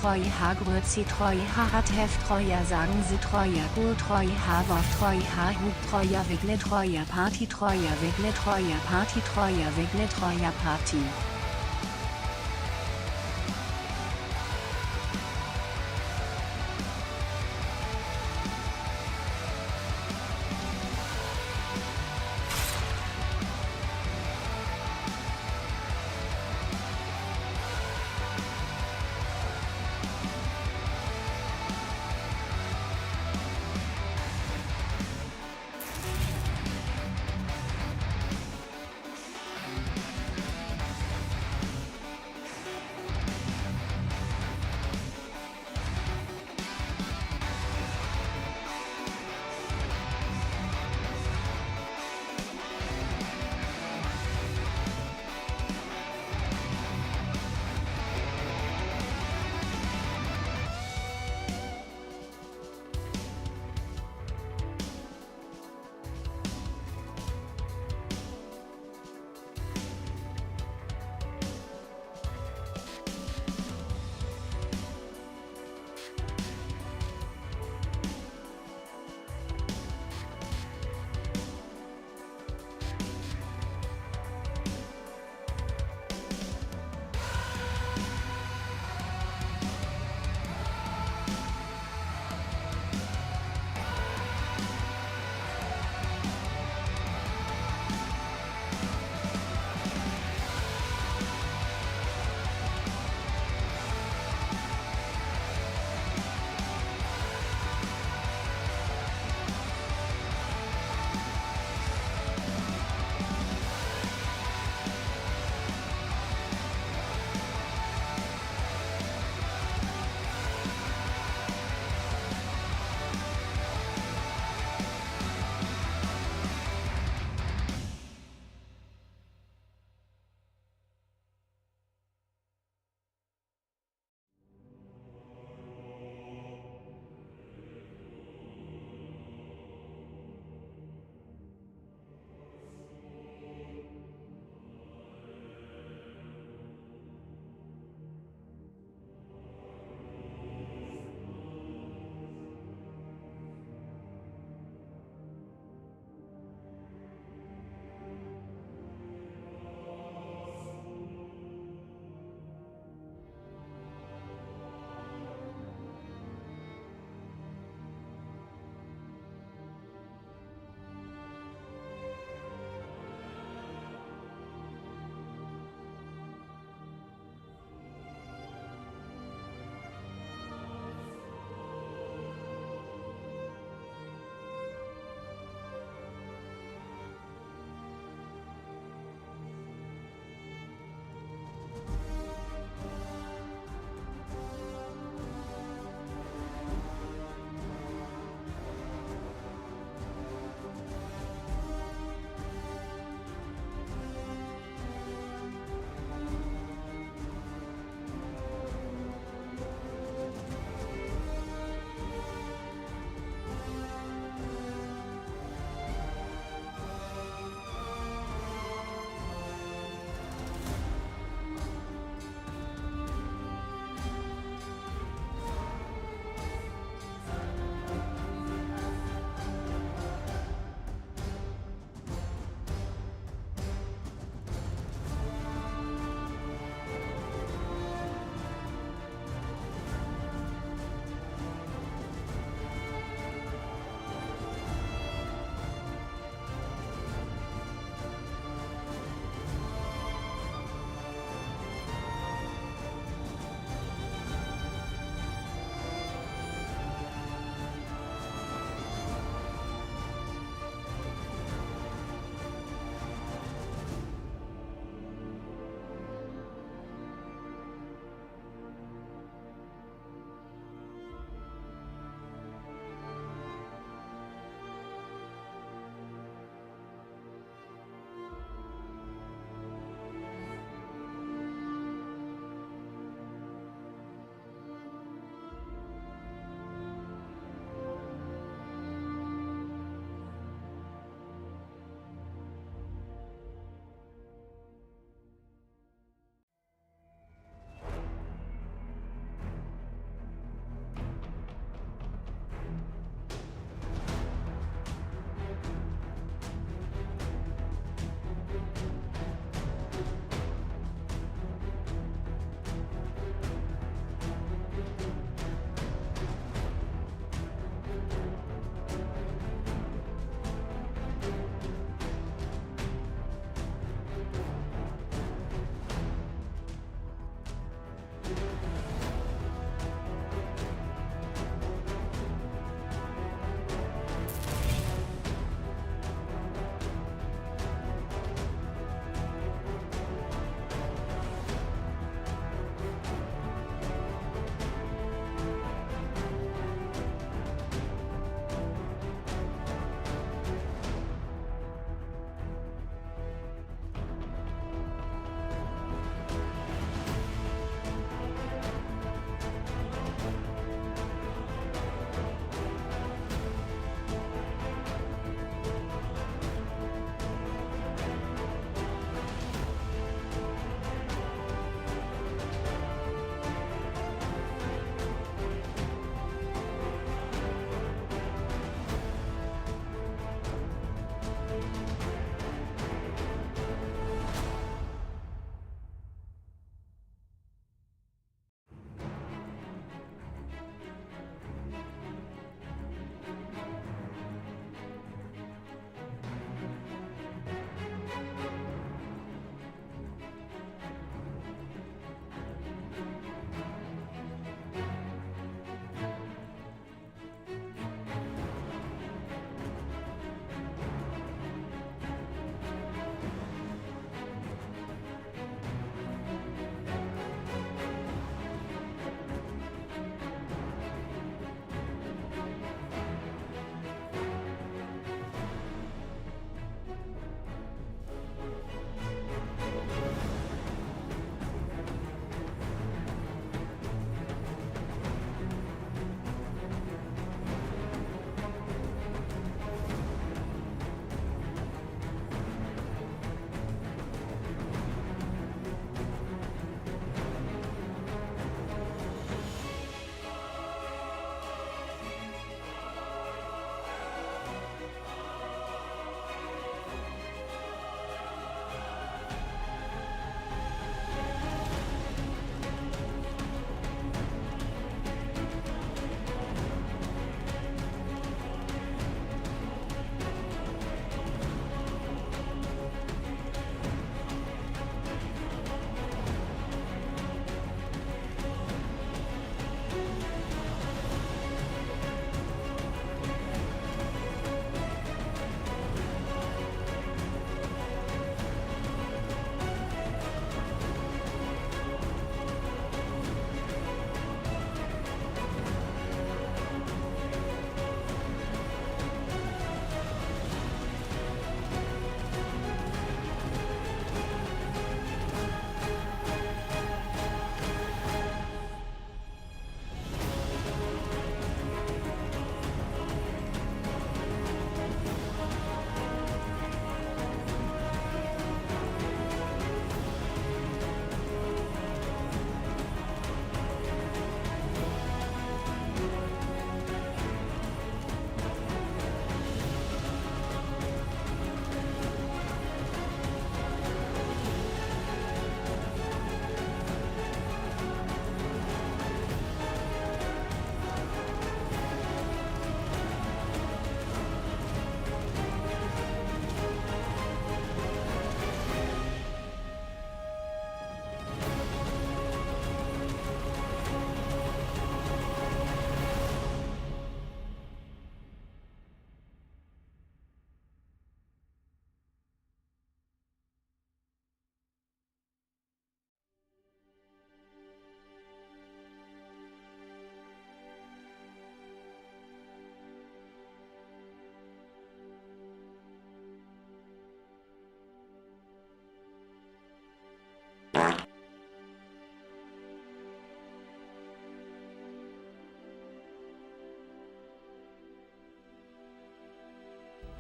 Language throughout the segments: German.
treu ha grüezi treu ha hat heft treuer sagen sie treuer go treu ha warf treu ha hub treuer wigle treuer Party treuer wigle treuer Party treuer wigle treuer Party.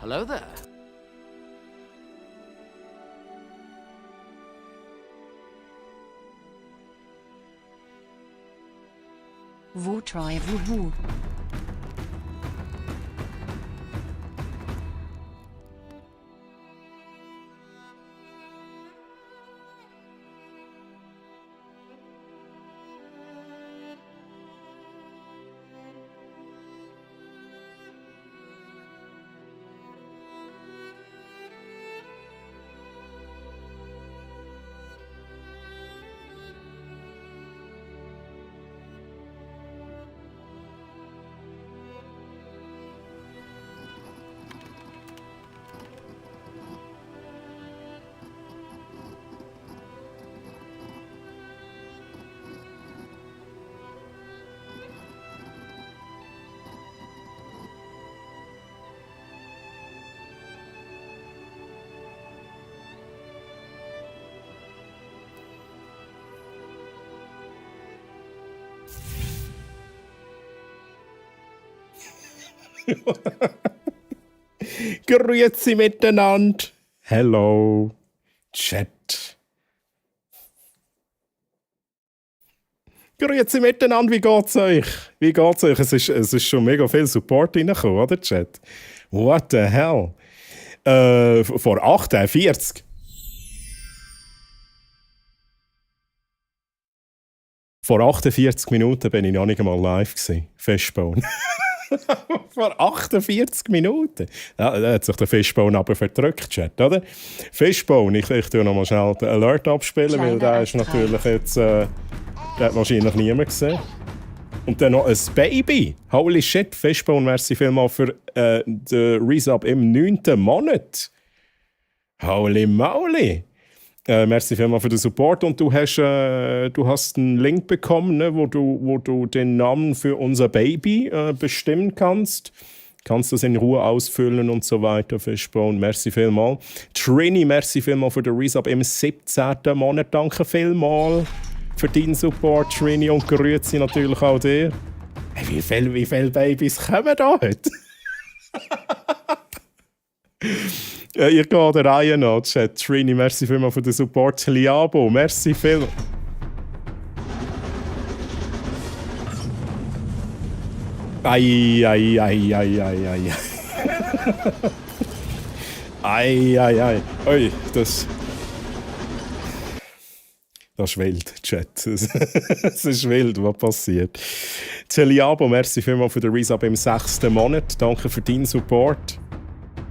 Hello there. Wo Troy Wuhu. Grüezi miteinander. Hello. Chat. Grüezi miteinander, wie geht's euch? Wie geht's euch? Es ist schon mega viel Support reingekommen, oder Chat? What the hell? Vor 48. Vor 48 Minuten bin ich noch nicht einmal live gewesen. Festbauen. Vor 48 Minuten. Ja, da hat sich der Fishbone aber verdrückt, Chat, oder? Fishbone, ich tue noch mal schnell den Alert abspielen, weil der ist natürlich jetzt... der hat wahrscheinlich niemand gesehen. Und dann noch ein Baby. Holy shit, Fishbone, merci vielmals für den Resub im 9. Monat. Holy moly. Merci vielmals für den Support und du hast einen Link bekommen, ne, wo du den Namen für unser Baby bestimmen kannst. Kannst das in Ruhe ausfüllen und so weiter. Fishbone, merci vielmals. Trini, merci vielmals für den Resub im 17. Monat. Danke vielmals für deinen Support, Trini, und grüezi natürlich auch dir. Hey, wie viele Babys kommen da heute? Ich gehe der Reihe nach, Chat. Trini, merci vielmals für den Support. Liabo, merci vielmals. Ei. Ei. Ui, das ist wild, Chat. Das ist wild, was passiert. Liabo, merci vielmals für den Resub im 6. Monat. Danke für deinen Support.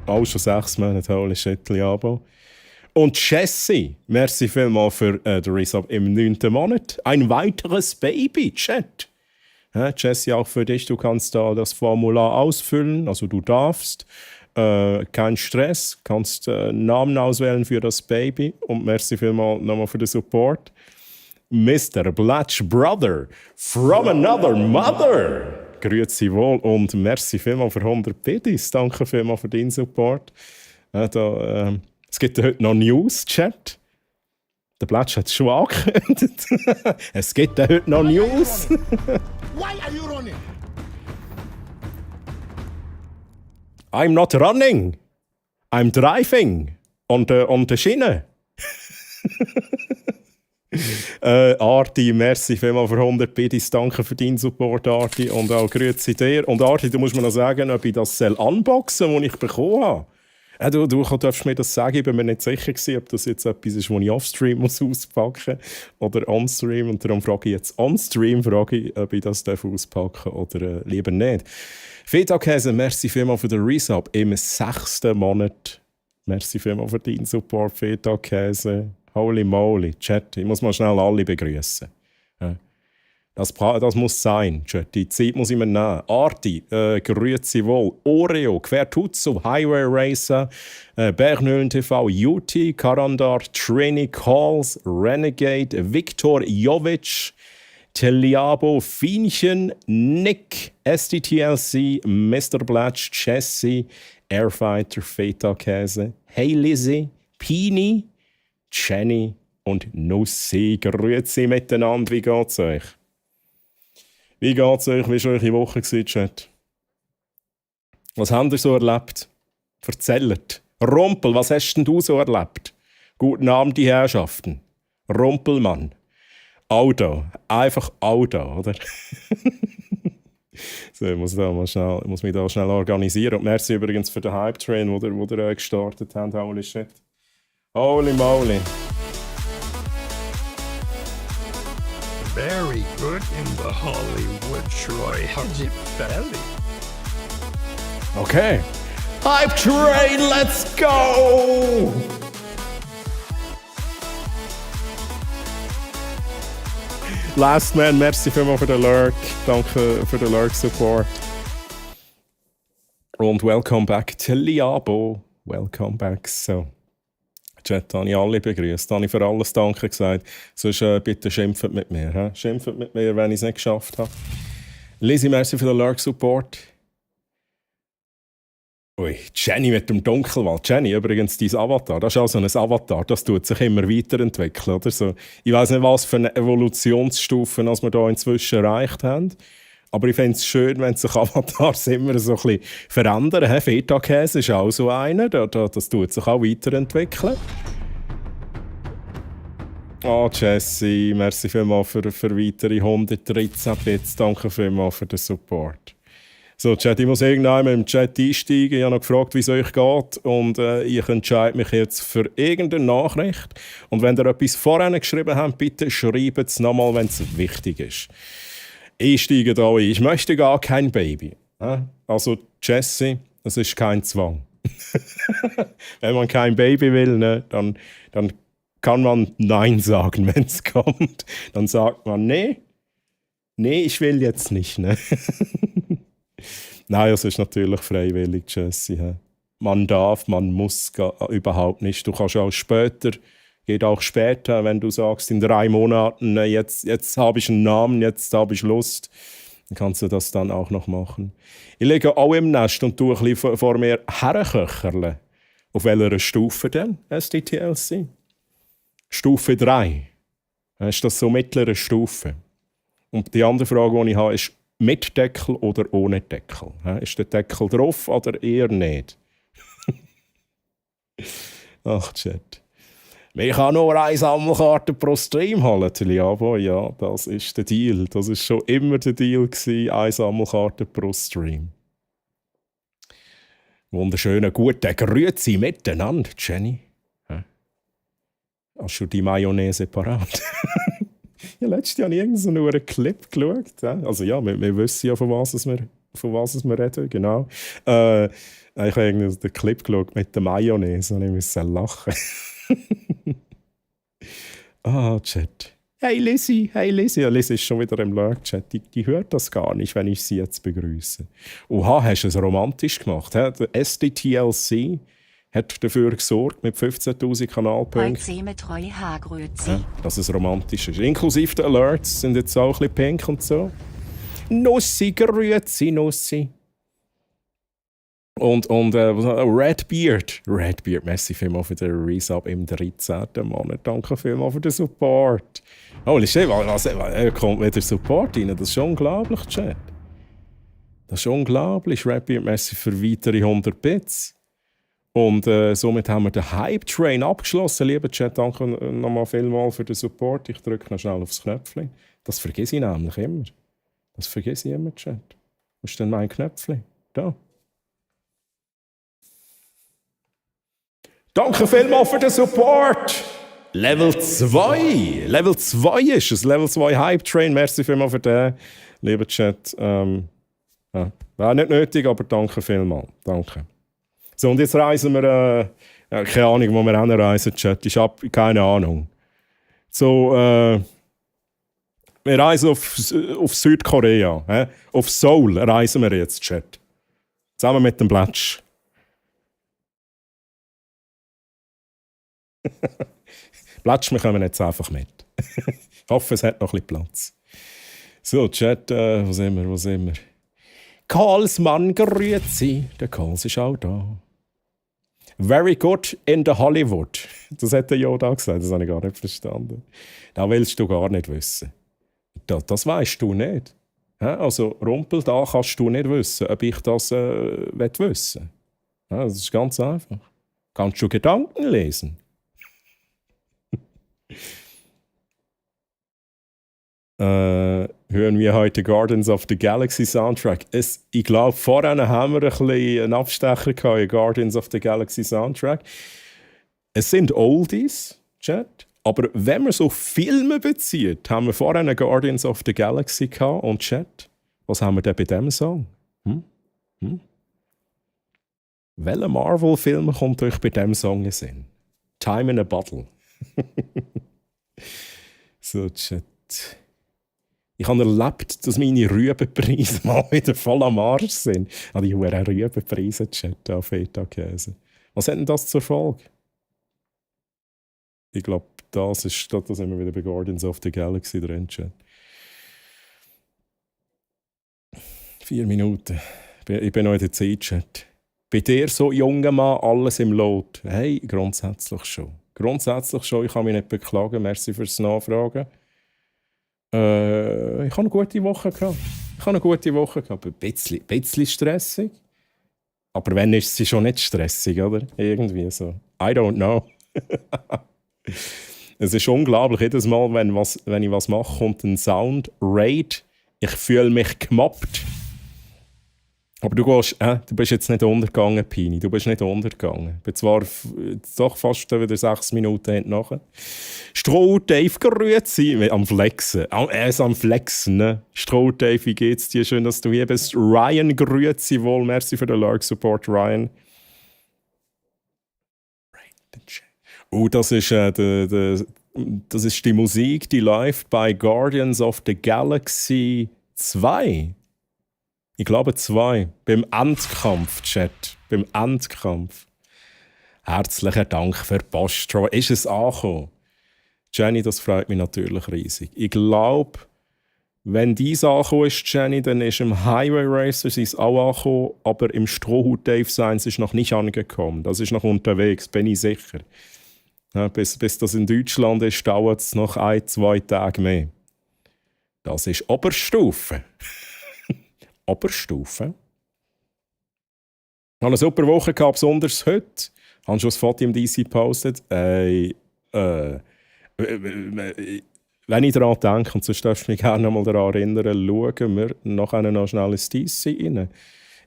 Auch schon 6 Monate, holy shit, Liabo. Und Jessie, merci vielmals für den Resub im 9. Monat. Ein weiteres Baby, Chat. Ja, Jessie, auch für dich, du kannst da das Formular ausfüllen, also du darfst. Kein Stress, kannst Namen auswählen für das Baby. Und merci vielmals nochmal für den Support. Mr. Blatch Brother, from another mother. Grüezi wohl und merci vielmals für 100 Biddies. Danke vielmals für deinen Support. Es gibt heute noch News, Chat. Der Blatsch hat es schon angekündigt. Es gibt heute noch News. Why are you running? I'm not running. I'm driving on the Schiene. Arti, merci vielmals für 100 Biddies. Danke für deinen Support, Arti. Und auch grüezi dir. Und Arti, du musst mir noch sagen, ob ich das unboxen soll, was ich bekommen habe. Du darfst mir das sagen. Ich bin mir nicht sicher gewesen, ob das jetzt etwas ist, was ich offstream muss auspacken oder onstream. Und darum frage ich jetzt onstream, ob ich das auspacken darf oder lieber nicht. Feta-Käse, merci vielmals für den Resub im 6. Monat. Merci vielmals für deinen Support, Feta-Käse. Holy moly, Chat, ich muss mal schnell alle begrüßen. Ja. Das muss sein, Chat. Die Zeit muss ich mir nehmen. Arti, grüezi wohl. Oreo, Quertuzzo, Highway Racer, Bernhöhlen TV, UT, Karandar, Trini Calls, Renegade, Viktor Jovic, Teliabo, Fienchen, Nick, SDTLC, Mr. Blatch, Jesse, Airfighter, Feta-Käse, Hey Lizzie, Pini, Jenny und Nussi. Grüezi miteinander, wie geht's euch? Wie geht's euch? Wie war eure Woche, Chat? Was habt ihr so erlebt? Erzählt. Rumpel, was hast denn du so erlebt? Guten Abend, die Herrschaften. Rumpelmann. Auto. Einfach Auto, oder? So, ich muss mich da schnell organisieren. Und merci übrigens für den Hype-Train, wo ihr gestartet habt. Holy shit. Holy moly. Very good in the Hollywood Troy. How's it belly? Okay. Hype-Train, let's go! Last Man, merci vielmals für den Lurk. Danke für den Lurk-Support. Und welcome back to Liabo. Welcome back. So. Chat, habe ich alle begrüßt. Habe ich für alles Danke gesagt. Sonst bitte schimpft mit mir. He? Schimpft mit mir, wenn ich es nicht geschafft habe. Lizzie, merci für den Lurk-Support. Ui, Jenny mit dem Dunkelwald. Jenny, übrigens, dein Avatar, das ist also ein Avatar, das tut sich immer weiterentwickeln. Oder so. Ich weiss nicht, was für eine Evolutionsstufe wir hier inzwischen erreicht haben. Aber ich fände es schön, wenn sich Avatars immer so ein bisschen verändern. Feta-Käse ist auch so einer, das tut sich auch weiterentwickeln. Jesse, merci vielmals für weitere 113 Bits. Danke vielmals für den Support. So, Chat, ich muss irgendwann im Chat einsteigen. Ich habe noch gefragt, wie es euch geht. Und ich entscheide mich jetzt für irgendeine Nachricht. Und wenn ihr etwas vorhin geschrieben habt, bitte schreibt es nochmal, wenn es wichtig ist. Ich steige da ein. Ich möchte gar kein Baby. Also, Jesse, es ist kein Zwang. Wenn man kein Baby will, ne, dann kann man Nein sagen, wenn es kommt. Dann sagt man, nee, ich will jetzt nicht. Ne? Nein, es ist natürlich freiwillig, Jesse. Man darf, man muss überhaupt nicht. Du kannst auch später, geht auch später, wenn du sagst, in 3 Monaten, jetzt habe ich einen Namen, jetzt habe ich Lust, dann kannst du das dann auch noch machen. Ich liege auch im Nest und tue ein bisschen vor mir herköcherle. Auf welcher Stufe denn, SDTLC? Stufe 3. Ist das so mittlere Stufe? Und die andere Frage, die ich habe, ist, mit Deckel oder ohne Deckel? Ist der Deckel drauf oder eher nicht? Ach, Chat. Ich kann nur eine Sammelkarte pro Stream holen, Liabo. Ja, das ist der Deal. Das war schon immer der Deal gewesen, eine Sammelkarte pro Stream. Wunderschönen guten Grüezi miteinander, Jenny. Hast du die Mayonnaise parat? Ja, letztes Jahr habe ich irgendeinen Clip geschaut. Also ja, wir wissen ja, von was wir reden, genau. Ich habe den Clip geschaut mit der Mayonnaise und ich musste lachen. Chat. Hey Lizzie. Ja, Lizzie ist schon wieder im Lurk-Chat. Die hört das gar nicht, wenn ich sie jetzt begrüße. Oha, hast du es romantisch gemacht? Der SDTLC hat dafür gesorgt mit 15'000 Kanalpunkten. Dass es romantisch ist. Inklusive der Alerts sind jetzt auch ein bisschen pink und so. Nussi, grüezi, Nussi. Und Redbeard, merci vielmals für den Resub im 13. Monat. Danke vielmals für den Support. Oh, kommt wieder Support rein. Das ist schon unglaublich, Chat. Das ist unglaublich. Redbeard, merci für weitere 100 Bits. Und somit haben wir den Hype-Train abgeschlossen. Lieber Chat, danke nochmal vielmals für den Support. Ich drücke noch schnell aufs Knöpfchen. Das vergesse ich nämlich immer. Chat. Wo ist denn mein Knöpfchen? Da. Danke vielmals für den Support! Level 2! Level 2 ist es. Level 2 Hype-Train. Merci vielmals für den. Lieber Chat. War nicht nötig, aber danke vielmals. Danke. So, und jetzt reisen wir, keine Ahnung, wo wir hinreisen, Chat. Ich habe keine Ahnung. So, wir reisen auf Südkorea. Auf Seoul reisen wir jetzt, Chat. Zusammen mit dem Blatsch. Blatsch, wir kommen jetzt einfach mit. Ich hoffe, es hat noch ein bisschen Platz. So, Chat, wo sind wir? Karlsmann, grüezi. Der Karls ist auch da. Very good in the Hollywood. Das hat der Yoda gesagt, das habe ich gar nicht verstanden. Das willst du gar nicht wissen. Das weißt du nicht. Also, Rumpel, da kannst du nicht wissen, ob ich das wissen Ja, das ist ganz einfach. Kannst du Gedanken lesen? Hören wir heute Guardians of the Galaxy Soundtrack. Ich glaube, vorhin haben wir ein bisschen einen Abstecher gehabt in Guardians of the Galaxy Soundtrack. Es sind Oldies, Chat, aber wenn man so Filme bezieht, haben wir vorhin einen Guardians of the Galaxy gehabt und Chat. Was haben wir denn bei diesem Song? Welcher Marvel-Film kommt euch bei diesem Song in den Sinn? Time in a Bottle. So, Chat. Ich habe erlebt, dass meine Rübenpreise mal wieder voll am Arsch sind. Die hohen Rübenpreise, Chat, auf Feta-Käse. Was hat denn das zur Folge? Ich glaube, da sind wir wieder bei Guardians of the Galaxy drin, Chat. 4 Minuten. Ich bin noch in der Zeit, Chat. Bei dir, so junger Mann, alles im Lot? Hey, grundsätzlich schon. Grundsätzlich schon, ich kann mich nicht beklagen. Merci fürs Nachfragen. Ich habe eine gute Woche gehabt. Ein bisschen stressig. Aber wenn ist sie schon nicht stressig, oder? Irgendwie so. I don't know. Es ist unglaublich. Jedes Mal, wenn ich was mache, kommt ein Sound. Raid. Ich fühle mich gemobbt. Aber du bist jetzt nicht untergegangen, Pini. Du bist nicht untergegangen. Ich bin zwar doch fast wieder 6 Minuten hinten. Stroh Dave, grüezi. Am Flexen. Er ist am Flexen, ne? Stroh Dave, wie geht's dir? Schön, dass du hier bist. Ryan, grüezi wohl. Merci für den Lurk-Support, Ryan. Das ist die Musik, die läuft bei Guardians of the Galaxy 2. Ich glaube 2. Beim Endkampf, Chat. Beim Endkampf. Herzlichen Dank für die Post. Ist es angekommen? Jenny, das freut mich natürlich riesig. Ich glaube, wenn dies angekommen ist, Jenny, dann ist im Highway Racers ist auch angekommen, aber im Strohhut Dave Science ist noch nicht angekommen. Das ist noch unterwegs, bin ich sicher. Ja, bis das in Deutschland ist, dauert es noch 1-2 Tage mehr. Das ist Oberstufe. Oberstufe. Ich habe eine super Woche gehabt, besonders heute. Ich habe schon das Foto im DC gepostet. Wenn ich daran denke, und sonst darfst du mich gerne noch mal daran erinnern, schauen wir nachher noch schnell ins DC rein.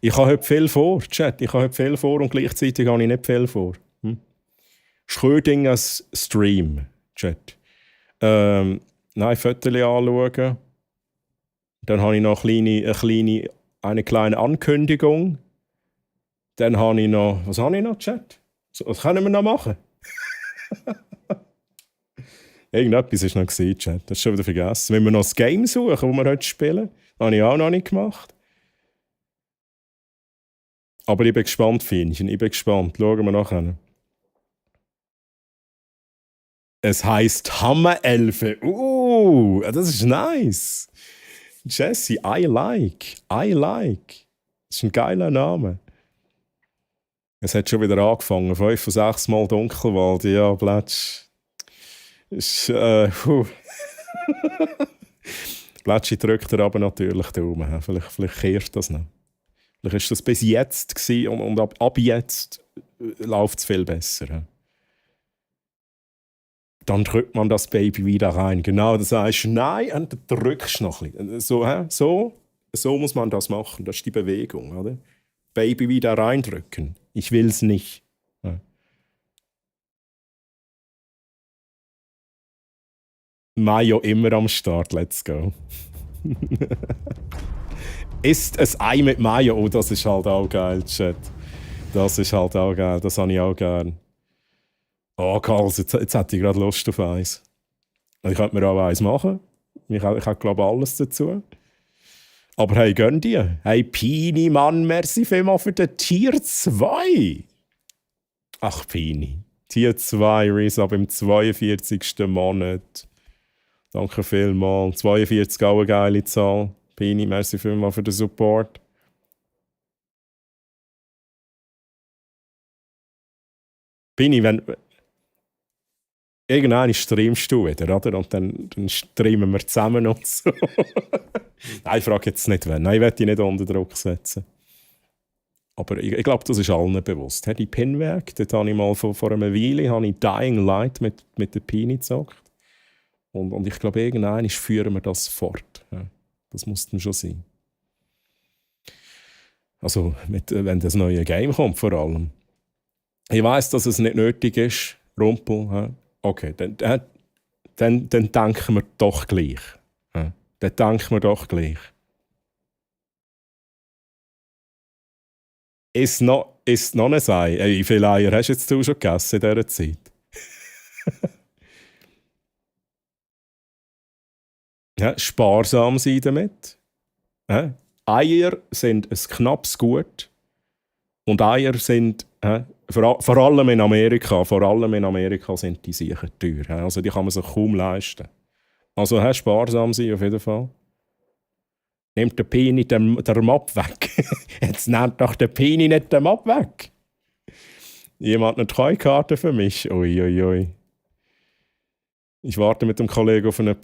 Ich habe heute viel vor, Chat. Ich habe heute viel vor und gleichzeitig habe ich nicht viel vor. Schrödingers Stream, Chat. Nein, Fotos anschauen. Dann habe ich noch eine kleine Ankündigung. Dann habe ich noch... Was habe ich noch, Chat? Was können wir noch machen? Irgendetwas ist noch gesehen, Chat. Das ist schon wieder vergessen. Wenn wir noch das Game suchen, das wir heute spielen, das habe ich auch noch nicht gemacht. Aber ich bin gespannt, Fienchen. Ich bin gespannt. Schauen wir nachher. Es heisst Hammerelfe. Das ist nice. Jesse, I like. Das ist ein geiler Name. Es hat schon wieder angefangen. 5 von 6 Mal Dunkelwald. Ja, Blätsch. Blätschi drückt er aber natürlich den Daumen. Vielleicht kehrt das noch. Vielleicht war das bis jetzt gewesen, und ab jetzt läuft es viel besser. Dann drückt man das Baby wieder rein. Genau, das heißt nein und dann drückst du noch ein bisschen. So muss man das machen. Das ist die Bewegung. Oder? Baby wieder reindrücken. Ich will es nicht. Ja. Mayo immer am Start. Let's go. Ist ein Ei mit Mayo? Oh, das ist halt auch geil, Chat. Das ist halt auch geil. Das habe ich auch gern. Oh, Karl, jetzt hätte ich gerade Lust auf eins. Ich könnte mir auch eins machen. Ich habe, glaube ich, alles dazu. Aber hey, gönn dir. Hey, Pini, Mann, merci vielmals für den Tier 2. Ach, Pini. Tier 2, Resub im 42. Monat. Danke vielmals. 42, auch eine geile Zahl. Pini, merci vielmals für den Support. Pini, wenn... Irgendwann streamst du wieder, oder? Und dann streamen wir zusammen und so. Nein, ich frage jetzt nicht, wann. Nein, ich werde dich nicht unter Druck setzen. Aber ich glaube, das ist allen bewusst. Die Pinwerk, dort habe ich mal vor einer Weile habe ich Dying Light mit der Pini gezockt. Und ich glaube, irgendwann führen wir das fort. Ja, das muss dann schon sein. Also, wenn das neue Game kommt, vor allem. Ich weiss, dass es nicht nötig ist, Rumpel. Ja. Okay, dann denken wir doch gleich. Ja. Dann denken wir doch gleich. Ist noch ein Ei. Wie viele Eier hast du jetzt schon gegessen in dieser Zeit? Ja, sparsam sein damit. Ja. Eier sind ein knappes Gut. Und Eier sind, vor allem in Amerika sind die sicher teuer. Also die kann man sich kaum leisten. Also sparsam sein auf jeden Fall. Nimmt der Pini den Map weg. Jetzt nimmt doch der Pini nicht den Map weg. Jemand eine Treuekarte für mich? Uiuiui. Ich warte mit dem Kollegen auf ein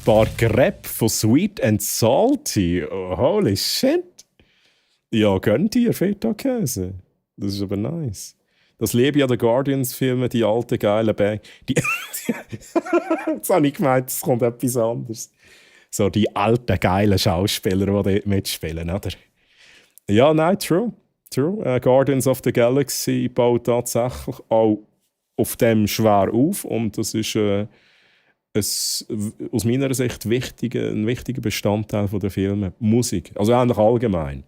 paar Crepe von Sweet and Salty. Oh, holy shit. Ja, gönnt ihr Feta-Käse. Das ist aber nice. Das liebe ich an den Guardians-Filmen, die alten geilen Bang. Jetzt habe ich gemeint, es kommt etwas anderes. So die alten geilen Schauspieler, die dort mitspielen, oder? Ja, nein, true. Guardians of the Galaxy baut tatsächlich auch auf dem schwer auf. Und das ist aus meiner Sicht ein wichtiger Bestandteil der Filme. Musik. Also eigentlich allgemein.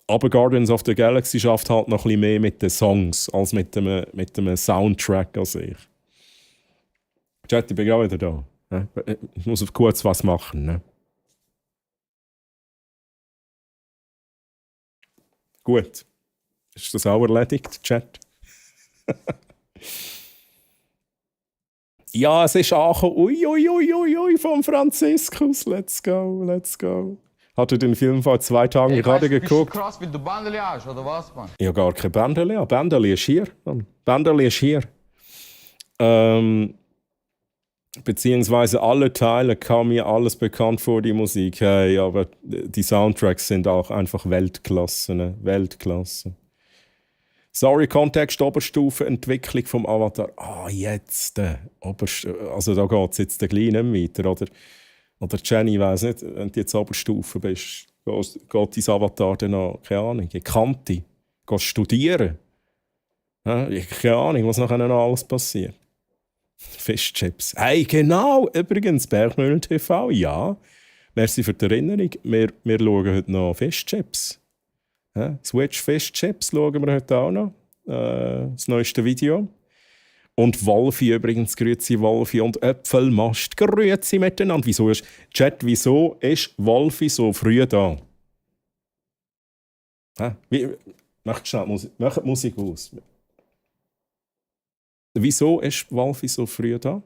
Aber Guardians of the Galaxy schafft halt noch ein bisschen mehr mit den Songs als mit einem Soundtrack an sich. Chat, ich bin gerade wieder da. Ich muss kurz was machen. Ne? Gut. Ist das auch erledigt, Chat? Ja, es ist angekommen. Ui, vom Franziskus. Let's go. Hat er den Film vor 2 Tagen gerade geguckt? CrossFit, du Bandeli hast, oder was, Mann? Ja, gar kein Bandeli. Bandeli ist hier. Beziehungsweise alle Teile kam mir alles bekannt vor, die Musik. Hey, aber die Soundtracks sind auch einfach Weltklasse. Ne? Weltklasse. Sorry, Kontext, Oberstufe, Entwicklung vom Avatar. Jetzt. Also da geht es jetzt gleich nicht weiter, oder? Oder Jenny, ich weiss nicht, wenn du jetzt Oberstufe bist, geht dein Avatar dann noch, keine Ahnung, in Kante, gehst studieren. Ja, keine Ahnung, was nachher noch alles passiert. Fischchips. Hey, genau, übrigens, Bergmühlen TV, ja. Merci für die Erinnerung. Wir schauen heute noch Fischchips. Ja, Switch Fischchips schauen wir heute auch noch. Das neueste Video. Und Wolfi übrigens, grüezi Wolfi und Äpfelmast, grüezi miteinander. Wieso ist Wolfi so früh da? Macht schnell Musik aus. Wieso ist Wolfi so früh da?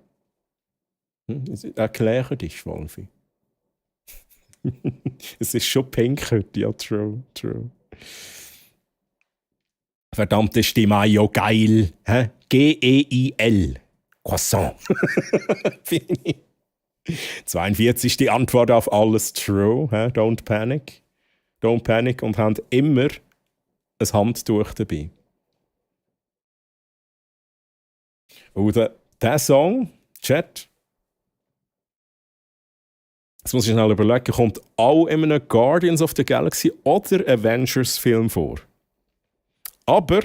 Erkläre dich, Wolfi. Es ist schon pink heute, ja, true. Verdammt, ist die Mayo geil. Geil. Croissant. 42 die Antwort auf alles true. Don't panic. Und haben immer ein Handtuch dabei. Oder der Song, Chat, jetzt muss ich schnell überlegen, kommt auch in einem Guardians of the Galaxy oder Avengers Film vor. Aber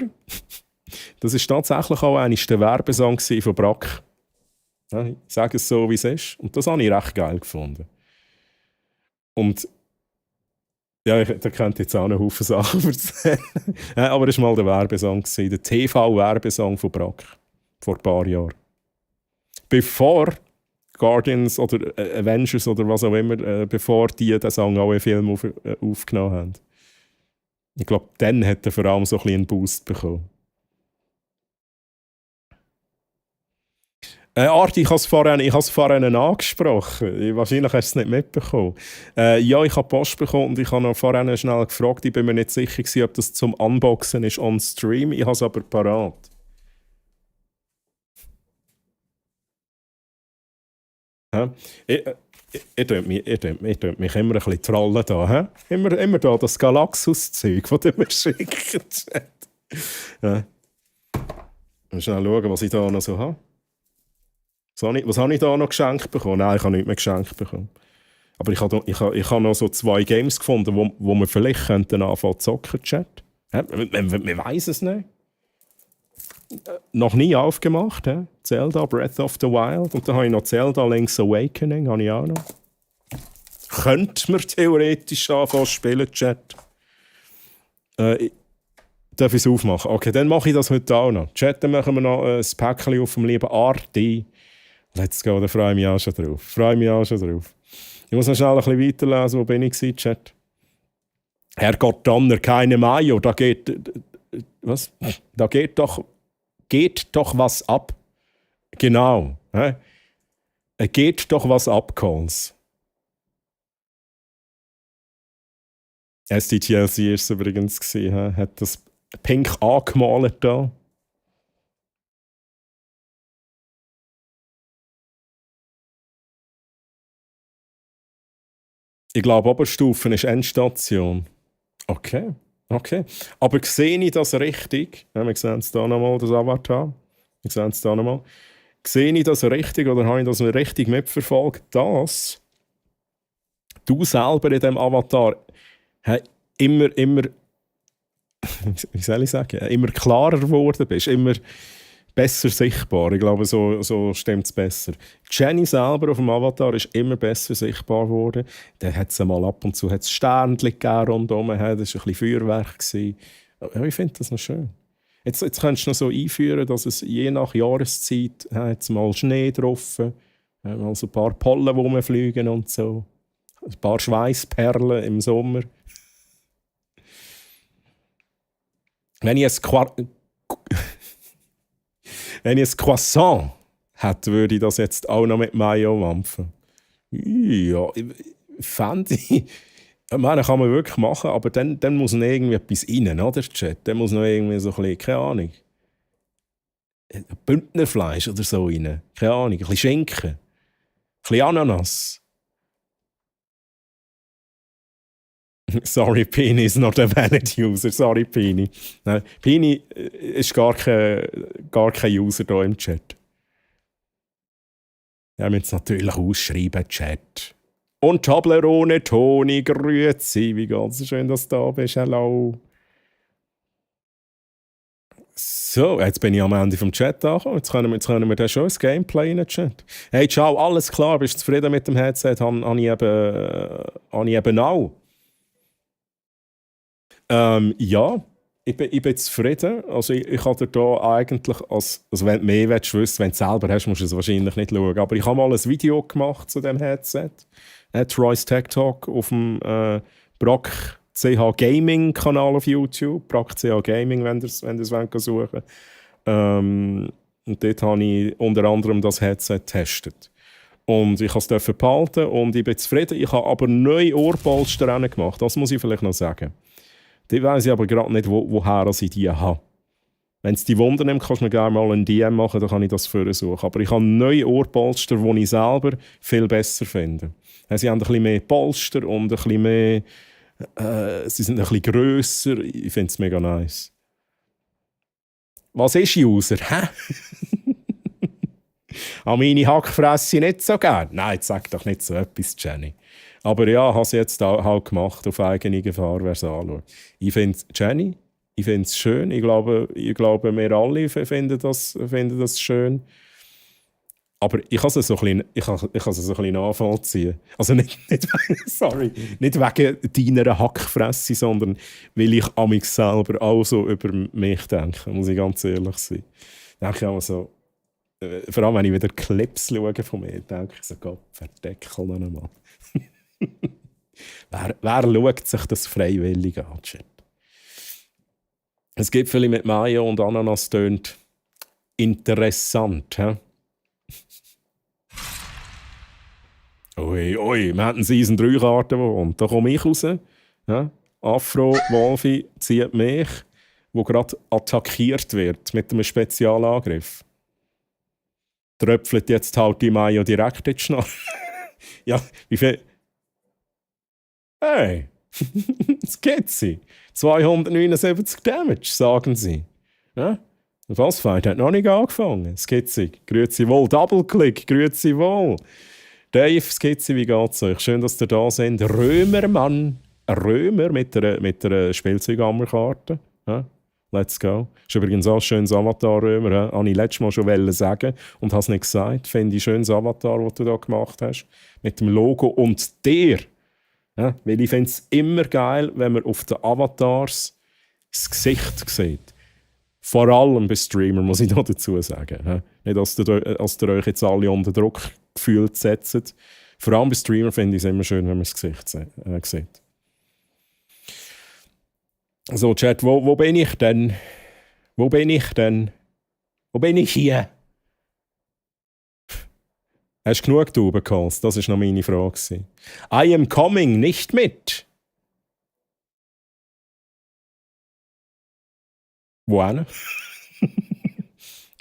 das ist tatsächlich auch einer der Werbesong von Brack. Ja, ich sage es so, wie es ist. Und das habe ich recht geil gefunden. Und ja, da könnt ihr jetzt auch einen Haufen Sachen erzählen. Ja, aber das war mal der Werbesong, der TV-Werbesong von Brack. Vor ein paar Jahren. Bevor Guardians oder Avengers oder was auch immer, bevor die den Song auch in Film aufgenommen haben. Ich glaube, dann hat er vor allem so ein bisschen einen Boost bekommen. Arti, ich habe es vorhin angesprochen. Wahrscheinlich hast du es nicht mitbekommen. Ja, ich habe Post bekommen und ich habe noch vorhin schnell gefragt. Ich bin mir nicht sicher gewesen, ob das zum Unboxen ist on Stream. Ich habe es aber parat. Ja. ihr tönt mich immer ein bisschen trollen da. He? Immer da das Galaxus-Zeug, das ihr mir schickt. Ja. Mal schnell schauen, was ich da noch so habe. Was habe ich da noch geschenkt bekommen? Nein, ich habe nichts mehr geschenkt bekommen. Aber ich habe noch so 2 Games gefunden, wo wir vielleicht anfangen zu zocken, Chat. Man weiss es nicht. Noch nie aufgemacht, he? Zelda Breath of the Wild. Und dann habe ich noch Zelda Link's Awakening, habe ich auch noch. Könnte man theoretisch anfangen zu spielen, Chat. Darf ich es aufmachen? Okay, dann mache ich das heute auch noch. Chat, dann machen wir noch ein Päckchen auf dem lieben Arti. Let's go, da freue ich mich auch schon drauf. Ich muss noch schnell ein bisschen weiterlesen, wo bin ich gewesen, Chat? Herrgott Donner, keine Mayo, da geht... Was? Da geht doch was ab. Genau. Geht doch was ab, Calls. SDTLC war es übrigens gewesen, hat das pink angemalt da. Ich glaube, Oberstufen ist Endstation. Okay. Aber sehe ich das richtig? Ja, wir sehen es hier nochmal, das Avatar. Sehe ich das richtig oder habe ich das richtig mitverfolgt, dass du selber in diesem Avatar immer, wie soll ich sagen, immer klarer geworden bist, immer besser sichtbar. Ich glaube, so stimmt es besser. Jenny selber auf dem Avatar ist immer besser sichtbar geworden. Dann hat es mal ab und zu Sternchen gegeben rundherum. Das war ein bisschen Feuerwerk. Ja, ich finde das noch schön. Jetzt kannst du noch so einführen, dass es je nach Jahreszeit jetzt mal Schnee drauf, mal so ein paar Pollen rumfliegen und so. Ein paar Schweißperlen im Sommer. Wenn ich ein Croissant hätte, würde ich das jetzt auch noch mit Mayo mampfen. Ja, fände ich. Ich meine, kann man wirklich machen, aber dann muss noch irgendwie etwas rein, oder, Chat? Dann muss noch irgendwie so ein bisschen, keine Ahnung, Bündnerfleisch oder so rein. Keine Ahnung, ein bisschen Schinken, ein bisschen Ananas. Sorry, Pini is not a valid user. Sorry, Pini. Nein, Pini ist gar kein User hier im Chat. Wir müssen es natürlich ausschreiben, Chat. Und Tablerone Toni, grüezi. Wie geht's? Schön, dass du da bist. Hallo. So, jetzt bin ich am Ende vom Chat angekommen. Jetzt können wir dann schon ein Gameplay in den Chat. Hey, ciao, alles klar. Bist du zufrieden mit dem Headset? Habe ich eben auch. Ja, ich bin zufrieden. Also ich habe dir hier eigentlich, also wenn du mehr wissen willst, wenn du es selber hast, musst du es wahrscheinlich nicht schauen. Aber ich habe mal ein Video gemacht zu diesem Headset. Troy's Tech Talk auf dem Brock CH Gaming Kanal auf YouTube. Brock CH Gaming, wenn ihr es suchen wollt. Und dort habe ich unter anderem das Headset getestet. Und ich durfte es behalten und ich bin zufrieden. Ich habe aber neue Ohrpolster gemacht. Das muss ich vielleicht noch sagen. Die weiss ich aber gerade nicht, woher ich die habe. Wenn es die Wunder nimmt, kannst du mir gerne mal ein DM machen, dann kann ich das suchen. Aber ich habe neue Ohrpolster, die ich selber viel besser finde. Sie haben ein bisschen mehr Polster und ein bisschen mehr... sie sind ein bisschen grösser. Ich finde es mega nice. Was ist User? Hä? An meine Hackfresse nicht so gern? Nein, jetzt sag doch nicht so etwas, Jenny. Aber ja, habe es jetzt halt gemacht, auf eigene Gefahr, wer es anschaut. Ich finde es schön. Ich glaube, wir alle finden das schön. Aber ich kann es so ein bisschen nachvollziehen. Also nicht wegen deiner Hackfresse, sondern weil ich an mich selber auch so über mich denke, muss ich ganz ehrlich sein. Denke ich auch so, vor allem wenn ich wieder Clips schaue von mir, denke ich so, Gott, verdeckel noch einmal. Wer schaut sich das freiwillig an? Es gibt viele mit Mayo und Ananas, tönt interessant. He? Ui, wir hatten Season 3 Karten und da komme ich raus. Ja? Afro Wolfi zieht mich, wo gerade attackiert wird mit einem Spezialangriff. Tröpfelt jetzt halt die Mayo direkt in die Schnarre. Ja, wie viel... Hey, das geht sie. 279 Damage, sagen sie. Ja? Der Bossfight hat noch nicht angefangen. Skizzy, grüezi wohl. Double-Click, grüezi wohl. Dave, Skizzy, wie geht's euch? Schön, dass ihr da seid. Römermann. Ein Römer mit einer Spielzeughammerkarte. Ja? Let's go. Ist übrigens auch ein schönes Avatar-Römer. Ja? Habe ich letztes Mal schon sagen und habe es nicht gesagt. Finde ich ein schönes Avatar, das du da gemacht hast. Mit dem Logo und dir. Ja? Weil ich finde es immer geil, wenn man auf den Avatars das Gesicht sieht. Vor allem bei Streamern, muss ich noch dazu sagen. Ja? Nicht, dass ihr euch jetzt alle unter Druck gefühlt setzt. Vor allem bei Streamern finde ich es immer schön, wenn man das Gesicht sieht. So, Chat, wo bin ich denn? Wo bin ich denn? Wo bin ich hier? Hast du genug Taubencalls? Das war noch meine Frage. I am coming, nicht mit. Wohin?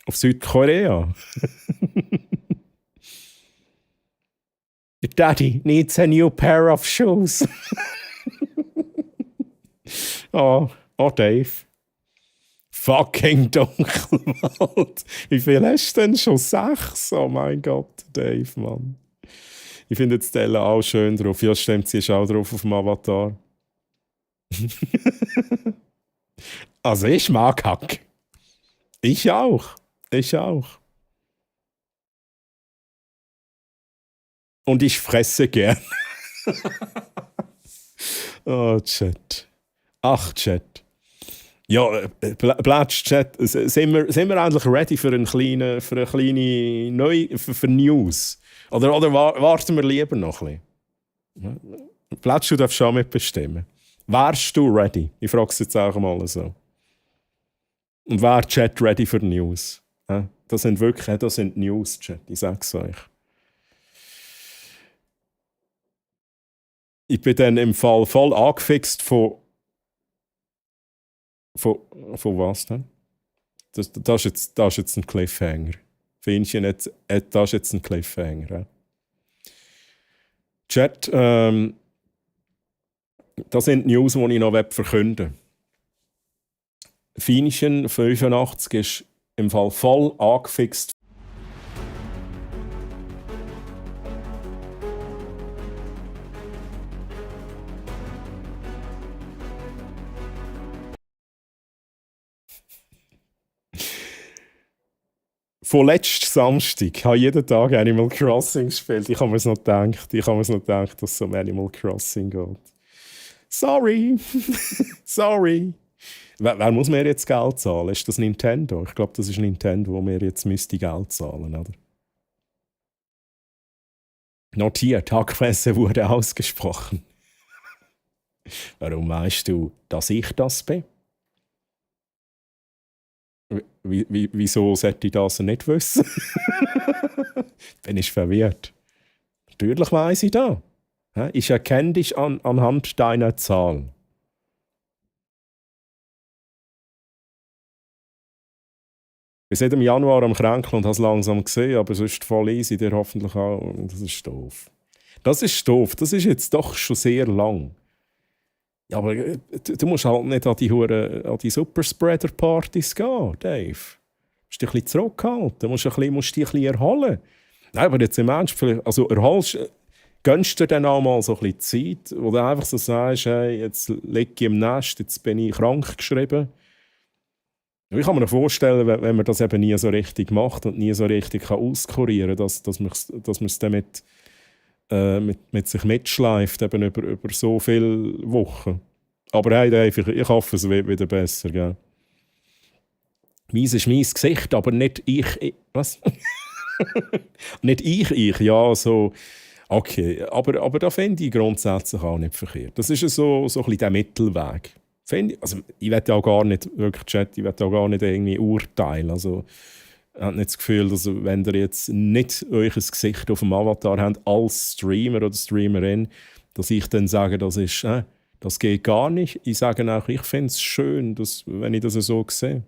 Auf Südkorea. Your daddy needs a new pair of shoes. Oh, Dave. Fucking Dunkelwald. Wie viel hast du denn schon? 6? Oh mein Gott, Dave, Mann. Ich finde jetzt Stella auch schön drauf. Ja, stimmt, sie ist auch drauf auf dem Avatar. Also ich mag Hack. Ich auch. Und ich fresse gern. Oh, Chat. Ach, Chat. Ja, Platsch, Chat. Sind wir endlich ready für eine kleine für News? Oder warten wir lieber noch ein bisschen? Platsch, du darfst schon mitbestimmen. Wärst du ready? Ich frage es jetzt auch mal so. Und wer Chat ready für News? Das sind News, Chat. Ich sag's euch. Ich bin dann im Fall voll angefixt von was denn? Das ist jetzt ein Cliffhanger. Findest du nicht? Das ist jetzt ein Cliffhanger. Ja? Chat, das sind die News, die ich noch verkünden will. Fienchen 85 ist im Fall voll angefixt. Von letzten Samstag habe ich jeden Tag Animal Crossing gespielt. Ich habe mir noch gedacht, dass es um Animal Crossing geht. Sorry. Sorry. Wer muss mir jetzt Geld zahlen? Ist das Nintendo? Ich glaube, das ist Nintendo, wo mir jetzt müsste Geld zahlen, oder? Notiert, Hackfresse wurde ausgesprochen. Warum weißt du, dass ich das bin? Wieso sollte ich das nicht wissen? Bin ich verwirrt. Natürlich weiss ich das. Ich erkenne dich anhand deiner Zahl. Wir sind im Januar am Kränkeln und habe es langsam gesehen, aber es ist voll easy, dir hoffentlich auch. Das ist doof. Das ist jetzt doch schon sehr lang. Ja, aber du musst halt nicht an die Superspreader-Partys gehen, Dave. Du musst dich ein bisschen zurückhalten, du musst dich ein bisschen erholen. Nein, aber jetzt im Ernst, also gönnst du dir dann auch mal so ein bisschen Zeit, wo du einfach so sagst, hey, jetzt liege ich im Nest, jetzt bin ich krank geschrieben. Ich kann mir vorstellen, wenn man das eben nie so richtig macht und nie so richtig auskurieren kann, dass man es dann mit sich mitschleift, eben über so viele Wochen. Aber hey, Dave, ich hoffe, es wird wieder besser. Gell? Meins ist mein Gesicht, aber nicht ich. Was? Nicht ich, ja, so. Okay, aber da finde ich grundsätzlich auch nicht verkehrt. Das ist so ein bisschen der Mittelweg. Also, ich will ja auch gar nicht, wirklich Chat, ich will auch gar nicht irgendwie urteilen. Also, ich habe nicht das Gefühl, dass wenn ihr jetzt nicht euch ein Gesicht auf dem Avatar habt, als Streamer oder Streamerin, dass ich dann sage, das geht gar nicht. Ich sage auch, ich finde es schön, wenn ich das so sehe.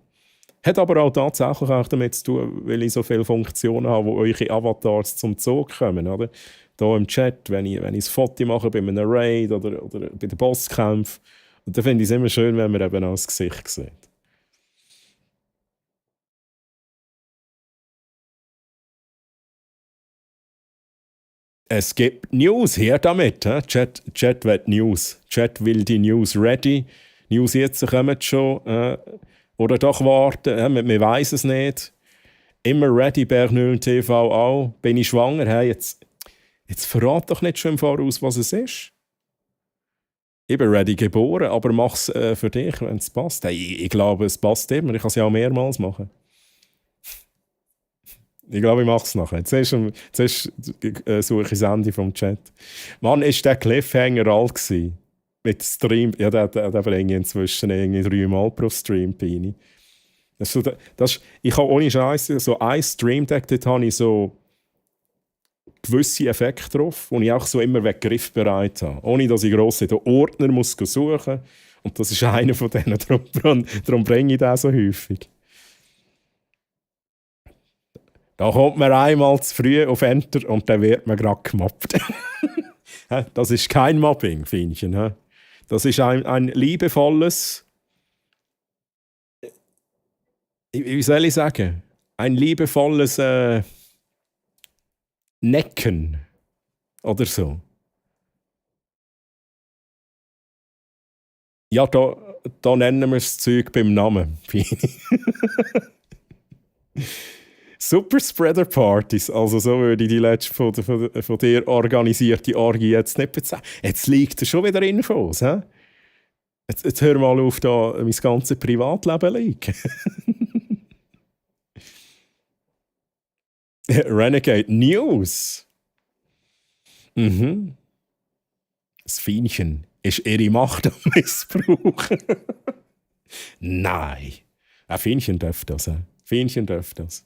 Hat aber auch tatsächlich auch damit zu tun, weil ich so viele Funktionen habe, wo eure Avatars zum Zug kommen. Oder? Hier im Chat, wenn ich ein Foto mache bei einem Raid oder bei den Bosskämpfen. Und dann finde ich es immer schön, wenn man eben auch das Gesicht sieht. Es gibt News, her damit. He? Chat will News. Chat will die News ready. News jetzt kommen schon. Oder doch warten, man weiß es nicht. Immer ready, Bernhöhlen TV auch. Bin ich schwanger? Hey, jetzt verrat doch nicht schon im Voraus, was es ist. Ich bin ready geboren, aber mach's für dich, wenn es passt. Hey, ich glaube, es passt immer. Ich kann es ja auch mehrmals machen. Ich glaube, ich mache es nachher. Zuerst suche ich das Ende vom Chat. Wann war der Cliffhanger alt gewesen? Mit Stream? Ja, der bringe ich inzwischen irgendwie 3-mal pro Stream, Pini. Ich habe ohne Scheiße so ein Stream-Deck, dort habe ich so gewisse Effekte drauf, die ich auch so immer griffbereit habe. Ohne, dass ich gross in den Ordner muss suchen muss. Und das ist einer von denen. Darum bringe ich den so häufig. Da kommt man einmal zu früh auf Enter und dann wird man gerade gemobbt. Das ist kein Mobbing, Fienchen. Das ist ein liebevolles, wie soll ich sagen, ein liebevolles Necken oder so. Ja, da nennen wir das Zeug beim Namen. Superspreader-Partys, also so würde ich die letzte von dir organisierte Orgie jetzt nicht bezahlen. Jetzt liegt er schon wieder Infos. He? Jetzt hör mal auf, da mein ganzes Privatleben liegen. Renegade News. Mhm. Das Fienchen ist ihre Macht am Missbrauchen. Nein. Ein Fienchen darf das. Fienchen darf das.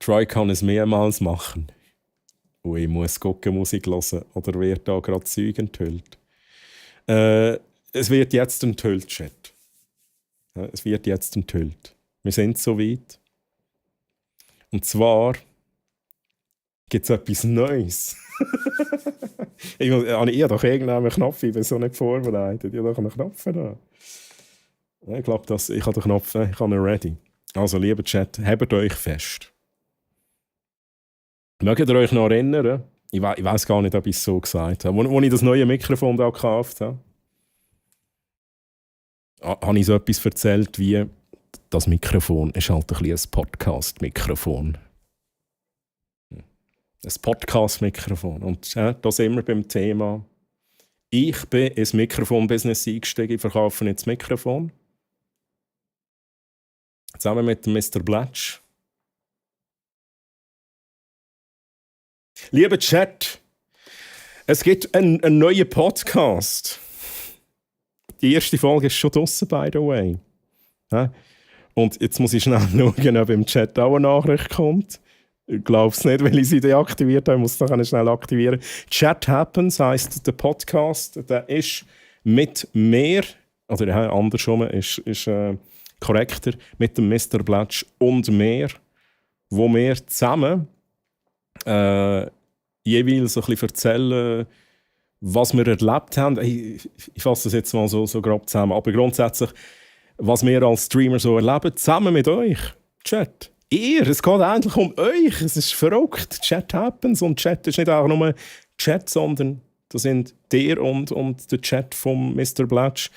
Troy kann es mehrmals machen. Und ich muss Musik hören oder wird da gerade Zeug enthüllt. Es wird jetzt enthüllt, Chat. Es wird jetzt enthüllt. Wir sind so weit. Und zwar gibt es etwas Neues. Ich habe doch irgendeinen Knopf, ich bin so nicht vorbereitet. Ich habe doch einen Knopf da. Ich glaube, ich habe den Knopf, ich habe ihn ready. Also, lieber Chat, habt euch fest. Mögt ihr euch noch erinnern? Ich weiß gar nicht, ob ich es so gesagt habe. Als ich das neue Mikrofon da gekauft habe, habe ich so etwas erzählt wie, das Mikrofon ist halt ein Podcast-Mikrofon. Ein Podcast-Mikrofon. Und da sind wir beim Thema. Ich bin ins Mikrofon-Business eingestiegen, ich verkaufe jetzt das Mikrofon. Zusammen mit Mr. Blatch. Lieber Chat, es gibt einen neuen Podcast. Die erste Folge ist schon draussen, by the way. Und jetzt muss ich schnell schauen, ob im Chat auch eine Nachricht kommt. Ich glaube es nicht, weil ich sie deaktiviert habe. Ich muss es noch schnell aktivieren. Chat Happens heisst der Podcast. Der ist mit mir, oder andersrum ist korrekter, mit dem Mr. Blatch und mir, wo wir zusammen jeweils so ein bisschen erzählen, was wir erlebt haben. Ich fasse das jetzt mal so grob zusammen. Aber grundsätzlich, was wir als Streamer so erleben, zusammen mit euch. Chat. Es geht eigentlich um euch. Es ist verrückt. Chat happens. Und Chat ist nicht auch nur Chat, sondern das sind der und der Chat von Mr. Blatch.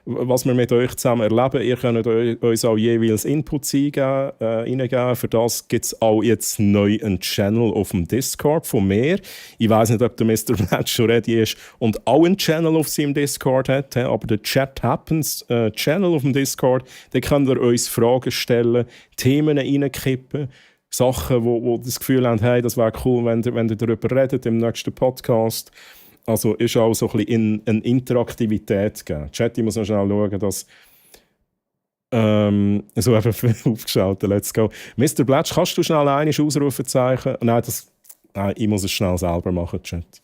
Was wir mit euch zusammen erleben. Ihr könnt uns auch jeweils Inputs reingeben. Für das gibt es auch jetzt neu einen Channel auf dem Discord von mir. Ich weiss nicht, ob der Mr. Blatch schon ready ist und auch einen Channel auf seinem Discord hat. Aber der Chat Happens Channel auf dem Discord, da könnt ihr uns Fragen stellen, Themen reinkippen, Sachen, wo das Gefühl haben, hey, das wäre cool, wenn ihr darüber redet im nächsten Podcast. Also ist auch so ein bisschen eine Interaktivität gegeben. Chat, ich muss noch schnell schauen, dass so einfach aufgeschaltet, let's go. Mr. Blatch, kannst du schnell einmal Ausrufezeichen? Nein, ich muss es schnell selber machen, Chat.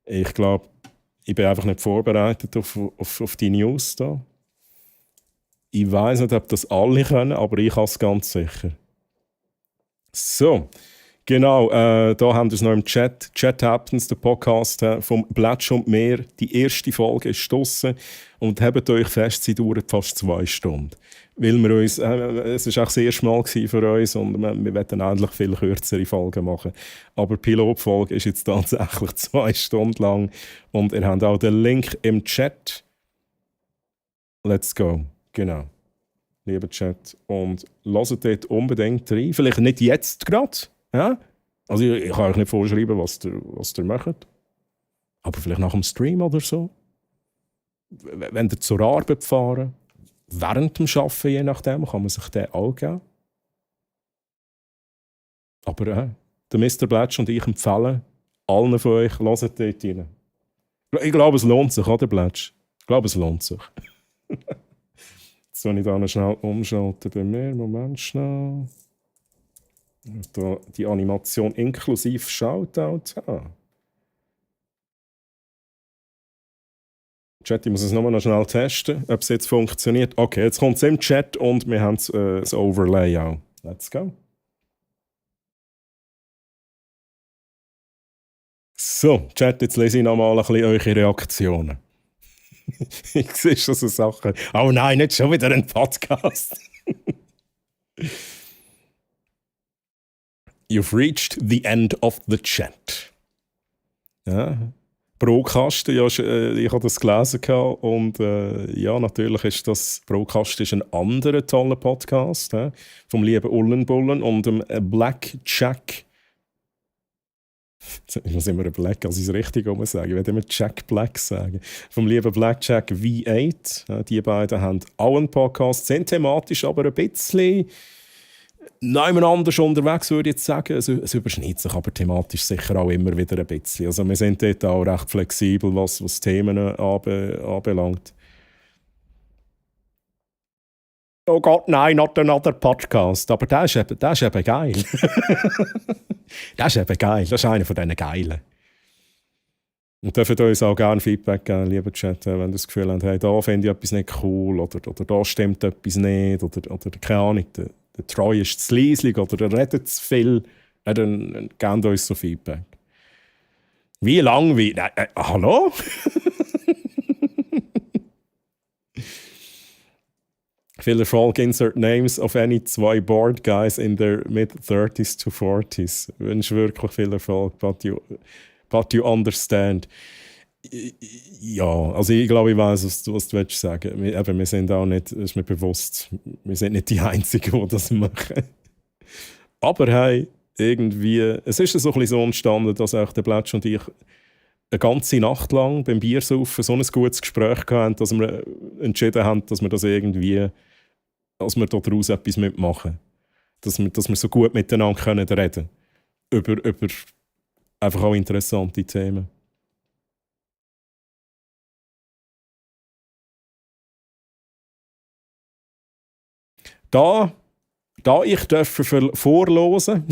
Ich glaube, ich bin einfach nicht vorbereitet auf die News da. Ich weiss nicht, ob das alle können, aber ich kann es ganz sicher. So, genau, da haben wir es noch im Chat. Chat Happens, der Podcast vom Blätsch und Meer. Die erste Folge ist draussen und habt euch fest, sie dauert fast 2 Stunden. Weil wir uns, es war auch das erste Mal für uns und wir wollen eigentlich viel kürzere Folgen machen. Aber die Pilotfolge ist jetzt tatsächlich 2 Stunden lang und ihr habt auch den Link im Chat. Let's go, genau. Lieber Chat. Und hört dort unbedingt rein. Vielleicht nicht jetzt gerade. Ja? Also ich kann euch nicht vorschreiben, was ihr macht. Aber vielleicht nach dem Stream oder so. Wenn ihr zur Arbeit fahren, während dem Arbeiten, je nachdem, kann man sich den auch geben. Aber der Mr. Blätsch und ich empfehlen allen von euch, hört dort rein. Ich glaube, es lohnt sich, oder Blätsch? Ich glaube, es lohnt sich. Jetzt soll ich da noch schnell umschalten bei mir. Moment schnell. Da die Animation inklusive Shoutout haben. Chat, ich muss es nochmal noch schnell testen, ob es jetzt funktioniert. Okay, jetzt kommt es im Chat und wir haben das Overlay auch. Let's go. So, Chat, jetzt lese ich nochmal ein bisschen eure Reaktionen. Ich sehe schon so Sachen. Oh nein, nicht schon wieder ein Podcast. You've reached the end of the chat. Ja. Broadcasten, ja, ich habe das gelesen und ja, natürlich ist das Broadcasten ist ein anderer toller Podcast vom lieben Ullenbullen und dem Black Jack. Ich muss immer Black, als ich es richtig sagen. Ich werde immer Jack Black sagen. Vom lieben Blackjack V8. Die beiden haben auch einen Podcast, sind thematisch aber ein bisschen niemand anders unterwegs, würde ich jetzt sagen. Es überschneidet sich aber thematisch sicher auch immer wieder ein bisschen. Also wir sind dort auch recht flexibel, was Themen anbelangt. Oh Gott, nein, not another Podcast. Aber der ist eben geil. Der ist eben geil. Das ist einer von diesen Geilen. Und dürft uns auch gerne Feedback geben, lieber Chat, wenn ihr das Gefühl habt, hey, da finde ich etwas nicht cool oder da stimmt etwas nicht oder keine Ahnung, der Troy ist zu leislich oder er redet zu viel. Dann gebt uns so Feedback. Wie lang? Hallo? Viel Erfolg, insert names of any 2 bored guys in their mid-30s to 40s. Ich wünsche wirklich viel Erfolg, but you understand. Ja, also ich glaube, ich weiß, was du willst sagen. Wir sind auch nicht, ist mir bewusst, wir sind nicht die Einzigen, die das machen. Aber hey, irgendwie, es ist so ein bisschen so entstanden, dass auch der Blätsch und ich eine ganze Nacht lang beim Biersaufen so ein gutes Gespräch hatten, dass wir entschieden haben, dass wir das irgendwie, dass wir daraus etwas mitmachen. Dass wir so gut miteinander können reden können. Über einfach auch interessante Themen. Da ich vorlesen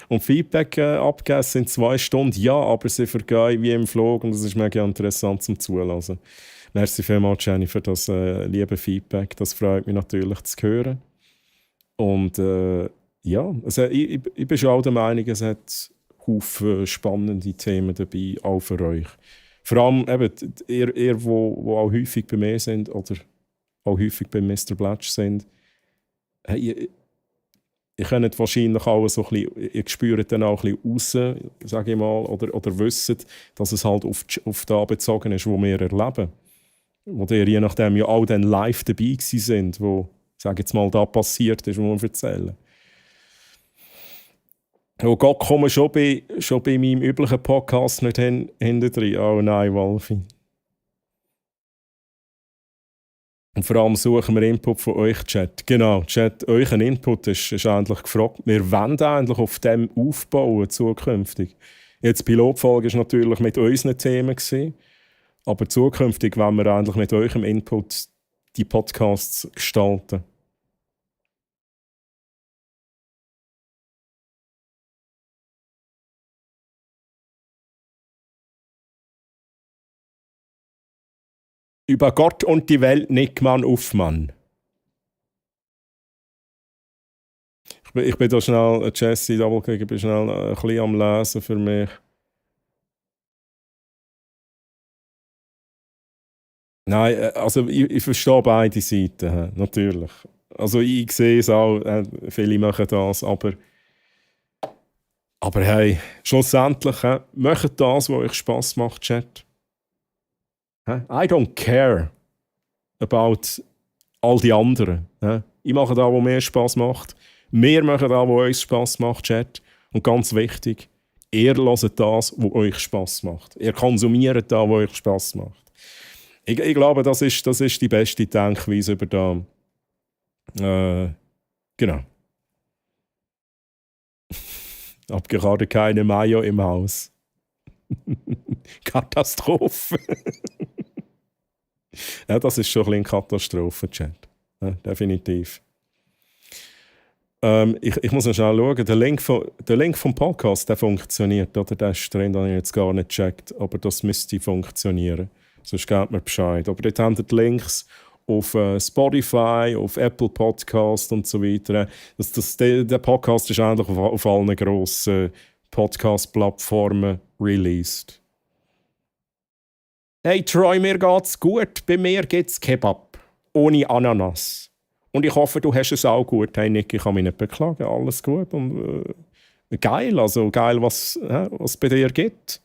und Feedback abgeben, sind 2 Stunden, ja, aber sie vergehen wie im Flug und es ist mega interessant zum Zulassen. Merci vielmals, Jenny, für das liebe Feedback. Das freut mich natürlich zu hören. Und ja, also ich bin schon auch der Meinung, es hat viele spannende Themen dabei, auch für euch. Vor allem eben, ihr wo auch häufig bei mir sind oder auch häufig bei Mr. Blätsch sind, hey, ihr könnt wahrscheinlich auch so ein bisschen, ihr spürt dann auch ein bisschen raus, sage ich mal, oder wisst, dass es halt auf das bezogen ist, was wir erleben. Wo ihr je nachdem ja auch dann live dabei sind, wo, sage jetzt mal, da passiert ist, was wir erzählen. Oh Gott, komme schon bei meinem üblichen Podcast nicht hinten drin. Oh nein, Wolfi. Und vor allem suchen wir Input von euch, Chat. Genau, Chat, euer Input ist eigentlich gefragt. Wir wollen eigentlich auf dem aufbauen zukünftig. Jetzt die Pilotfolge war natürlich mit unseren Themen gewesen, aber zukünftig wollen wir eigentlich mit eurem Input die Podcasts gestalten. Über Gott und die Welt Nickmann Uffmann. Ich bin da schnell, Jesse Doppelkick, ich bin schnell ein bisschen am Lesen für mich. Nein, also ich verstehe beide Seiten, natürlich. Also ich sehe es auch, viele machen das, aber hey, schlussendlich, macht das, was euch Spass macht, Chat. I don't care about all die anderen. Ich mache das, was mir Spass macht. Wir machen das, was euch Spass macht, Chat. Und ganz wichtig, ihr hört das, was euch Spass macht. Ihr konsumiert das, was euch Spass macht. Ich glaube, das ist die beste Denkweise über da. Genau. Hab gerade keine Mayo im Haus. Katastrophe. Ja, das ist schon ein bisschen Katastrophe-Chat. Ja, definitiv. Ich muss noch schnell schauen. Der Link vom Podcast, der funktioniert. Oder? Der ist drin, den habe ich jetzt gar nicht gecheckt. Aber das müsste funktionieren. Sonst gebt mir Bescheid. Aber dort habt ihr die Links auf Spotify, auf Apple Podcast und so weiter. Der Podcast ist eigentlich auf allen grossen Podcast-Plattformen released. Hey Troy, mir geht's gut. Bei mir gibt's Kebab. Ohne Ananas. Und ich hoffe, du hast es auch gut. Hey Nick, ich kann mich nicht beklagen. Alles gut. Und geil, also geil, was bei dir gibt.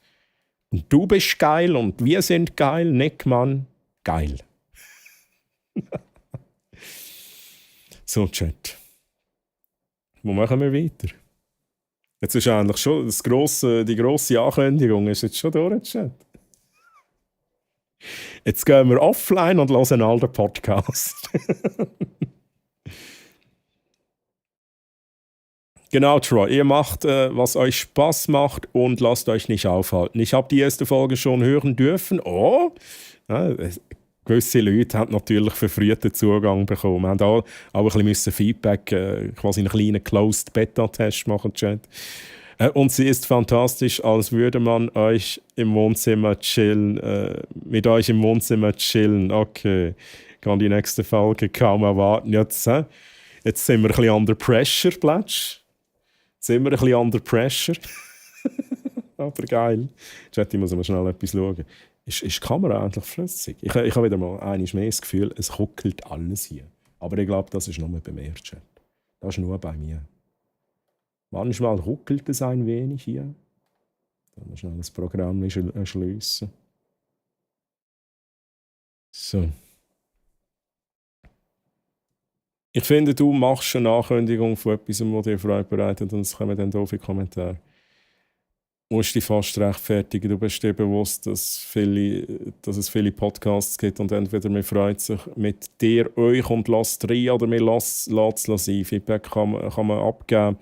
Und du bist geil und wir sind geil. Nick, Mann, geil. So, Chat. Wo machen wir weiter? Jetzt ist eigentlich schon die grosse Ankündigung ist jetzt schon durch, Chat. Jetzt gehen wir offline und hören all den Podcast. Genau, Troy. Ihr macht, was euch Spaß macht und lasst euch nicht aufhalten. Ich habe die erste Folge schon hören dürfen. Oh! Ja, gewisse Leute haben natürlich verfrühten Zugang bekommen. Wir haben auch ein bisschen Feedback, quasi einen kleinen Closed-Beta-Test machen, Chat. Und sie ist fantastisch, als würde man euch im Wohnzimmer chillen, mit euch im Wohnzimmer chillen. Okay, ich kann die nächste Folge kaum erwarten. Jetzt sind wir ein bisschen under pressure, Plätsch. Jetzt sind wir ein bisschen under pressure. Aber geil. Chat, ich muss mal schnell etwas schauen. Ist die Kamera eigentlich flüssig? Ich habe wieder mal einmal mehr das Gefühl, es ruckelt alles hier. Aber ich glaube, das ist nur bei mir, Chat. Das ist nur bei mir. Manchmal ruckelt es ein wenig hier. Dann muss schnell das Programm schließen. So. Ich finde, du machst eine Ankündigung von etwas, was dir Freude bereitet, und es kommen dann doofe Kommentare. Du musst dich fast rechtfertigen. Du bist dir bewusst, dass es viele Podcasts gibt und entweder man freut sich mit dir, euch und lasst rein oder man lässt es sein. Feedback kann man abgeben,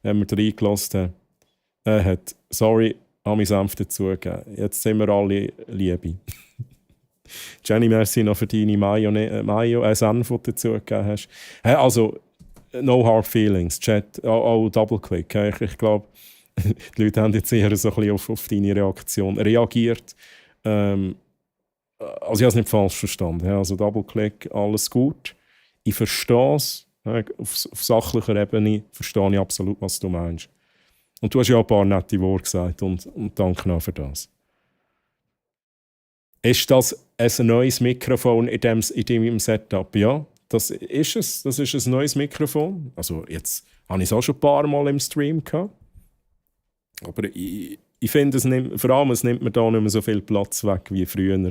wenn man reingelassen hat. Sorry, habe meinen Senf dazugegeben. Jetzt sind wir alle Liebe. Jenny, merci noch für deine Senf, die du dazugegeben hast. Also, no hard feelings. Chat, auch Double-Click. Ich glaube, die Leute haben jetzt eher so ein bisschen auf deine Reaktion reagiert. Also ich habe es nicht falsch verstanden. Also Double-Click, alles gut. Ich verstehe es. Auf sachlicher Ebene verstehe ich absolut, was du meinst. Und du hast ja ein paar nette Worte gesagt und danke noch für das. Ist das ein neues Mikrofon in deinem Setup? Ja, das ist es. Das ist ein neues Mikrofon. Also jetzt habe ich es auch schon ein paar Mal im Stream gehabt. Aber ich finde, vor allem es nimmt mir da nicht mehr so viel Platz weg wie früher.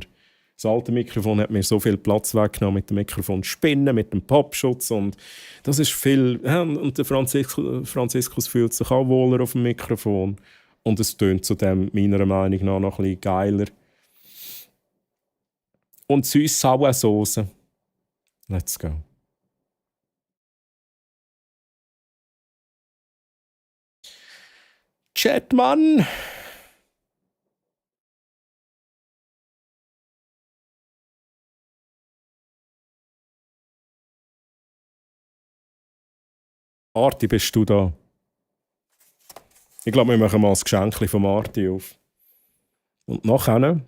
Das alte Mikrofon hat mir so viel Platz weggenommen mit dem Mikrofon Spinnen, mit dem Popschutz und das ist viel. Und der Franziskus fühlt sich auch wohler auf dem Mikrofon und es tönt zudem meiner Meinung nach noch ein bisschen geiler. Und Süß-Sauer-Soße. Let's go. Chatmann. Arti, bist du da? Ich glaube, wir machen mal ein Geschenk von Arti auf. Und nachher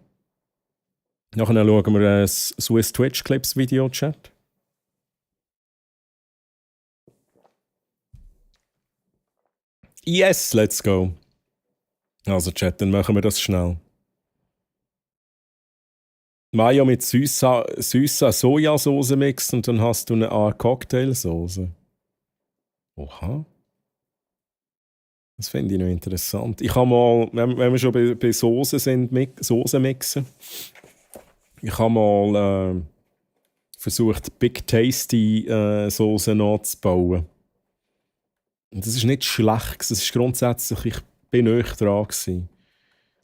Nachher schauen wir ein Swiss Twitch Clips Video-Chat. Yes, let's go. Also Chat, dann machen wir das schnell. Mayo mit süßer Sojasauce mix und dann hast du eine Art Cocktailsauce. Oha. Das finde ich noch interessant. Ich habe mal, wenn wir schon bei Soßen sind, Soßen mixen. Ich habe mal versucht, Big Tasty Soße nachzubauen. Und das ist nicht schlecht. Das ist grundsätzlich, ich bin nicht dran gewesen.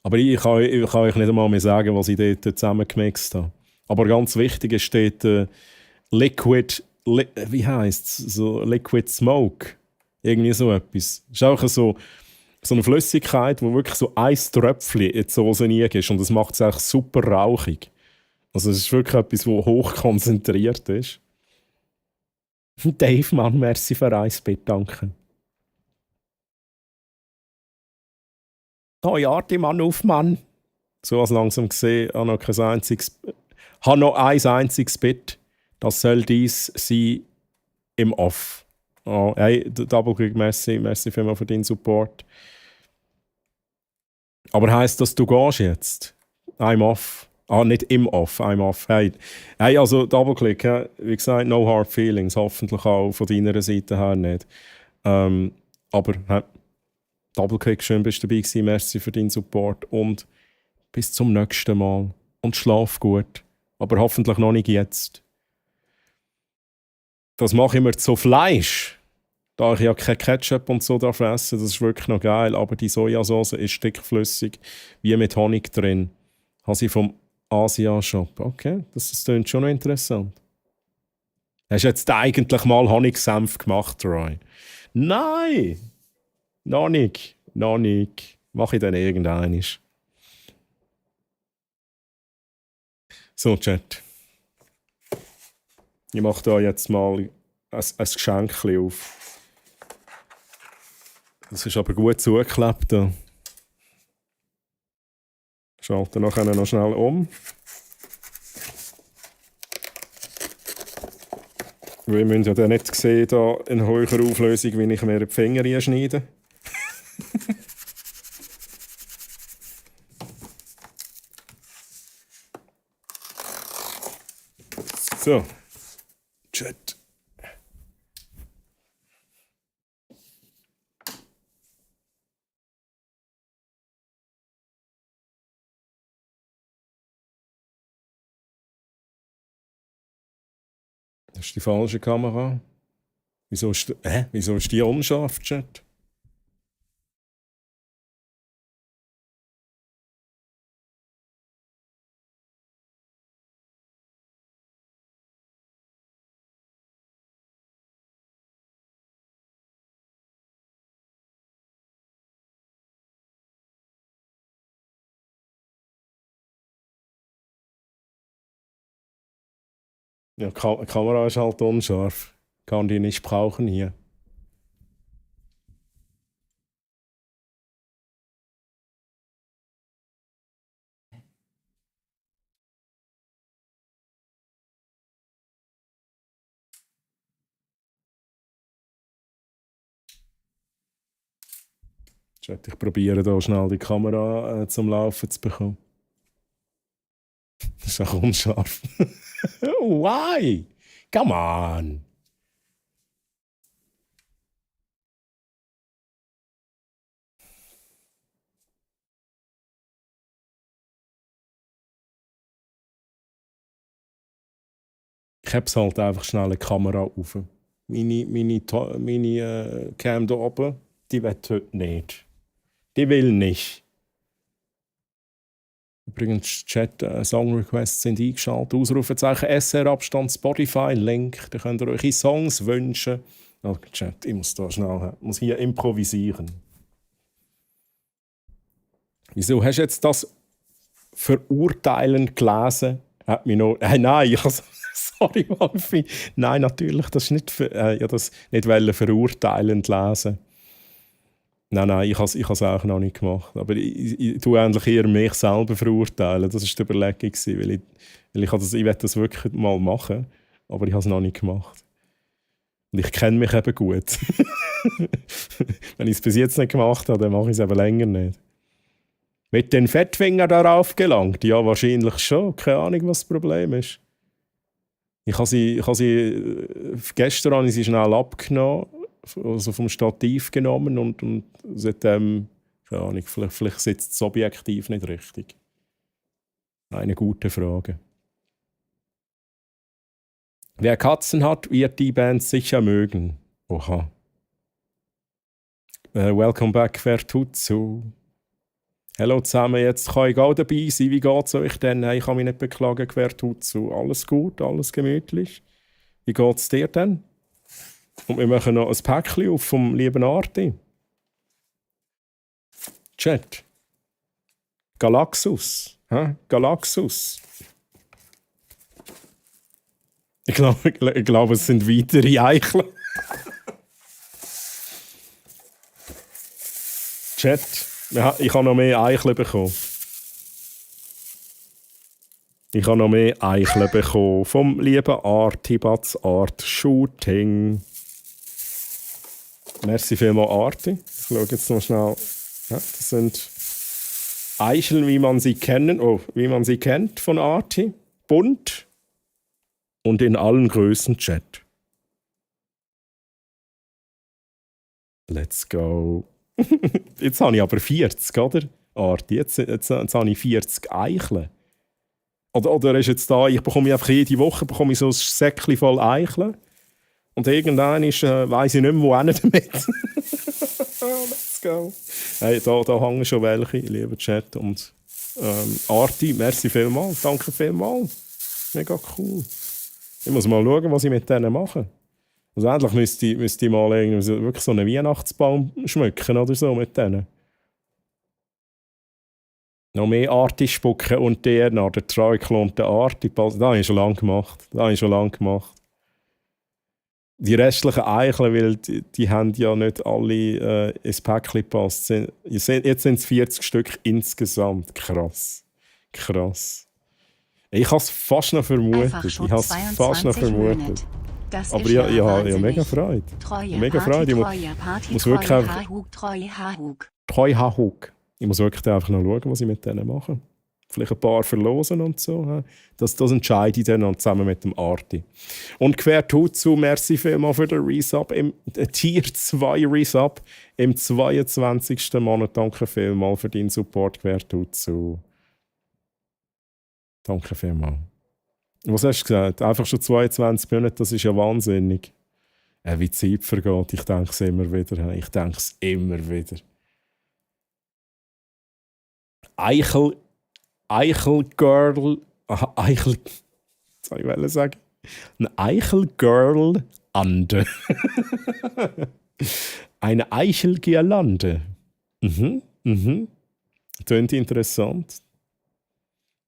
Aber ich kann euch nicht einmal mehr sagen, was ich dort zusammengemixt habe. Aber ganz wichtig ist dort wie heisst es? So Liquid Smoke. Irgendwie so etwas. Es ist auch so eine Flüssigkeit, wo wirklich so ein Tröpfchen in die Soße ist. Und das macht es auch super rauchig. Also es ist wirklich etwas, das hoch konzentriert ist. Dave, Mann, merci für Eisbett, danke. Oh ja, die Mann auf, Mann. So was langsam gesehen, habe noch ein einziges Bit. Das soll dies sein im Off. Oh, hey, Double Click, merci vielmals für deinen Support. Aber heisst das, du gehst jetzt? I'm off. Ah, nicht im Off, I'm off. Hey, also Double Click, ja, wie gesagt, no hard feelings. Hoffentlich auch von deiner Seite her nicht. Aber Double Click, schön bist du dabei gewesen. Merci für deinen Support und bis zum nächsten Mal. Und schlaf gut. Aber hoffentlich noch nicht jetzt. Das mache ich mir zu Fleisch. Da ich ja kein Ketchup und so darf essen, das ist wirklich noch geil. Aber die Sojasauce ist dickflüssig, wie mit Honig drin. Habe sie vom Asia-Shop. Okay, das klingt schon noch interessant. Hast du jetzt eigentlich mal Honigsenf gemacht, Roy? Nein! Noch nicht. Mach ich dann irgendeinen. So, Chat. Ich mache da jetzt mal ein Geschenk auf. Das ist aber gut zugeklebt. Schalte nachher noch schnell um. Wir müssen ja dann nicht sehen, da in höherer Auflösung, wie ich mir die Finger einschneide. So, Chat. Das ist die falsche Kamera. Wieso ist die unscharf, Chat? Ja, die Kamera ist halt unscharf. Kann die nicht brauchen hier. Chat, ich probiere da schnell die Kamera zum Laufen zu bekommen. Das ist auch unscharf. Why? Come on! Ich habe halt einfach schnell eine Kamera auf. Meine Cam da oben, die will heute nicht. Die will nicht. Übrigens, Chat, Song-Requests sind eingeschaltet. Ausrufezeichen SR-Abstand Spotify, Link. Da könnt ihr eure Songs wünschen. Oh, Chat, ich muss da schnell, muss hier improvisieren. Wieso hast du jetzt das verurteilend gelesen? Hat mich noch... nein, sorry, Wolfi. Nein, natürlich, das ist nicht, das nicht verurteilend lesen. Nein, ich habe es auch noch nicht gemacht. Aber ich tue eigentlich eher mich selber verurteilen. Das war die Überlegung, weil ich will das wirklich mal machen, aber ich habe es noch nicht gemacht. Und ich kenne mich eben gut. Wenn ich es bis jetzt nicht gemacht habe, dann mache ich es eben länger nicht. Mit den Fettfingern darauf gelangt? Ja, wahrscheinlich schon. Keine Ahnung, was das Problem ist. Gestern habe ich sie schnell abgenommen, also vom Stativ genommen und seitdem, keine Ahnung, vielleicht sitzt das Objektiv nicht richtig. Eine gute Frage. Wer Katzen hat, wird die Band sicher mögen. Oha. Welcome back, Vertuzzo. Hallo zusammen, jetzt kann ich auch dabei sein. Wie geht es euch denn? Ich kann mich nicht beklagen, Vertuzzo. Alles gut, alles gemütlich. Wie geht es dir denn? Und wir machen noch ein Päckchen auf vom lieben Arti. Chat. Galaxus. Galaxus. Ich glaube, es sind weitere Eichel. Chat. Ja, ich habe noch mehr Eichel bekommen. Ich habe noch mehr Eichel bekommen vom lieben Arti Batz Art Shooting. Merci vielmals, Arti. Ich schaue jetzt noch schnell. Ja, das sind Eicheln, wie man sie kennt von Arti. Bunt und in allen Größen, Chat. Let's go. Jetzt habe ich aber 40, oder? Arti, jetzt habe ich 40 Eicheln. Oder ist jetzt da, ich bekomme einfach jede Woche so ein Säckchen voll Eicheln. Und irgendwann weiss ich nicht mehr, wohin damit. Let's go. Hey, da hängen schon welche, lieber Chat. Und Arti, merci vielmals, danke vielmals. Mega cool. Ich muss mal schauen, was ich mit denen mache. Also endlich müsste ich mal irgendwie wirklich so einen Weihnachtsbaum schmücken oder so mit denen. Noch mehr Arti spucken und der treu geklonte Arti. Das habe ich schon lange gemacht. Die restlichen Eicheln, weil die haben ja nicht alle ins Päckchen gepasst. Jetzt sind es 40 Stück insgesamt. Krass. Ich habe es fast noch vermutet. Aber ich habe mega Freude. Mega Freude. Ich muss wirklich einfach... Treu Hahug. Ich muss wirklich einfach noch schauen, was ich mit denen mache. Vielleicht ein paar verlosen und so. Das entscheide ich dann zusammen mit dem Arti. Und quer dazu, merci vielmals für den Resub, Tier 2 Resub im 22. Monat. Danke vielmals für deinen Support, quer dazu. Danke vielmals. Was hast du gesagt? Einfach schon 22 Monate, das ist ja wahnsinnig. Wie die Zeit vergeht, ich denke es immer wieder. Eichelgirl. Eichel. Was soll ich sagen? Ein Eichelgirl Ande. Eine Eichelgirlande. Tönt interessant.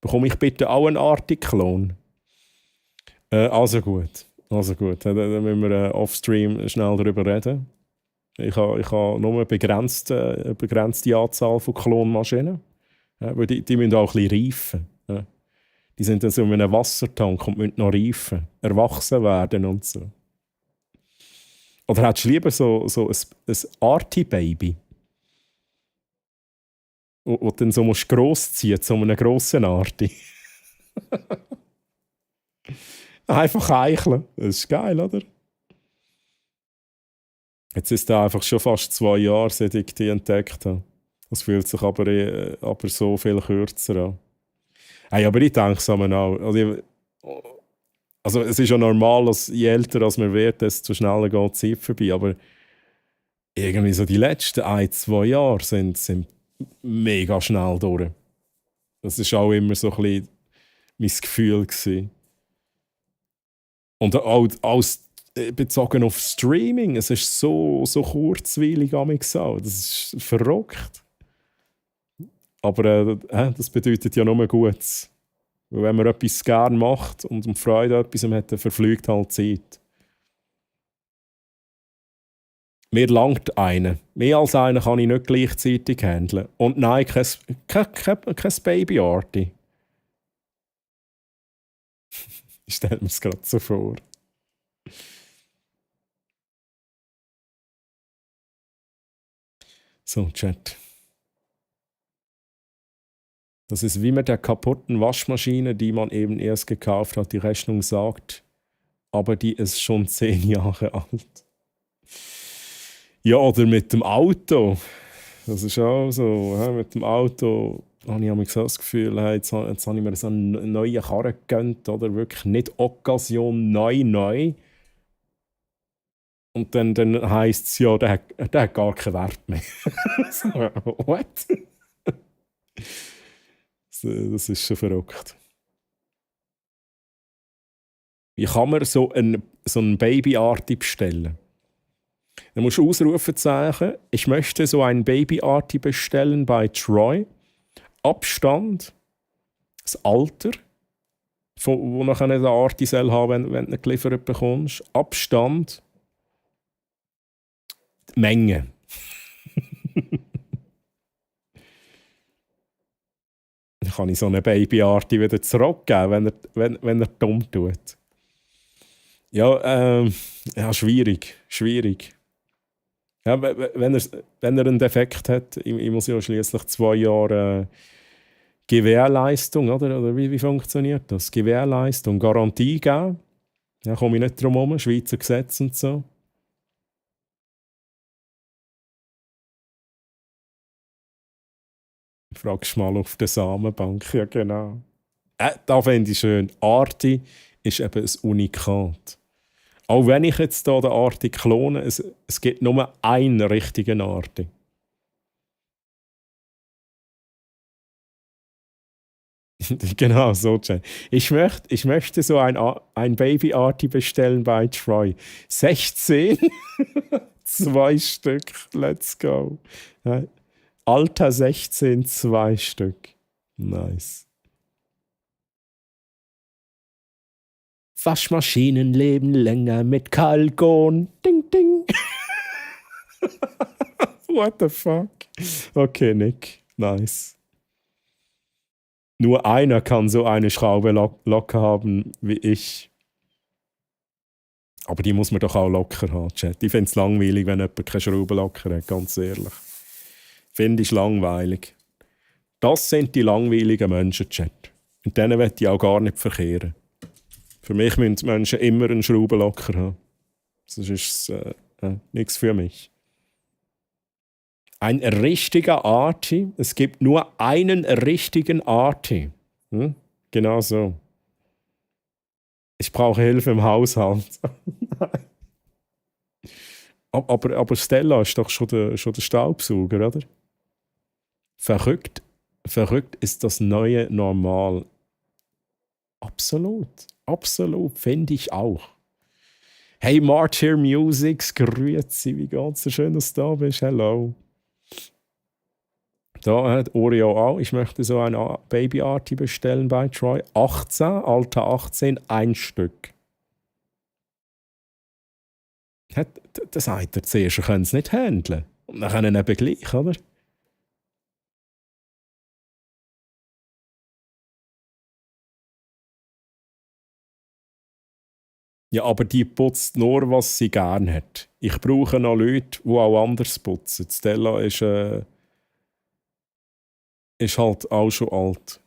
Bekomme ich bitte auch einen Arti-Klon? Also gut. Dann müssen wir off-stream schnell darüber reden. Ich habe nur eine begrenzte Anzahl von Klonmaschinen. Weil die müssen auch ein bisschen reifen. Ja. Die sind dann so in einem Wassertank und müssen noch reifen, erwachsen werden und so. Oder hättest du lieber so ein Arti-Baby? Wo dann so grossziehen zu einem grossen Arti. Einfach eicheln. Das ist geil, oder? Jetzt ist es einfach schon fast 2 Jahre, seit ich die entdeckt habe. Das fühlt sich aber so viel kürzer an. Hey, aber ich denke es auch. Also es ist ja normal, dass je älter als man wird, desto schneller geht die Zeit vorbei. Aber irgendwie so die letzten 1-2 Jahre sind mega schnell durch. Das war auch immer so ein bisschen mein Gefühl gewesen. Und auch bezogen auf Streaming, es ist so kurzweilig auch. Das ist verrückt. Aber das bedeutet ja nur Gutes. Weil wenn man etwas gerne macht und Freude an etwas hat, dann verfliegt halt Zeit. Mir langt eine. Mehr als einen kann ich nicht gleichzeitig handeln. Und nein, kein Baby Arti. Ich stelle mir es gerade so vor. So, Chat. Das ist wie mit der kaputten Waschmaschine, die man eben erst gekauft hat. Die Rechnung sagt, aber die ist schon 10 Jahre alt. Ja, oder mit dem Auto. Das ist auch so. Mit dem Auto habe ich manchmal so das Gefühl, jetzt habe ich mir so einen neuen Karren gegönnt. Oder wirklich nicht Occasion neu. Und dann heisst es ja, der hat gar keinen Wert mehr. So, what? Das ist schon verrückt. Wie kann man so einen Baby-Arti bestellen? Dann musst du Ausrufezeichen. Ich möchte so einen Baby-Arti bestellen bei Troy. Abstand, das Alter, wo nachher der Arti soll haben, wenn du ihn geliefert bekommst. Abstand, die Menge. Dann kann ich so einen Baby-Arti wieder zurückgeben, wenn er dumm tut. Ja, schwierig. Ja, wenn er einen Defekt hat, ich muss ja schließlich 2 Jahre Gewährleistung, oder wie funktioniert das? Gewährleistung, Garantie geben. Da komme ich nicht drum herum, Schweizer Gesetz und so. Fragst mal auf der Samenbank, ja genau. Da finde ich schön. Arti ist eben ein Unikat. Auch wenn ich jetzt hier den Arti klone, es gibt nur einen richtigen Arti. Genau, so, Jen. Ich möchte so ein Baby-Arti bestellen bei Troy. 16? 2 Stück, let's go. Ja. Alter 16, 2 Stück. Nice. Waschmaschinen leben länger mit Kalkon. Ding, ding. What the fuck? Okay, Nick. Nice. Nur einer kann so eine Schraube locker haben wie ich. Aber die muss man doch auch locker haben, Chat. Ich finde es langweilig, wenn jemand keine Schraube locker hat, ganz ehrlich. Finde ich langweilig. Das sind die langweiligen Menschen, Chat. Und denen will ich auch gar nicht verkehren. Für mich müssen die Menschen immer einen Schraubenlocker haben. Sonst ist es nichts für mich. Ein richtiger Arti. Es gibt nur einen richtigen Arti. Genau so. Ich brauche Hilfe im Haushalt. aber Stella ist doch schon der Staubsauger, oder? Verrückt ist das neue Normal. Absolut, finde ich auch. Hey Martyr Musics, grüezi, wie geht's dir? Schön, dass du da bist. Hello. Da hat Oreo auch. Ich möchte so ein Baby-Arti bestellen bei Troy. 18, Alter 18, 1 Stück. Das sagt er zuerst, er kann es nicht handeln. Und dann können eben gleich, oder? Ja, aber die putzt nur, was sie gerne hat. Ich brauche noch Leute, die auch anders putzen. Stella ist halt auch schon alt.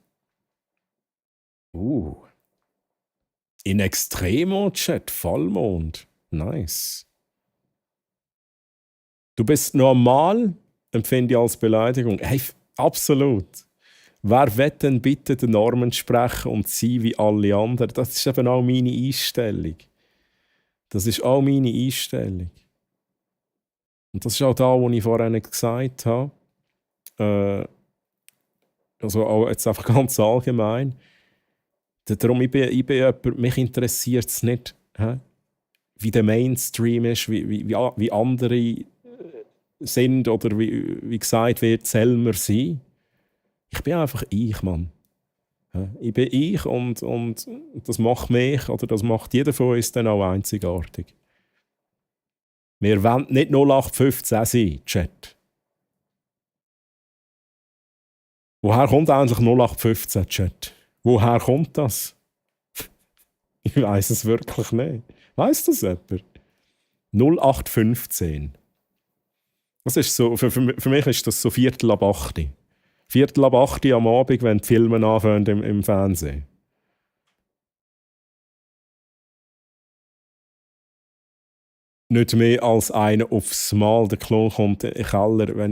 In Extremo, Chat, Vollmond. Nice. Du bist normal, empfinde ich als Beleidigung. Hey, absolut. Wer will denn bitte den Normen sprechen und sein wie alle anderen? Das ist eben auch meine Einstellung. Das ist auch meine Einstellung. Und das ist auch da, wo ich vorhin gesagt habe. Also auch jetzt einfach ganz allgemein. Darum, ich bin jemand, mich interessiert es nicht, wie der Mainstream ist, wie andere sind oder wie gesagt wird, soll man sein. Ich bin einfach ich, Mann. Ich bin ich und das macht mich oder das macht jeder von uns dann auch einzigartig. Wir wollen nicht 0815 sein, Chat. Woher kommt eigentlich 0815, Chat? Woher kommt das? Ich weiss es wirklich nicht. Weiss das jemand? 0815. Das ist so, für mich ist das so Viertel ab 8. Viertel ab 8 am Abend, wenn die Filme anfangen im Fernsehen. Nicht mehr als einer aufs Mal. Der Klon kommt in den Keller, wenn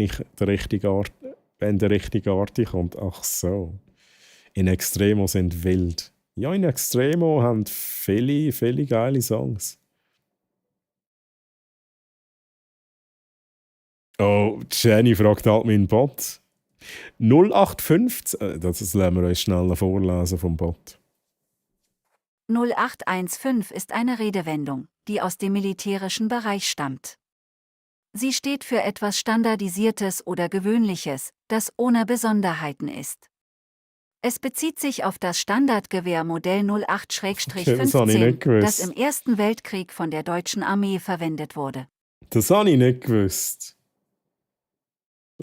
der richtige Arti kommt. Ach so. In Extremo sind wild. Ja, in Extremo haben viele, viele geile Songs. Oh, Jenny fragt halt meinen Bot. 0815. Das lassen wir uns schnell vorlesen vom Bot. 0815 ist eine Redewendung, die aus dem militärischen Bereich stammt. Sie steht für etwas Standardisiertes oder Gewöhnliches, das ohne Besonderheiten ist. Es bezieht sich auf das Standardgewehr Modell 08-15, das im Ersten Weltkrieg von der deutschen Armee verwendet wurde. Das habe ich nicht gewusst.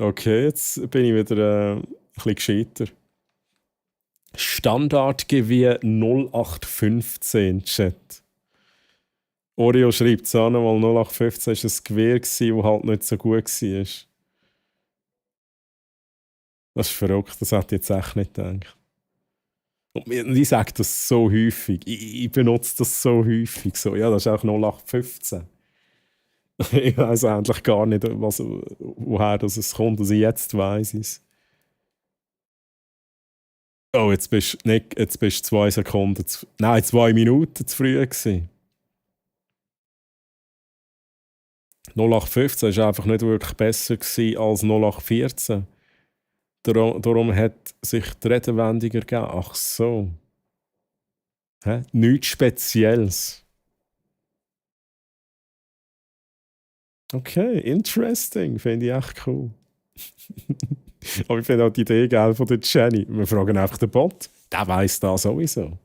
Okay, jetzt bin ich wieder ein bisschen gescheiter. Standardgewehr 0815, Chat. Oreo schreibt es an, weil 0815 war ein Gewehr, das halt nicht so gut war. Das ist verrückt, das hätte ich jetzt echt nicht gedacht. Und ich sage das so häufig. Ich benutze das so häufig. So, ja, das ist auch 0815. Ich weiß eigentlich gar nicht, woher es kommt. Also jetzt weiss ich es. Oh, jetzt bist du 2 Sekunden nein, 2 Minuten zu früh gewesen. 0815 war einfach nicht wirklich besser als 0814. Darum hat sich die Redewendung ergeben. Ach so. Nichts Spezielles. Okay, interesting. Finde ich echt cool. Aber ich finde auch die Idee geil von der Jenny. Wir fragen einfach den Bot. Der weiss das sowieso.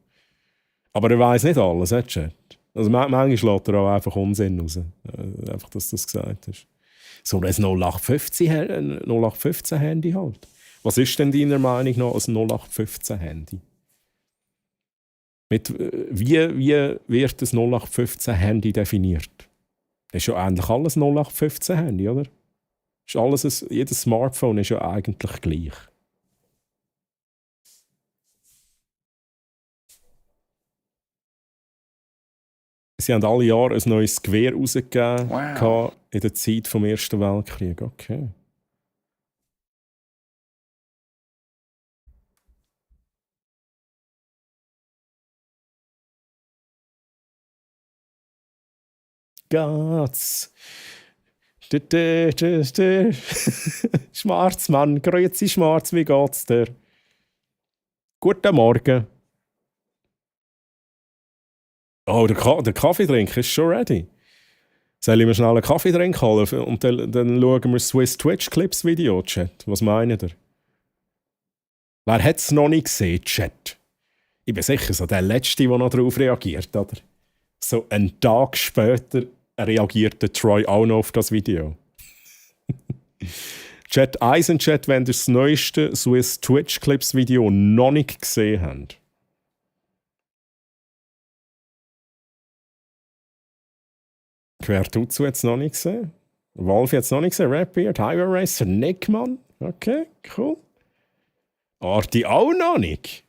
Aber er weiss nicht alles, Chat. Also manchmal lässt er auch einfach Unsinn raus. Einfach, dass du das gesagt hast. So ein 0815 Handy halt. Was ist denn deiner Meinung nach ein 0815 Handy? Wie wird das 0815 Handy definiert? Das ist ja eigentlich alles 0815 Handy, oder? Ist jedes Smartphone ist ja eigentlich gleich. Sie haben alle Jahre ein neues Gewehr rausgegeben in der Zeit des Ersten Weltkriegs. Okay. Gatz. Schwarzmann, grüezi Schwarz, wie geht's dir? Guten Morgen. Oh, der Kaffeetrink ist schon ready. Soll ich mir schnell einen Kaffeetrink holen und dann schauen wir Swiss Twitch Clips Video, Chat? Was meint ihr? Wer hat es noch nicht gesehen, Chat? Ich bin sicher, so der Letzte, der noch darauf reagiert, oder? So einen Tag später reagierte Troy auch noch auf das Video. Chat Eisenchat, wenn ihr das neueste Swiss Twitch Clips Video noch nicht gesehen habt. Quertutsu hat es noch nicht gesehen. Wolf hat es noch nicht gesehen. Rapbeard, Highway Racer, Nickmann. Okay, cool. Arti auch noch nicht.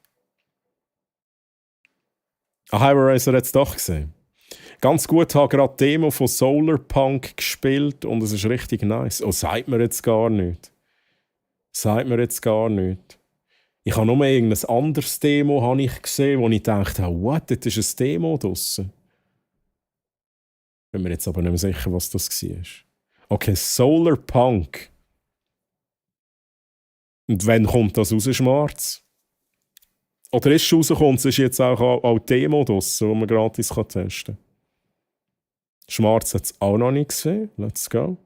Highway Racer hat es doch gesehen. Ganz gut, habe gerade die Demo von Solarpunk gespielt und es ist richtig nice. Oh, sagt mir jetzt gar nicht. Sagt mir jetzt gar nicht. Ich habe nur irgendein anderes Demo habe ich gesehen, wo ich dachte, what, das ist ein Demo draussen. Bin mir jetzt aber nicht mehr sicher, was das war. Okay, Solarpunk. Und wann kommt das raus, Schwarz? Oder ist es rausgekommen, es ist jetzt auch Demo draussen, die man gratis testen kann. Schwarz hat es auch noch nicht gesehen. Let's go.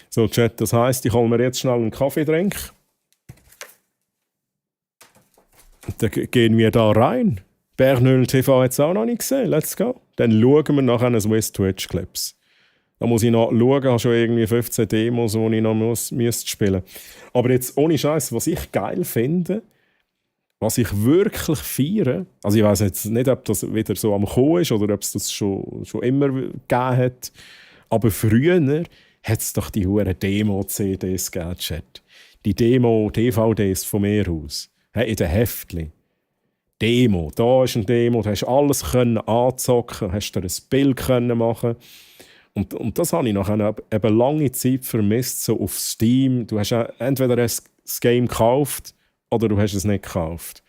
So, Chat, das heisst, ich hole mir jetzt schnell einen Kaffeetrink. Und dann gehen wir da rein. Bernhöhl TV hat es auch noch nicht gesehen. Let's go. Dann schauen wir nachher ein Swiss Twitch Clips. Da muss ich noch schauen, ich habe schon irgendwie 15 Demos, die ich noch müsste spielen. Aber jetzt ohne Scheiß, was ich geil finde, was ich wirklich feiere, also ich weiß jetzt nicht, ob das wieder so am Kommen ist oder ob es das schon immer gegeben hat, aber früher hat es doch die hohen Demo-CDs gegeben, Chat. Die Demo-DVDs von mir aus. In den Heftchen. Demo, da ist eine Demo, du hast alles können anzocken, hast dir ein Bild können machen. Und das habe ich nachher eben lange Zeit vermisst, so auf Steam. Du hast entweder das Game gekauft oder du hast es nicht gekauft.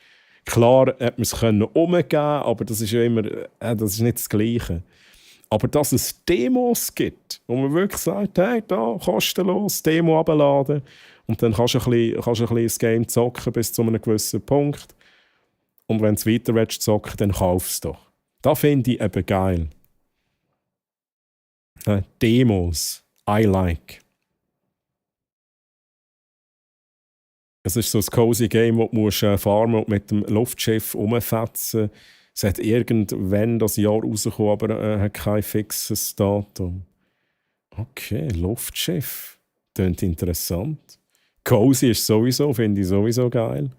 Klar hat man es umgeben, aber das ist ja immer, das ist nicht das Gleiche. Aber dass es Demos gibt, wo man wirklich sagt, hey, da, kostenlos, Demo abladen und dann kannst du ein bisschen das Game zocken bis zu einem gewissen Punkt. Und wenn du weiter willst zocken, dann kauf es doch. Das finde ich eben geil. Demos. I like. Es ist so ein cozy Game, wo du farmen und mit dem Luftschiff rumfetzen. Es hat irgendwann das Jahr rausgekommen, aber hat kein fixes Datum. Okay, Luftschiff. Klingt interessant. Cozy ist sowieso, finde ich sowieso geil.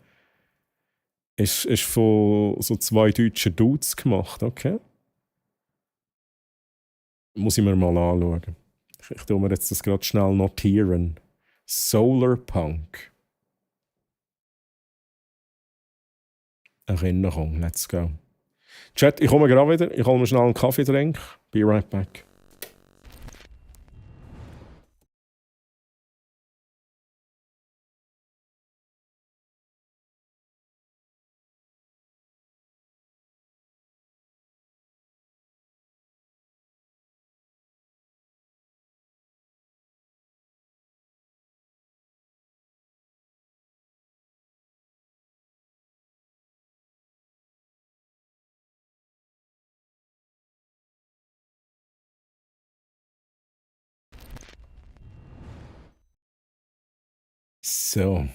Ist von so 2 deutschen Dudes gemacht, okay. Muss ich mir mal anschauen. Ich tue mir jetzt das gerade schnell notieren. Solarpunk. Erinnerung, let's go. Chat, ich komme gerade wieder. Ich hole mir schnell einen Kaffee trinken. Be right back. So.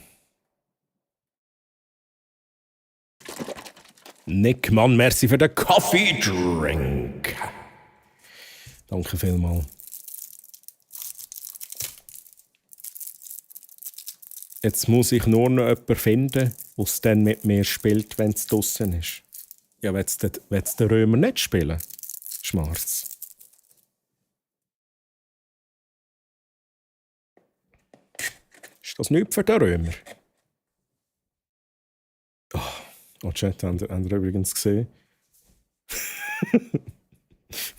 Nick, Mann, merci für den Coffee-Drink. Danke vielmals. Jetzt muss ich nur noch jemanden finden, der es dann mit mir spielt, wenn es draussen ist. Ja, wenn es der Römer nicht spielen. Schmarz. Ist das nichts für den Römer? Oh, Chat, habt ihr übrigens gesehen?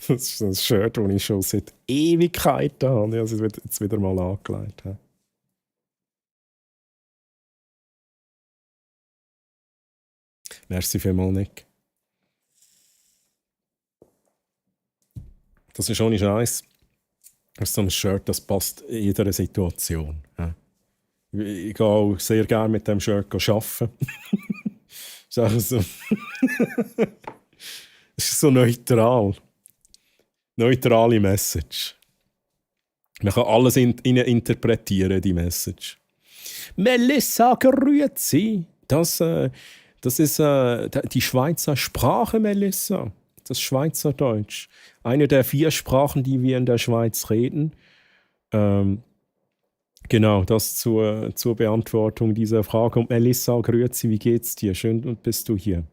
Das ist ein Shirt, das ich schon seit Ewigkeiten habe. Ich habe es jetzt wieder mal angelegt. Merci vielmals, Nick. Das ist ohne Scheiß. Das ist so ein Shirt, das passt in jeder Situation. Ich gehe auch sehr gerne mit dem Shirt arbeiten. Ist auch so. Es ist so neutral. Neutrale Message. Man kann alles interpretieren, die Message. Melissa, grüezi. Das ist die Schweizer Sprache, Melissa. Das Schweizerdeutsch. Eine der 4 Sprachen, die wir in der Schweiz reden. Genau, das zur Beantwortung dieser Frage. Und Melissa, grüezi, wie geht's dir? Schön, bist du hier.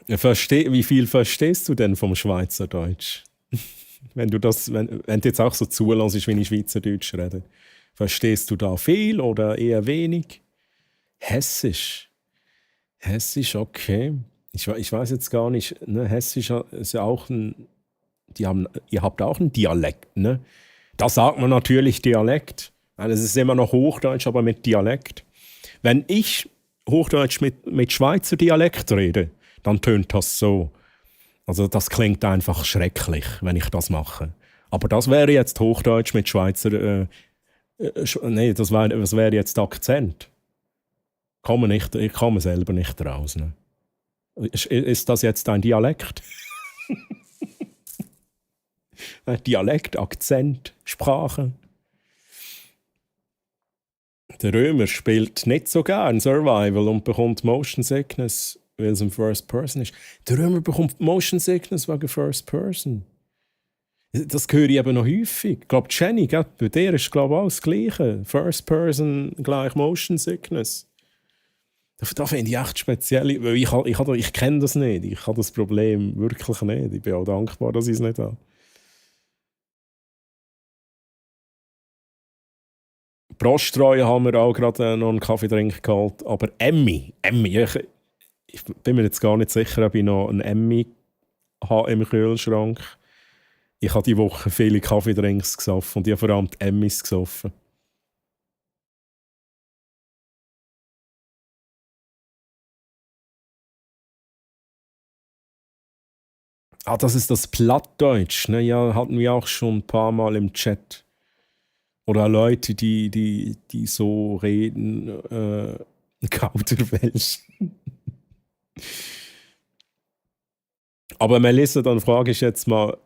Wie viel verstehst du denn vom Schweizerdeutsch? Wenn du jetzt auch so zulässt, wie ich Schweizerdeutsch rede. Verstehst du da viel oder eher wenig? Hessisch. Hessisch, okay. Ich weiß jetzt gar nicht. Ne? Hessisch ist ja auch ihr habt auch einen Dialekt, ne? Da sagt man natürlich Dialekt. Es ist immer noch Hochdeutsch, aber mit Dialekt. Wenn ich Hochdeutsch mit Schweizer Dialekt rede, dann tönt das so. Also das klingt einfach schrecklich, wenn ich das mache. Aber das wäre jetzt Hochdeutsch mit Schweizer... Nein, das wäre jetzt Akzent. Ich komme selber nicht raus. Ne? Ist das jetzt ein Dialekt? Dialekt, Akzent, Sprache. Der Römer spielt nicht so gern Survival und bekommt Motion Sickness, weil es im First Person ist. Der Römer bekommt Motion Sickness wegen First Person. Das höre ich eben noch häufig. Ich glaube, Jenny, bei dir ist glaube ich, auch das Gleiche. First Person gleich Motion Sickness. Das finde ich echt speziell, weil ich kenne das nicht. Ich habe das Problem wirklich nicht. Ich bin auch dankbar, dass ich es nicht habe. Prosttreue haben wir auch gerade noch einen Kaffeetrink geholt. Aber Emmy, ich bin mir jetzt gar nicht sicher, ob ich noch einen Emmy habe im Kühlschrank. Ich habe diese Woche viele Kaffeetrinks gesoffen und ich habe vor allem die Emmys gesoffen. Das ist das Plattdeutsch. Ne? Ja, hatten wir auch schon ein paar Mal im Chat. Oder auch Leute, die so reden, Kauderwelsch. Aber Melissa, dann frage ich jetzt mal,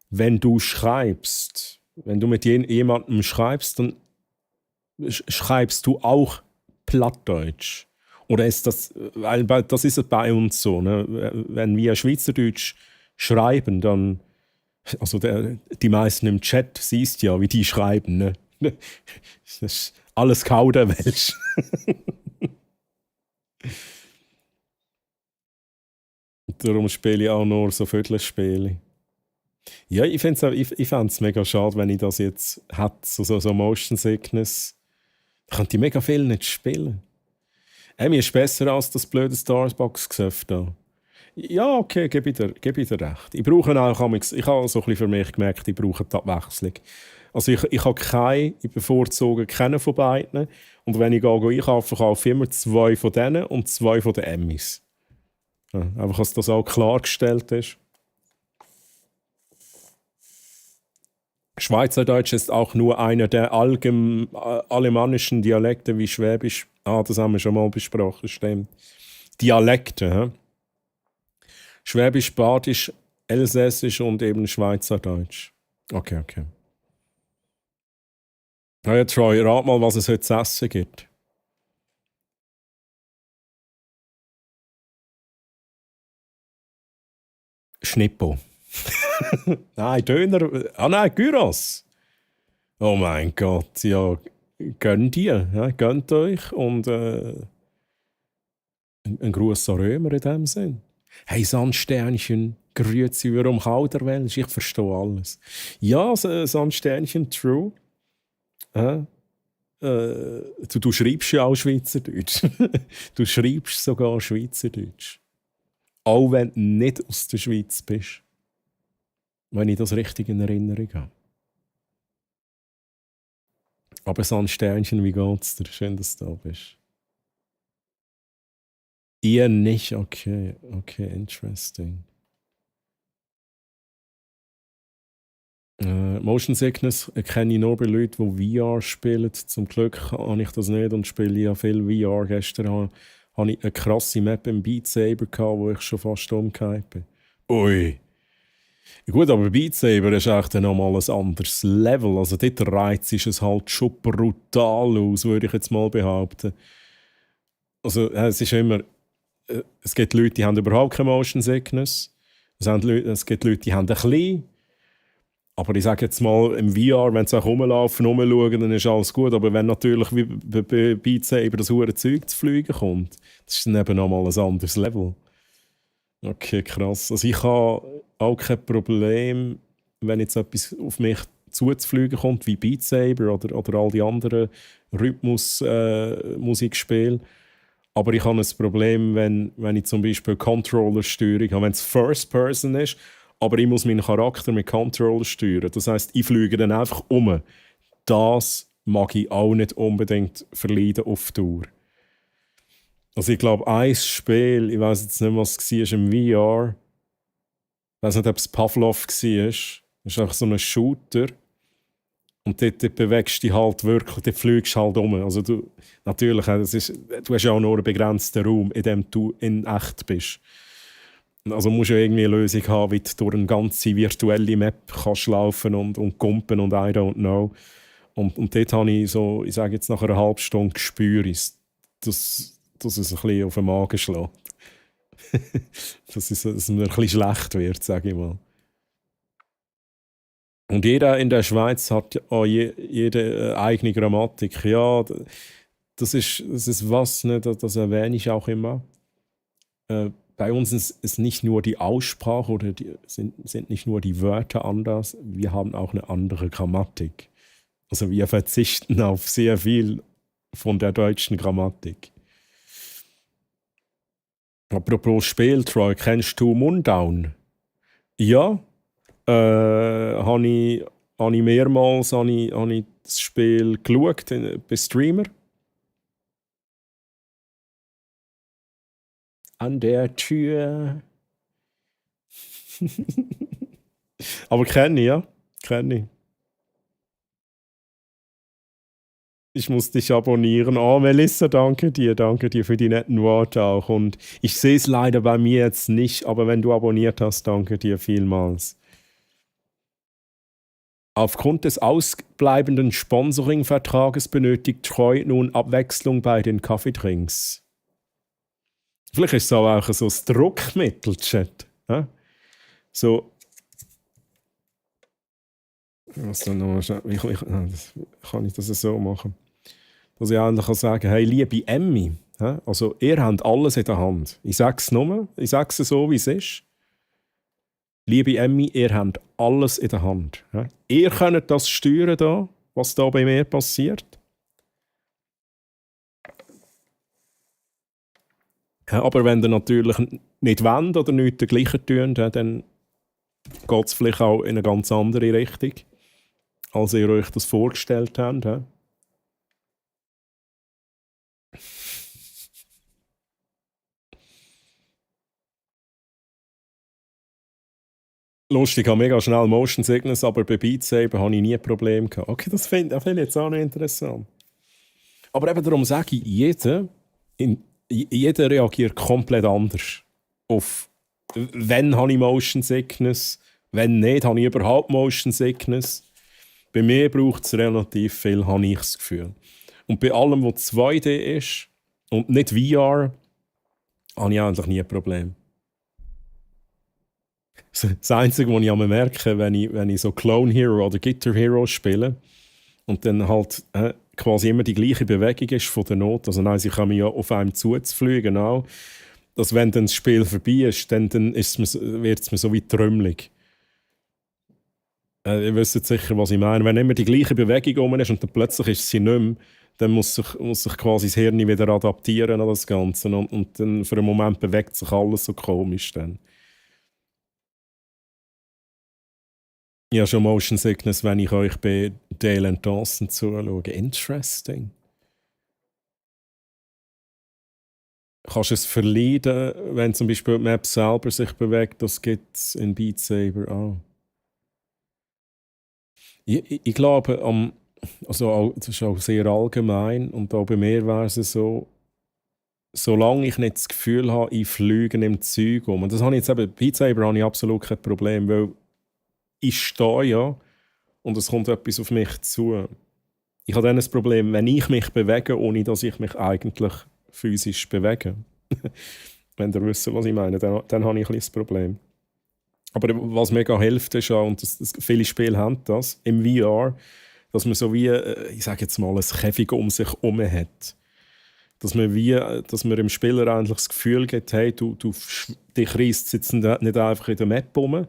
wenn du schreibst, wenn du mit jemandem schreibst, dann schreibst du auch Plattdeutsch? Oder ist das, weil das ist es bei uns so, ne? Wenn wir Schweizerdeutsch schreiben, dann, also die meisten im Chat siehst ja, wie die schreiben, ne? Das ist alles Kauderwelsch. Darum spiele ich auch nur so Viertelspiele. Ja, ich fände es mega schade, wenn ich das jetzt hätte, so Motion Sickness. Da könnte ich mega viel nicht spielen. Mir ist besser als das blöde Starbucks-Gesöff da. Ja, okay, gebe ich dir recht. Ich brauche auch, ich habe so ein bisschen für mich gemerkt, ich brauche die Abwechslung. Also ich bevorzuge keinen von beiden. Und wenn ich einkaufe, kaufe ich immer 2 von denen und 2 von den Emmys. Ja, einfach, dass das auch klargestellt ist. Schweizerdeutsch ist auch nur einer der alemannischen Dialekte wie Schwäbisch. Das haben wir schon mal besprochen, stimmt. Dialekte, hä? Schwäbisch, Badisch, Elsässisch und eben Schweizerdeutsch. Okay. Na ja, Troy, rat mal, was es heute zu essen gibt. Schnippo. Nein, Döner. Nein, Gyros. Oh mein Gott, ja, gönnt ihr, ja, gönnt euch und ein Gruß an Römer in dem Sinn. Hey Sandsternchen, grüezi, warum Kauderwelsch? Ich verstehe alles. Ja, Sandsternchen, true. Du schreibst ja auch Schweizerdeutsch. Du schreibst sogar Schweizerdeutsch. Auch wenn du nicht aus der Schweiz bist. Wenn ich das richtig in Erinnerung habe. Aber Sandsternchen, wie geht's dir? Schön, dass du da bist. Ihr nicht? Okay, interesting. Motion Sickness kenne ich nur bei Leuten, die VR spielen. Zum Glück habe ich das nicht und spiele ja viel VR. Gestern hatte ich eine krasse Map im Beat Saber, wo ich schon fast umgekehrt bin. Ui! Gut, aber Beat Saber ist echt nochmal ein anderes Level. Also dort Reiz ist es halt schon brutal aus, würde ich jetzt mal behaupten. Also es ist immer... Es gibt Leute, die haben überhaupt keine Motion Sickness. Es gibt Leute, die haben ein bisschen. Aber ich sage jetzt mal, im VR, wenn sie auch rumlaufen, rumschauen, dann ist alles gut. Aber wenn natürlich wie bei Beat Saber das hure Zeug zu fliegen kommt, das ist dann eben nochmal ein anderes Level. Okay, krass. Also ich habe auch kein Problem, wenn jetzt etwas auf mich zuzufliegen kommt, wie Beat Saber oder all die anderen Rhythmus-Musikspiele. Aber ich habe ein Problem, wenn ich zum Beispiel Controller-Steuerung habe, wenn es First Person ist, aber ich muss meinen Charakter mit Controller steuern. Das heisst, ich fliege dann einfach um. Das mag ich auch nicht unbedingt verleiden auf Dauer. Also ich glaube, ein Spiel, ich weiß jetzt nicht, was es war im VR. Ich weiß nicht, ob es Pavlov war. Das ist einfach so ein Shooter. Und dort bewegst du dich halt wirklich, dort fliegst du halt um. Also du hast ja auch nur einen begrenzten Raum, in dem du in echt bist. Also musst du ja irgendwie eine Lösung haben, wie du durch eine ganze virtuelle Map kannst laufen und kumpen und I don't know. Und dort habe ich so, ich sage jetzt nach einer halben Stunde gespürt, dass es ein bisschen auf den Magen schlägt. dass mir ein bisschen schlecht wird, sage ich mal. Und jeder in der Schweiz hat auch jede eigene Grammatik. Ja, das ist was, ne, das erwähne ich auch immer. Bei uns ist es nicht nur die Aussprache oder sind nicht nur die Wörter anders, wir haben auch eine andere Grammatik. Also wir verzichten auf sehr viel von der deutschen Grammatik. Apropos Spiel, Troy, kennst du Mundown? Ja, habe ich mehrmals habe ich das Spiel geschaut bei Streamer. An der Tür. Aber kenne ich, ja. Kenne ich. Ich muss dich abonnieren. Oh, Melissa, danke dir für die netten Worte auch. Und ich sehe es leider bei mir jetzt nicht, aber wenn du abonniert hast, danke dir vielmals. Aufgrund des ausbleibenden Sponsoring-Vertrages benötigt Troy nun Abwechslung bei den Kaffeedrinks. Vielleicht ist es auch so ein Druckmittel, Chat. Ja? So. Wie kann ich das so machen? Dass ich eigentlich sagen kann, hey, liebe Emmy, also ihr habt alles in der Hand. Ich sage es nur, ich sage es so, wie es ist. Liebe Emmy, ihr habt alles in der Hand. Ihr könnt das steuern, da, was da bei mir passiert. Aber wenn ihr natürlich nicht wollt oder nicht dergleichen tun, dann geht es vielleicht auch in eine ganz andere Richtung, als ihr euch das vorgestellt habt. Lustig, ich habe mega schnell Motion Sickness, aber bei Beat Saber habe ich nie Probleme gehabt. Okay, das finde ich jetzt auch noch interessant. Aber eben darum sage ich, jeder reagiert komplett anders auf, wenn habe ich Motion Sickness, wenn nicht, habe ich überhaupt Motion Sickness. Bei mir braucht es relativ viel, habe ich das Gefühl. Und bei allem, was 2D ist und nicht VR, habe ich eigentlich nie ein Problem. Das Einzige, was ich merke, wenn ich so Clone Hero oder Guitar Hero spiele und dann halt quasi immer die gleiche Bewegung ist von der Note, also nein, sie kommen ja auf einem zuzufliegen, genau, dass wenn dann das Spiel vorbei ist, dann wird es mir so wie trümmelig. Ihr wisst sicher, was ich meine. Wenn immer die gleiche Bewegung rum ist und dann plötzlich ist sie nicht mehr, dann muss sich quasi das Hirn wieder adaptieren an das Ganze und dann für einen Moment bewegt sich alles so komisch dann. Ich habe schon Motion Sickness, wenn ich euch bei Dale and Dawson zuschaue. Interesting. Kannst du es verleiden, wenn zum Beispiel die Map selber sich bewegt? Das gibt es in Beat Saber auch. Ich glaube, also das ist auch sehr allgemein und auch bei mir wäre es so, solange ich nicht das Gefühl habe, ich fliege im Zeug um. Und das habe ich jetzt eben, bei Beat Saber habe ich absolut kein Problem, weil ich stehe ja und es kommt etwas auf mich zu. Ich habe dann ein Problem, wenn ich mich bewege, ohne dass ich mich eigentlich physisch bewege. Wenn ihr wisst, was ich meine, dann habe ich ein bisschen Problem. Aber was mega hilft, ist auch, und viele Spiele haben das, im VR, dass man so wie, ich sage jetzt mal, ein Käfig um sich herum hat. Dass man dem Spieler eigentlich das Gefühl gibt, hey, dich reisst jetzt nicht einfach in der Map rum,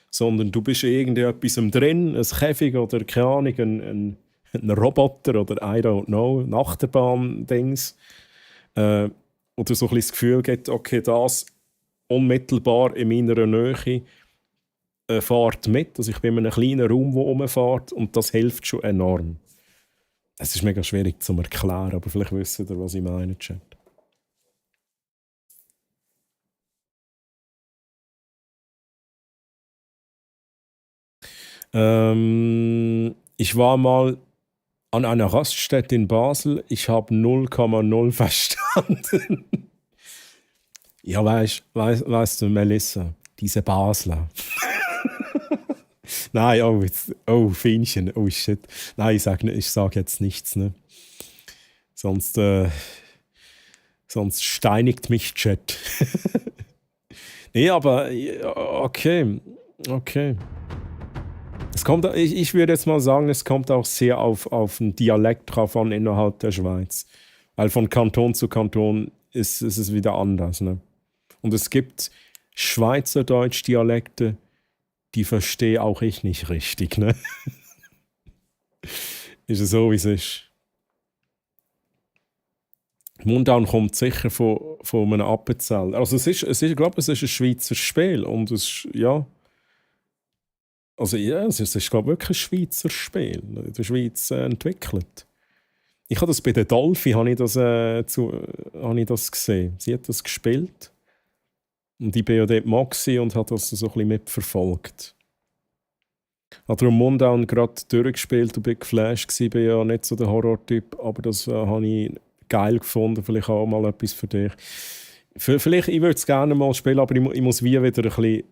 sondern du bist irgendetwas drin, ein Käfig oder keine Ahnung, ein Roboter oder I don't know, ein Achterbahn-Dings. Oder so ein bisschen das Gefühl gibt, okay, das unmittelbar in meiner Nähe fährt mit. Also ich bin in einem kleinen Raum, der rumfährt und das hilft schon enorm. Es ist mega schwierig zu erklären, aber vielleicht wisst ihr, was ich meine, Chat. Ich war mal an einer Raststätte in Basel. Ich habe 0,0 verstanden. Ja, weißt du, Melissa, diese Basler. Nein, Fähnchen, oh shit. Nein, ich sag jetzt nichts, ne? Sonst steinigt mich Chat. Nee, aber okay. Ich würde jetzt mal sagen, es kommt auch sehr auf den Dialekt drauf an innerhalb der Schweiz. Weil von Kanton zu Kanton ist es wieder anders. Ne? Und es gibt Schweizerdeutsch-Dialekte, die verstehe auch ich nicht richtig. Ne? Ist es so, wie es ist. Mundau kommt sicher von einem Appenzell. Also ich glaube, es ist ein Schweizer Spiel. Und es ist glaube ich, wirklich ein Schweizer Spiel. In der Schweiz entwickelt. Ich habe das bei der Dolphy habe ich das gesehen. Sie hat das gespielt. Und ich bin ja dort Maxi und habe das so ein bisschen mitverfolgt. Ich habe darum Mundau gerade durchgespielt und bin geflasht gewesen. Ich bin ja nicht so der Horror-Typ, aber das habe ich geil gefunden. Vielleicht auch mal etwas für dich. Vielleicht, ich würde es gerne mal spielen, aber ich muss wieder ein bisschen...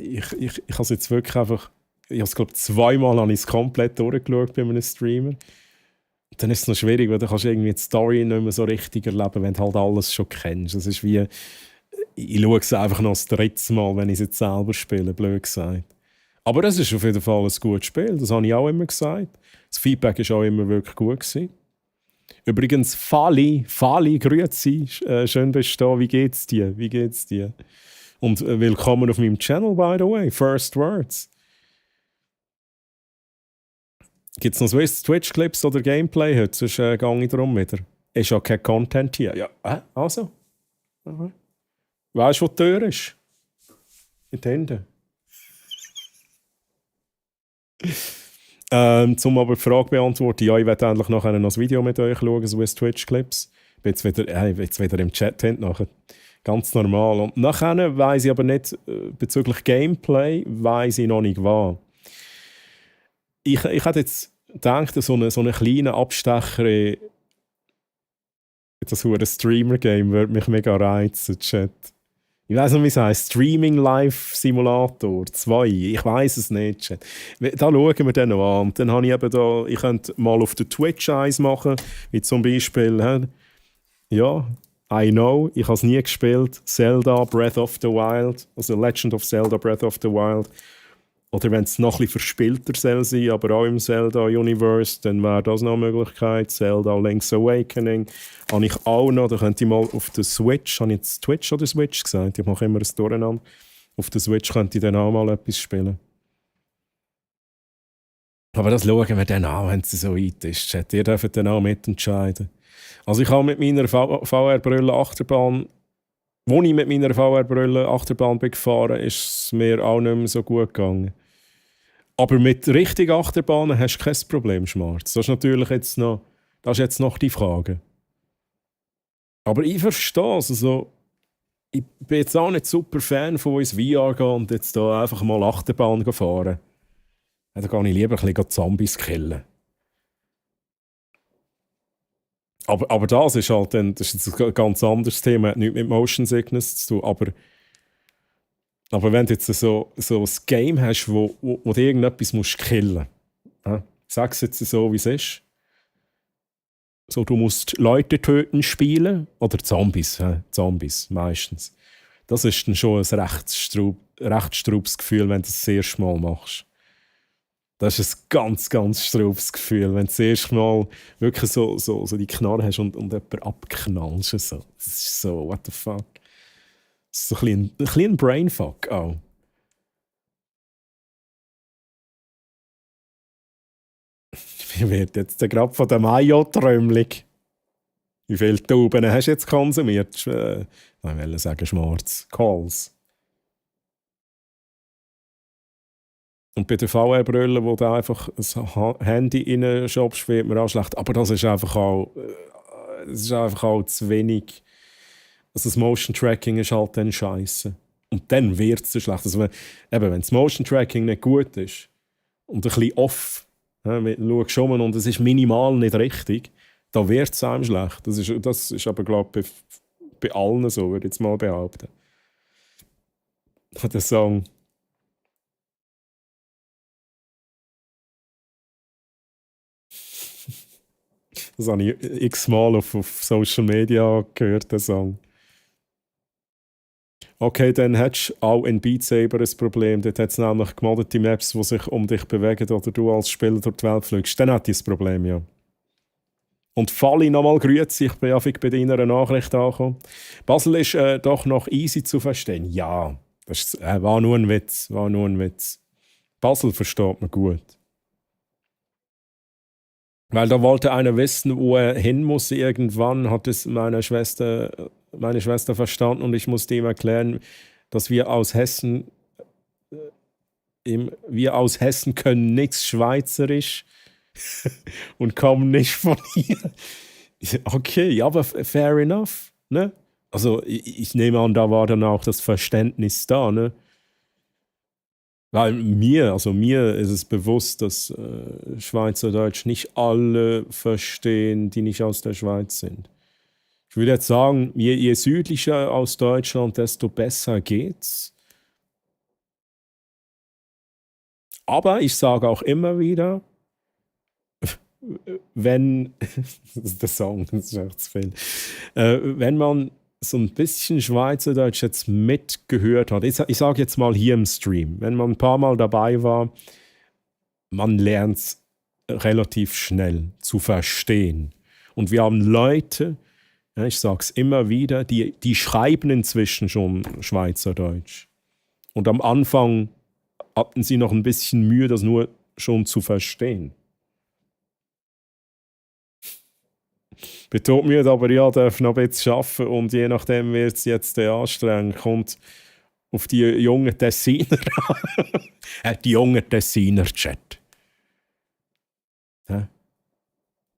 Ich habe es jetzt wirklich einfach... Ich habe es, glaube ich, zweimal habe ich es komplett durchgeschaut bei einem Streamer. Dann ist es noch schwierig, weil dann kannst du irgendwie die Story nicht mehr so richtig erleben, wenn du halt alles schon kennst. Das ist wie... Ich schaue es einfach noch das dritte Mal, wenn ich es jetzt selber spiele, blöd gesagt. Aber es ist auf jeden Fall ein gutes Spiel, das habe ich auch immer gesagt. Das Feedback war auch immer wirklich gut gewesen. Übrigens, Fali, grüezi, schön bist du da, wie geht's dir? Und willkommen auf meinem Channel, by the way, First Words. Gibt es noch Swiss Twitch-Clips oder Gameplay heute? Sonst gehe ich darum wieder. Ist ja kein Content hier. Ja, also. Okay. Weißt du, wo die Tür ist? In die Hände. Um aber die Frage beantworten, ja, ich werde endlich nachher noch ein Video mit euch schauen, Swiss Twitch-Clips. Ich bin jetzt wieder im Chat nachher. Ganz normal. Und nachher weiss ich aber nicht, bezüglich Gameplay, weiss ich noch nicht was. Ich hätte jetzt gedacht, so einen kleinen Abstecher in das hure Streamer-Game würde mich mega reizen, Chat. Ich weiss nicht, wie es heisst. Streaming Live Simulator 2. Ich weiss es nicht, Chat. Da schauen wir dann noch an. Und dann habe ich eben da, ich könnte mal auf der Twitch eins machen, wie zum Beispiel, ja, I know, ich habe es nie gespielt. Zelda Breath of the Wild, also Legend of Zelda Breath of the Wild. Oder wenn es noch ein bisschen verspielter soll sein, aber auch im Zelda-Universe, dann wäre das noch eine Möglichkeit. Zelda Link's Awakening habe ich auch noch. Da könnte ich mal auf der Switch, habe ich jetzt Twitch oder Switch gesagt? Ich mache immer ein Durcheinander. Auf der Switch könnte ich dann auch mal etwas spielen. Aber das schauen wir dann an, wenn es so weit ist. Chat. Ihr dürft dann auch mitentscheiden. Also ich habe mit meiner VR-Brille Achterbahn, als ich mit meiner VR-Brille Achterbahn bin gefahren, ist es mir auch nicht mehr so gut gegangen. Aber mit richtigen Achterbahnen hast du kein Problem, Schmarz. Das ist natürlich jetzt noch die Frage. Aber ich verstehe es. Also, ich bin jetzt auch nicht super Fan von ins VR gehen und jetzt da einfach mal Achterbahn fahren. Ja, da gehe ich lieber ein bisschen Zombies killen. Aber das ist halt dann, das ist ein ganz anderes Thema, hat nichts mit Motion Sickness zu tun. Aber wenn du jetzt so ein Game hast, wo du irgendetwas musst killen musst, sag es jetzt so, wie es ist. So, du musst Leute töten spielen, oder Zombies meistens. Das ist dann schon ein recht straubes Gefühl, wenn du das erste Mal machst. Das ist ein ganz, ganz straubes Gefühl, wenn du das erste Mal wirklich so die Knarre hast und jemanden abknallst. So. Das ist so, what the fuck. Das ist so ein bisschen ein Brainfuck auch. Wie wird jetzt gerade von der Mayo-Trömmelig? Wie viele Tauben hast du jetzt konsumiert? Ich will sagen Schmarz. Calls. Und bei der VR-Brille, wo du einfach ein Handy reinschobst, wird mir auch schlecht. Aber das ist einfach auch zu wenig. Also das Motion Tracking ist halt dann scheiße. Und dann wird es so schlecht. Also wenn das Motion Tracking nicht gut ist und ein bisschen off, schau schon mal und es ist minimal nicht richtig, dann wird es einem schlecht. Das ist aber, glaube ich, bei allen so, würde ich jetzt mal behaupten. Der Song Das habe ich x-mal auf Social Media gehört, den Song. Okay, dann hättest du auch in Beat Saber ein Problem. Dort hat es nämlich gemoddete Maps, die sich um dich bewegen oder du als Spieler durch die Welt fliegst. Dann hat das Problem, ja. Und Fali nochmal grüezi, ich bin ja bei deiner Nachricht angekommen. Basel ist doch noch easy zu verstehen. Ja, das war nur ein Witz, Basel versteht man gut. Weil da wollte einer wissen, wo er hin muss irgendwann, hat es meine Schwester verstanden und ich musste ihm erklären, dass wir aus Hessen können nichts Schweizerisch und kommen nicht von hier. Okay, ja, aber fair enough, ne? Also ich nehme an, da war dann auch das Verständnis da, ne? Weil mir ist es bewusst, dass Schweizerdeutsch nicht alle verstehen, die nicht aus der Schweiz sind. Ich würde jetzt sagen, je südlicher aus Deutschland, desto besser geht's. Aber ich sage auch immer wieder, wenn der Song, das ist echt zu viel, wenn man so ein bisschen Schweizerdeutsch jetzt mitgehört hat, ich sage jetzt mal hier im Stream, wenn man ein paar Mal dabei war, man lernt es relativ schnell zu verstehen. Und wir haben Leute, ja, ich sage es immer wieder, die schreiben inzwischen schon Schweizerdeutsch. Und am Anfang hatten sie noch ein bisschen Mühe, das nur schon zu verstehen. Betont mir aber, ja, darf noch ein bisschen arbeiten und je nachdem wird es jetzt anstrengend. Kommt auf die jungen Tessiner an. Die jungen Tessiner-Chat. Ja.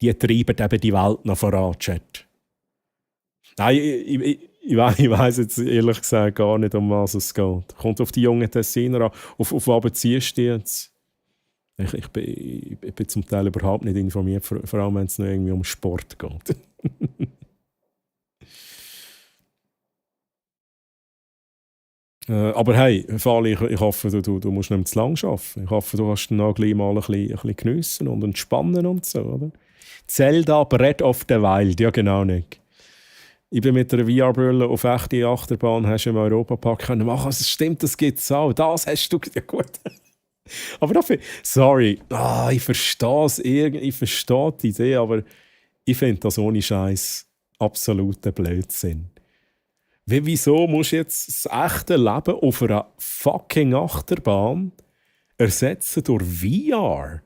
Die treiben eben die Welt noch voran, Chat. Nein, ich weiss jetzt ehrlich gesagt gar nicht, um was es geht. Kommt auf die jungen Tessiner an. Auf was beziehst du jetzt? Ich bin zum Teil überhaupt nicht informiert, vor allem wenn es noch irgendwie um Sport geht. Aber hey, Fali, ich hoffe, du musst nicht mehr zu lange arbeiten. Ich hoffe, du kannst dann auch gleich mal ein bisschen geniessen und entspannen und so, oder? Zelda Breath of the Wild, ja genau nicht. Ich bin mit einer VR-Brille auf echte Achterbahn, hast du im Europapark können machen. Also, stimmt, das gibt es auch. Das hast du, ja gut. Aber dafür, sorry, ich verstehe es ich verstehe die Idee, aber ich finde das ohne Scheiß absoluter Blödsinn. Wieso musst du jetzt das echte Leben auf einer fucking Achterbahn ersetzen durch VR?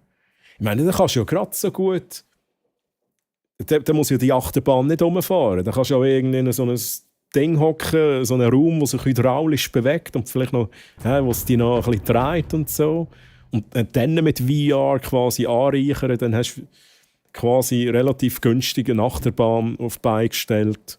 Ich meine, da kannst du ja gerade so gut. Da muss ja die Achterbahn nicht rumfahren. Da kannst du ja irgendwie so ein Ding hocken, so einen Raum, der sich hydraulisch bewegt und vielleicht noch, wo es dich noch ein bisschen dreht und so. Und dann mit VR quasi anreichern, dann hast du quasi relativ günstige Achterbahn auf die Beine gestellt.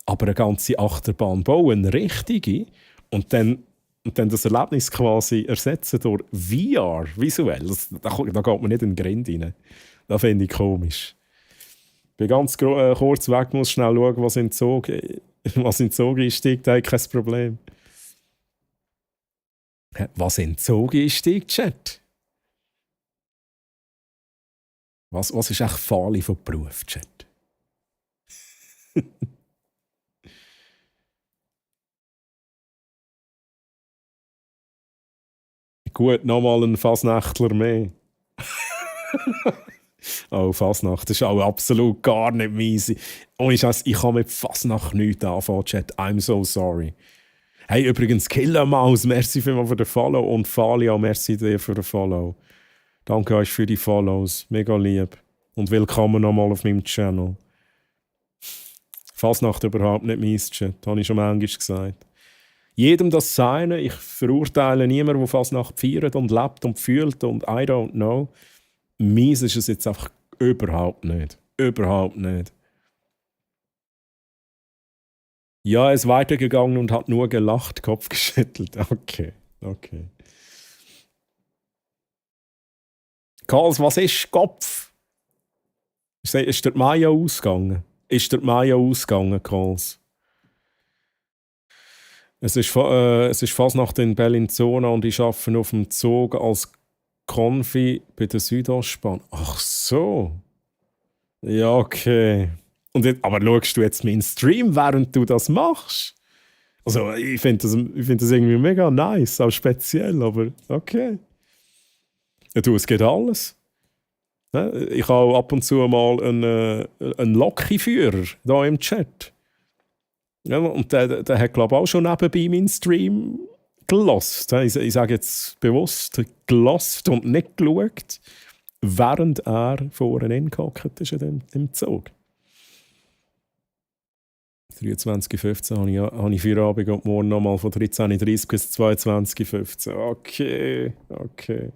Aber eine ganze Achterbahn bauen, eine richtige, und dann das Erlebnis quasi ersetzen durch VR, visuell. Da geht man nicht in den Grind rein. Das finde ich komisch. Ich bin ganz kurz weg, muss schnell schauen, was in den Zug einsteigt, da kein Problem. Was in den Zug einsteigt, Chat? Was ist echt Fali von Beruf, Chat? Gut, nochmal ein Fasnächtler mehr. Oh, Fasnacht, das ist auch absolut gar nicht meins. Ohne Scheiß, ich kann mit Fasnacht nichts anfangen, Chat. I'm so sorry. Hey, übrigens, Killermaus, merci vielmals für den Follow und Falia, merci dir für den Follow. Danke euch für die Follows, mega lieb. Und willkommen nochmal auf meinem Channel. Fasnacht überhaupt nicht meins, Chat, habe ich schon manchmal gesagt. Jedem das Seine, ich verurteile niemanden, der Fasnacht feiert und lebt und fühlt und I don't know. Mies ist es jetzt einfach überhaupt nicht. Überhaupt nicht. Ja, er ist weitergegangen und hat nur gelacht, Kopf geschüttelt. Okay. Karls, was ist Kopf? Ist der Maya ausgegangen? Karls? Es ist Fasnacht in Bellinzona und ich arbeite auf dem Zug als Konfi bei der Südostbahn. Ach so. Ja, okay. Aber schaust du jetzt meinen Stream, während du das machst? Also, ich finde das irgendwie mega nice, auch speziell, aber okay. Ja, du, es geht alles. Ja, ich habe auch ab und zu mal einen Loki-Führer da im Chat. Ja, und der hat, glaube ich, auch schon nebenbei meinen Stream gelost. Ich sage jetzt bewusst gelost und nicht geschaut, während er vorne hingehockt ist im Zug. 23.15 habe ich Feierabend und morgen nochmal von 13.30 bis 22.15. Okay.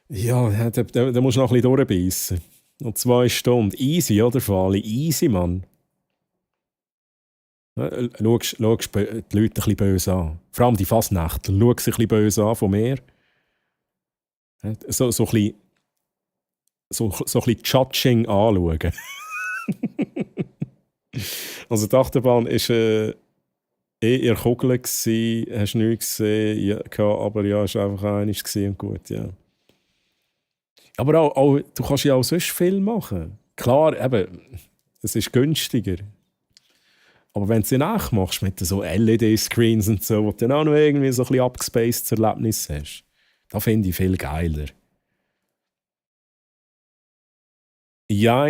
Ja, da musst du noch ein bisschen durchbeissen. Und 2 Stunden. Easy, oder, Fali? Easy, Mann. Schaust die Leute ein bisschen böse an. Vor allem die Fasnachtler. Schau sie ein bisschen böse an von mir. So ein bisschen Judging anschauen. Also die Achterbahn war eher Kugel, hast du nichts gesehen, ja, aber ja, es war einfach einiges und gut, ja. Aber auch, du kannst ja auch sonst viel machen. Klar, eben, es ist günstiger. Aber wenn du sie nachmachst mit so LED-Screens und so, wo du dann auch noch irgendwie so ein bisschen abgespacedes Erlebnis hast, das finde ich viel geiler. Ja,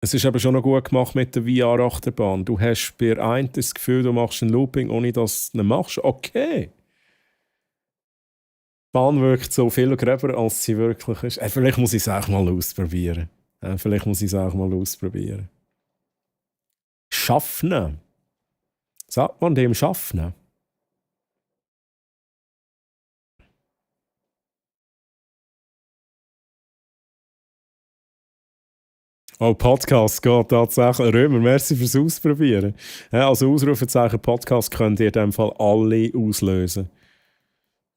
es ist aber schon noch gut gemacht mit der VR-Achterbahn. Du hast bei einem das Gefühl, du machst ein Looping, ohne dass du es machst. Okay. Die Bahn wirkt so viel gröber, als sie wirklich ist. Vielleicht muss ich es auch mal ausprobieren. Schaffner. Sagt man dem Schaffner? Oh, Podcast geht tatsächlich. Römer, merci fürs Ausprobieren. Ja, also Ausrufezeichen Podcast könnt ihr in dem Fall alle auslösen.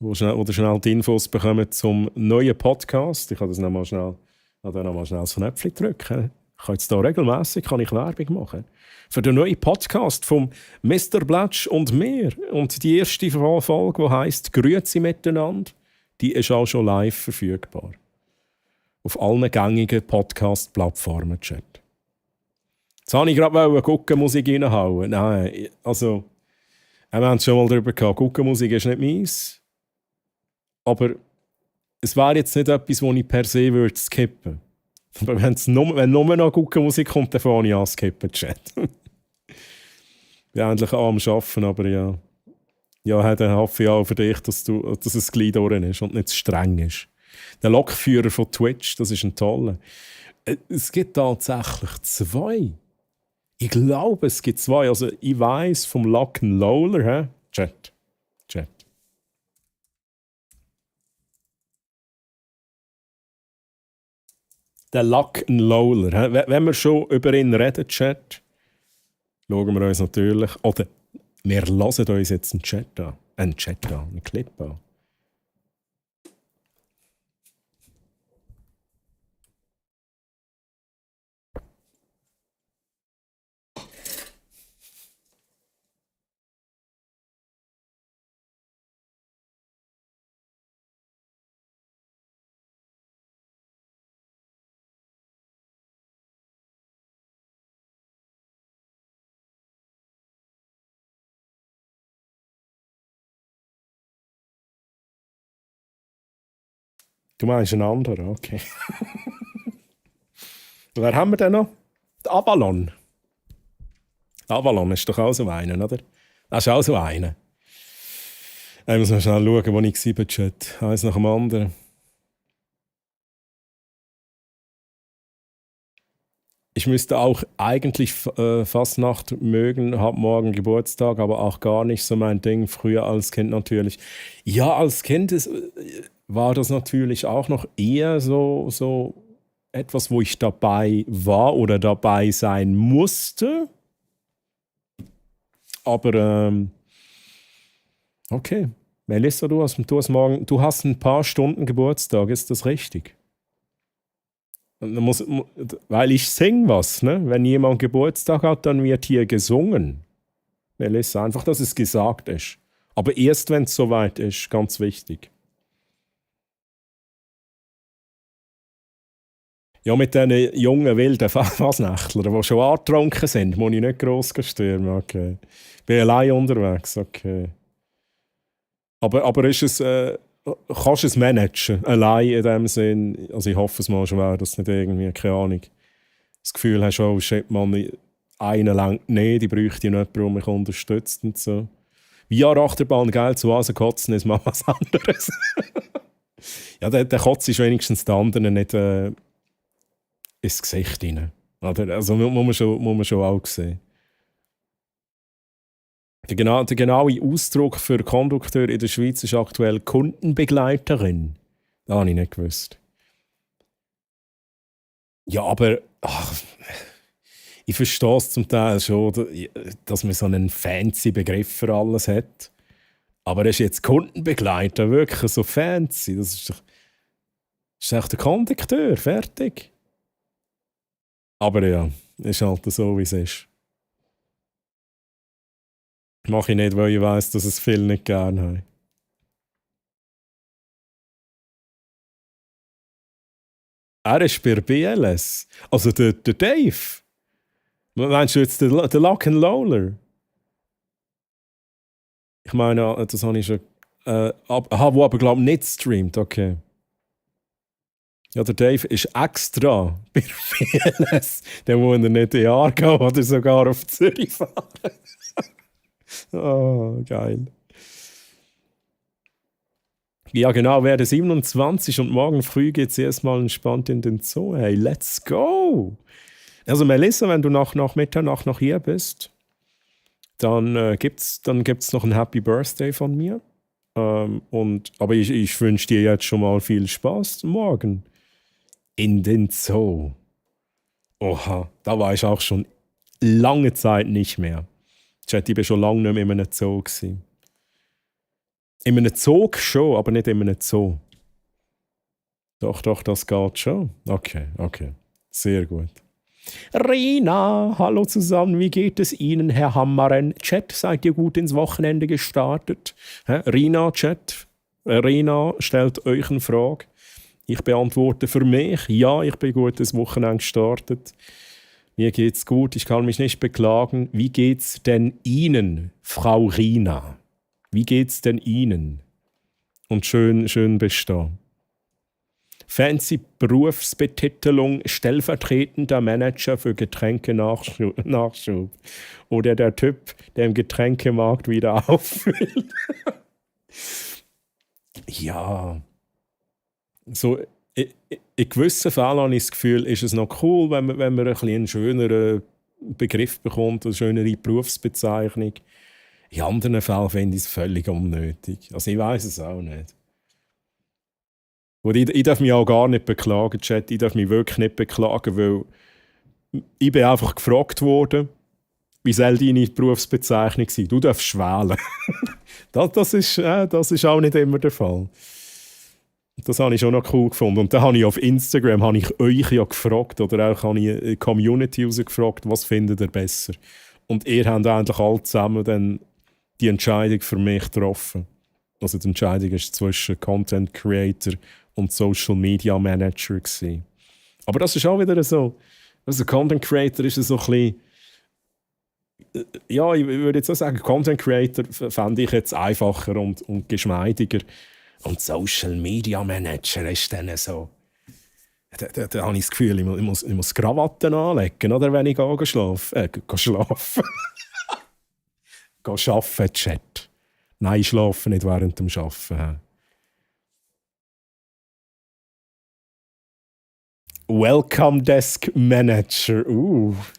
Oder schnell die Infos bekommen zum neuen Podcast. Ich kann das nochmal schnell das Knöpfchen drücken. Ich kann jetzt hier regelmässig Werbung machen. Für den neuen Podcast vom Mr. Blatsch und mir. Und die erste Folge, die heisst «Grüezi miteinander», die ist auch schon live verfügbar. Auf allen gängigen Podcast-Plattformen, Chat. Jetzt wollte ich gerade Guckenmusik reinhauen. Nein, also, wir haben es schon mal darüber gehabt. Guckenmusik ist nicht meins. Aber es wäre jetzt nicht etwas, das ich per se würde skippen. Aber wenn nur noch Guckenmusik kommt, dann fange ich an skippen, Chat. Ich bin endlich am Arbeiten, aber ja. Ja, dann hoffe ich auch für dich, dass es gleich durch ist und nicht zu streng ist. Der Lokführer von Twitch, das ist ein toller. Es gibt tatsächlich 2. Ich glaube, es gibt 2. Also ich weiss vom Lock'n'Loller, hä? Chat. Der Lock'n'Loller. Wenn wir schon über ihn reden, Chat, schauen wir uns natürlich, oder wir hören uns jetzt einen Clip an. Du meinst einen anderen, okay. Wer haben wir denn noch? Die Avalon. Avalon ist doch auch so einer, oder? Das ist auch so einer. Ich muss mal schnell schauen, wo ich war, Chat. Eins nach dem anderen. Ich müsste auch eigentlich Fastnacht mögen, habe morgen Geburtstag, aber auch gar nicht so mein Ding. Früher als Kind natürlich. Ja, als Kind war das natürlich auch noch eher so etwas, wo ich dabei war oder dabei sein musste. Aber okay. Melissa, du hast ein paar Stunden Geburtstag, ist das richtig? Weil ich singe was, ne? Wenn jemand Geburtstag hat, dann wird hier gesungen. Melissa, einfach, dass es gesagt ist. Aber erst, wenn es soweit ist, ganz wichtig. Ja, mit diesen jungen, wilden Fasnächtlern, die schon angetrunken sind, muss ich nicht gross stürmen. Okay. Bin allein unterwegs, okay. Aber ist es, kannst du es managen, allein in dem Sinn? Also ich hoffe es mal schwer, dass du nicht irgendwie, keine Ahnung, das Gefühl hast, oh shit, man, einen lenkt nicht, die bräuchte jemanden, der mich unterstützt und so. VR-Achterbahn, geil, zu Hause kotzen ist mal was anderes. Ja, der Kotz ist wenigstens den anderen nicht ins Gesicht rein. Oder? Also muss man schon auch sehen. Der genaue Ausdruck für Kondukteur in der Schweiz ist aktuell Kundenbegleiterin. Das habe ich nicht gewusst. Ja, aber ich verstehe es zum Teil schon, dass man so einen fancy Begriff für alles hat. Aber ist jetzt Kundenbegleiter wirklich so fancy? Das ist echt der Kondukteur, fertig. Aber ja, ist halt so, wie es ist. Mache ich nicht, weil ich weiss, dass es viele nicht gerne haben. Er ist bei BLS. Also der Dave. Meinst du jetzt den Lock and Loader? Ich meine, das habe ich schon. Wo aber glaube ich nicht streamt, okay. Ja, der Dave ist extra bei BLS. Der muss er nicht in Aargau oder sogar auf Zürich fahren. Oh, geil. Ja, genau, wäre 27 und morgen früh geht es erstmal entspannt in den Zoo. Hey, let's go! Also Melissa, wenn du nach Mitternacht noch hier bist, dann gibt's noch ein Happy Birthday von mir. Aber ich wünsche dir jetzt schon mal viel Spaß morgen. In den Zoo. Oha, da war ich auch schon lange Zeit nicht mehr. Ich war schon lange nicht mehr in einem Zoo gewesen. In einem Zoo schon, aber nicht in einem Zoo. Doch, das geht schon. Okay. Sehr gut. Rina, hallo zusammen, wie geht es Ihnen, Herr Hammaren? Chat, seid ihr gut ins Wochenende gestartet? Rina, Chat, Rina stellt euch eine Frage. Ich beantworte für mich, ja, ich bin gut ins Wochenende gestartet. Mir geht's gut, ich kann mich nicht beklagen. Wie geht's denn Ihnen, Frau Rina? Wie geht's denn Ihnen? Und schön bestehen. Fancy Berufsbetitelung stellvertretender Manager für Getränke-Nachschub. Oder der Typ, der im Getränkemarkt wieder auffüllt. Ja. So, in gewissen Fällen habe ich das Gefühl, ist es noch cool, wenn man ein bisschen einen schöneren Begriff bekommt, eine schönere Berufsbezeichnung. In anderen Fällen finde ich es völlig unnötig. Also ich weiß es auch nicht. Und ich darf mich auch gar nicht beklagen, Chat. Ich darf mich wirklich nicht beklagen, weil ich bin einfach gefragt worden, wie soll deine Berufsbezeichnung sein? Du darfst wählen. das ist auch nicht immer der Fall. Das habe ich schon noch cool gefunden. Und dann habe ich auf Instagram euch ja gefragt, oder auch habe ich eine Community gefragt, was findet ihr besser? Und ihr habt eigentlich alle zusammen dann die Entscheidung für mich getroffen. Also die Entscheidung war zwischen Content Creator und Social Media Manager gewesen. Aber das ist auch wieder so. Also Content Creator ist so ein bisschen, ja, ich würde jetzt auch sagen, Content Creator fände ich jetzt einfacher und geschmeidiger. Und Social Media Manager ist dann so. Da habe ich das Gefühl, ich muss Krawatten anlegen, oder wenn ich schlafen. Geh arbeiten, Chat. Nein, ich schlafe nicht während dem Arbeiten. Welcome Desk Manager.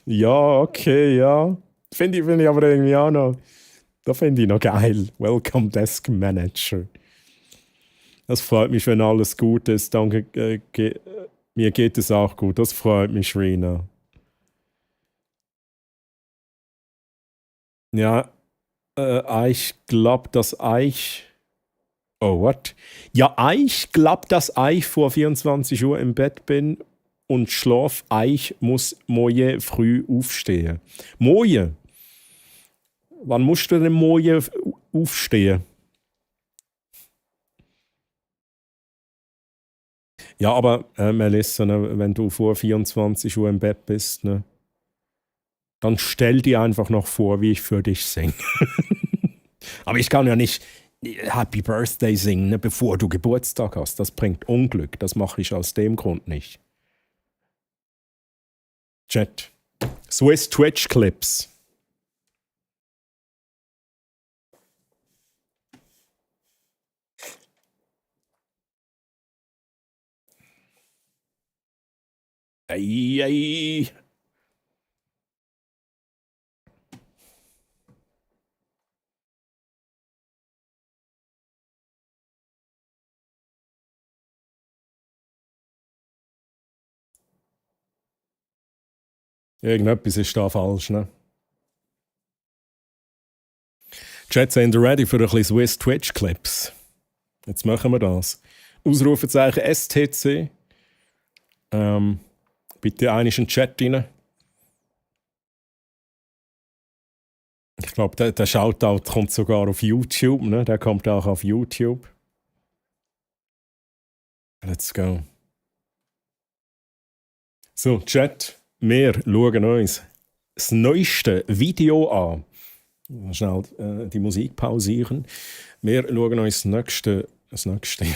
Ja, okay, ja. Finde ich aber irgendwie auch noch. Das finde ich noch geil. Welcome Desk Manager. Das freut mich, wenn alles gut ist. Danke, mir geht es auch gut. Das freut mich, Rina. Ja, ich glaube, dass ich... Oh, what? Ja, ich glaube, dass ich vor 24 Uhr im Bett bin und schlaf. Ich muss morgen früh aufstehen. Morgen? Wann musst du denn morgen aufstehen? Ja, aber Melissa, ne, wenn du vor 24 Uhr im Bett bist, ne, dann stell dir einfach noch vor, wie ich für dich singe. Aber ich kann ja nicht Happy Birthday singen, ne, bevor du Geburtstag hast. Das bringt Unglück. Das mache ich aus dem Grund nicht. Chat. Swiss Twitch Clips. Ei, ei. Irgendetwas ist da falsch, ne? Chat, sind ihr ready für ein bisschen Swiss Twitch Clips? Jetzt machen wir das. Ausrufezeichen STC. Bitte einen in den Chat rein. Ich glaube, der Shoutout kommt sogar auf YouTube, ne? Der kommt auch auf YouTube. Let's go. So, Chat, wir schauen uns das neueste Video an. Schnell die Musik pausieren. Wir schauen uns das nächste,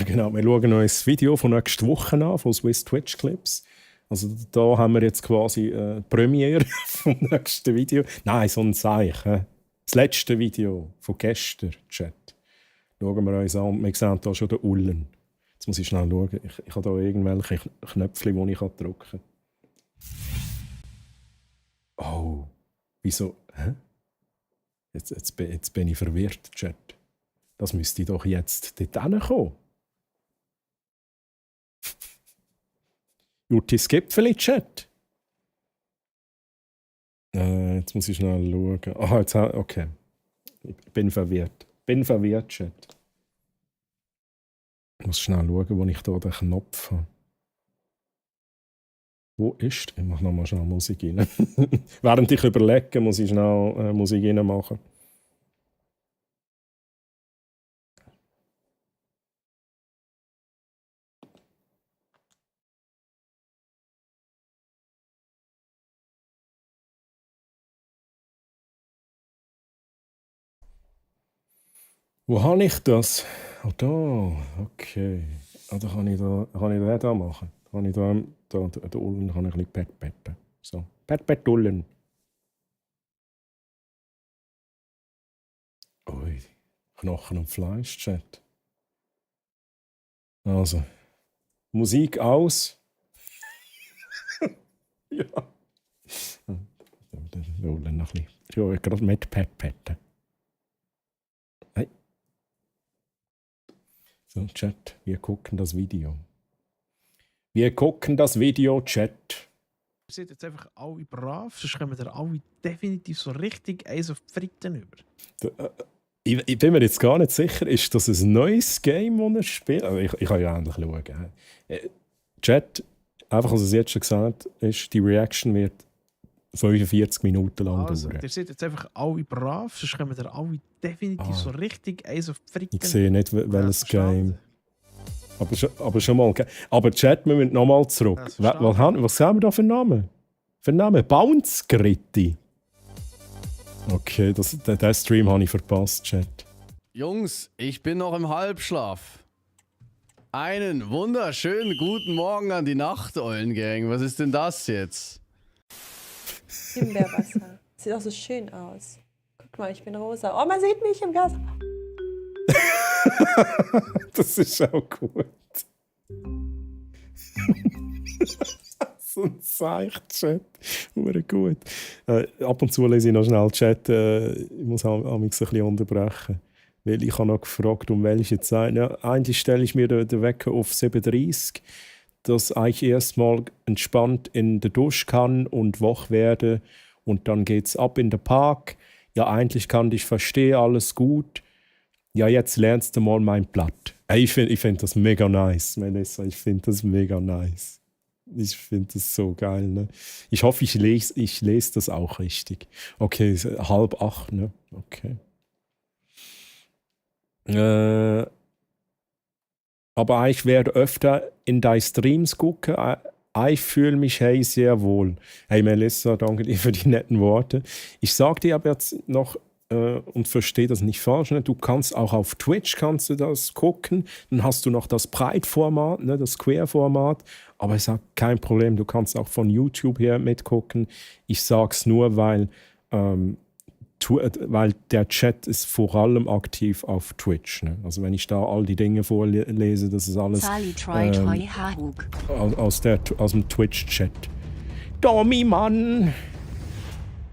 genau, wir schauen uns das Video von nächster Woche an, von Swiss Twitch Clips. Also da haben wir jetzt quasi die Premiere vom nächsten Video. Nein, so ein Zeichen. Das letzte Video von gestern, Chat. Schauen wir uns an. Wir sehen hier schon den Ullen. Jetzt muss ich schnell schauen. Ich habe hier irgendwelche Knöpfe, die ich drücken kann. Oh, wieso? Hä? Jetzt bin ich verwirrt, Chat. Das müsste doch jetzt dort hinkommen. Jutis Gipfeli, Chat. Jetzt muss ich schnell schauen. Aha, jetzt, okay. Ich bin verwirrt. Chat. Ich muss schnell schauen, wo ich hier den Knopf habe. Wo ist? Ich mache nochmal schnell Musik rein. Während ich überlege, muss ich schnell Musik rein machen. Wo habe ich das? Oh, da. Okay. Ah, da kann ich da machen. Kann ich da Ullen kann ich ein bisschen Pet. So. Pet Ullen. Ui. Knochen und Fleisch, Chat. Also. Musik aus. Ja. Ullen noch ein bisschen. Ja, gerade mit Pet. Hey. So, Chat, wir gucken das Video. Chat. Ihr seid jetzt einfach alle brav, sonst kommen ihr alle definitiv so richtig eins auf die Fritten über. Ich bin mir jetzt gar nicht sicher, ist das ein neues Game, das er spielt? Also ich kann ja endlich schauen. Chat, einfach was es jetzt schon gesagt ist, die Reaction wird 45 Minuten lang dauern. Ihr seid jetzt einfach alle brav, sonst kommen ihr alle definitiv so richtig eins auf die Fritten. Ich sehe nicht, welches Game. Aber schon mal. Aber Chat, wir müssen nochmal zurück. Was haben wir da für Namen? Bounce Gritti. Okay, den Stream habe ich verpasst, Chat. Jungs, ich bin noch im Halbschlaf. Einen wunderschönen guten Morgen an die Nachteulen-Gang. Was ist denn das jetzt? Himbeerwasser. Sieht auch so schön aus. Guck mal, ich bin rosa. Oh, man sieht mich im Gas. Das ist auch gut. So ein Zeich-Chat. Gut. Ab und zu lese ich noch schnell Chat. Ich muss mich ein bisschen unterbrechen. Weil ich habe noch gefragt, um welche Zeit. Ja, eigentlich stelle ich mir den Wecker auf 7:30 Uhr, dass ich erstmal entspannt in der Dusche kann und wach werde. Und dann geht's ab in den Park. Ja, eigentlich kann ich verstehen, alles gut. Ja, jetzt lernst du mal mein Blatt. Ich find das mega nice, Melissa. Ich finde das mega nice. Ich finde das so geil. Ne? Ich hoffe, ich lese das auch richtig. Okay, 7:30, ne? Okay. Aber ich werde öfter in deine Streams gucken. Ich fühle mich hey sehr wohl. Hey Melissa, danke dir für die netten Worte. Ich sage dir aber jetzt noch und verstehe das nicht falsch. Ne? Du kannst auch auf Twitch kannst du das gucken. Dann hast du noch das Breitformat, ne? Das Querformat. Aber ich sage, kein Problem, du kannst auch von YouTube her mitgucken. Ich sage es nur, weil der Chat ist vor allem aktiv auf Twitch. Ne? Also wenn ich da all die Dinge vorlese, das ist alles aus dem Twitch-Chat. Domi, Mann!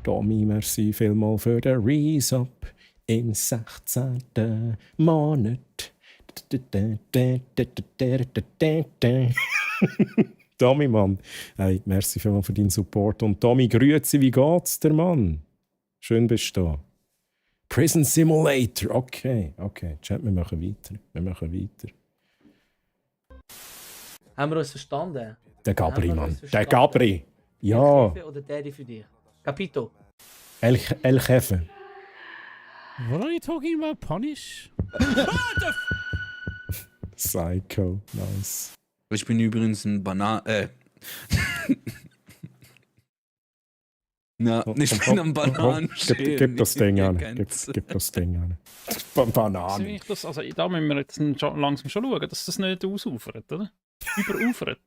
Domi, merci vielmal für den Resub im 16. Monat. Domi, Mann. Hey, merci vielmal für deinen Support. Und Domi, grüezi, wie geht's der Mann? Schön bist du da. Prison Simulator, okay. Chat, wir machen weiter. Haben wir uns verstanden? Der Gabri, Mann. Der Gabri. Ja. Oder der für dich? Capito. El Jefe. What are you talking about, Punish? Psycho, nice. Ich bin übrigens ein Na, ich bin am Bananenschälen. Gib das Ding an. Gib das Ding an. Bananen. Also, da müssen wir jetzt langsam schon schauen, dass das nicht ausufert, oder? Überufert.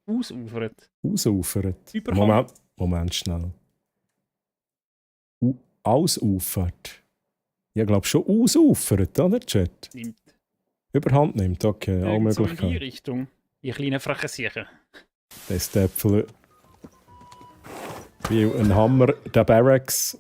Ausufert. Moment schnell. Ausufert. Ich glaube schon ausufert, oder, Chat? Nimmt. Überhand nimmt, okay. Auch so Möglichkeiten. in die Richtung. Die kleinen frechen Siechen. Das Täpfel. Wie ein Hammer, der Barracks.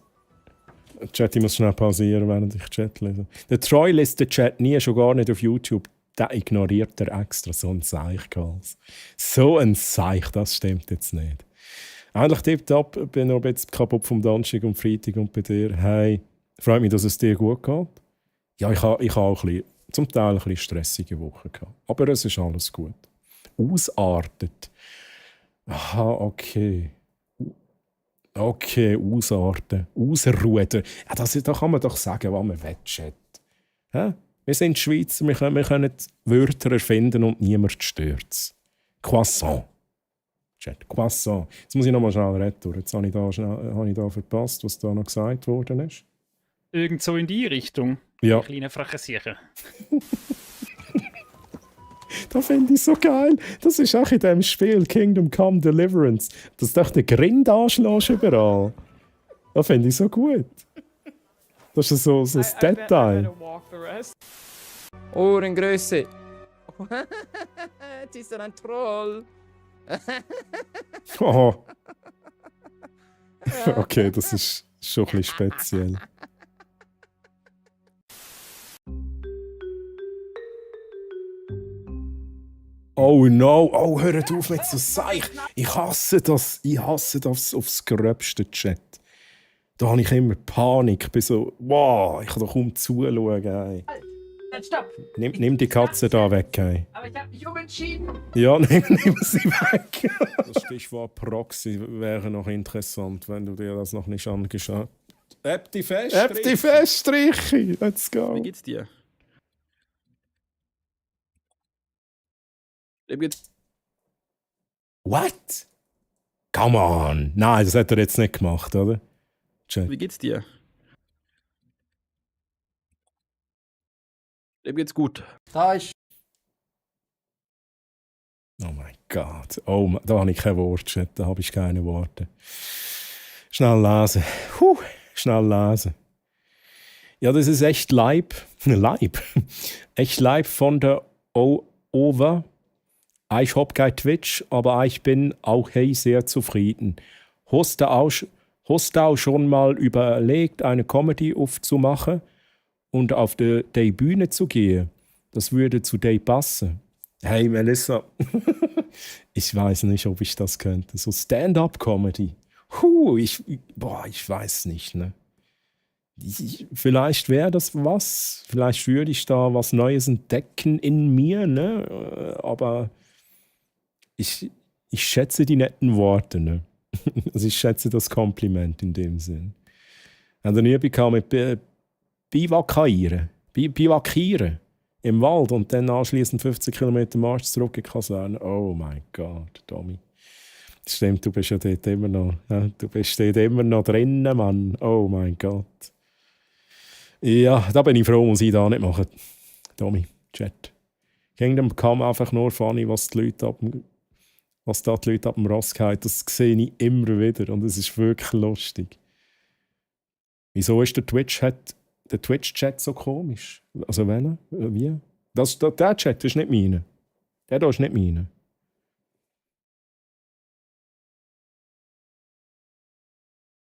Chat, ich muss schnell pausieren, während ich Chat lese. Der Troy liest den Chat nie, schon gar nicht auf YouTube. Der ignoriert er extra. So ein Seich, Gals. So ein Seich, das stimmt jetzt nicht. Eigentlich tipptopp, bin noch ein bisschen kaputt vom Donnerstag und Freitag und bei dir. Hey, freut mich, dass es dir gut geht. Ja, ich habe auch zum Teil ein bisschen stressige Woche gehabt. Aber es ist alles gut. Ausartet. Aha, okay. Okay, ausarten. Ausrudern. Ja, da kann man doch sagen, was man will, Chat. Ja? Wir sind Schweizer, wir können Wörter erfinden und niemand stört es. Croissant. Chat, Croissant. Jetzt muss ich noch mal schnell retour. Jetzt habe ich da verpasst, was da noch gesagt worden ist. Irgend so in die Richtung. Ja. Die kleinen frechen Siechen. Das finde ich so geil. Das ist auch in dem Spiel Kingdom Come Deliverance. Dass du den Grind anschlägst überall. Das finde ich so gut. Das ist so ein Detail. Ohrengröße. Jetzt ist er ein Troll. Oh. Okay, das ist schon ein bisschen speziell. Oh no, oh, hört auf mit so Seich. Ich hasse das aufs Gröbste, Chat. Da habe ich immer Panik. Ich bin so, wow, ich kann doch kaum zuschauen. Ey. Stopp! Nimm die Katze da weg. Ey. Aber ich habe mich umentschieden. Ja, nimm sie weg. Das Stichwort Proxy wäre noch interessant, wenn du dir das noch nicht angeschaut hast. App die Feststriche. Let's go. Wie geht's dir? What? Come on. Nein, das hat er jetzt nicht gemacht, oder? Chat. Wie geht's dir? Dem geht's gut. Da ist. Oh mein Gott. Oh, da habe ich kein Wort, Chat. Da habe ich keine Worte. Schnell lesen. Schnell lesen. Ja, das ist echt Leib. Echt Leib von der Over. Ich habe kein Twitch, aber ich bin auch sehr zufrieden. Hast du auch schon mal überlegt, eine Comedy aufzumachen und auf die Bühne zu gehen? Das würde zu dir passen. Hey Melissa, ich weiß nicht, ob ich das könnte. So Stand-up-Comedy. Ich weiß nicht, ne? Vielleicht wäre das was. Vielleicht würde ich da was Neues entdecken in mir, ne? Aber ich schätze die netten Worte, ne? Also ich schätze das Kompliment in dem Sinn. Und dann übe ich mit Bivakieren. im Wald und dann anschließend 50 Kilometer Marsch zurück in die Kaserne. Oh mein Gott, Tommy. Stimmt, du bist ja dort immer noch. Ja, du bist dort immer noch drinnen, Mann. Oh mein Gott. Ja, da bin ich froh, muss ich da nicht machen. Tommy, Chat. Kingdom Come einfach nur funny, was da die Leute ab dem Ross gehen. Das sehe ich immer wieder und es ist wirklich lustig. Wieso ist der Twitch-Chat so komisch? Also wenn? Wie? Der Chat ist nicht meine. Der da ist nicht meine.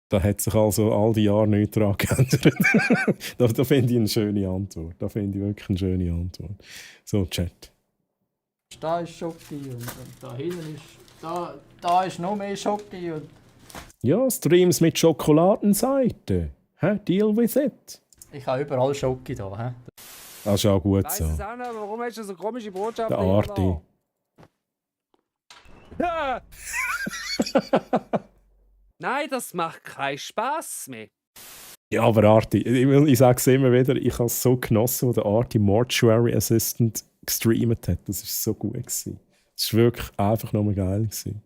Da hat sich also all die Jahre nichts daran geändert. da finde ich eine schöne Antwort. Da finde ich wirklich eine schöne Antwort. So, Chat. Da ist Schoki und da hinten ist... Da ist noch mehr Schoki und... Ja, Streams mit Schokoladenseite. Deal with it. Ich habe überall Schoki da, hä? Das ist auch gut so. Warum hast du so komische Botschaften? Der Arti. Nein, das macht keinen Spass mehr. Ja, aber Arti, ich sage es immer wieder, ich habe es so genossen, als der Arti Mortuary Assistant gestreamt hat. Das war so gut gewesen. Das war wirklich einfach nur geil gewesen.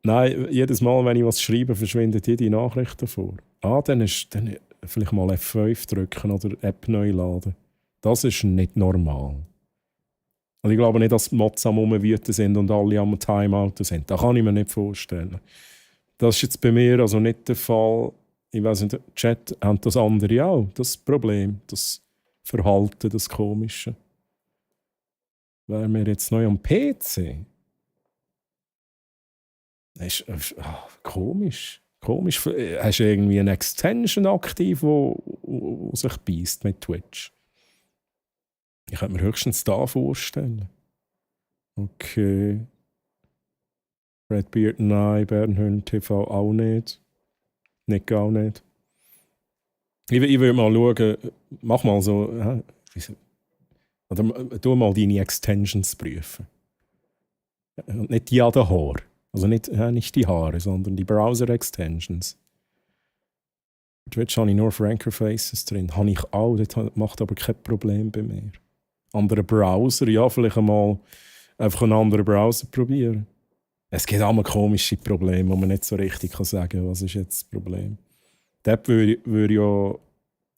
Nein, jedes Mal, wenn ich was schreibe, verschwinden die Nachrichten vor. Dann vielleicht mal F5 drücken oder App neu laden. Das ist nicht normal. Und ich glaube nicht, dass die Mods am Rumwüten sind und alle am Timeout sind. Das kann ich mir nicht vorstellen. Das ist jetzt bei mir also nicht der Fall. Ich weiss nicht, Chat haben das andere auch, das Problem, das Verhalten, das Komische. Wären wir jetzt neu am PC? Das ist komisch. Komisch. Hast du irgendwie eine Extension aktiv, die sich beißt mit Twitch? Ich könnte mir höchstens da vorstellen. Okay. Redbeard, nein. Bernhöhlen TV auch nicht. Nick auch nicht. Ich würde mal schauen, mach mal so. Oder tu mal deine Extensions prüfen. Und nicht die an den Haaren. Also nicht die Haare, sondern die Browser-Extensions. Twitch habe ich nur Franker-Faces drin. Habe ich auch, das macht aber kein Problem bei mir. Andere Browser, ja, vielleicht einmal einfach einen anderen Browser probieren. Es gibt auch mal komische Probleme, wo man nicht so richtig sagen kann, was ist jetzt das Problem. Die App würde ja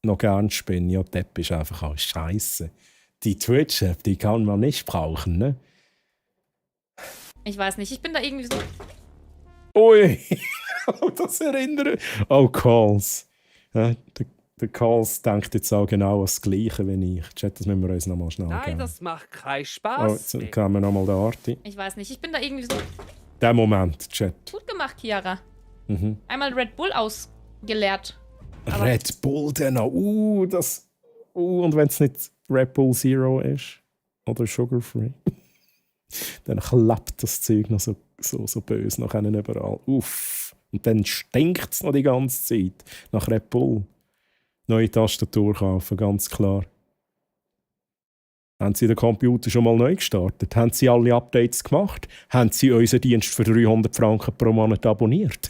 noch gerne spinnen. Ja, die App ist einfach auch scheiße. Die Twitch-App, die kann man nicht brauchen, ne? Ich weiß nicht, ich bin da irgendwie so... Ui! Das erinnert... Oh, Calls. Ja, der Calls denkt jetzt auch genau das Gleiche wie ich. Chat, das müssen wir uns nochmal schnell geben. Nein, das macht keinen Spaß. Jetzt kommen wir nochmal der Arti. Ich weiß nicht, ich bin da irgendwie so... Der Moment, Chat. Gut gemacht, Chiara. Mhm. Einmal Red Bull ausgeleert. Aber Red Bull dann noch. Und wenn es nicht Red Bull Zero ist oder Sugar Free, dann klappt das Zeug noch so böse nach ihnen überall. Uff. Und dann stinkt es noch die ganze Zeit nach Red Bull. Neue Tastatur kaufen, ganz klar. Haben Sie den Computer schon mal neu gestartet? Haben Sie alle Updates gemacht? Haben Sie unseren Dienst für 300 Franken pro Monat abonniert?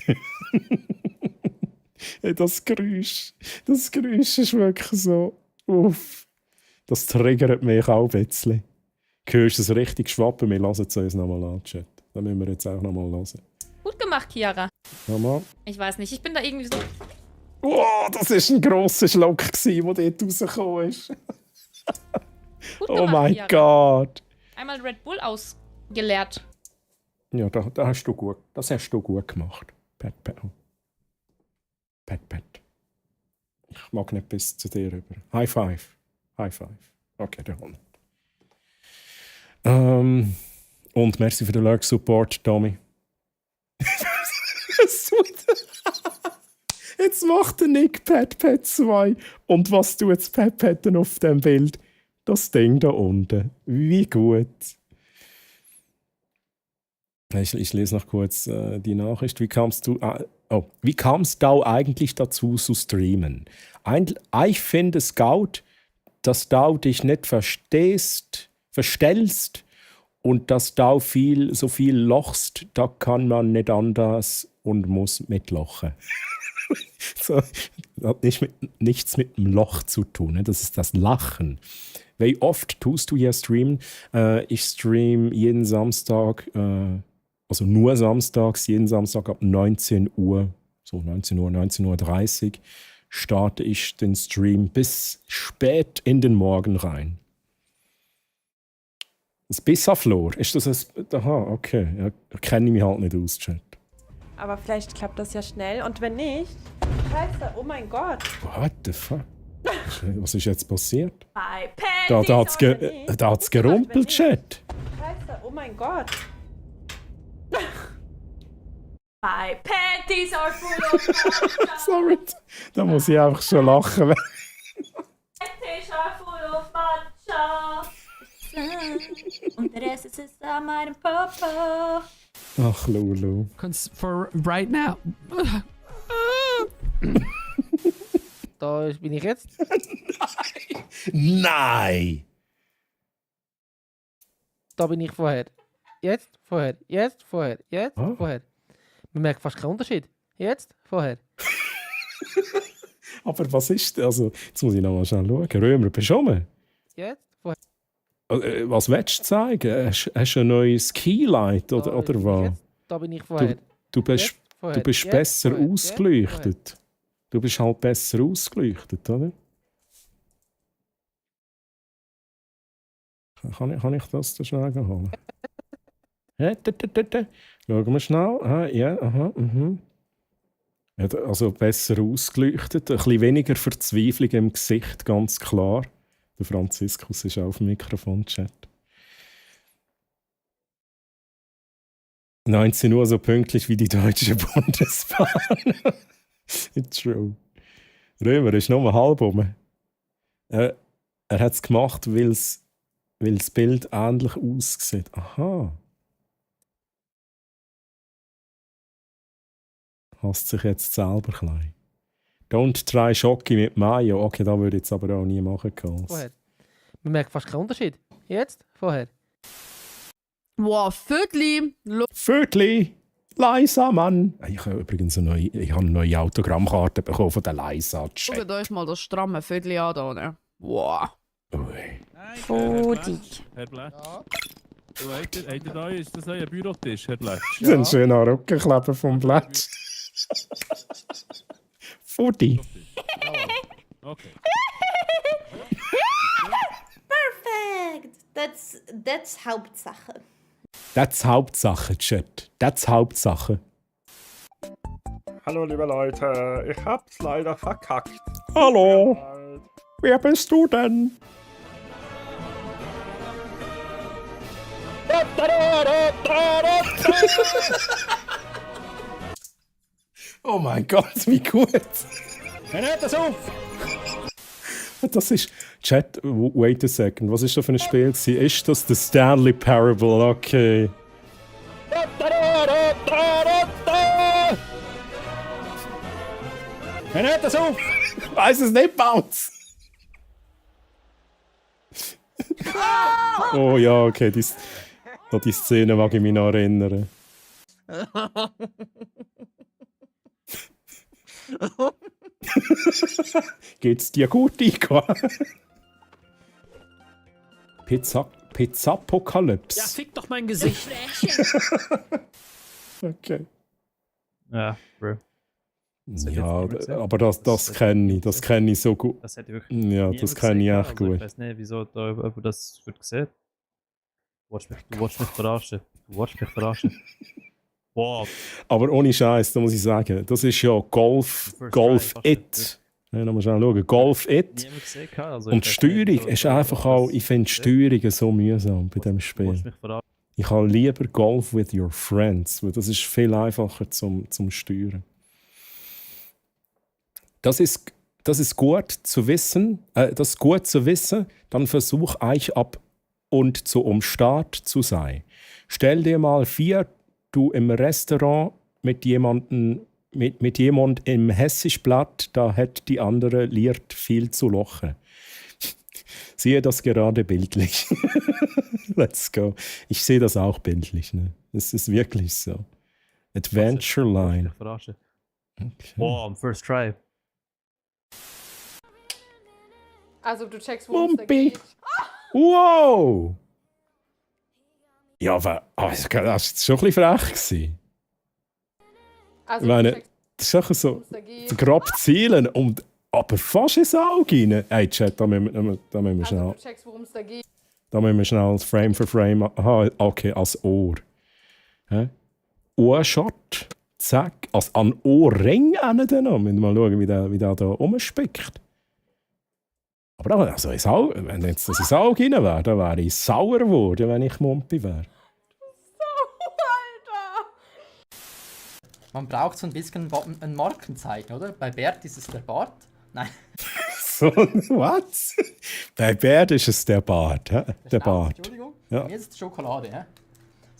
Das Geräusch ist wirklich so... Uff. Das triggert mich auch ein bisschen. Hörst du es richtig schwappen? Wir lassen es uns nochmal an, Chat. Das müssen wir jetzt auch nochmal hören. gut gemacht, Chiara. Nochmal. Ich weiß nicht, ich bin da irgendwie so... Oh, das war ein grosser Schluck, der dort rausgekommen ist. Gut Oh gemacht, mein Chiara. Gott. Einmal Red Bull ausgeleert. Ja, das hast du gut gemacht. Pat. Ich mag nicht bis zu dir rüber. High five. Okay, der Hund. Und merci für den Lurk-Support, Tommy. Jetzt macht der Nick Pat 2. Und was tut jetzt Pat denn auf dem Bild? Das Ding da unten. Wie gut. Ich lese noch kurz die Nachricht. Wie kamst du eigentlich dazu zu streamen? Ich finde es gut, dass du dich nicht verstellst und dass du so viel lochst, da kann man nicht anders und muss mitlochen. So, hat nichts mit dem Loch zu tun, ne? Das ist das Lachen. Wie oft tust du hier streamen? Ich streame jeden Samstag, also nur samstags, jeden Samstag ab 19 Uhr, so 19 Uhr, 19:30 Uhr, starte ich den Stream bis spät in den Morgen rein. Das Bissaflor, ist das ein... Aha, okay. Ja, kenne ich mich halt nicht aus, Chat. Aber vielleicht klappt das ja schnell. Und wenn nicht... Scheiße, oh mein Gott. What the fuck? Was ist jetzt passiert? Bei Da hat's gerumpelt, Chat. Scheiße, oh mein Gott. My panties are full of matcha. Sorry, da muss ich einfach schon lachen. Panties are full of matcha. Und der Rest ist an meinem Popo. Ach, Lulu. For right now. Da bin ich jetzt. Nein! Da bin ich vorher. Jetzt, vorher. Jetzt, vorher. Jetzt, Ah. vorher. Man merkt fast keinen Unterschied. Jetzt, vorher. Aber was ist... Also, jetzt muss ich noch mal schnell schauen. Römer, bist du rum? Jetzt, vorher. Was willst du zeigen? Hast du ein neues Keylight oder bin ich was? jetzt, da bin ich vorher. Du bist, Jetzt, vorher. du bist Jetzt, besser vorher. ausgeleuchtet. Du bist halt besser ausgeleuchtet, oder? Kann ich das da schnell holen? Schauen wir schnell. Ja, aha, Ja, also besser ausgeleuchtet, ein bisschen weniger Verzweiflung im Gesicht, ganz klar. Der Franziskus ist auch auf dem Mikrofon-Chat. 19 Uhr so pünktlich wie die Deutsche Bundesbahn. True. Römer ist nur halb rum. Er hat es gemacht, weil das Bild ähnlich aussieht. Aha. Hasst sich jetzt selber klein. Don't try Schoki mit Mayo. Okay, da würde ich jetzt aber auch nie machen. Vorher. Man merkt fast keinen Unterschied. Jetzt, vorher. Wow, Viertli. Viertli! Leisa, Mann! Ich habe übrigens eine neue Autogrammkarte bekommen von der Leisa. Schaut euch mal das stramme Viertli an da, ne? Wow. Fodi. Herr Bletsch. Habt ihr da, ist das euer Bürotisch, Herr Bletsch? Das ist ein schöner Rückenkleber vom Bletsch. Fodi. Okay. Perfect. That's Hauptsache. Das Hauptsache, Chat. Das Hauptsache. Hallo liebe Leute, ich hab's leider verkackt. Hallo. Wer bist du denn? Oh mein Gott, wie gut! Hört das auf! Das ist... Chat, wait a second. Was ist das für ein Spiel gewesen? Ist das The Stanley Parable? Okay. Hört das auf! Ich weiss es nicht, Bounce! Oh ja, okay. An die Szene mag ich mich noch erinnern. Geht's dir gut, Ica? Pizzapokalypse. Ja, fick doch mein Gesicht. Okay. Ja, Bro. Ja, aber das kenne ich. Das kenne ich so gut. Das hätte wirklich Ja, das kenne ich echt also, gut. Ich weiß nicht, wieso da jemand das wird gesehen. Du willst mich verarschen. Wow. Aber ohne Scheiß, da muss ich sagen, das ist ja Golf It. Ja, noch mal schnell schauen. Golf It. Also, Und die Steuerung ist einfach auch, ich finde Steuerungen so mühsam bei dem Spiel. Ich habe lieber Golf with your friends, weil das ist viel einfacher zum Steuern. Das ist gut zu wissen. Dann versuch euch ab und zu Start zu sein. Stell dir mal vor, du im Restaurant mit jemand im Hessischblatt, da hat die andere Liert viel zu lachen. Sehe das gerade bildlich. Let's go. Ich sehe das auch bildlich. Ne? Es ist wirklich so. Adventure Line. Okay. Wow, first try. Also du checkst, worum es da Mumpi! geht. Wow! Ja, aber das war jetzt schon ein bisschen frech gewesen. Also Ich meine, du checkst, das ist einfach so worum es da geht. grob zielen, aber fast ins Auge rein. Hey, Chat, da müssen wir schnell. Also du checkst, worum es da geht. Da müssen wir schnell Frame für Frame. Aha, okay, als Ohr. Hä? Ohrshot. Zack. Also an Ohrring noch. Müssen wir mal schauen, wie der da rumspickt. Aber also wenn jetzt das ins Auge rein wäre, dann wäre ich sauer geworden, wenn ich Mumpi wäre. Man braucht so ein bisschen ein Markenzeichen, oder? Bei Bert ist es der Bart. Nein. So, was? Bei Bert ist es der Bart. Hä? Der Bart. Entschuldigung. Ja. Bei mir ist es Schokolade. Hä?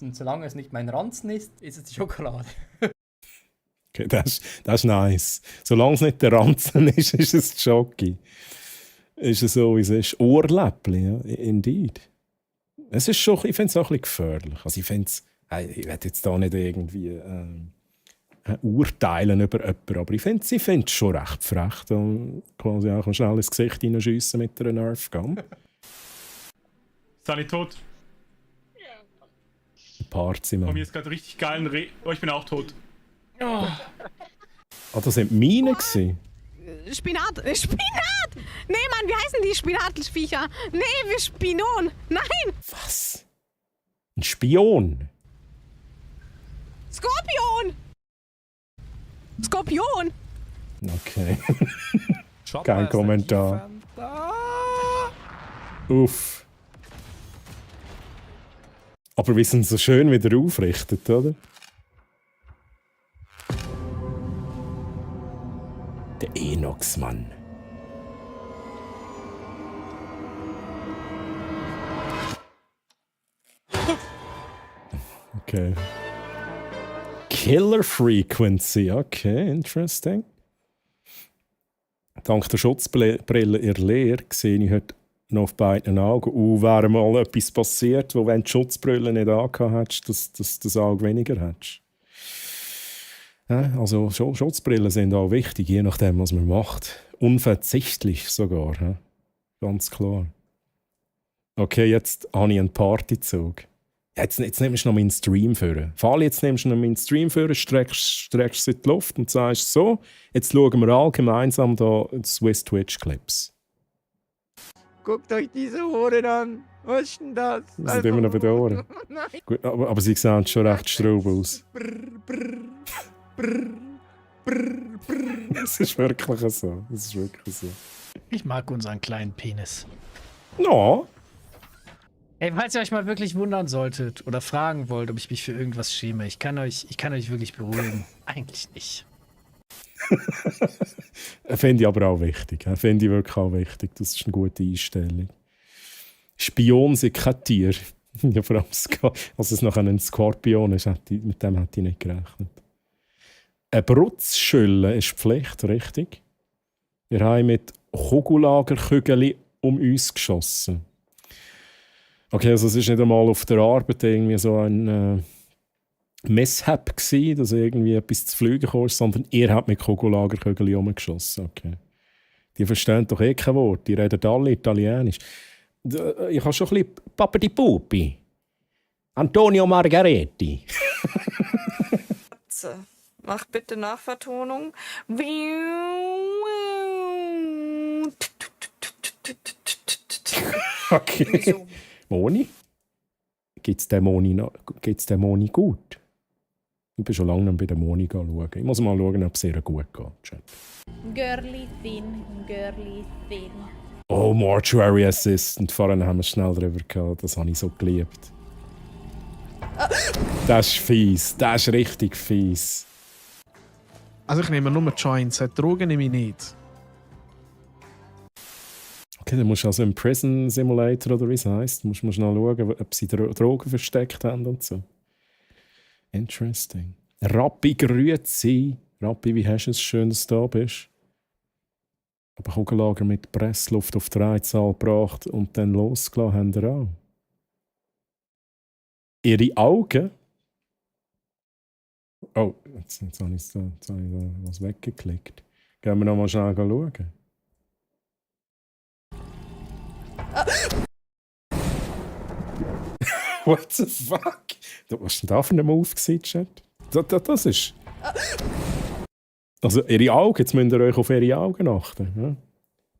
Und solange es nicht mein Ranzen ist, ist es die Schokolade. Okay, das ist nice. Solange es nicht der Ranzen ist, ist es die Schoki. Ist es so, wie es ist. Ohrläppli, ja, indeed. Es ist schon, ich finde es auch ein bisschen gefährlich. Also ich finde es, ich werde jetzt da nicht irgendwie urteilen über jemanden, aber ich finde es schon recht frech, da quasi auch schnell ins Gesicht hineinschiessen mit einer Nerf Gun. Sally tot. Party, Bei mir ist gerade richtig geilen Oh, ich bin auch tot. Oh. Ah, das waren meine gewesen. Spinat! Spinat! Nee, Mann, wie heißen die Spinatviecher? Nee, wir Spinon! Nein! Was? Ein Spion? Skorpion! Skorpion! Okay. Kein Kommentar. Uff. Aber wir sind so schön wieder aufrichtet, oder? Der Enox-Mann. Okay. Killer Frequency. Okay, interesting. Dank der Schutzbrille in der Lehre sehe ich heute noch auf beiden Augen. Wäre mal etwas passiert, wo wenn du die Schutzbrille nicht angehabt hättest, dass du das Auge weniger hättest. Ja, also Schutzbrillen sind auch wichtig, je nachdem, was man macht. Unverzichtlich sogar. Ja? Ganz klar. Okay, jetzt habe ich einen Partyzug. Jetzt nimmst du noch meinen Stream vor. Fali, jetzt nimmst du noch meinen Stream vor, streckst es in die Luft und sagst so, jetzt schauen wir alle gemeinsam da Swiss Twitch Clips. Guckt euch diese Ohren an. Was ist denn das? Sie sind immer noch bei den Ohren. Nein. Gut, aber sie sehen schon recht straub aus. Das ist wirklich so. Das ist wirklich so. Ich mag unseren kleinen Penis. No. Ey, falls ihr euch mal wirklich wundern solltet oder fragen wollt, ob ich mich für irgendwas schäme, ich kann euch wirklich beruhigen. Eigentlich nicht. Finde ich aber auch wichtig. Finde ich wirklich auch wichtig. Das ist eine gute Einstellung. Spion sind kein Tier. Ja, vor allem, als es nachher ein Skorpion ist, mit dem hätte ich nicht gerechnet. Eine Brutzschülle ist Pflicht, richtig? Wir haben mit Kugellagerkügeln um uns geschossen. Okay, also es war nicht einmal auf der Arbeit irgendwie so ein Mishap gewesen, dass irgendwie etwas zu fliegen kam, sondern ihr habt mit Kugellagerkügeln umgeschossen. Okay. Die verstehen doch eh kein Wort, die reden alle Italienisch. Ich habe schon ein bisschen Papa di Pupi. Antonio Margaretti. Mach bitte Nachvertonung. Okay. So. Moni? Geht's der Moni gut? Ich bin schon lange nicht bei der Moni schauen. Ich muss mal schauen, ob es ihr gut geht. Girly thin, girly thin. Oh, Mortuary Assistant. Vorhin haben wir schnell drüber gehabt. Das habe ich so geliebt. Das ist fies. Das ist richtig fies. Also ich nehme nur Joints, Drogen nehme ich nicht. Okay, dann musst du also im Prison Simulator oder wie es heisst, musst du schnell schauen, ob sie Drogen versteckt haben und so. Interesting. Rappi, grüezi. Rappi, wie hast du es schön, dass du da bist? Aber Kugellager mit Pressluft auf die Reitzahl gebracht und dann losgelassen haben wir auch. Ihre Augen? Oh, jetzt habe ich da was weggeklickt. Gehen wir noch mal schnell schauen. What the fuck? Was denn da für ein Move gewesen, Chat? Das ist... Also ihre Augen, jetzt müsst ihr euch auf ihre Augen achten. Ja?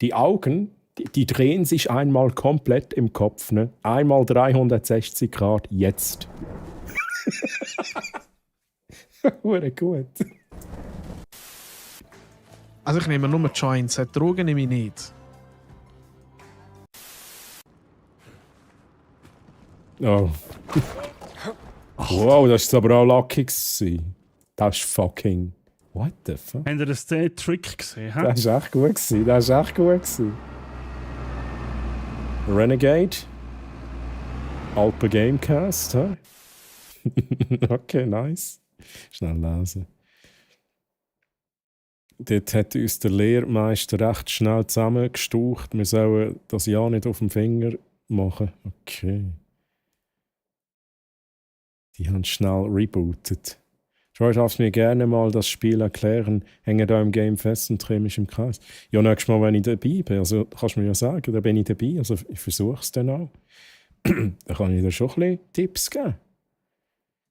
Die Augen, die drehen sich einmal komplett im Kopf. Ne? Einmal 360 Grad, jetzt. Hure gut. Also ich nehme nur Joints, Drogen nehme ich nicht. Oh. Wow, das ist aber auch lucky gewesen. Das ist fucking... What the fuck? Habt ihr den Trick gesehen? Das ist echt gut gewesen. Das ist echt gut gewesen. Renegade. Alpen Gamecast, hä? Okay, nice. Schnell lesen. Dort hat uns der Lehrmeister recht schnell zusammengestaucht. Wir sollen das ja nicht auf dem Finger machen. Okay. Die haben schnell rebootet. Troy, darfst mir gerne mal das Spiel erklären. Hänge da im Game fest und drehe mich im Kreis. Ja, nächstes Mal, wenn ich dabei bin, also kannst du mir ja sagen, da bin ich dabei. Also ich versuche es dann auch. Da kann ich dir schon ein bisschen Tipps geben.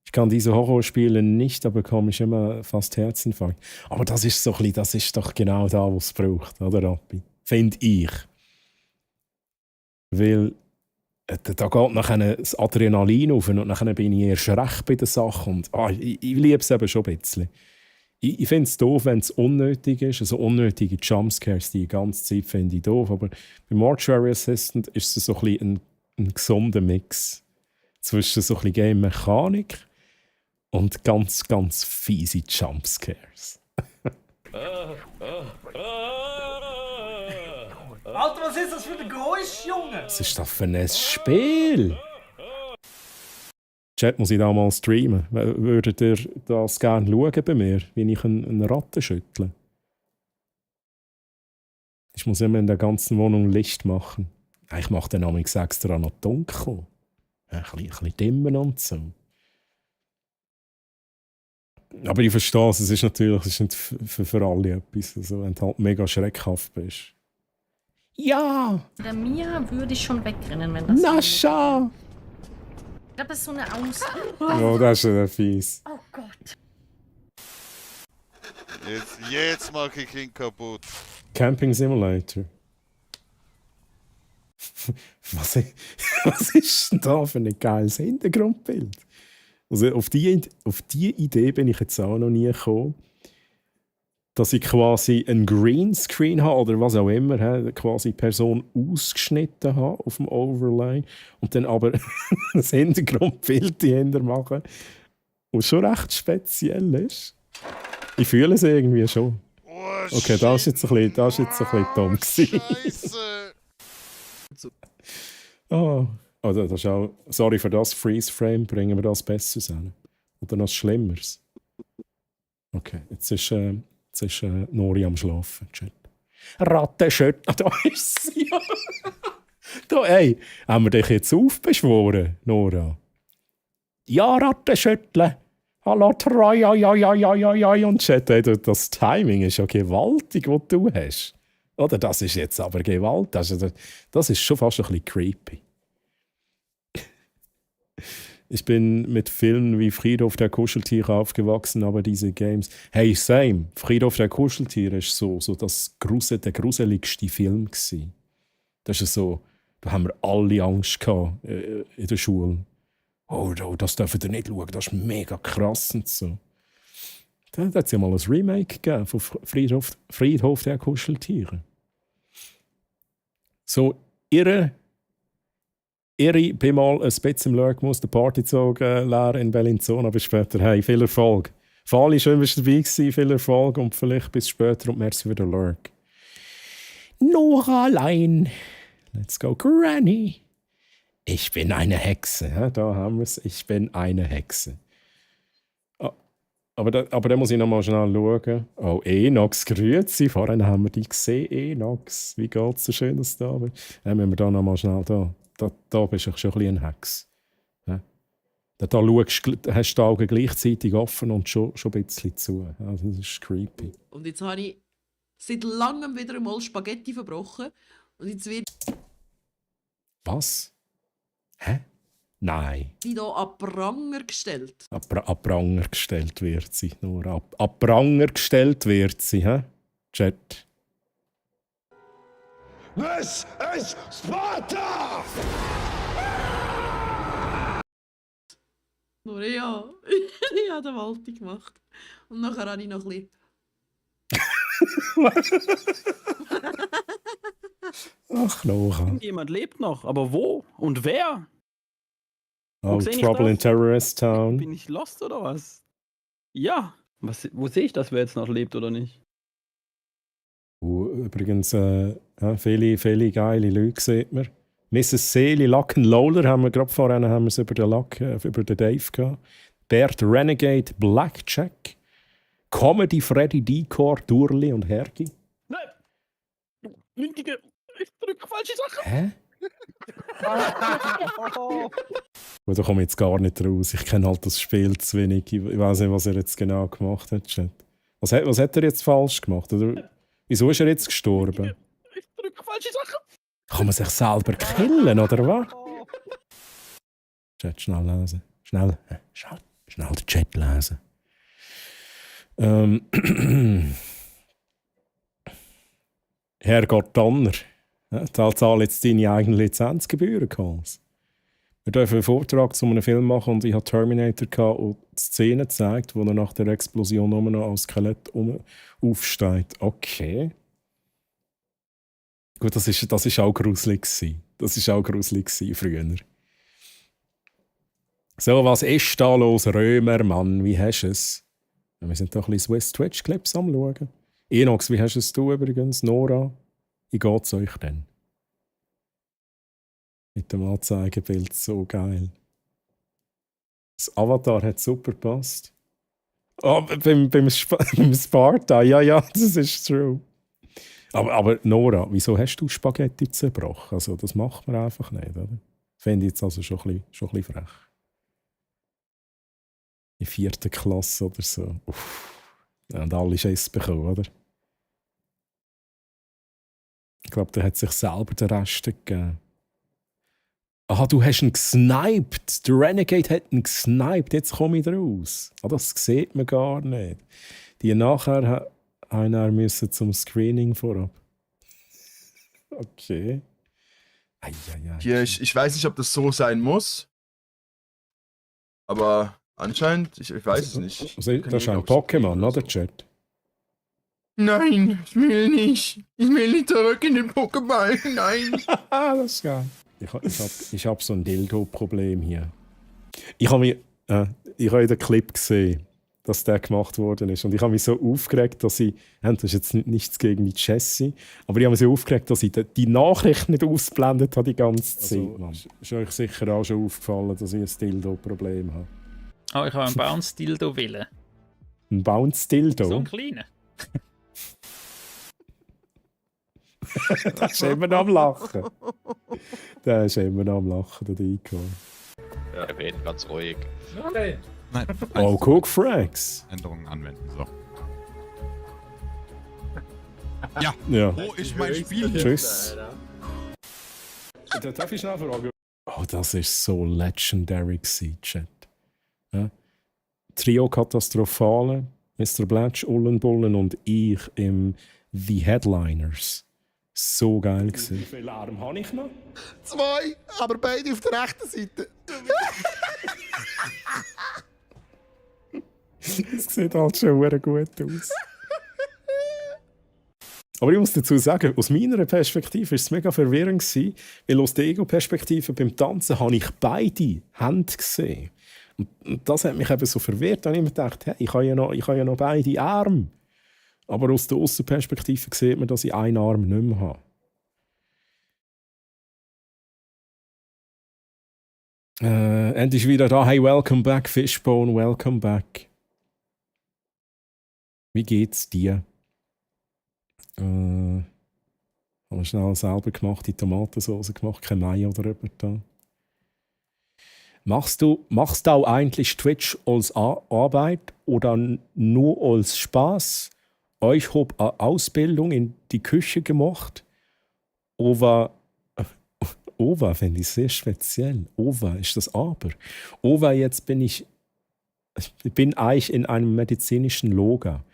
Ich kann diese Horrorspiele nicht, da bekomme ich immer fast Herzinfarkt. Aber das ist so ein bisschen, das ist doch genau da, was es braucht, oder Rappi? Finde ich. Weil da geht nachher das Adrenalin auf und nachher bin ich erst recht bei der Sache. Und ich liebe es eben schon ein bisschen. Ich finde es doof, wenn es unnötig ist. Also unnötige Jumpscares die ganze Zeit finde ich doof. Aber bei Mortuary Assistant ist es so ein bisschen ein gesunder Mix zwischen so ein bisschen Game-Mechanik und ganz, ganz fiese Jumpscares. Alter, was ist das für ein Geräusch, Junge? Was ist das für ein Spiel? Chat, muss ich da mal streamen? Würdet ihr das gerne schauen bei mir, wie ich eine Ratte schüttle? Ich muss immer in der ganzen Wohnung Licht machen. Ich mache dann auch extra noch dunkel. Ein bisschen dimmen und so. Aber ich verstehe es, es ist natürlich nicht für alle etwas. Also, wenn du halt mega schreckhaft bist. Ja! Der Mia würde ich schon wegrennen, wenn das. Nascha! Ich glaube, das ist so eine Aus. Oh, das ist ja fies. Oh Gott. Jetzt mache ich ihn kaputt. Camping Simulator. Was ist denn da für ein geiles Hintergrundbild? Also auf die Idee bin ich jetzt auch noch nie gekommen, dass ich quasi einen Greenscreen habe oder was auch immer, quasi die Person ausgeschnitten habe auf dem Overlay und dann aber das Hintergrundbild dahinter machen, was schon recht speziell ist. Ich fühle es irgendwie schon. Okay, das ist jetzt ein bisschen dumm gewesen. Oh, das ist auch, sorry für das Freeze-Frame, bringen wir das Besseres an. Oder noch Schlimmeres. Okay, jetzt ist Nori am Schlafen. Rattenschöttl, da ist sie. Da, ey, haben wir dich jetzt aufbeschworen, Nora? Ja, Rattenschöttl. Hallo, Troy, und Chat, ey, das Timing ist ja gewaltig, was du hast. Oder das ist jetzt aber Gewalt. Also, das ist schon fast ein bisschen creepy. Ich bin mit Filmen wie Friedhof der Kuscheltiere aufgewachsen, aber diese Games... Hey, same. Friedhof der Kuscheltiere war so der gruseligste Film gewesen. Das ist so... Da haben wir alle Angst gehabt, in der Schule. Oh, das dürft ihr nicht schauen, das ist mega krass und so. Da hat es ja mal ein Remake gegeben von Friedhof der Kuscheltiere. So, ich bin mal ein bisschen im Lurk, muss der Partyzug leer in Bellinzona, bis später. Hey, viel Erfolg. Fali, schön, dass du dabei warst, viel Erfolg und vielleicht bis später und merci für den Lurk. Nora allein. Let's go, Granny. Ich bin eine Hexe. Ja, da haben wir es. Ich bin eine Hexe. Aber da muss ich noch mal schnell schauen. Oh, Enox, grüezi. Vorhin haben wir dich gesehen, Enox. Wie geht's so schön, dass du da bist? Müssen wir da noch mal schnell da bist du schon ein bisschen ein Hex. Ja? Da hast du die Augen gleichzeitig offen und schon ein bisschen zu. Also das ist creepy. Und jetzt habe ich seit langem wieder einmal Spaghetti verbrochen. Und jetzt wird... Was? Hä? Nein. Die hier an Pranger gestellt. Ab Pranger gestellt wird sie. Nur ab Pranger gestellt wird sie, hä? Chat. This is Sparta! Nur ja, ich habe den Walti gemacht. Und nachher habe ich noch ein bisschen... Ach, Nora. Jemand lebt noch, aber wo und wer? Oh, sehe ich Trouble in das? Terrorist Town. Bin ich lost oder was? Ja. Wo sehe ich das, wer jetzt noch lebt oder nicht? Übrigens, viele geile Leute sieht man. Mrs. Seeli, Luck and Lowler haben wir gerade vorhin haben wir's über den Dave gehabt. Bert Renegade, Blackjack, Comedy Freddy Decor, Durli und Hergi. Nein! Linke, ich drücke falsche Sachen! Hä? Da komme ich jetzt gar nicht raus. Ich kenne halt das Spiel zu wenig. Ich weiß nicht, was er jetzt genau gemacht hat. Chat. Was hat er jetzt falsch gemacht? Oder wieso ist er jetzt gestorben? Ich drücke falsche Sachen! Kann man sich selber killen, oder was? Chat, schnell lesen. Schnell den Chat lesen. Herrgott Donner. Da zahle jetzt deine eigenen Lizenzgebühren, Kals. Wir dürfen einen Vortrag zu einem Film machen und ich hatte Terminator gehabt und die Szene gezeigt, wo er nach der Explosion nur noch als Skelett aufsteht. Okay. Gut, das ist auch gruselig gewesen. Das ist auch gruselig gewesen früher. So, was ist da los, Römer, Mann? Wie hast du es? Wir sind doch ein bisschen Swiss Twitch Clips am Schauen. Enox, wie hast du es übrigens? Nora, wie geht's euch denn? Mit dem Anzeigebild, so geil. Das Avatar hat super gepasst. Oh, beim Sparta, ja, das ist true. Aber Nora, wieso hast du Spaghetti zerbrochen? Also, das macht man einfach nicht, oder? Fände ich jetzt also schon ein bisschen frech. In 4. Klasse oder so. Uff. Ja, und alle Schiss bekommen, oder? Ich glaube, der hat sich selber den Rest gegeben. Aha, du hast ihn gesniped. Der Renegade hat ihn gesniped. Jetzt komme ich raus. Ah, das sieht man gar nicht. Die nachher müssen zum Screening vorab. Okay. Hier, ich weiß nicht, ob das so sein muss. Aber anscheinend, ich weiß es nicht. Das ist ein Pokémon, oder, Chat? Nein, ich will nicht. Ich will nicht zurück in den Pokéball. Nein. Das ist geil. Ich hab so ein Dildo-Problem hier. Ich habe in den Clip gesehen, dass der gemacht worden ist. Und ich habe mich so aufgeregt, dass ich, das ist jetzt nichts gegen die Jessie, aber ich habe mich so aufgeregt, dass ich die Nachricht nicht ausblendet habe die ganze Zeit. Also, ist euch sicher auch schon aufgefallen, dass ich ein Dildo-Problem habe. Oh, ich habe einen Bounce-Dildo willen. Ein Bounce-Dildo? So ein kleiner. Der ist immer noch am Lachen. Der ist immer noch am Lachen, der Dico. Ja, wir reden ganz ruhig. Okay. Nein. Oh, guck, Frags. Änderungen anwenden, so. Ja. Wo ist mein Spiel? Tschüss. Darf ich schnell fragen? Oh, das ist so legendary gewesen, Chat. Ja? Trio Katastrophale, Mr. Blatch, Ullenbullen und ich im The Headliners. So geil gewesen. Wie viele Arme habe ich noch? 2, aber beide auf der rechten Seite. Das sieht halt schon verdammt gut aus. Aber ich muss dazu sagen, aus meiner Perspektive war es mega verwirrend gewesen, weil aus der Ego-Perspektive beim Tanzen habe ich beide Hände gesehen. Und das hat mich eben so verwirrt. Da habe ich mir gedacht, hey, ich habe ja noch beide Arme. Aber aus der Aussenperspektive sieht man, dass ich einen Arm nicht mehr habe. Andy ist wieder da. Hey, welcome back, Fishbone, welcome back. Wie geht's dir? Haben wir schnell selber gemacht, die Tomatensauce gemacht, kein Mayo drüber da. Machst du auch eigentlich Twitch als Arbeit oder nur als Spaß? Ich habe eine Ausbildung in die Küche gemacht, aber Ova finde ich sehr speziell. Ova ist das aber. Ova, jetzt bin ich eigentlich in einem medizinischen Loga.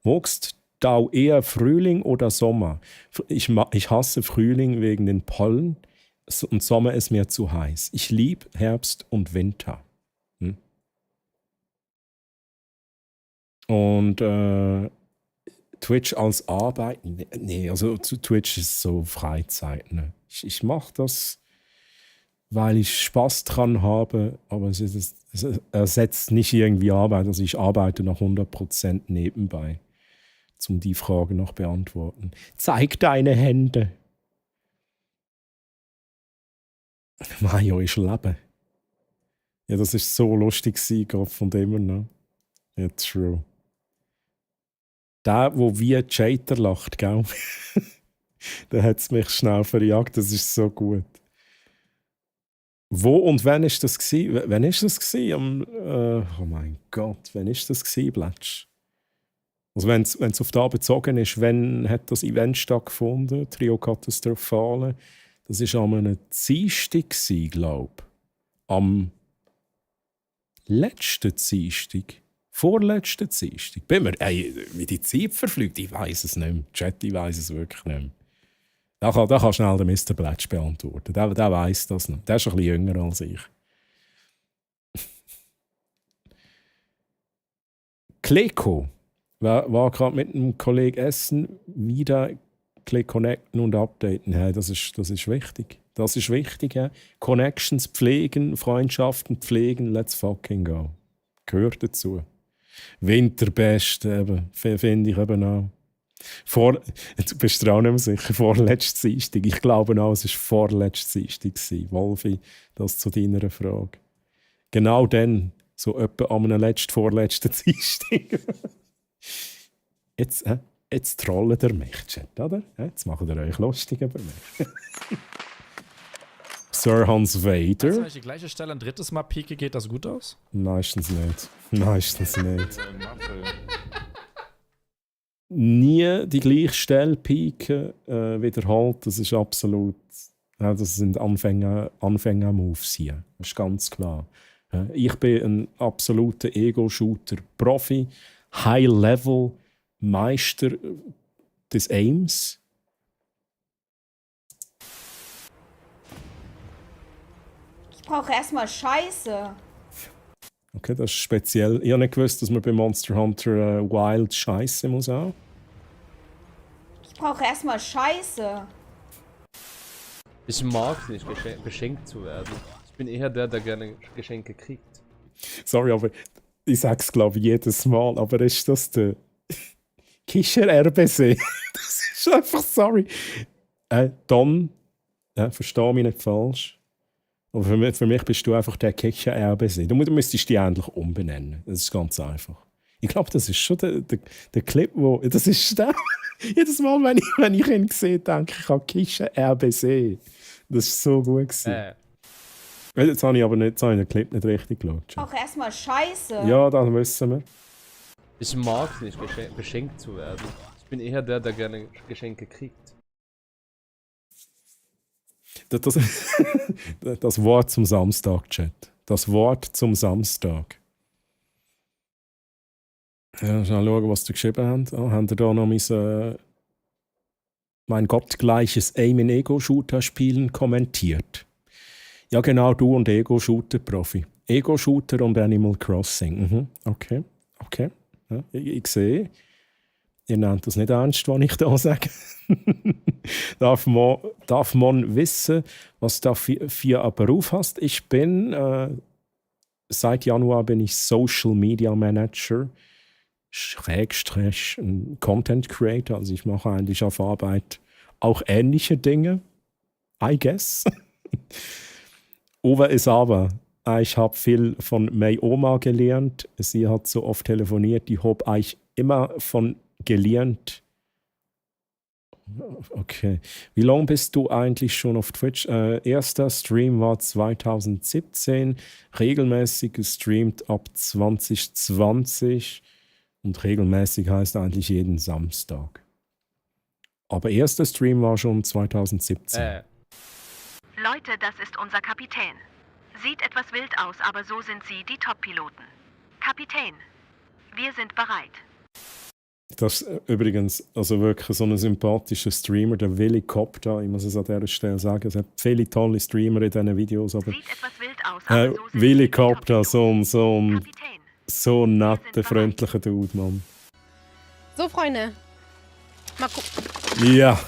Magst du eher Frühling oder Sommer? Ich hasse Frühling wegen den Pollen und Sommer ist mir zu heiß. Ich liebe Herbst und Winter. Und Twitch als Arbeit? Nee, also Twitch ist so Freizeit. Ne? Ich mache das, weil ich Spaß dran habe, aber es ersetzt nicht irgendwie Arbeit. Also ich arbeite noch 100% nebenbei, um die Frage noch beantworten. Zeig deine Hände. Mario ist Leben. Ja, das ist so lustig gerade von dem, ne? Ja, true. Der, wo wie Chater lacht, gell? Der hat es mich schnell verjagt, das ist so gut. Wo und wann ist das gewesen? Wann ist das gewesen? Oh mein Gott, wann ist das gewesen, Bletsch? Also wenn es auf da bezogen ist, wann hat das Event stattgefunden, Trio Katastrophale? Das war am einem Dienstag, glaube ich. Am letzten Dienstag. Vorletzten Dienstag. Bin mir, wie die Zeit verfliegt, ich weiß es nicht mehr. Chat, ich weiß es wirklich nicht mehr. Da kann schnell der Mr. Bletsch beantworten. Der weiss das noch. Der ist ein bisschen jünger als ich. Kleko war gerade mit einem Kollegen essen, wieder connecten und updaten. Hey, das ist wichtig. Das ist wichtig. Ja. Connections pflegen, Freundschaften pflegen, let's fucking go. Gehört dazu. Winterbest, finde ich eben auch. Du bist dir auch nicht mehr sicher, vorletztes Dienstag. Ich glaube auch, es war vorletztes Dienstag. Wolfi, das zu deiner Frage. Genau dann, so etwa am vorletzten Dienstag. Jetzt trollt ihr mich, Chat, oder? Jetzt macht ihr euch lustig über mich. Sir Hans Vader. Wenn ich die gleiche Stelle ein drittes Mal pieke, geht das gut aus? Meistens nicht. Meistens nicht. Nie die gleiche Stelle pieken, wiederholt, das ist absolut. Das sind Anfänger-Moves hier. Das ist ganz klar. Ich bin ein absoluter Ego-Shooter-Profi, High-Level-Meister des Aims. Ich brauche erstmal Scheiße. Okay, das ist speziell. Ich habe nicht gewusst, dass man bei Monster Hunter Wild Scheiße muss auch. Ich brauche erstmal Scheiße. Ich mag es nicht, beschenkt zu werden. Ich bin eher der gerne Geschenke kriegt. Sorry, aber ich sag's glaube ich jedes Mal, aber ist das der Kischer RBC? Das ist einfach, sorry. Don, versteh mich nicht falsch. Aber für mich bist du einfach der Kischer RBC. Du müsstest dich endlich umbenennen. Das ist ganz einfach. Ich glaube, das ist schon der Clip, wo. Das ist der. Jedes Mal, wenn ich ihn sehe, denke ich an Kischer RBC. Das ist so gut gewesen. Jetzt habe ich aber nicht, den Clip nicht richtig geschaut. Ich brauche erstmal Scheiße. Ja, das wissen wir. Ich mag es nicht, beschenkt zu werden. Ich bin eher der gerne Geschenke kriegt. Das Wort zum Samstag, Chat. Das Wort zum Samstag. Ja, schnell schauen, was ihr geschrieben habt. Habt ihr da noch mein gottgleiches Aim in Ego-Shooter-Spielen kommentiert? Ja, genau, du und Ego-Shooter-Profi. Ego-Shooter und Animal Crossing. Okay. Ja, ich sehe. Ihr nehmt das nicht ernst, was ich da sage. Darf man wissen, was du für einen Beruf hast? Ich bin, seit Januar bin ich Social Media Manager, / Content Creator. Also ich mache eigentlich auf Arbeit auch ähnliche Dinge, I guess. Over ist aber, ich habe viel von May Oma gelernt. Sie hat so oft telefoniert, ich habe eigentlich immer von gelernt. Okay. Wie lange bist du eigentlich schon auf Twitch? Erster Stream war 2017, regelmäßig gestreamt ab 2020 und regelmäßig heißt eigentlich jeden Samstag. Aber erster Stream war schon 2017. Leute, das ist unser Kapitän. Sieht etwas wild aus, aber so sind sie, die Top-Piloten. Kapitän, wir sind bereit. Das ist übrigens also wirklich so ein sympathischer Streamer, der Willy Copta, ich muss es an dieser Stelle sagen. Es hat viele tolle Streamer in diesen Videos, aber Sieht etwas wild aus, aber so sind Willy sie, die Copta, Top-Piloten. so ein netter, freundlicher Dude, Mann. So, Freunde. Mal gucken. Ja.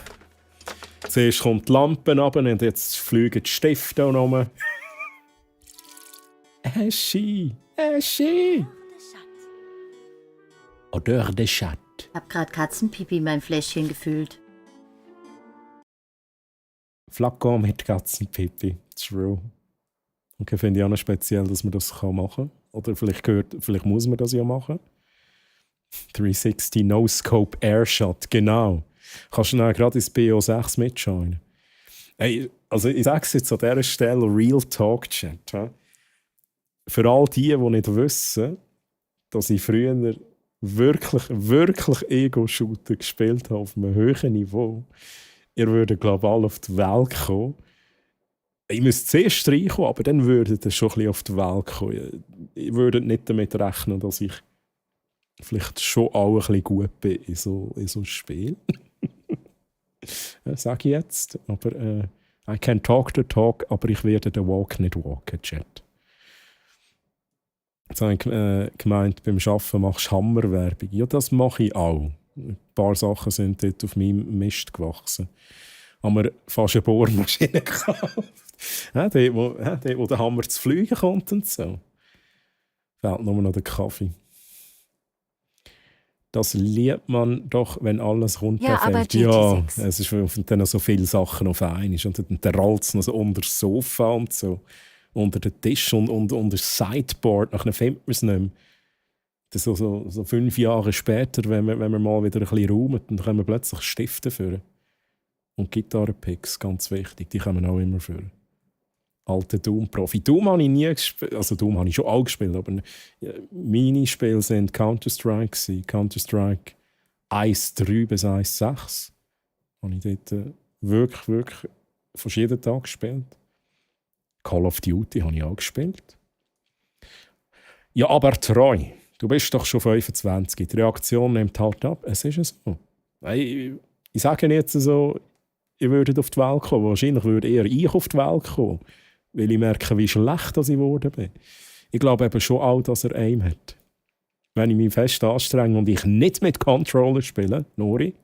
Zuerst kommt die Lampe runter und jetzt fliegen die Stifte auch noch. Eschi. Odeur de Chat. Ich hab grad Katzenpipi in meinem Fläschchen gefühlt. Flakon mit Katzenpipi. True. Okay, finde ich auch noch speziell, dass man das machen kann. Oder vielleicht muss man das ja machen. 360 No-Scope Airshot, genau. Kannst du dann gratis BO6 mitschauen. Hey, also ich sage es jetzt an dieser Stelle, Real Talk Chat. He? Für all die nicht wissen, dass ich früher wirklich Ego-Shooter gespielt habe auf einem hohen Niveau. Ihr würdet, glaube ich, alle auf die Welt kommen. Ich müsste zuerst reinkommen, aber dann würdet ihr schon ein bisschen auf die Welt kommen. Ich würde nicht damit rechnen, dass ich vielleicht schon auch ein bisschen gut bin in so Spiel. Sage ich jetzt. Aber I can talk the talk, aber ich werde den Walk nicht walken, Chat. Jetzt habe ich gemeint, beim Arbeiten machst du Hammerwerbung. Ja, das mache ich auch. Ein paar Sachen sind dort auf meinem Mist gewachsen. Haben wir fast eine Bohrmaschine gekauft. Dort, wo der Hammer zu fliegen kommt und so. Fehlt nur noch der Kaffee. Das liebt man doch, wenn alles runterfällt. Ja, es ist dann noch so viele Sachen auf einmal. Und dann rollt es noch so unter das Sofa und so. Unter den Tisch und unter das Sideboard. Nachher findet man es nicht mehr. Das so 5 Jahre später, wenn wir mal wieder ein bisschen räumen, dann können wir plötzlich Stifte führen. Und Gitarrenpicks, ganz wichtig, die kommen auch immer führen. Alte Doom-Profi. Doom habe ich nie gespielt, also Doom habe ich schon auch gespielt, aber meine Spiele sind Counter-Strike gewesen. Counter-Strike 1.3 bis 1.6. Habe ich dort wirklich fast jeden Tag gespielt. Call of Duty habe ich auch gespielt. Ja, aber treu. Du bist doch schon 25. Die Reaktion nimmt halt ab. Es ist so. Ich sage jetzt so, ihr würdet auf die Welt kommen. Wahrscheinlich würde eher ich auf die Welt kommen. Weil ich merke, wie schlecht ich geworden bin. Ich glaube eben schon auch, dass er Aim hat. Wenn ich mich fest anstrenge und ich nicht mit Controller spiele, Nori,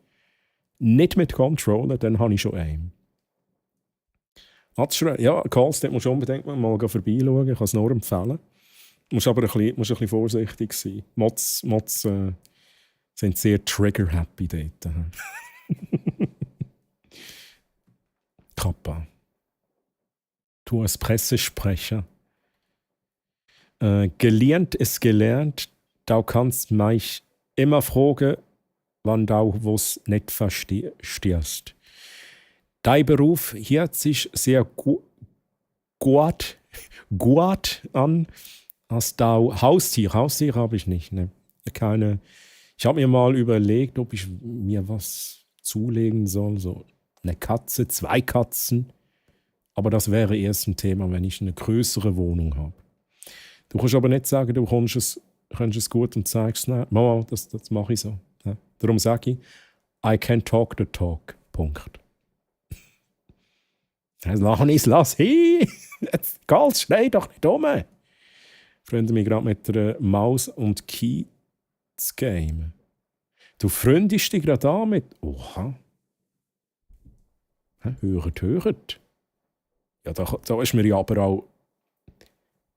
nicht mit Controller, dann habe ich schon Aim. Ja, Calls, dort musst du unbedingt mal vorbeischauen. Ich kann es nur empfehlen. Du musst aber ein bisschen vorsichtig sein. Mods sind sehr trigger-happy dort. Kappa. Du als Pressesprecher. Gelernt ist gelernt. Du kannst mich immer fragen, wann du was nicht verstehst. Dein Beruf hört sich sehr gut an. Hast du Haustier? Haustier habe ich nicht. Ne? Keine. Ich habe mir mal überlegt, ob ich mir was zulegen soll. So eine Katze, 2 Katzen. Aber das wäre erst ein Thema, wenn ich eine größere Wohnung habe. Du kannst aber nicht sagen, du kannst es gut und sagst, nein, Mama, das mache ich so. Ja? Darum sage ich, I can talk the talk. Punkt. Lass hin! Gals, schrei doch nicht um! Ich freunde mich gerade mit der Maus und Key zu game. Du freundest dich gerade an mit. Oha. Hört. Ja, da ist mir ja aber auch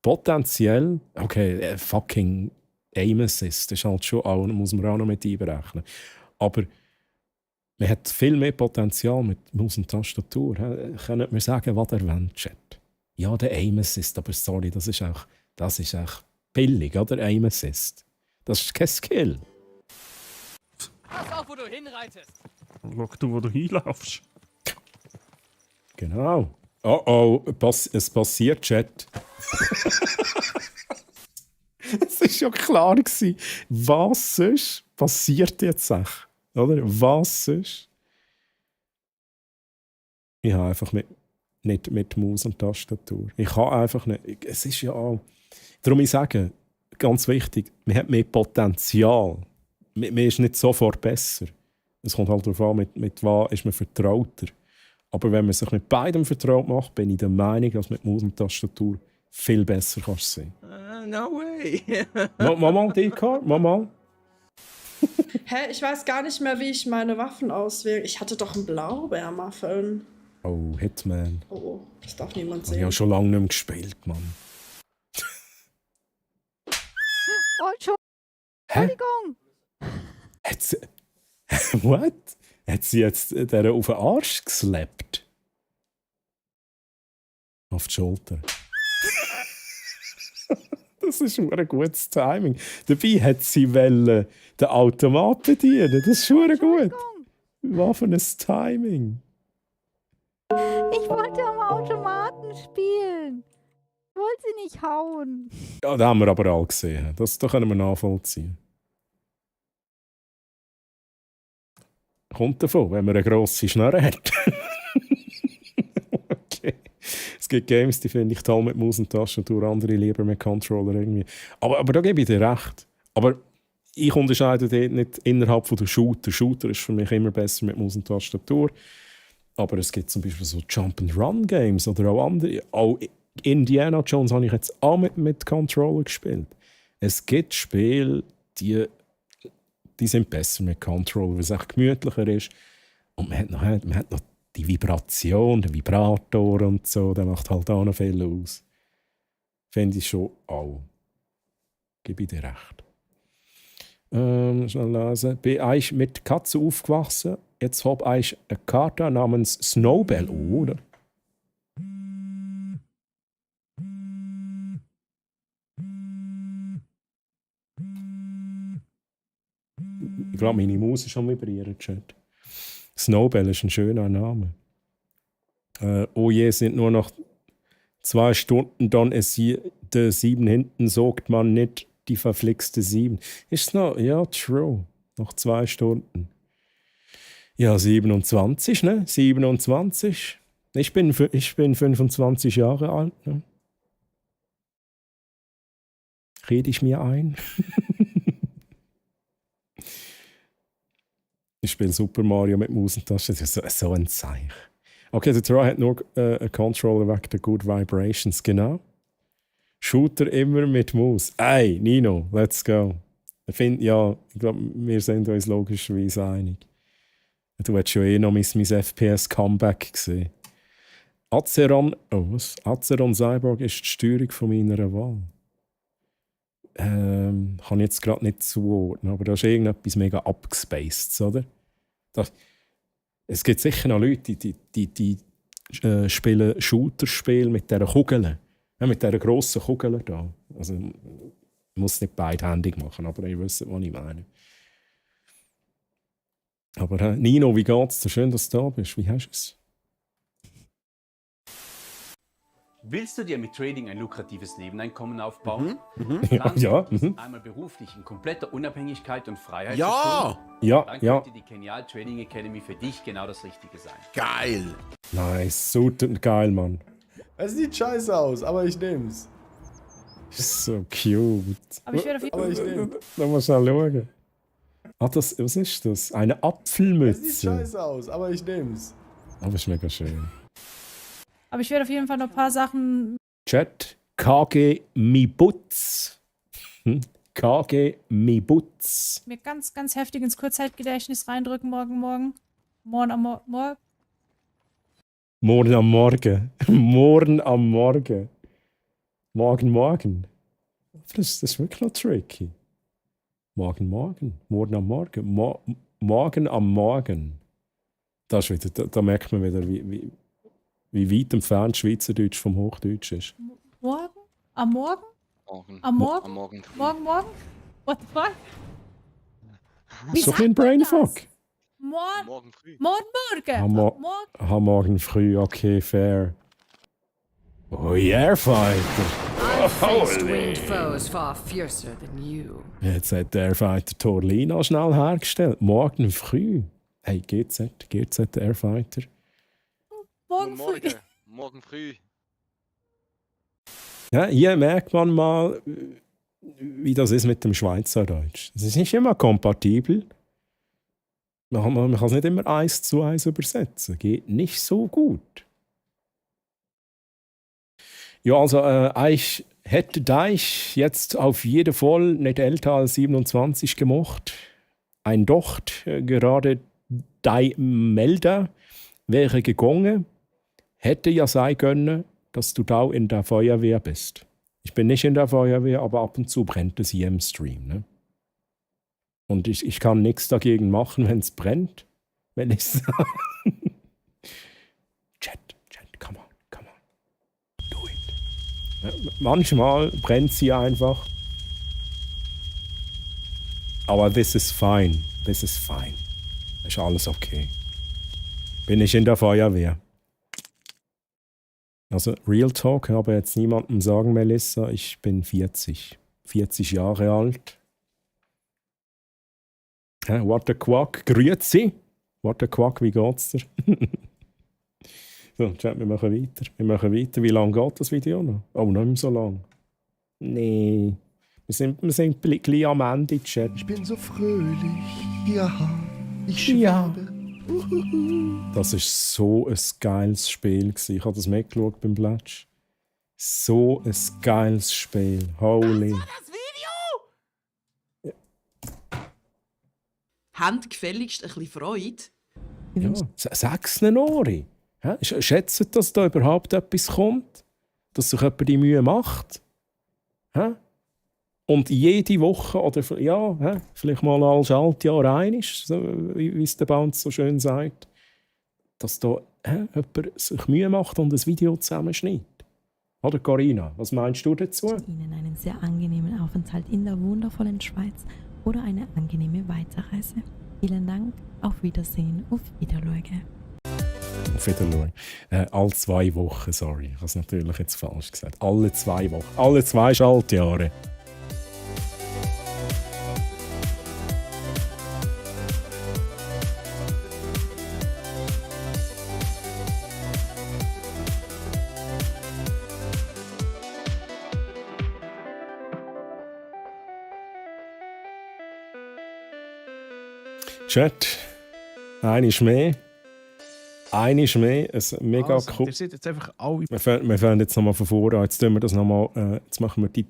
potenziell. Okay, fucking Aim Assist, das ist halt schon auch, muss man auch noch mit einberechnen. Aber man hat viel mehr Potenzial mit Maus und Tastatur. Können wir sagen, was er will, Chat? Ja, der Aim Assist, aber sorry, das ist auch billig, oder? Aim Assist. Das ist kein Skill. Pass auf, wo du hinreitest. Schau du, wo du hinlaufst. Genau. Oh, es passiert, Chat. Es war schon klar gewesen, was sonst passiert jetzt echt. Oder? Was sonst? Ich habe einfach mit nicht mit Maus und Tastatur. Ich kann einfach nicht. Es ist ja auch... Darum ich sage, ganz wichtig, man hat mehr Potenzial. Man ist nicht sofort besser. Es kommt halt darauf an, mit was ist man vertrauter. Aber wenn man sich mit beidem vertraut macht, bin ich der Meinung, dass mit Maus und Tastatur viel besser kannst sein. No way. Mal, Dekar, mal. Hä? Ich weiß gar nicht mehr, wie ich meine Waffen auswähle. Ich hatte doch einen Blaubeermuffin. Oh, Hitman. Oh, das darf niemand Ich sehen. habe schon lange nicht mehr gespielt, Mann. Oh, Entschuldigung. Hat sie... What? Hat sie jetzt der auf den Arsch geslappt? Auf die Schulter. Das ist schon ein gutes Timing. Dabei hat sie den Automat bedienen. Das ist schon gut. Was für ein Timing. Ich wollte am Automaten spielen. Ich wollte sie nicht hauen. Ja, das haben wir aber alle gesehen. Das können wir nachvollziehen. Kommt davon, wenn man eine grosse Schnurre hat. Okay. Es gibt Games, die finde ich toll mit Maus und Tastatur, andere lieber mit Controller irgendwie. Aber da gebe ich dir recht. Aber ich unterscheide dort nicht innerhalb von der Shooter. Shooter ist für mich immer besser mit Maus und Tastatur. Aber es gibt zum Beispiel so Jump-and-Run-Games oder auch andere. Auch Indiana Jones habe ich jetzt auch mit Controller gespielt. Es gibt Spiele, die sind besser mit Controller, weil es echt gemütlicher ist. Und man hat noch die Vibration, den Vibrator und so, der macht halt auch noch viel aus. Finde ich schon auch. Gebe ich dir recht. Schnell lesen. Bin ich mit Katze aufgewachsen. Jetzt habe ich eine Karte namens Snowbell, oder? Ich glaube, meine Maus ist am Vibrieren, Chat. Snowbell ist ein schöner Name. Oh je, sind nur noch 2 Stunden, dann ist der 7 hinten, sagt man nicht die verflixte 7. Ist es noch? Ja, true. Noch 2 Stunden. Ja, 27, ne? 27. Ich bin 25 Jahre alt, ne? Rede ich mir ein? Ich spiele Super Mario mit Maus und Taste. Das ist so ein Zeichen. Okay, der Troy hat nur einen Controller wegen der Good Vibrations. Genau. Shooter immer mit Maus. Ey, Nino, let's go. Ich glaube, wir sind uns logischerweise einig. Du hättest schon noch mein FPS-Comeback gesehen. Azeron Cyborg ist die Steuerung von meiner Wahl. Kann ich jetzt gerade nicht zuordnen, aber da ist irgendetwas mega abgespaced, oder? Es gibt sicher noch Leute, die spielen Shooter-Spiele mit dieser Kugel. Ja, mit dieser grossen Kugel da. Also, ich muss nicht beidhändig machen, aber ihr wisst, was ich meine. Aber Nino, wie geht's dir? Schön, dass du da bist. Wie hast du es? Willst du dir mit Trading ein lukratives Nebeneinkommen aufbauen? Ja. Einmal beruflich in kompletter Unabhängigkeit und Freiheit Ja! Dann könnte die Genial Trading Academy für dich genau das Richtige sein. Geil! Nice, so geil, Mann. Es sieht scheiße aus, aber ich nehm's. So cute. Aber ich werde auf jeden Aber ich nehm's. Da muss mal schauen. Was ist das? Eine Apfelmütze. Es sieht scheiße aus, aber ich nehm's. Aber ist mega schön. Aber ich werde auf jeden Fall noch ein paar Sachen. Chat, KG Mibutz. KG Mibutz. Mir ganz, ganz heftig ins Kurzzeitgedächtnis reindrücken morgen am Morgen am Morgen. Morgen am Morgen. Morgen. Das ist wirklich noch tricky. Morgen am Morgen. Morgen am Morgen. Das ist wieder, da merkt man wieder, wie weit entfernt Schweizerdeutsch vom Hochdeutsch ist. Morgen? Am Morgen? Morgen. Am Morgen? Am Morgen. Morgen? What the fuck? So ein Brainfuck. Morgen früh. Morgen früh, okay, fair. Oh, Airfighter. Foes far fiercer than you. Jetzt hat der Airfighter Torlina schnell hergestellt. Morgen früh. Hey, GZ Airfighter. Morgen früh. Morgen früh. Ja, hier merkt man mal, wie das ist mit dem Schweizerdeutsch. Es ist nicht immer kompatibel. Man kann es nicht immer 1:1 übersetzen. Geht nicht so gut. Ja, also ich hätte Deich jetzt auf jeden Fall nicht älter als 27 gemocht. Ein Docht, gerade Dei Melder wäre gegangen. Hätte ja sein können, dass du da in der Feuerwehr bist. Ich bin nicht in der Feuerwehr, aber ab und zu brennt es hier im Stream. Ne? Und ich kann nichts dagegen machen, wenn es brennt. Wenn ich sage. Chat, come on. Do it. Ja, manchmal brennt sie einfach. Aber this is fine. Ist alles okay. Bin ich in der Feuerwehr. Also Real Talk, aber jetzt niemandem sagen, Melissa, ich bin 40 Jahre alt. What a Quack, grüezi. What a Quack, wie geht's dir? So, Chat, wir machen weiter. Wie lange geht das Video noch? Oh, nicht mehr so lang. Nee, wir sind gleich am Ende, Chat. Ich bin so fröhlich, ja, ich schwebe. Das war so ein geiles Spiel. Ich habe das mitgeschaut beim Plätsch. So ein geiles Spiel. Holy. Das war das Video? Habt gefälligst ein bisschen Freude? Ja, sag's ihnen, Ori. Schätzt, dass da überhaupt etwas kommt? Dass sich jemand die Mühe macht? Und jede Woche, oder vielleicht mal ein Schaltjahr einisch, so, wie es der Bounce so schön sagt, dass da jemand sich Mühe macht und ein Video zusammenschneidet. Oder Corinna, was meinst du dazu? Ihnen einen sehr angenehmen Aufenthalt in der wundervollen Schweiz oder eine angenehme Weiterreise. Vielen Dank, auf Wiedersehen, auf Wiedersehen. Auf Wiedersehen. Alle 2 Wochen, sorry, ich habe es natürlich jetzt falsch gesagt. Alle 2 Wochen, alle 2 Schaltjahre. Chat, einiges mehr, ein mega Also, cool. ihr seid jetzt einfach alle. Wir fangen jetzt nochmal von vorne an. Jetzt tun wir das nochmal. Jetzt machen wir die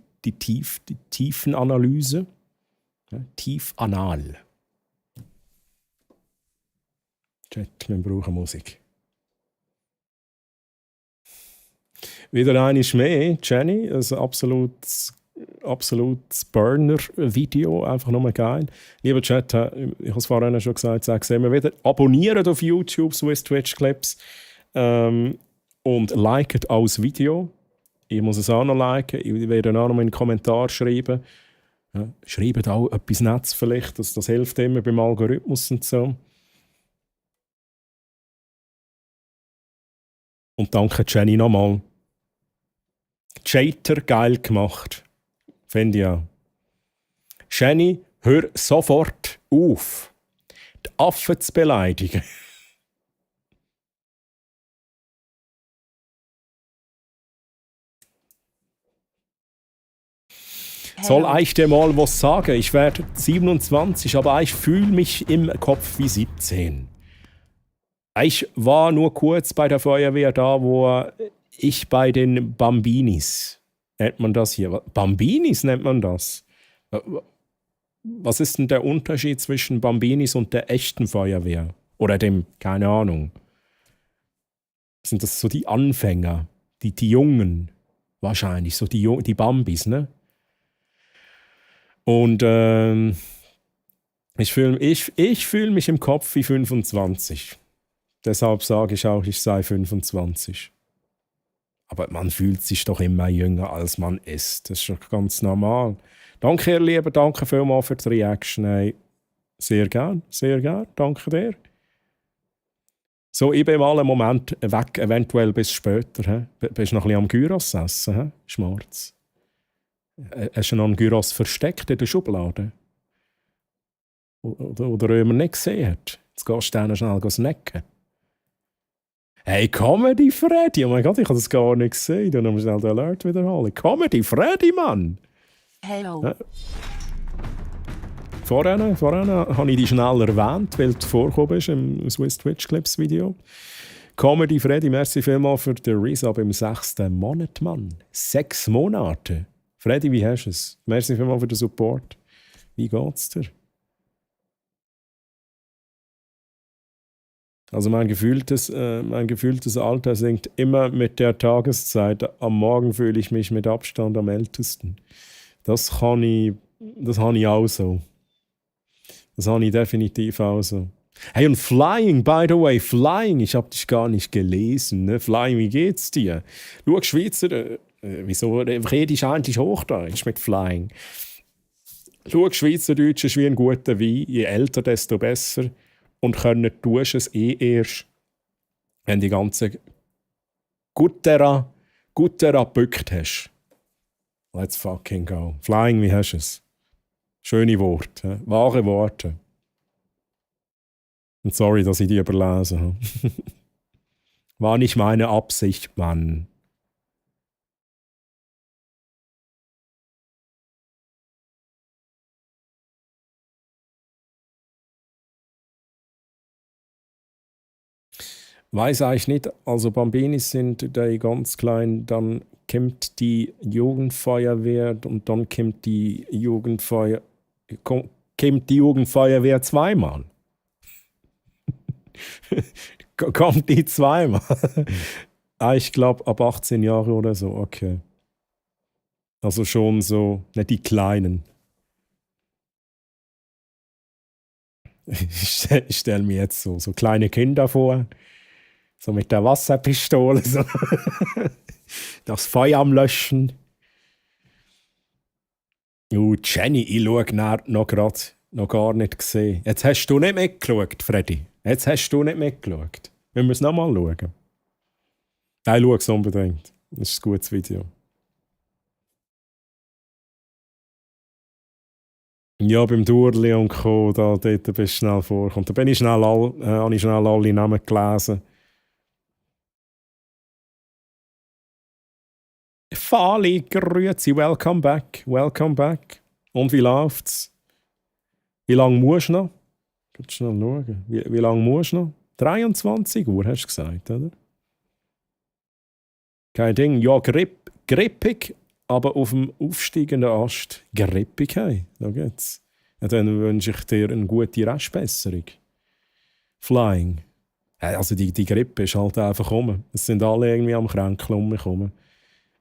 Tiefenanalyse. Ja, Tiefanal. Chat, wir brauchen Musik. Wieder einiges mehr, Jenny. Also absolutes Burner-Video, einfach nochmal geil. Lieber Chat, ich habe es vorhin schon gesagt, sage es immer wieder, abonniert auf YouTube Swiss Twitch Clips und liket auch das Video. Ich muss es auch noch liken, ich werde auch noch mal in den Kommentar schreiben. Ja, schreibt auch etwas Nettes vielleicht, das hilft immer beim Algorithmus und so. Und danke Jenny nochmal. Chater geil gemacht. Finde ich auch. Jenny, hör sofort auf, die Affen zu beleidigen. Soll ich dir mal was sagen? Ich werde 27, aber ich fühle mich im Kopf wie 17. Ich war nur kurz bei der Feuerwehr da, wo ich bei den Bambinis, nennt man das hier? Bambinis nennt man das? Was ist denn der Unterschied zwischen Bambinis und der echten Feuerwehr? Oder dem, keine Ahnung. Sind das so die Anfänger, die Jungen? Wahrscheinlich, so die Bambis, ne? Und ich fühl mich im Kopf wie 25. Deshalb sage ich auch, ich sei 25. Aber man fühlt sich doch immer jünger, als man ist. Das ist doch ganz normal. Danke, ihr Lieben, danke vielmals für die Reaction. Hey, sehr gern. Danke dir. So, ich bin mal einen Moment weg, eventuell bis später. He? Bist du noch ein bisschen am Gyros essen? He? Schmarz. Hast du noch einen Gyros versteckt in der Schublade? Oder jemand nicht gesehen hat? Jetzt gehst du dann schnell snacken. Hey, Comedy Freddy! Oh mein Gott, ich habe das gar nicht gesehen. Dann haben wir schnell den Alert wiederholen. Comedy Freddy, Mann! Hello. Ja. Vorhin habe ich dich schnell erwähnt, weil du vorgekommen bist im Swiss Twitch Clips Video. Comedy Freddy, merci vielmals für den Resub im 6. Monat, Mann. 6 Monate. Freddy, wie hast du es? Merci vielmals für den Support. Wie geht's dir? Also mein gefühltes Alter sinkt immer mit der Tageszeit. Am Morgen fühle ich mich mit Abstand am ältesten. Das habe ich auch so. Das habe ich definitiv auch so. Hey, und Flying, by the way, Flying, ich habe dich gar nicht gelesen. Ne? Flying, wie geht's dir? Schau, Schweizer, wieso redest du eigentlich Hochdeutsch mit Flying? Schau, Schweizerdeutsch ist wie ein guter Wein, je älter, desto besser. Und können tust es erst, wenn die ganze Guttera bückt hast. Let's fucking go. Flying, wie hast du es? Schöne Worte, wahre Worte. Und sorry, dass ich die überlesen habe. War nicht meine Absicht, Mann. Weiß eigentlich nicht, also Bambinis sind die ganz klein, dann kommt die Jugendfeuerwehr und dann kommt die Jugendfeuerwehr zweimal. Kommt die zweimal? Ich glaube ab 18 Jahre oder so, okay. Also schon so, nicht die Kleinen. Ich stelle mir jetzt so kleine Kinder vor, so mit der Wasserpistole, so das Feuer am Löschen. Jenny, ich schaue noch gar nicht gesehen. Jetzt hast du nicht mitgeschaut, Freddy. Jetzt hast du nicht mitgeschaut. Wir müssen noch mal schauen. Nein, schau es unbedingt. Das ist ein gutes Video. Ja, beim Durli und Co., dort bist du schnell vorgekommen. Da habe ich schnell alle Namen gelesen. Fali, grüezi, welcome back. Und wie läuft's? Wie lange musst du noch? Kannst du schnell schauen. Wie lange musst du noch? 23 Uhr, hast du gesagt, oder? Kein Ding. Ja, grippig, aber auf dem aufsteigenden Ast. Grippig, hey. Da geht's. Ja, dann wünsche ich dir eine gute Restbesserung. Flying. Also die Grippe ist halt einfach rum. Es sind alle irgendwie am Kränkeln um mich herum.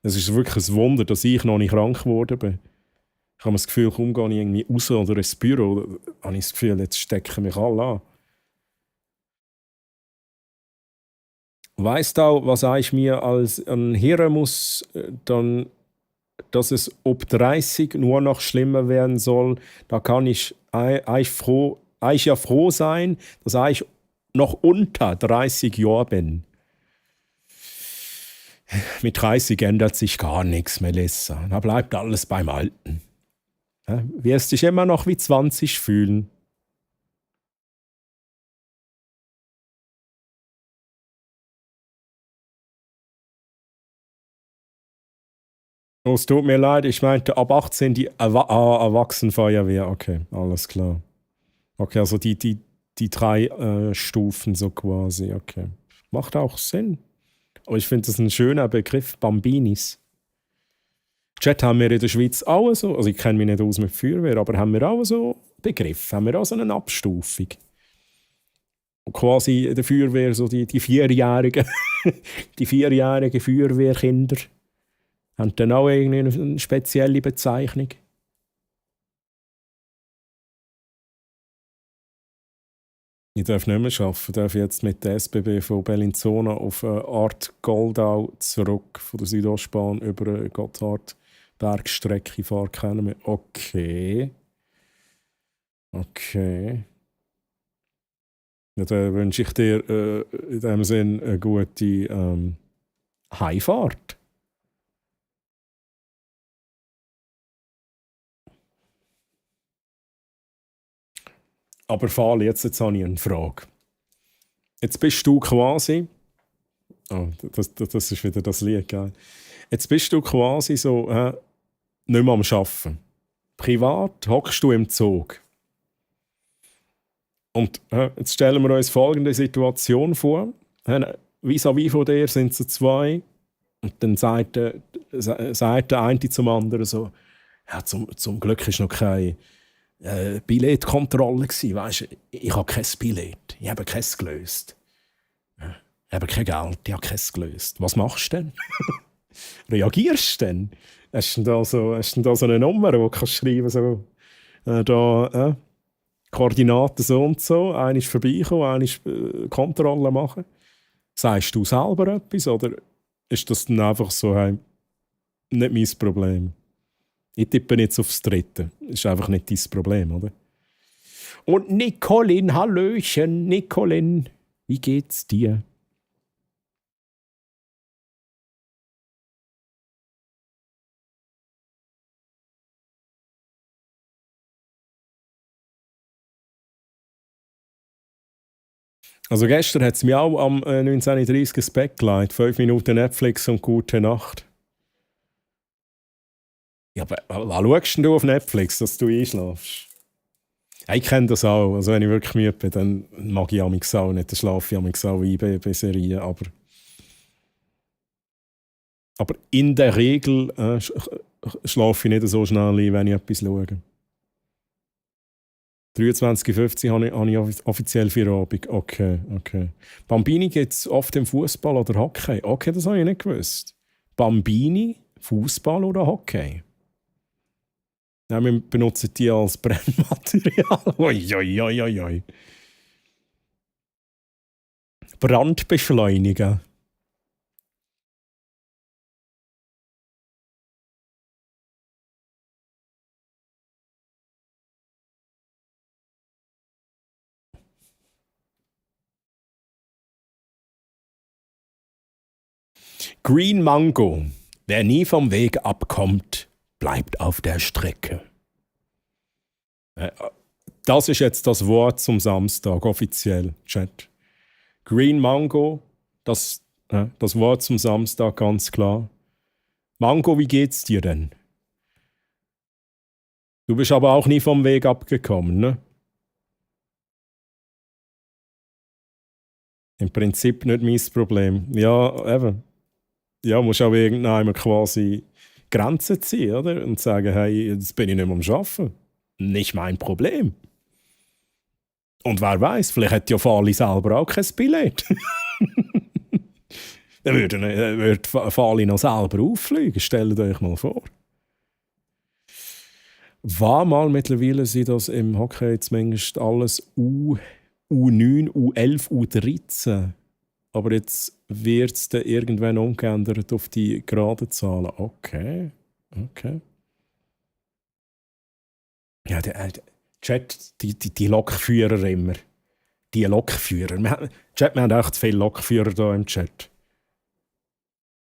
Es ist wirklich ein Wunder, dass ich noch nicht krank geworden bin. Ich habe das Gefühl, kaum gehe ich irgendwie raus oder ins Büro, habe ich das Gefühl, jetzt stecken mich alle an. Weißt du, was ich mir als ein Hirn muss, dann, dass es ob 30 nur noch schlimmer werden soll, da kann ich froh sein, dass ich noch unter 30 Jahren bin. Mit 30 ändert sich gar nichts, Melissa. Da bleibt alles beim Alten. Ja, wirst dich immer noch wie 20 fühlen. Oh, es tut mir leid, ich meinte ab 18 die Erwachsenenfeuerwehr. Okay, alles klar. Okay, also die 3 Stufen so quasi. Okay, macht auch Sinn. Aber ich finde das ein schöner Begriff, Bambinis. Chat haben wir in der Schweiz auch so, also ich kenne mich nicht aus mit Feuerwehr, aber haben wir auch so Begriff, haben wir auch so eine Abstufung. Und quasi in der Feuerwehr so die 4-jährigen die 4-jährigen Feuerwehrkinder haben dann auch irgendwie eine spezielle Bezeichnung. Ich darf nicht mehr arbeiten, ich darf jetzt mit der SBB von Bellinzona auf Art Goldau zurück, von der Südostbahn über eine Gotthard-Bergstrecke fahren können. Okay. Ja, dann wünsche ich dir in dem Sinn eine gute Heimfahrt. Aber Fali, jetzt habe ich eine Frage. Jetzt bist du quasi Oh, das ist wieder das Lied, gell? Jetzt bist du quasi so nicht mehr am Arbeiten. Privat hockst du im Zug. Und jetzt stellen wir uns folgende Situation vor. Vis-à-vis von dir sind es zwei. Und dann sagt der eine zum anderen so, ja, zum Glück war noch keine Billetkontrolle gewesen. Weißt, ich habe kein Billett. Ich habe keins gelöst. Ich habe kein Geld, ich habe keins gelöst. Was machst du denn? Reagierst du denn? Hast du da so eine Nummer, die du schreiben kannst? Koordinaten so und so, eine ist vorbeikommen, eine ist Kontrolle machen. Sagst du selber etwas oder ist das dann einfach so, hey, nicht mein Problem? Ich tippe jetzt aufs Dritte. Ist einfach nicht dein Problem, oder? Und Nicolin, Hallöchen, Nicolin, wie geht's dir? Also gestern hat es mir auch am 19.30 ins Bett gelegt. 5 Minuten Netflix und gute Nacht. Ja, aber was schaust du auf Netflix, dass du einschlafst? Ich kenne das auch. Also wenn ich wirklich müde bin, dann mag ich amigs auch nicht. Dann schlafe ich amigs auch ein bei Serien. Aber in der Regel schlafe ich nicht so schnell ein, wenn ich etwas schaue. 23.50 habe ich offiziell Feierabend. Okay. Bambini gibt es oft im Fußball oder Hockey. Okay, das habe ich nicht gewusst. Bambini, Fußball oder Hockey? Ja, wir benutzen die als Brennmaterial. Oi. Brandbeschleuniger. Green Mango. Wer nie vom Weg abkommt, bleibt auf der Strecke. Das ist jetzt das Wort zum Samstag, offiziell, Chat. Green Mango, das Wort zum Samstag, ganz klar. Mango, wie geht's dir denn? Du bist aber auch nie vom Weg abgekommen, ne? Im Prinzip nicht mein Problem. Ja, eben. Ja, musst auch irgendwann quasi Grenzen ziehen, oder? Und sagen, hey, jetzt bin ich nicht mehr am Arbeiten. Nicht mein Problem. Und wer weiß, vielleicht hat ja Fali selber auch kein Billett. Dann würde Fali noch selber auffliegen. Stellt euch mal vor. War mal mittlerweile sind das im Hockey zumindest alles U9, U11, U13. Aber jetzt wird es dann irgendwann umgeändert auf die geraden Zahlen. Okay. Ja, der Chat, die Lokführer immer. Die Lokführer. Wir haben echt zu viele Lokführer hier im Chat.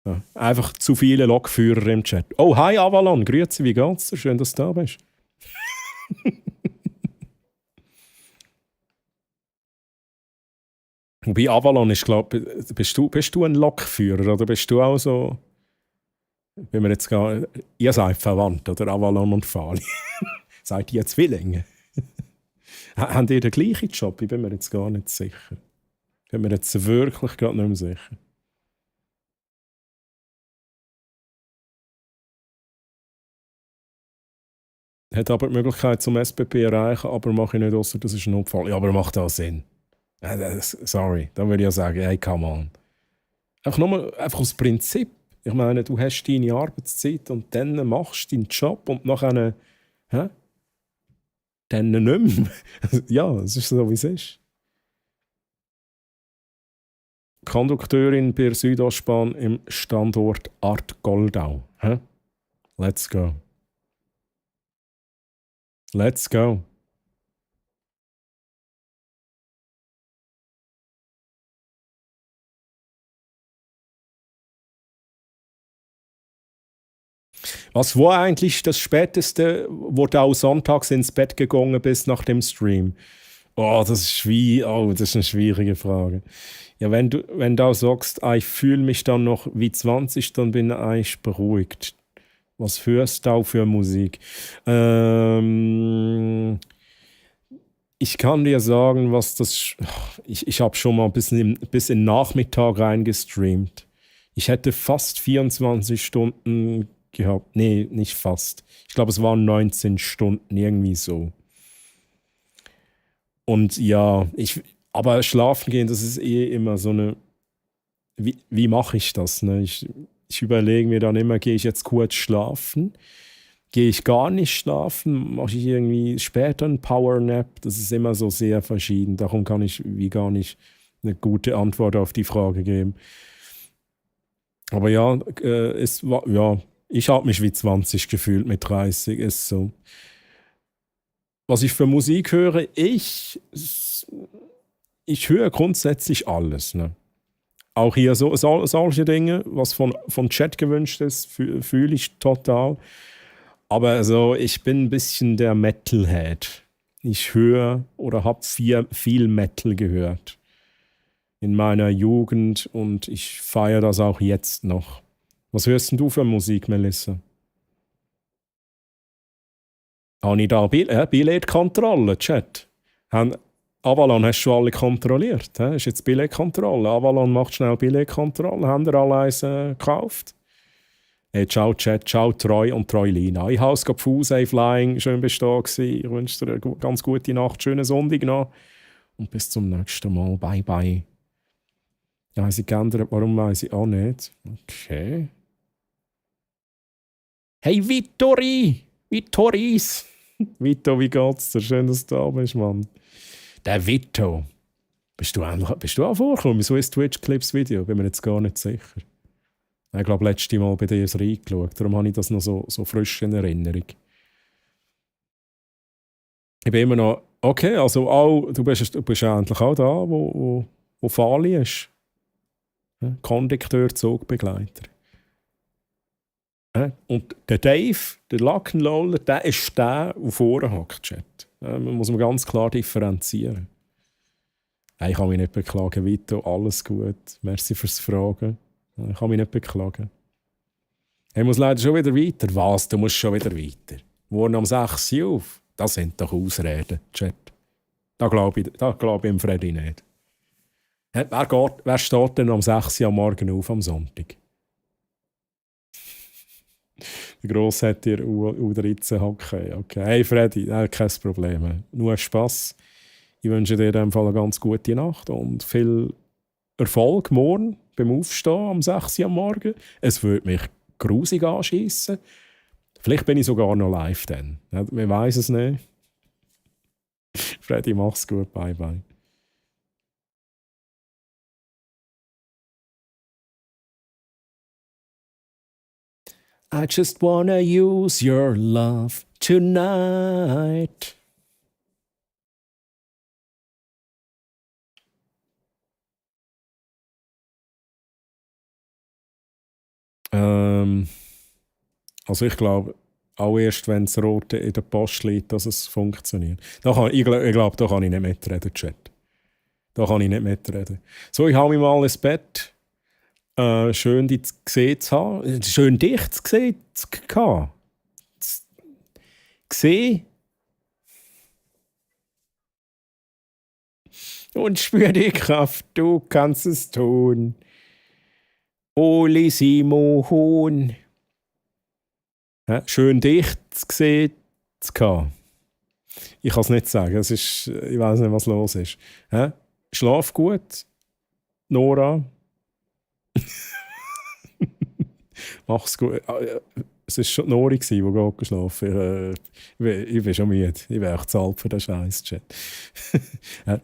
Ja, einfach zu viele Lokführer im Chat. Oh, hi Avalon, grüezi, wie geht's dir? Schön, dass du da bist. Wobei Avalon ist, glaube ich, bist du ein Lokführer oder bist du auch so, wenn wir jetzt gar, ihr seid verwandt, oder Avalon und Fali? Seid ihr Zwillinge? Habt ihr den gleichen Job? Ich bin mir jetzt gar nicht sicher. Ich bin mir jetzt wirklich gerade nicht mehr sicher. Hat aber die Möglichkeit zum SBB erreichen, aber mache ich nicht, ausser das ist ein Notfall. Ja, aber macht auch Sinn. Sorry, dann würde ich ja sagen, hey, come on. Einfach aus Prinzip. Ich meine, du hast deine Arbeitszeit und dann machst du deinen Job und nachher dann nicht mehr. Ja, es ist so, wie es ist. Kondukteurin bei Südostbahn im Standort Art-Goldau. Let's go. Let's go. Was war eigentlich das Späteste, wo du auch sonntags ins Bett gegangen bist nach dem Stream? Oh, das ist das ist eine schwierige Frage. Ja, wenn du auch sagst, ich fühle mich dann noch wie 20, dann bin ich beruhigt. Was hörst du für Musik? Ich kann dir sagen, was das. Ich habe schon mal bis in den Nachmittag reingestreamt. Ich hätte fast 24 Stunden gehabt. Nee, nicht fast. Ich glaube, es waren 19 Stunden, irgendwie so. Und ja, aber schlafen gehen, das ist immer so eine. Wie mache ich das? Ne? Ich überlege mir dann immer, gehe ich jetzt kurz schlafen? Gehe ich gar nicht schlafen? Mache ich irgendwie später einen Powernap? Das ist immer so sehr verschieden. Darum kann ich gar nicht eine gute Antwort auf die Frage geben. Aber ja, ich habe mich wie 20 gefühlt mit 30, ist so. Was ich für Musik höre, ich höre grundsätzlich alles. Ne? Auch hier solche Dinge, was von Chat gewünscht ist, fühle ich total. Aber also, ich bin ein bisschen der Metalhead. Ich höre oder habe viel Metal gehört in meiner Jugend und ich feiere das auch jetzt noch. Was hörst denn du für Musik, Melissa? Habe ich da Billetkontrolle, Chat? Avalon hast du alle kontrolliert. He? Ist jetzt Billetkontrolle. Avalon macht schnell Billetkontrolle. Haben ihr alle eins gekauft? Hey, ciao Chat, ciao Treu und Treulina. Ich habe es gerade Full Safe Flying, schön bestehen gewesen. Ich wünsche dir eine ganz gute Nacht, schönen Sonntag noch. Und bis zum nächsten Mal. Bye, bye. Ja, haben sie geändert, warum weiß ich auch nicht. Okay. Hey, Vittoris! Vito, wie geht's dir? Schön, dass du da bist, Mann. Der Vito. Bist du auch vorgekommen? So ist Twitch-Clips-Video? Bin mir jetzt gar nicht sicher. Ich glaube, letztes Mal bei dir reingeschaut. Darum habe ich das noch so frisch in Erinnerung. Ich bin immer noch... Okay, also auch, du bist endlich auch da, wo Fali ist. Kondukteur, Zugbegleiter. Und der Dave, der Lackenloller, der ist der vorne hockt, Chat. Man muss ganz klar differenzieren. Ich kann mich nicht beklagen, Vito, alles gut. Merci fürs Fragen. Ich kann mich nicht beklagen. Ich muss leider schon wieder weiter. Was? Du musst schon wieder weiter. Morgen um 6 Uhr auf. Das sind doch Ausreden, Chat. Da glaube ich im Freddy nicht. Wer steht denn um 6 Uhr am Morgen auf am Sonntag? Der Grosse hat dir U13 Hockey. Okay. Hey Freddy, kein Problem. Nur Spass. Ich wünsche dir in dem Fall eine ganz gute Nacht und viel Erfolg morgen beim Aufstehen am 6 Uhr am Morgen. Es würde mich grusig anschiessen. Vielleicht bin ich sogar noch live dann. Man weiß es nicht. Freddy, mach's gut. Bye, bye. I just wanna use your love tonight. Also ich glaube, auch erst wenn das Rote in der Post liegt, dass es funktioniert. Ich glaube, da kann ich nicht mitreden, Chat. Da kann ich nicht mitreden. So, ich habe mich mal ins Bett. Schön dich gesehen zu haben. Schön dich zu haben. Gesehen. Und spür die Kraft, du kannst es tun. Oli Simon. Schön dich gesehen zu haben. Ich kann es nicht sagen. Ich weiß nicht, was los ist. Schlaf gut. Nora. Mach's gut. Es war schon Nori, die gerade geschlafen hat. Ich bin schon müde. Ich wäre echt zu alt für den Scheiß-Chat.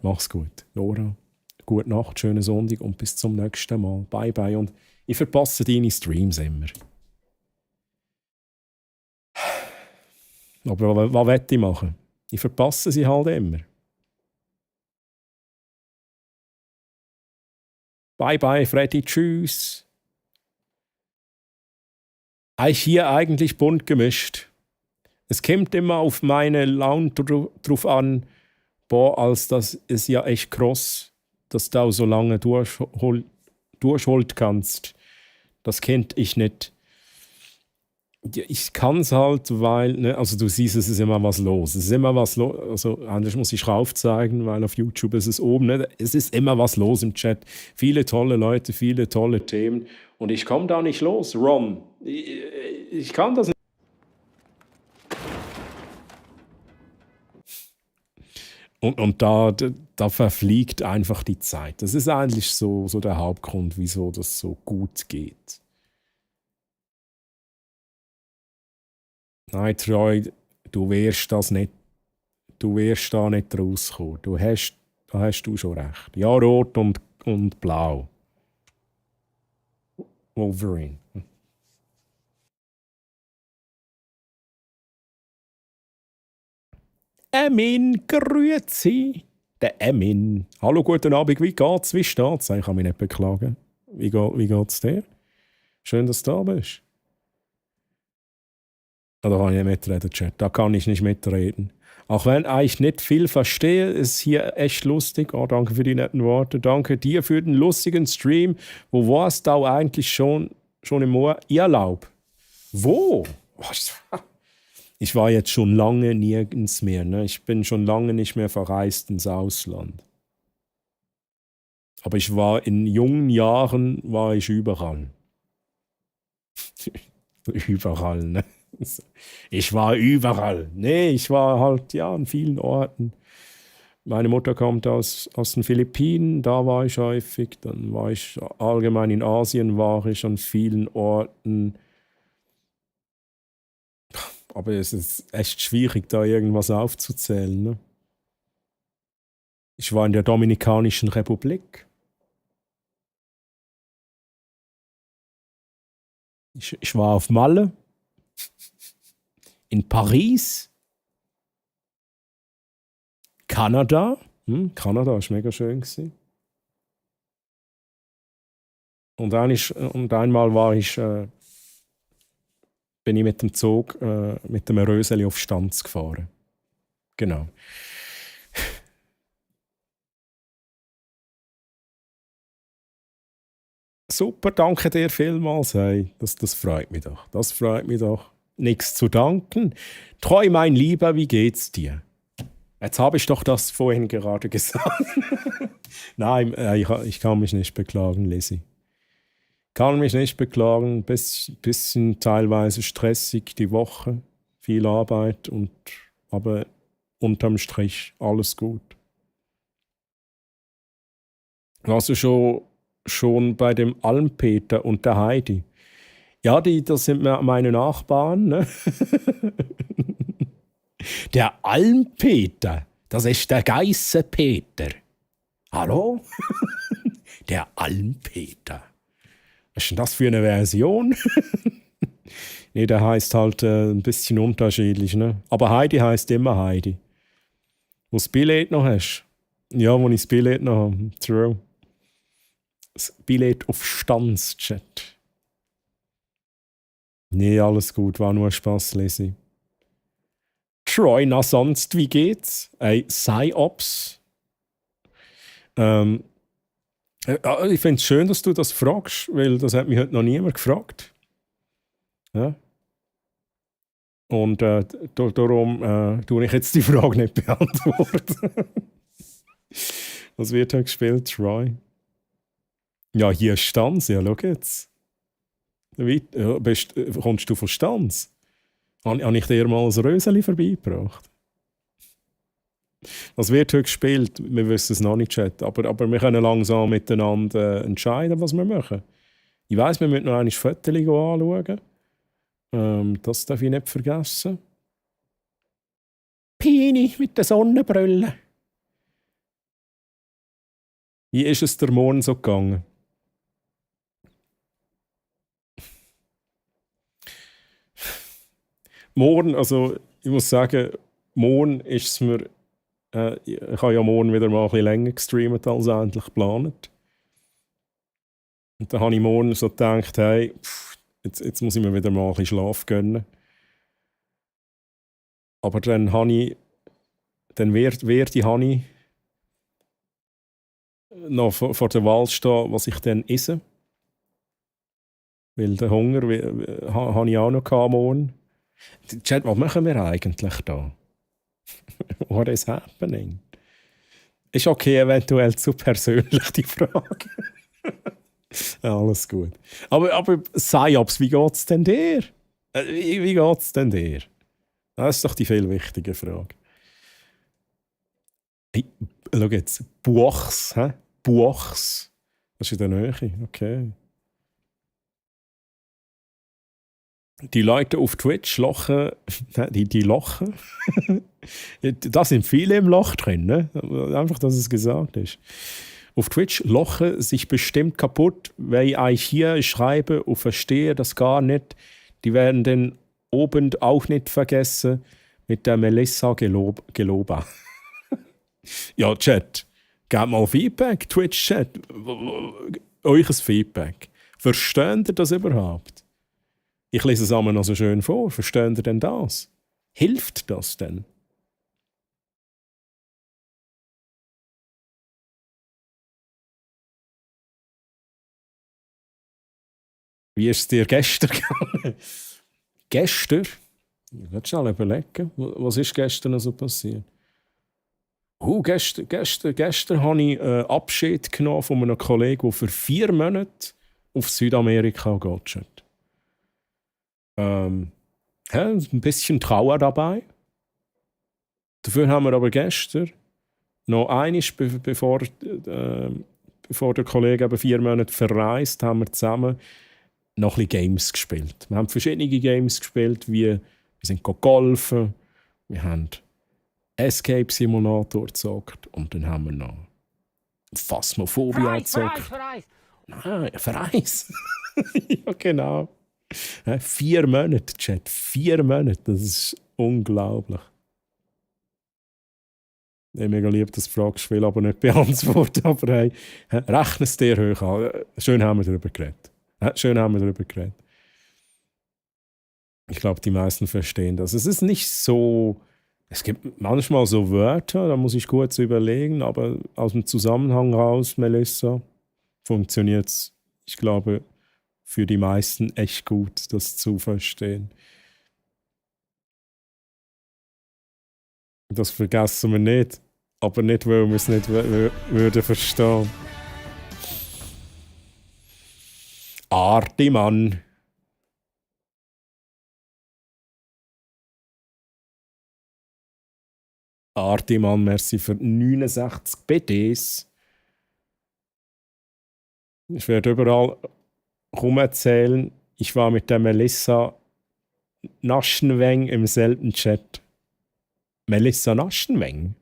Mach's gut. Nora, gute Nacht, schönen Sonntag und bis zum nächsten Mal. Bye, bye. Und ich verpasse deine Streams immer. Aber was will ich machen? Ich verpasse sie halt immer. Bye bye, Freddy, tschüss. Ich hier eigentlich bunt gemischt. Es kommt immer auf meine Laune drauf an. boah, als das ist ja echt krass, dass du auch so lange durchholt kannst. Das kennt ich nicht. Ja, ich kann es halt, weil, ne, also du siehst, es ist immer was los. Es ist immer was los. Also, anders muss ich rauf zeigen, weil auf YouTube ist es oben. Ne? Es ist immer was los im Chat. Viele tolle Leute, viele tolle Themen. Und ich komme da nicht los, Ron. Ich kann das nicht. Und da verfliegt einfach die Zeit. Das ist eigentlich so der Hauptgrund, wieso das so gut geht. Nein, Troy, du wirst da nicht rauskommen. Da hast du schon recht. Ja, rot und blau. Wolverine. Emin, grüezi. Der Emin. Hallo, guten Abend, wie geht's? Wie steht's? Ich kann mich nicht beklagen. Wie geht's dir? Schön, dass du da bist. Da kann ich nicht mitreden, Chat. Da kann ich nicht mitreden. Auch wenn ich nicht viel verstehe, ist hier echt lustig. Oh, danke für die netten Worte. Danke dir für den lustigen Stream. Wo warst du eigentlich schon im Urlaub? Wo? Ich war jetzt schon lange nirgends mehr. Ne? Ich bin schon lange nicht mehr verreist ins Ausland. Aber ich war in jungen Jahren überall. Überall, ne? Ich war überall. Nee, ich war halt ja an vielen Orten. Meine Mutter kommt aus den Philippinen, da war ich häufig. Dann war ich allgemein in Asien, war ich an vielen Orten. Aber es ist echt schwierig, da irgendwas aufzuzählen. Ne? Ich war in der Dominikanischen Republik. Ich war auf Malle. In Paris. Kanada. Kanada war mega schön. Und einmal bin ich mit dem Zug, mit dem Röseli auf Stanz gefahren. Genau. Super, danke dir vielmals. Hey, das freut mich doch. Das freut mich doch. Nichts zu danken. Treu, mein Lieber, wie geht's dir? Jetzt habe ich doch das vorhin gerade gesagt. Nein, ich kann mich nicht beklagen, Lizzie. Kann mich nicht beklagen. Bisschen teilweise stressig die Woche. Viel Arbeit, aber unterm Strich alles gut. Warst du schon bei dem Almpeter und der Heidi? Ja, das sind meine Nachbarn. Ne? Der Almpeter, das ist der Geissenpeter. Hallo? Der Almpeter. Was ist denn das für eine Version? Nee, der heißt halt ein bisschen unterschiedlich. Ne? Aber Heidi heißt immer Heidi. Wo das Billett noch hast? Ja, wo ich das Billett noch habe. True. Das Billett auf Stanz, Chat. Nee, alles gut, war nur Spaß, Lizzie. Troy, na sonst, wie geht's? Psyops. Ich finde es schön, dass du das fragst, weil das hat mich heute noch niemand gefragt. Ja? Und darum tue ich jetzt die Frage nicht beantworten. Was wird heute gespielt, Troy? Ja, hier ist Stanz, ja, schau jetzt. Kommst du von Stanz? Habe ich dir mal ein Röseli vorbeigebracht? Was wird heute gespielt? Wir wissen es noch nicht, Chat. Aber wir können langsam miteinander entscheiden, was wir machen. Ich weiss, wir müssen noch einmal Fotos anschauen. Das darf ich nicht vergessen. Pini mit der Sonnenbrille. Wie ist es der Morgen so gegangen? Morgen, also ich muss sagen, morgen ist es mir. Ich habe ja morgen wieder mal ein bisschen länger gestreamt als eigentlich geplant. Und dann habe ich morgen so gedacht, hey, jetzt muss ich mir wieder mal ein bisschen Schlaf gönnen. Aber dann habe ich dann werde habe ich noch vor der Wahl stehen, was ich dann esse. Weil den Hunger habe ich auch noch am Morgen. Chat, was machen wir eigentlich da? What is happening? Ist okay, eventuell zu persönlich, die Frage. Alles gut. Aber Psyops, wie geht's denn dir? Wie geht's denn dir? Das ist doch die viel wichtige Frage. Hey, schau jetzt, Buachs, hä? Buachs. Das ist in der Nähe, okay. Die Leute auf Twitch lachen, die lachen. Da sind viele im Loch drin, ne? Einfach, dass es gesagt ist. Auf Twitch lachen sich bestimmt kaputt, weil ich euch hier schreibe und verstehe das gar nicht. Die werden den oben auch nicht vergessen mit der Melissa Geloba. Ja, Chat, gebt mal Feedback, Twitch-Chat. Euches Feedback. Versteht ihr das überhaupt? Ich lese es einmal noch so schön vor. Versteht ihr denn das? Hilft das denn? Wie ist es dir gestern gegangen? Gestern? Ich will schnell überlegen. Was ist gestern so passiert? Gestern habe ich Abschied genommen von einem Kollegen, der für 4 Monate auf Südamerika geht. Ein bisschen Trauer dabei. Dafür haben wir aber gestern noch einmal, bevor der Kollege eben 4 Monate verreist, haben wir zusammen noch ein bisschen Games gespielt. Wir haben verschiedene Games gespielt, wie wir sind golfen, wir haben Escape Simulator gezockt und dann haben wir noch Phasmophobia gezockt. Nein, Vereis. Ja, genau. 4 Monate, Chat. 4 Monate. Das ist unglaublich. Ich mega lieb, das fragst, will aber nicht beantworten. Aber hey, rechne es dir hoch an. Schön haben wir darüber geredet. Ich glaube, die meisten verstehen das. Es ist nicht so. Es gibt manchmal so Wörter, da muss ich kurz überlegen, aber aus dem Zusammenhang raus, Melissa, funktioniert es, ich glaube, für die meisten echt gut, das zu verstehen. Das vergessen wir nicht, aber nicht, weil wir es nicht würden verstehen. Artimann. Artimann, merci für 69 BDs. Ich werde überall rumerzählen, ich war mit der Melissa Naschenweng im selben Chat. Melissa Naschenweng?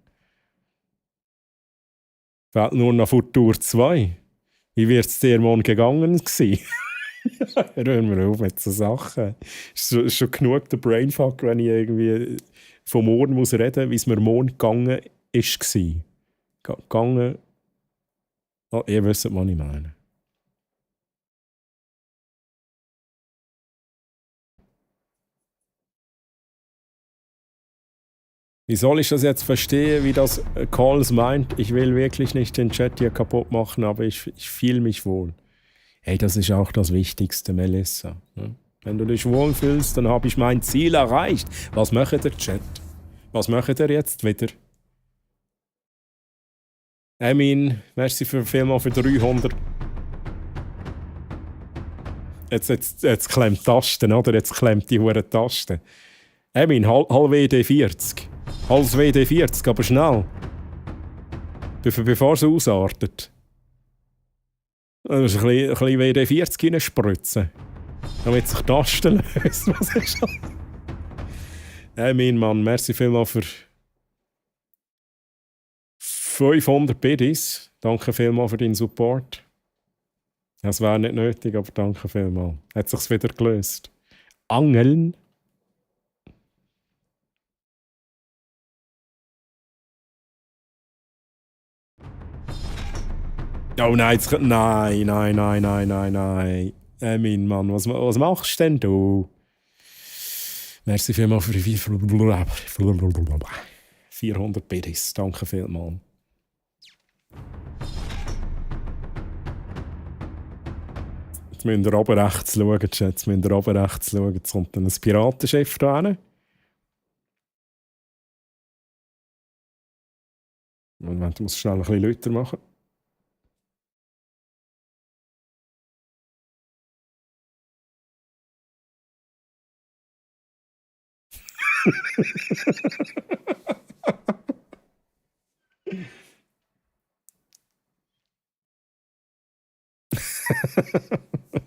Fällt nur noch Futur 2. Wie wird es dir morgen gegangen sein? Hören wir auf mit so Sachen. Ist schon genug der Brainfuck, wenn ich irgendwie von morgen muss reden, wie es mir morgen gegangen ist. Gegangen. Oh, ihr wisst, was ich meine. Wie soll ich das jetzt verstehen, wie das Calls meint? Ich will wirklich nicht den Chat hier kaputt machen, aber ich fühle mich wohl. Hey, das ist auch das Wichtigste, Melissa. Wenn du dich wohlfühlst, dann habe ich mein Ziel erreicht. Was macht der Chat? Was macht er jetzt wieder? Emin, merci vielmals für 300. Jetzt klemmt Tasten, oder? Jetzt klemmt die hure Taste. Emin, halb WD40. Halb WD40, aber schnell. Bevor es ausartet. Also ein bisschen WD40 reinspritzen. Damit sich die Tasten löst. Was ist das? Emin, Mann, merci vielmals für 500 Biddies. Danke vielmals für deinen Support. Das wäre nicht nötig, aber danke vielmals. Hat sich's wieder gelöst. Angeln. Oh nein, nein. Emin, Mann, was machst denn du? Merci vielmals für die 400 Biddies. Danke vielmals. Jetzt müsst ihr oben rechts schauen, Chat. Jetzt müsst ihr oben rechts schauen. Jetzt kommt dann ein Piratenschiff da hin. Moment, du musst schnell ein bisschen lauter machen.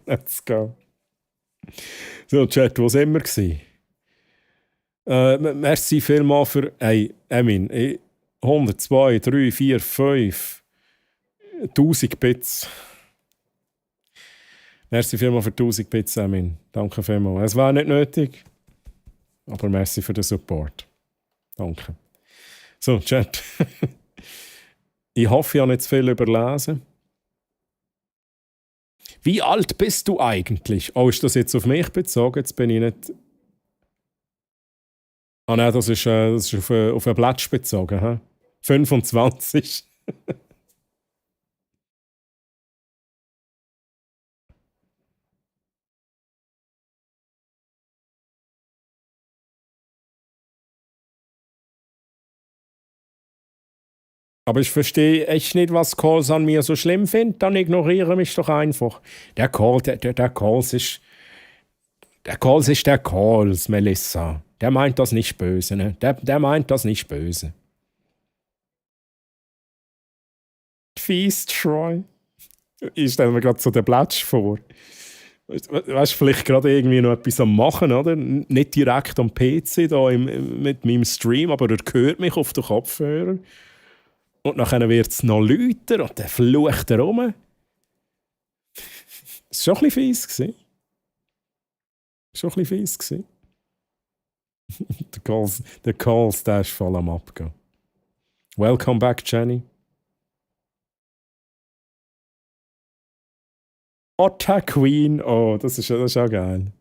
Let's go. So, Chat, wo sind wir gewesen? Merci vielmals für... Hey, Emin, 100, 2, 3, 4, 5... 1000 Bits. Merci vielmals für 1000 Bits, Emin. Danke vielmals. Es war nicht nötig, aber merci für den Support. Danke. So, Chat. Ich hoffe, ich habe nicht zu viel überlesen. Wie alt bist du eigentlich? Oh, ist das jetzt auf mich bezogen? Jetzt bin ich nicht... Ah nein, das ist auf einen Plätsch bezogen. He? 25. Aber ich verstehe echt nicht, was Calls an mir so schlimm findet. Dann ignoriere mich doch einfach. Der Calls ist... Der Calls ist der Calls, Melissa. Der meint das nicht böse, ne? Der meint das nicht böse. Fies, Troy. Ich stelle mir gerade so den Plätsch vor. Weißt du, vielleicht gerade irgendwie noch etwas am Machen, oder? Nicht direkt am PC da mit meinem Stream, aber er hört mich auf den Kopfhörer. Und nachher wird es noch lauter und dann flucht er rum. Das war schon ein bisschen fies gewesen. Der Calls, der ist voll am Abgehen. Welcome back, Jenny. Otta Queen. Oh, das ist auch geil.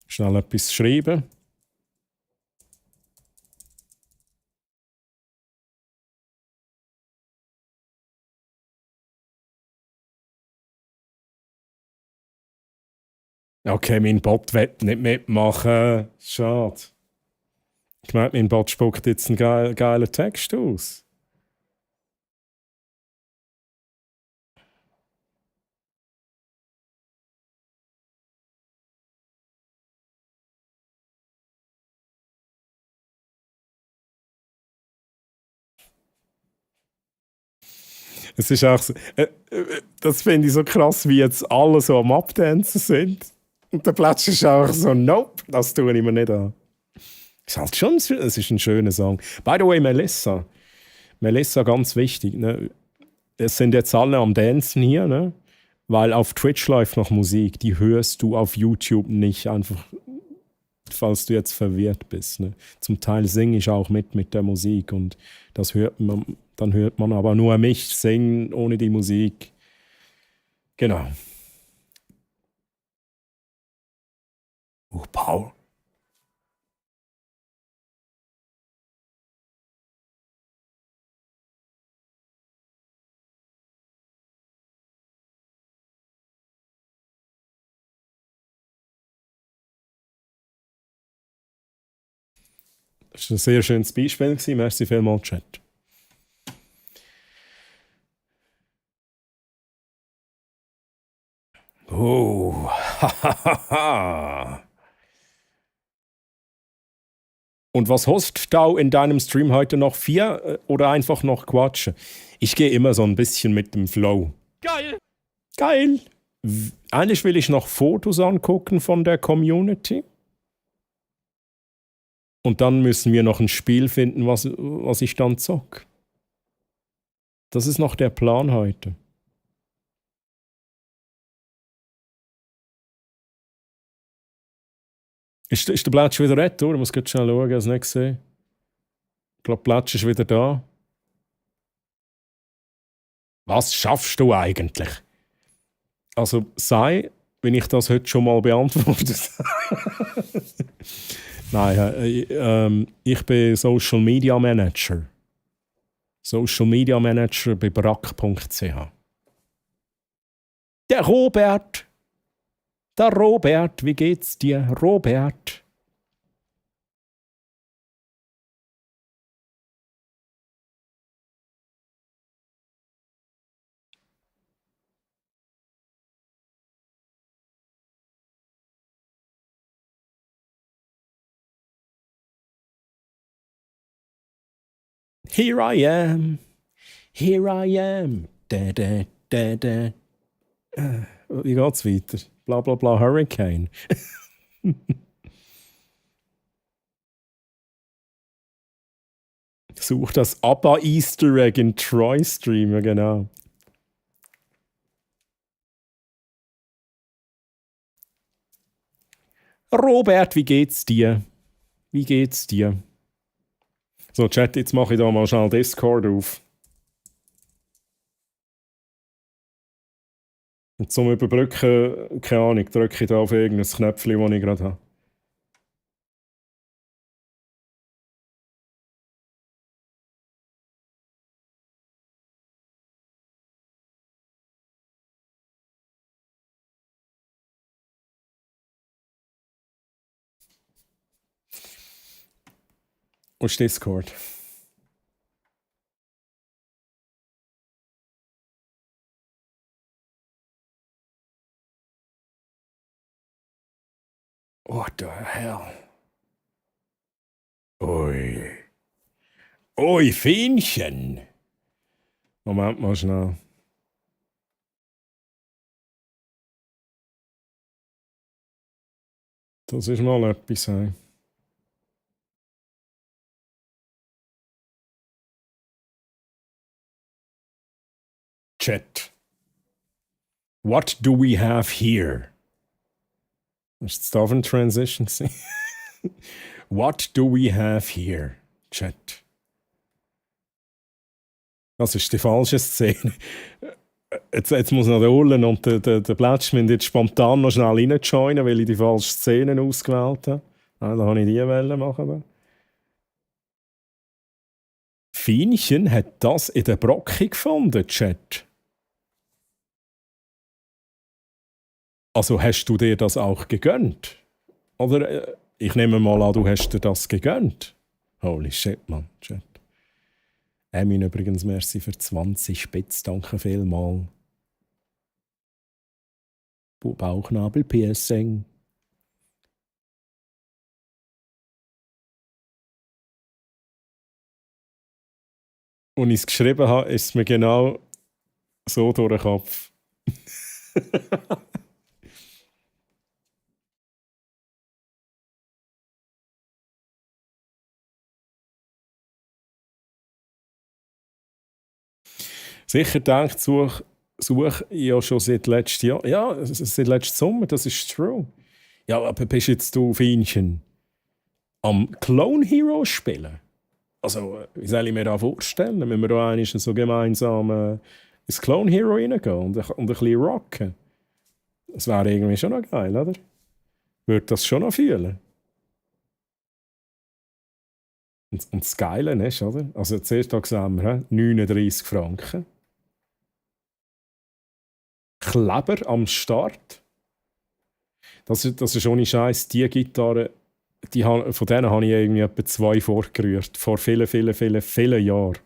Schnell etwas schreiben. Okay, mein Bot will nicht mitmachen. Schade. Ich meine, mein Bot spuckt jetzt einen geilen Text aus. Es ist auch so, das finde ich so krass, wie jetzt alle so am Abdancen sind. Und der Platz ist auch so, nope, das tue ich mir nicht an. Es ist halt schon, es ist ein schöner Song. By the way, Melissa. Melissa, ganz wichtig. Ne? Es sind jetzt alle am Dancen hier, ne? Weil auf Twitch läuft noch Musik. Die hörst du auf YouTube nicht. Einfach, falls du jetzt verwirrt bist. Ne? Zum Teil singe ich auch mit der Musik. Und das hört man, dann hört man aber nur mich singen ohne die Musik. Genau. Paul. Das war ein sehr schönes Beispiel. Merci vielmals, Chat. Oh, hahaha. Und was hast du in deinem Stream heute noch? 4 oder einfach noch quatschen? Ich gehe immer so ein bisschen mit dem Flow. Geil! Geil! Eigentlich will ich noch Fotos angucken von der Community. Und dann müssen wir noch ein Spiel finden, was ich dann zock. Das ist noch der Plan heute. Ist der Plätsch wieder retour? Ich muss gerade schnell schauen, ich habe es nicht gesehen. Ich glaube, der Plätsch ist wieder da. Was schaffst du eigentlich? Also, sei, wenn ich das heute schon mal beantwortet. Nein, ich bin Social Media Manager. Social Media Manager bei brack.ch. Der Robert, wie geht's dir, Robert? Here I am. Da, da, da, da. Wie geht's weiter? Bla bla bla Hurricane. Such das ABBA Easter Egg in Troy Stream, ja genau. Robert, wie geht's dir? Wie geht's dir? So, Chat, jetzt mache ich da mal schnell Discord auf. Und zum Überbrücken, keine Ahnung, drücke ich da auf irgendein Knöpfchen, das ich gerade habe. Wo ist Discord? What the hell? Ui. Ui, Fähnchen. Moment mal schnell. Das ist mal etwas. Hey. Chat. What do we have here? Ist es da für eine Transition? What do we have here? Chat. Das ist die falsche Szene. Jetzt muss noch der Urlen und der Plätsch jetzt spontan noch schnell reinjoinen, weil ich die falsche Szene ausgewählt habe. Da habe ich die machen. Fienchen hat das in der Brocke gefunden, Chat. Also hast du dir das auch gegönnt? Oder ich nehme mal an, du hast dir das gegönnt. Holy shit, Mann. Chat. Emin übrigens, merci für 20 Spitz, danke vielmals. Bauchnabel, Piercing. Und ich es geschrieben habe, ist es mir genau so durch den Kopf. Sicher denkt, suche ich ja schon seit letztem Jahr. Ja, seit letztem Sommer, das ist true. Ja, aber bist jetzt du, Fienchen, am Clone Hero spielen? Also, wie soll ich mir das vorstellen, wenn wir da einmal so gemeinsam ins Clone Hero reingehen und ein bisschen rocken? Das wäre irgendwie schon noch geil, oder? Würde das schon noch fühlen? Und das Geile ist, oder? Also, zuerst sehen wir 39 Franken. Kleber am Start. Das ist ohne Scheiß. Die Gitarre, von denen habe ich irgendwie etwa 2 vorgerührt. Vor vielen Jahren.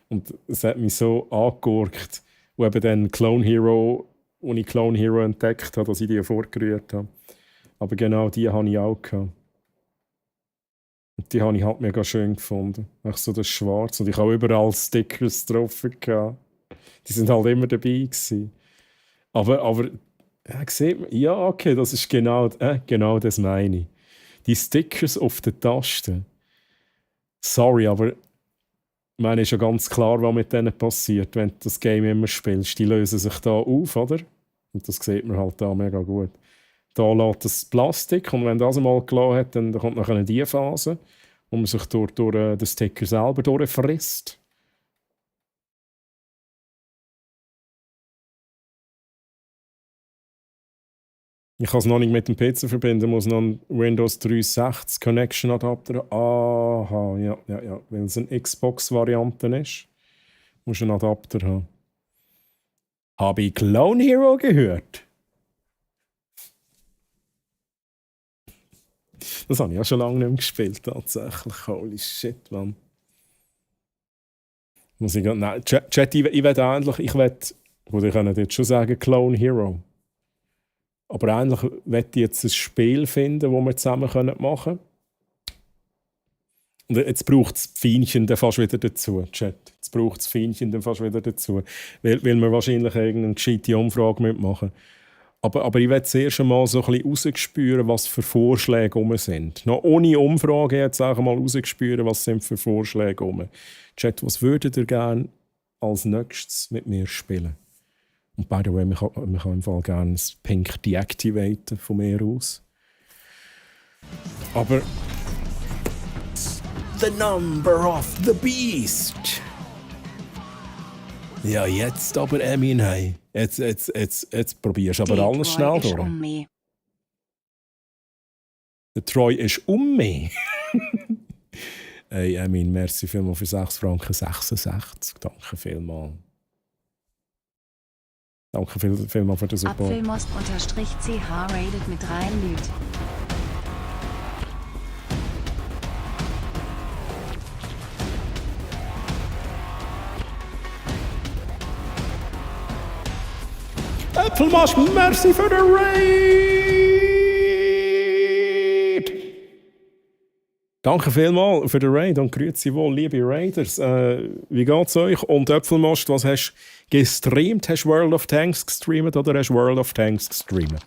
Und es hat mich so angegurkt, wo eben dann Clone Hero, als ich Clone Hero entdeckt habe, dass ich die vorgerührt habe. Aber genau die habe ich auch gehabt. Und die habe ich halt mega schön gefunden. Echt so das Schwarz. Und ich habe überall Stickers drauf gehabt. Die sind halt immer dabei gewesen. Aber sieht man, ja, okay, das ist genau das meine ich. Die Stickers auf den Tasten. Sorry, aber ich meine, ist ja ganz klar, was mit denen passiert, wenn du das Game immer spielst. Die lösen sich da auf, oder? Und das sieht man halt da mega gut. Da lässt das Plastik und wenn das einmal gelassen hat, dann kommt nachher die Phase, wo man sich durch den Sticker selber durchfrisst. Ich kann es noch nicht mit dem PC verbinden, muss noch einen Windows 360 Connection Adapter. Aha, ja, weil es eine Xbox-Variante ist. Muss einen Adapter haben. Habe ich Clone Hero gehört? Das habe ich ja schon lange nicht mehr gespielt, tatsächlich. Holy shit, man. Muss ich nein, Chat, ich will eigentlich, gut, ich kann jetzt schon sagen Clone Hero. Aber eigentlich möchte ich jetzt ein Spiel finden, das wir zusammen machen können. Und jetzt braucht es das Feinchen dann fast wieder dazu, Chat. Jetzt braucht es das Feinchen dann fast wieder dazu. Weil wir wahrscheinlich irgendeine gescheite Umfrage mitmachen. Aber ich will zuerst einmal so ein bisschen rausspüren, was für Vorschläge rum sind. Noch ohne Umfrage jetzt auch mal rausspüren, was sind für Vorschläge rum. Chat, was würdet ihr gerne als nächstes mit mir spielen? Und by the way, man kann im Fall gerne das Pink deactivaten von mir aus. Aber the number of the beast. Ja, jetzt aber, Emin, hey. Jetzt probierst du aber alles schnell durch. Der Troy ist mich. Hey, Emin, merci vielmals für 6,66 Franken. Danke vielmals. Danke vielmals für den Support. Apfelmost_ch rated mit 3 Lüt. Apfelmost, merci für den Raid! Danke vielmals für den Raid und grüezi wohl, liebe Raiders. Wie geht's euch? Und Apfelmost, was hast du gestreamt? Hast du World of Tanks gestreamt oder hast du World of Tanks gestreamt?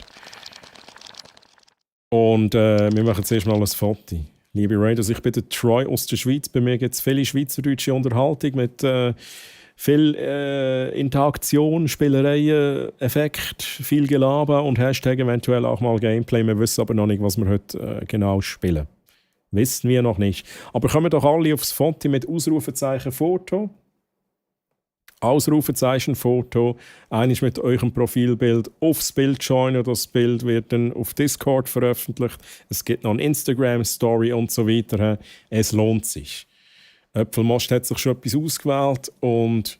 Und wir machen zuerst mal ein Foto. Liebe Raiders, ich bin der Troy aus der Schweiz. Bei mir gibt es viele schweizerdeutsche Unterhaltung mit viel Interaktion, Spielereien, Effekt, viel Gelaber und Hashtag eventuell auch mal Gameplay. Wir wissen aber noch nicht, was wir heute genau spielen. Wissen wir noch nicht. Aber kommen doch alle aufs Foto mit Ausrufezeichen Foto. Ausrufezeichen Foto. Eines mit eurem Profilbild aufs Bild joinen. Das Bild wird dann auf Discord veröffentlicht. Es gibt noch eine Instagram-Story und so weiter. Es lohnt sich. Äpfelmost hat sich schon etwas ausgewählt und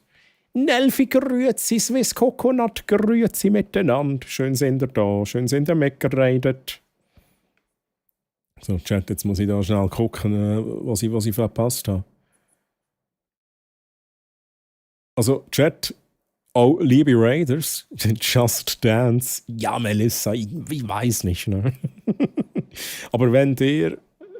Nelfi grüezi, Swiss Coconut grüezi miteinander. Schön sind ihr da, schön sind ihr mitgeredet. So, Chat, jetzt muss ich da schnell gucken, was ich verpasst habe. Also, Chat, auch liebe Raiders, Just Dance, ja, Melissa, ich weiß nicht. Ne? Aber wenn ihr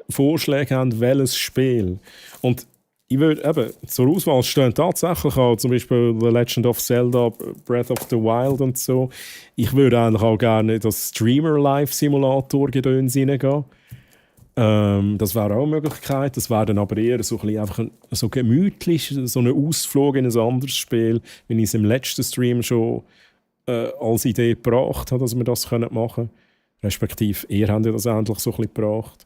Vorschläge habt, welches Spiel, und ich würde eben, zur Auswahl stehen tatsächlich auch zum Beispiel The Legend of Zelda, Breath of the Wild und so. Ich würde eigentlich auch gerne in das Streamer-Live-Simulator-Gedöns reingehen. Das wäre auch eine Möglichkeit. Das wäre dann aber eher so ein bisschen einfach so gemütlich, so ein Ausflug in ein anderes Spiel, wenn ich es im letzten Stream schon als Idee gebracht habe, dass wir das machen können. Respektive, ihr habt ja das endlich so ein bisschen gebracht.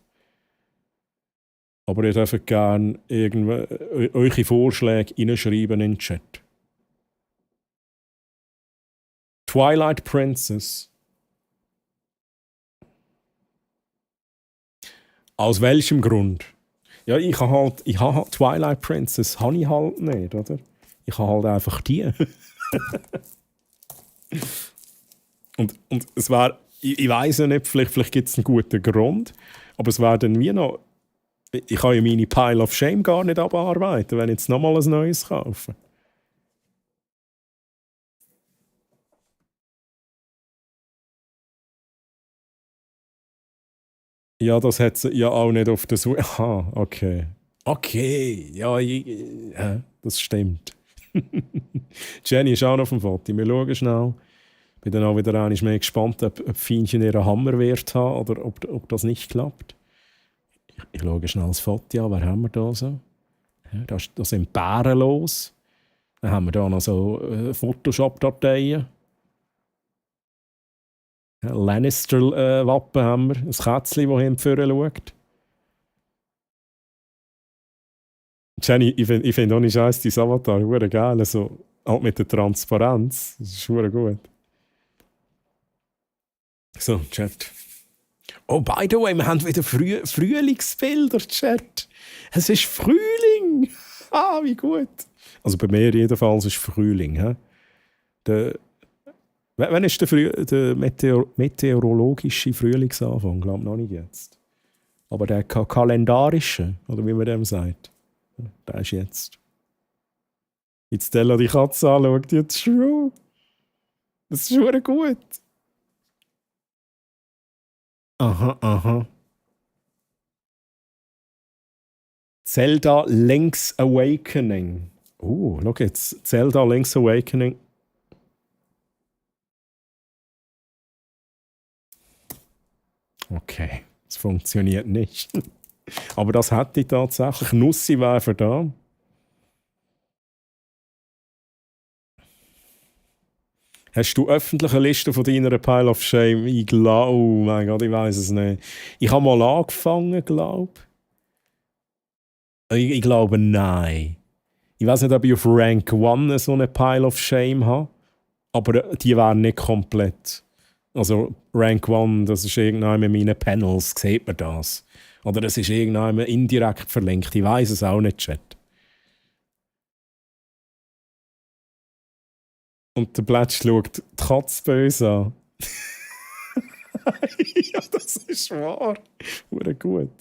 Aber ihr dürft gerne eure Vorschläge reinschreiben in den Chat. Twilight Princess. Aus welchem Grund? Ja, ich habe Twilight Princess habe ich halt nicht, oder? Ich habe halt einfach die. und es wäre, ich weiß ja nicht, vielleicht gibt es einen guten Grund, aber es wäre dann wie noch, ich kann ja meine Pile of Shame gar nicht abarbeiten, wenn ich jetzt nochmal ein neues kaufe. Ja, das hat sie ja auch nicht auf der Suche. Aha, okay. Okay, ja, das stimmt. Jenny ist auch noch auf dem Foto. Wir schauen schnell. Ich bin dann auch wieder mehr gespannt, ob Fienchen ihren Hammerwert haben oder ob das nicht klappt. Ich schaue schnell das Foto an. Wer haben wir da so? Ja, da sind Bären los. Dann haben wir da noch so Photoshop-Dateien. Lannister-Wappen haben wir. Ein Kätzchen, das hinten schaut. Jenny, ich finde auch nicht scheiße, dein Avatar ist geil. Also, auch mit der Transparenz. Das ist schon gut. So, Chat. Oh, by the way, wir haben wieder Frühlingsbilder, Chat. Es ist Frühling. Ah, wie gut. Also bei mir jedenfalls ist Frühling. He? Wann ist der meteorologische Frühlingsanfang? Ich glaube noch nicht jetzt. Aber der kalendarische, oder wie man dem sagt, der ist jetzt. Jetzt Stella die Katze anschaut, jetzt schon. Das ist schon gut. Aha. Zelda Link's Awakening. Schau jetzt. Zelda Link's Awakening. Okay, es funktioniert nicht. Aber das hätte ich tatsächlich. Nussi wäre für da. Hast du öffentliche Listen von deiner Pile of Shame? Ich glaube, oh mein Gott, ich weiß es nicht. Ich habe mal angefangen, glaube ich. Ich glaube, nein. Ich weiß nicht, ob ich auf Rank 1 so eine Pile of Shame habe, aber die wären nicht komplett. Also Rank 1, das ist irgendwann in meinen Panels, sieht man das. Oder das ist irgendwann indirekt verlinkt, ich weiß es auch nicht, Chat. Und der Blätsch schaut die Katze böse an. Ja, das ist wahr. Hure gut.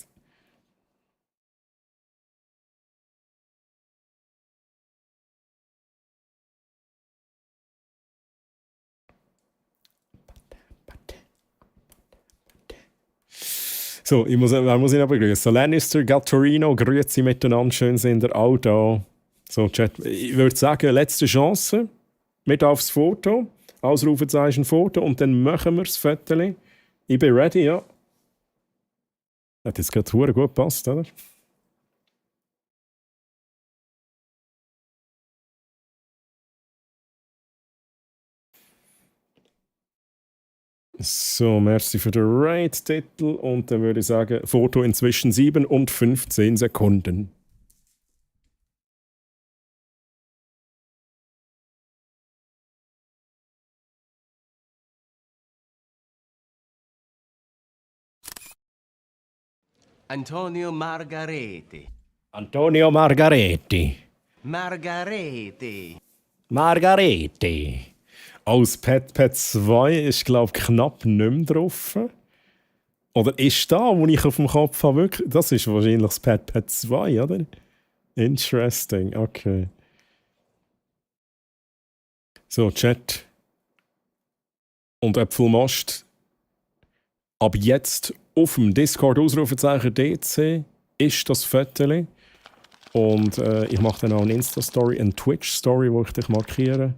So, wer muss ich noch begrüßen? Lannister, Gattorino, grüezi miteinander, schön sind ihr auch da. So, Chat, ich würde sagen, letzte Chance. Mit aufs Foto. Ausrufezeichen Foto und dann machen wir das Foto. Ich bin ready, ja. Hat jetzt gerade gut gepasst, oder? So, merci für den Raid-Titel und dann würde ich sagen, Foto inzwischen 7 und 15 Sekunden. Antonio Margareti. Antonio Margareti. Margareti. Margareti. Aus Pet 2 ist, glaube ich, knapp nicht mehr drauf. Oder ist da, wo ich auf dem Kopf habe, wirklich? Das ist wahrscheinlich das Pet 2, oder? Interesting, okay. So, Chat. Und Äpfelmast. Ab jetzt auf dem Discord Ausrufezeichen DC ist das Foto. Und ich mache dann auch eine Insta-Story, eine Twitch-Story, wo ich dich markiere.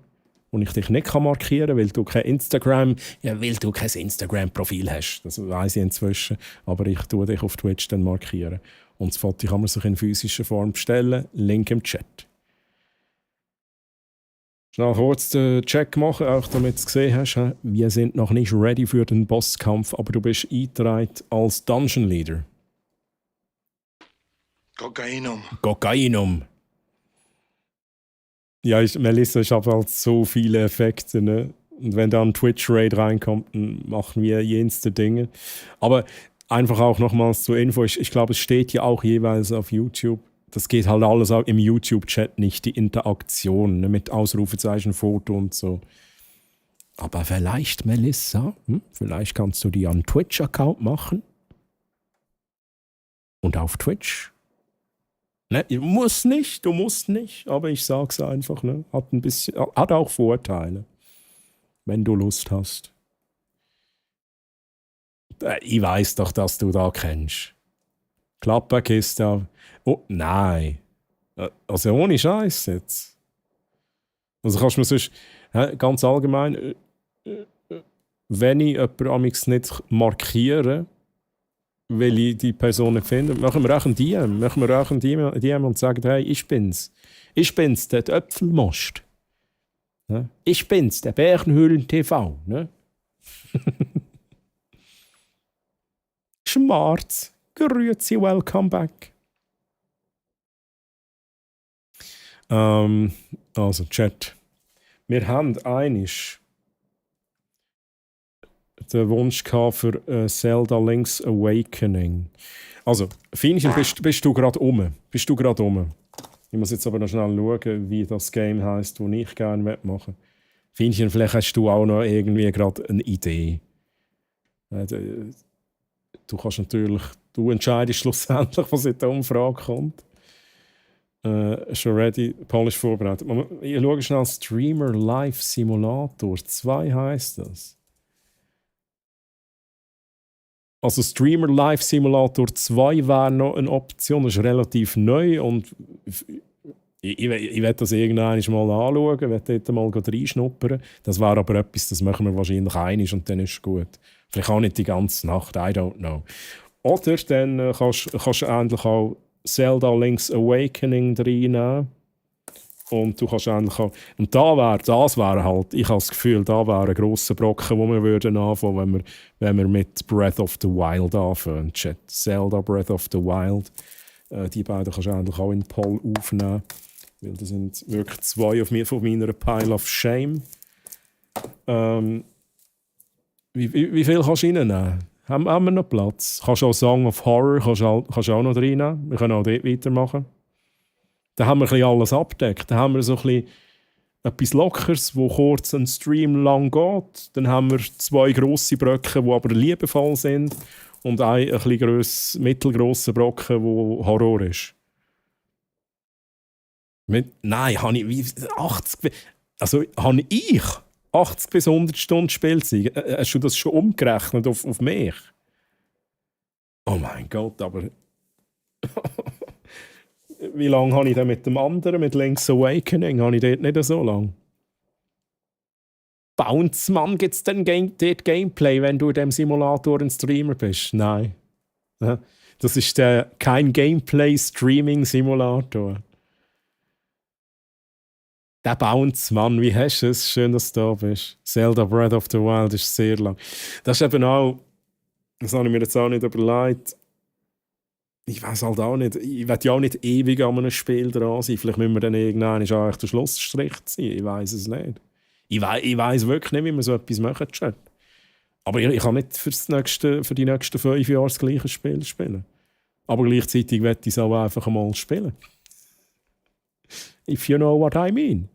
Und ich dich nicht markieren kann, weil du kein Instagram-Profil hast. Das weiss ich inzwischen. Aber ich tue dich auf Twitch dann markieren. Und das Foto kann man sich in physischer Form bestellen. Link im Chat. Schnell kurz den Check machen, auch damit du es gesehen hast. Wir sind noch nicht ready für den Bosskampf, aber du bist eingetragen als Dungeon Leader. Kokainum. Ja, Melissa, ich habe halt so viele Effekte, ne? Und wenn da ein Twitch-Raid reinkommt, dann machen wir jenste Dinge. Aber einfach auch nochmals zur Info, ich glaube, es steht ja auch jeweils auf YouTube. Das geht halt alles auch im YouTube-Chat nicht, die Interaktion, ne? Mit Ausrufezeichen, Foto und so. Aber vielleicht, Melissa, vielleicht kannst du dir einen Twitch-Account machen. Und auf Twitch. Ne, du musst nicht, aber ich sag's einfach, ne? Hat auch Vorteile, wenn du Lust hast. Ich weiß doch, dass du da kennst. Klapperkiste. Oh, nein. Also ohne Scheiß jetzt. Also kannst du mir sonst, ganz allgemein, wenn ich jemanden nicht markiere, weil ich die Person nicht finde, machen wir auch ein DM. Und sagen, hey, ich bin's. Ich bin's, der Äpfelmost. Ne? Ich bin's, der Bärenhöhlen TV. Ne? Schmarz. Grüezi, welcome back. Also, Chat. Wir haben einig den Wunsch für Zelda Link's Awakening. Also, Finchen, bist du gerade Bist du gerade Ich muss jetzt aber noch schnell schauen, wie das Game heisst, das ich gerne machen möchte. Finchen, vielleicht hast du auch noch irgendwie gerade eine Idee. Du kannst natürlich, du entscheidest schlussendlich, was in der Umfrage kommt. Schon ready, Polish vorbereitet. Ich schaue schnell, Streamer Live Simulator 2 heisst das. Also Streamer Live Simulator 2 wäre noch eine Option, das ist relativ neu und ich werde das irgendwann mal anschauen, ich werde dort mal reinschnuppern. Das wäre aber etwas, das machen wir wahrscheinlich einig und dann ist es gut. Vielleicht auch nicht die ganze Nacht, I don't know. Oder dann kannst du endlich auch Zelda Link's Awakening reinnehmen. Und du kannst eigentlich auch, und das wäre halt, ich habe das Gefühl, da wäre ein grosser Brocken, wo wir würden anfangen, wenn wir mit Breath of the Wild anfangen. Zelda Breath of the Wild. Die beiden kannst du eigentlich auch in den Poll aufnehmen. Weil das sind wirklich zwei von meiner Pile of Shame. Wie viel kannst du reinnehmen? Haben wir noch Platz? Kannst du auch Song of Horror kannst du auch noch reinnehmen? Wir können auch dort weitermachen. Da haben wir ein bisschen alles abgedeckt. Da haben wir so ein bisschen etwas Lockeres, wo kurz ein Stream lang geht. Dann haben wir 2 grosse Brocken, die aber liebevoll sind. Und ein bisschen mittelgrosser Brocken, der Horror ist. Nein, habe ich 80 bis 100 Stunden Spielzeit. Hast du das schon umgerechnet auf mich? Oh mein Gott, aber... Wie lange habe ich denn mit dem anderen, mit Link's Awakening, habe ich dort nicht so lange? Bounce, Mann, gibt es denn dort Gameplay, wenn du in diesem Simulator ein Streamer bist? Nein. Das ist kein Gameplay-Streaming-Simulator. Der Bounce, Mann, wie hast du es? Schön, dass du da bist. Zelda Breath of the Wild ist sehr lang. Das ist eben auch, das habe ich mir jetzt auch nicht überlegt. Ich weiß halt auch nicht, ich will ja auch nicht ewig an einem Spiel dran sein. Vielleicht müssen wir dann irgendwann eigentlich der Schlussstrich ziehen. Ich weiß es nicht. Ich weiss wirklich nicht, wie man so etwas machen kann. Aber ich kann nicht für die nächsten 5 Jahre das gleiche Spiel spielen. Aber gleichzeitig will ich es auch einfach mal spielen. If you know what I mean.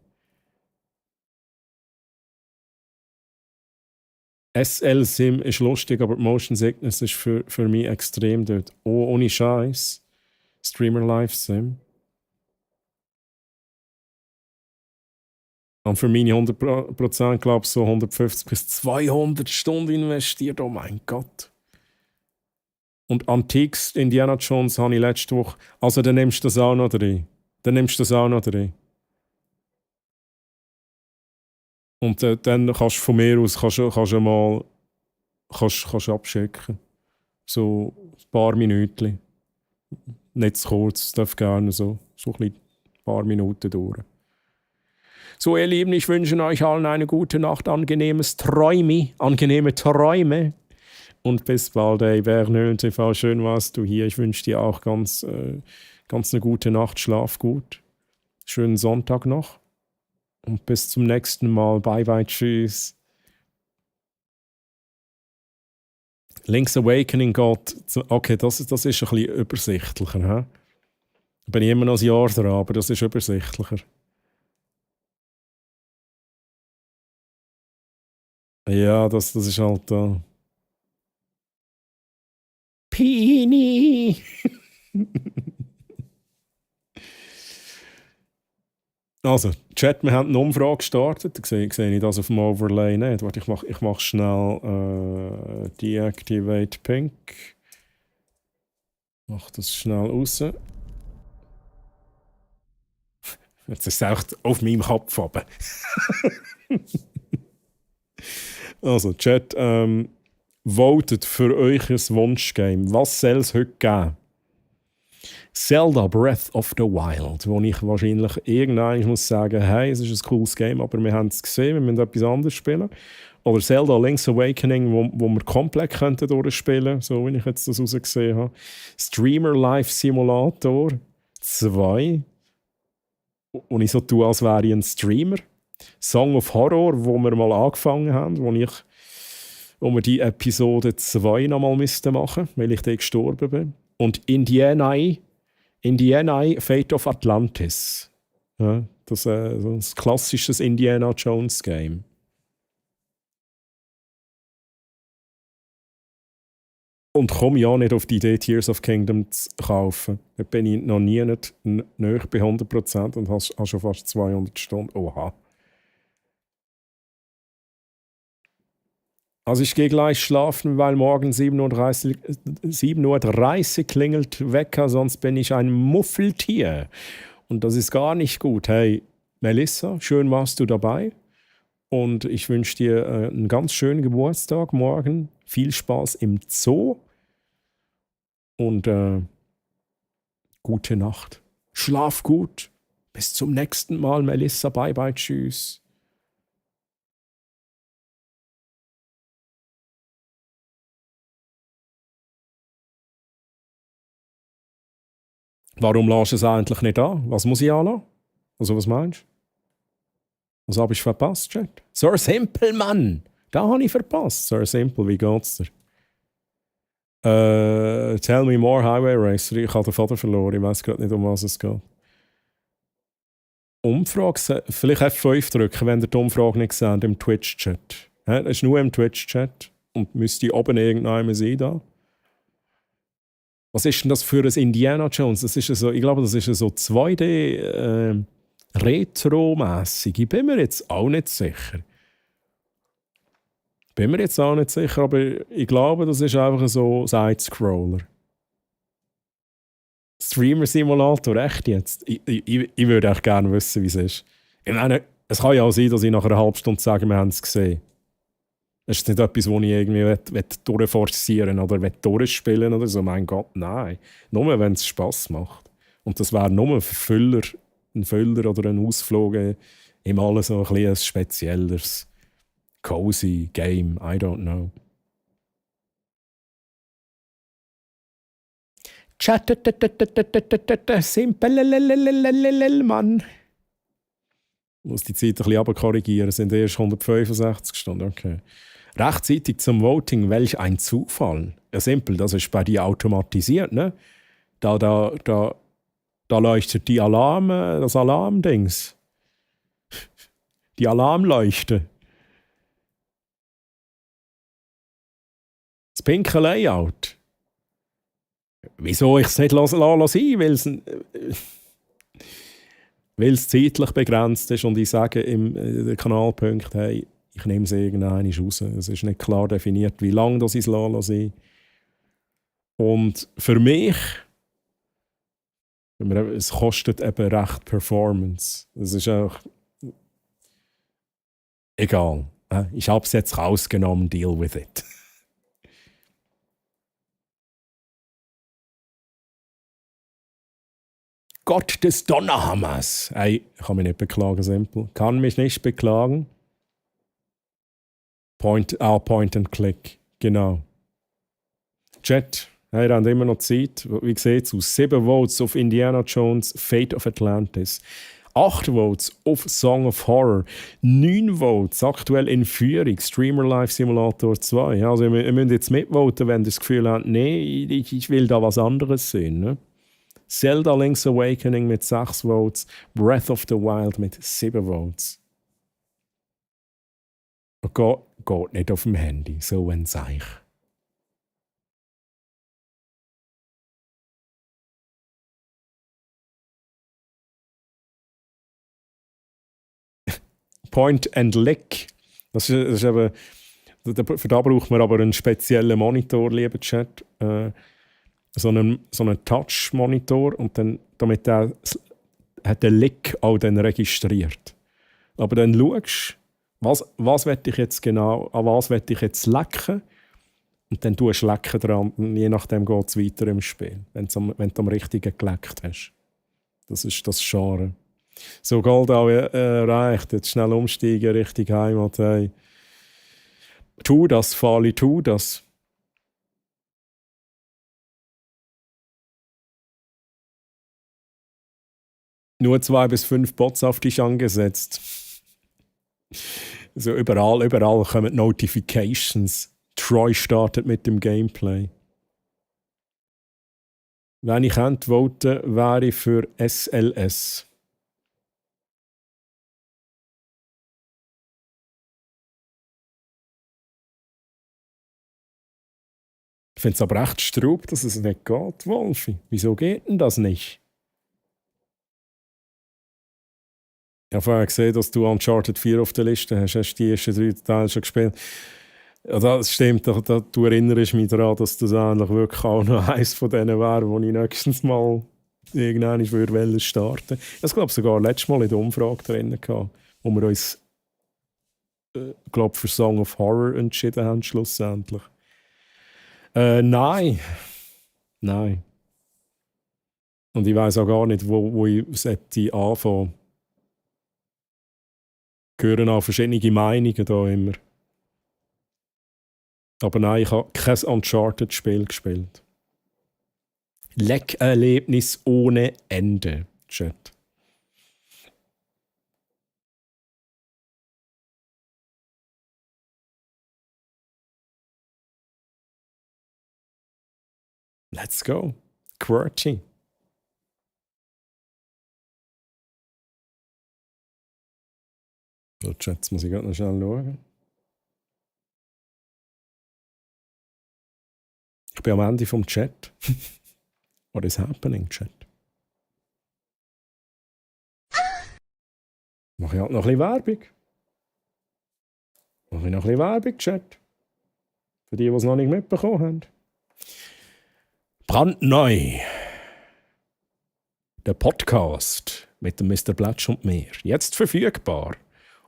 SL Sim ist lustig, aber Motion Sickness ist für mich extrem dort. Oh, ohne Scheiß. Streamer Live Sim. Und für meine 100% glaube ich so 150 bis 200 Stunden investiert. Oh mein Gott. Und Antiques Indiana Jones habe ich letzte Woche. Also dann nimmst du das auch noch drin. Und dann kannst du von mir aus mal abschicken. So ein paar Minuten. Nicht zu kurz, es darf gerne so ein paar Minuten dauern. So, ihr Lieben, ich wünsche euch allen eine gute Nacht, angenehme Träume. Und bis bald, ey. Bernöl TV, schön warst du hier. Ich wünsche dir auch ganz eine gute Nacht, schlaf gut. Schönen Sonntag noch. Und bis zum nächsten Mal. Bye, bye, tschüss. Link's Awakening geht... Okay, das ist ein bisschen übersichtlicher. Da bin ich immer noch ein Jahr dran, aber das ist übersichtlicher. Ja, das ist halt da. Pini! Also, Chat, wir haben eine Umfrage gestartet. Ich sehe nicht das auf dem Overlay nicht. Warte, ich mach schnell Deactivate Pink. Mach das schnell raus. Jetzt ist es echt auf meinem Kopf runter. Also, Chat, votet für euch ein Wunschgame. Was soll es heute geben? Zelda Breath of the Wild, wo ich wahrscheinlich irgendwann muss sagen, hey, es ist ein cooles Game, aber wir haben es gesehen, wir müssen etwas anderes spielen. Oder Zelda Link's Awakening, wo wir komplett könnten durchspielen, so wie ich jetzt das rausgesehen habe. Streamer Live Simulator 2. Und ich so tue, als wäre ich ein Streamer. Song of Horror, wo wir mal angefangen haben, wo wir die Episode 2 nochmal machen müssten, weil ich da gestorben bin. Und Indiana Fate of Atlantis. Ja, das ist ein klassisches Indiana Jones Game. Und komme ja nicht auf die Idee, Tears of Kingdom zu kaufen. Da bin ich noch nie nicht näher bei 100% und habe schon fast 200 Stunden. Oha. Also ich gehe gleich schlafen, weil morgen 7:30 Uhr klingelt Wecker, sonst bin ich ein Muffeltier. Und das ist gar nicht gut. Hey, Melissa, schön warst du dabei. Und ich wünsche dir einen ganz schönen Geburtstag morgen. Viel Spaß im Zoo. Und gute Nacht. Schlaf gut. Bis zum nächsten Mal, Melissa. Bye, bye, tschüss. Warum lässt du es eigentlich nicht an? Was muss ich anlassen? Also, was meinst du? Was habe ich verpasst, Chat? Sir Simple, Mann! Da habe ich verpasst. Sir Simple, wie geht's dir? Tell me more, Highway Racer. Ich habe den Vater verloren. Ich weiß gerade nicht, um was es geht. Umfrage, vielleicht F5 drücken, wenn ihr die Umfrage nicht seht, im Twitch-Chat. Das ist nur im Twitch-Chat und müsste oben irgendjemand sein da. Was ist denn das für ein Indiana Jones? Das ist so, ich glaube, das ist so 2D Retro-mässig. Ich bin mir jetzt auch nicht sicher. Aber ich glaube, das ist einfach so Side-Scroller. Streamer-Simulator, echt jetzt? Ich würde echt gerne wissen, wie es ist. Ich meine, es kann ja auch sein, dass ich nach einer halben Stunde sage, wir haben es gesehen. Das ist nicht etwas, das ich irgendwie durchforcieren oder durchspielen oder so. Mein Gott, nein. Nur, wenn es Spass macht. Und das wäre nur für ein Füller oder ein Ausflug im alles so ein spezielleres, cozy Game. I don't know. Simple, Mann. Ich muss die Zeit ein bisschen runterkorrigieren. Es sind erst 165 Stunden. Okay. Rechtzeitig zum Voting, welch ein Zufall. Ja, simpel, das ist bei dir automatisiert, ne? Da leuchtet die das Alarmdings. Die Alarmleuchte. Das pinke Layout. Wieso ich es nicht lassen, weil es zeitlich begrenzt ist und ich sage im Kanalpunkt, hey, ich nehme es irgendwann raus. Es ist nicht klar definiert, wie lange ich es lasse. Und für mich, es kostet eben recht Performance. Es ist auch egal. Ich habe es jetzt rausgenommen, deal with it. Gott des Donnerhammers. Hey, ich kann mich nicht beklagen, Simple. Kann mich nicht beklagen. Point and Click. Genau. Chat, hey, ihr habt immer noch Zeit. Wie sieht es aus? 7 Votes auf Indiana Jones, Fate of Atlantis. 8 Votes auf Song of Horror. 9 Votes aktuell in Führung. Streamer Live Simulator 2. Also ihr müsst jetzt mitvoten, wenn ihr das Gefühl habt, nee, ich will da was anderes sehen. Ne? Zelda Link's Awakening mit 6 Votes. Breath of the Wild mit 7 Votes. Geht nicht auf dem Handy, so ein Seich. Point and Lick. Das ist eben, für da braucht man aber einen speziellen Monitor, lieber Chat. So einen Touch-Monitor und dann, damit hat der Lick auch dann registriert. Aber dann schaust was will ich jetzt genau, an was will ich jetzt lecken? Und dann tust du lecken dran und je nachdem geht es weiter im Spiel, wenn du am richtigen geleckt hast. Das ist das Genre. So, Gold auch erreicht. Jetzt schnell umsteigen Richtung Heimat. Hey. Tu das, Fali, tu das. Nur 2 bis 5 Bots auf dich angesetzt. Also überall kommen Notifications. Troy startet mit dem Gameplay. Wenn ich vote, wäre ich für SLS. Ich finde es aber echt straub, dass es nicht geht, Wolfi. Wieso geht denn das nicht? Ich habe vorher gesehen, dass du Uncharted 4 auf der Liste hast. Hast du die ersten 3 Teile schon gespielt? Ja, das stimmt. Du erinnerst mich daran, dass das eigentlich wirklich auch noch eines von denen wäre, wo ich nächstens mal irgendwann starten würde. Ich glaube sogar letztes Mal in der Umfrage drin gehabt, wo wir uns für Song of Horror entschieden haben, schlussendlich. Nein. Und ich weiss auch gar nicht, wo ich anfangen sollte. Hören auch verschiedene Meinungen da immer. Aber nein, ich habe kein Uncharted-Spiel gespielt. Leckerlebnis ohne Ende, Chat. Let's go. QWERTY. So, Chat, jetzt muss ich gerade noch schnell schauen. Ich bin am Ende vom Chat. What is happening, Chat? Mache ich halt noch ein bisschen Werbung. Mache ich noch ein bisschen Werbung, Chat. Für die es noch nicht mitbekommen haben. Brandneu. Der Podcast mit dem Mr. Blatsch und mir. Jetzt verfügbar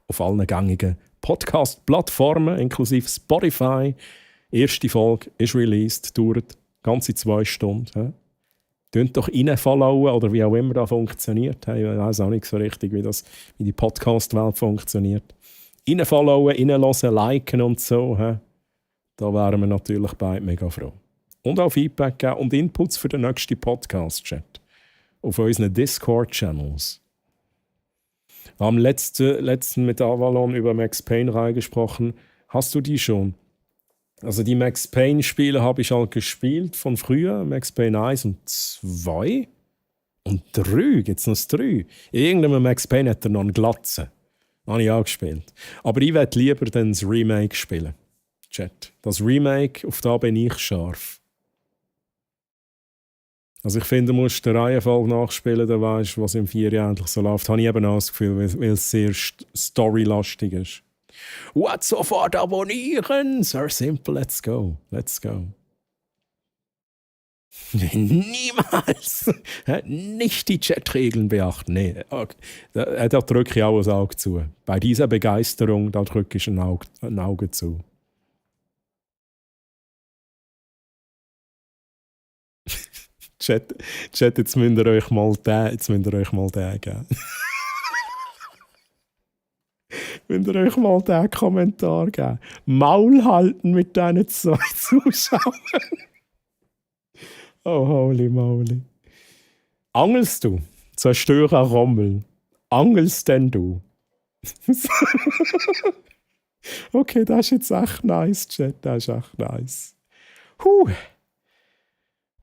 auf allen gängigen Podcast-Plattformen, inklusive Spotify. Erste Folge ist released, dauert ganze 2 Stunden. Tönt doch reinfollowen oder wie auch immer das funktioniert. Ich weiß auch nicht so richtig, wie die Podcast-Welt funktioniert. Reinfollowen, reinhören, liken und so. Da wären wir natürlich beide mega froh. Und auch Feedback geben und Inputs für den nächsten Podcast-Chat. Auf unseren Discord-Channels. Wir haben letzten mit Avalon über Max Payne reingesprochen. Hast du die schon? Also die Max Payne-Spiele habe ich halt gespielt von früher. Max Payne 1 und 2. Und 3. Gibt es noch das 3? Irgendeinem Max Payne hat er noch einen Glatze. Habe ich auch gespielt. Aber ich würde lieber dann das Remake spielen. Chat. Das Remake, auf da bin ich scharf. Also ich finde, du musst der Reihenfolge nachspielen, dann weißt du, was im 4 endlich so läuft. Habe ich eben auch das Gefühl, weil es sehr storylastig ist. Und sofort abonnieren! Sehr simple, let's go. Let's go. Niemals! Nicht die Chatregeln beachten. Nee, okay. Da drücke ich auch ein Auge zu. Bei dieser Begeisterung, da drücke ich ein Auge zu. Chat, jetzt müsst ihr euch mal den geben. Müsst ihr euch mal den Kommentar geben. Maul halten mit deinen 2 Zuschauern. Oh, holy moly. Angelst du? Zerstörer Rommel. Angelst denn du? Okay, das ist jetzt echt nice, Chat. Das ist echt nice.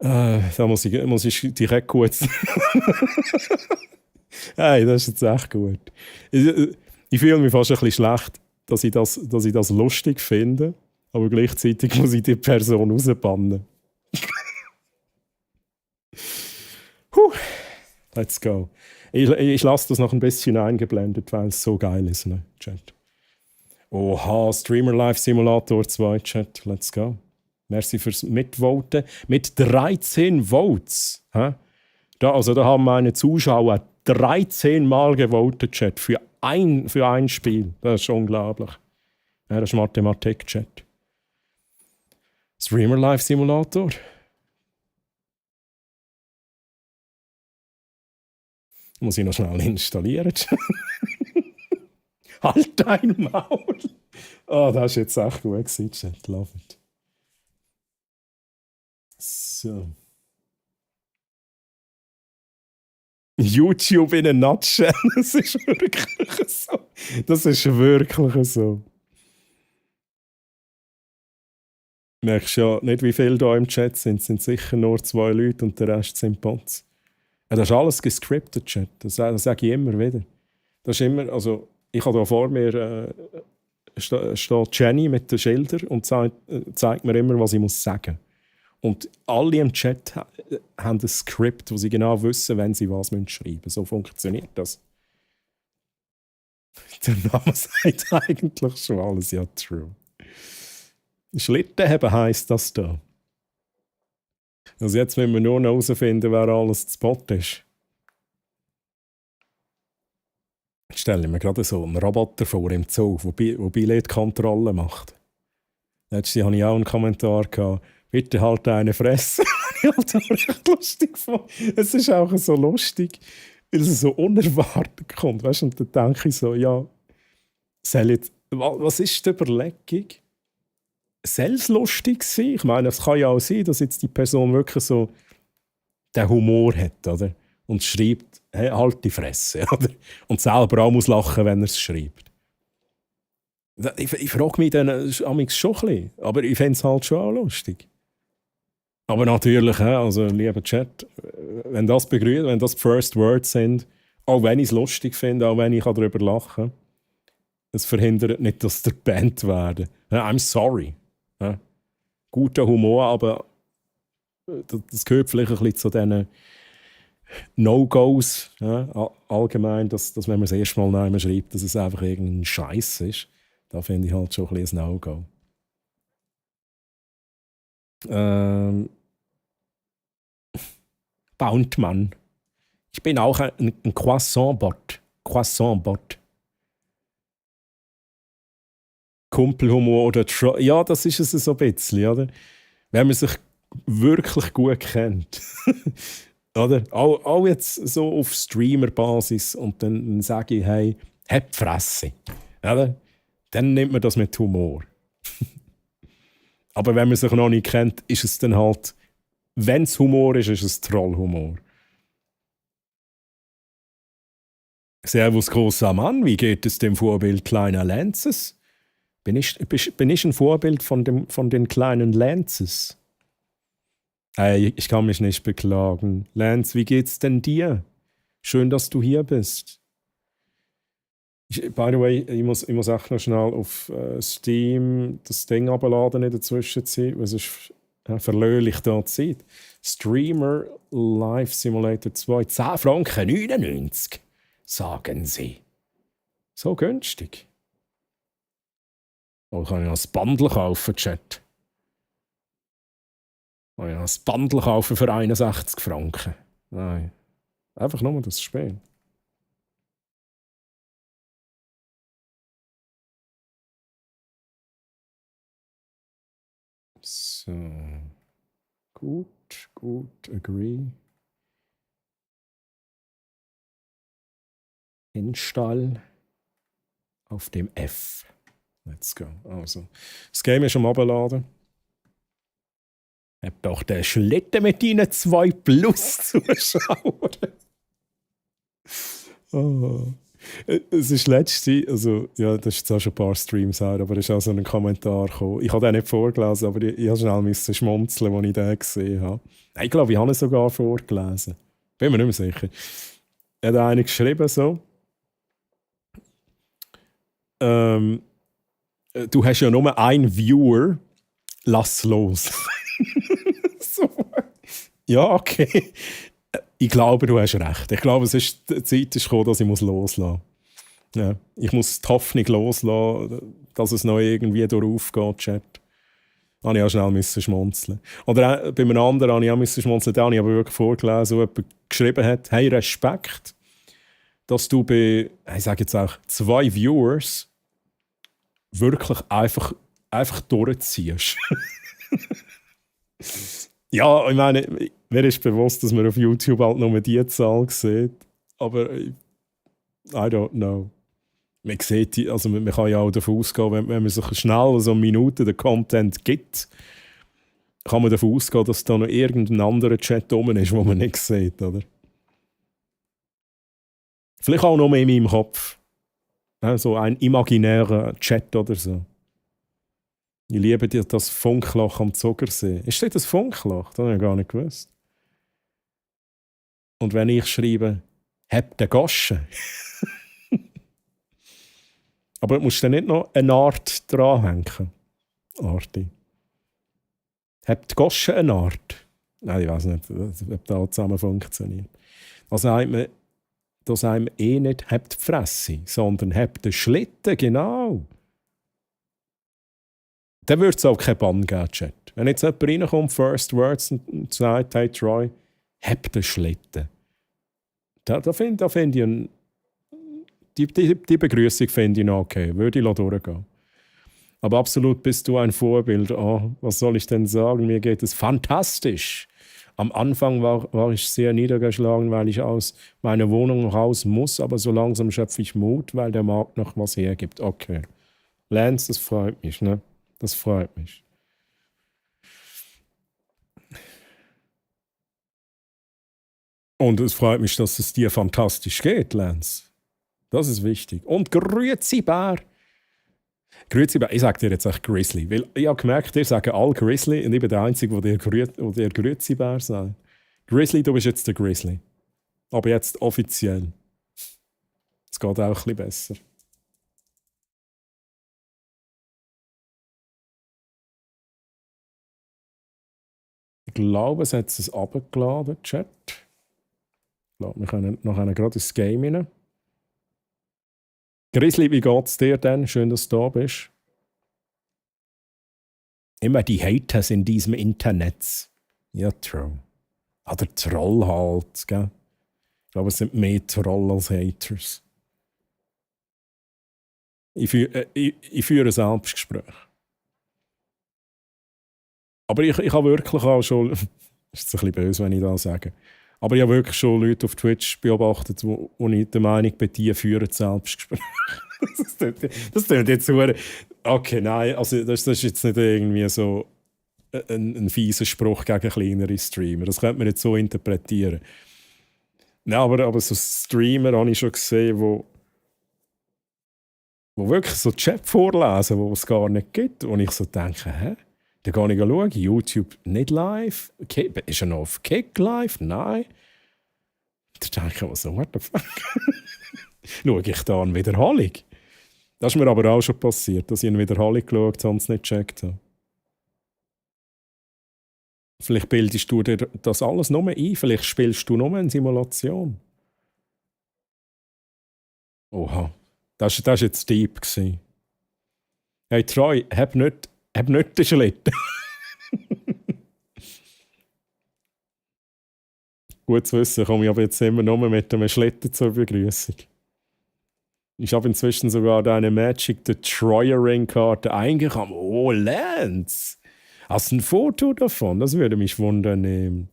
Da muss ich direkt kurz. Hey, das ist jetzt echt gut. Ich fühle mich fast ein bisschen schlecht, dass ich das lustig finde, aber gleichzeitig muss ich die Person rausbannen. Let's go. Ich lasse das noch ein bisschen eingeblendet, weil es so geil ist, ne, Chat. Oha, Streamer Live Simulator 2, Chat. Let's go. Merci fürs Mitvoten. Mit 13 Votes. Da haben meine Zuschauer 13 Mal gewotet, Chat, für ein Spiel. Das ist unglaublich. Ja, das ist Mathematik, Chat. Streamer Live Simulator. Muss ich noch schnell installieren. Halt dein Maul. Ah, das ist jetzt echt gut gewesen, Chat. Love it. So. YouTube in a nutshell. Das ist wirklich so. Das ist wirklich so. Merkst ja nicht, wie viele da im Chat sind. Es sind sicher nur 2 Leute und der Rest sind Bots. Ja, das ist alles gescriptet, Chat. Das sage ich immer wieder. Das ist immer, also ich habe da vor mir steht Jenny mit den Schildern und zeigt mir immer, was ich muss sagen. Und alle im Chat haben ein Skript, wo sie genau wissen, wenn sie was schreiben müssen. So funktioniert das. Der Name sagt eigentlich schon alles, ja, true. Schlittenheben heisst das da. Also jetzt müssen wir nur noch herausfinden, wer alles zu Spot ist. Jetzt stelle ich mir gerade so einen Roboter vor im Zoo, der Billetkontrolle macht. Letztes hatte ich auch einen Kommentar gehabt, bitte halt eine Fresse. Ich halt auch recht lustig von. Es ist auch so lustig, weil es so unerwartet kommt. Weißt? Und dann denke ich so, ja, was ist die Überlegung? Soll es lustig sein? Ich meine, es kann ja auch sein, dass jetzt die Person wirklich so den Humor hat, oder? Und schreibt, hey, halt die Fresse, oder? Und selber auch muss lachen, wenn er es schreibt. Ich frage mich dann amigs schon ein bisschen, aber ich fände es halt schon auch lustig. Aber natürlich, also lieber Chat, wenn das begrüßt, wenn das die First Words sind, auch wenn ich es lustig finde, auch wenn ich darüber lachen kann, es verhindert nicht, dass der Band werden. I'm sorry. Ja. Guter Humor, aber das gehört vielleicht ein bisschen zu diesen No-Gos, ja, allgemein, dass wenn man das erste Mal neu schreibt, dass es einfach irgendein Scheiß ist. Da finde ich halt schon ein bisschen ein No-Go. Bountmann. Ich bin auch ein Croissant-Bot. Croissant-Bot. Kumpelhumor oder ja, das ist es so ein bisschen, oder? Wenn man sich wirklich gut kennt. Oder? Auch jetzt so auf Streamer-Basis und dann sage ich, hey, hab die Fresse. Oder? Dann nimmt man das mit Humor. Aber wenn man sich noch nicht kennt, ist es dann halt, wenn es Humor ist, ist es Trollhumor. Servus, großer Mann, wie geht es dem Vorbild kleiner Lances? Bin ich ein Vorbild von den kleinen Lances? Hey, ich kann mich nicht beklagen. Lance, wie geht's denn dir? Schön, dass du hier bist. By the way, ich muss echt noch schnell auf Steam das Ding abladen in der Zwischenzeit, weil es ist verlöhlich da die Zeit. Streamer Live Simulator 2, 10 Franken 99, sagen sie. So günstig. Oh, kann ich noch ein Bundle kaufen, Chat? Kann ich noch ein Bundle kaufen für 61 Franken? Nein. Einfach nur das Spiel. So. Gut, agree. Install auf dem F. Let's go. Also, das Game ist schon abgeladen. Hab doch den Schlitten mit deinen 2 Plus-Zuschauern. Oh. Es ist letzte, also, ja, das ist jetzt auch schon ein paar Streams her, aber es ist auch so ein Kommentar gekommen. Ich habe den nicht vorgelesen, aber ich habe schnell schmunzeln, als ich den gesehen habe. Ich glaube, ich habe ihn sogar vorgelesen. Bin mir nicht mehr sicher. Er hat einen geschrieben so. Du hast ja nur einen Viewer, lass los. So. Ja, okay. Ich glaube, du hast recht. Ich glaube, die Zeit ist gekommen, dass ich loslassen muss. Ja, ich muss die Hoffnung loslassen, dass es noch irgendwie durchaufgeht, Chat. Da musste ich auch schnell schmunzeln. Oder bei einem anderen musste ich auch schmunzeln. Da habe ich aber wirklich vorgelesen, wo jemand geschrieben hat, hey, Respekt, dass du bei, ich sage jetzt auch, 2 Viewers wirklich einfach durchziehst. Ja, ich meine, mir ist bewusst, dass man auf YouTube halt nur die Zahl sieht, aber I don't know. Man sieht, also man kann ja auch davon ausgehen, wenn man sich schnell so eine Minute den Content gibt, kann man davon ausgehen, dass da noch irgendein anderer Chat rum ist, den man nicht sieht, oder? Vielleicht auch noch mehr in meinem Kopf. So ein imaginärer Chat oder so. Ich liebe das Funkloch am Zuckersee. Ist das Funkloch? Das habe ich gar nicht gewusst. Und wenn ich schreibe, «Hab den Goschen», aber du musst dann nicht noch eine Art dranhängen. Arti. «Hab die Goschen eine Art?» Nein, ich weiß nicht, ob das zusammen funktioniert. Da sagt man nicht «Hab die Fresse», sondern «Hab den Schlitten», genau. Dann würde es auch keinen Bann geben, Chat. Wenn jetzt jemand reinkommt, First Words, und sagt, «Hey Troy, hab den Schlitten». Da finde ich die Begrüßung finde ich noch okay. Würde ich durchgehen. Aber absolut bist du ein Vorbild. Oh, was soll ich denn sagen? Mir geht es fantastisch. Am Anfang war ich sehr niedergeschlagen, weil ich aus meiner Wohnung raus muss, aber so langsam schöpfe ich Mut, weil der Markt noch was hergibt. Okay. Lance, das freut mich, ne? Das freut mich. Und es freut mich, dass es dir fantastisch geht, Lance. Das ist wichtig. Und Grüezi Bär. Grüezi Bär. Ich sage dir jetzt echt Grizzly. Weil ich habe gemerkt, ihr sagt alle Grizzly und ich bin der Einzige, der Grüezi Bär sagt. Grizzly, du bist jetzt der Grizzly. Aber jetzt offiziell. Es geht auch ein bisschen besser. Ich glaube, es hat es runtergeladen, Chat. Ich glaube, wir können nachher gerade ins Game rein. Grizzly, wie geht's dir denn? Schön, dass du da bist. Immer die Haters in diesem Internet. Ja, true. Oder Troll halt, gell? Ich glaube, es sind mehr Troll als Haters. Ich führe ein Selbstgespräch. Aber ich habe wirklich auch schon... ist jetzt ein bisschen böse, wenn ich das sage. Aber ich habe wirklich schon Leute auf Twitch beobachtet, wo ich der Meinung bin, die führen Selbstgespräche. das klingt jetzt so... Okay, nein, also das ist jetzt nicht irgendwie so ein fieser Spruch gegen kleinere Streamer. Das könnte man nicht so interpretieren. Nein, aber so Streamer habe ich schon gesehen, wo wirklich so Chat vorlesen, wo es gar nicht gibt. Und ich so denke, hä? Da gehe ich schauen, YouTube nicht live. Ist er noch auf Kick live? Nein. Da denke ich, was so, what the fuck? Schaue ich da eine Wiederholung? Das ist mir aber auch schon passiert, dass ich eine Wiederholung geschaut habe und es nicht gecheckt habe. Vielleicht bildest du dir das alles nur ein, vielleicht spielst du nur eine Simulation. Oha, das war jetzt deep. Hey Troy, hab nicht den Schlitten. Gut zu wissen, komme ich aber jetzt immer nur mit einem Schlitten zur Begrüßung. Ich habe inzwischen sogar deine Magic the Troyer-Ring-Karte eingekommen. Oh, Lance! Hast du ein Foto davon? Das würde mich wundern.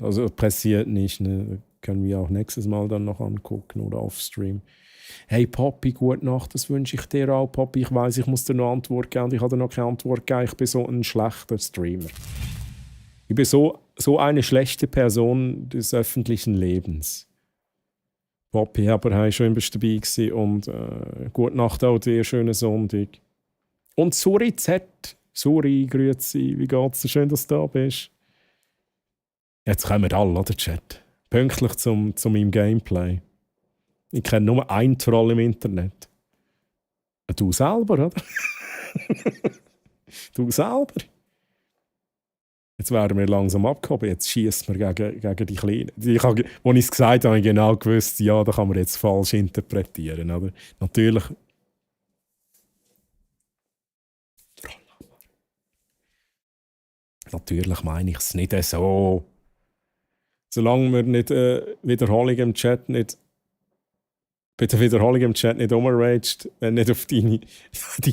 Also passiert nicht. Ne? Können wir auch nächstes Mal dann noch angucken oder offstream. Hey Poppy, gute Nacht, das wünsche ich dir auch, Poppy. Ich weiss, ich muss dir noch Antwort geben und ich habe dir noch keine Antwort gegeben. Ich bin so ein schlechter Streamer. Ich bin so eine schlechte Person des öffentlichen Lebens. Poppy, aber hey, schön bist du dabei gewesen und gute Nacht auch dir, schönen Sonntag. Und Suri Z. Suri, grüezi, wie geht's dir? Schön, dass du da bist. Jetzt kommen wir alle, oder Chat? Pünktlich zu meinem Gameplay. Ich kenne nur einen Troll im Internet. Du selber, oder? Du selber. Jetzt werden wir langsam abgehoben. Jetzt schießt man gegen die Kleinen. Als ich es gesagt habe, habe ich genau gewusst, ja, da kann man jetzt falsch interpretieren. Oder? Natürlich. Natürlich meine ich es nicht so. Solange wir nicht Wiederholung im Chat nicht bei der Wiederholung im Chat nicht umraged, wenn nicht auf die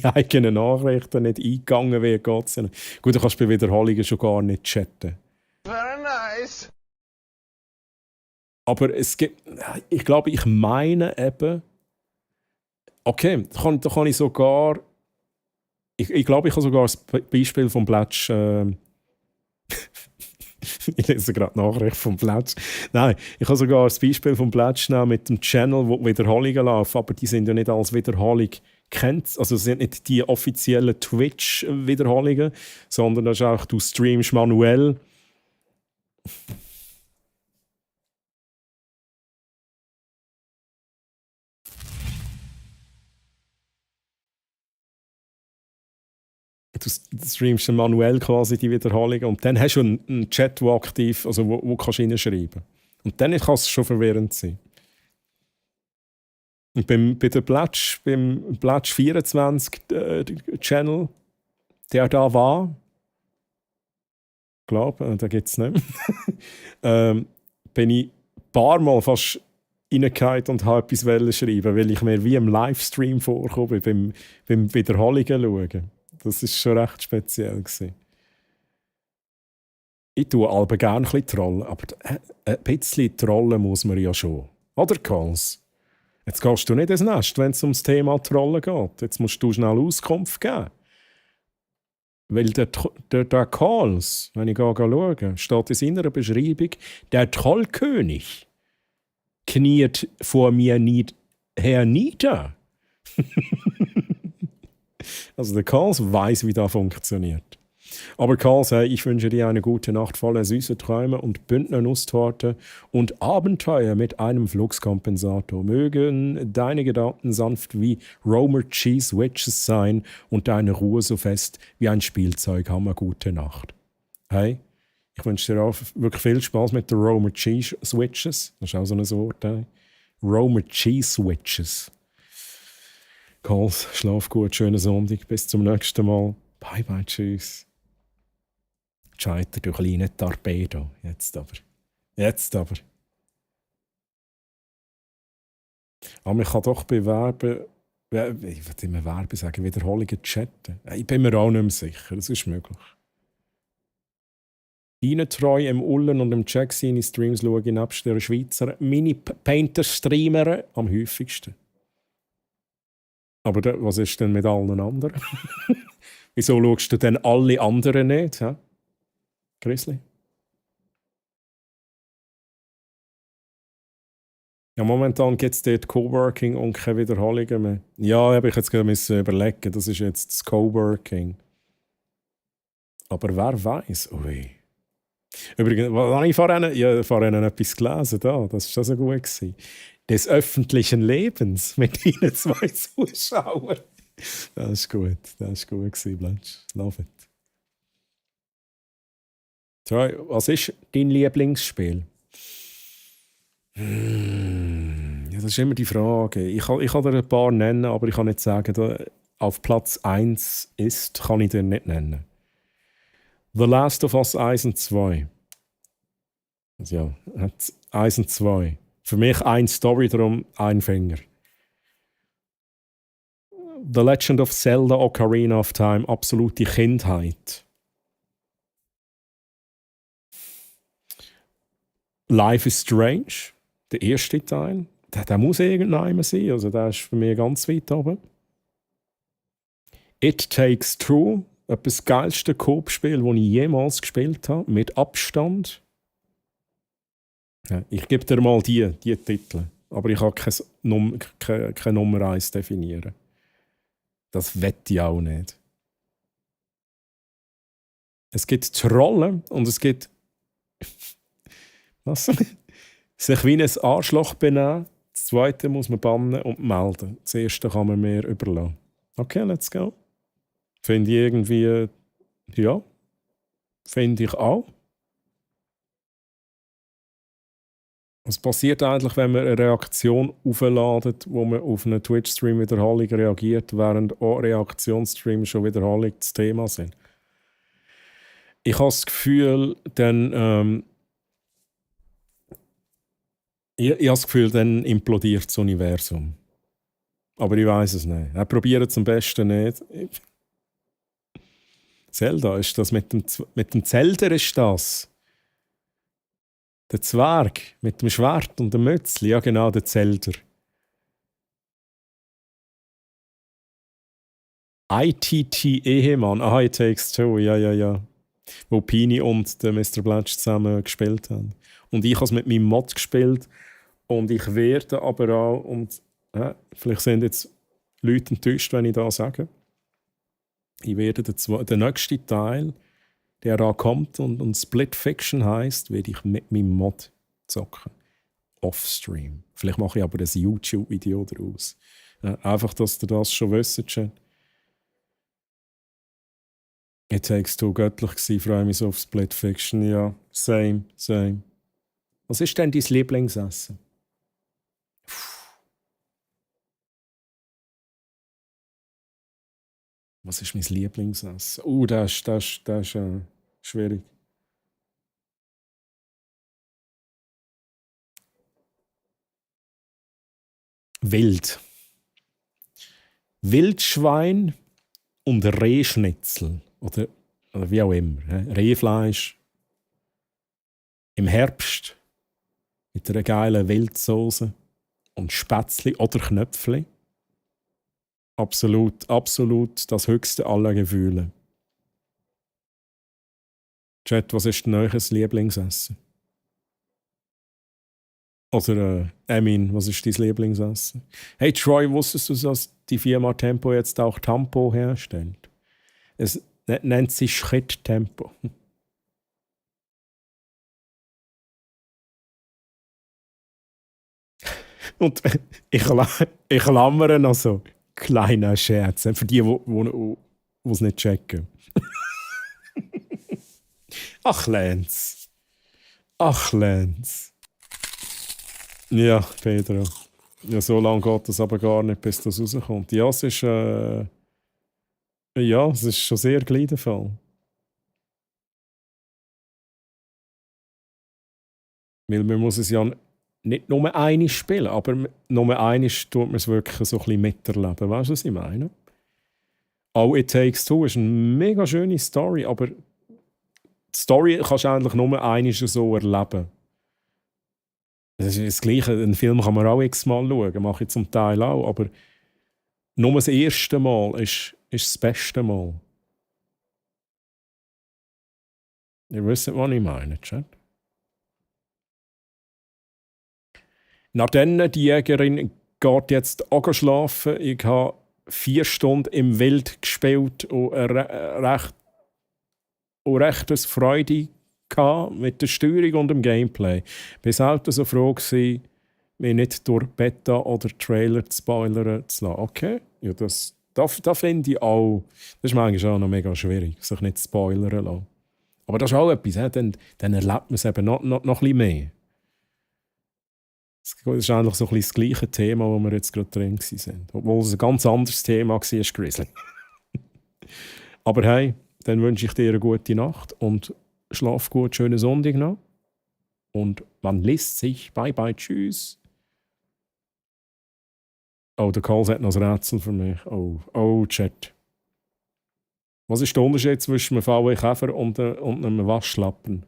eigenen Nachrichten nicht eingegangen wird, geht's ja nicht. Gut, du kannst bei Wiederholungen schon gar nicht chatten. Very nice. Aber es gibt, ich glaube, ich meine eben, Okay, da kann ich sogar... Ich glaube, ich habe sogar das Beispiel vom Plätsch... ich lese gerade Nachricht vom Plätsch. Nein, ich habe sogar das Beispiel vom Plätsch mit dem Channel, wo Wiederholungen laufen, aber die sind ja nicht als Wiederholung kennt. Also es sind nicht die offiziellen Twitch-Wiederholungen, sondern das ist auch, du streamst manuell. Du streamst manuell quasi die Wiederholung und dann hast du einen Chat, der aktiv, also wo kannst du reinschreiben. Und dann kann es schon verwirrend sein. Und beim Plätsch 24 Channel, der da war, ich glaube, da gibt es nicht mehr, bin ich ein paar Mal fast reingefallen und habe etwas schreiben, weil ich mir wie im Livestream vorkomme, beim Wiederholungen schauen. Das war schon recht speziell. Ich tue aber gerne ein bisschen trollen, aber ein bisschen trollen muss man ja schon. Oder, Kals? Jetzt gehst du nicht ins Nest, wenn es ums Thema Trollen geht. Jetzt musst du schnell Auskunft geben. Weil der Kals, wenn ich schaue, steht in seiner Beschreibung, der Trollkönig kniet vor mir hernieder. Also der Karls weiß, wie das funktioniert. Aber Karls, ich wünsche dir eine gute Nacht voller süßer Träume und Bündner-Nusstorte und Abenteuer mit einem Fluxkompensator. Mögen deine Gedanken sanft wie Romer Cheese Wedges sein und deine Ruhe so fest wie ein Spielzeughammer. Gute Nacht. Hey, ich wünsche dir auch wirklich viel Spaß mit den Romer Cheese Wedges. Das ist auch so ein Wort. Hey? Romer Cheese Wedges. Karls, schlaf gut, schönen Sonntag, bis zum nächsten Mal. Bye bye, tschüss. Scheiter, du kleine Torpedo. Jetzt aber. Aber man kann doch bewerben, ich will immer Werben sagen, Wiederholungen chatten. Ich bin mir auch nicht mehr sicher, das ist möglich. Treu im Ullen und im Check seine Streams schaue ich nebst der Schweizer Mini-Painter-Streamer am häufigsten. Aber was ist denn mit allen anderen? Wieso schaust du denn alle anderen nicht? He? Grizzly? Ja, momentan gibt es dort Coworking und keine Wiederholungen mehr. Ja, habe ich jetzt gerade überlegen, das ist jetzt das Coworking. Aber wer weiß? Ui. Übrigens, habe ich vorhin etwas gelesen, das war schon so gut gewesen. Des öffentlichen Lebens mit Ihnen zwei Zuschauern. Das ist gut gewesen, Blanche. Love it. So, was ist dein Lieblingsspiel? Ja, das ist immer die Frage. Ich kann dir ein paar nennen, aber ich kann nicht sagen, auf Platz 1 ist, kann ich dir nicht nennen. The Last of Us 1 und 2. Also ja, 1 und 2. Für mich eine Story, darum ein Finger. The Legend of Zelda Ocarina of Time, absolute Kindheit. Life is Strange, der erste Teil. Der muss irgendwann sein, also der ist für mich ganz weit oben. It Takes Two, das geilste Coop-Spiel, das ich jemals gespielt habe, mit Abstand. Ja, ich gebe dir mal die Titel, aber ich kann keine Nummer 1 definieren. Das wette ich auch nicht. Es gibt Trollen und es gibt was? Sich wie ein Arschloch benehmen. Das zweite muss man bannen und melden. Das erste kann man mir überlassen. Okay, let's go. Finde ich irgendwie, ja, finde ich auch. Was passiert eigentlich, wenn man eine Reaktion aufladet, wo man auf eine Twitch-Stream-Wiederholung reagiert, während auch Reaktionsstreams schon Wiederholung das Thema sind? Ich habe das Gefühl, dann ich habe das Gefühl, dann implodiert das Universum. Aber ich weiß es nicht. Er probiert es am besten nicht. Zelda ist das mit dem Zelda ist das. Der Zwerg mit dem Schwert und dem Mützli. Ja genau, der Zelda. ITT Ehemann. Aha, It Takes Two, ja. Wo Pini und der Mr. Blatch zusammen gespielt haben. Und ich habe es mit meinem Mod gespielt. Und ich werde aber auch, und vielleicht sind jetzt Leute enttäuscht, wenn ich das sage, ich werde den nächsten Teil, der da kommt und Split Fiction heisst, werde ich mit meinem Mod zocken. Offstream. Vielleicht mache ich aber ein YouTube-Video daraus. Einfach, dass ihr das schon wisst. It Takes Two göttlich gewesen, freue mich so auf Split Fiction. Ja, same. Was ist denn dein Lieblingsessen? Was ist mein Lieblingsessen? Das ist schwierig. Wild. Wildschwein und Rehschnitzel. Oder wie auch immer. Rehfleisch. Im Herbst. Mit einer geilen Wildsauce. Und Spätzli oder Knöpfli. Absolut das höchste aller Gefühle. Chat, was ist denn euer Lieblingsessen? Oder, was ist dein Lieblingsessen? Hey Troy, wusstest du, dass die Firma Tempo jetzt auch Tampo herstellt? Es nennt sich Schritttempo. Und ich klammere noch so. Kleiner Scherz. Für die, die es nicht checken. Ach, Lenz. Ja, Pedro. Ja, so lange geht das aber gar nicht, bis das rauskommt. Ja, es ist schon sehr gleidenvoll. Weil man muss es ja nicht nur einmal spielen, aber nur einmal tut man es wirklich so ein bisschen miterleben. Weißt du, was ich meine? Auch It Takes Two ist eine mega schöne Story, aber die Story kannst du eigentlich nur einmal so erleben. Das ist das Gleiche. Einen Film kann man auch x-mal schauen, mache ich zum Teil auch, aber nur das erste Mal ist das beste Mal. Ihr wisst, was ich meine, Chat? Nachdem die Jägerin geht jetzt auch schlafen. Ich habe 4 Stunden im Wild gespielt und recht Freude mit der Steuerung und dem Gameplay. Ich war selten so froh, mich nicht durch Beta oder Trailer zu spoilern zu lassen. Okay, ja, das finde ich auch. Das ist manchmal auch noch mega schwierig, sich nicht zu spoilern lassen. Aber das ist auch etwas, dann erlebt man es eben noch ein bisschen mehr. Das ist eigentlich so ein bisschen das gleiche Thema, wo wir jetzt gerade drin waren. Obwohl es ein ganz anderes Thema war, Grizzly. Aber hey, dann wünsche ich dir eine gute Nacht und schlaf gut, schönen Sonntag noch. Und man liest sich. Bye bye, tschüss. Oh, der Karl hat noch ein Rätsel für mich. Oh, Chat. Was ist der Unterschied zwischen einem VW-Käfer und einem Waschlappen?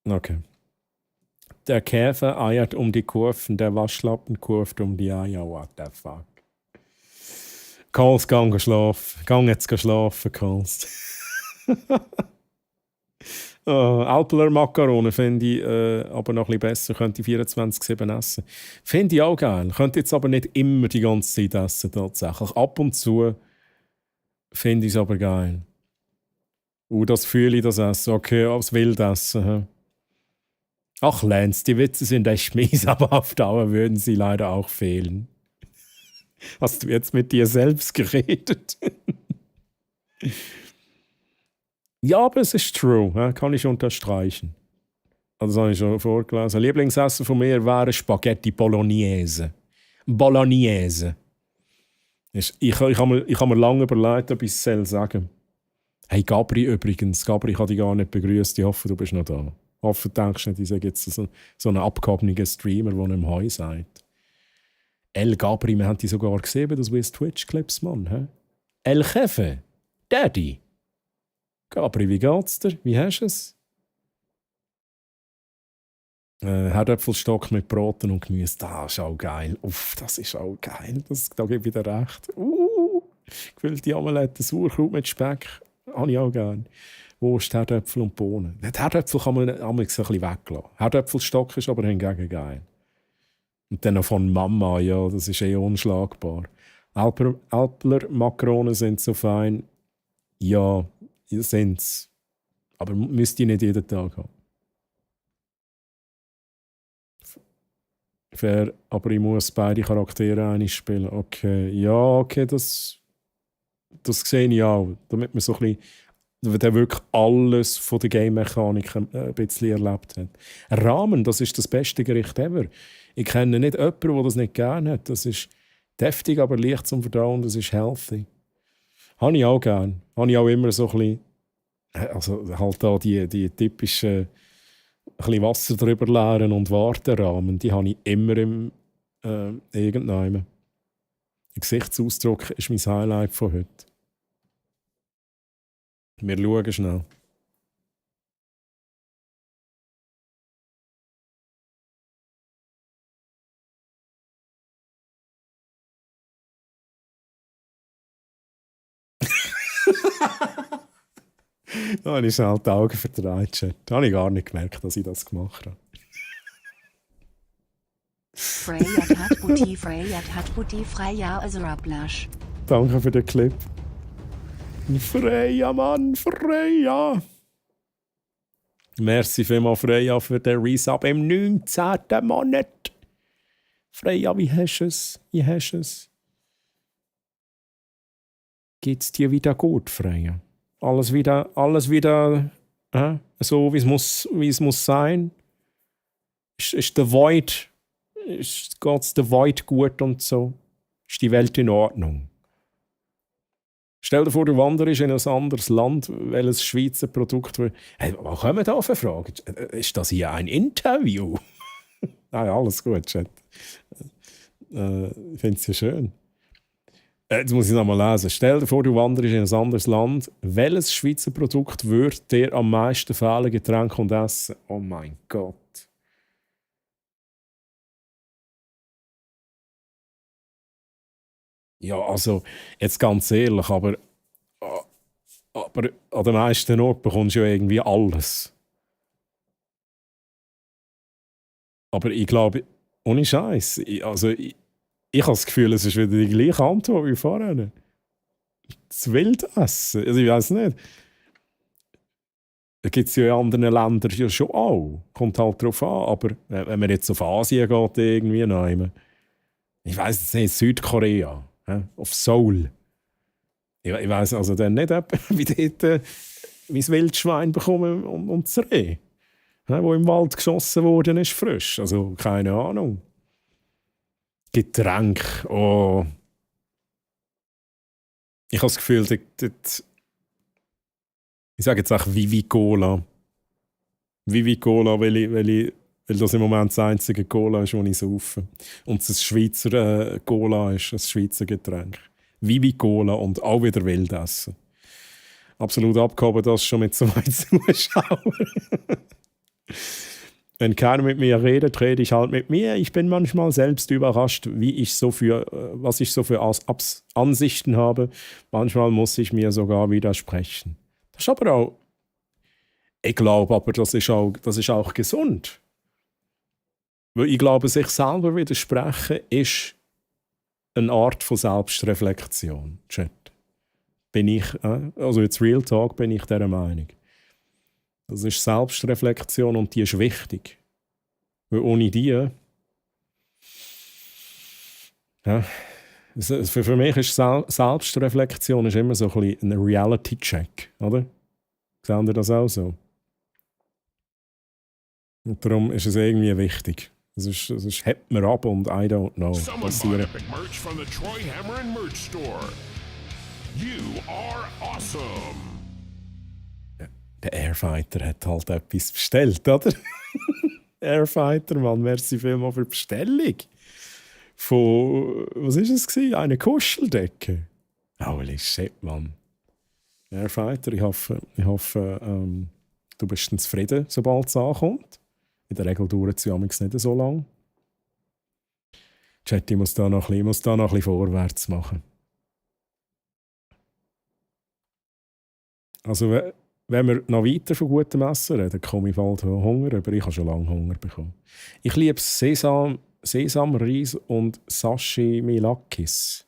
Okay. Der Käfer eiert um die Kurven, der Waschlappen kurft um die Eier. What the fuck? Karls, gang schlafen. Gang jetzt schlafen, Karls. Alpeler Makarone finde ich aber noch ein bisschen besser. Könnte ich 24/7 essen. Finde ich auch geil. Könnte jetzt aber nicht immer die ganze Zeit essen, tatsächlich. Ab und zu finde ich es aber geil. Das fühle ich, das Essen. Okay, aufs Wildessen. Hm? Ach, Lenz, die Witze sind echt mies, aber auf Dauer würden sie leider auch fehlen. Hast du jetzt mit dir selbst geredet? Ja, aber es ist true. Kann ich unterstreichen. Also, das habe ich schon vorgelesen. Lieblingsessen von mir wäre Spaghetti Bolognese. Ich habe mir lange überlegt, ob ich es sagen soll. Hey, Gabri übrigens. Gabri, ich habe dich gar nicht begrüßt. Ich hoffe, du bist noch da. Ich hoffe, du denkst nicht, ich sage jetzt so einen abgehobenen Streamer, der einem Heu sagt. El Gabri, wir haben die sogar gesehen, das wie Twitch-Clips, Mann. He? El Jefe, Daddy. Gabri, wie geht's dir? Wie hast du es? Herdöpfelstock mit Broten und Gemüse, das ist auch geil. Uff, das ist auch geil. Da gebe ich dir recht. Gefüllte Omelette, Sauerkraut mit Speck, habe ich auch gerne. Wurst, Herdöpfel und Bohnen. Die Herdöpfel kann man ein bisschen weglassen. Herdöpfelstock ist aber hingegen geil. Und dann noch von Mama, ja, das ist unschlagbar. Alpler Makronen sind so fein. Ja, sind's. Aber müsst ihr nicht jeden Tag haben. Fair, aber ich muss beide Charaktere einspielen. Okay, ja, okay, das sehe ich auch. Damit man so ein bisschen, der wirklich alles von der Game-Mechanik ein bisschen erlebt hat. Ramen, das ist das beste Gericht ever. Ich kenne nicht jemanden, der das nicht gerne hat. Das ist deftig, aber leicht zum Verdauen. Das ist healthy. Habe ich auch gerne. Habe ich auch immer so ein bisschen, also halt da die typischen ein bisschen Wasser drüber leeren und Wartenrahmen, die habe ich immer im irgendeinem. Der Gesichtsausdruck ist mein Highlight von heute. Wir schauen schnell. Da habe ich schnell die Augen verdreht. Da habe ich gar nicht gemerkt, dass ich das gemacht habe. Freya Azura Blush. Danke für den Clip. Freya, Mann, Freya. Merci vielmals, Freya, für den Resub im 19. Monat. Freya, wie hast du es? Wie hast du es? Geht's dir wieder gut, Freya? Alles wieder so, wie es muss sein? Ist der Void, geht's der Void gut und so? Ist die Welt in Ordnung? Stell dir vor, du wanderst in ein anderes Land, welches Schweizer Produkt will. Hey, was können wir da für Fragen? Ist das hier ein Interview? Nein, alles gut, Chat. Ich finde es ja schön. Jetzt muss ich noch mal lesen. Stell dir vor, du wanderst in ein anderes Land. Welches Schweizer Produkt würde dir am meisten fehlen, Getränke und Essen? Oh mein Gott. Ja, also, jetzt ganz ehrlich, aber an den meisten Orten bekommst du ja irgendwie alles. Aber ich glaube, ohne Scheiß, ich habe das Gefühl, es ist wieder die gleiche Antwort wie vorher. Das Wildessen. Also ich weiß nicht. Da gibt es ja in anderen Ländern ja schon auch. Kommt halt drauf an. Aber wenn man jetzt auf Asien geht, irgendwie nehmen. Ich weiß jetzt nicht, Südkorea. Auf Seoul. Ich weiß also dann nicht, wie dort mein Wildschwein bekommen und das Reh. Wo im Wald geschossen worden ist, frisch. Also keine Ahnung. Getränk. Oh. Ich habe das Gefühl, ich sage jetzt auch Vivi-Cola. Vivi-Cola, weil das im Moment das einzige Cola ist, das ich saufe. Und das Schweizer Cola ist ein Schweizer Getränk. Vivi-Cola und auch wieder Wildessen. Absolut abgehoben, das schon mit so einem Zuschauer. Wenn keiner mit mir redet, rede ich halt mit mir. Ich bin manchmal selbst überrascht, was ich so für Ansichten habe. Manchmal muss ich mir sogar widersprechen. Das ist aber auch, ich glaube, aber das ist auch gesund. Weil ich glaube, sich selber widersprechen ist eine Art von Selbstreflexion. Chat. Bin ich, also jetzt Real Talk, bin ich dieser Meinung. Das ist Selbstreflexion und die ist wichtig. Weil ohne die... Ja, für mich ist Selbstreflexion ist immer so ein bisschen ein Reality-Check, oder? Seht ihr das auch so? Und darum ist es irgendwie wichtig. Es hebt mir ab und I don't know. Someone bought epic merch from the Troy Hammer and Merch Store. You are awesome! Der Airfighter hat halt etwas bestellt, oder? Airfighter, Mann, merci vielmals für die Bestellung. Von, was war es? Eine Kuscheldecke. Holy shit, Mann. Airfighter, ich hoffe du bist zufrieden, sobald es ankommt. In der Regel dauert es ja nicht so lang. Chat, ich muss da noch ein bisschen vorwärts machen. Also, wenn wir noch weiter von gutem Essen reden, komme ich bald Hunger, aber ich habe schon lange Hunger bekommen. Ich liebe Sesamreis und Sashimi-Lakis.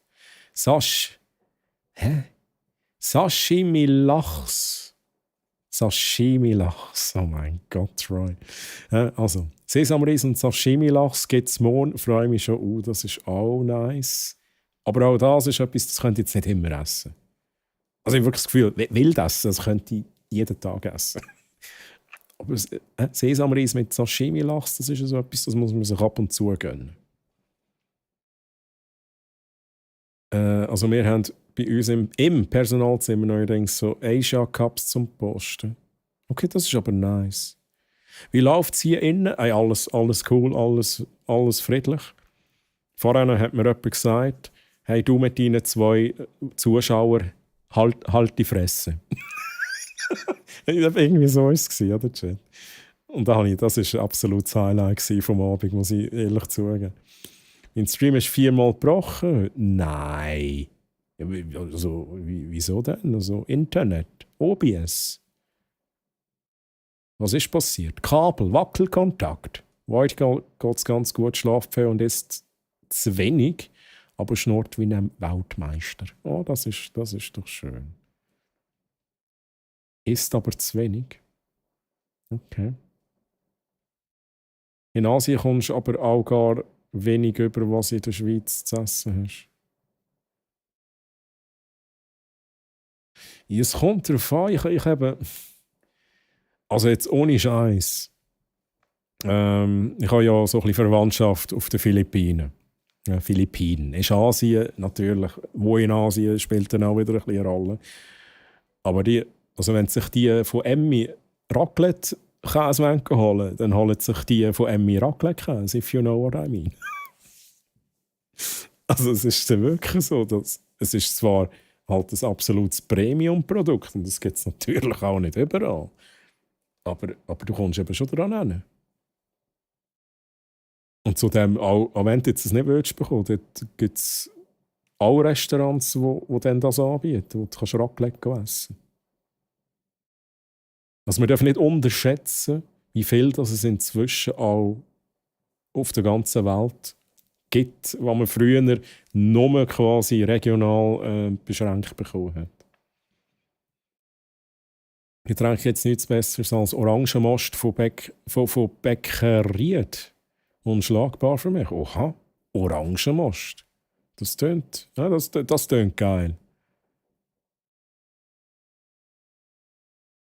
Sashimi-Lachs. Sashimi-Lachs. Oh mein Gott, Troy. Also, Sesamreis und Sashimi-Lachs gibt es morgen. Freue mich schon. Das ist auch nice. Aber auch das ist etwas, das könnt ihr jetzt nicht immer essen. Also ich habe wirklich das Gefühl, wild essen, das könnte ich jeden Tag essen. Aber Sesamreis mit Sashimi-Lachs, das ist so etwas, das muss man sich ab und zu gönnen. Also wir haben bei uns im Personalzimmer neuerdings so Asia-Cups zum Posten. Okay, das ist aber nice. Wie läuft es hier innen? Alles cool, alles friedlich. Vorher hat mir jemand gesagt, hey, du mit deinen 2 Zuschauern, halt die Fresse. Irgendwie so war es, oder Chat? Und das war ein absolutes Highlight vom Abend, muss ich ehrlich zugeben. Mein Stream ist 4-mal gebrochen. Nein. Also, wieso denn? Also, Internet, OBS. Was ist passiert? Kabel, Wackelkontakt. Heute geht es ganz gut, schlaft viel und isst zu wenig, aber schnurrt wie ein Weltmeister. Oh, das ist doch schön. Isst aber zu wenig. Okay. In Asien kommst du aber auch gar wenig über, was du in der Schweiz zu essen hast. Es kommt darauf an, ich habe... Also jetzt ohne Scheiß. Ich habe ja so ein bisschen Verwandtschaft auf den Philippinen. Philippinen. Ist Asien natürlich, wo in Asien spielt dann auch wieder ein bisschen eine Rolle. Aber wenn sich die von Emmy Raclette-Käse holen, dann holen sich die von Emmy Raclette-Käse, if you know what I mean. Also es ist dann wirklich so, dass es ist zwar halt ein absolutes Premium-Produkt und das gibt es natürlich auch nicht überall. Aber du kommst eben schon dran hin. Und zudem, auch wenn du jetzt das nicht willst bekommen, dort gibt es auch Restaurants, die dann das anbieten, wo du Raclette essen kannst. Also wir dürfen nicht unterschätzen, wie viel das es inzwischen auch auf der ganzen Welt gibt, was man früher nur quasi regional beschränkt bekommen hat. Ich trinke jetzt nichts Besseres als Orangenmost von Bäckerried. Unschlagbar für mich. Oha, Orangenmost. Das tönt geil.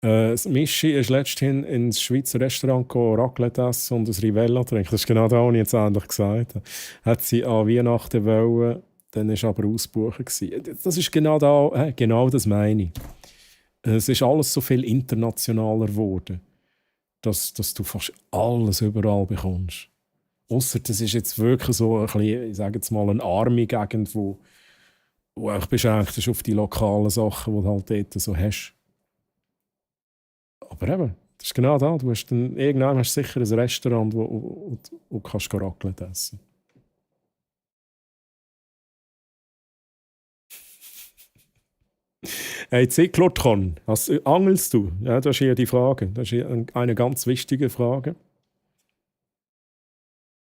Mischi ist letzthin ins Schweizer Restaurant Raclette essen und ein Rivella trinken. Das ist genau das, was ich jetzt endlich gesagt habe. Hat sie an Weihnachten wollen, dann war aber ausgebucht. Das ist genau das meine ich. Es ist alles so viel internationaler geworden, dass du fast alles überall bekommst. Ausser das ist jetzt wirklich so ein bisschen, ich sage jetzt mal, eine arme Gegend, wo auch beschränkt ist auf die lokalen Sachen, die du halt dort so hast. Aber eben, das ist genau da. Du hast dann, irgendwann hast du sicher ein Restaurant, wo du kannst Raclette essen. Hey, Zyklotron, angelst du? Ja, das ist hier die Frage. Das ist hier eine ganz wichtige Frage.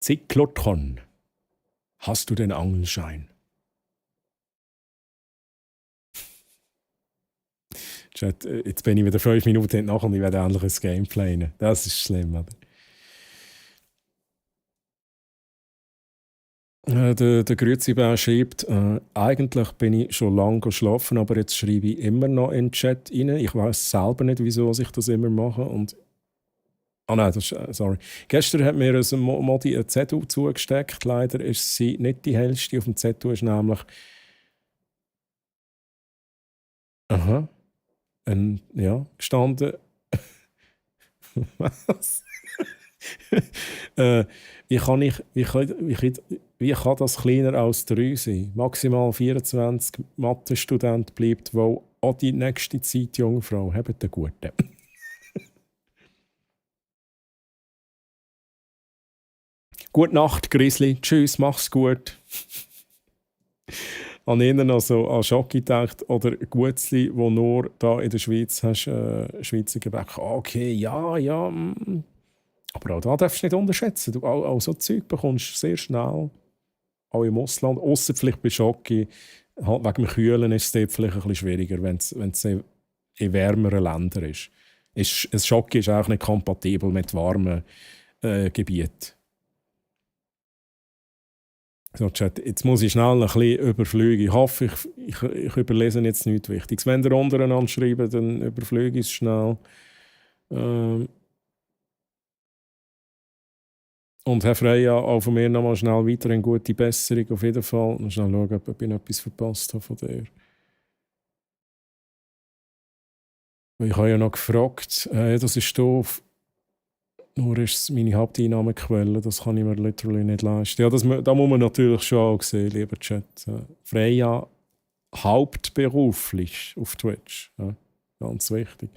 Zyklotron, hast du den Angelschein? Chat, jetzt bin ich wieder 5 Minuten nach und ich werde endlich ein Gameplay nehmen. Das ist schlimm, oder? Der Grüezi-Bär schreibt, eigentlich bin ich schon lange geschlafen, aber jetzt schreibe ich immer noch in den Chat rein. Ich weiß selber nicht, wieso ich das immer mache. Und nein, sorry. Gestern hat mir ein Modi eine ZU zugesteckt. Leider ist sie nicht die hellste. Auf dem ZU ist nämlich... gestanden... Was? Wie kann das kleiner als 3 sein? Maximal 24 Mathe-Student bleibt wohl auch die nächste Zeit Jungfrau. Habt einen guten. Gute Nacht, Grizzly. Tschüss, mach's gut. An ihnen noch so an Schocki gedacht oder Gutzli, wo nur da in der Schweiz hast, Schweizer Gebäck. Okay, ja. Aber auch da darfst du nicht unterschätzen. Du, auch so Zeug bekommst du sehr schnell. Auch im Ausland. Ausser vielleicht bei Schocki. Halt wegen dem Kühlen ist es dort vielleicht ein bisschen schwieriger, wenn es in wärmeren Ländern ist. Ein Schocki ist auch nicht kompatibel mit warmen Gebieten. So, Chat, jetzt muss ich schnell ein bisschen überfliegen. Ich hoffe, ich überlese jetzt nichts Wichtiges. Wenn ihr untereinander schreibt, dann überfliege ich es schnell. Und Herr Freya, auch von mir nochmal schnell weiter eine gute Besserung auf jeden Fall. Und schnell schauen, ob ich etwas verpasst habe von dir. Ich habe ja noch gefragt, das ist doof. Nur ist es meine Haupteinnahmequelle, das kann ich mir literally nicht leisten. Ja, da muss man natürlich schon auch sehen, lieber Chat. Freya hauptberuflich auf Twitch. Ja, ganz wichtig.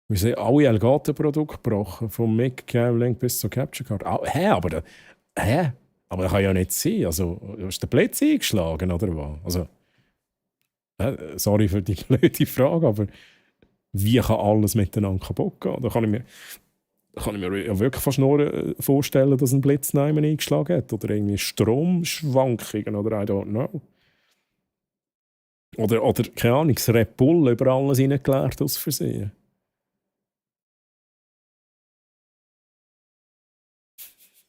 Wir sehen alle Elgato-Produkte gebrochen, vom Mic, Link bis zur Capture Card. Aber das kann ja nicht sein. Also, hast du den Blitz eingeschlagen, oder was? Also, sorry für die blöde Frage, aber wie kann alles miteinander kaputt gehen? Da kann ich mir ja wirklich fast nur vorstellen, dass ein Blitz eingeschlagen hat. Oder irgendwie Stromschwankungen oder I don't know. Oder keine Ahnung, das Red Bull über alles reingeleert aus Versehen.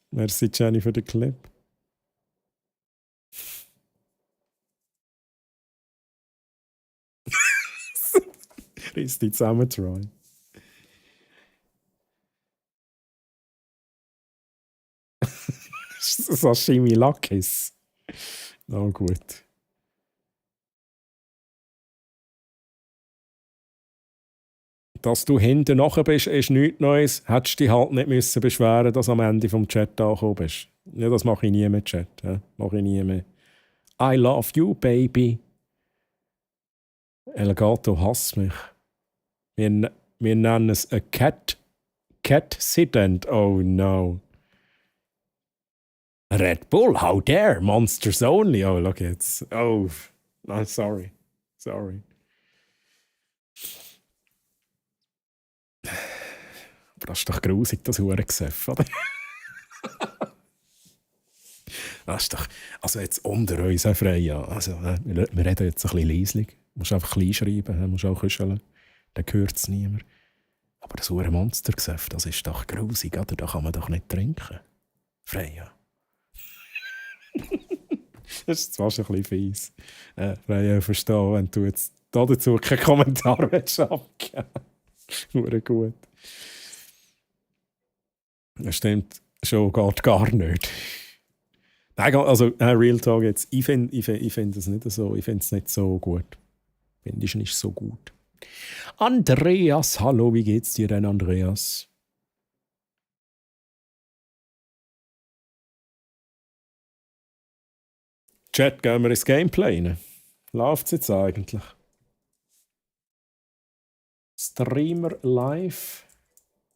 Merci Jenny für den Clip. Riss die zusammen, Troy. Sashimi Lakis. Na gut. Dass du hinten nachher bist, ist nichts Neues. Hättest du dich halt nicht müssen beschweren, dass du am Ende vom Chat angekommen bist. Ja, das mache ich nie mit Chat. Ja? Mache ich nie mehr. I love you, baby. Elgato hasst mich. Wir nennen es a cat-sident. Oh no. Red Bull, how dare? Monsters only. Oh, look jetzt. Oh, no, sorry. Aber das ist doch grusig, das Hurengesöff, oder? Das ist doch... Also jetzt unter uns, Freya. Also, wir reden jetzt ein bisschen leislich. Du musst einfach klein schreiben, du musst auch kuscheln. Dann hört es niemand. Aber das Monstergesöff, das ist doch grusig, oder? Da kann man doch nicht trinken. Freya. Das ist zwar schon ein bisschen fies. Freya, ich verstehe, wenn du jetzt dazu keinen Kommentar abgeben willst. Nur gut. Das stimmt schon gar nicht. Nein, also Real Talk jetzt. Ich finde es nicht so. Ich finde es nicht so gut. Finde ich nicht so gut. Andreas, hallo, wie geht's dir denn, Andreas? Chat, gehen wir ins Gameplay rein? Läuft es jetzt eigentlich? Streamer Live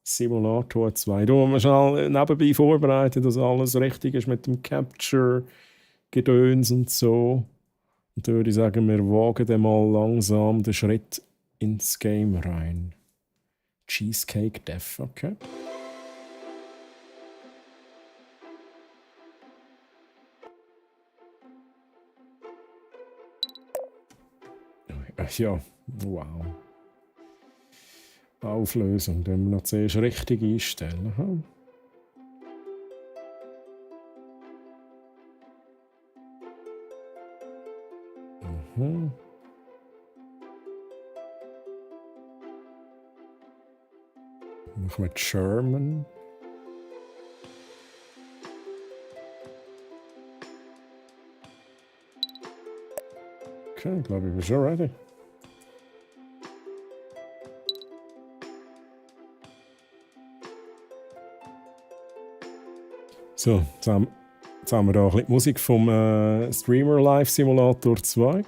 Simulator 2. Da haben wir schnell nebenbei vorbereitet, dass alles richtig ist mit dem Capture-Gedöns und so. Und da würde ich sagen, wir wagen dann mal langsam den Schritt ins Game rein. Cheesecake Death, okay. Ja, wow. Auflösung, den wir noch zuerst richtig einstellen. Hm? Mhm. Machen wir German. Okay, ich glaube, ich bin schon ready. So, jetzt haben wir da ein bisschen Musik vom Streamer Live Simulator 2.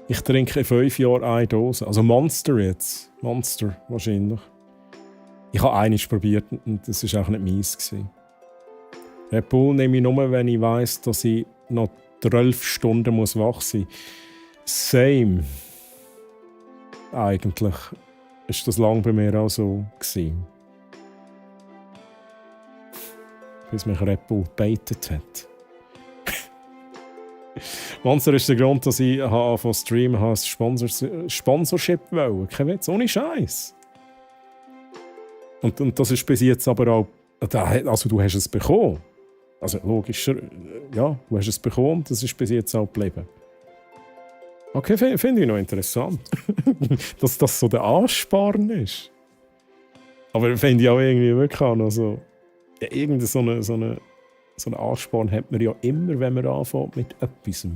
Ich trinke in 5 Jahren eine Dose. Also Monster jetzt. Monster wahrscheinlich. Ich habe eines probiert und das war auch nicht meins. Red Bull nehme ich nur, wenn ich weiss, dass ich noch 12 Stunden wach sein muss. Same. Eigentlich ist das lange bei mir auch so gewesen. Bis mich Red Bull gebaitet hat. Monster ist der Grund, dass ich von Stream ein Sponsorship wollte. Kein Witz, ohne Scheiß. Und das ist bis jetzt aber auch... Also du hast es bekommen. Also logisch, ja, du hast es bekommen und das ist bis jetzt auch geblieben. Okay, finde ich noch interessant. Dass das so der Ansparen ist. Aber finde ich auch irgendwie wirklich auch noch so... Ja, irgendeine so einen Ansporn hat man ja immer, wenn man anfängt mit etwas.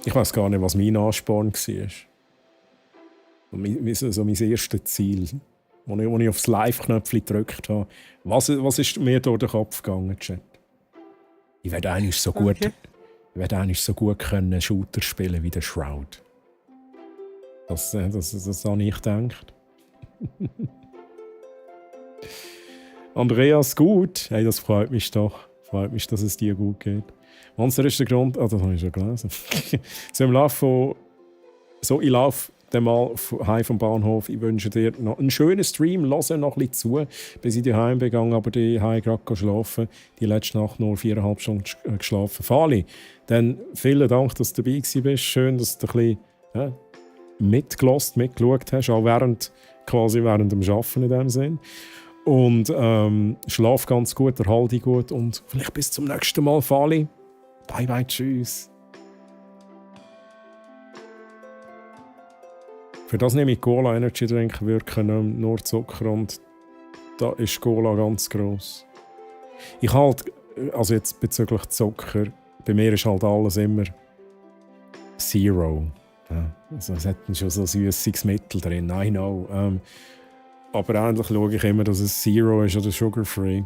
Ich weiß gar nicht, was mein Ansporn war. So mein erstes Ziel, als ich aufs Live-Knöpfchen gedrückt habe. Was ist mir durch den Kopf gegangen, Chat? Ich werde eigentlich so gut können Shooter spielen wie der Shroud. Das habe ich gedacht. Andreas, gut. Hey, das freut mich doch. Freut mich, dass es dir gut geht. Monster ist der Grund... das habe ich schon gelesen. Ich laufe dann mal heim vom Bahnhof. Ich wünsche dir noch einen schönen Stream. Hören noch ein bisschen zu, bis ich daheim gegangen, aber die heim gerade schlafen. Die letzte Nacht nur 4,5 Stunden geschlafen. Fali, dann vielen Dank, dass du dabei bist. Schön, dass du ein bisschen mitgeschaut hast, auch während dem Arbeiten in dem Sinn. Und schlaf ganz gut, erhalte dich gut und vielleicht bis zum nächsten Mal, Fali. Bye bye, tschüss. Für das nehme ich Cola Energy Drink, wirken nur Zucker und da ist Cola ganz gross. Ich halt, also jetzt bezüglich Zucker, bei mir ist halt alles immer Zero. Ja, also es hat schon so süßes Mittel drin, I know. Aber eigentlich schaue ich immer, dass es Zero ist oder Sugar-Free.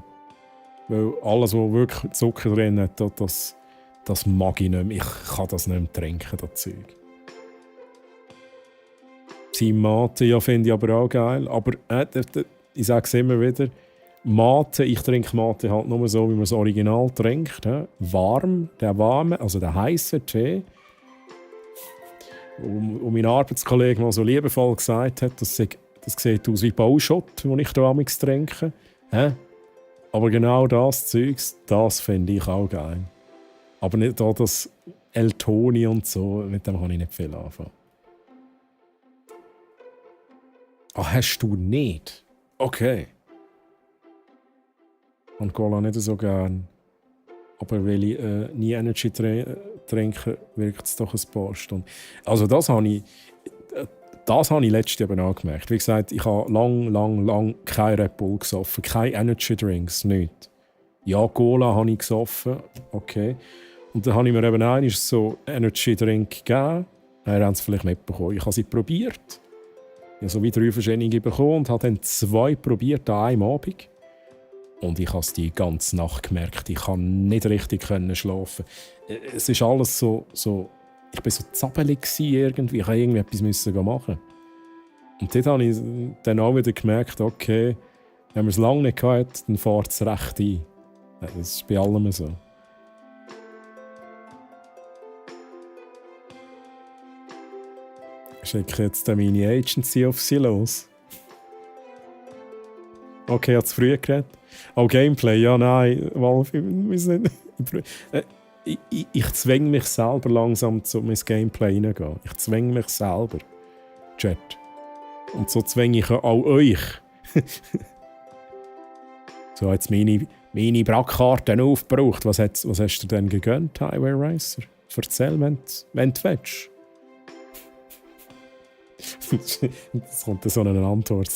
Weil alles, was wirklich Zucker drin hat, das mag ich nicht mehr. Ich kann das nicht mehr trinken, das Zeug. Sein Mate, ja, finde ich aber auch geil. Aber ich sage es immer wieder, Mate, ich trinke Mate halt nur so, wie man das Original trinkt. Warm, der heiße Tee. Und mein Arbeitskollege mal so liebevoll gesagt hat, das sieht aus wie Bauschutt, den ich hier amigs trinke. Aber genau das Zeugs, das finde ich auch geil. Aber nicht da das El Toni und so, mit dem kann ich nicht viel anfangen. Ah, hast du nicht? Okay. Und Cola nicht so gern. Aber weil ich nie Energy trinke, wirkt es doch ein paar Stunden. Also das habe ich letztes Jahr auch gemerkt. Wie gesagt, ich habe lang kein Red Bull gesoffen, keine Energy Drinks, nichts. Ja, Cola habe ich gesoffen, okay. Und dann habe ich mir eben einmal so Energy Drink gegeben. Ihr habt es vielleicht mitbekommen. Ich habe sie probiert. Ich habe so wie 3 verschiedene bekommen und habe dann 2 probiert an einem Abend. Und ich habe es die ganze Nacht gemerkt. Ich konnte nicht richtig schlafen. Es ist alles so ich war so zappelig irgendwie. Ich musste irgendwie etwas machen. Und dort habe ich dann auch wieder gemerkt, okay, wenn man es lange nicht hatte, dann fährt es recht ein. Das ist bei allem so. Schicke jetzt meine Agency auf sie los. Okay, ich habe zu früh geredet. Auch Gameplay, ja, nein, Wolf, ich zwänge mich selber langsam zu mein Gameplay hineingehen. Ich zwänge mich selber. Chat. Und so zwänge ich auch euch. So, jetzt meine Brackkarte aufgebraucht. Was hast du denn gegönnt, Highway Racer? Erzähl, wenn du willst. Das kommt so eine Antwort.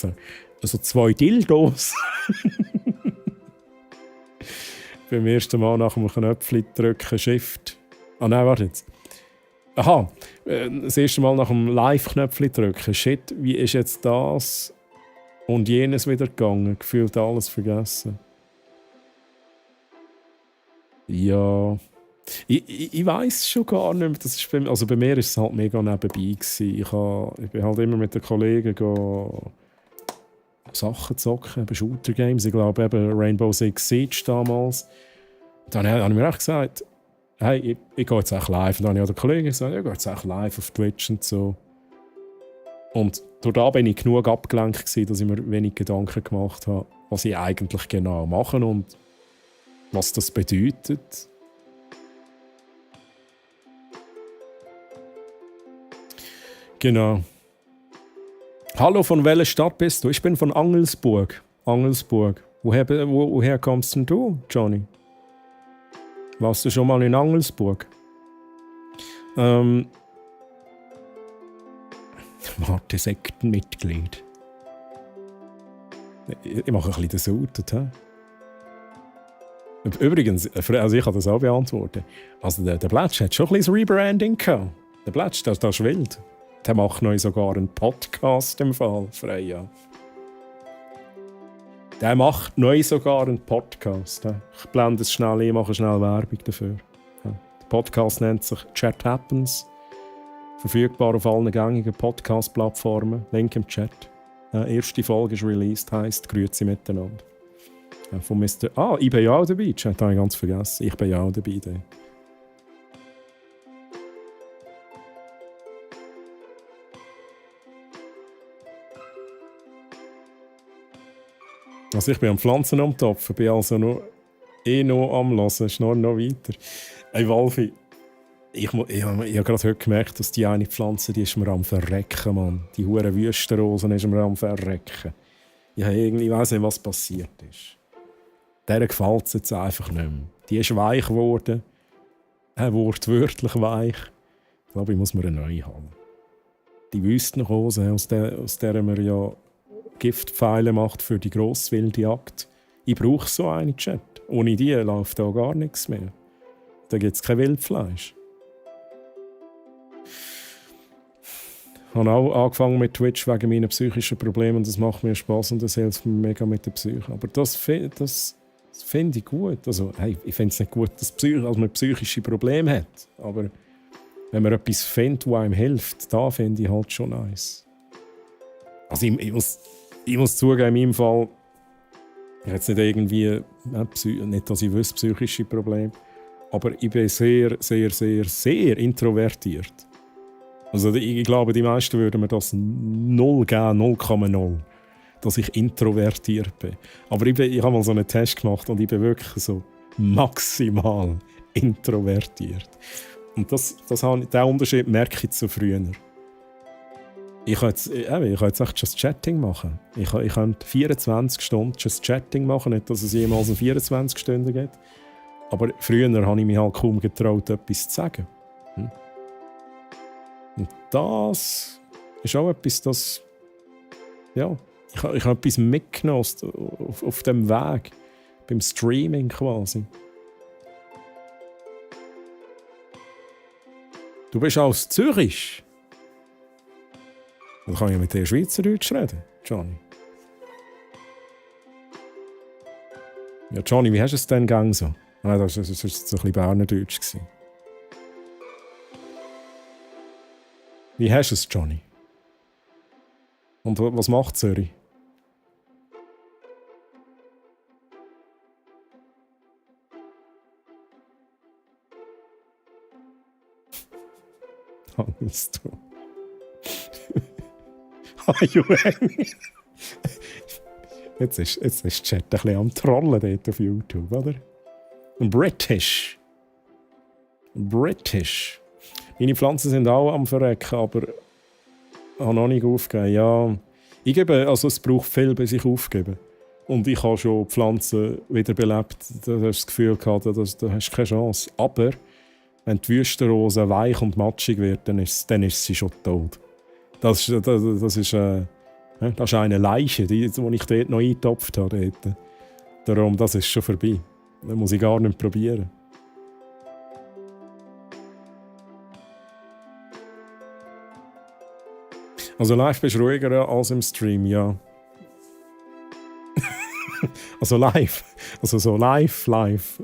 Also 2 Dildos. Beim ersten Mal nach dem Knöpfchen drücken, Shift. Ah nein, warte jetzt. Aha, das erste Mal nach dem Live-Knöpfchen drücken. Shit, wie ist jetzt das und jenes wieder gegangen? Gefühlt alles vergessen. Ja... Ich weiss schon gar nicht mehr. Das ist bei mir war es halt mega nebenbei gewesen. Ich bin halt immer mit den Kollegen Sachen zocken, eben Shooter-Games. Ich glaube eben Rainbow Six Siege damals. Dann habe ich mir echt gesagt, hey, ich gehe jetzt echt live. Und dann habe ich auch den Kollegen gesagt, ich gehe jetzt echt live auf Twitch und so. Und durch da bin ich genug abgelenkt gewesen, dass ich mir wenig Gedanken gemacht habe, was ich eigentlich genau mache und was das bedeutet. Genau. Hallo, von welcher Stadt bist du? Ich bin von Angelsburg. Angelsburg. Woher kommst denn du, Johnny? Warst du schon mal in Angelsburg? Warte, Sektenmitglied. Ich mache ein bisschen den Sautet. Übrigens, also ich kann das auch beantworten. Also der Blatsch hat schon ein bisschen Rebranding gehabt. Der Blatsch, das ist wild. Der macht neu sogar einen Podcast im Fall, Freya. Der macht neu sogar einen Podcast. Ich blende es schnell ein, mache schnell Werbung dafür. Der Podcast nennt sich Chat Happens. Verfügbar auf allen gängigen Podcast-Plattformen. Link im Chat. Die erste Folge ist released, heisst «Grüezi miteinander». Von Mr. Ich bin ja auch dabei. Chat habe ich ganz vergessen. Ich bin ja auch dabei. Also ich bin am Pflanzen am Topfen, bin also noch am Hören, schnurr noch weiter. Hey Wolfi, ich habe gerade heute gemerkt, dass die eine Pflanze, die ist mir am Verrecken, Mann. Die hure Wüstenrose ist mir am Verrecken. Ich weiss nicht, was passiert ist. Der gefällt es jetzt einfach nicht mehr. Die ist weich geworden. Wortwörtlich weich. Ich glaube, ich muss mir eine neue haben. Die Wüstenrose, aus der man ja Giftpfeile macht für die Grosswildjagd. Ich brauche so eine, Chat. Ohne die läuft da gar nichts mehr. Da gibt es kein Wildfleisch. Ich habe auch angefangen mit Twitch wegen meiner psychischen Probleme und das macht mir Spass und das hilft mir mega mit der Psyche. Aber das finde ich gut. Also, hey, ich finde es nicht gut, dass man psychische Probleme hat. Aber wenn man etwas findet, das einem hilft, da finde ich halt schon nice. Also ich muss zugeben, in meinem Fall, ich habe jetzt nicht irgendwie, nicht, dass ich wüsste, psychische Probleme, aber ich bin sehr, sehr, sehr, sehr introvertiert. Also ich glaube, die meisten würden mir das 0 geben, 0,0, dass ich introvertiert bin. Aber ich habe mal so einen Test gemacht und ich bin wirklich so maximal introvertiert. Und diesen Unterschied merke ich zu früher. Ich kann jetzt echt just Chatting machen. Ich könnte 24 Stunden just Chatting machen, nicht, dass es jemals 24 Stunden gibt. Aber früher habe ich mich halt kaum getraut, etwas zu sagen. Und das ist auch etwas, das... Ja, ich habe etwas mitgenommen auf dem Weg. Beim Streaming quasi. Du bist aus Zürich. Dann kann ich mit dir Schweizerdeutsch reden, Johnny. Ja, Johnny, wie hast du es denn gegangen so? Nein, das war so ein bisschen Bernerdeutsch. Wie hast du es, Johnny? Und was macht Zürich? Alles du. Jetzt ist Chat ein bisschen am Trollen dort auf YouTube, oder? British. Meine Pflanzen sind auch am Verrecken, aber ich habe noch nicht aufgegeben. Ja, es braucht viel, bis ich aufgebe. Und ich habe schon Pflanzen wiederbelebt. Da hast du das Gefühl gehabt, da hast du keine Chance. Aber wenn die Wüstenrose weich und matschig wird, dann ist sie schon tot. Das ist eine Leiche, die ich dort noch eingetopft habe. Darum, das ist schon vorbei. Das muss ich gar nicht probieren. Also live bist du ruhiger als im Stream, ja. Also live. Also so live.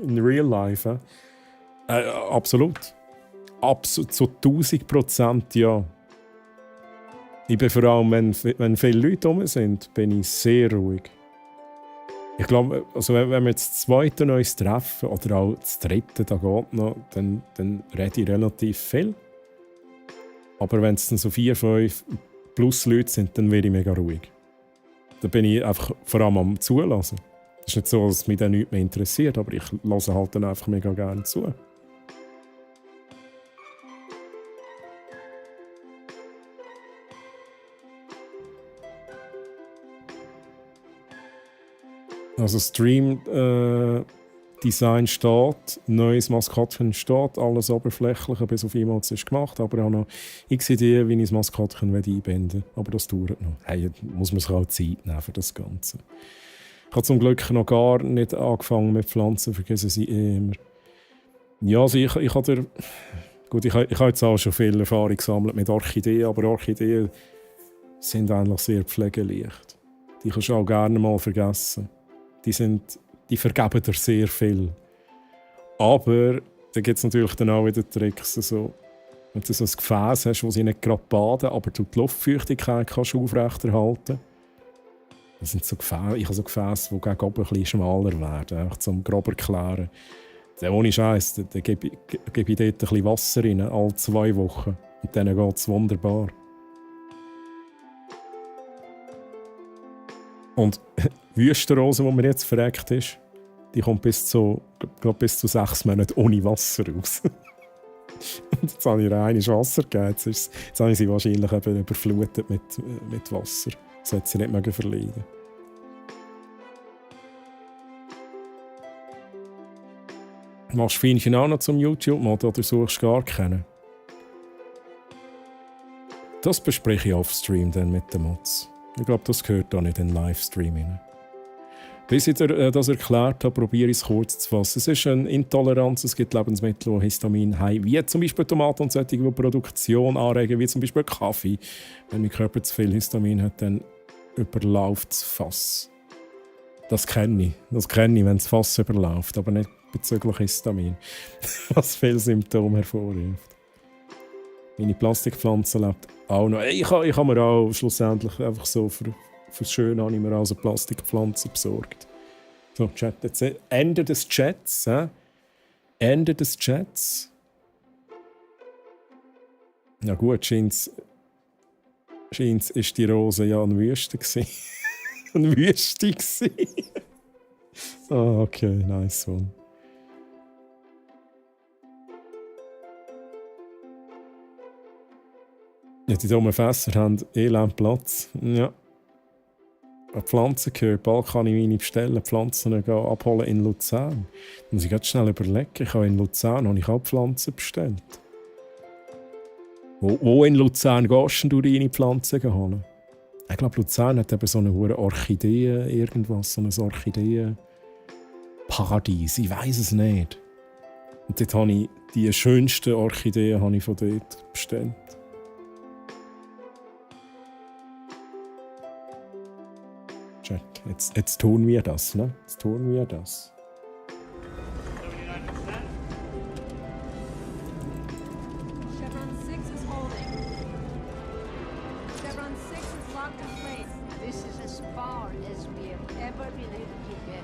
In real life. Absolut. Zu 1000%, ja. Ich bin vor allem, wenn viele Leute rum sind, bin ich sehr ruhig. Ich glaube, also wenn wir jetzt das zweite neues treffen oder auch das dritte, da geht noch, dann rede ich relativ viel. Aber wenn es dann so 4, 5 plus Leute sind, dann werde ich mega ruhig. Da bin ich einfach vor allem am Zulassen. Es ist nicht so, dass mich dann nichts mehr interessiert, aber ich höre halt dann einfach mega gerne zu. Also Stream-Design steht, neues Maskottchen steht, alles Oberflächliche bis auf Emotes ist gemacht, aber auch noch x Ideen, wie ich das Maskottchen einbinden will. Aber das dauert noch. Hey, muss man sich auch Zeit nehmen für das Ganze. Ich habe zum Glück noch gar nicht angefangen mit Pflanzen, vergessen sie immer. Ja, also ich habe jetzt auch schon viel Erfahrung gesammelt mit Orchideen, aber Orchideen sind eigentlich sehr pflegeleicht. Die kannst du auch gerne mal vergessen. Die vergeben dir sehr viel. Aber da gibt es natürlich dann auch wieder Tricks. Also, wenn du so ein Gefäß hast, wo sie nicht gerade baden, aber du die Luftfeuchtigkeit kannst aufrechterhalten. Das sind so Gefäße, ich habe so Gefäße, die gegen oben ein bisschen schmaler werden, einfach zum grob erklären. Ohne Scheiß, da gebe ich dort ein bisschen Wasser rein, alle 2 Wochen. Und dann geht es wunderbar. Und die Wüstenrose, die mir jetzt verreckt ist, die kommt bis zu 6 Monaten ohne Wasser raus. Und jetzt habe ich ihr einmal Wasser gegeben. Jetzt habe ich sie wahrscheinlich eben überflutet mit Wasser. Das hat sie nicht mehr verleiden. Machst du Fähnchen auch noch zum YouTube-Mod oder suchst gar keinen? Das bespreche ich auf Stream dann mit den Mods. Ich glaube, das gehört da nicht in den Livestream rein. Bis ich dir das erklärt habe, probiere ich es kurz zu fassen. Es ist eine Intoleranz, es gibt Lebensmittel, die Histamin haben, wie zum Beispiel Tomaten und solche, die Produktion anregen, wie zum Beispiel Kaffee. Wenn mein Körper zu viel Histamin hat, dann überläuft das Fass. Das kenne ich, wenn das Fass überläuft, aber nicht bezüglich Histamin, was viele Symptome hervorruft. Meine Plastikpflanze lebt auch noch. Ich habe mir auch schlussendlich einfach so fürs Schöne habe ich mir also Plastikpflanzen besorgt. So, Chat, jetzt Ende des Chats. Ende des Chats. Ja gut, scheint's ist die Rose ja eine Wüste gewesen. Eine Wüste gewesen. Ah, okay, nice one. Ja, die dummen Fässer haben elend Platz. Ja. An Pflanzen gehört, bald kann ich meine bestellen, Pflanzen abholen in Luzern. Da muss ich ganz schnell überlegen, ich habe in Luzern auch Pflanzen bestellt. Wo in Luzern gehst du deine Pflanzen holen? Ich glaube, Luzern hat eben so eine hohe Orchidee, irgendwas, so ein Orchideenparadies, ich weiß es nicht. Und dort habe ich die schönsten Orchideen von dort bestellt. Jetzt tun wir das, ne? Jetzt tun wir das. Chevron 6 is holding. Chevron 6 is locked in place. This is as far as we have ever been able to get.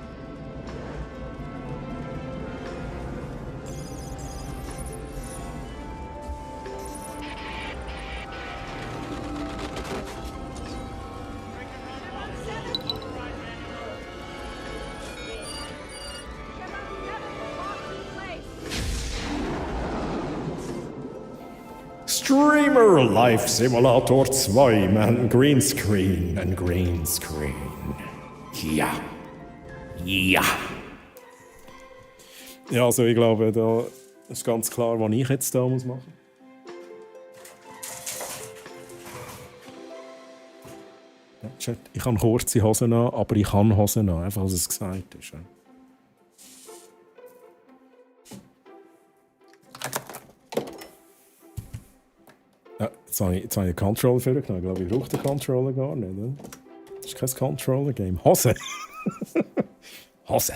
Streamer Life Simulator 2, man, Greenscreen and Greenscreen. Ja. Ja. Ja, also ich glaube, da ist ganz klar, was ich jetzt da machen muss. Ja, Chat, ich habe kurze Hosen an, aber ich kann Hosen an, einfach als es gesagt ist. Ja. Ja, jetzt habe ich den Controller vorgenommen. Ich glaube, ich brauche den Controller gar nicht. Oder? Das ist kein Controller-Game. Hose! Hose!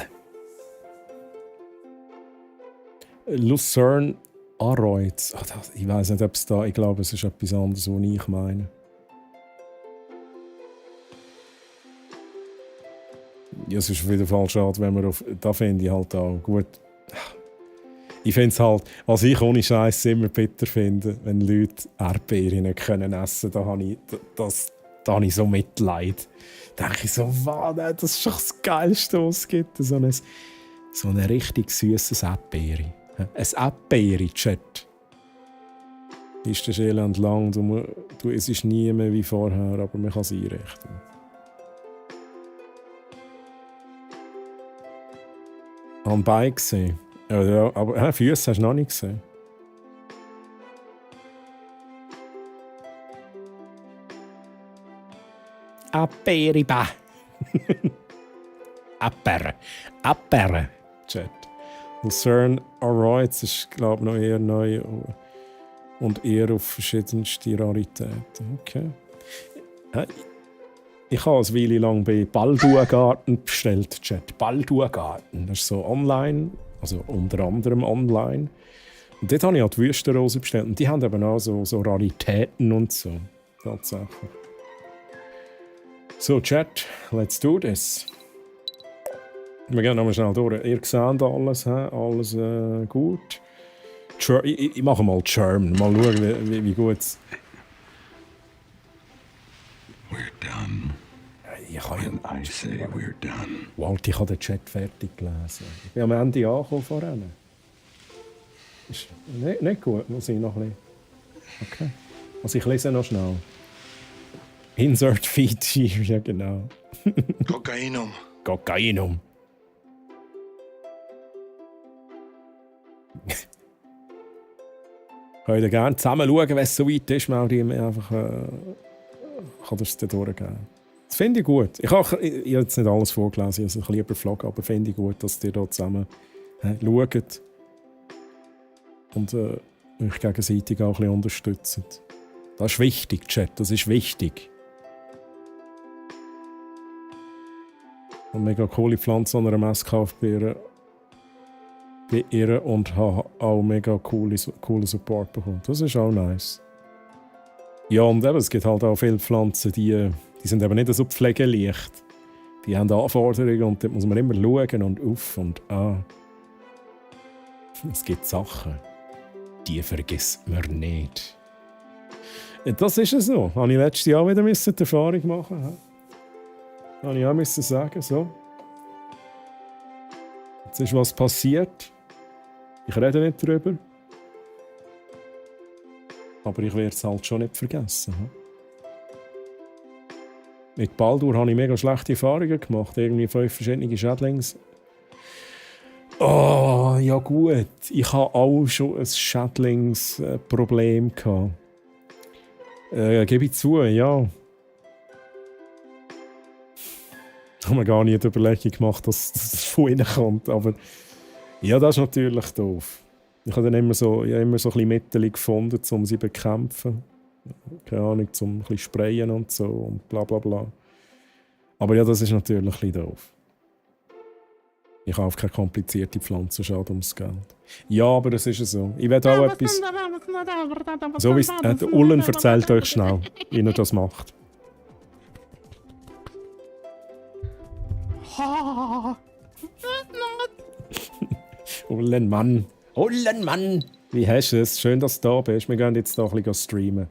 Lucerne Aroids. Ich weiß nicht, ob es da... Ich glaube, es ist etwas anderes, was ich meine. Ja, es ist auf jeden Fall schade, wenn man auf... Da finde ich halt auch gut... Ich finde es halt... Was ich ohne Scheiß immer bitter finde, wenn Leute Erdbeeren nicht können essen können, da habe ich so Mitleid. Da denke ich so, wow, das ist doch das Geilste, was es gibt. So ein richtig süßes Erdbeere. Ein Erdbeere-Chat. Ist das Elend lang, es ist nie mehr wie vorher, aber man kann es einrichten. Ich habe Beine gesehen. Ja, aber Füße hast du noch nicht gesehen. Aperiba. Apere. Chat. Lucerne Aroids ist, glaube ich, noch eher neu und eher auf verschiedenste Raritäten. Okay. Ich habe eine Weile lang bei Balduagarten bestellt, Chat. Balduagarten. Das ist so online, also unter anderem online. Und dort habe ich auch die Wüstenrose bestellt. Und die haben eben auch so Raritäten und so. Tatsächlich. So, Chat, let's do this. Wir gehen nochmal schnell durch. Ihr seht alles, alles gut. Ich mache mal German, mal schauen, wie gut es... We're done. When I say we're done. Walt, ich habe den Chat fertig gelesen. Ich bin am Ende angekommen vorhin. Ist nicht gut, muss ich noch ein bisschen... Okay. Also ich lese noch schnell. Insert Feature, ja genau. Kokainum. Kokainum. Könnt ihr gerne zusammen schauen, wenn es so weit ist, melde ich mir einfach, kann das dann durchgeben. Das finde ich gut. Ich habe jetzt nicht alles vorgelesen, ich habe es lieber Vlog, aber finde ich gut, dass ihr hier zusammen schaut und euch gegenseitig auch ein bisschen unterstützt. Das ist wichtig, Chat, das ist wichtig. Und mega coole Pflanze an einer Messe gekauft bei ihr und habe auch mega coolen Support bekommen. Das ist auch nice. Ja, und eben, es gibt halt auch viele Pflanzen, die sind eben nicht so pflegeleicht. Die haben Anforderungen und dort muss man immer schauen und auf und an. Es gibt Sachen, die vergisst man nicht. Das ist es so. Habe ich letztes Jahr wieder die Erfahrung machen. Habe ich auch sagen, so. Jetzt ist was passiert. Ich rede nicht darüber. Aber ich werde es halt schon nicht vergessen. Mit Baldur habe ich mega schlechte Erfahrungen gemacht. Irgendwie 5 verschiedene Schädlings. Oh, ja gut. Ich habe auch schon ein Schädlingsproblem gehabt. Gebe ich zu, ja. Ich habe mir gar nicht die Überlegung gemacht, dass das von innen kommt. Aber ja, das ist natürlich doof. Ich habe dann immer so ein bisschen Mittel gefunden, um sie zu bekämpfen. Keine Ahnung, um ein bisschen sprayen und so und bla bla bla. Aber ja, das ist natürlich ein bisschen doof. Ich kaufe keine komplizierte Pflanzen, schade ums Geld. Ja, aber das ist so. Ich werde auch etwas... So wie der Ullen erzählt euch schnell, wie er das macht. Ullenmann. Ullenmann! Wie hast du es? Schön, dass du da bist. Wir gehen jetzt da ein bisschen streamen.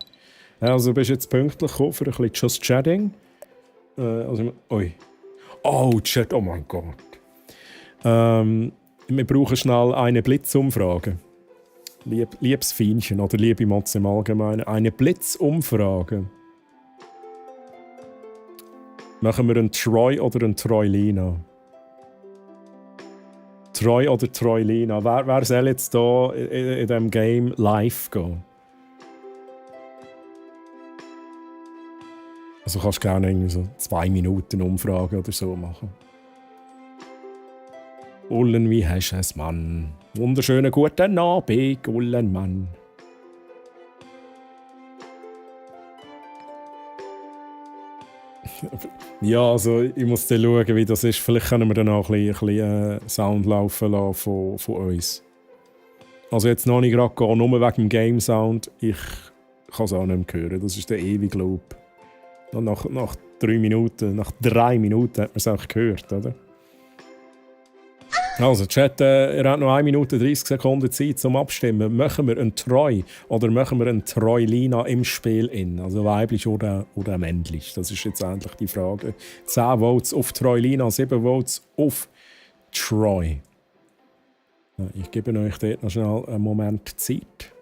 Also, du bist jetzt pünktlich gekommen für ein bisschen Just Chatting. Ui. Oh, Chat, oh mein Gott. Wir brauchen schnell eine Blitzumfrage. Liebes Fienchen oder liebe Mods im Allgemeinen. Eine Blitzumfrage. Machen wir einen Troy oder einen Troylina? Troy oder Troylina? Wer soll jetzt hier in diesem Game live gehen? Also kannst du gerne irgendwie so 2 Minuten Umfrage oder so machen. Ullen, wie hast du es, Mann? Wunderschönen guten Abend, Ullen, Mann. Ja, also ich muss dann schauen, wie das ist. Vielleicht können wir dann auch ein bisschen Sound laufen lassen von uns. Also jetzt noch nicht gerade gehen, nur wegen dem Game Sound. Ich kann es auch nicht mehr hören. Das ist der ewige Loop. Nach 3 Minuten, nach 3 Minuten hat man es auch gehört, oder? Also, Chat, ihr habt noch 1 Minute 30 Sekunden Zeit zum Abstimmen. Machen wir einen Treu oder machen wir einen Treulina im Spiel in? Also weiblich oder männlich? Das ist jetzt endlich die Frage. 10 Votes auf Treulina, 7 Votes auf Troy. Ich gebe euch dort noch schnell einen Moment Zeit.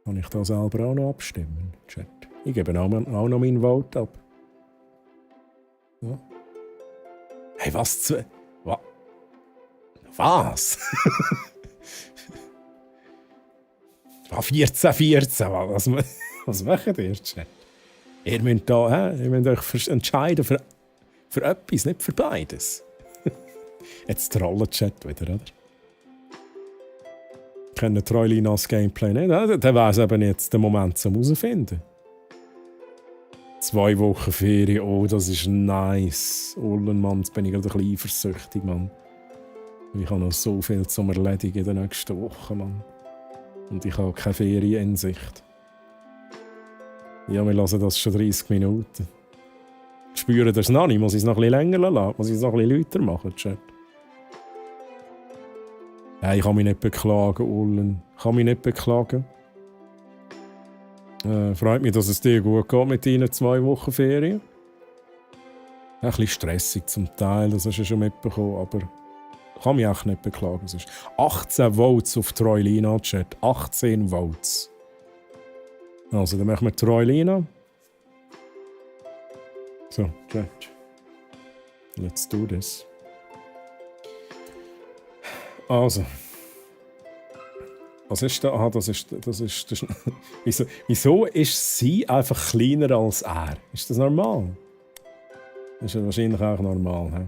Kann ich da selber auch noch abstimmen, Chat? Ich gebe auch noch meinen Vote ab. Ja. Hey, was? Was? Was? 14. Was macht ihr, Chat? Ihr müsst euch entscheiden für etwas, nicht für beides. Jetzt trollen Chat wieder, oder? Kennen Treulinas Gameplay nicht? Dann wäre es eben jetzt der Moment zum herausfinden. 2 Wochen Ferien, oh, das ist nice. Ullen, Mann, jetzt bin ich gerade ein bisschen eifersüchtig, Mann. Ich habe noch so viel zum Erledigen in den nächsten Wochen, Mann. Und ich habe keine Ferien in Sicht. Ja, wir lassen das schon 30 Minuten. Spüren das noch nicht? Muss ich es noch ein bisschen länger lassen? Muss ich es noch ein bisschen lauter machen, Chat? Ja, ich kann mich nicht beklagen, Ullen. Ich kann mich nicht beklagen. Freut mich, dass es dir gut geht mit deinen 2 Wochen Ferien. Ein bisschen stressig zum Teil, das hast du schon mitbekommen, aber ich kann mich auch nicht beklagen. Es ist 18 Votes auf Treulina, Chat. 18 Votes. Also, dann machen wir Treulina. So, Chat. Let's do this. Also. Was ist da? Aha, das ist wieso ist sie einfach kleiner als er? Ist das normal? Das ist ja wahrscheinlich auch normal. He?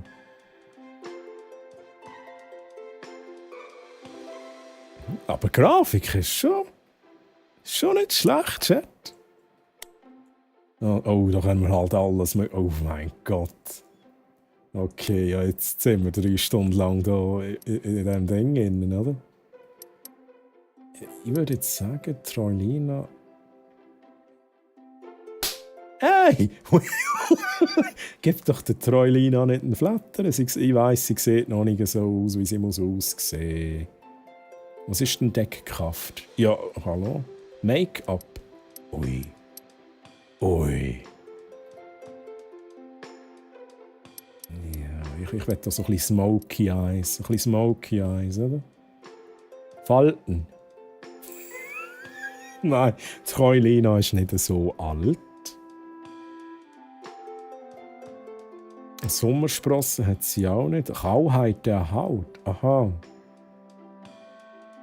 Aber die Grafik ist schon nicht schlecht, Chat. Oh, da können wir halt alles mit. Oh mein Gott. Okay, ja, jetzt sind wir 3 Stunden lang da in diesem Ding drin, oder? Ich würde jetzt sagen, Treulina. Hey! Gib doch der Treulina nicht einen Flatter. Ich weiss, sie sieht noch nicht so aus, wie sie aussehen muss. Was ist denn Deckkraft? Ja, hallo? Make-up. Ui. Ui. Ja, ich will da so ein bisschen Smoky Eyes. Ein bisschen Smoky Eyes, oder? Falten. Nein, Treulina ist nicht so alt. Sommersprossen hat sie auch nicht. Kauheit der Haut. Aha.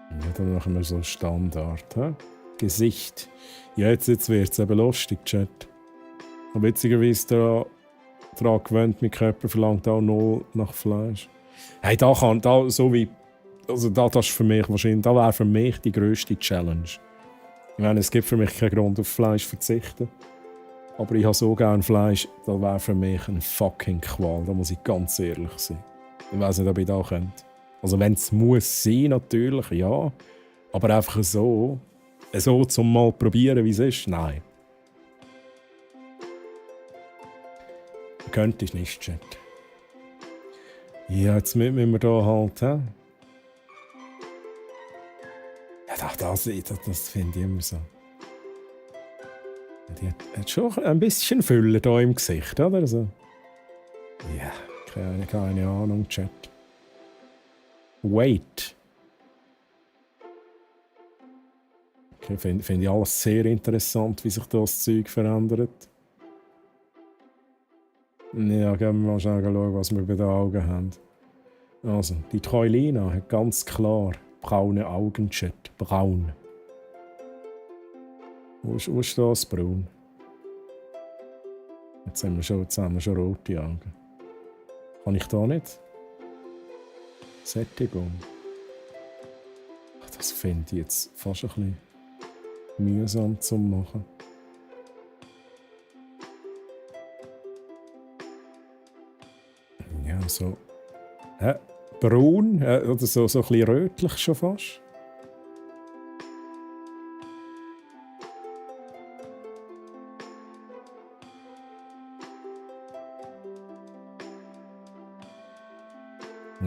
Ja, dann machen wir so Standard. He? Gesicht. Ja, jetzt wird es eben lustig, Chat. Und witzigerweise daran gewöhnt, mein Körper verlangt auch 0 nach Fleisch. Hey, das ist für mich wahrscheinlich, da wäre für mich die grösste Challenge. Ich meine, es gibt für mich keinen Grund auf Fleisch zu verzichten. Aber ich habe so gerne Fleisch, das wäre für mich eine fucking Qual. Da muss ich ganz ehrlich sein. Ich weiß nicht, ob ich da könnte. Also wenn es muss sein, natürlich, ja. Aber einfach so zum mal probieren, wie es ist, nein. Könnte ich nicht, Chat. Ja, jetzt müssen wir da halt, hä? Ja, das finde ich immer so. Die hat schon ein bisschen Fülle hier im Gesicht, oder? Also, ja, keine Ahnung, Chat. Wait. Okay, finde ich alles sehr interessant, wie sich das Zeug verändert. Ja, gehen wir mal schnell schauen, was wir bei den Augen haben. Also, die Treulina hat ganz klar braune Augen, Chat. Braun. Wo ist das braun? Jetzt haben wir schon rote Augen. Kann ich da nicht? Sättigung. Das finde ich jetzt fast ein bisschen mühsam zu machen. Ja, so. Braun, oder so ein bisschen rötlich schon fast.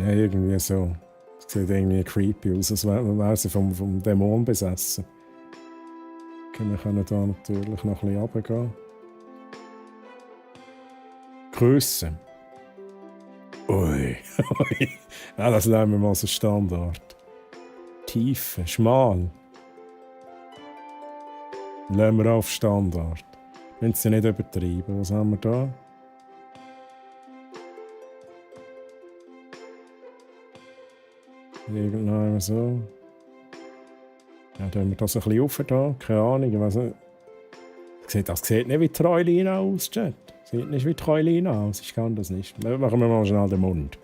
Ja, irgendwie so. Das sieht irgendwie creepy aus, als wäre sie vom Dämon besessen. Okay, wir können da natürlich noch ein bisschen runtergehen. Grösse. Ui. Ja, das nehmen wir mal als Standard. Tiefe, schmal. Lassen wir auf Standard. Wenn sie nicht übertreiben. Was haben wir da? Irgendwann so. Ja, dann haben wir das ein bisschen rauf da. Keine Ahnung, ich weiss nicht. Das sieht nicht wie Treulina aus, Chat. Sieht nicht wie Treulina aus. Ich kann das nicht. Machen wir mal schnell den Mund.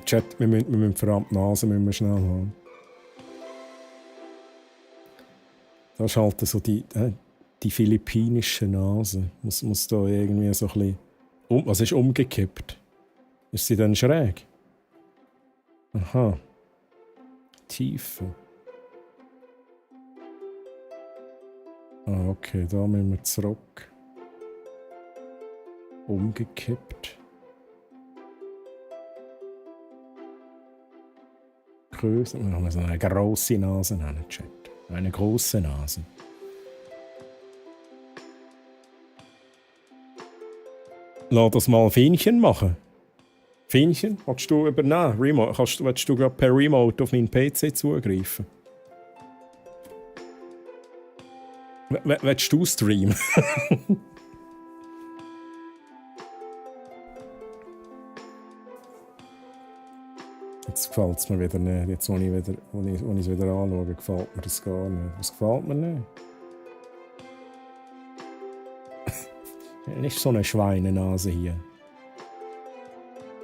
Chat, wir müssen vor allem die Nase schnell haben. Das ist halt so die philippinische Nase. Muss da irgendwie so ein bisschen... Was ist umgekippt? Ist sie dann schräg? Aha. Tiefe. Ah, okay, da müssen wir zurück. Umgekippt. Größe. Wir haben so eine grosse Nase nennen, Chat. Eine große Nase. Lass das mal Fähnchen machen. Fähnchen, willst du übernehmen? Willst du gerade per Remote auf meinen PC zugreifen? Willst du streamen? Jetzt gefällt es mir wieder nicht. Jetzt, wo ich es wieder anschaue, gefällt mir das gar nicht. Was gefällt mir nicht? Nicht so eine Schweinenase hier.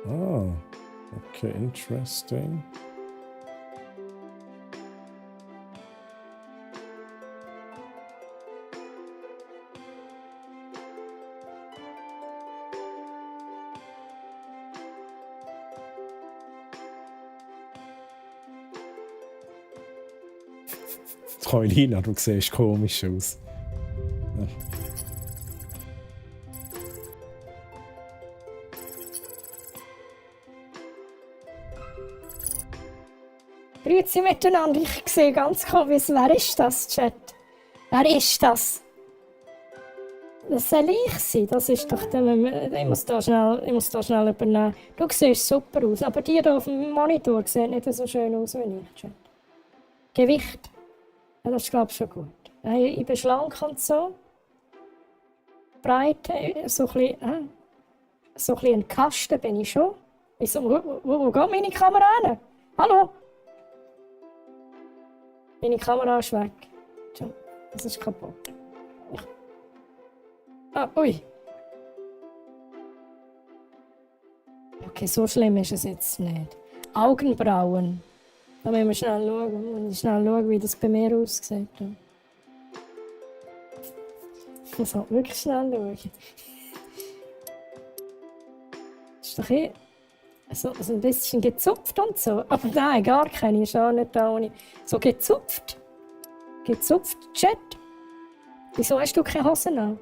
Ah, okay, interesting. Treulina, du siehst komisch aus. Ja. Grüezi miteinander, ich sehe ganz komisch. Wer ist das, Chat? Wer ist das? Das soll ich sein, das ist doch der... Ich muss da schnell übernehmen. Du siehst super aus, aber die hier auf dem Monitor sehen nicht so schön aus wie ich, Chat. Gewicht? Ja, das ist, glaube ich, schon gut. Ich bin schlank und so. Breite, so ein bisschen ein Kasten bin ich schon. Wo geht meine Kamera hin? Hallo? Meine Kamera ist weg. Das ist kaputt. Ah, ui. Okay, so schlimm ist es jetzt nicht. Augenbrauen. Da müssen wir schnell schauen, wie das bei mir aussieht. Ich muss halt wirklich schnell schauen. Das ist doch hier so ein bisschen gezupft und so. Aber nein, gar keine. Ist auch nicht da. So gezupft. Gezupft, Chat. Wieso hast du keine Hosen an?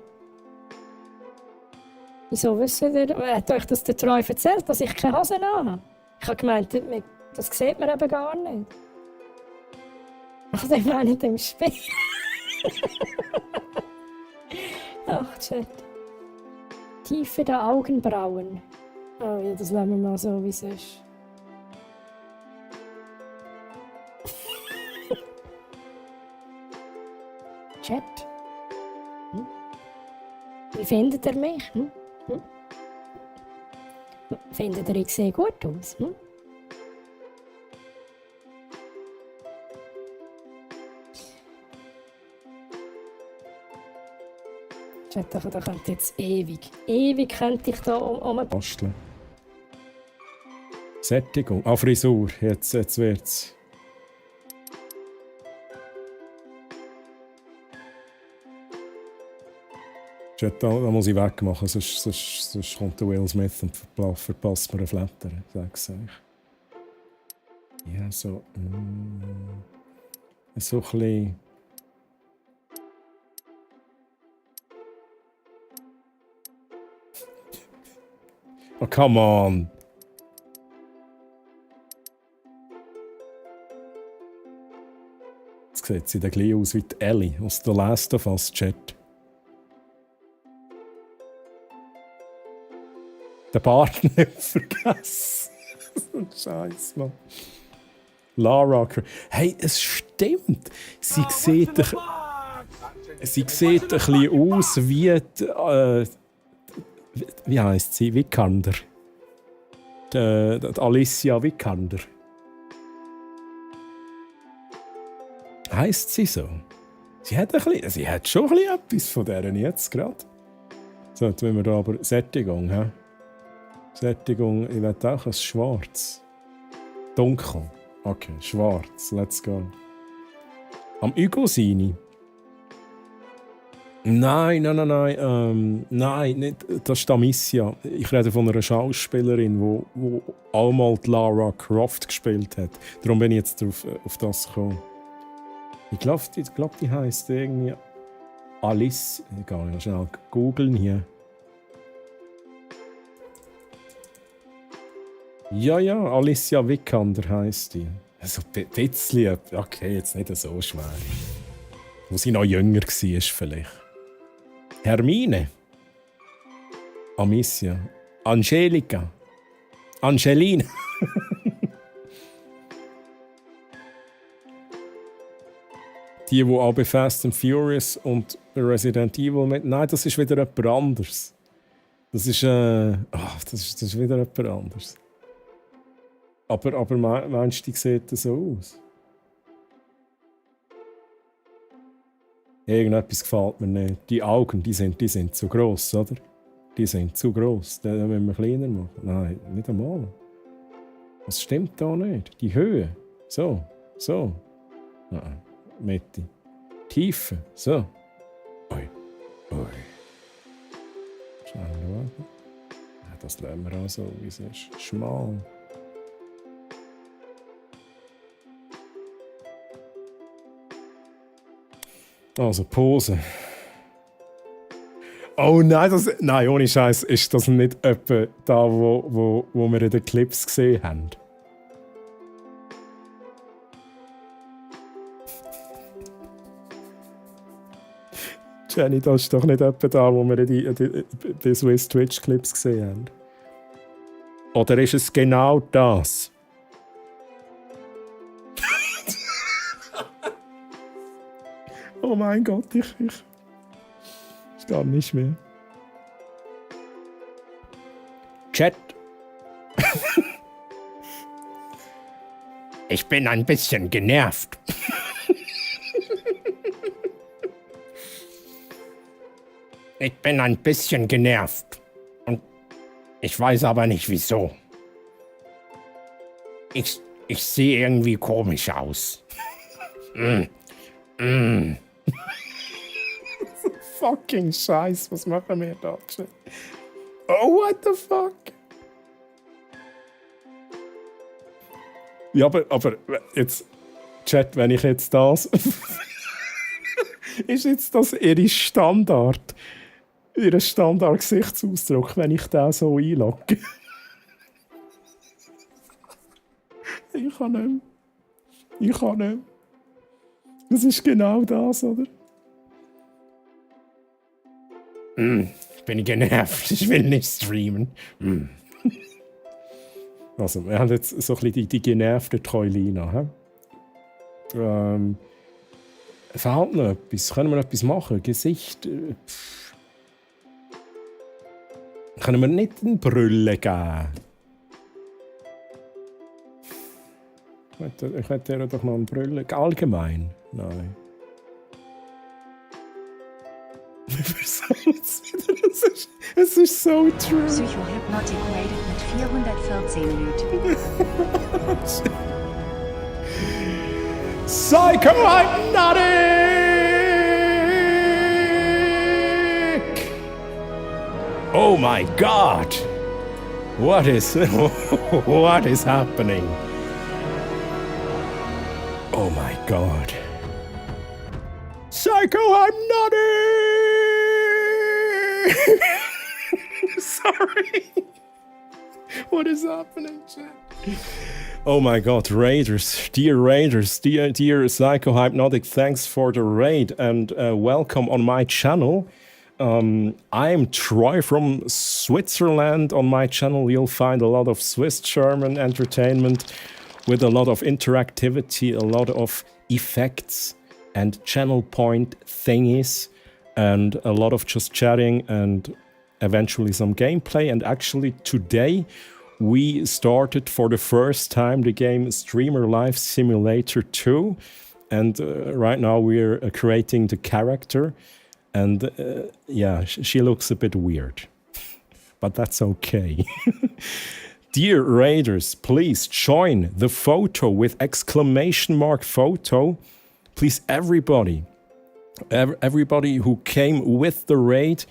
Wieso wisst ihr, hat euch das der Treu erzählt, dass ich keine Hosen an habe? Ich habe gemeint, das sieht man eben gar nicht. Ach, ich meine nicht im Spiel. Ach, Chat. Tiefe der Augenbrauen. Oh ja, das lassen wir mal so, wie es ist. Chat. Wie findet ihr mich? Findet ihr, ich sehe gut aus? Chat, da könnte jetzt ewig könnte ich da basteln. Sättigung. Ah, Frisur. Jetzt wird's. Chat, da muss ich wegmachen, sonst kommt der Will Smith und verpasst mir einen Flatter. Sag's euch. Ja, so. So ein bisschen. Oh, come on. Jetzt sieht sie dann gleich aus wie die Ellie aus The Last of Us Chat. Den Bart nicht vergessen. Scheiße, Mann. Lara Croft. Hey, es stimmt. Sie sieht ein bisschen aus wie die, wie heisst sie? Vikander. Die Alicia Vikander. Heisst sie so? Sie hat schon ein bisschen etwas von deren jetzt gerade. So, jetzt wollen wir da aber Sättigung, hä? Sättigung, ich will auch ein Schwarz. Dunkel. Okay, schwarz. Let's go. Am Ugosini? Nein. Nein, nicht. Das ist Amicia. Ich rede von einer Schauspielerin, die auch mal die Lara Croft gespielt hat. Darum bin ich jetzt auf das gekommen. Ich glaube, die heisst irgendwie Alice. Ich gehe ja schnell googeln hier. Ja, Alicia Vikander heisst die. Also ein bisschen, okay, jetzt nicht so schwer. Wo sie noch jünger war vielleicht. Hermine. Amicia. Angelika. Angelina. Die auch bei Fast and Furious und bei Resident Evil mit. Nein, das ist wieder jemand anderes. Das ist wieder jemand anderes. Aber meinst du, die sieht so aus? Irgendetwas gefällt mir nicht. Die Augen, die sind zu gross, oder? Die sind zu gross. Die müssen wir kleiner machen. Nein, nicht einmal. Das stimmt da nicht. Die Höhe. So. Nein. Mitte. Tiefe. So. Ui. Schnell schauen. Ja, das lassen wir auch so, wie es ist. Schmal. Also Pose. Oh nein, ohne Scheiß, ist das nicht etwa da, wo wir in den Clips gesehen haben? Jenny, das ist doch nicht etwa da, wo wir die Swiss Twitch Clips gesehen haben. Oder ist es genau das? Oh mein Gott, ich gar nicht mehr. Chat. Ich bin ein bisschen genervt. Ich bin ein bisschen genervt. Und ich weiß aber nicht wieso. Ich sehe irgendwie komisch aus. Fucking Scheiß, was machen wir da? Oh, what the fuck? Ja, aber jetzt, Chat, wenn ich jetzt das... ist jetzt das ihr Standard-Gesichtsausdruck, wenn ich den so einlogge? Ich kann nicht mehr. Das ist genau das, oder? Bin ich genervt. Ich will nicht streamen. Also, wir haben jetzt so ein bisschen die genervte Troilina. Fehlt noch etwas? Können wir etwas machen? Gesicht? Können wir nicht einen Brüllen geben? Ich hätte ihr doch noch einen Brüllen. Allgemein? Nein. Wir versammeln es wieder. Es ist so true. Psychohypnotic rated mit 414 Lüt. Psychohypnotic! Oh my God! What is happening? Oh my God! Psychohypnotic! Sorry. What is happening, chat? Oh my god, Raiders, dear Psycho Hypnotic, thanks for the raid and welcome on my channel. I'm Troy from Switzerland. On my channel you'll find a lot of Swiss German entertainment with a lot of interactivity, a lot of effects and channel point thingies, and a lot of just chatting and eventually some gameplay. And actually today we started for the first time the game Streamer Life Simulator 2, and right now we're creating the character, and yeah, she looks a bit weird, but that's okay. Dear Raiders, please join the photo with exclamation mark photo. Please, everybody who came with the raid,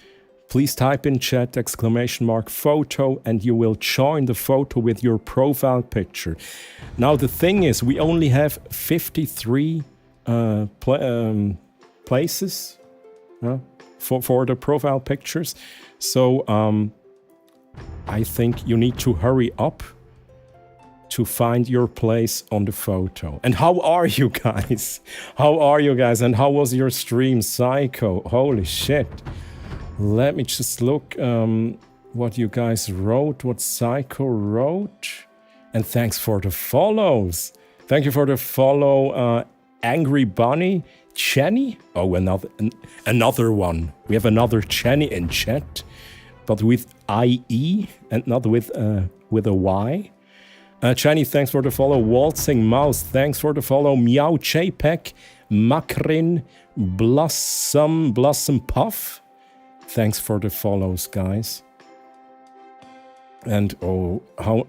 please type in chat exclamation mark photo and you will join the photo with your profile picture. Now the thing is, we only have 53 places for the profile pictures. So I think you need to hurry up to find your place on the photo. And how are you guys? How are you guys? And how was your stream, Psycho? Holy shit. Let me just look what you guys wrote, what Psycho wrote. And thanks for the follows. Thank you for the follow, Angry Bunny. Jenny? Oh, another one. We have another Jenny in chat, but with IE and not with a Y. Jenny, thanks for the follow. Waltzing Mouse, thanks for the follow. Meow JPEG, Makrin, Blossom Puff. Thanks for the follows, guys. And oh, how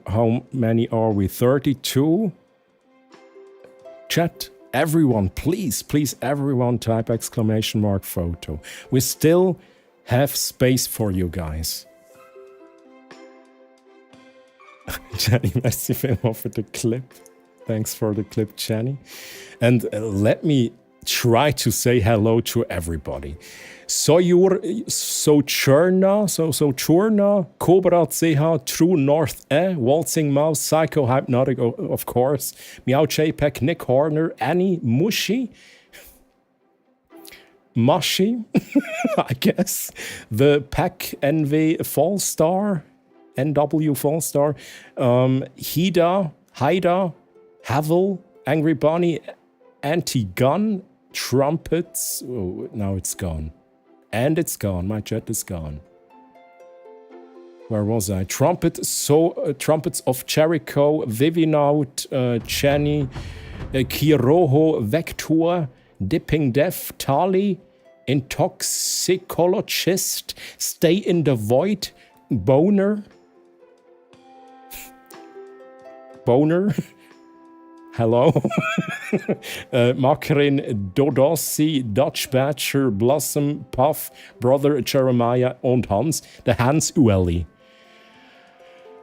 many are we? 32? Chat, everyone, please, everyone type exclamation mark photo. We still have space for you guys. Jenny, merci vielmals for the clip. Thanks for the clip, Jenny. And let me try to say hello to everybody. Sojourner, Cobra CH, True North Waltzing Mouse, Psycho Hypnotic, of course, Meow JPEG, Nick Horner, Annie, Mushi, I guess, the Pack NW Fallstar, NW Fallstar, Haida, Havel, Angry Bunny, Anti-Gun, Trumpets. Oh, now it's gone. And it's gone. My chat is gone. Where was I? Trumpets of Jericho, Vivinaut, Jenny, Kiroho, Vector, Dipping Death, Tali, Intoxicologist, Stay in the Void, Boner. Hello. Makrin, Dodossi, Dutch Badger, Blossom, Puff, Brother Jeremiah und Hans, the Hans Ueli.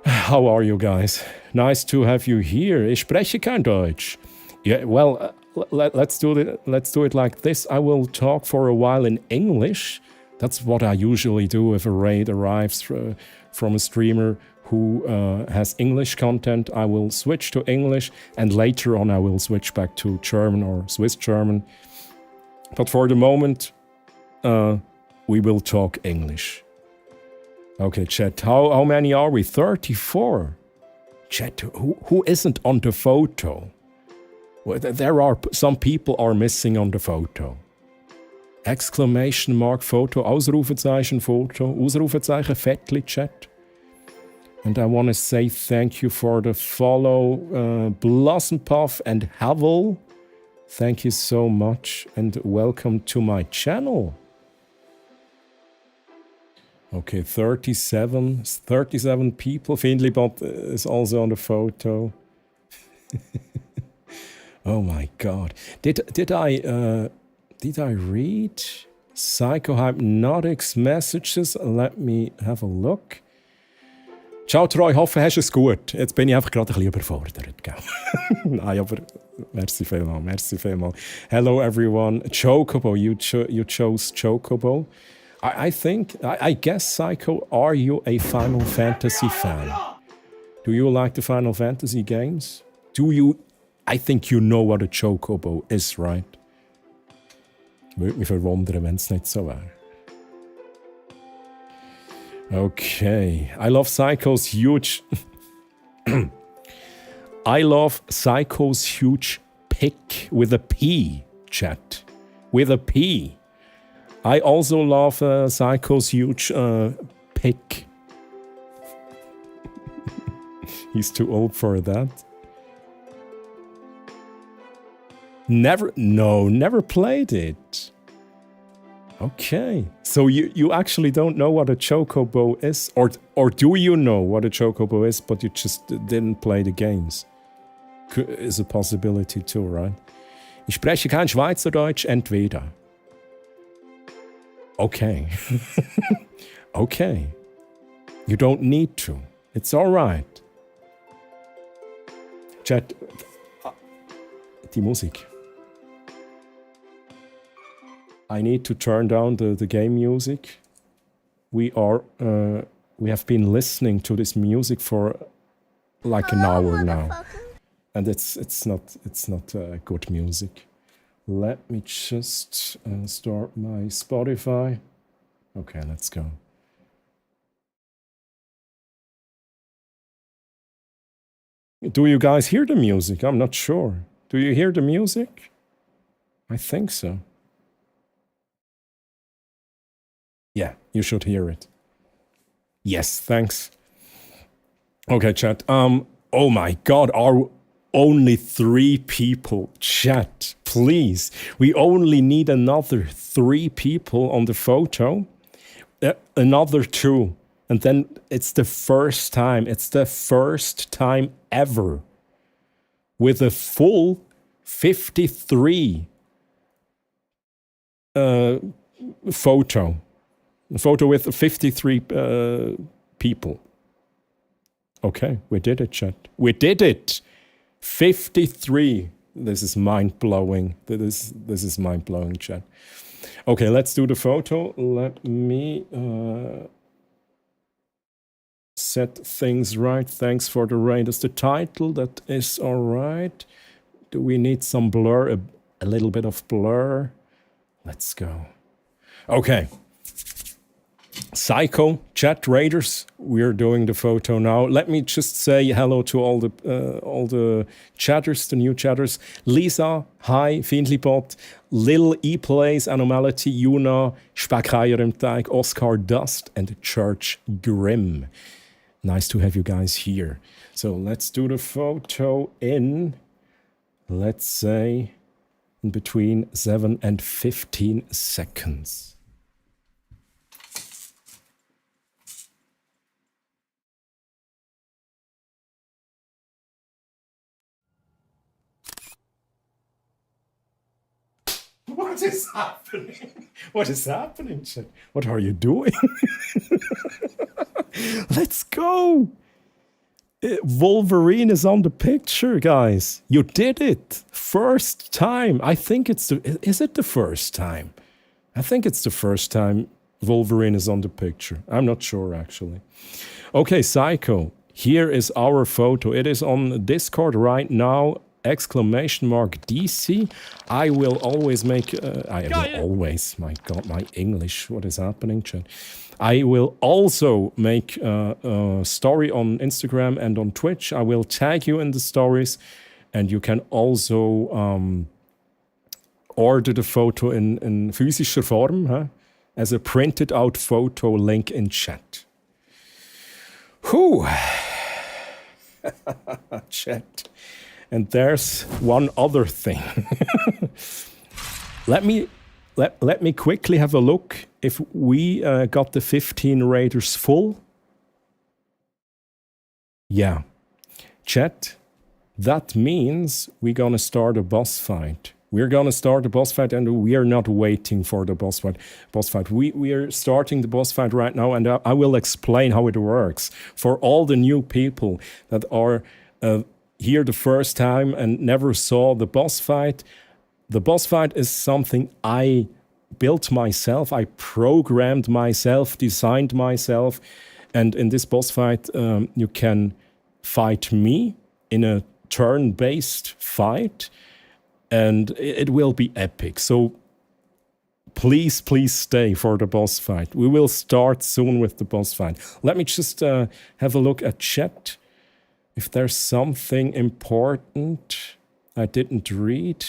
How are you guys? Nice to have you here. Ich spreche kein Deutsch. Yeah, well, let's do it like this. I will talk for a while in English. That's what I usually do if a raid arrives from a streamer who has English content. I will switch to English, and later on I will switch back to German or Swiss German. But for the moment, we will talk English. Okay, chat, how many are we? 34. Chat, who isn't on the photo? Well, there are some people are missing on the photo. Exclamation mark photo, Ausrufezeichen photo, Ausrufezeichen Fettli chat. And I want to say thank you for the follow, Blossom Puff and Havel. Thank you so much and welcome to my channel. Okay, 37 people. Findlybot is also on the photo. Oh my god. Did I read Psycho Hypnotic's messages? Let me have a look. Ciao Troy, hoffe hast es gut. Jetzt bin ich einfach gerade ein bisschen überfordert. Gell? Nein, aber merci vielmals. Hello everyone. Chocobo, you chose Chocobo. I guess, Psycho, are you a Final Fantasy fan? Do you like the Final Fantasy games? Do you... I think you know what a Chocobo is, right? Würde mich verwundern, wenn es nicht so wäre. Okay. I love Psycho's huge... I love Psycho's huge pick with a P, chat. With a P. I also love Psycho's huge pick. He's too old for that. Never played it. Okay. So you actually don't know what a Chocobo is? Or do you know what a Chocobo is, but you just didn't play the games? Is a possibility too, right? Ich spreche kein Schweizerdeutsch, entweder. Okay. Okay. You don't need to. It's all right. Chat, die Musik. I need to turn down the game music. We have been listening to this music for like an hour now, and it's not good music. Let me just start my Spotify. Okay, let's go. Do you guys hear the music? I'm not sure. Do you hear the music? I think so. Yeah, you should hear it. Yes, thanks. Okay, chat. Oh my God, are only 3 people? Chat, please. We only need another 3 people on the photo. Another 2. And then it's the first time. It's the first time ever with a full 53 photo. A photo with 53 people. Okay, we did it, chat. We did it! 53. This is mind-blowing. This is mind-blowing, chat. Okay, let's do the photo. Let me set things right. Thanks for the raid. That's the title. That is all right. Do we need some blur? A little bit of blur. Let's go. Okay. Psycho, chat raiders, we're doing the photo now. Let me just say hello to all the chatters, the new chatters. Lisa, hi, Findlibot, Lil E Plays, Anomality, Yuna, Speckeier im Teig, Oscar Dust, and Church Grim. Nice to have you guys here. So let's do the photo in, let's say, in between 7 and 15 seconds. What is happening? What is happening, chat? What are you doing? Let's go! Wolverine is on the picture, guys. You did it! First time. I think it's the... Is it the first time? I think it's the first time Wolverine is on the picture. I'm not sure, actually. Okay, Psycho. Here is our photo. It is on Discord right now. !DC. I will always make... my God, my English. What is happening, chat? I will also make a story on Instagram and on Twitch. I will tag you in the stories. And you can also order the photo in physischer Form, as a printed out photo, link in chat. Whew. Chat. And there's one other thing. Let me quickly have a look if we got the 15 raiders full. Yeah. Chat, that means we're gonna start a boss fight. We're gonna start a boss fight, and we are not waiting for the boss fight. We are starting the boss fight right now, and I will explain how it works for all the new people that are here the first time and never saw the boss fight. The boss fight is something I built myself, I programmed myself, designed myself, and in this boss fight you can fight me in a turn-based fight, and it will be epic. So please stay for the boss fight. We will start soon with the boss fight. Let me just have a look at chat. If there's something important I didn't read.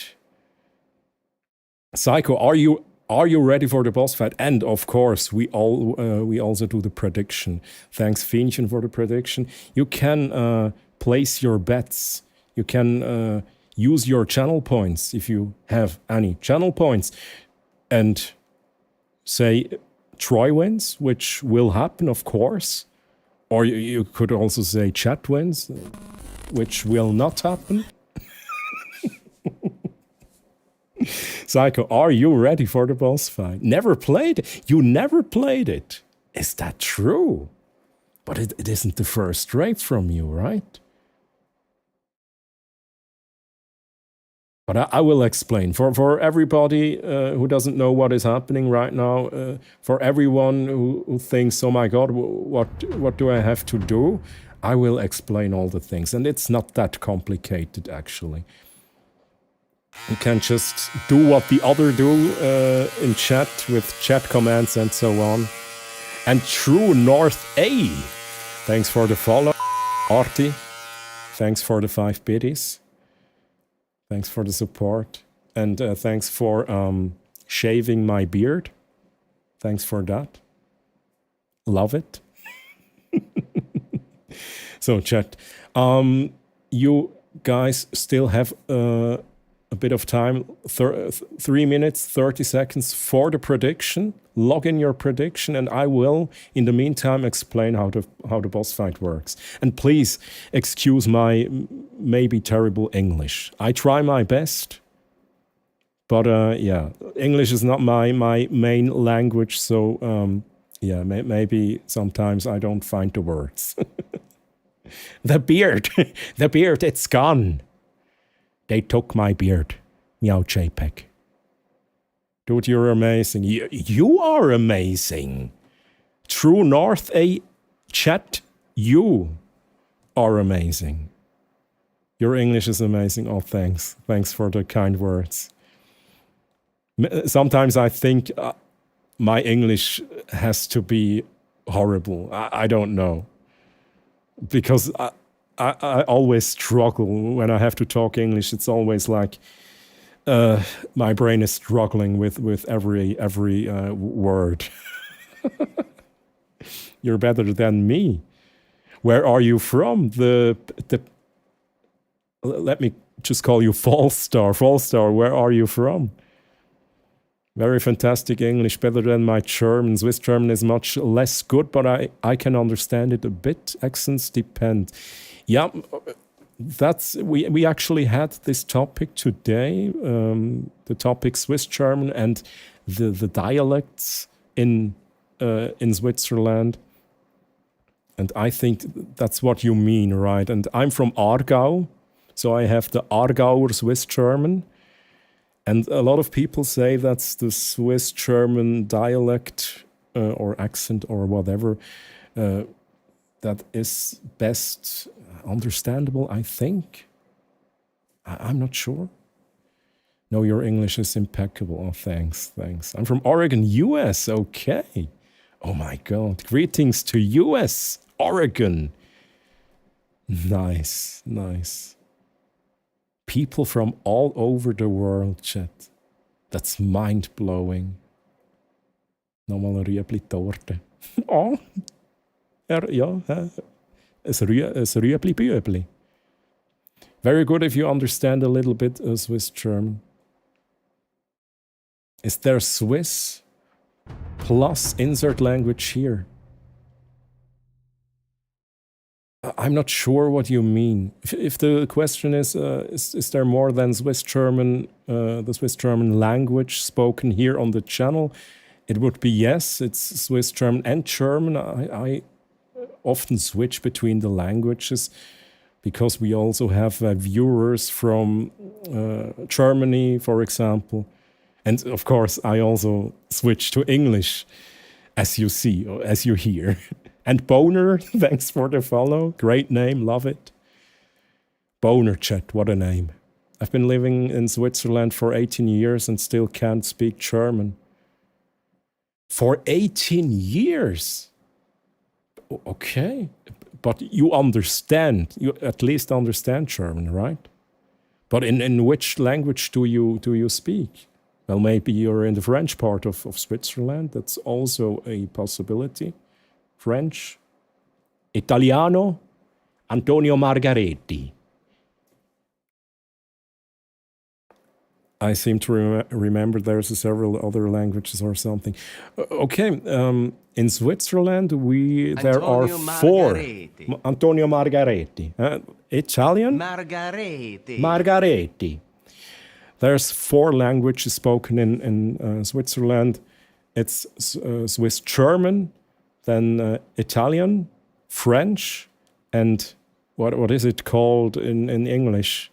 Psycho, are you ready for the boss fight? And of course, we also do the prediction. Thanks, Fienchen, for the prediction. You can place your bets. You can use your channel points if you have any channel points, and say Troy wins, which will happen, of course. Or you could also say chat wins, which will not happen. Psycho, are you ready for the boss fight? Never played it. You never played it. Is that true? But it isn't the first raid from you, right? But I will explain. For everybody who doesn't know what is happening right now, for everyone who thinks, oh my God, what do I have to do? I will explain all the things. And it's not that complicated, actually. You can just do what the other do in chat with chat commands and so on. And True North A, thanks for the follow. Artie, thanks for the 5 biddies. Thanks for the support. And thanks for shaving my beard. Thanks for that. Love it. So chat, you guys still have a bit of time, 3 minutes, 30 seconds for the prediction. Log in your prediction, and I will, in the meantime, explain how the boss fight works. And please excuse my maybe terrible English. I try my best, but yeah, English is not my main language, so yeah, maybe sometimes I don't find the words. The beard, it's gone. They took my beard. Meow JPEG. Dude, you're amazing. You are amazing. True North A chat, you are amazing. Your English is amazing. Oh, thanks. Thanks for the kind words. Sometimes I think my English has to be horrible. I don't know. Because I always struggle when I have to talk English. It's always like my brain is struggling with every word. You're better than me. Where are you from? Let me just call you Fallstar. Fallstar, where are you from? Very fantastic English, better than my German. Swiss German is much less good, but I can understand it a bit. Accents depend. Yeah, we actually had this topic today, the topic Swiss German and the dialects in Switzerland. And I think that's what you mean, right? And I'm from Aargau, so I have the Aargauer Swiss German. And a lot of people say that's the Swiss German dialect or accent or whatever that is best understandable, I think. I'm not sure. No, your English is impeccable. Oh, thanks. I'm from Oregon, US. Okay. Oh my God. Greetings to US, Oregon. Nice. People from all over the world, chat. That's mind-blowing. Nochmal ein Rüebli-Torte. Oh. Ja, ein Rüebli-Büebli. Very good if you understand a little bit Swiss German. Is there Swiss plus insert language here? I'm not sure what you mean. If the question is there more than Swiss German, the Swiss German language spoken here on the channel? It would be yes, it's Swiss German and German. I often switch between the languages because we also have viewers from Germany, for example. And of course, I also switch to English, as you see, or as you hear. And Boner, thanks for the follow. Great name, love it. Boner chat, what a name. I've been living in Switzerland for 18 years and still can't speak German. For 18 years? Okay. But you understand, you at least understand German, right? But in which language do you speak? Well, maybe you're in the French part of Switzerland. That's also a possibility. French. Italiano. Antonio Margaretti. I seem to remember there's several other languages or something. Okay, in Switzerland there are four. Antonio Margaretti. Italian? Margaretti. Margaretti. There's 4 languages spoken in Switzerland. It's Swiss German, then Italian, French, and what is it called in English?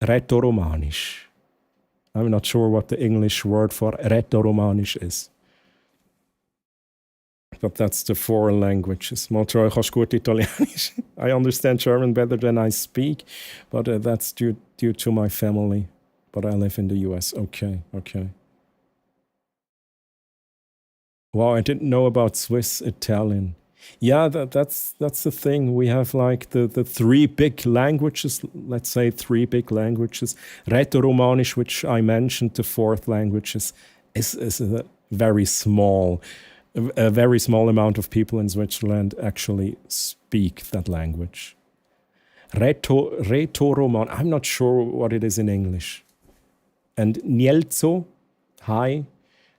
Rätoromanisch. I'm not sure what the English word for Rätoromanisch is. But that's the 4 languages. Maltroy kannst gut Italienisch. I understand German better than I speak, but that's due to my family. But I live in the US. Okay. Wow, I didn't know about Swiss Italian. Yeah, that's the thing. We have like the 3 big languages, let's say 3 big languages. Rätoromanisch, which I mentioned, the 4th language is a very small amount of people in Switzerland actually speak that language. Rätoroman, I'm not sure what it is in English. And Nielzo, hi.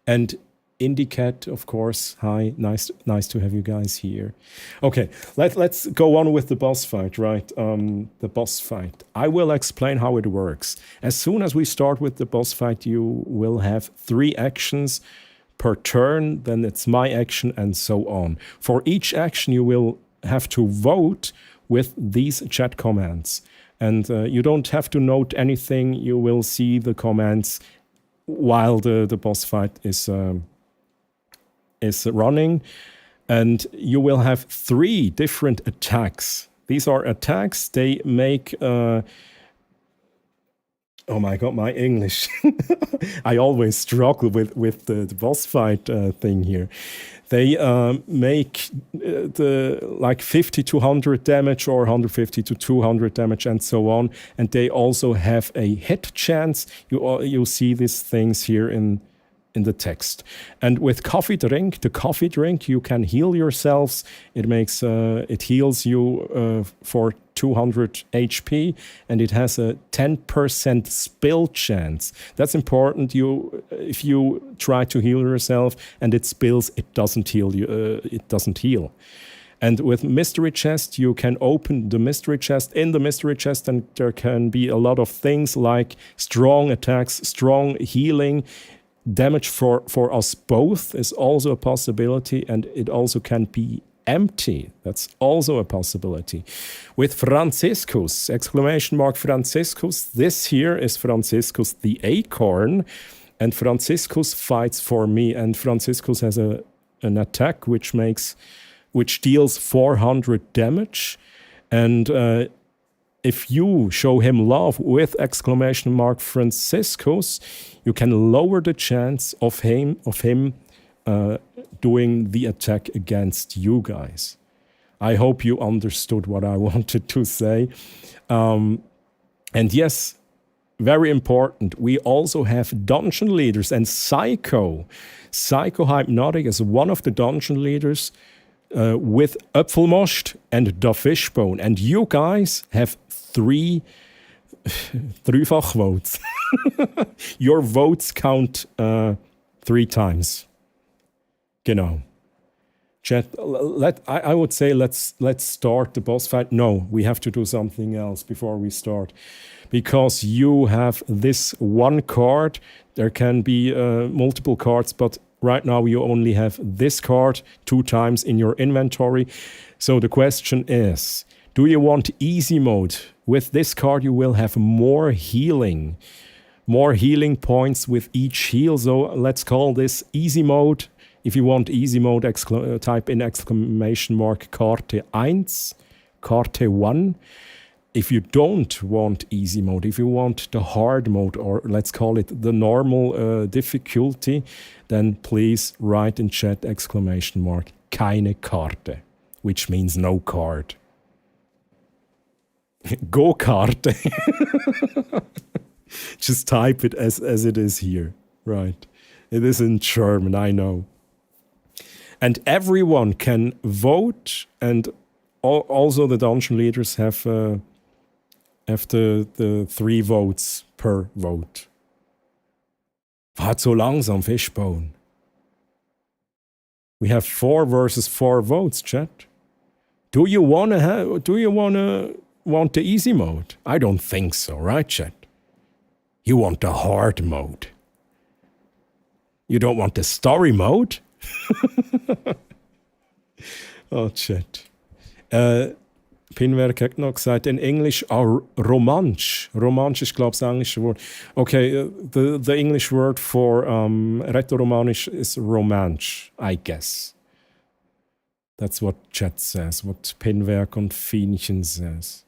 And Indicat, of course, hi. Nice to have you guys here. Okay, let's go on with the boss fight, right? The boss fight. I will explain how it works. As soon as we start with the boss fight, you will have 3 actions per turn, then it's my action, and so on. For each action, you will have to vote with these chat commands. And you don't have to note anything. You will see the commands while the boss fight is running. And you will have 3 different attacks. These are attacks. They make... oh my God, my English. I always struggle with the boss fight thing here. They make like 50 to 100 damage or 150 to 200 damage and so on. And they also have a hit chance. You see these things here in the text. And with the coffee drink, you can heal yourselves. It heals you for 200 HP, and it has a 10% spill chance. That's important. If you try to heal yourself and it spills, it doesn't heal you. It doesn't heal. And with Mystery Chest, you can open the Mystery Chest. In the Mystery Chest, and there can be a lot of things like strong attacks, strong healing. Damage for us both is also a possibility, and it also can be empty. That's also a possibility. With Franziskus, exclamation mark Franziskus, this here is Franziskus the Acorn, and Franziskus fights for me, and Franziskus has an attack which deals 400 damage, and if you show him love with exclamation mark Franziskus, you can lower the chance of him doing the attack against you guys. I hope you understood what I wanted to say. And yes, very important, we also have dungeon leaders, and Psycho Hypnotic is one of the dungeon leaders with Apfelmost and Da Fishbone. And you guys have dreifach votes. Your votes count 3 times. Genau. Chat, I would say let's start the boss fight. No, we have to do something else before we start. Because you have this one card. There can be multiple cards, but right now you only have this card 2 times in your inventory. So the question is, do you want easy mode? With this card you will have more healing points with each heal. So let's call this easy mode. If you want easy mode, type in exclamation mark Karte 1, Karte 1. If you don't want easy mode, if you want the hard mode, or let's call it the normal difficulty, then please write in chat exclamation mark keine Karte, which means no card. Go Karte. Just type it as it is here. Right. It is in German, I know. And everyone can vote, and also the dungeon leaders have the 3 votes per vote. Fahrt so langsam, Fishbone. We have 4 versus 4 votes, chat. Do you want the easy mode? I don't think so, right, chat? You want the hard mode. You don't want the story mode? Oh, chat. Pinwerk hat noch gesagt, in English, Romansch. Romansch ist, glaube ich, das englische Wort. Okay, the English word for Rätoromanisch is Romansch, I guess. That's what chat says, what Pinwerk und Fienchen says.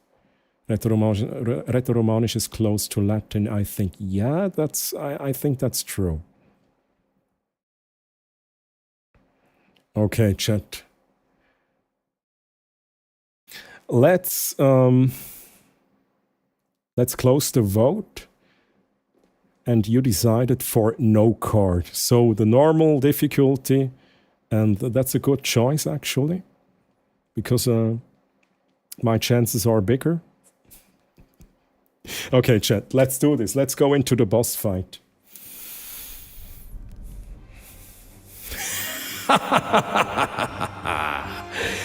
Rätoromanisch is close to Latin, I think. Yeah, I think that's true. Okay, chat. Let's close the vote. And you decided for no card. So the normal difficulty, and that's a good choice actually, because my chances are bigger. Okay, chat, let's do this. Let's go into the boss fight.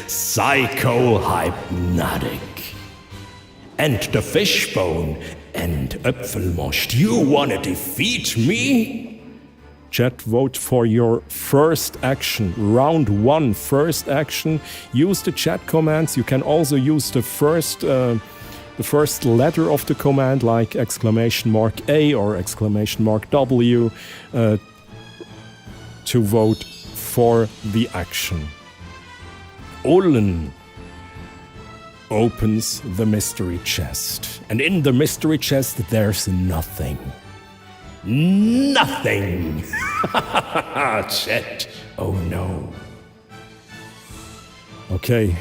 Psycho-hypnotic. And the Fishbone and Äpfelmost, you wanna defeat me? Chat, vote for your first action. Round 1, first action. Use the chat commands. You can also use the first letter of the command, like exclamation mark A or exclamation mark W, to vote for the action. Olin opens the mystery chest. And in the mystery chest, there's nothing. Nothing! Chat. Oh no. Okay.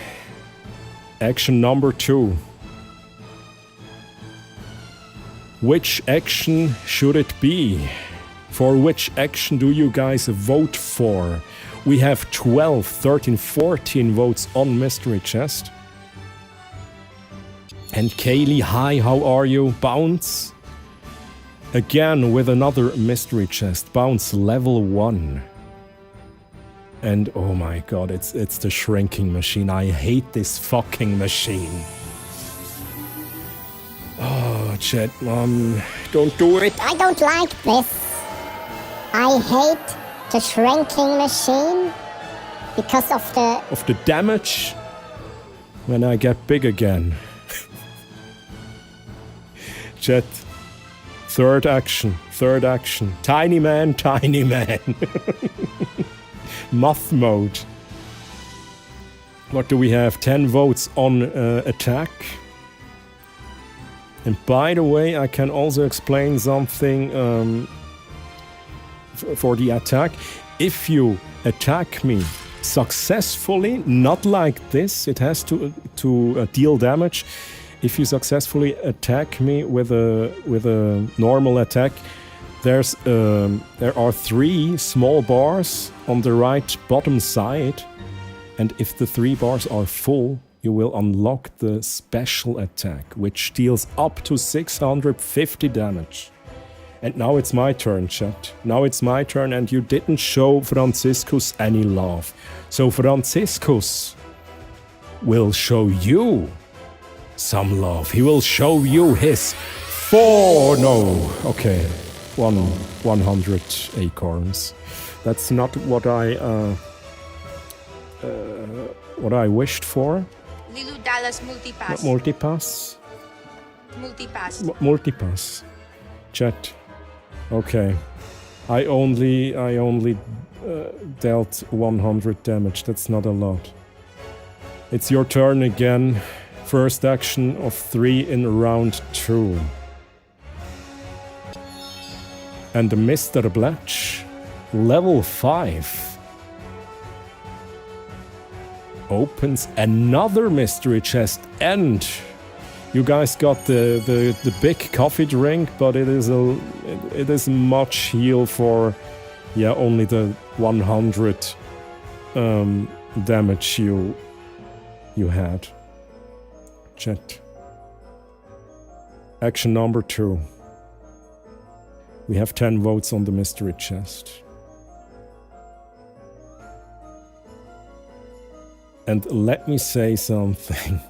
Action number 2. Which action should it be? For which action do you guys vote for? We have 12, 13, 14 votes on Mystery Chest. And Kaylee, hi, how are you? Bounce. Again with another Mystery Chest. Bounce level 1. And oh my god, it's the shrinking machine. I hate this fucking machine. Oh, chat, don't do it. I don't like this. I hate the shrinking machine because of the damage when I get big again. Chat, third action. Tiny man. Moth mode. What do we have? 10 votes on attack. And by the way, I can also explain something for the attack. If you attack me successfully, not like this, it has to deal damage. If you successfully attack me with a normal attack, there are 3 small bars on the right bottom side, and if the 3 bars are full, you will unlock the special attack, which deals up to 650 damage. And now it's my turn, chat. Now it's my turn, and you didn't show Franciscus any love. So Franciscus will show you some love. He will show you his 100 acorns. That's not what I wished for. Lilu Dallas Multipass. Multipass? Multipass. Multipass. Chat. Okay. I only dealt 100 damage. That's not a lot. It's your turn again. First action of 3 in round 2. And Mr. Blatch, level 5, opens another mystery chest, and you guys got the big coffee drink, but it is much heal for only the 100 damage you had. Chat. Action number 2. We have 10 votes on the mystery chest. And let me say something.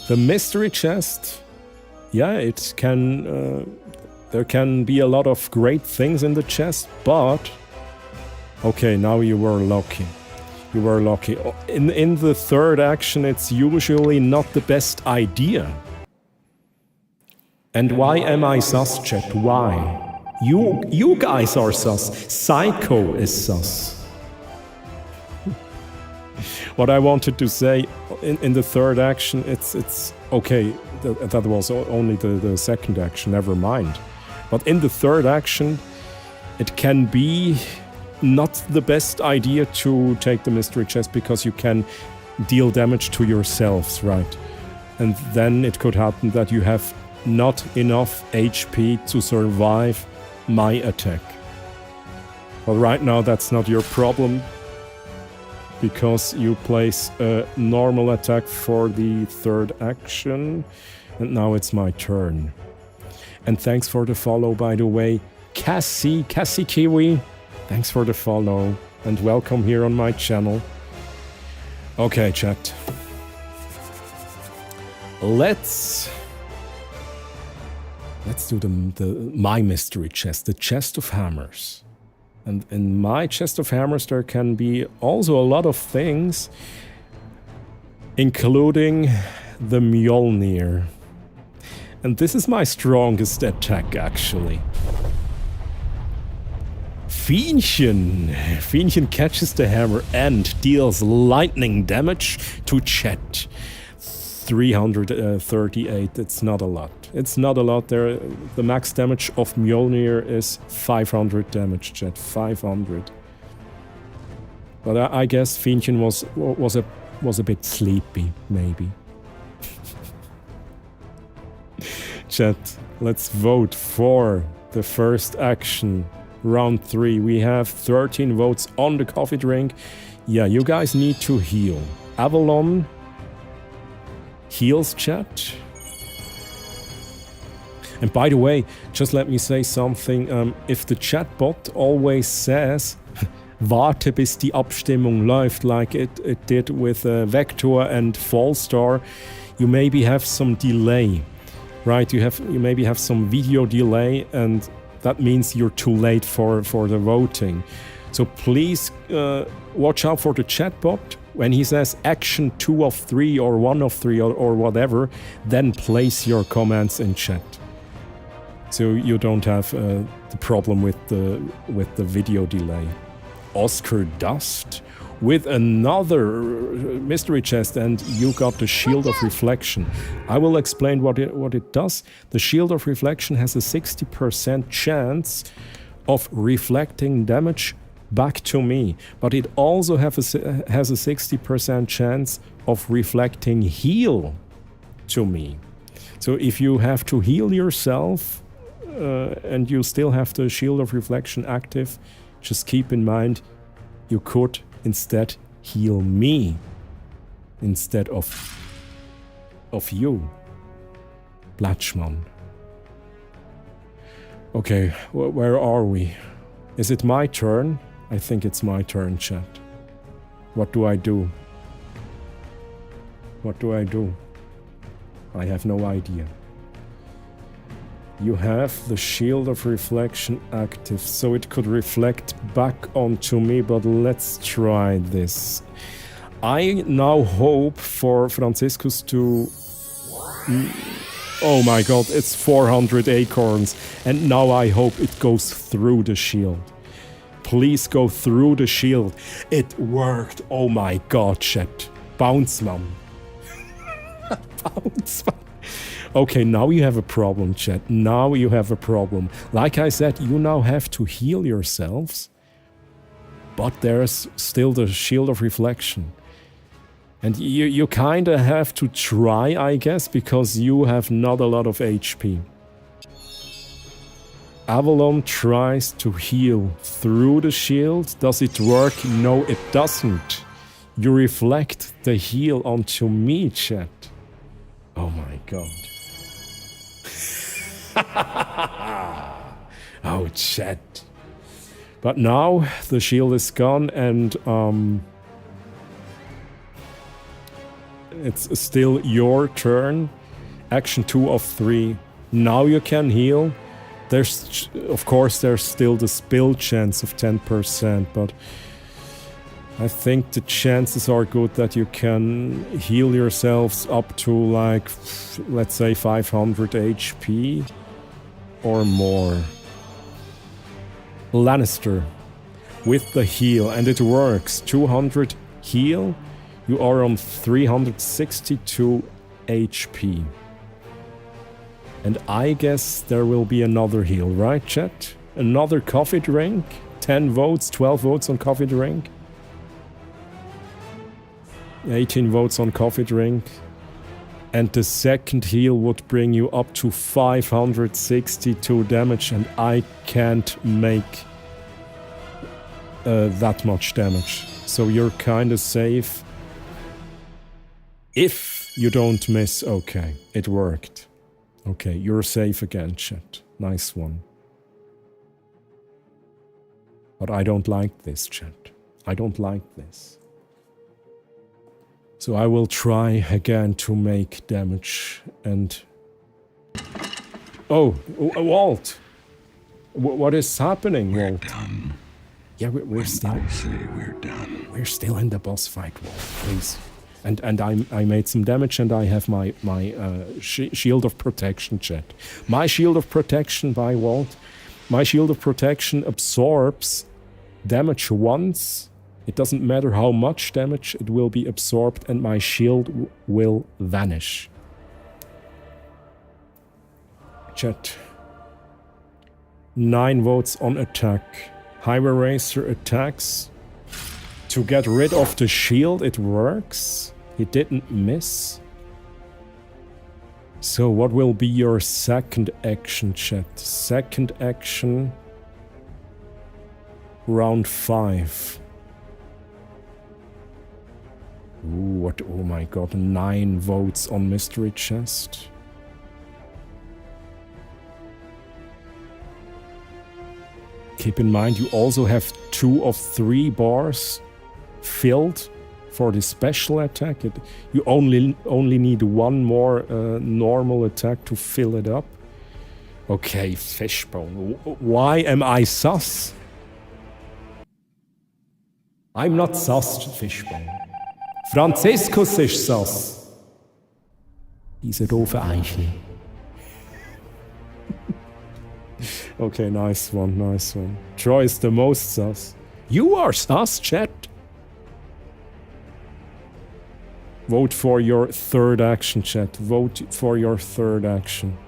The mystery chest, it can... there can be a lot of great things in the chest, but... Okay, now you were lucky. You were lucky. In the third action, it's usually not the best idea. And why am I sus, chat? Why? You guys are sus. Psycho is sus. What I wanted to say, in the third action, it's okay. That was only the second action, never mind. But in the third action, it can be not the best idea to take the mystery chest because you can deal damage to yourselves, right? And then it could happen that you have not enough HP to survive my attack. But right now that's not your problem, because you place a normal attack for the third action, and now it's my turn. And thanks for the follow, by the way, Cassie Kiwi. Thanks for the follow, and welcome here on my channel. Okay, chat. Let's do my mystery chest, the chest of hammers. And in my chest of hammers there can be also a lot of things, including the Mjolnir. And this is my strongest attack, actually. Fienchen catches the hammer and deals lightning damage to Chet. 338, it's not a lot. It's not a lot there. The max damage of Mjolnir is 500 damage, Chet. 500. But I guess Fienchen was a bit sleepy, maybe. Chat, let's vote for the first action. Round 3. We have 13 votes on the coffee drink. Yeah, you guys need to heal. Avalon heals, chat. And by the way, just let me say something. If the chatbot always says warte bis die Abstimmung läuft, like it did with Vector and Fallstar, you maybe have some delay, right? You maybe have some video delay, and that means you're too late for the voting. So please watch out for the chatbot. When he says action 2 of 3 or 1 of 3 or whatever, then place your comments in chat. So you don't have the problem with the video delay. Oscar Dust with another mystery chest, and you got the Shield of Reflection. I will explain what it does. The Shield of Reflection has a 60% chance of reflecting damage back to me, but it also has a 60% chance of reflecting heal to me. So if you have to heal yourself and you still have the Shield of Reflection active, just keep in mind you could instead heal me instead of you, Blatchman. Okay, where are we? Is it my turn? I think it's my turn, chat. What do I do? What do I do? I have no idea. You have the Shield of Reflection active, so it could reflect back onto me, but let's try this. I now hope for Franciscus to... Oh my god, it's 400 acorns, and now I hope it goes through the shield. please go through the shield. It worked. Oh my god, chat. Bounce, man. Bounce, man. Okay, now you have a problem, chat. Now you have a problem. Like I said, you now have to heal yourselves. But there's still the Shield of Reflection. And you kinda have to try, I guess, because you have not a lot of HP. Avalon tries to heal through the shield. Does it work? No, it doesn't. You reflect the heal onto me, chat. Oh my god. Oh, chat. But now the shield is gone and it's still your turn. Action 2 of 3. Now you can heal. Of course, there's still the spill chance of 10%, but I think the chances are good that you can heal yourselves up to, like, let's say 500 HP or more. Lannister with the heal, and it works. 200 heal, you are on 362 HP. And I guess there will be another heal, right, chat? Another coffee drink? 10 votes, 12 votes on coffee drink. 18 votes on coffee drink. And the second heal would bring you up to 562 damage, and I can't make that much damage. So you're kinda safe. If you don't miss, okay, it worked. Okay, you're safe again, chat. Nice one. But I don't like this, chat. I don't like this. So I will try again to make damage and... Oh, Walt! What is happening, Walt? Done. Yeah, we're still... I say we're done. We're still in the boss fight, Walt, please. And I made some damage and I have my shield of protection, chat. My shield of protection by Walt. My shield of protection absorbs damage once. It doesn't matter how much damage, it will be absorbed and my shield will vanish. Chat. 9 votes on attack. Highway Racer attacks. To get rid of the shield, it works. He didn't miss. So what will be your second action, chat? Second action. Round 5. Ooh, what? Oh my god, 9 votes on Mystery Chest. Keep in mind, you also have 2 of 3 bars filled for the special attack. You only need 1 more normal attack to fill it up. Okay, Fishbone. Why am I sus? I'm not sus, Fishbone. Franziskus ist sus. Diese doofe Eichel. Okay, nice one, nice one. Troy is the most sus. You are sus, chat. Vote for your third action, chat. Vote for your third action.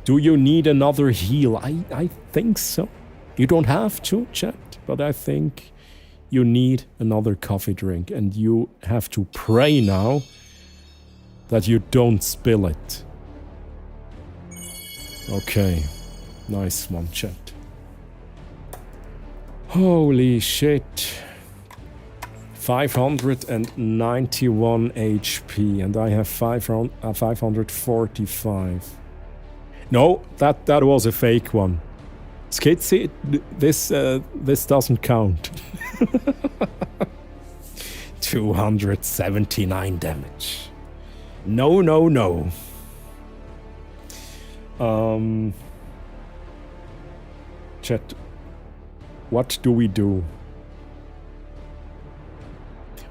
Do you need another heal? I think so. You don't have to, chat, but I think you need another coffee drink. And you have to pray now that you don't spill it. Okay. Nice one, chat. Holy shit. 591 HP and I have 545. No, that was a fake one. Skitsy, this doesn't count. 279 damage. No. Chat, what do we do?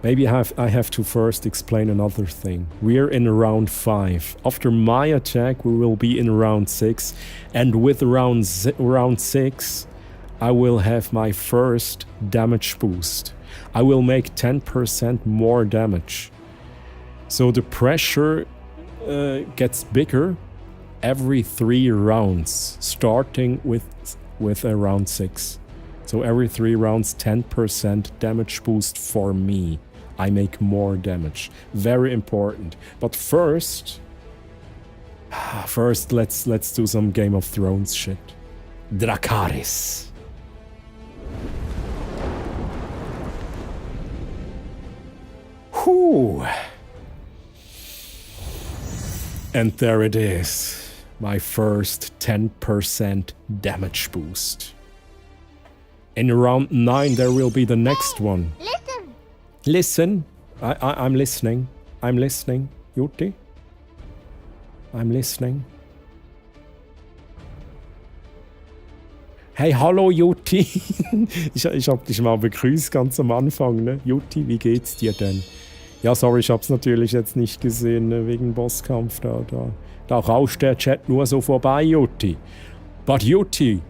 Maybe I have to first explain another thing. We're in round 5. After my attack, we will be in round 6. And with round 6, I will have my first damage boost. I will make 10% more damage. So the pressure gets bigger every 3 rounds, starting with round 6. So every 3 rounds, 10% damage boost for me. I make more damage. Very important. But first, let's do some Game of Thrones shit. Dracarys. Whew. And there it is. My first 10% damage boost. In round 9 there will be the next one. Listen. Listen. I'm listening. I'm listening. Jutti? I'm listening. Hey, hallo Jutti. ich hab dich mal begrüßt ganz am Anfang, ne? Jutti, wie geht's dir denn? Ja, sorry, ich hab's natürlich jetzt nicht gesehen, ne? Wegen Bosskampf da rauscht der Chat nur so vorbei, Jutti. But Jutti,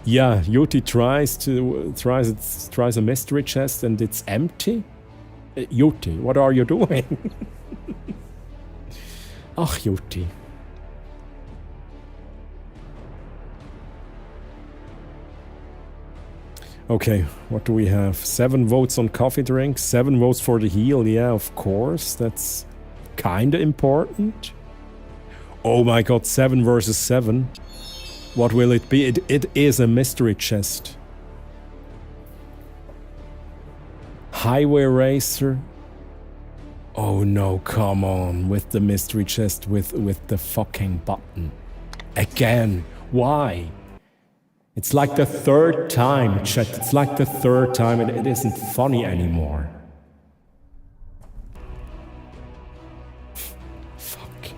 yeah, Jutti tries a mystery chest and it's empty. Jutti, what are you doing? Ach, Jutti. Okay, what do we have? 7 votes on coffee drink, 7 votes for the heal. Yeah, of course, that's kinda important. Oh my god, 7 versus 7. What will it be? It is a mystery chest. Highway Racer. Oh no, come on, with the mystery chest with the fucking button. Again, why? It's like the 3rd time, chat. It's like the 3rd time and it isn't funny anymore. Fuck.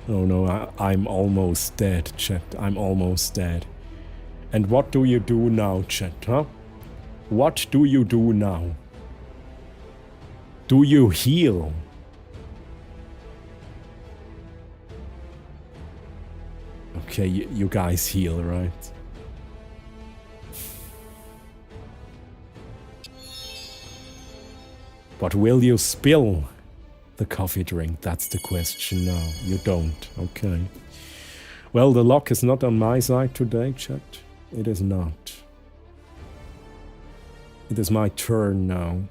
Oh no, I'm almost dead, chat. I'm almost dead. And what do you do now, chat, huh? What do you do now? Do you heal? Okay, you guys heal, right? But will you spill the coffee drink? That's the question now. You don't. Okay. Well, the luck is not on my side today, chat. It is not. It is my turn now.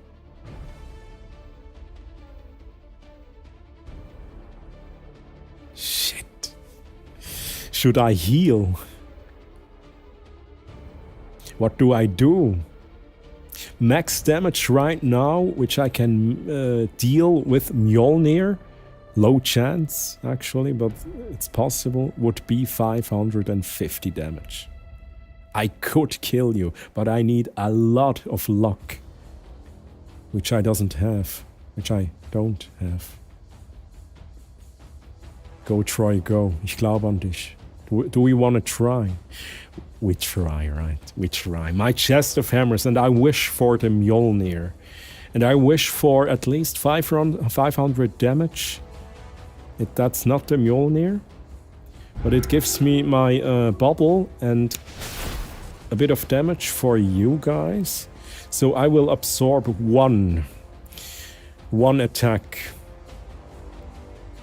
Shit. Should I heal? What do I do? Max damage right now, which I can deal with Mjolnir. Low chance, actually, but it's possible. Would be 550 damage. I could kill you, but I need a lot of luck. Which I don't have. Go, Troy, go. Ich glaube an dich. Do we want to try? We try, right? We try. My chest of hammers, and I wish for the Mjolnir. And I wish for at least 500 damage. That's not the Mjolnir. But it gives me my bubble and a bit of damage for you guys. So I will absorb one attack.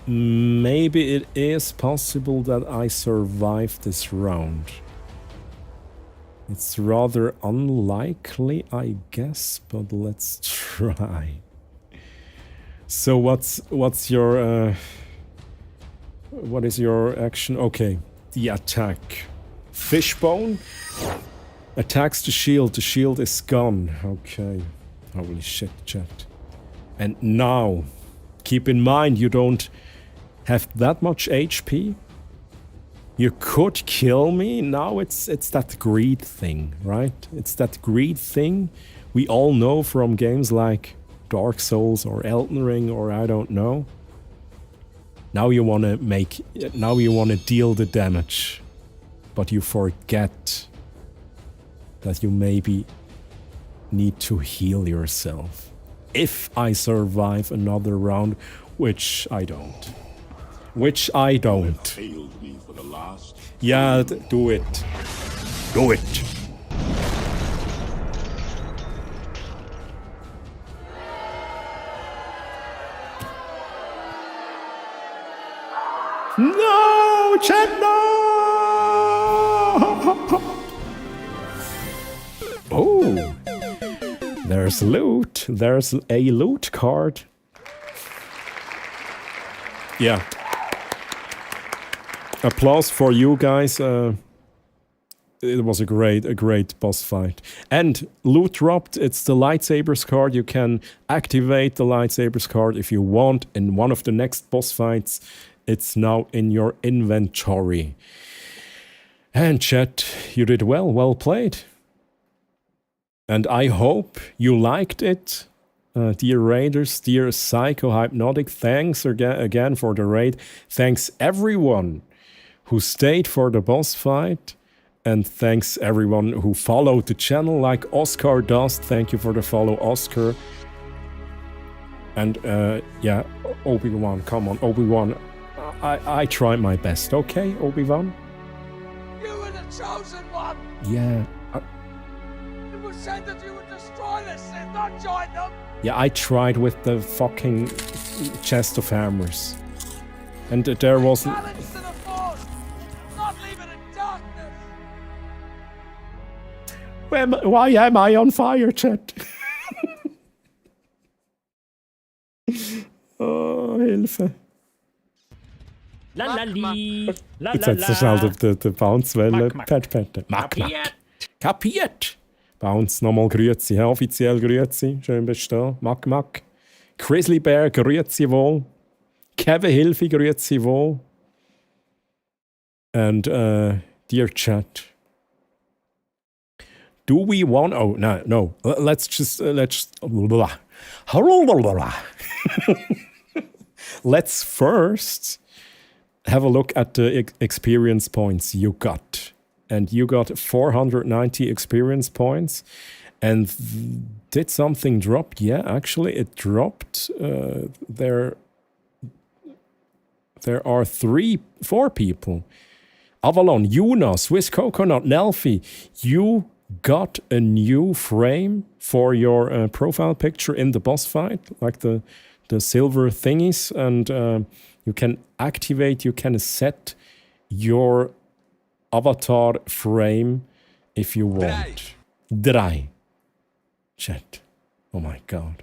Maybe it is possible that I survive this round. It's rather unlikely, I guess, but let's try. So what's your what is your action? Okay, the attack. Fishbone attacks the shield. The shield is gone. Okay. Holy shit, chat. And now, keep in mind you don't have that much HP. You could kill me. Now it's that greed thing, right? It's that greed thing we all know from games like Dark Souls or Elden Ring or I don't know. Now you wanna deal the damage, but you forget that you maybe need to heal yourself. If I survive another round, which I don't. Yeah, do it. Do it. No, chat, no! Oh, there's loot. There's a loot card. Yeah. Applause for you guys. It was a great boss fight. And loot dropped. It's the lightsabers card. You can activate the lightsabers card if you want in one of the next boss fights. It's now in your inventory. And chat, you did well. Well played. And I hope you liked it. Dear Raiders, dear Psycho Hypnotic, thanks again for the raid. Thanks everyone who stayed for the boss fight. And thanks everyone who followed the channel like Oscar Dust. Thank you for the follow, Oscar. And yeah, Obi-Wan, come on, Obi-Wan. I tried my best, okay, Obi-Wan? You were the chosen one! Yeah. It was said that you would destroy the Sith, not join them! Yeah, I tried with the fucking chest of hammers. And there was... Challenge to the Force! Not leave it in darkness! Why am I on fire, chat? Oh, Hilfe. Jetzt hat sie schnell den Bounce-Welle patchen. Kapiert! Bounce, nochmal Grüezi, ja, offiziell Grüezi, schön bestehen. Mack. Grizzly Bear, Grüezi wohl. Kevin Hilfe, Grüezi wohl. And dear chat, do we want? Oh no. Let's let's first have a look at the experience points you got. And you got 490 experience points. And did something drop? Yeah, actually it dropped. There are 4 people. Avalon, Yuna, Swiss Coconut, Nelfi. You got a new frame for your profile picture in the boss fight, like the silver thingies. And you can activate, you can set your avatar frame if you want. Drei. Chat. Oh my god.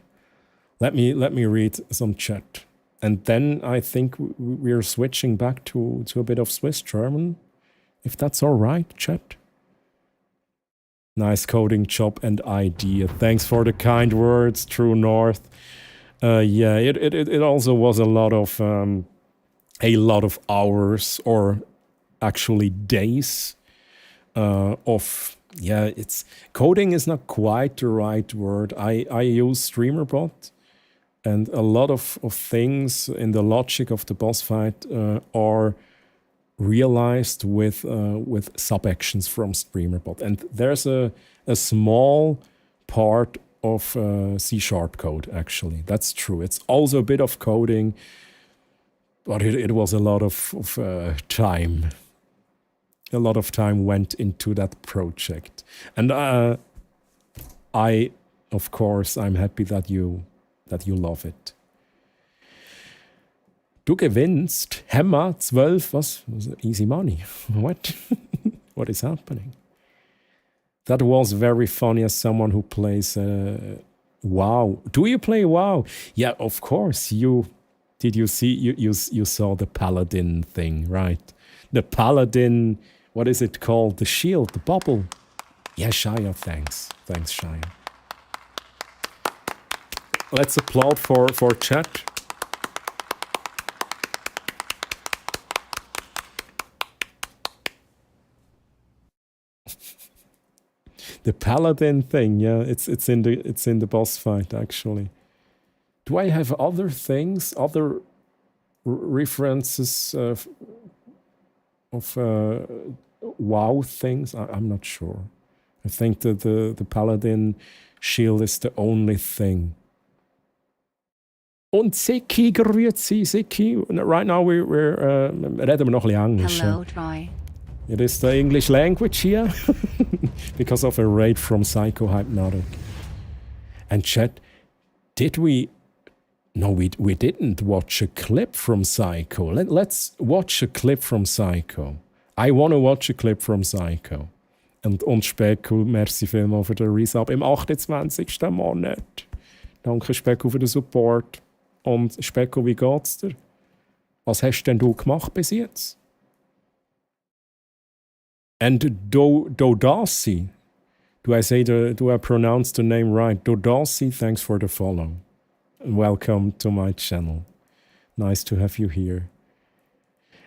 Let me read some chat. And then I think we're switching back to a bit of Swiss German. If that's alright, chat. Nice coding job and idea. Thanks for the kind words, True North. Yeah, it also was a lot of hours, or actually days of, yeah, it's coding is not quite the right word. I use StreamerBot, and a lot of things in the logic of the boss fight are realized with sub-actions from StreamerBot. And there's a small part of C# code, actually. That's true. It's also a bit of coding, but it was a lot of time. A lot of time went into that project. And of course, I'm happy that you love it. Du gewinnst Hammer 12, was? Easy money. What? What is happening? That was very funny as someone who plays WoW. Do you play WoW? Yeah, of course. Did you see? You saw the Paladin thing, right? The Paladin, what is it called? The shield, the bubble. Yeah, Shia, thanks. Thanks, Shia. Let's applaud for chat. The Paladin thing, yeah, it's in the boss fight actually. Do I have other things, other references of WoW things? I'm not sure. I think that the Paladin shield is the only thing. Und Siki, grüezi, Siki. Right now we're reden wir noch ein bisschen Englisch. Hello, Troy. It is the English language here because of a raid from Psycho Hypnotic. And chat, did we No, we didn't watch a clip from Psycho. Let's watch a clip from Psycho. I want to watch a clip from Psycho. Und Specko, merci vielmals für den Resub im 28. Monat. Danke Specko für den Support. Und Specko, wie geht's dir? Was hast denn du gemacht bis jetzt? And Dodasi, do I pronounce the name right? Dodasi, thanks for the follow. Welcome to my channel. Nice to have you here.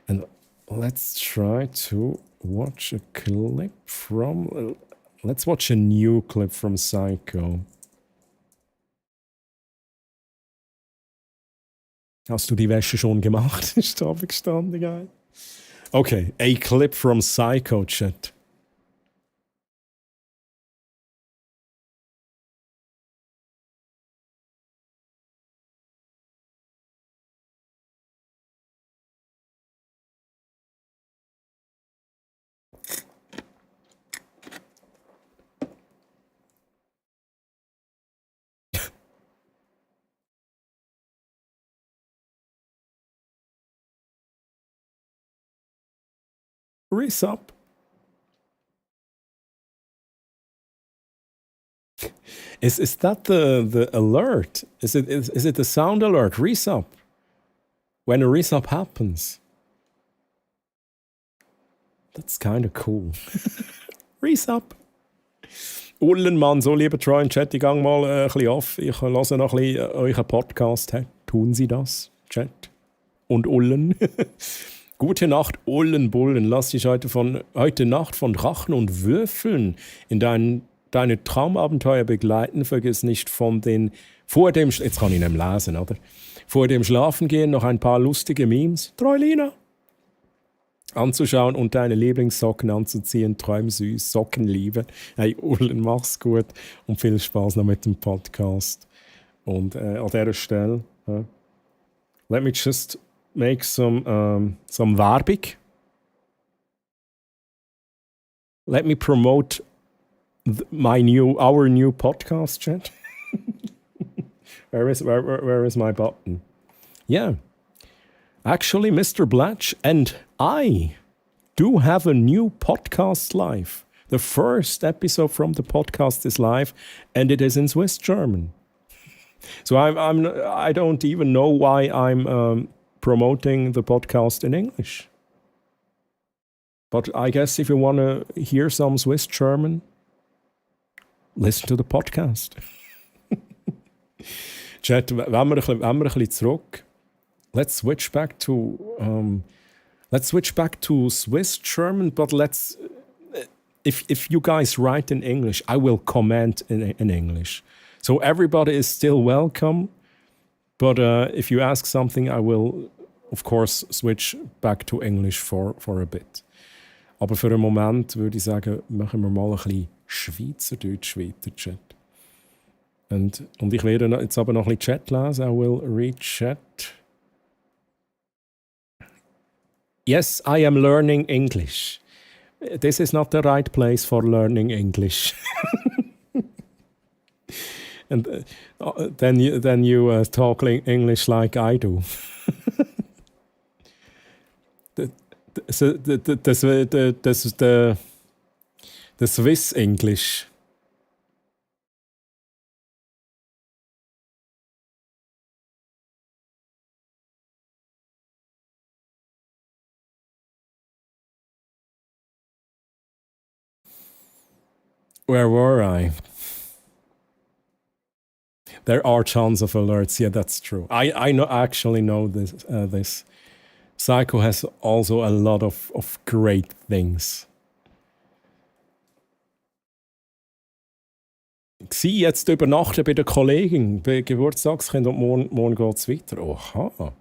And let's try to watch a clip from... let's watch a new clip from Psycho. Hast du die Wäsche schon gemacht? Ist da gestanden, geil. Okay, a clip from Psycho, chat. Resub. Is that the alert? Is it the sound alert? Resub. When a resub happens. That's kind of cool. Resub. Ullenmann, so lieber Troy und Chat, ich gang mal ein bisschen auf. Ich höre noch ein bisschen euren Podcast. Tun Sie das, Chat? Und Ullen. Gute Nacht, Ullenbullen. Lass dich heute Nacht von Drachen und Würfeln in deine Traumabenteuer begleiten. Vergiss nicht jetzt kann ich nicht lesen, oder? Vor dem Schlafengehen noch ein paar lustige Memes, Troilina, anzuschauen und deine Lieblingssocken anzuziehen. Träum süß, Sockenliebe. Hey, Ullen, mach's gut und viel Spaß noch mit dem Podcast. Und an dieser Stelle, let me just make some Werbung. Let me promote our new podcast, chat. Where is my button? Yeah. Actually, Mr. Blatch and I do have a new podcast live. The first episode from the podcast is live, and it is in Swiss German. So I don't even know why I'm promoting the podcast in English. But I guess if you want to hear some Swiss German, listen to the podcast. Chat, wenn wir ein bisschen zurück. Let's switch back to Swiss German, but let's if you guys write in English, I will comment in English. So everybody is still welcome. But if you ask something, I will, of course, switch back to English for a bit. Aber für einen Moment würde ich sagen, machen wir mal ein bisschen Schweizerdeutsch weiter, Chat. Und ich werde jetzt aber noch ein bisschen Chat lesen. I will read chat. Yes, I am learning English. This is not the right place for learning English. And then you talk English like I do. The Swiss English. Where were I? There are tons of alerts. Yeah, that's true. I actually know this. Psycho has also a lot of great things. Sie jetzt übernachten bei der Kollegin, bei Geburtstagskind und morgen geht es weiter. Oha.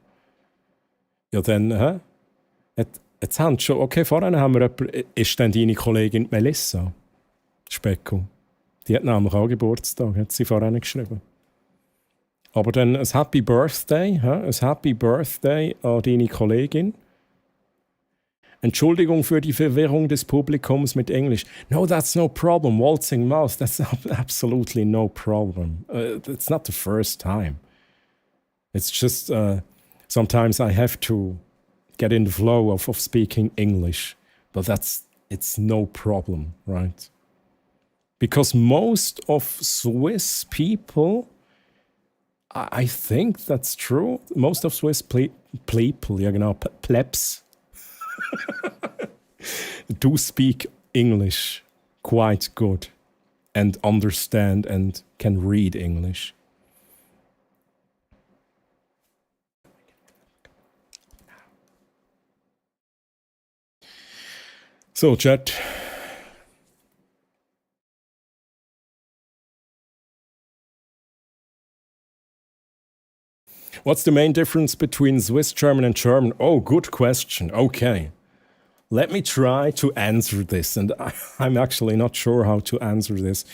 Ja, dann, jetzt haben sie schon, okay, vorhin haben wir jemanden, ist denn deine Kollegin Melissa? Specko. Die hat nämlich auch Geburtstag, hat sie vorhin geschrieben. Aber dann ein Happy Birthday, ein Happy Birthday an deine Kollegin. Entschuldigung für die Verwirrung des Publikums mit Englisch. No, that's no problem. Waltzing Mouse, that's absolutely no problem. It's not the first time. It's just sometimes I have to get in the flow of speaking English, but it's no problem, right? Because most of Swiss people, I think that's true. Most of Swiss people, ja genau, plebs, do speak English quite good and understand and can read English. So, chat. What's the main difference between Swiss German and German? Oh, good question. Okay. Let me try to answer this, and I'm actually not sure how to answer this.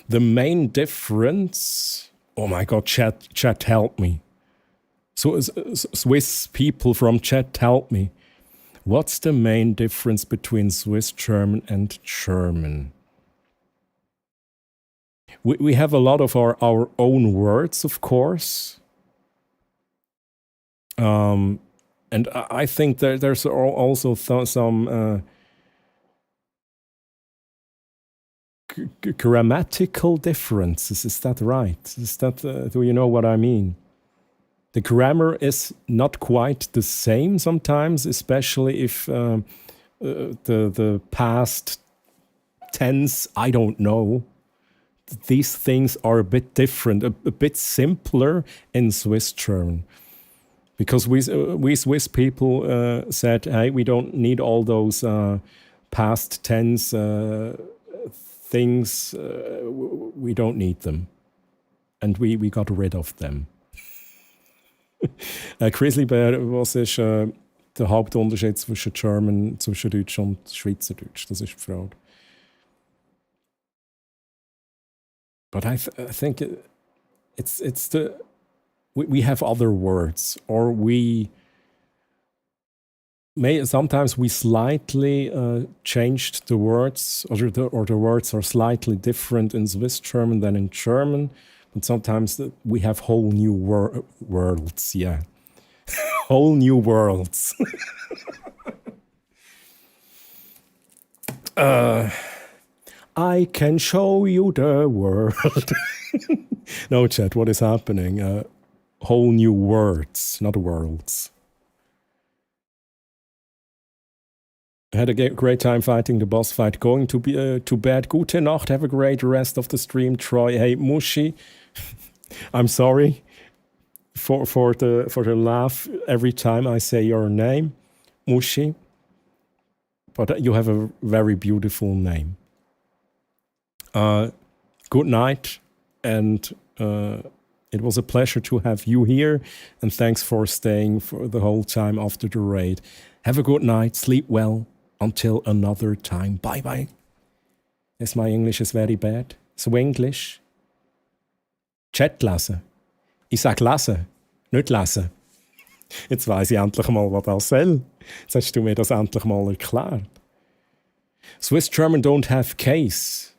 The main difference... Oh my god, chat help me. So, Swiss people from chat help me. What's the main difference between Swiss German and German? We have a lot of our own words, of course. And I think there's also some grammatical differences. Is that right? Is that do you know what I mean? The grammar is not quite the same sometimes, especially if the past tense, I don't know. These things are a bit different, a bit simpler in Swiss German. Because we Swiss people said, hey, we don't need all those past tense things. We don't need them. And we got rid of them. Grizzly Bear, was ist der Hauptunterschied zwischen Deutsch und Schweizerdeutsch? Das ist die Frage. But I think it's the... We have other words, or sometimes we slightly changed the words, or the words are slightly different in Swiss German than in German. But sometimes we have whole new worlds, yeah. Whole new worlds. I can show you the world. No, chat, what is happening? Whole new words, not worlds. I had a great time fighting the boss fight. Going to bed. Gute Nacht. Have a great rest of the stream, Troy. Hey, Mushi. I'm sorry for the laugh every time I say your name, Mushi. But you have a very beautiful name. Good night, and it was a pleasure to have you here, and thanks for staying for the whole time after the raid. Have a good night, sleep well, until another time. Bye bye. Yes, my English is very bad. So English. Chat lesen. Ich sag lesen, nicht lesen. Jetzt weiss ich endlich mal, was das soll. Jetzt hast du mir das endlich mal erklärt. Swiss German don't have case.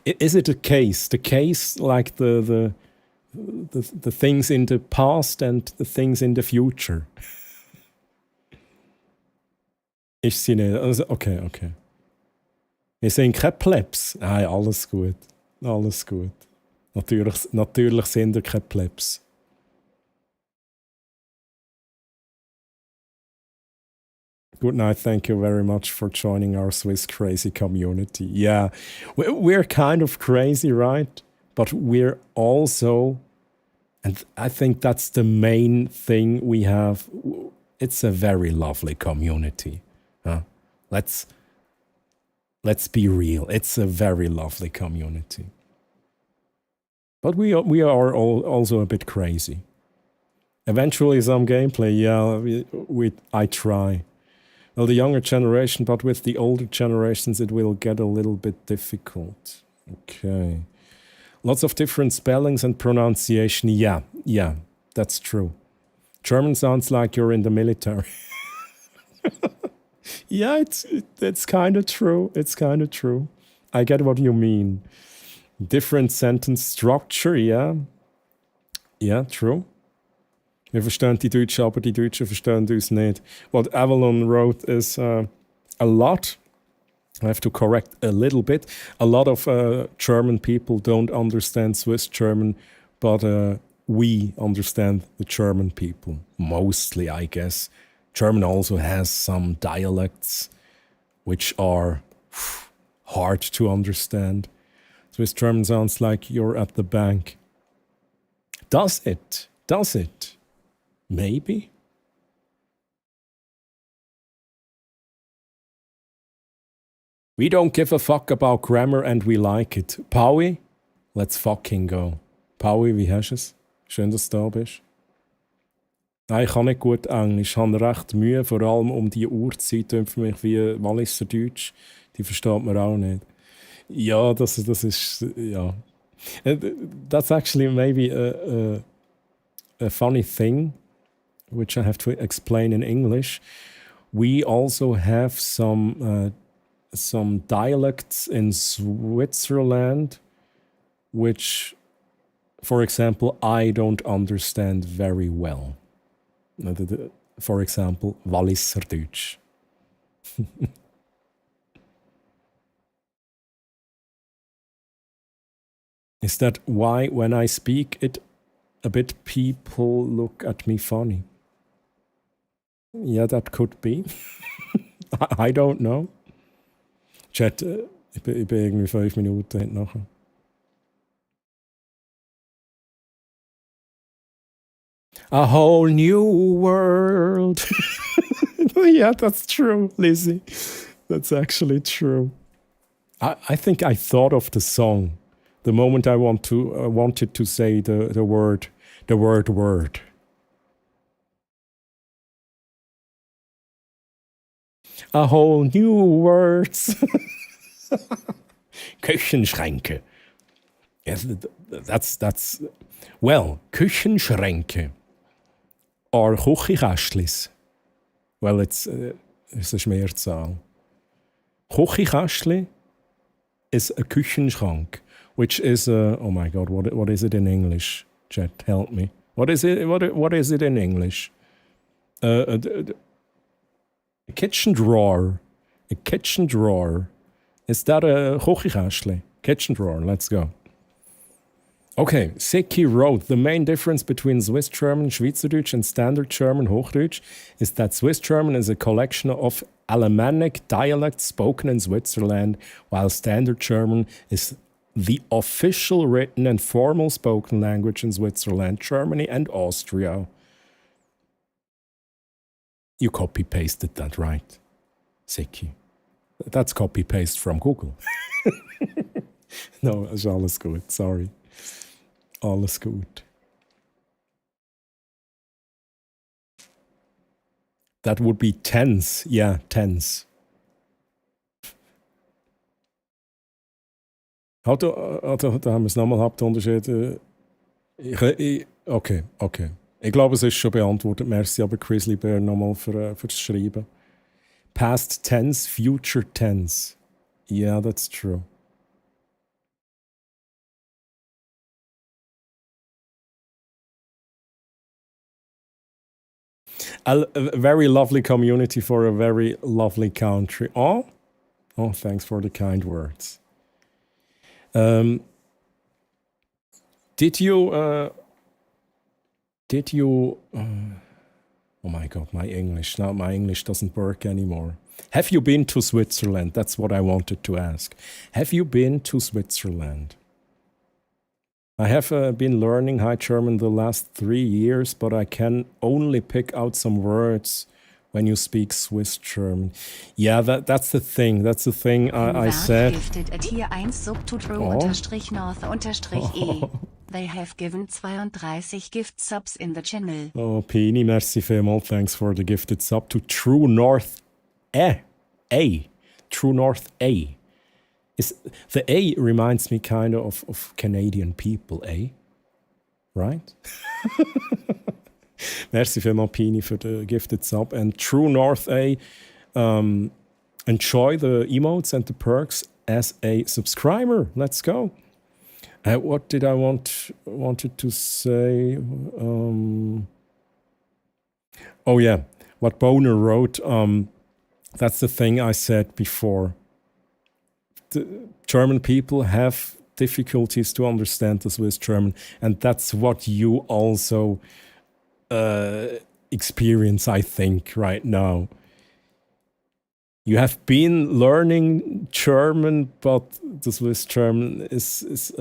Is it a case? The case like the things in the past and the things in the future. Ich sie nicht. Also, okay. Wir sind keine Plebs. Nein, alles gut. Alles gut. Natürlich sind wir keine Plebs. Good night. Thank you very much for joining our Swiss crazy community. Yeah, we're kind of crazy, right? But we're also, and I think that's the main thing we have. It's a very lovely community. Let's be real. It's a very lovely community. But we are also a bit crazy. Eventually, some gameplay. Yeah, I try. Well, the younger generation, but with the older generations, it will get a little bit difficult. Okay. Lots of different spellings and pronunciation. Yeah, that's true. German sounds like you're in the military. Yeah, it's kind of true. It's kind of true. I get what you mean. Different sentence structure, yeah. Yeah, true. Wir verstehen die Deutschen, aber die Deutschen verstehen uns nicht. What Avalon wrote is a lot. I have to correct a little bit. A lot of German people don't understand Swiss German, but we understand the German people. Mostly, I guess. German also has some dialects which are hard to understand. Swiss German sounds like you're at the bank. Does it? Does it? Maybe? We don't give a fuck about grammar and we like it. Paui, let's fucking go. Paui, wie hast du es? Schön, dass du da bist. Nein, ich kann nicht gut Englisch. Ich habe recht Mühe, vor allem um die Uhrzeit für mich wie Walliser Deutsch. Die versteht man auch nicht. Ja, das ist, ja. That's actually maybe a funny thing, which I have to explain in English. We also have some dialects in Switzerland, which, for example, I don't understand very well. For example, Walliser Deutsch. Is that why when I speak it a bit people look at me funny? Yeah, that could be. I don't know. Chat, ich bin irgendwie 5 Minuten hinten nachher. A whole new world. Yeah, that's true, Lizzie. That's actually true. I think I thought of the song the moment I wanted to say the word. A whole new words. Küchenschränke. Yes, that's well, Küchenschränke are Küchenkästlis. Well, it's a Schmerzzahl. Küchenkästli is a Küchenschrank, which is oh my God, what is it in English? Chat, help me. What is it? What is it in English? A kitchen drawer. A kitchen drawer. Is that a Küchenkästli? Kitchen drawer. Let's go. Okay, Seki wrote, the main difference between Swiss German, Schweizerdeutsch and Standard German, Hochdeutsch, is that Swiss German is a collection of Alemannic dialects spoken in Switzerland, while Standard German is the official written and formal spoken language in Switzerland, Germany and Austria. You copy-pasted that, right, Seki? That's copy-paste from Google. No, ist alles gut, sorry. Alles gut. That would be tense. Yeah, tense. Da haben wir es nochmal unterschieden. Okay. Ich glaube, es ist schon beantwortet. Merci aber Grizzly Bear nochmal fürs Schreiben. Past tense, future tense. Yeah, that's true. A very lovely community for a very lovely country. Oh, thanks for the kind words. Did you? Oh my God, my English doesn't work anymore. Have you been to Switzerland? That's what I wanted to ask. Have you been to Switzerland? I have been learning High German the last 3 years, but I can only pick out some words when you speak Swiss German. Yeah, that's the thing. That's the thing I said. Gifted at Tier 1 Subtutor_North_E. They have given 32 gift subs in the channel. Oh, Pini, merci vielmals. Thanks for the gifted sub to True North A. True North A. The A reminds me kind of Canadian people, eh? Right? Merci vielmals, Pini, for the gifted sub. And True North A, enjoy the emotes and the perks as a subscriber. Let's go. What did I wanted to say? Oh yeah, what Boner wrote. That's the thing I said before. The German people have difficulties to understand the Swiss German, and that's what you also experience, I think, right now. You have been learning German, but the Swiss German is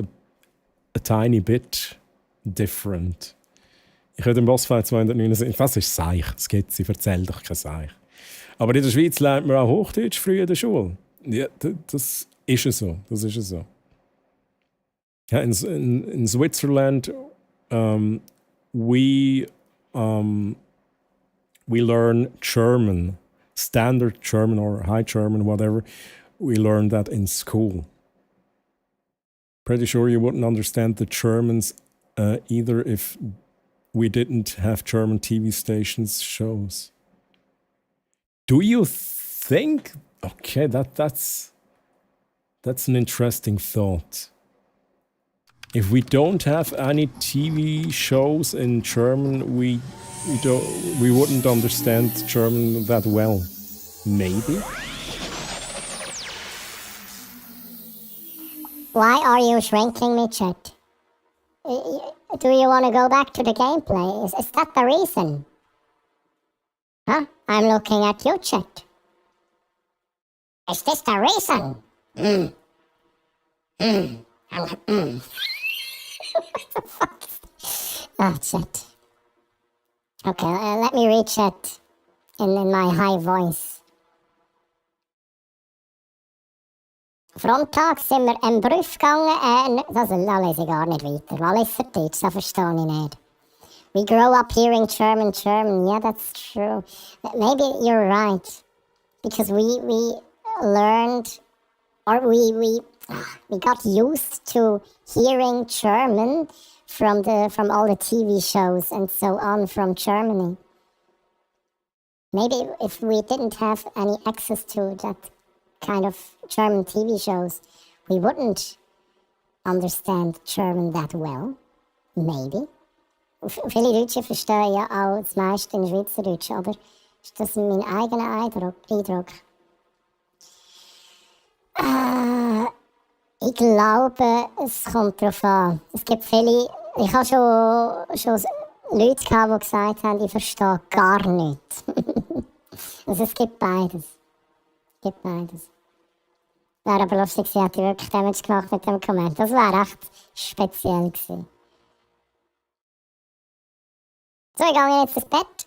a tiny bit different. Ich höre den Bossfight 279. Was ist Seich? Es geht, sie erzählt doch kein Seich. Aber in der Schweiz lernt man auch Hochdeutsch früh in der Schule. Ja, das ist es so. Das ist es so. Ja, in Switzerland, we learn German, standard German or high German, whatever. We learn that in school. Pretty sure you wouldn't understand the Germans either if we didn't have German TV stations shows. Do you think? Okay, that's an interesting thought. If we don't have any TV shows in German, we wouldn't understand German that well. Maybe. Why are you shrinking me, chat? Do you want to go back to the gameplay? Is that the reason? Huh? I'm looking at you, chat. Is this the reason? What the fuck? Oh, chat. Okay, let me read chat in my high voice. Freitag sind wir im Beruf gegangen, da lese ich gar nicht weiter. Walliserdeutsch, das verstehe ich nicht. We grow up hearing German. Yeah, that's true. Maybe you're right. Because we learned, or we got used to hearing German from all the TV shows and so on from Germany. Maybe if we didn't have any access to that kind of German TV shows, we wouldn't understand German that well. Maybe. Viele Deutsche verstehen ja auch das meiste in Schweizerdeutsch, oder? Ist das mein eigener Eindruck? Ich glaube, es kommt darauf an. Es gibt viele, ich habe schon Leute gehabt, die gesagt haben, ich verstehe gar nichts. Also es gibt beides. Wäre aber lustig gewesen, hätte ich wirklich Damage gemacht mit dem Comment. Das wäre echt speziell gewesen. So, ich gehe jetzt ins Bett.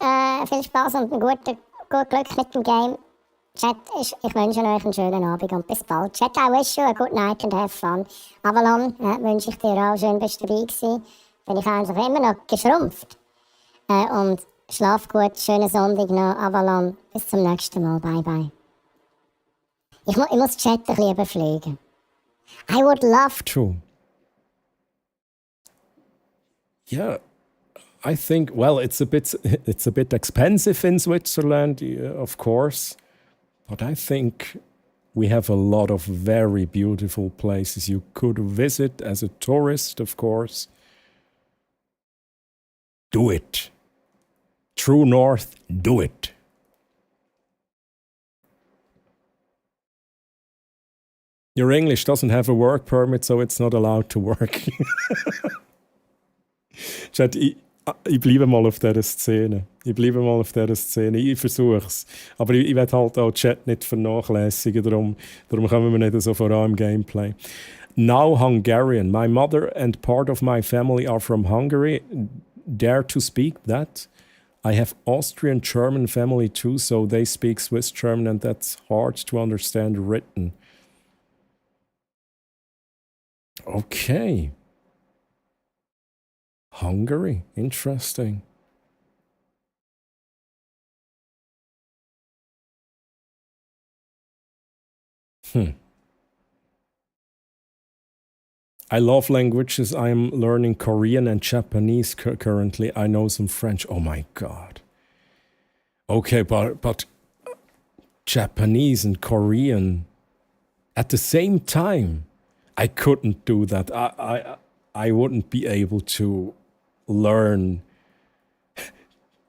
Viel Spaß und ein gutes Glück mit dem Game. Chat, ich wünsche euch einen schönen Abend und bis bald. Chat, I wish you a good night and have fun. Avalon, wünsche ich dir auch. Schön, bist du dabei gewesen. Bin ich eigentlich immer noch geschrumpft. Und schlaf gut, schönen Sonntag noch. Avalon, bis zum nächsten Mal. Bye, bye. Ich muss Chat ein bisschen überfliegen. I would love to. True. Yeah. I think, well, it's a bit expensive in Switzerland, of course, but I think we have a lot of very beautiful places you could visit as a tourist, of course. Do it. True North, do it. Your English doesn't have a work permit, so it's not allowed to work. Chat, ich bleibe mal auf dieser Szene. Ich versuche es. Aber ich werde halt auch Chat nicht vernachlässigen. Darum kommen wir nicht so voran im Gameplay. Now Hungarian. My mother and part of my family are from Hungary. Dare to speak that? I have Austrian German family too, so they speak Swiss German and that's hard to understand written. Okay. Hungary, interesting. I love languages. I am learning Korean and Japanese currently. I know some French. Oh my God. Okay, but Japanese and Korean at the same time, I couldn't do that. I wouldn't be able to learn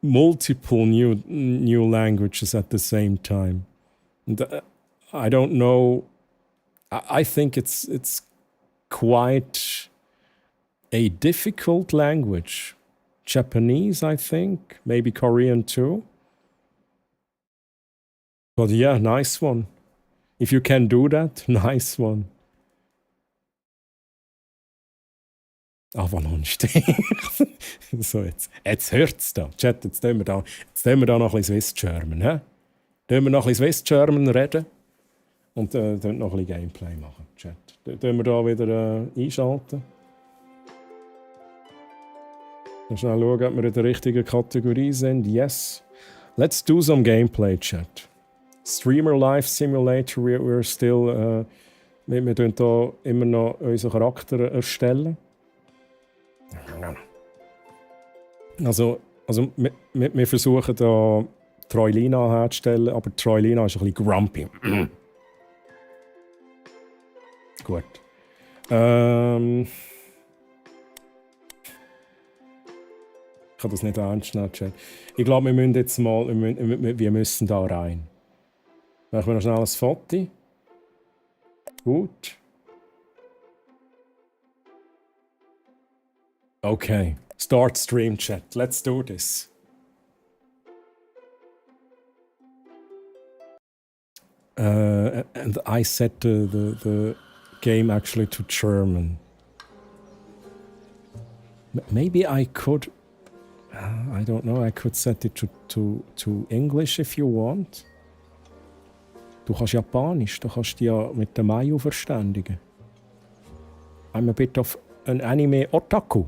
multiple new languages at the same time. And, I don't know. I think it's quite a difficult language. Japanese, I think, maybe Korean too. But yeah, nice one. If you can do that, nice one. Avalon steht. So, jetzt hört es da. Chat, jetzt tun wir da noch ein bisschen Swiss German. He? Tun wir noch ein bisschen Swiss German reden und tun noch ein bisschen Gameplay machen. Chat. Tun wir da wieder einschalten. Mal schnell schauen, ob wir in der richtigen Kategorie sind. Yes. Let's do some Gameplay, Chat. Streamer Live Simulator, we're still... wir tun da immer noch unseren Charakter erstellen. Also wir versuchen da Troilina herzustellen, aber Troilina ist ein bisschen grumpy. Gut. Ich kann das nicht ernst nehmen, Chat. Ich glaube, wir müssen jetzt mal... Wir müssen da rein. Machen wir noch schnell ein Foto. Gut. Okay. Start stream, Chat. Let's do this. And I set the game actually to German. Maybe I could... I don't know. I could set it to English if you want. Du kannst Japanisch, du kannst dich ja mit dem Mayu verständigen. I'm a bit of an anime otaku.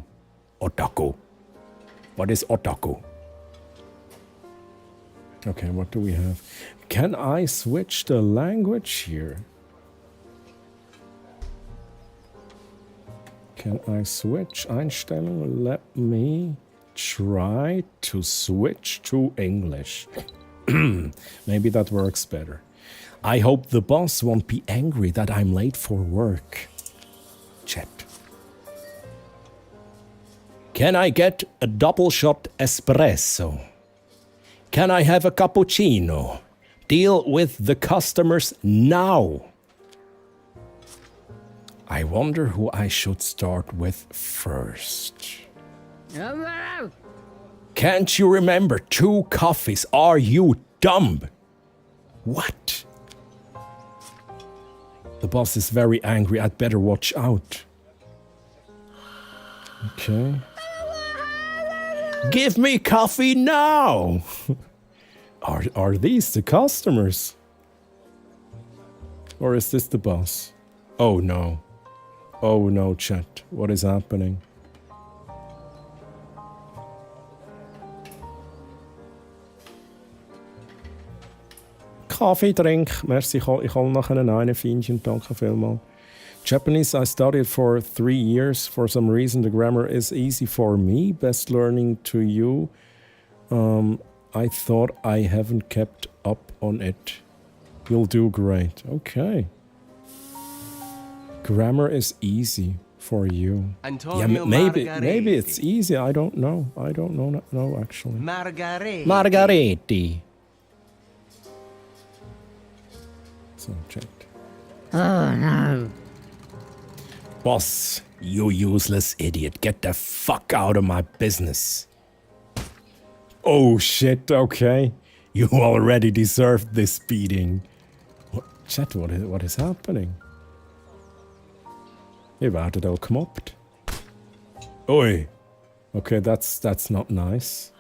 Otaku. What is otaku? Okay, what do we have? Can I switch the language here? Can I switch Einstellungen? Let me try to switch to English. Maybe that works better. I hope the boss won't be angry that I'm late for work. Chat. Can I get a double shot espresso? Can I have a cappuccino? Deal with the customers now. I wonder who I should start with first. Can't you remember 2 coffees? Are you dumb? What? The boss is very angry. I'd better watch out. Okay. Give me coffee now! Are these the customers? Or is this the boss? Oh no. Oh no, chat. What is happening? Kaffee trink. Merci, ich hole nachher einen Fienchen. Danke vielmals. Japanese, I studied for 3 years. For some reason, the grammar is easy for me. Best learning to you. I thought I haven't kept up on it. You'll do great. Okay. Grammar is easy for you. Antonio maybe it's easy. I don't know. I don't know actually. Margareti. So check. Oh no. Boss, you useless idiot. Get the fuck out of my business. Oh shit, okay. You already deserved this beating. Chat, what is happening? Ihr werdet auch gemobbt. Oi. Okay, that's not nice.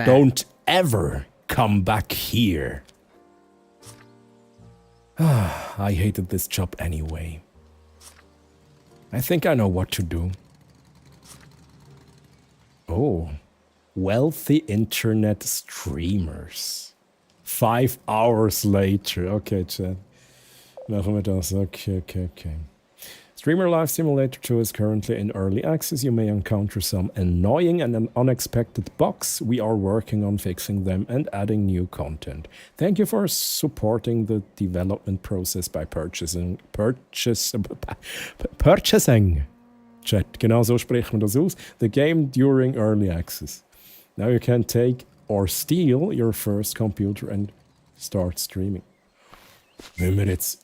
Don't ever come back here. I hated this job anyway. I think I know what to do. Oh. Wealthy internet streamers. 5 hours later. Okay, chat. Machen wir das. Okay. Streamer Live Simulator 2 is currently in early access. You may encounter some annoying and unexpected bugs. We are working on fixing them and adding new content. Thank you for supporting the development process by purchasing. Chat. Genau so spricht man das aus. The game during early access. Now you can take or steal your first computer and start streaming. Wenn wir jetzt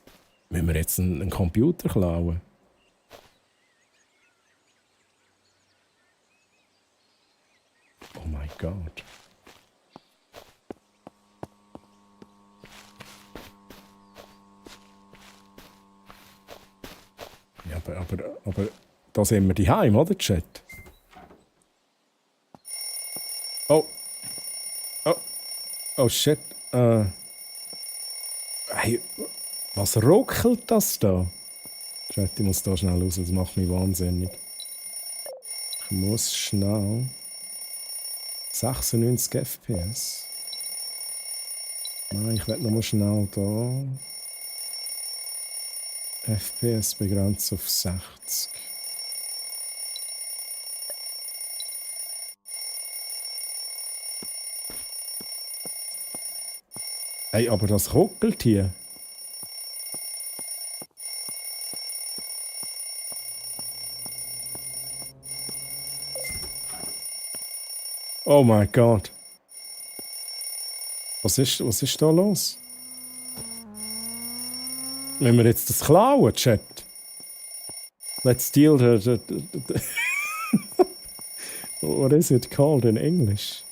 einen Computer klauen? Oh mein Gott. Ja, aber da sind wir daheim, oder, Chat? Oh. Oh. Oh, shit. Hey, was ruckelt das da? Chat, ich muss da schnell raus, das macht mich wahnsinnig. Ich muss schnell... 96 FPS. Nein, ich werde nochmal schnell da... FPS begrenzt auf 60. Hey, aber das ruckelt hier. Oh mein Gott. Was ist da los? Wenn wir jetzt das klauen, Chat. Let's steal the what is it called in English?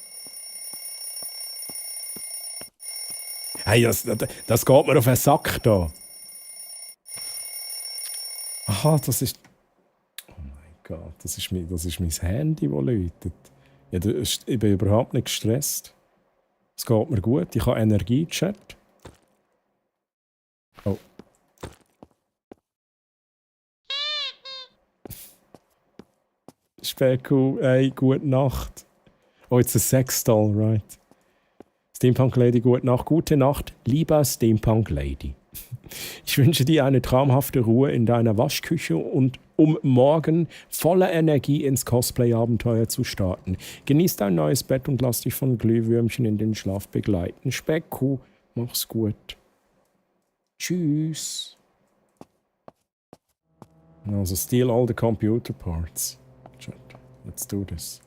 Hey, das geht mir auf den Sack da. Aha, das ist... Oh mein Gott, das ist mein Handy, das läutet. Ja, ich bin überhaupt nicht gestresst. Es geht mir gut, ich habe Energie, Chat. Oh. Speku, hey, gute Nacht. Oh, it's a sex doll, right? Steampunk Lady, gute Nacht. Gute Nacht, lieber Steampunk Lady. Ich wünsche dir eine traumhafte Ruhe in deiner Waschküche und um morgen voller Energie ins Cosplay-Abenteuer zu starten. Genieß dein neues Bett und lass dich von Glühwürmchen in den Schlaf begleiten. Speku, mach's gut. Tschüss. Also steal all the computer parts. Let's do this.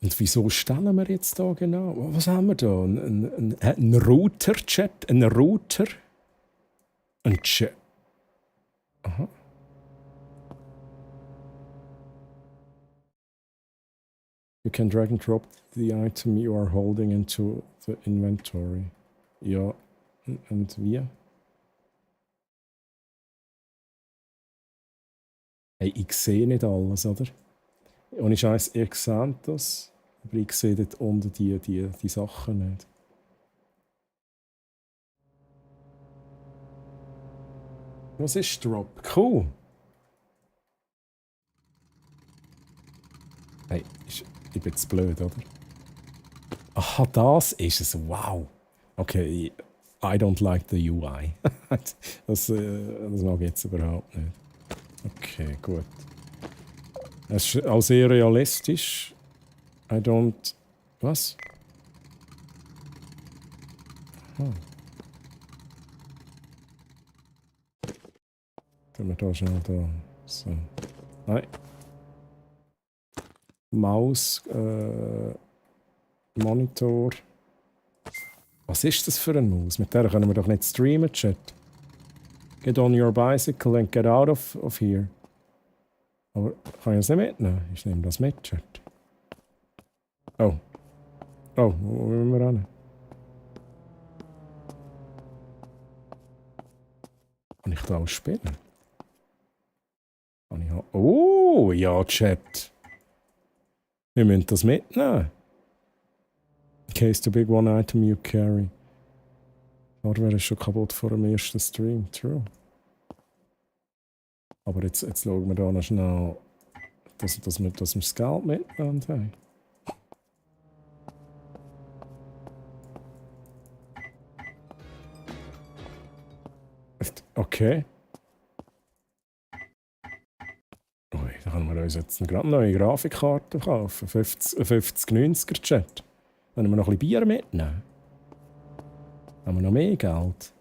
Und wieso stellen wir jetzt da genau? Was haben wir da? Ein Router, Chat? Ein Router? Ein Chat? Aha. You can drag and drop the item you are holding into the inventory. Ja, und wie? Hey, ich sehe nicht alles, oder? Ohne Scheiß, ihr seht das, aber ich sehe dort unten die Sachen nicht. Was ist Drop? Cool! Hey, ich bin zu blöd, oder? Aha, das ist es. Wow! Okay, I don't like the UI. das mag ich jetzt überhaupt nicht. Okay, gut. Es ist auch sehr realistisch. I don't... Was? Hm. Tun wir da schnell da. So. Nein. Maus, Monitor. Was ist das für eine Maus? Mit der können wir doch nicht streamen, Chat. Get on your bicycle and get out of here. Aber kann ich das nicht mitnehmen? Ich nehme das mit, Chat. Oh. Oh, wo wollen wir ran? Kann ich da auch spielen? Kann ich auch... Oh, ja, Chat. Wir müssen das mitnehmen. In case the big one item you carry. Hardware ist schon kaputt vor dem ersten Stream. True. Aber jetzt schauen wir da noch schnell, dass wir das Geld mitnehmen haben. Okay. Ui, da können wir uns jetzt gerade eine neue Grafikkarte kaufen. 5090er Chat. Können wir noch ein bisschen Bier mitnehmen? Haben wir noch mehr Geld?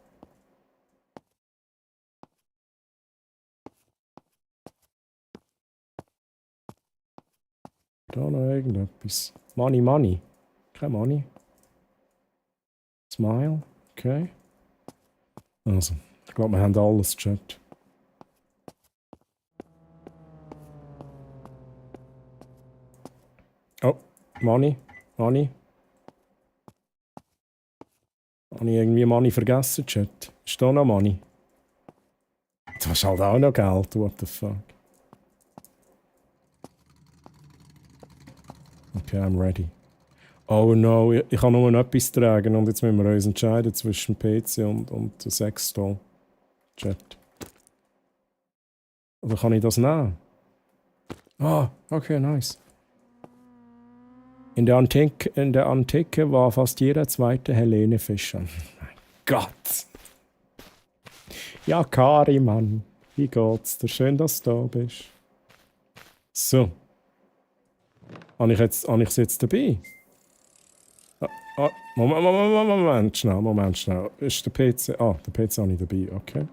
Da noch irgendetwas. Money. Kein Money. Smile. Okay. Also, ich glaube, wir haben alles, Chat. Oh, Money. Habe ich irgendwie Money vergessen, Chat? Ist da noch Money? Du hast halt auch noch Geld, what the fuck. Okay, I'm ready. Oh no, ich kann nur noch etwas tragen und jetzt müssen wir uns entscheiden zwischen PC und Sexdoll. Chat. Oder kann ich das nehmen? Ah, okay, nice. In der Antike war fast jeder zweite Helene Fischer. Mein Gott. Ja, Kari, Mann. Wie geht's dir? Schön, dass du da bist. So. Habe ich es jetzt dabei? Moment schnell. Ist der PC... Ah, der PC habe ich dabei, okay.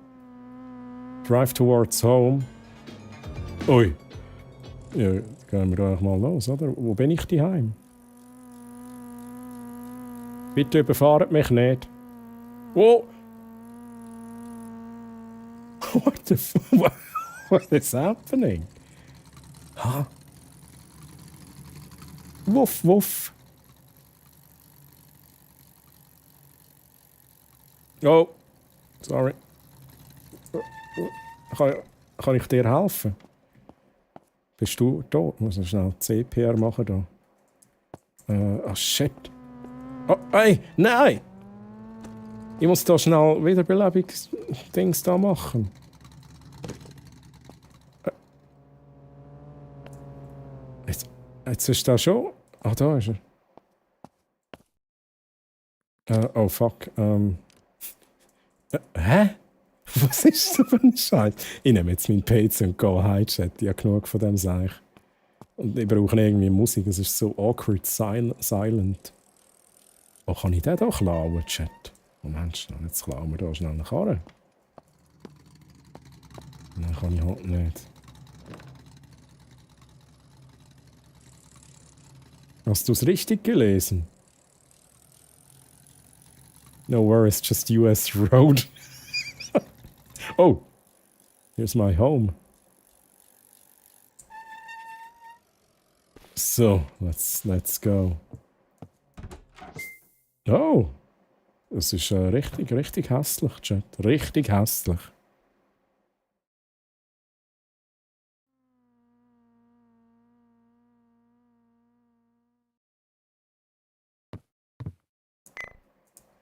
Drive towards home. Ui. Ja, gehen wir doch mal los, oder? Wo bin ich daheim? Bitte überfahrt mich nicht. Oh! What the fuck? What is happening? Huh? Wuff. Oh, sorry. Kann ich dir helfen? Bist du da? Ich muss noch schnell CPR machen da. Shit. Oh, hey, nein! Ich muss da schnell Wiederbelebungsdings da machen. Jetzt ist da schon... Ah, da ist er. Oh, fuck. Hä? Was ist das für ein Scheiß? Ich nehme jetzt meinen PC und gehe heim, Chat. Ich habe genug von dem Seich. Und ich brauche irgendwie Musik. Es ist so awkward silent. Oh, kann ich den da klauen, Chat? Moment schnell, jetzt klauen wir da schnell eine Karre. Nein, kann ich halt nicht. Hast du es richtig gelesen? No worries, just US Road. Oh, here's my home. So, let's go. Oh, das ist richtig hässlich, Chat. Richtig hässlich.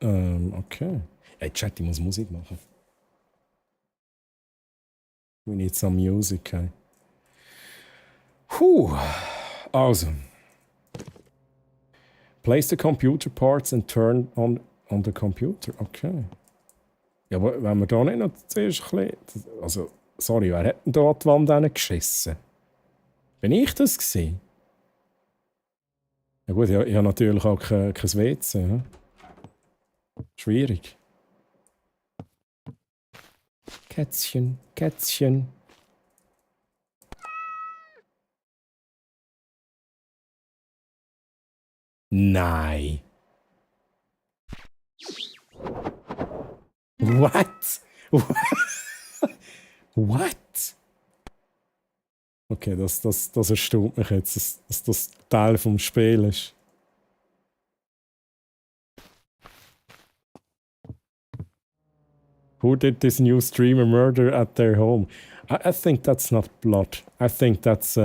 Okay. Hey, Chat, ich muss Musik machen. We need some music, hey. Also. Place the computer parts and turn on the computer. Okay. Ja, aber wenn wir da nicht noch zuerst ein bisschen... Also, sorry, wer hat denn da die Wand geschissen? Bin ich das gewesen? Ja gut, ich habe natürlich auch kein WC. Ja? Schwierig. Kätzchen. Nein. What? What? Okay, das erstaunt mich jetzt, dass das Teil vom Spiel ist. Who did this new streamer murder at their home? I think that's not blood. I think that's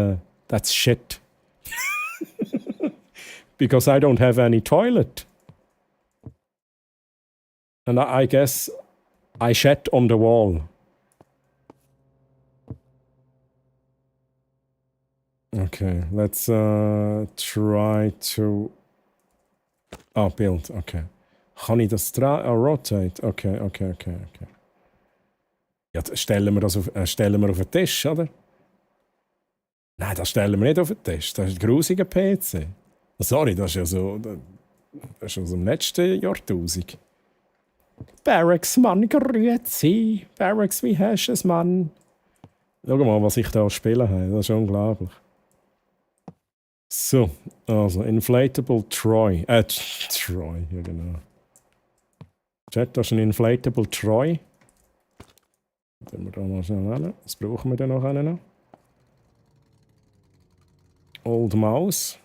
shit. Because I don't have any toilet. And I guess I shat on the wall. Okay, let's try to... Ah, build, okay. Kann ich das rotate? Okay. Ja, stellen wir auf den Tisch, oder? Nein, das stellen wir nicht auf den Tisch. Das ist ein grusiger PC. Sorry, das ist ja so... Das ist aus dem letzten Jahrtausend. Barracks, Mann, grüezi. Barracks, wie hast du es, Mann? Schau mal, was ich da spielen habe. Das ist unglaublich. So, also Inflatable Troy. Troy, ja genau. Chat, das ist ein Inflatable Troy. Dann wir da mal schnell hin. Was brauchen wir denn noch einen? Old Mouse.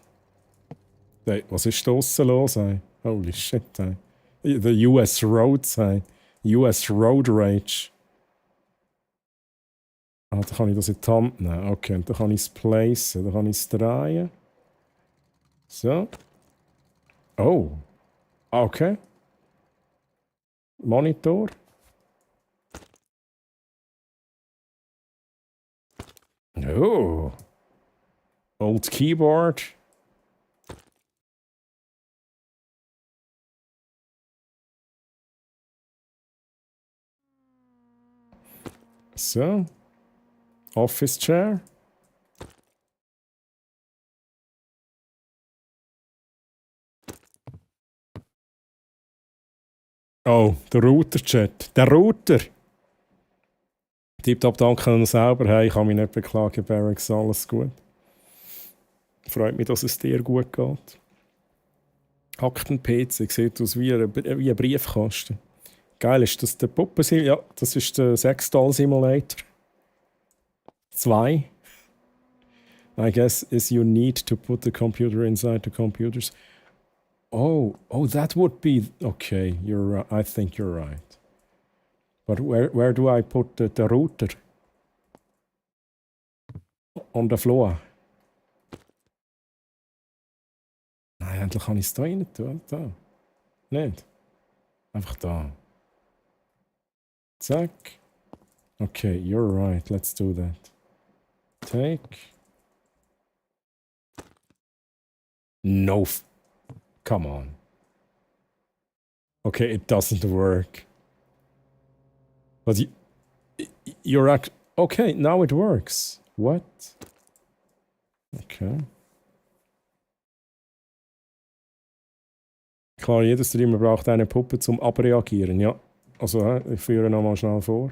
Hey, was ist da draussen los? Hey? Holy shit. Hey. The US Roads. Hey. US Road Rage. Ah, da kann ich das in die Hand nehmen. Okay, und dann kann ich es placen. Dann kann ich es drehen. So. Oh. Okay. Monitor. Oh. Old Keyboard. So. Office chair. Oh, der Router-Chat. Der Router! Tipptopp, danke an selber. Hey, ich kann mich nicht beklagen, Barracks, alles gut. Freut mich, dass es dir gut geht. Akten-PC sieht aus wie ein Briefkasten. Geil, ist das der Puppensimulator? Ja, das ist der Sexdoll-Simulator. 2. I guess is you need to put the computer inside the computers. Oh, that would be okay. I think you're right. But where do I put the router? On the floor. Nein, endlich kann ich es da rein tun. Da. Nicht. Einfach da. Zack. Okay, you're right. Let's do that. Take. No. Come on. Okay, it doesn't work. But you're okay, now it works. What? Okay. Klar, jeder Streamer braucht eine Puppe zum Abreagieren. Ja, also ich führe nochmal schnell vor.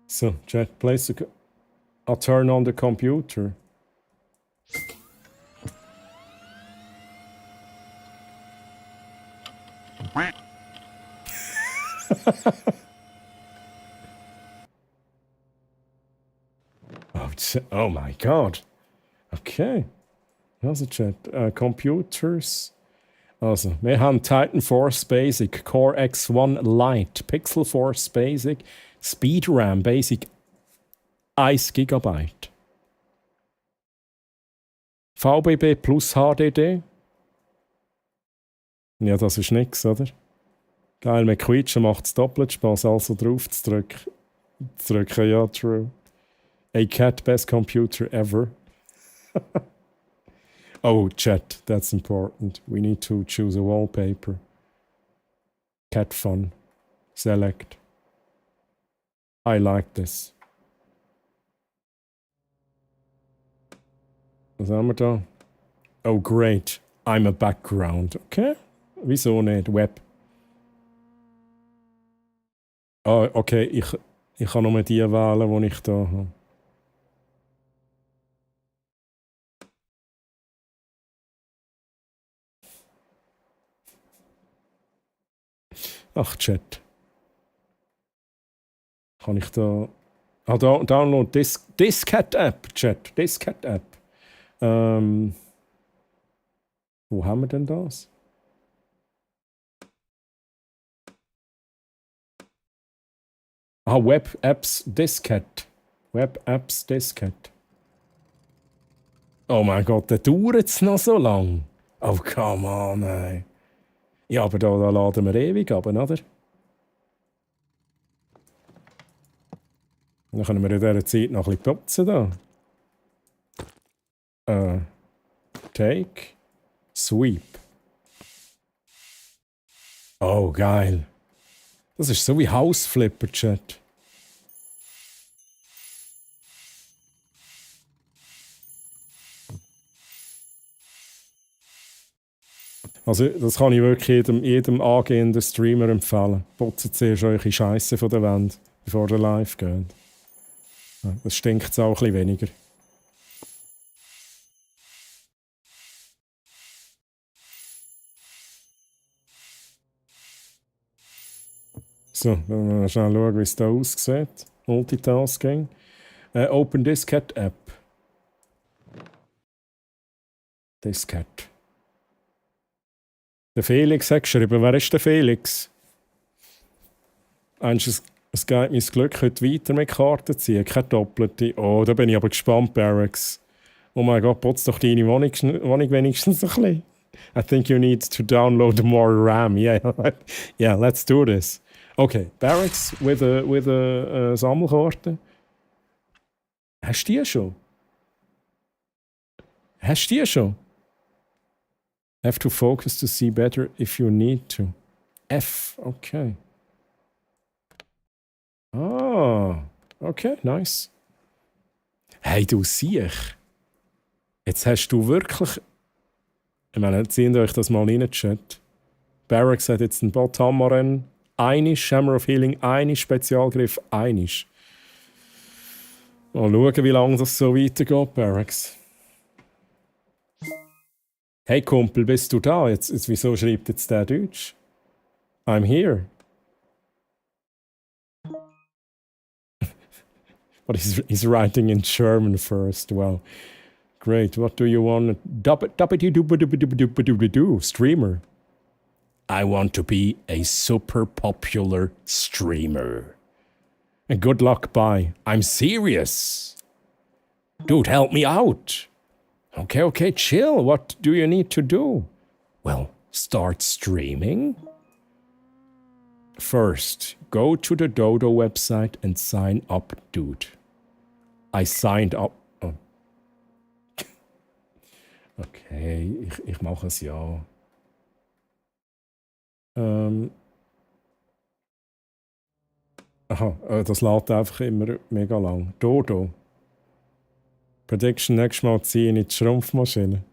So, chat, place the... I'll turn on the computer. Oh my god. Okay. Also Chat. Computers. Also, wir haben Titan Force Basic, Core X1 Lite, Pixel Force Basic, Speed RAM Basic 1 GB. VBB plus HDD. Ja, das ist nix, oder? Geil, mit Quietschen macht es doppelt Spaß, also drauf zu drücken. Ja, true. A cat best computer ever. Oh, chat, that's important. We need to choose a wallpaper. Cat fun. Select. I like this. Was haben wir da? Oh, great. I'm a background. Okay. Wieso nicht? Web. Oh, okay. Ich kann nur die wählen, die ich da habe. Ach, Chat. Kann ich da... Ah, Download Discat-App, Chat. Discat-App. Wo haben wir denn das? Ah, Web Apps Discat. Web Apps Discat. Oh mein Gott, der dauert es noch so lang. Oh, come on, ey. Ja, aber da laden wir ewig ab, oder? Dann können wir in dieser Zeit noch ein bisschen putzen da. Take. Sweep. Oh, geil. Das ist so wie Hausflipper, Chat. Also das kann ich wirklich jedem angehenden Streamer empfehlen. Putzt zuerst eure Scheisse von der Wand, bevor ihr live geht. Ja, das stinkt auch ein bisschen weniger. So, dann mal schnell schauen, wie es da aussieht. Multitasking. Open Diskette App. Diskette. Der Felix hat geschrieben. Wer ist der Felix? Es geht mein Glück, heute weiter mit Karten ziehen. Keine doppelte. Oh, da bin ich aber gespannt, Barracks. Oh mein Gott, putz doch deine Wohnung wenigstens ein bisschen. I think you need to download more RAM. Yeah, let's do this. Okay, Barracks with a Sammelkarte. Hast du die schon? Have to focus to see better if you need to. F, okay. Ah, okay, nice. Hey, du Siech. Jetzt hast du wirklich... Ich meine, zieht euch das mal rein, Chat. Barracks hat jetzt einen Bot-Hammeren, einisch, Hammer of Healing, einisch, Spezialgriff, einisch. Mal schauen, wie lange das so weitergeht, Barracks. Hey Kumpel, bist du da? Jetzt, wieso schreibt jetzt der Deutsch? I'm here. But he's writing in German first. Well, great. What do you want? Streamer. I want to be a super popular streamer. And good luck, bye. I'm serious. Dude, help me out. Okay, chill. What do you need to do? Well, start streaming. First, go to the Dodo website and sign up, dude. I signed up. Oh. Okay, ich mache es ja. Aha, das lädt einfach immer mega lang. Dodo. Prediction, nächstes Mal ziehen in die Schrumpfmaschine.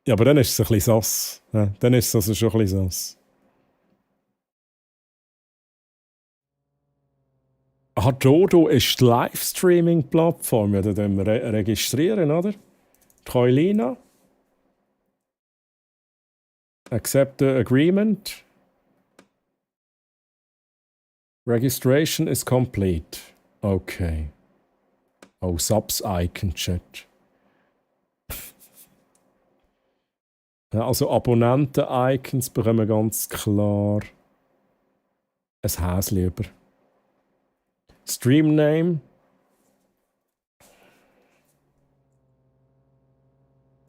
Ja, aber dann ist es ein bisschen sass. Ja, dann ist es also schon ein bisschen sass. Dodo ist die Livestreaming-Plattform. Ja, dann registrieren, oder? Troilina. Accept the agreement. Registration is complete. Okay. Oh, Subs-Icon, Chat. Ja, also Abonnenten-Icons bekommen ganz klar ein Häschen über. Stream-Name.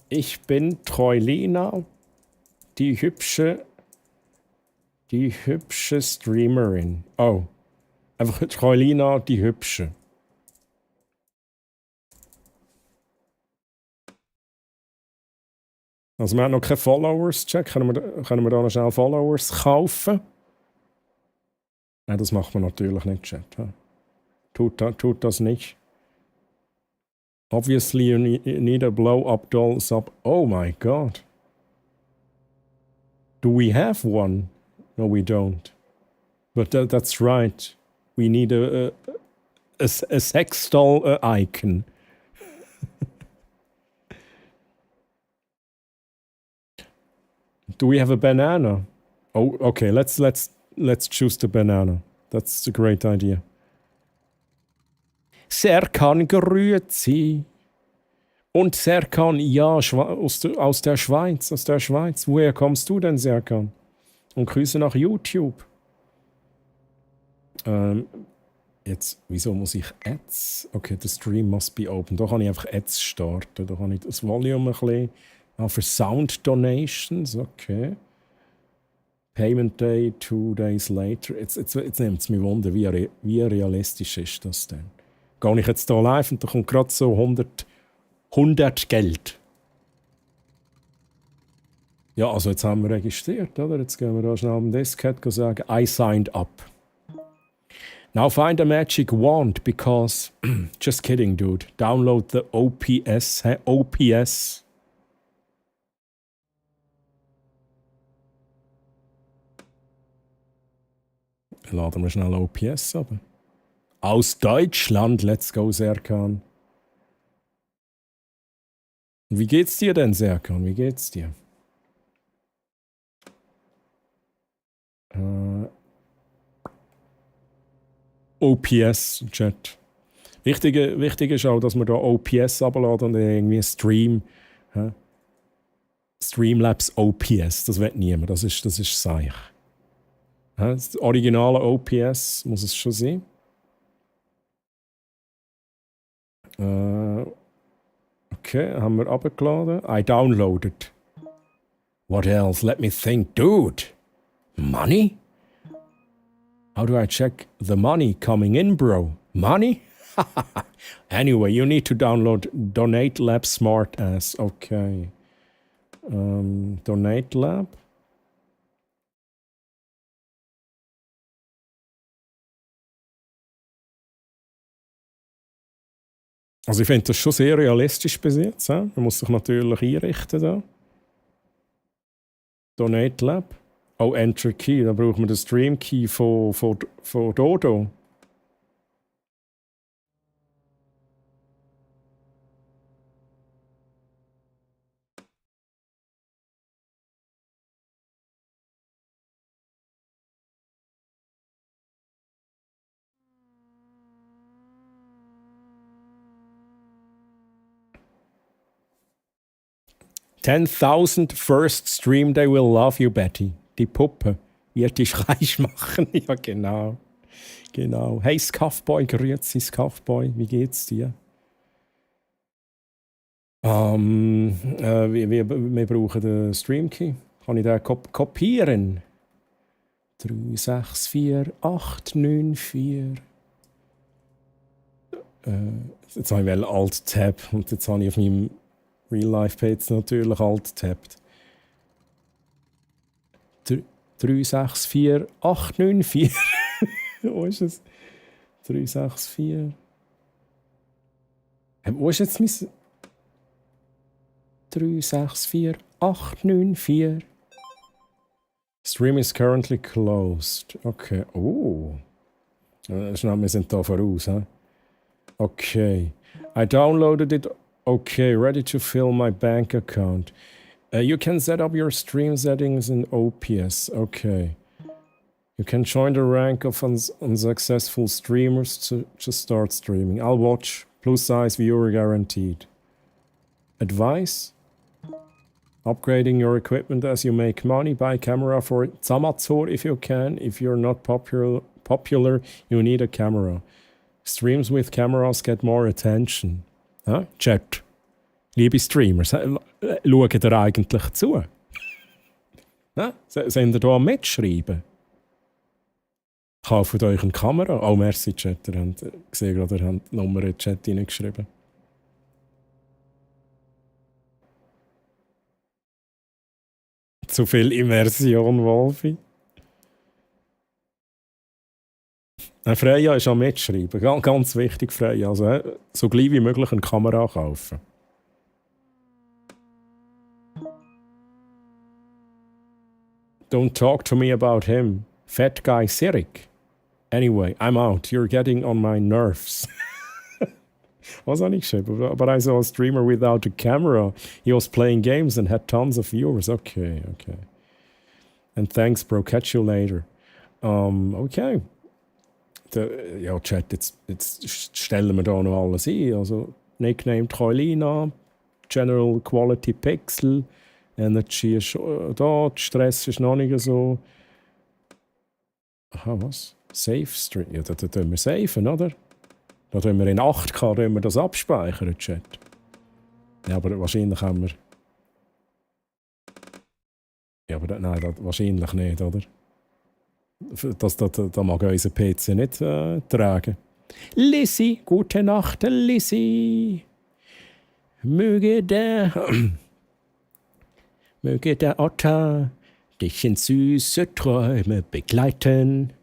Ich bin Troilina, die hübsche Streamerin. Oh, einfach Troilina, die hübsche. Also wir haben noch keine Followers, Check. Können wir da noch schnell Followers kaufen? Nein, das macht man natürlich nicht, Chat. Tut das nicht. Obviously you need a blow-up doll sub. Oh my god. Do we have one? No, we don't. But that's right. We need a sex doll icon. Do we have a banana? Oh, okay. Let's choose the banana. That's a great idea. Serkan grüezi. Und Serkan, ja, aus der Schweiz. Woher kommst du denn, Serkan? Und Grüße nach YouTube. Jetzt, wieso muss ich Ads? Okay, the stream must be open. Da kann ich einfach Ads starten. Da kann ich das Volume ein bisschen... für Sound Donations, okay. Payment Day 2 days later. Jetzt nimmt es mich Wunder, wie realistisch ist das denn? Gehe ich jetzt hier live und da kommt gerade so 100 Geld. Ja, also jetzt haben wir registriert, oder? Jetzt gehen wir da schnell am Diskette und sagen, I signed up. Now find a magic wand because... Just kidding, dude. Download the OPS. OPS. Laden wir schnell OPS ab. Aus Deutschland, let's go, Serkan. Wie geht's dir denn, Serkan? Wie geht's dir? OPS, Chat. Wichtig ist auch, dass wir da OPS abladen und irgendwie Stream. Streamlabs OPS, das will niemand, das ist seich. Das originale OPS muss es schon sein. Okay, haben wir abgeladen. I downloaded. What else? Let me think. Dude! Money? How do I check the money coming in, bro? Money? Anyway, you need to download Donate Lab Smart Ass. Okay. Donate Lab. Also ich finde das schon sehr realistisch bis jetzt. Man muss sich natürlich einrichten da. Donate Lab. Oh, Enter Key. Da braucht man den Stream Key von Dodo. $10,000 first stream, they will love you, Betty. Die Puppe wird dich reich machen. Ja, genau. Genau. Hey, Scuffboy, grüezi, Scuffboy. Wie geht's dir? Wir brauchen den Streamkey. Kann ich den kopieren? 364894. Jetzt habe ich Alt-Tab und jetzt habe ich auf meinem Real-Life-Page natürlich alt-tappt. 364894. Wo ist es? 364. Wo ist jetzt mein 364894? Stream is currently closed. Okay. Oh. Schnell, wir sind da voraus. Okay. I downloaded it. Okay, ready to fill my bank account. You can set up your stream settings in OPS. Okay. You can join the rank of unsuccessful streamers to start streaming. I'll watch. Plus size viewer guaranteed. Advice? Upgrading your equipment as you make money. Buy camera for Zamazor if you can. If you're not popular, you need a camera. Streams with cameras get more attention. Chat. Liebe Streamers, schaut ihr eigentlich zu? Sind ihr da am Mitschreiben? Kauft euch eine Kamera? Oh, merci, Chat. Ihr habt gesehen, ihr habt die Nummer in den Chat hineingeschrieben. Zu viel Immersion, Wolfi. Freya ist am Mitschreiben. Ganz wichtig, Freya. Also, so gleich wie möglich eine Kamera kaufen. Don't talk to me about him. Fat guy Sirik. Anyway, I'm out. You're getting on my nerves. Was habe ich geschrieben? But I saw a streamer without a camera. He was playing games and had tons of viewers. Okay. And thanks, bro. Catch you later. Okay. Ja, Chat, jetzt stellen wir da noch alles ein. Also, Nickname Troilina, General Quality Pixel, Energy ist da, Stress ist noch nicht so. Aha, was? Safe Stream? Ja, da tun wir safen, oder? Da tun wir in 8K das abspeichern, Chat. Ja, aber wahrscheinlich haben wir. Ja, aber nein, wahrscheinlich nicht, oder? Das mag unser PC nicht tragen. Lissy, gute Nacht, Lissy. Möge der Otter dich in süße Träume begleiten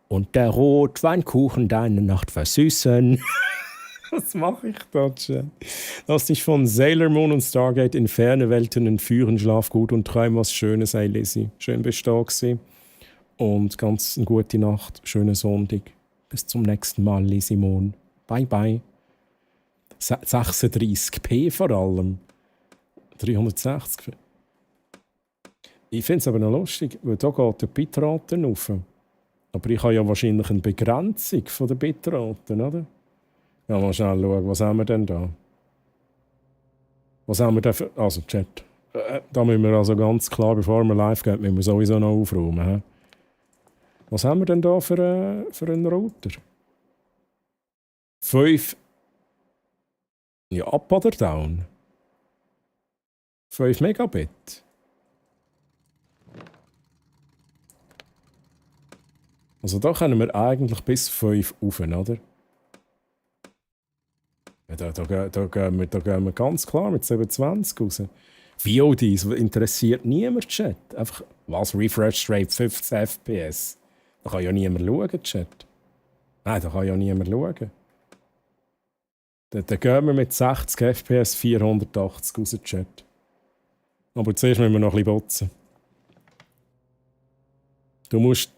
und der Rotweinkuchen deine Nacht versüßen. Was mache ich da, Chat? Lass dich von Sailor Moon und Stargate in ferne Welten entführen, schlaf gut und träum was Schönes, ey Lissy. Schön bist du da gewesen. Und ganz eine gute Nacht, schönen Sonntag. Bis zum nächsten Mal, Simon. Bye, bye. 36p vor allem. 360p. Ich finde es aber noch lustig, weil da geht der Bitrate rauf. Aber ich habe ja wahrscheinlich eine Begrenzung der Bitraten, oder? Ja, mal schnell schauen, was haben wir denn da? Was haben wir denn für... Also, Chat. Da müssen wir also ganz klar, bevor wir live gehen, müssen wir sowieso noch aufräumen. He? Was haben wir denn da für einen Router? 5... Ja, up oder down? 5 Megabit. Also da können wir eigentlich bis 5 rauf, oder? Ja, da gehen wir ganz klar mit 27 raus. VODs interessiert niemand, Chat. Einfach, was? Refresh Rate 15 FPS. Da kann ja niemand schauen, Chat. Nein, da kann ja niemand schauen. Dann gehen wir mit 60 FPS 480 raus, Chat. Aber zuerst müssen wir noch ein bisschen botzen. Du musst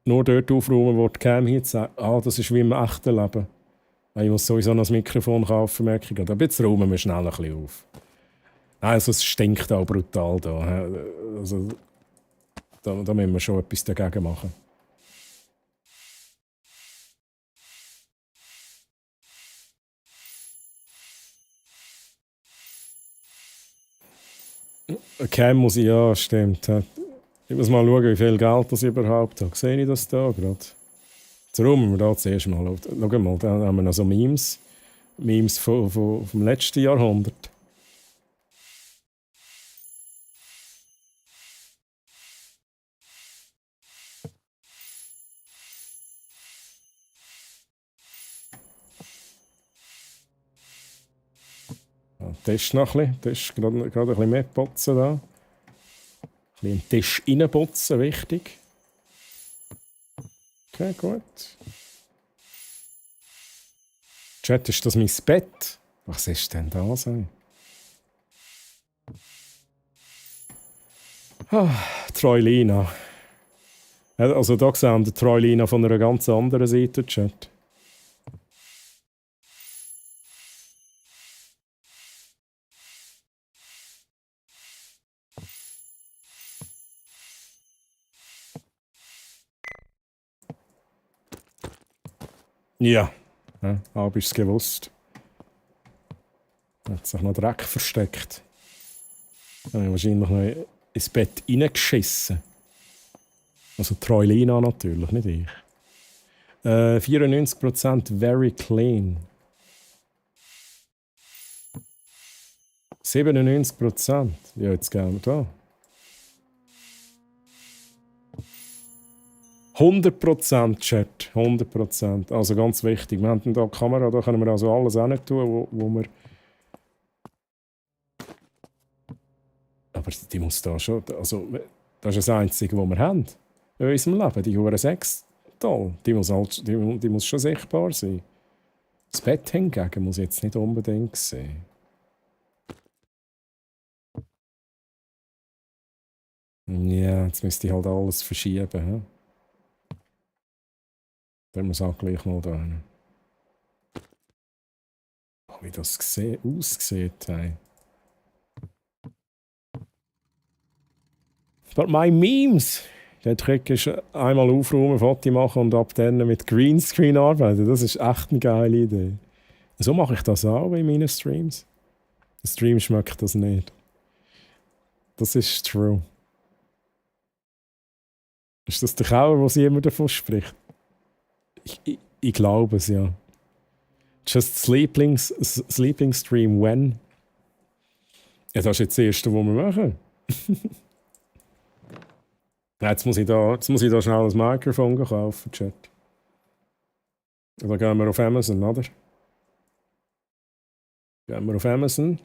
nur dort aufräumen, wo die Cam hier sagt, das ist wie im echten Leben. Ich muss sowieso noch das Mikrofon kaufen, merke ich. Aber jetzt räumen wir schnell ein bisschen auf. Also es stinkt auch brutal da. Also, da müssen wir schon etwas dagegen machen. Cam muss ich, ja, stimmt. Ich muss mal schauen, wie viel Geld das überhaupt habe. Sehe ich das da gerade? Jetzt räumen wir da zuerst mal. Schau mal, da haben wir noch so Memes. Memes vom letzten Jahrhundert. Tisch noch ein bisschen. Tisch, gerade ein bisschen mehr putzen da. Ein bisschen den Tisch reinputzen, wichtig. Okay, gut. Chat, ist das mein Bett? Was ist denn da so? Troilina. Also da sehen wir Troilina von einer ganz anderen Seite, Chat. Ja, habe ich es gewusst. Hat sich noch Dreck versteckt. Dann habe ich wahrscheinlich noch ins Bett reingeschissen. Also Troilina natürlich, nicht ich. 94% very clean. 97%. Ja, jetzt gehen wir da. 100% Chat, 100%. Also ganz wichtig. Wir haben hier die Kamera, da können wir also alles hin tun, wo wir... Aber die muss da schon... Also, das ist das Einzige, was wir haben in unserem Leben. Die Hure 6 toll. Die muss schon sichtbar sein. Das Bett hingegen muss jetzt nicht unbedingt sehen. Ja, jetzt müsste ich halt alles verschieben. He? Dann muss auch gleich mal da hin. Wie das aussieht. Hey. But my memes! Der Trick ist einmal aufräumen, Foto machen und ab dann mit Greenscreen arbeiten. Das ist echt eine geile Idee. So mache ich das auch in meinen Streams. Im Stream schmeckt das nicht. Das ist true. Ist das der Kauer, was immer davon spricht? Ich glaube es, ja. Just sleeping stream when? Ja, das ist jetzt das Erste, was wir machen. Jetzt muss ich da schnell ein Mikrofon kaufen, Chat. Da gehen wir auf Amazon, oder? Gehen wir auf Amazon.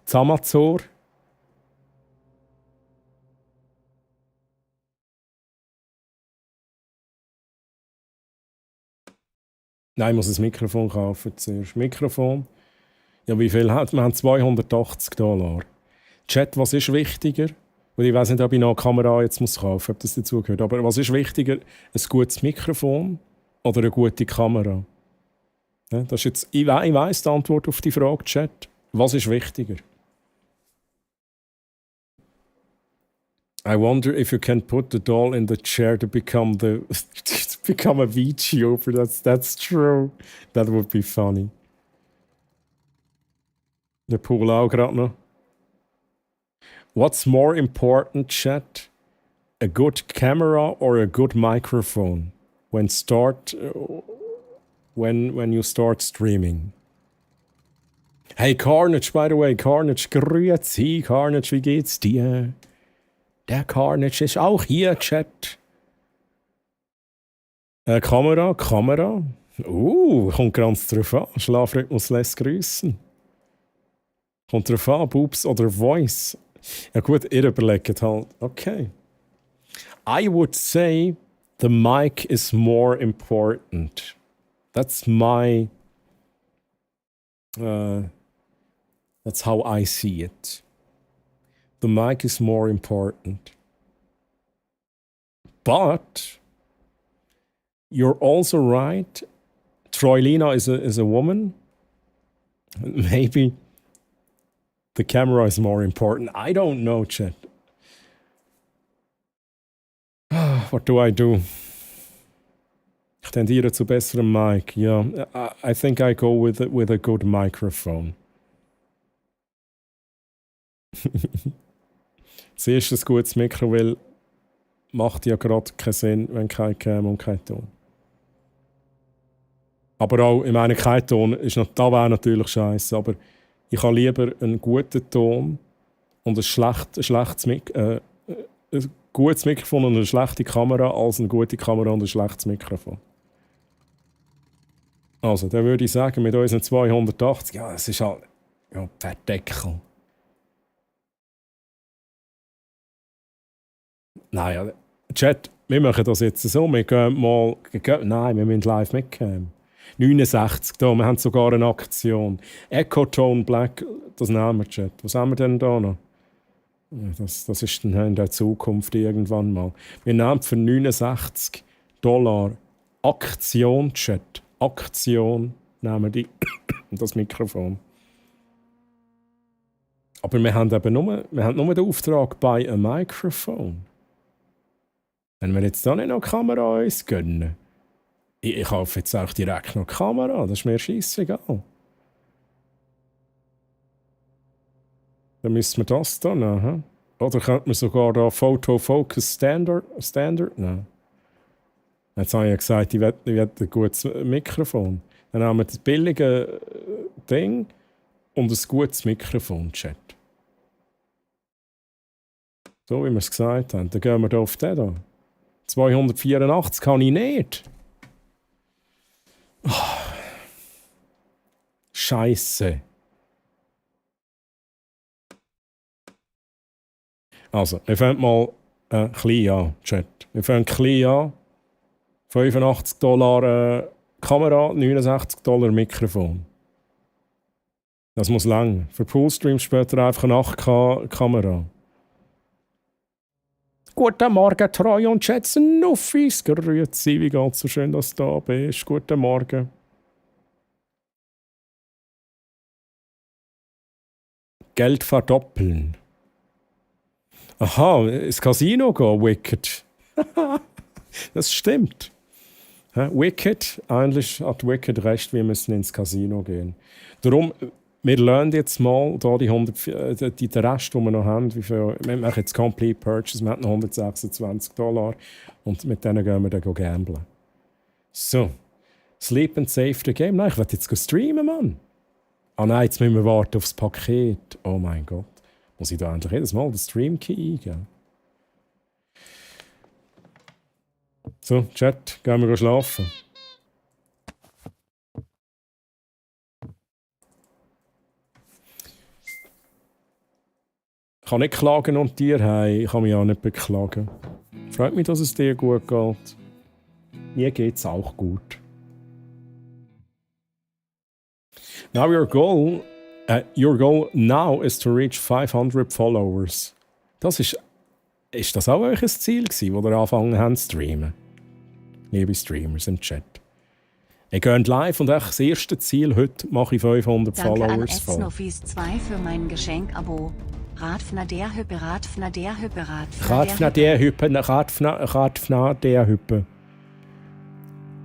Zamazor. Nein, ich muss ein Mikrofon kaufen zuerst. Mikrofon. Ja, wie viel hat man? Wir haben $280. Chat, was ist wichtiger? Und ich weiß nicht, ob ich noch eine Kamera jetzt muss kaufen muss, ob das dazugehört. Aber was ist wichtiger? Ein gutes Mikrofon oder eine gute Kamera? Ja, das ist jetzt, ich weiss die Antwort auf die Frage, Chat. Was ist wichtiger? I wonder if you can put the doll in the chair to become a VTuber. That's true. That would be funny. Der Pool auch gerade noch. What's more important, chat? A good camera or a good microphone when you start streaming? Hey Carnage, by the way, Carnage, grüezi, Carnage, wie geht's dir? Der Carnage ist auch hier, Chat. Kamera. Kommt ganz drauf an. Schlafrhythmus lässt grüßen. Kommt drauf an, Boobs oder Voice. Ja gut, ihr überlegt halt. Okay. I would say the mic is more important. That's my... that's how I see it. The mic is more important. But you're also right. Troilina is a woman. Maybe the camera is more important. I don't know, chat. What do I do? Ich tendiere zu besserem mic. Yeah, I think I go with a good microphone. Zuerst ein gutes Mikro, weil macht ja gerade keinen Sinn, wenn kein Cam und kein Ton. Aber auch, ich meine, kein Ton, da wäre natürlich scheiße, aber ich habe lieber einen guten Ton und ein gutes Mikrofon und eine schlechte Kamera als eine gute Kamera und ein schlechtes Mikrofon. Also, dann würde ich sagen, mit unseren 280, ja, es ist halt, ja, der Deckel. Naja, Chat, wir machen das jetzt so. Wir gehen mal. Nein, wir müssen live mitgehen. 69, da, wir haben sogar eine Aktion. Ecotone Black, das nehmen wir, Chat. Was haben wir denn da noch? Das ist dann in der Zukunft irgendwann mal. Wir nehmen für $69 Aktion, Chat. Aktion nehmen wir das Mikrofon. Aber wir haben eben nur den Auftrag bei a Microphone. Wenn wir jetzt da nicht noch eine Kamera uns gönnen, ich kaufe jetzt auch direkt noch eine Kamera, das ist mir scheissegal. Dann müssen wir das da nehmen. Oder könnte man sogar da Photo Focus Standard nehmen. Jetzt habe ich ja gesagt, ich will ein gutes Mikrofon. Dann haben wir das billige Ding und ein gutes Mikrofon, Chat. So wie wir es gesagt haben. Dann gehen wir da auf den da. 284 kann ich nicht. Oh. Scheisse. Also, wir fangen mal klein an, Chat. Wir fangen klein an. $85 Kamera, $69 Mikrofon. Das muss lang. Für Poolstream später einfach eine 8K Kamera. Guten Morgen, Treu und Schätzen, Nuffis. Grüezi, wie geht's? So schön, dass du da bist. Guten Morgen. Geld verdoppeln. Aha, ins Casino gehen, Wicked. Das stimmt. Wicked, eigentlich hat Wicked recht, wir müssen ins Casino gehen. Darum, wir lernen jetzt mal da den Rest, den wir noch haben. Wir machen jetzt Complete Purchase, wir haben noch $126 und mit denen gehen wir dann gamblen. So, Sleep and Save the Game. Nein, ich will jetzt streamen, Mann. Ah nein, jetzt müssen wir warten aufs Paket. Oh mein Gott. Muss ich da endlich jedes Mal den Stream-Key eingeben? So, Chat, gehen wir schlafen. Ich kann nicht klagen und dir heim. Ich kann mich auch nicht beklagen. Freut mich, dass es dir gut geht. Mir geht's auch gut. Now your goal now is to reach 500 followers. Das ist Ist das auch euer Ziel gewesen, wo ihr angefangen habt zu streamen? Liebe Streamers im Chat. Ihr geht live und echt das erste Ziel, heute mache ich 500 Danke an Followers voll. Edsnofis 2 für mein Geschenk-Abo. Radfna der Hüppe, Radfna der Hüppe, Radfna der Hüppe, Radfna der Hüppe.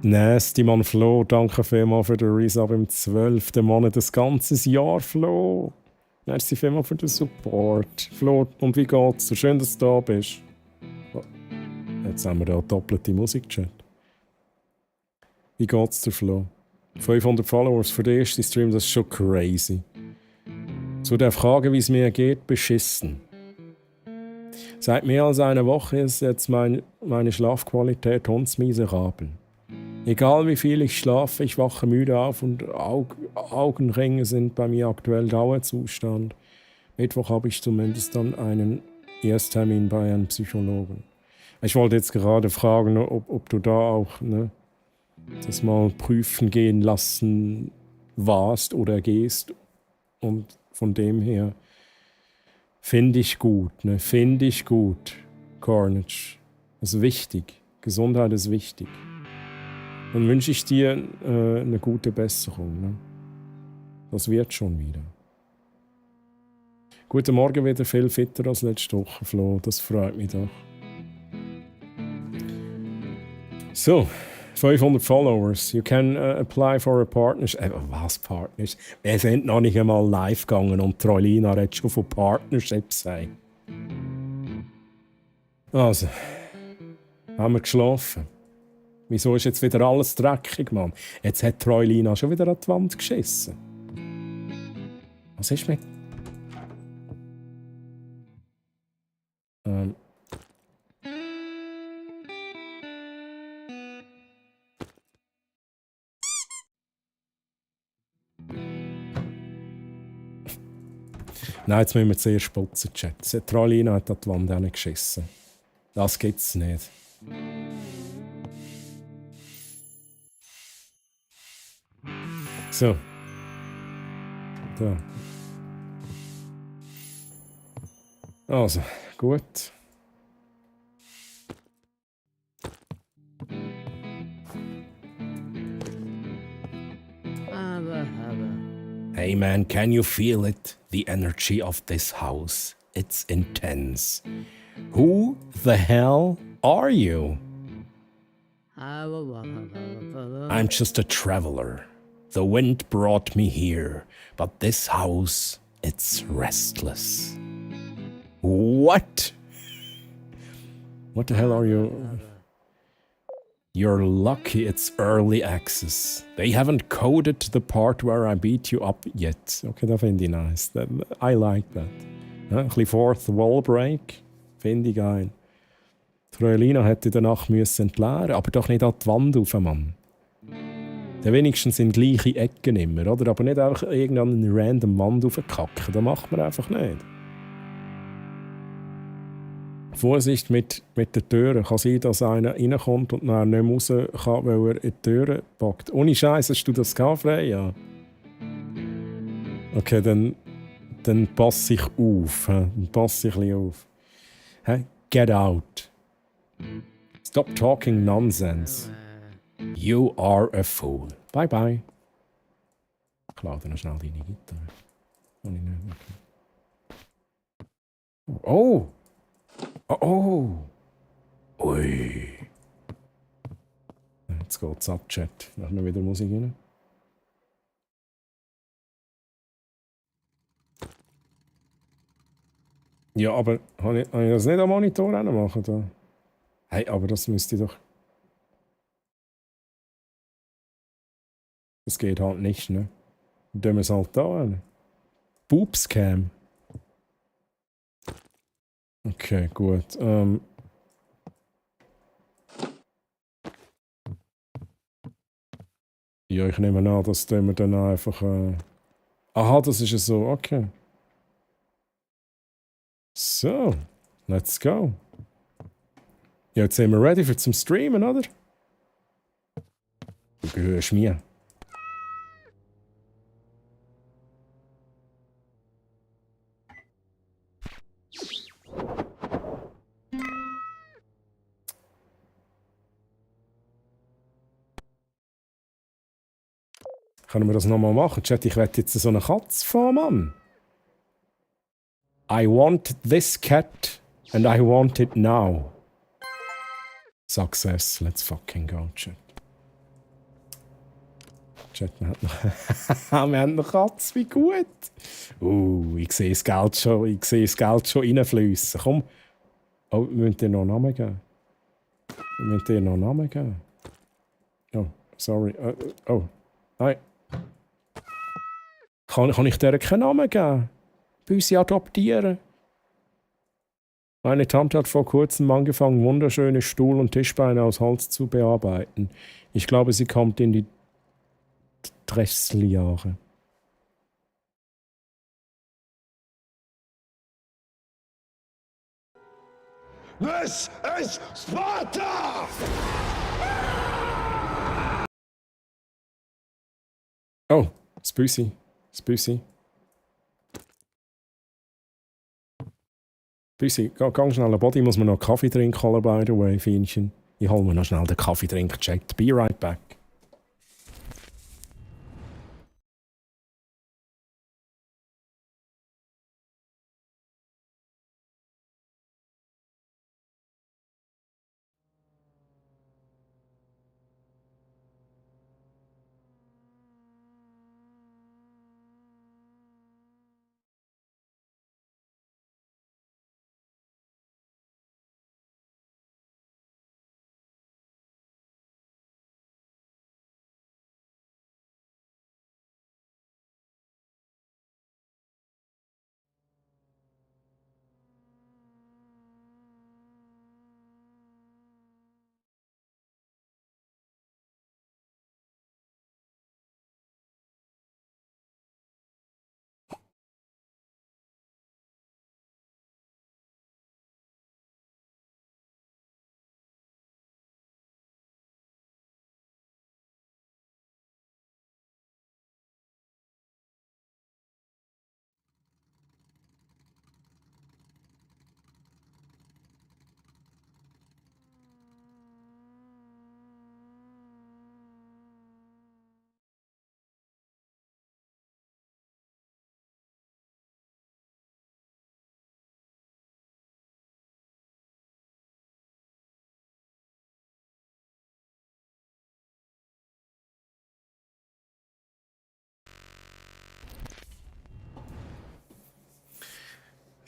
Nasty Mann Flo, danke vielmals für den Resub im 12. Monat, das ganze Jahr, Flo. Merci vielmals für den Support. Flo, und wie geht's dir? Schön, dass du da bist. Jetzt haben wir da doppelte Musik-Chat. Wie geht's dir, Flo? 500 Followers für den ersten Stream, das ist schon crazy. Zu der Frage, wie es mir geht, beschissen. Seit mehr als einer Woche ist jetzt meine Schlafqualität hundsmiserabel. Egal wie viel ich schlafe, ich wache müde auf und Augenringe sind bei mir aktuell Dauerzustand. Mittwoch habe ich zumindest dann einen Ersttermin bei einem Psychologen. Ich wollte jetzt gerade fragen, ob du da auch das mal prüfen gehen lassen warst oder gehst. Und von dem her finde ich gut, finde ich gut, Carnage. Das ist wichtig. Gesundheit ist wichtig. Dann wünsche ich dir eine gute Besserung. Ne? Das wird schon wieder. Guten Morgen wieder viel fitter als letzte Woche, Flo. Das freut mich doch. So, 500 Followers. You can apply for a partnership. Was Partnership? Wir sind noch nicht einmal live gegangen und Troilina hat schon von Partnership gesagt. Also, haben wir geschlafen? Wieso ist jetzt wieder alles dreckig, Mann? Jetzt hat Troilina schon wieder an die Wand geschissen. Was ist mit... Nein, jetzt müssen wir zuerst putzen, Chat. Troilina hat an die Wand auch nicht geschissen. Das gibt's nicht. So. Da. Also, gut. Hey man, can you feel it? The energy of this house. It's intense. Who the hell are you? I'm just a traveler. The wind brought me here, but this house, it's restless. What? What the hell are you? You're lucky it's early access. They haven't coded the part where I beat you up yet. Okay, das finde ich nice. I like that. Ja, ein bisschen Fourth Wall Break. Finde ich geil. Troilina hätte danach müssen entleeren, aber doch nicht an die Wand rauf, Mann. Dann wenigstens in gleiche Ecken immer, oder? Aber nicht einfach irgendeine random Wand raufkacken. Das macht man einfach nicht. Vorsicht mit den Türen. Kann sein, dass einer reinkommt und dann nicht mehr raus kann, weil er in die Türen packt. Ohne Scheiß, hast du das frei? Ja. Okay, dann passe ich auf. Dann passe ich ein bisschen auf. Get out. Stop talking nonsense. You are a fool. Bye bye. Ich lade noch schnell deine Gitarre. Oh! Oh! Ui! Jetzt geht's ab, Chat. Machen wir wieder Musik rein. Ja, aber habe ich das nicht am Monitor machen da? Hey, aber das müsste ich doch... Das geht halt nicht, ne? Dann tun wir es halt da hin. Boobscam. Okay, gut. Ja, ich nehme an, dass wir dann einfach... Aha, das ist ja so, okay. So, let's go. Ja, jetzt sind wir ready für zum Streamen, oder? Du gehörst mir. Können wir das nochmal machen? Chat, ich werde jetzt so eine Katze fahren, Mann. I want this cat and I want it now. Success, let's fucking go, Chat. Chat, wir haben noch eine Katze, wie gut. Ich sehe das Geld schon, reinfließen. Komm. Oh, wir müssen dir noch einen Namen geben. Oh, sorry. Oh, nein. Kann ich dir keinen Namen geben? Bei sie adoptieren? Meine Tante hat vor kurzem angefangen, wunderschöne Stuhl- und Tischbeine aus Holz zu bearbeiten. Ich glaube, sie kommt in die Dresseljahre. This is Sparta! Oh, das Büssi. Büssi, gang schnell an Body, muss man noch einen Kaffee trinken, by the way, Fienchen. Ich hole mir noch schnell den Kaffee trinken, Chat. Be right back.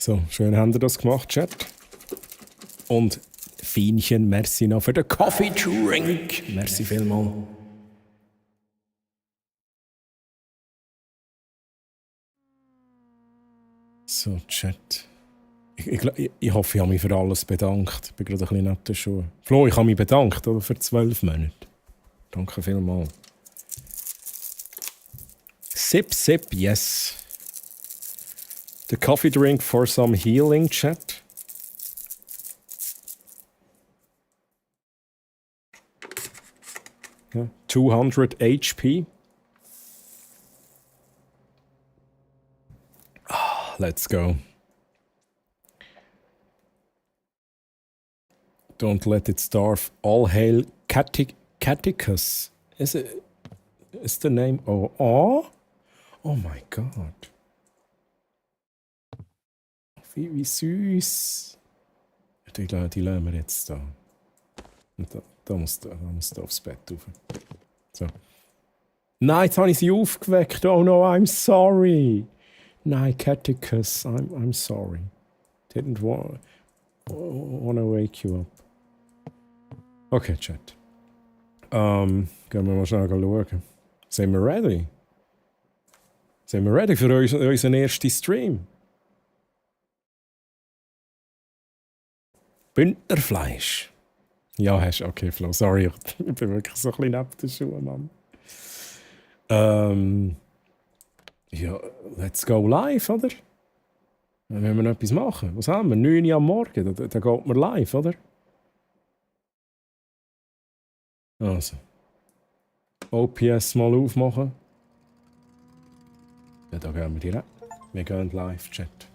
So, schön habt ihr das gemacht, Chat. Und Fienchen, merci noch für den Coffee Drink. Merci vielmals. So, Chat. Ich hoffe, ich habe mich für alles bedankt. Ich bin gerade ein bisschen nett der Schuhe. Flo, ich habe mich bedankt, oder? Für 12 Monate. Danke vielmals. Sip, yes. The coffee drink for some healing, Chat. Yeah, 200 HP. Let's go. Don't let it starve. All hail Catechus. Is the name? Oh my God. Wie süß. Die lassen wir jetzt da. Und da muss aufs Bett rauf. So. Nein, jetzt habe ich sie aufgeweckt. Oh no, I'm sorry. Nein, Catechus, I'm sorry. Didn't want to wake you up. Okay, Chat. Gehen wir mal schnell schauen. Sind wir ready? Sind wir ready für unseren ersten Stream? Bündnerfleisch. Ja, hast du. Okay, Flo, sorry. Ich bin wirklich so ein bisschen neben den Schuhen, Mann. Ja, let's go live, oder? Dann müssen wir noch etwas machen. Was haben wir? 9 Uhr am Morgen, da geht man live, oder? Also. OPS mal aufmachen. Ja, da gehen wir direkt. Wir gehen live, Chat.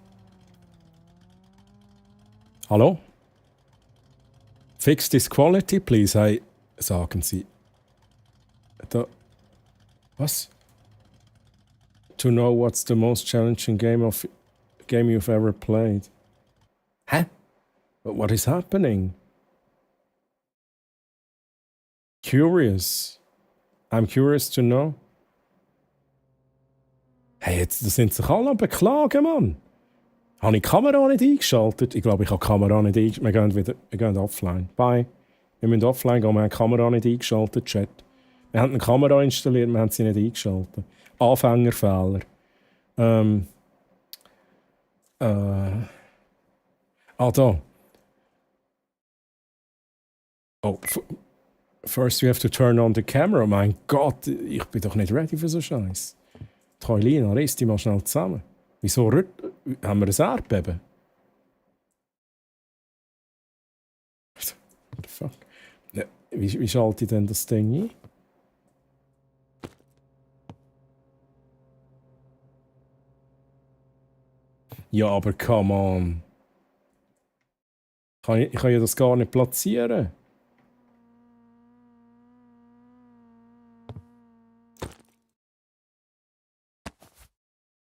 Hallo? Fix this quality, please. Hey, sagen Sie. Da. Was? to know what's the most challenging game you've ever played. Hä? What is happening? Curious. I'm curious to know. Hey, jetzt sind sich alle am beklagen, Mann. Habe ich die Kamera nicht eingeschaltet? Ich glaube, ich habe die Kamera nicht eingeschaltet. Wir gehen offline. Bye. Wir müssen offline gehen, wir haben die Kamera nicht eingeschaltet, Chat. Wir haben eine Kamera installiert, wir haben sie nicht eingeschaltet. Anfängerfehler. Da. Oh, first we have to turn on the camera. Mein Gott, ich bin doch nicht ready für so Scheiß. Toilina, reiss die mal schnell zusammen. Wieso haben wir ein Erdbeben? What the fuck? Wie schalte ich denn das Ding ein? Ja, aber come on. Ich kann ja das gar nicht platzieren.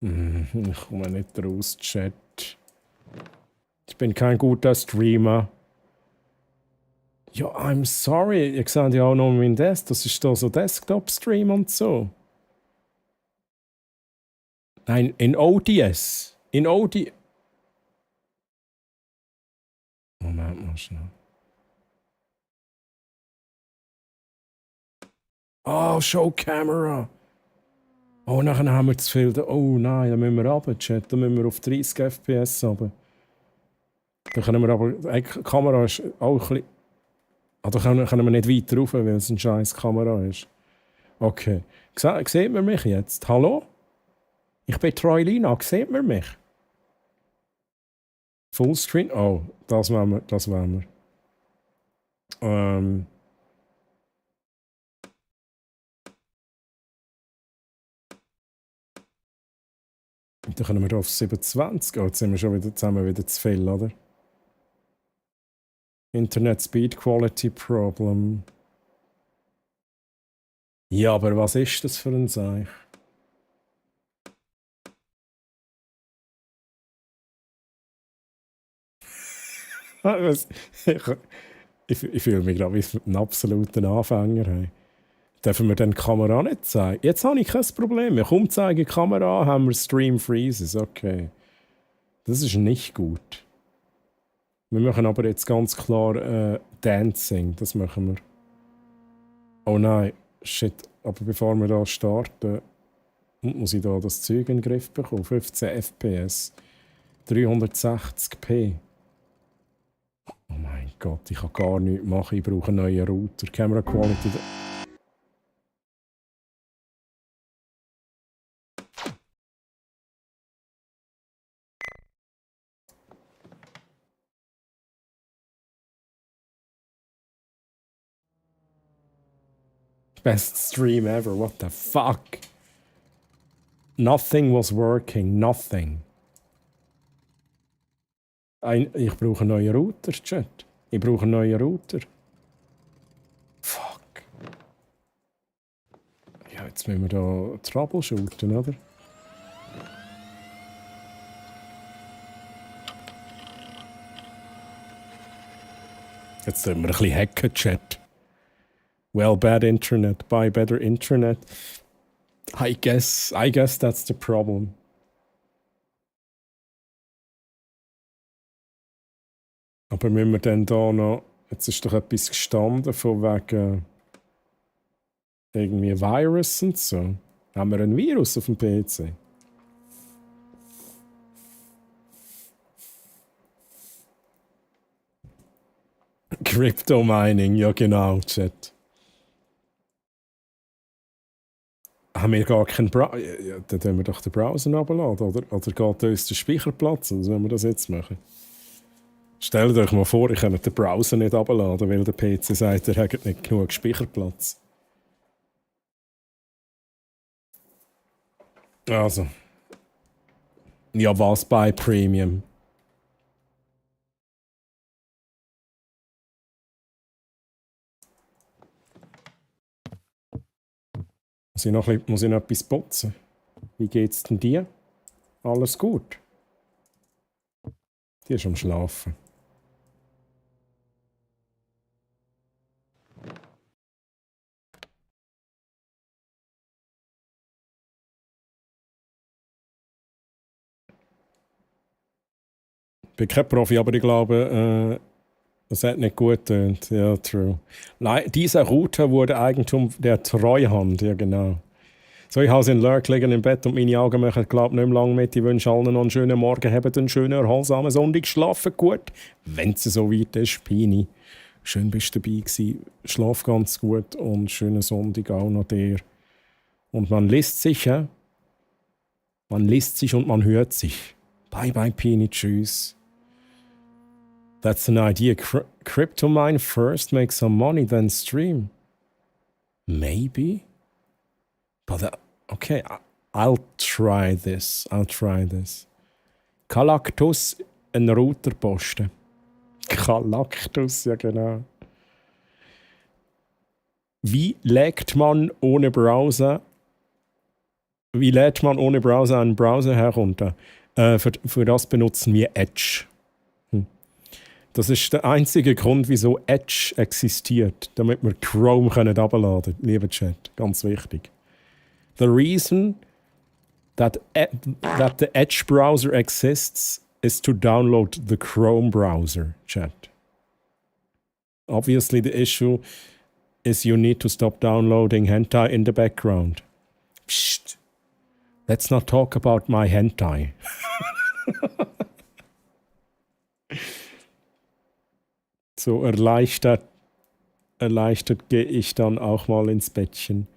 Ich komme nicht raus, Chat. Ich bin kein guter Streamer. Ja, I'm sorry. Ihr seht ja auch noch mein Desk. Das ist da so Desktop-Stream und so. Nein, in ODS. In ODS. Moment mal schnell. Oh, Show Camera. Oh, nachher haben wir zu viel. Oh nein, dann müssen wir runter, Chat. Dann müssen wir auf 30 FPS runter. Dann können wir aber... Die Kamera ist auch ein bisschen... Ah, da können wir nicht weiter rauf, weil es eine scheiß Kamera ist. Okay. Seht man mich jetzt? Hallo? Ich bin Troilina. Seht man mich? Fullscreen? Oh, das wollen wir. Das wollen wir. Dann können wir auf 27. Oh, jetzt sind wir schon wieder zusammen wieder zu viel, oder? Internet Speed Quality Problem. Ja, aber was ist das für ein Seich? Ich fühle mich gerade wie ein absoluter Anfänger. Hey. Dürfen wir dann die Kamera nicht zeigen? Jetzt habe ich kein Problem mehr. Kaum zeige die Kamera an, haben wir Stream Freezes. Okay. Das ist nicht gut. Wir machen aber jetzt ganz klar Dancing. Das machen wir. Oh nein, shit. Aber bevor wir da starten, muss ich da das Zeug in den Griff bekommen. 15 FPS. 360p. Oh mein Gott, ich kann gar nichts machen. Ich brauche einen neuen Router. Camera Quality. Best stream ever. What the fuck? Nothing was working. Nothing. Ich brauche einen neuen Router, Chat. Ich brauche einen neuen Router. Fuck. Ja, jetzt müssen wir da troubleshooten, oder? Jetzt müssen wir ein bisschen hacken, Chat. Well, bad internet. Buy better internet. I guess that's the problem. Aber müssen wir dann da noch... Jetzt ist doch etwas gestanden von wegen... irgendwie Virus und so. Haben wir ein Virus auf dem PC? Crypto Mining, ja genau, Chat. Haben wir gar keinen Browser? Ja, dann können wir doch den Browser runterladen, oder geht uns der Speicherplatz? Also wenn wir das jetzt machen. Stellt euch mal vor, ich könnte den Browser nicht runterladen, weil der PC sagt, er hat nicht genug Speicherplatz. Also. Ja, was bei Premium? Muss ich noch etwas putzen? Wie geht's denn dir? Alles gut? Die ist am Schlafen. Ich bin kein Profi, aber ich glaube, das hat nicht gut getönt. Ja, true. Diese Route wurde Eigentum der Treuhand, ja genau. So, ich habe in Lurk liegen im Bett und meine Augen machen, glaube nicht mehr lange mit. Ich wünsche allen noch einen schönen Morgen, habt einen schönen, erholsamen Sonntag, schlafen gut. Wenn es so weit ist, Pini. Schön bist du dabei gewesen. Schlaf ganz gut und schönen Sonntag auch noch dir. Und man liest sich, ja? Man liest sich und man hört sich. Bye bye, Pini, tschüss. That's an idea. Crypto mine first, make some money, then stream. Maybe? But okay, I'll try this. Galactus, ein Router posten. Galactus, ja genau. Wie lädt man ohne Browser einen Browser herunter? Für das benutzen wir Edge. Das ist der einzige Grund, wieso Edge existiert, damit wir Chrome herunterladen können. Lieber Chat, ganz wichtig. The reason that the Edge browser exists is to download the Chrome browser, chat. Obviously, the issue is you need to stop downloading hentai in the background. Psst. Let's not talk about my hentai. So erleichtert gehe ich dann auch mal ins Bettchen.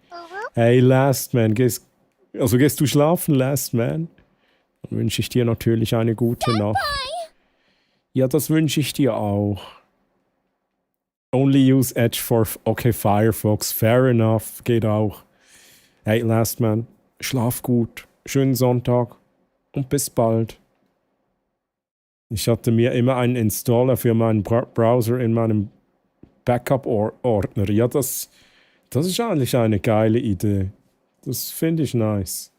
Hey, Last Man, gehst du schlafen, Last Man? Dann wünsche ich dir natürlich eine gute Nacht. Ja, das wünsche ich dir auch. Only use Edge for... Okay, Firefox, fair enough, geht auch. Hey, Last Man, schlaf gut, schönen Sonntag und bis bald. Ich hatte mir immer einen Installer für meinen Browser in meinem Backup-Ordner. Ja, das ist eigentlich eine geile Idee. Das finde ich nice.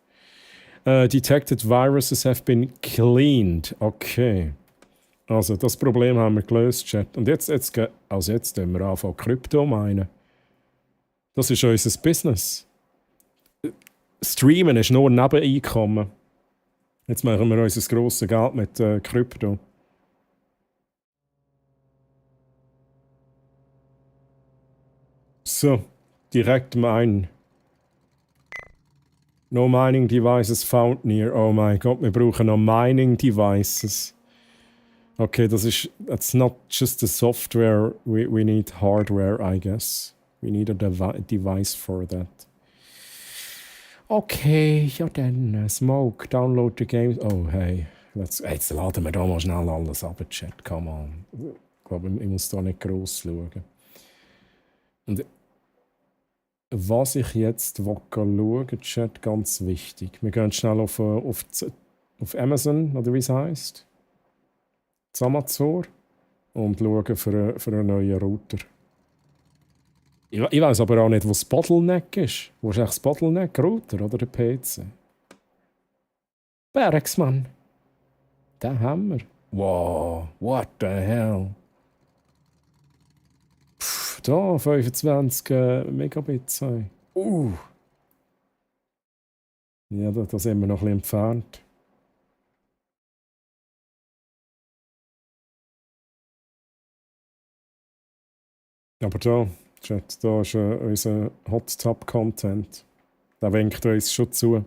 Detected viruses have been cleaned. Okay. Also, das Problem haben wir gelöst, Chat. Und jetzt tun wir anfangen, Krypto meinen. Das ist unser Business. Streamen ist nur ein Nebeneinkommen. Jetzt machen wir unser grosses Geld mit Krypto. So, direkt meinen. No mining devices found near. Oh mein Gott, wir brauchen noch mining devices. Okay, that's not just the software. We need hardware, I guess. We need a device for that. Okay, ja dann, Smoke, download the game. Oh, hey, jetzt laden wir da mal schnell alles ab, Chat, come on. Ich glaube, ich muss da nicht gross schauen. Und was ich jetzt schauen, Chat, ganz wichtig. Wir gehen schnell auf Amazon, oder wie es heisst. Amazon und schauen für einen neuen Router. Ich weiß aber auch nicht, wo das Bottleneck ist. Wo ist eigentlich das Bottleneck? Router oder der PC? Bergsmann. Den haben wir. Wow, what the hell? Da, 25 Megabits. Ja, da sind wir noch ein bisschen entfernt. Aber da ist unser Hot Top Content. Da winkt uns schon zu.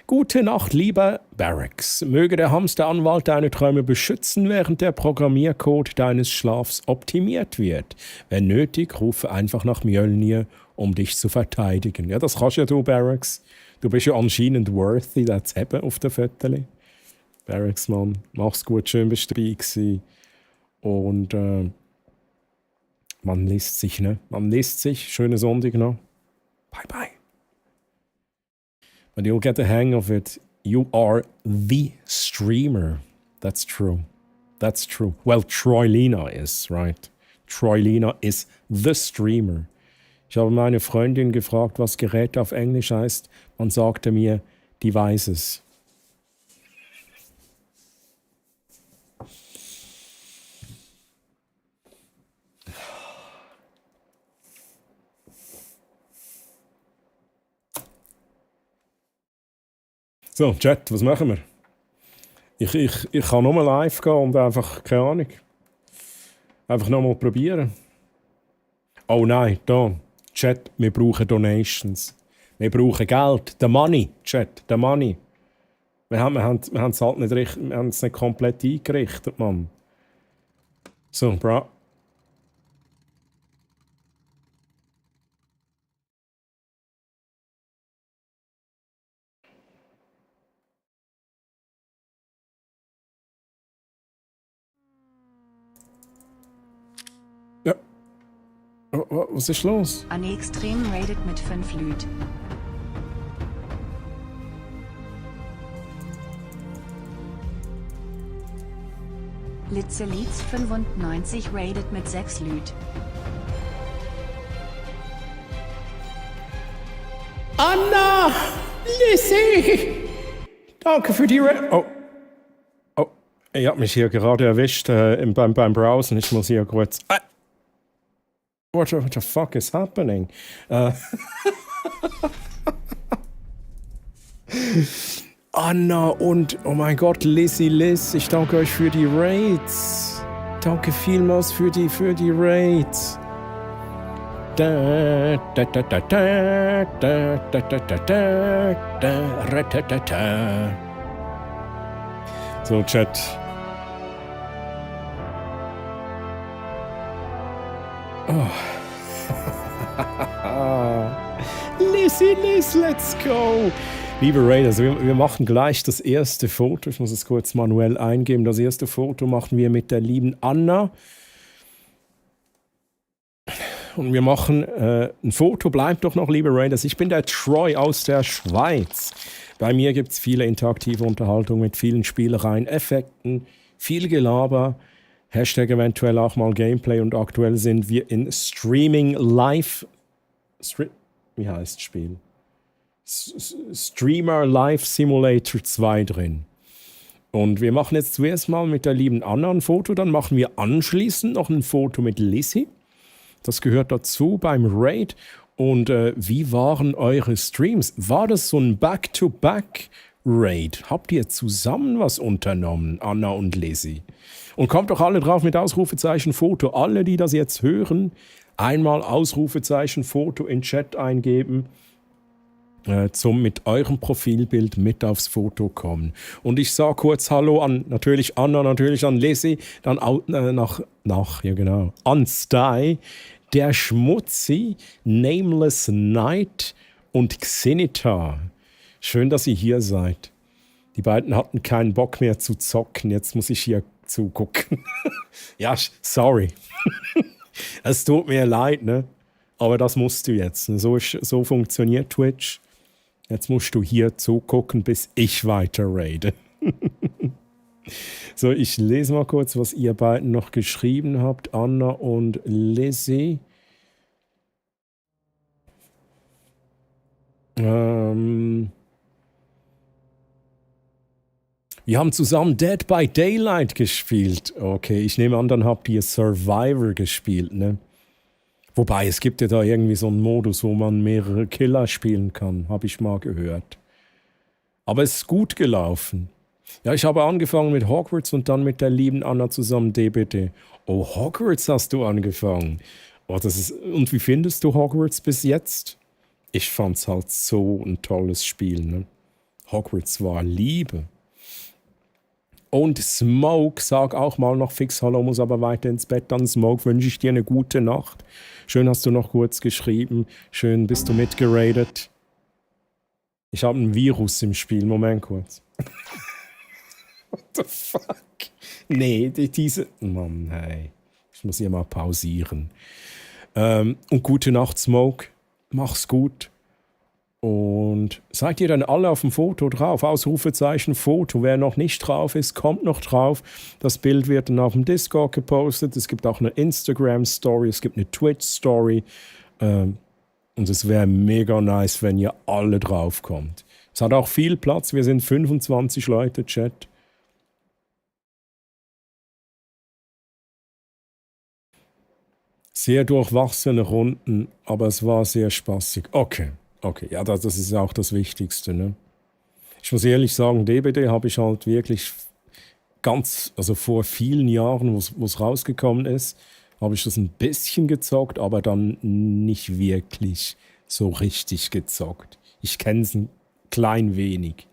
Gute Nacht, lieber Barracks. Möge der Hamsteranwalt deine Träume beschützen, während der Programmiercode deines Schlafs optimiert wird. Wenn nötig, rufe einfach nach Mjölnir, um dich zu verteidigen. Ja, das kannst ja du, Barracks. Du bist ja anscheinend worthy, das zu haben auf der Fotos. Barracks, Mann, mach's gut, schön bist du dabei gewesen. Und man liest sich, ne? Man liest sich. Schöne Sonntag noch. Bye, bye. But you'll get the hang of it. You are the streamer. That's true. That's true. Well, Troilina is, right? Troilina is the streamer. Ich habe meine Freundin gefragt, was Gerät auf Englisch heißt. Man sagte mir Die weiß es. So, Chat, was machen wir? Ich kann nur live gehen und einfach, keine Ahnung, einfach nochmal probieren. Oh nein, da, Chat, wir brauchen Donations. Wir brauchen Geld. The Money, Chat, the Money. Wir haben es halt nicht richtig, wir haben es nicht komplett eingerichtet, Mann. So, bra. Ja. Was ist los? Anne Extrem raided mit 5 Lüt. Litze Leeds 95 raided mit 6 Lüt. Anna! Lissy! Danke für die Oh, ich habe mich hier gerade erwischt beim Browsen. Ich muss hier kurz... What the fuck is happening? Anna und, oh mein Gott, Liz, ich danke euch für die Raids. Danke vielmals für die Raids. So, Chat. Oh. Liz, let's go! Liebe Raiders, wir machen gleich das erste Foto. Ich muss es kurz manuell eingeben. Das erste Foto machen wir mit der lieben Anna. Und wir machen ein Foto. Bleibt doch noch, liebe Raiders. Ich bin der Troy aus der Schweiz. Bei mir gibt es viele interaktive Unterhaltung mit vielen Spielereien, Effekten, viel Gelaber. Hashtag eventuell auch mal Gameplay. Und aktuell sind wir in Streaming Live. Wie heißt das Spiel? Streamer Live Simulator 2 drin. Und wir machen jetzt zuerst mal mit der lieben Anna ein Foto, dann machen wir anschließend noch ein Foto mit Lissy. Das gehört dazu beim Raid. Und wie waren eure Streams? War das so ein Back-to-Back-Raid? Habt ihr zusammen was unternommen, Anna und Lissy? Und kommt doch alle drauf mit Ausrufezeichen Foto. Alle, die das jetzt hören, einmal Ausrufezeichen Foto in Chat eingeben. Zum mit eurem Profilbild mit aufs Foto kommen. Und ich sage kurz Hallo an natürlich Anna, natürlich an Lissy, dann an Sty, der Schmutzi, Nameless Knight und Xenita. Schön, dass ihr hier seid. Die beiden hatten keinen Bock mehr zu zocken, jetzt muss ich hier zugucken. Ja, sorry. Es tut mir leid, ne? Aber das musst du jetzt. So funktioniert Twitch. Jetzt musst du hier zugucken, bis ich weiter raide. So, ich lese mal kurz, was ihr beiden noch geschrieben habt, Anna und Lissy. Wir haben zusammen Dead by Daylight gespielt. Okay, ich nehme an, dann habt ihr Survivor gespielt, ne? Wobei, es gibt ja da irgendwie so einen Modus, wo man mehrere Killer spielen kann, habe ich mal gehört. Aber es ist gut gelaufen. Ja, ich habe angefangen mit Hogwarts und dann mit der lieben Anna zusammen DBD. Oh, Hogwarts hast du angefangen. Oh, und wie findest du Hogwarts bis jetzt? Ich fand's halt so ein tolles Spiel, ne? Hogwarts war Liebe. Und Smoke, sag auch mal noch fix Hallo, muss aber weiter ins Bett. Dann Smoke, wünsche ich dir eine gute Nacht. Schön hast du noch kurz geschrieben. Schön bist du mitgeradet. Ich habe ein Virus im Spiel. Moment kurz. What the fuck? Nee, diese... Mann, hey. Ich muss hier mal pausieren. Und gute Nacht, Smoke. Mach's gut. Und seid ihr dann alle auf dem Foto drauf? Ausrufezeichen Foto. Wer noch nicht drauf ist, kommt noch drauf. Das Bild wird dann auf dem Discord gepostet. Es gibt auch eine Instagram-Story, es gibt eine Twitch-Story. Und es wäre mega nice, wenn ihr alle drauf kommt. Es hat auch viel Platz. Wir sind 25 Leute, Chat. Sehr durchwachsene Runden, aber es war sehr spaßig. Okay, ja, das ist auch das Wichtigste. Ne? Ich muss ehrlich sagen, DBD habe ich halt wirklich also vor vielen Jahren, wo es rausgekommen ist, habe ich das ein bisschen gezockt, aber dann nicht wirklich so richtig gezockt. Ich kenne es ein klein wenig.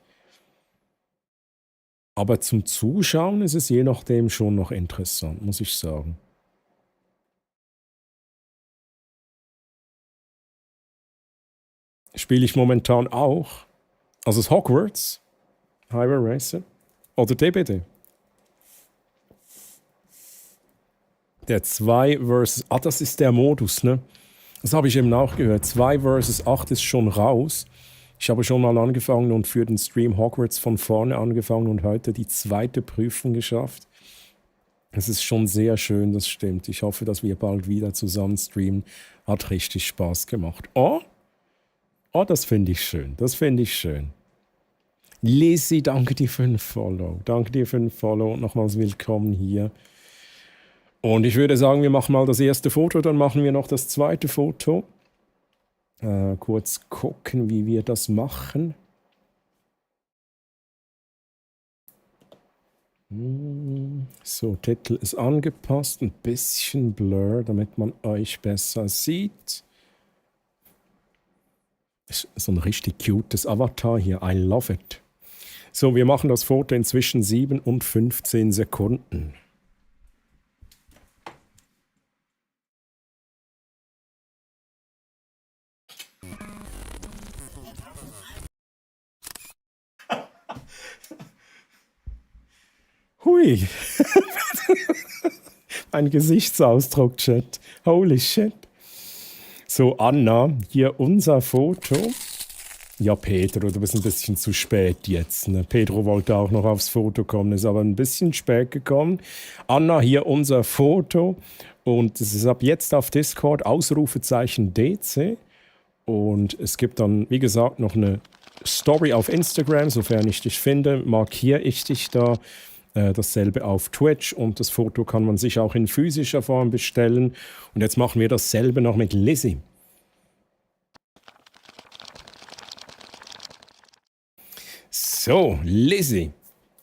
Aber zum Zuschauen ist es je nachdem schon noch interessant, muss ich sagen. Spiele ich momentan auch. Also das Hogwarts, Highway Racer oder DBD. Der 2 vs. Das ist der Modus, ne? Das habe ich eben auch gehört. 2 vs. 8 ist schon raus. Ich habe schon mal angefangen und für den Stream Hogwarts von vorne angefangen und heute die 2. Prüfung geschafft. Es ist schon sehr schön, das stimmt. Ich hoffe, dass wir bald wieder zusammen streamen. Hat richtig Spaß gemacht. Oh, das finde ich schön. Das finde ich schön. Lizzie, danke dir für den Follow. Danke dir für den Follow und nochmals willkommen hier. Und ich würde sagen, wir machen mal das erste Foto, dann machen wir noch das zweite Foto. Kurz gucken, wie wir das machen. So, Titel ist angepasst, ein bisschen Blur, damit man euch besser sieht. So ein richtig cutes Avatar hier, I love it. So, wir machen das Foto in zwischen 7 und 15 Sekunden. Hui. Ein Gesichtsausdruck, Chat. Holy shit. So, Anna, hier unser Foto. Ja, Pedro, du bist ein bisschen zu spät jetzt. Ne? Pedro wollte auch noch aufs Foto kommen, ist aber ein bisschen spät gekommen. Anna, hier unser Foto. Und es ist ab jetzt auf Discord Ausrufezeichen DC. Und es gibt dann, wie gesagt, noch eine Story auf Instagram. Sofern ich dich finde, markiere ich dich da. Dasselbe auf Twitch. Und das Foto kann man sich auch in physischer Form bestellen. Und jetzt machen wir dasselbe noch mit Lizzie. So, Lizzie.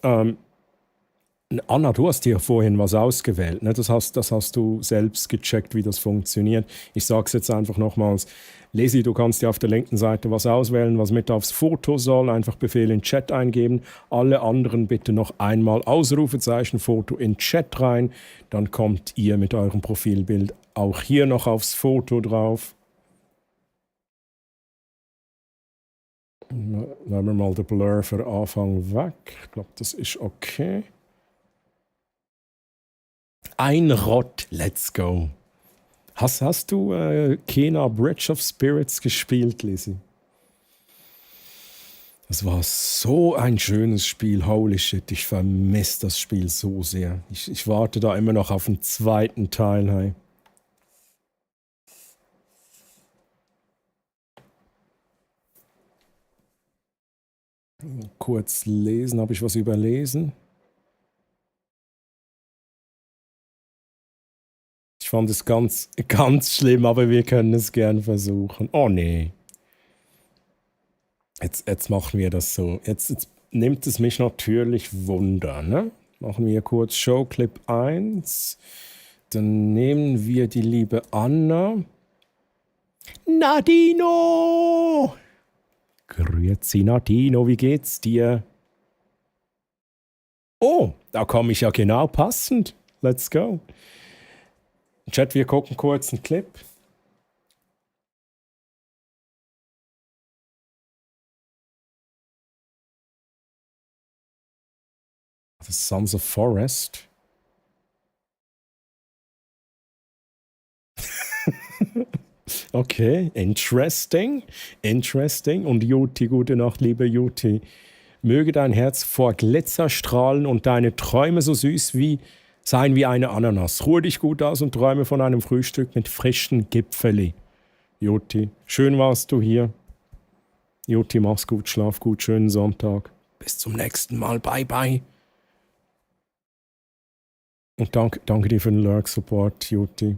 Anna, du hast hier vorhin was ausgewählt. Ne? Das hast du selbst gecheckt, wie das funktioniert. Ich sage es jetzt einfach nochmals. Lizzie, du kannst dir auf der linken Seite was auswählen, was mit aufs Foto soll. Einfach Befehl in Chat eingeben. Alle anderen bitte noch einmal Ausrufezeichen Foto in Chat rein. Dann kommt ihr mit eurem Profilbild auch hier noch aufs Foto drauf. Nehmen wir mal den Blur für Anfang weg. Ich glaube, das ist okay. Ein Rott, let's go. Hast du Kena Bridge of Spirits gespielt, Lizzie? Das war so ein schönes Spiel, holy shit, ich vermisse das Spiel so sehr. Ich warte da immer noch auf den zweiten Teil. Hey. Kurz lesen, habe ich was überlesen? Ich fand es ganz, ganz schlimm, aber wir können es gern versuchen. Oh nee. Jetzt machen wir das so. Jetzt nimmt es mich natürlich Wunder. Ne? Machen wir kurz Showclip 1. Dann nehmen wir die liebe Anna. Nadino! Grüezi Nadino, wie geht's dir? Oh, da komme ich ja genau passend. Let's go. Chat, wir gucken kurz einen Clip. The Sons of Forest. Okay, interesting. Und Juti, gute Nacht, liebe Juti. Möge dein Herz vor Glitzer strahlen und deine Träume so süß sein wie eine Ananas. Ruhe dich gut aus und träume von einem Frühstück mit frischen Gipfeli. Juti, schön warst du hier. Jutti, mach's gut, schlaf gut, schönen Sonntag. Bis zum nächsten Mal, bye bye. Und danke dir für den Lurk-Support, Jutti.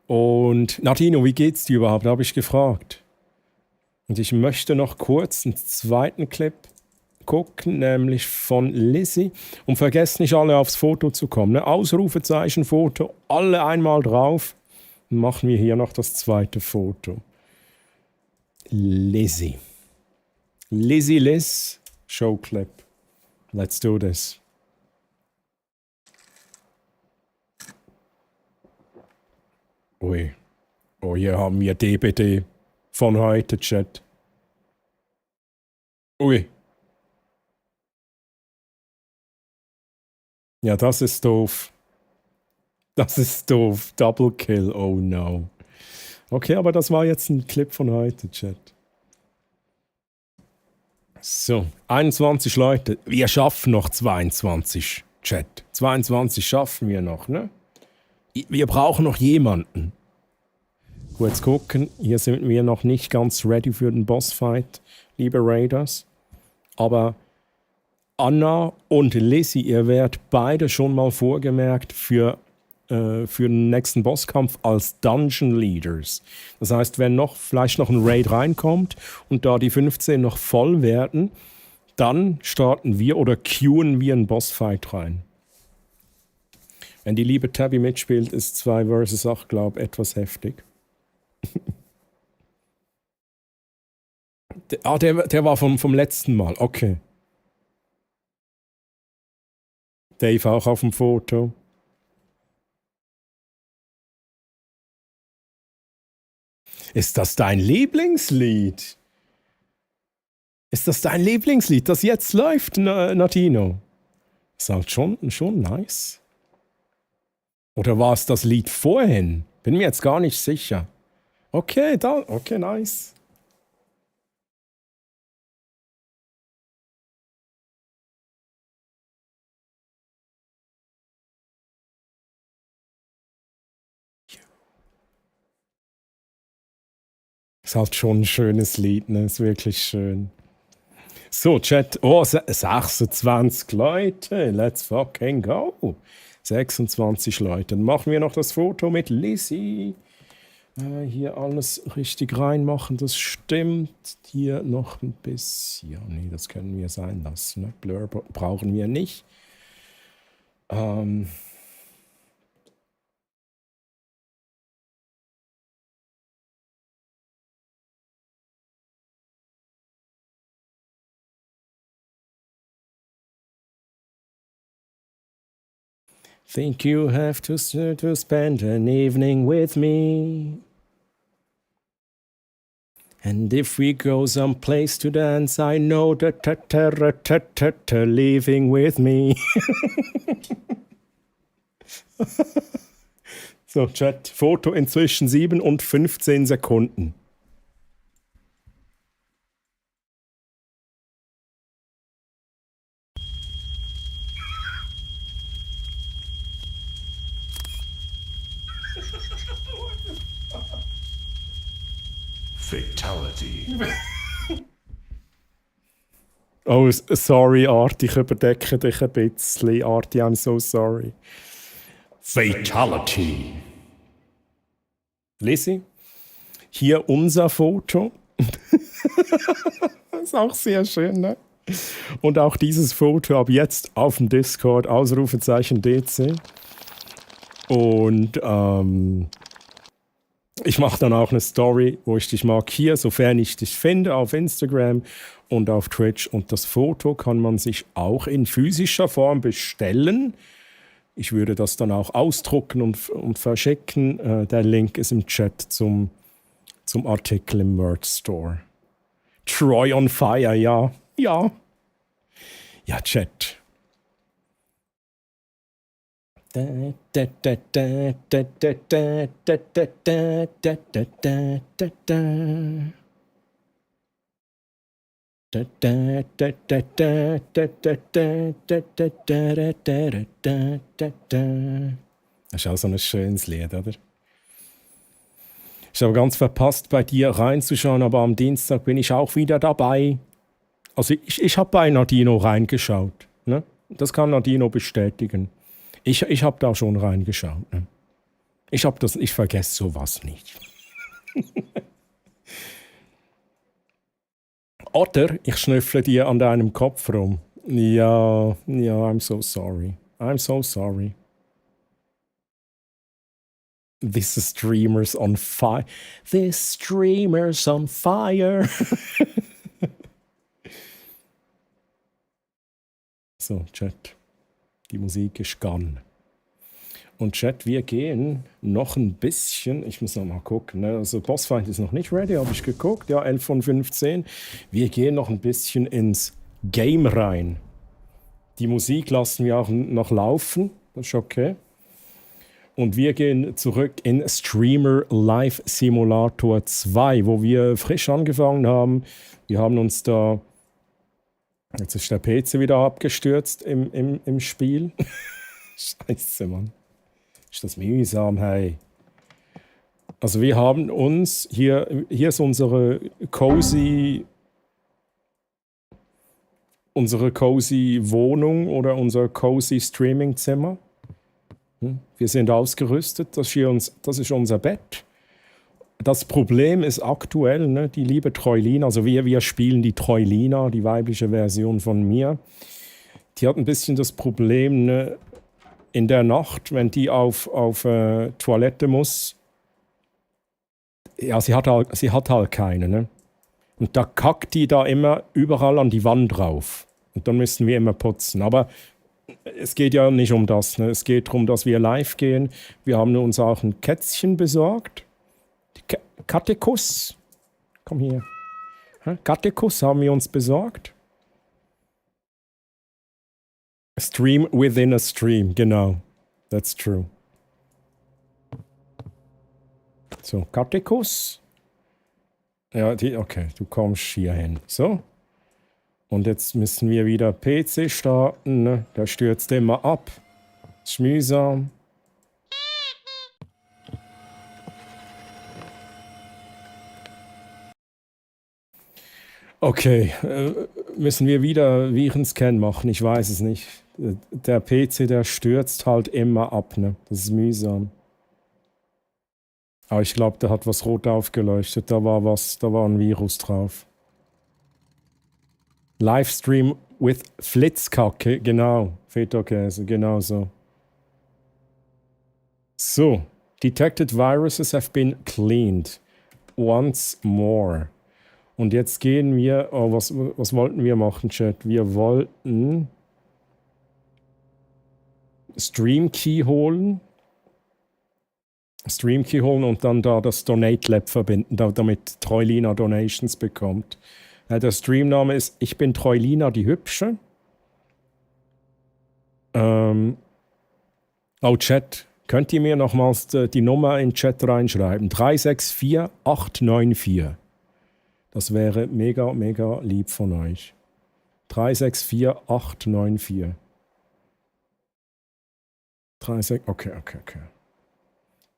Und Nadino, wie geht's dir überhaupt? Habe ich gefragt. Und ich möchte noch kurz einen zweiten Clip gucken, nämlich von Lizzie. Und vergesst nicht, alle aufs Foto zu kommen. Ne? Ausrufezeichen, Foto, alle einmal drauf. Dann machen wir hier noch das zweite Foto. Lizzie. Lizzie Liz, Showclip. Let's do this. Ui. Oh, hier haben wir DBD von heute, Chat. Ui. Ja, das ist doof. Das ist doof. Double Kill, oh no. Okay, aber das war jetzt ein Clip von heute, Chat. So, 21 Leute. Wir schaffen noch 22, Chat. 22 schaffen wir noch, ne? Wir brauchen noch jemanden. Kurz gucken, hier sind wir noch nicht ganz ready für den Bossfight, liebe Raiders. Aber Anna und Lizzie, ihr werdet beide schon mal vorgemerkt für den nächsten Bosskampf als Dungeon Leaders. Das heißt, wenn vielleicht noch ein Raid reinkommt und da die 15 noch voll werden, dann starten wir oder queuen wir einen Bossfight rein. Wenn die liebe Tabby mitspielt, ist 2 vs 8, glaube ich, etwas heftig. Der war vom letzten Mal, okay. Dave auch auf dem Foto. Ist das dein Lieblingslied? Ist das dein Lieblingslied, das jetzt läuft, Natino? Ist halt schon nice. Oder war es das Lied vorhin? Bin mir jetzt gar nicht sicher. Okay, nice. Ist halt schon ein schönes Lied, ne? Ist wirklich schön. So, Chat. Oh, 26 Leute. Let's fucking go. 26 Leute. Dann machen wir noch das Foto mit Lizzie. Hier alles richtig reinmachen, das stimmt. Hier noch ein bisschen. Nee, das können wir sein lassen. Ne? Blur brauchen wir nicht. Think you have to spend an evening with me. And if we go someplace to dance, I know that leaving with me. So, Chat, Foto inzwischen 7 und 15 Sekunden. Fatality. Oh, sorry, Arti, ich überdecke dich ein bisschen. Arti, I'm so sorry. Fatality. Lizzie, hier unser Foto. Ist auch sehr schön, ne? Und auch dieses Foto ab jetzt auf dem Discord, Ausrufezeichen DC. Und ich mache dann auch eine Story, wo ich dich markiere, sofern ich dich finde, auf Instagram und auf Twitch. Und das Foto kann man sich auch in physischer Form bestellen. Ich würde das dann auch ausdrucken und verschicken. Der Link ist im Chat zum Artikel im Merch Store. Troy on Fire, ja. Ja. Ja, Chat. Das ist auch so ein schönes Lied, oder? Ich habe ganz verpasst, bei dir reinzuschauen, aber am Dienstag bin ich auch wieder dabei. Also ich habe bei Nadino reingeschaut. Ne? Das kann Nadino bestätigen. Ich habe da schon reingeschaut. Ne? Ich vergesse sowas nicht. Oder ich schnüffle dir an deinem Kopf rum. Ja, I'm so sorry. I'm so sorry. This streamer's on fire. This streamer's on fire. So, Chat. Die Musik ist gone. Und Chat, wir gehen noch ein bisschen, ich muss noch mal gucken, ne? Also Bossfight ist noch nicht ready, habe ich geguckt, ja, 11 von 15. Wir gehen noch ein bisschen ins Game rein. Die Musik lassen wir auch noch laufen, das ist okay. Und wir gehen zurück in Streamer Live Simulator 2, wo wir frisch angefangen haben. Wir haben uns da, jetzt ist der PC wieder abgestürzt im Spiel. Scheiße, Mann. Ist das mühsam, hey. Also wir haben uns, hier ist unsere cozy Wohnung oder unser cozy Streamingzimmer. Wir sind ausgerüstet, das ist unser Bett. Das Problem ist aktuell, ne, die liebe Troilina, also wir spielen die Troilina, die weibliche Version von mir. Die hat ein bisschen das Problem, ne, in der Nacht, wenn die auf Toilette muss, ja, sie hat halt keine, ne? Und da kackt die da immer überall an die Wand drauf. Und dann müssen wir immer putzen. Aber es geht ja nicht um das, ne? Es geht darum, dass wir live gehen. Wir haben uns auch ein Kätzchen besorgt. Katekus. Komm hier. Katekus haben wir uns besorgt. Stream within a stream, genau. That's true. So, Katekus. Ja, okay, du kommst hier hin. So. Und jetzt müssen wir wieder PC starten. Ne? Der stürzt immer ab. Ist mühsam. Okay, müssen wir wieder Virenscan machen? Ich weiß es nicht. Der PC, der stürzt halt immer ab. Ne? Das ist mühsam. Aber ich glaube, der hat was rot aufgeleuchtet. Da war ein Virus drauf. Livestream with Flitzkacke, genau. Feta-Käse, genau so. So, detected viruses have been cleaned. Once more. Und jetzt gehen wir, was wollten wir machen, Chat? Wir wollten Stream Key holen und dann da das Donate Lab verbinden, damit Troilina Donations bekommt. Der Streamname ist Ich bin Troilina die Hübsche. Chat, könnt ihr mir nochmals die Nummer in den Chat reinschreiben? 364894. Das wäre mega, mega lieb von euch. 364894. Okay.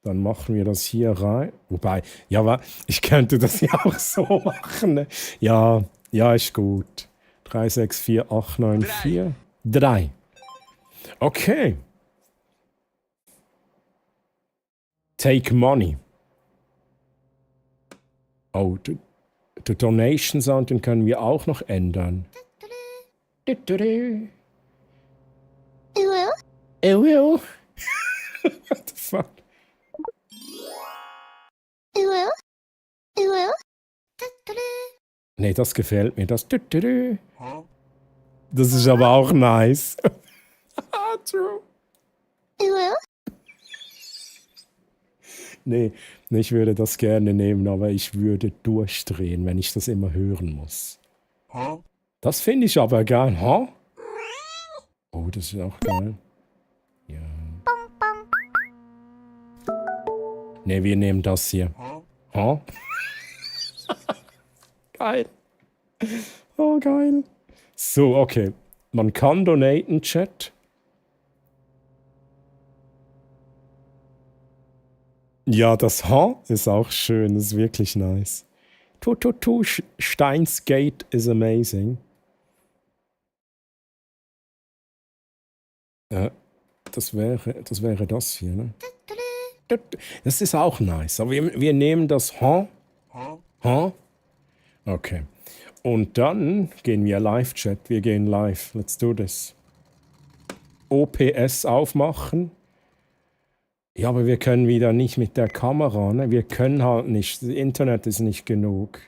Dann machen wir das hier rein. Wobei, ja, ich könnte das ja auch so machen. Ne? Ja, ist gut. 364894. 3. Okay. Take money. Oh, die Donation Sound, den können wir auch noch ändern. It will. What the fuck? Nee, das gefällt mir. Das ist aber auch nice. True. Nee, ich würde das gerne nehmen, aber ich würde durchdrehen, wenn ich das immer hören muss. Das finde ich aber geil, ha? Oh, das ist auch geil. Ja. Nee, wir nehmen das hier. Ha? Geil. Oh, geil. So, okay. Man kann donaten, Chat. Ja, das H ist auch schön, das ist wirklich nice. Steins Gate is amazing. Das wäre das hier, ne? Das ist auch nice. Aber wir nehmen das H. Okay. Und dann gehen wir Live-Chat. Wir gehen live. Let's do this. OPS aufmachen. Ja, aber wir können wieder nicht mit der Kamera, ne? Wir können halt nicht. Das Internet ist nicht genug.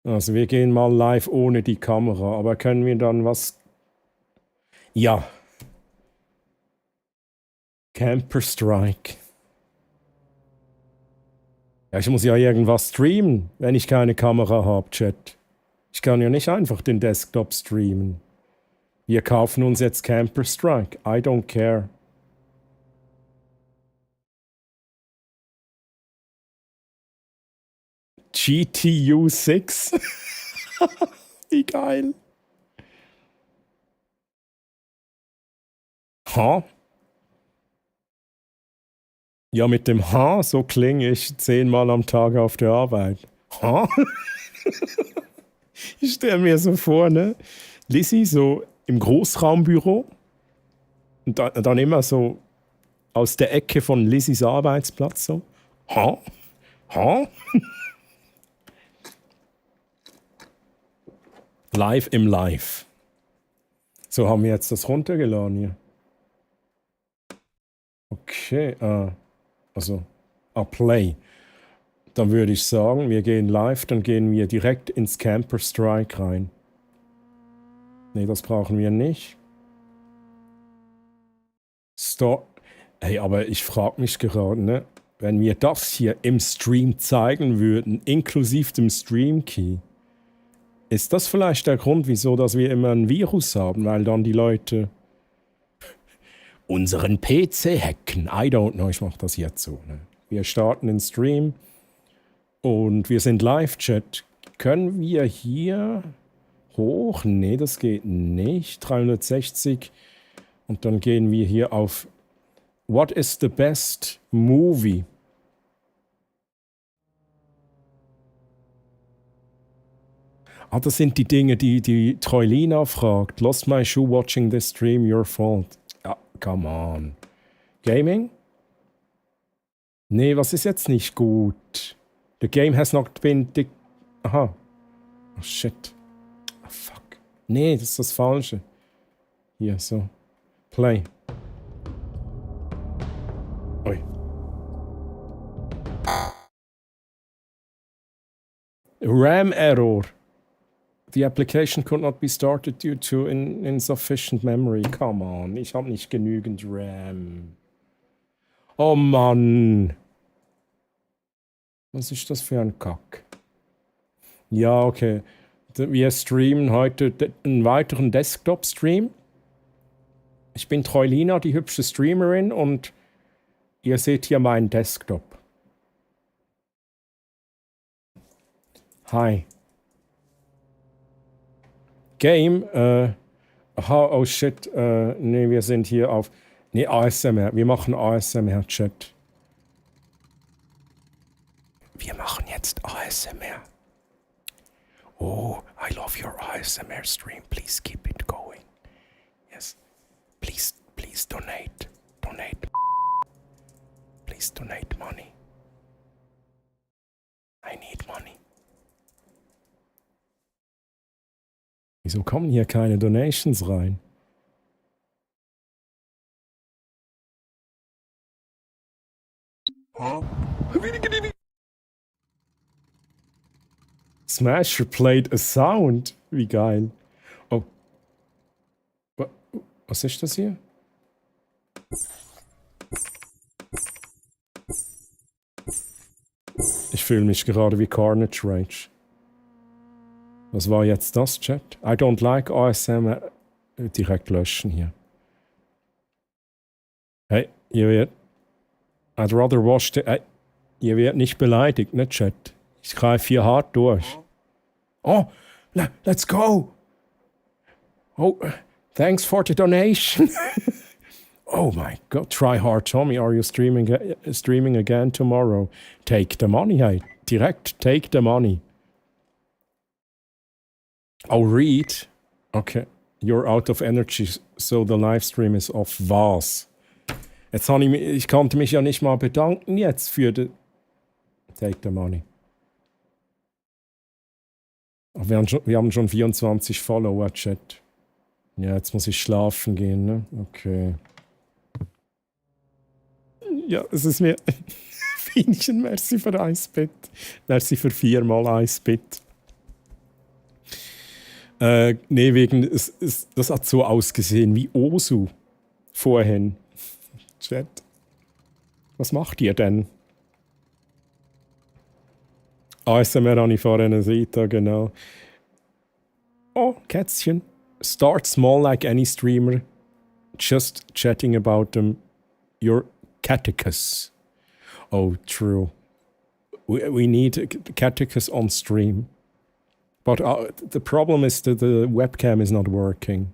Also wir gehen mal live ohne die Kamera. Aber können wir dann was... Ja. Camper Strike. Ja, ich muss ja irgendwas streamen, wenn ich keine Kamera habe, Chat. Ich kann ja nicht einfach den Desktop streamen. Wir kaufen uns jetzt Camper Strike. I don't care. GTU 6. Wie geil. Ha? Ja, mit dem H, so klinge ich 10-mal am Tag auf der Arbeit. Ha? Ich stelle mir so vor, ne? Lizzie so im Großraumbüro und dann immer so aus der Ecke von Lizzies Arbeitsplatz so. Ha? Ha? Live im Live. So haben wir jetzt das runtergeladen hier. Okay, Play. Dann würde ich sagen, wir gehen live, dann gehen wir direkt ins Camper Strike rein. Ne, das brauchen wir nicht. Stop. Hey, aber ich frage mich gerade, ne? Wenn wir das hier im Stream zeigen würden, inklusive dem Stream-Key, ist das vielleicht der Grund, wieso dass wir immer ein Virus haben? Weil dann die Leute unseren PC hacken. I don't know, ich mache das jetzt so. Ne? Wir starten den Stream und wir sind Live-Chat. Können wir hier hoch? Nee, das geht nicht. 360. Und dann gehen wir hier auf What is the best movie? Ah, das sind die Dinge, die Troilina fragt. Lost my shoe watching this stream, your fault. Ja, come on. Gaming? Nee, was ist jetzt nicht gut? The game has not been... Aha. Oh, shit. Oh, fuck. Nee, das ist das Falsche. Hier, so. Play. Ui. RAM Error. The application could not be started due to insufficient memory. Come on, ich habe nicht genügend RAM. Oh Mann. Was ist das für ein Kack? Ja, okay. Wir streamen heute einen weiteren Desktop-Stream. Ich bin Troilina, die hübsche Streamerin, und ihr seht hier meinen Desktop. Hi. Game, oh shit, nee, wir sind hier auf, nee, ASMR, wir machen ASMR-Chat. Wir machen jetzt ASMR. Oh, I love your ASMR stream, please keep it going. Yes, please donate, please donate money. I need money. Wieso kommen hier keine Donations rein? Smasher played a sound. Wie geil. Oh. Was ist das hier? Ich fühle mich gerade wie Carnage Rage. Was war jetzt das, Chat? I don't like ASMR. Direkt löschen hier. Hey, ihr werdet... I'd rather watch the... Hey, ihr werdet nicht beleidigt, ne, Chat? Ich greife hier hart durch. Oh, let's go! Oh, thanks for the donation. Oh my God, try hard, Tommy. Are you streaming again tomorrow? Take the money, hey. Direkt, take the money. Oh, read. Okay. You're out of energy, so the livestream is off. Was? Jetzt habe ich konnte mich ja nicht mal bedanken jetzt für den... Take the money. Ach, wir haben schon 24 Follower, Chat. Ja, jetzt muss ich schlafen gehen, ne? Okay. Ja, es ist mir... Fienchen, merci für Eisbett. Merci für 4-mal Eisbett. Nee, wegen... Das hat so ausgesehen wie Osu. Vorhin. Chat. Was macht ihr denn? ASMR habe ich vorhin gesehen, genau. Oh, Kätzchen. Start small like any streamer. Just chatting about your catechus. Oh, true. We need catechus on stream. But the problem is that the webcam is not working.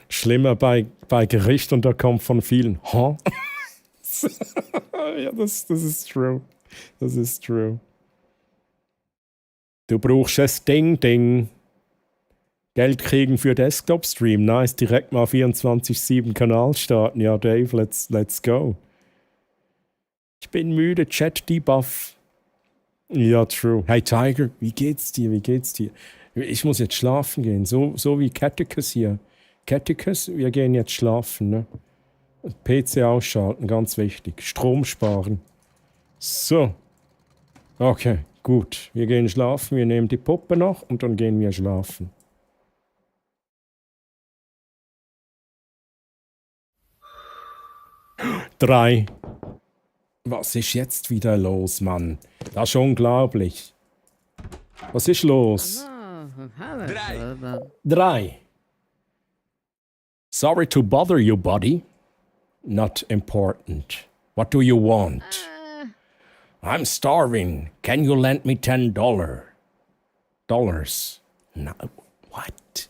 Schlimmer bei Gericht und da kommt von vielen. Huh? Ja, das ist true. Das ist true. Du brauchst ein Ding. Geld kriegen für Desktop-Stream. Nice, direkt mal 24/7 Kanal starten. Ja, Dave, let's go. Ich bin müde, Chat-Debuff. Ja, true. Hey Tiger, wie geht's dir? Ich muss jetzt schlafen gehen. So wie Catechus hier. Catechus, wir gehen jetzt schlafen, ne? PC ausschalten, ganz wichtig. Strom sparen. So. Okay, gut. Wir gehen schlafen, wir nehmen die Puppe noch und dann gehen wir schlafen. Drei. Was ist jetzt wieder los, Mann? Das ist unglaublich. Was ist los? 3. Sorry to bother you, buddy. Not important. What do you want? I'm starving. Can you lend me $10? No, what?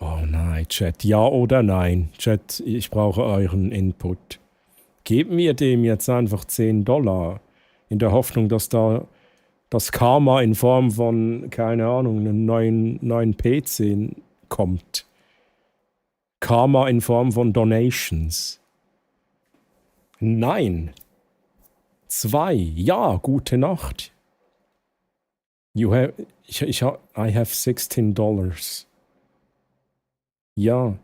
Oh nein, Chat. Ja oder nein? Chat, ich brauche euren Input. Geben wir dem jetzt einfach $10. In der Hoffnung, dass da das Karma in Form von, keine Ahnung, einem neuen PC kommt. Karma in Form von Donations. Nein. 2. Ja, gute Nacht. I have $16. Ja.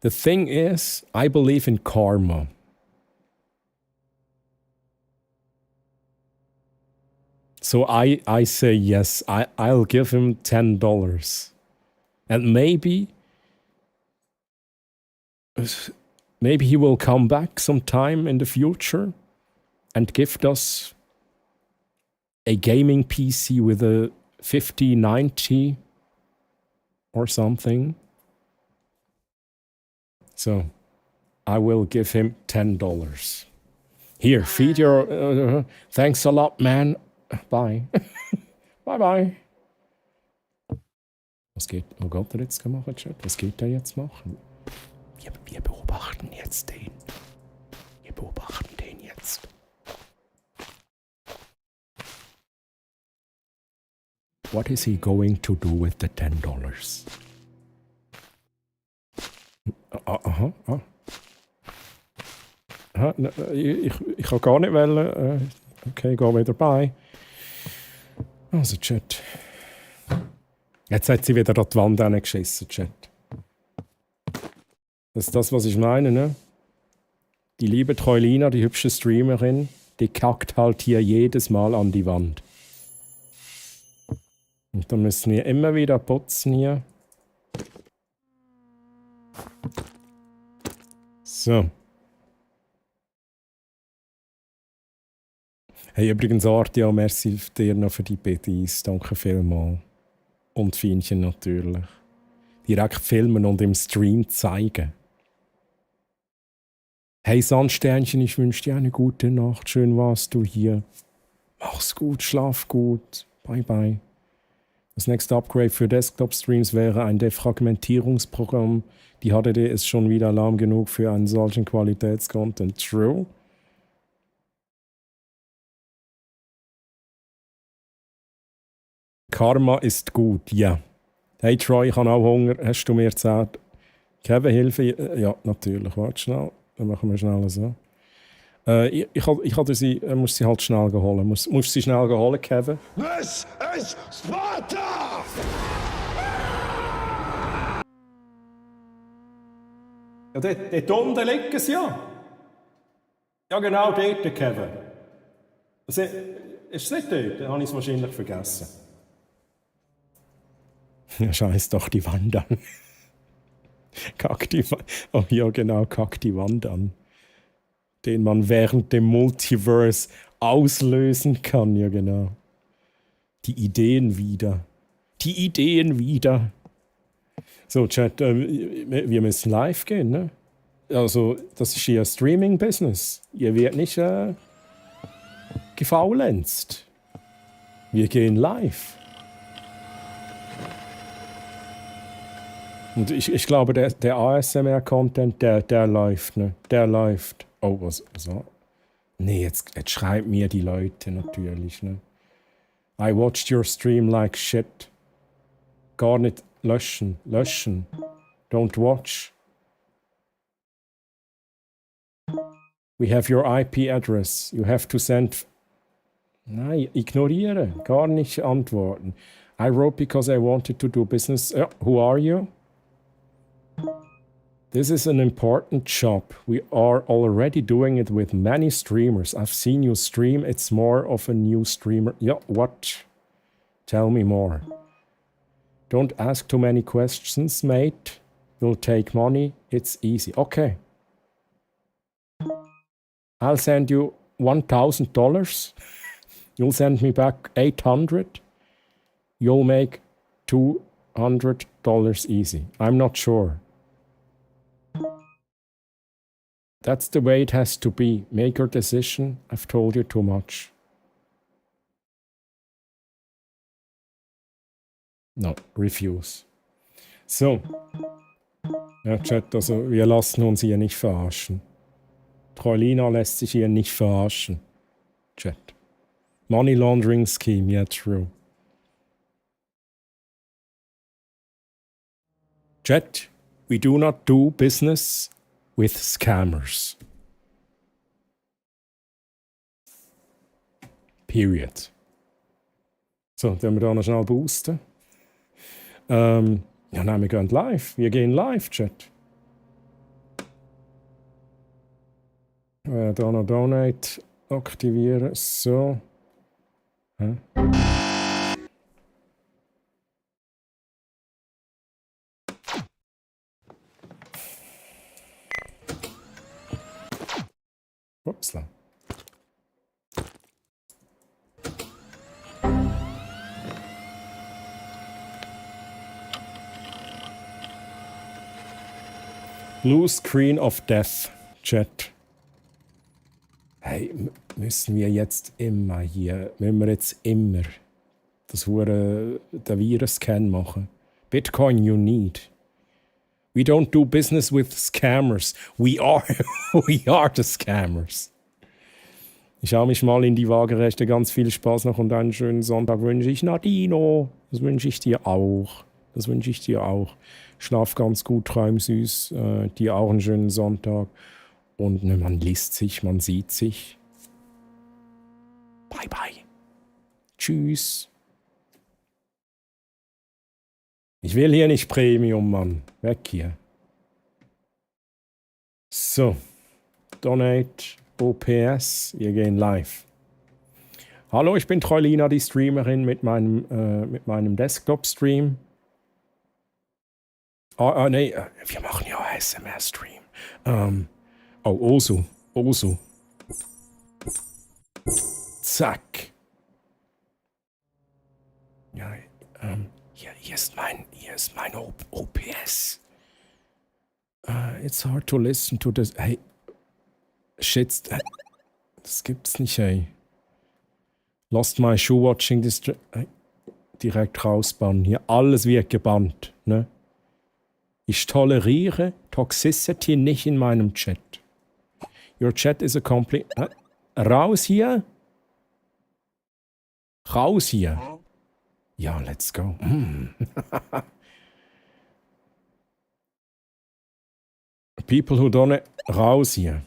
The thing is, I believe in karma. So I say yes. I'll give him $10. And maybe he will come back sometime in the future and gift us a gaming PC with a 5090 or something. So, I will give him $10. Here, feed your... thanks a lot, man. Bye. Bye. Was hat er jetzt gemacht, Chat? Was geht er jetzt machen? Wir beobachten jetzt den. Wir beobachten den jetzt. What is he going to do with the $10? Aha. Ich kann gar nicht wählen. Okay, geh wieder bei. Also, Chat. Jetzt hat sie wieder an die Wand hingeschissen, Chat. Das ist das, was ich meine, ne? Die liebe Treulina, die hübsche Streamerin, die kackt halt hier jedes Mal an die Wand. Und dann müssen wir immer wieder putzen hier. So. Hey, übrigens, Artia, merci dir noch für die BDs. Danke vielmals. Und Fienchen natürlich. Direkt filmen und im Stream zeigen. Hey Sandsternchen, ich wünsche dir eine gute Nacht. Schön warst du hier. Mach's gut, schlaf gut. Bye bye. Das nächste Upgrade für Desktop-Streams wäre ein Defragmentierungsprogramm. Die HDD ist schon wieder lahm genug für einen solchen Qualitätscontent. True. Karma ist gut, ja. Hey Troy, ich habe auch Hunger. Hast du mir gesagt? Kevin, Hilfe? Ja, natürlich. Warte schnell. Dann machen wir schnell so. Ich muss sie halt schnell holen. Muss sie schnell holen, Kevin? This is Sparta! Ja, dort unten liegen sie ja. Ja, genau dort, Kevin. Also, ist es nicht dort? Dann habe ich es wahrscheinlich vergessen. Ja, scheiß doch die Wand an. Kack die Wand. Oh ja, genau, kack die Wand an. Den man während dem Multiverse auslösen kann, ja genau. Die Ideen wieder. Die Ideen wieder. So, Chat, wir müssen live gehen, ne? Also, das ist hier Streaming-Business. Ihr werdet nicht gefaulenzt. Wir gehen live. Und ich glaube, der ASMR-Content, der läuft, ne? Der läuft. Oh, was? Nee, jetzt schreiben mir die Leute natürlich, ne? I watched your stream like shit. Gar nicht löschen. Don't watch. We have your IP address. You have to send... Nein, ignorieren. Gar nicht antworten. I wrote because I wanted to do business. Who are you? This is an important job. We are already doing it with many streamers. I've seen you stream. It's more of a new streamer. Yeah, what? Tell me more. Don't ask too many questions, mate. You'll take money. It's easy. Okay. I'll send you $1,000. You'll send me back $800. You'll make $200 easy. I'm not sure. That's the way it has to be. Make your decision. I've told you too much. No, refuse. So. Ja, Chat, also wir lassen uns hier nicht verarschen. Troilina lässt sich hier nicht verarschen. Chat. Money Laundering Scheme, yeah, true. Chat, we do not do business with scammers. Period. So, dann wir da noch schnell boosten. Ja, nein, wir gehen live. Wir gehen live, Chat. Da noch Donate aktivieren. So. Hä? Upsla. Blue Screen of Death, Chat. Hey, müssen wir jetzt immer das hure der Virus-Scan machen? Bitcoin you need. We don't do business with scammers. We are the scammers. Ich schaue mich mal in die Waagerechte. Ganz viel Spaß noch und einen schönen Sonntag wünsche ich Nadino. Das wünsche ich dir auch. Schlaf ganz gut, träum süß. Dir auch einen schönen Sonntag. Und ne, man liest sich, man sieht sich. Bye bye. Tschüss. Ich will hier nicht Premium, Mann. Weg hier. So. Donate, OPS. Wir gehen live. Hallo, ich bin Troilina, die Streamerin mit meinem Desktop-Stream. Nee, wir machen ja ASMR-Stream. Osu. Zack. Ja, hier ist mein OPS. It's hard to listen to this. Hey, shit, das gibt's nicht, ey. Lost my shoe watching this. direkt rausbannen. Hier alles wird gebannt. Ne? Ich toleriere Toxicity nicht in meinem Chat. Your chat is a complete... Raus hier. Raus hier. Ja, let's go. People who don't... Raus hier.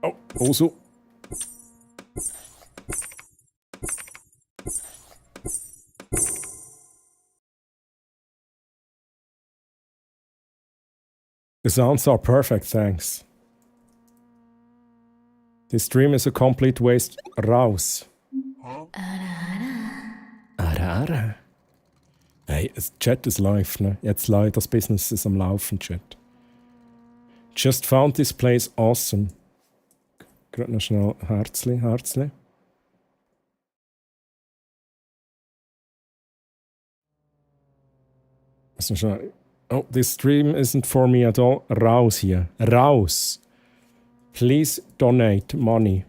Oh, also. The sounds are perfect, thanks. This stream is a complete waste. Raus. Ara. Hey, das Chat ist live, ne? Jetzt live, das Business ist am Laufen, Chat. Just found this place awesome. Gerade noch schnell Herzli. Also schnell. Oh, this stream isn't for me at all. Raus hier. Raus. Please donate money.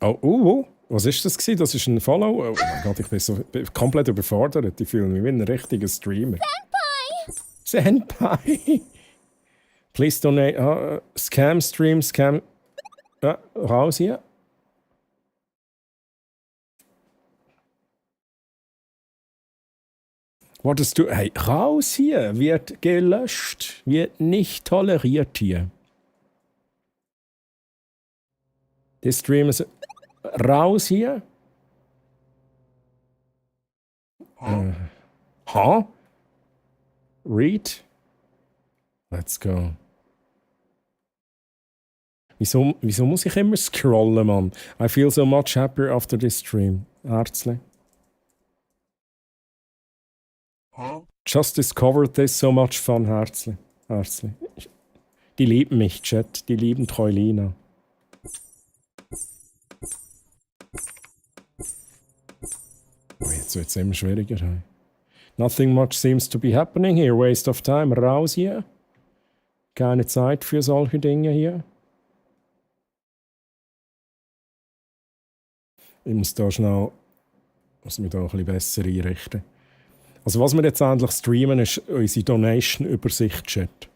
Oh, was ist das gewesen? Das ist ein Follow? Oh mein Gott, ich bin komplett überfordert. Ich fühle mich wie ein richtiger Streamer. Senpai! Please donate. Scam Stream. Raus hier. Wolltest du... Hey, raus hier! Wird gelöscht. Wird nicht toleriert hier. This stream ist... Raus hier. Read. Let's go. Wieso muss ich immer scrollen, Mann? I feel so much happier after this stream. Herzli. Just discovered this, so much fun, Herzli. Die lieben mich, Chat. Die lieben Treulina. Oh, jetzt wird es immer schwieriger. Hey. Nothing much seems to be happening here. Waste of time. Raus hier. Keine Zeit für solche Dinge hier. Ich muss mich da ein bisschen besser einrichten. Also was wir jetzt endlich streamen, ist unsere Donation-Übersicht, Chat.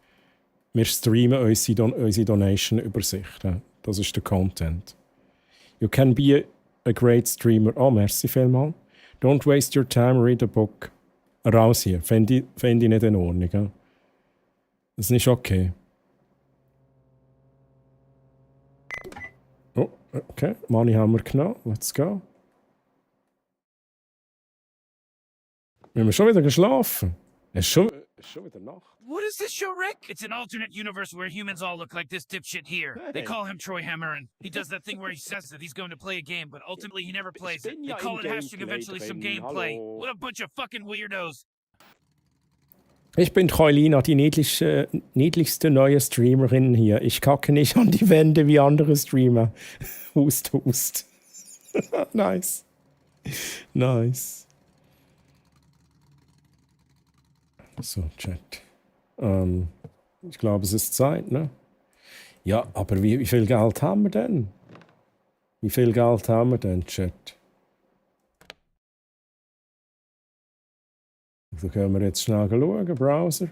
Wir streamen unsere Donation-Übersicht. Ja. Das ist der Content. You can be a great streamer. Oh, merci vielmals. Don't waste your time, read a book. Raus hier. Fände ich nicht in Ordnung. Ja. Das ist nicht okay. Oh, okay. Money haben wir genommen. Let's go. Wir haben schon wieder geschlafen. Es ist schon wieder Nacht. What is this show, Rick? It's an alternate universe where humans all look like this dipshit here. They call him Troy Hammerin. He does that thing where he says that he's going to play a game, but ultimately he never plays it. They call it hashtag eventually some gameplay. What a bunch of fucking weirdos. Ich bin Treulina, die niedlichste neue Streamerin hier. Ich kacke nicht an die Wände wie andere Streamer. Hust. Nice. So, Chat. Ich glaube, es ist Zeit, ne? Ja, aber wie viel Geld haben wir denn? Chat? So können wir jetzt schnell schauen, Browser.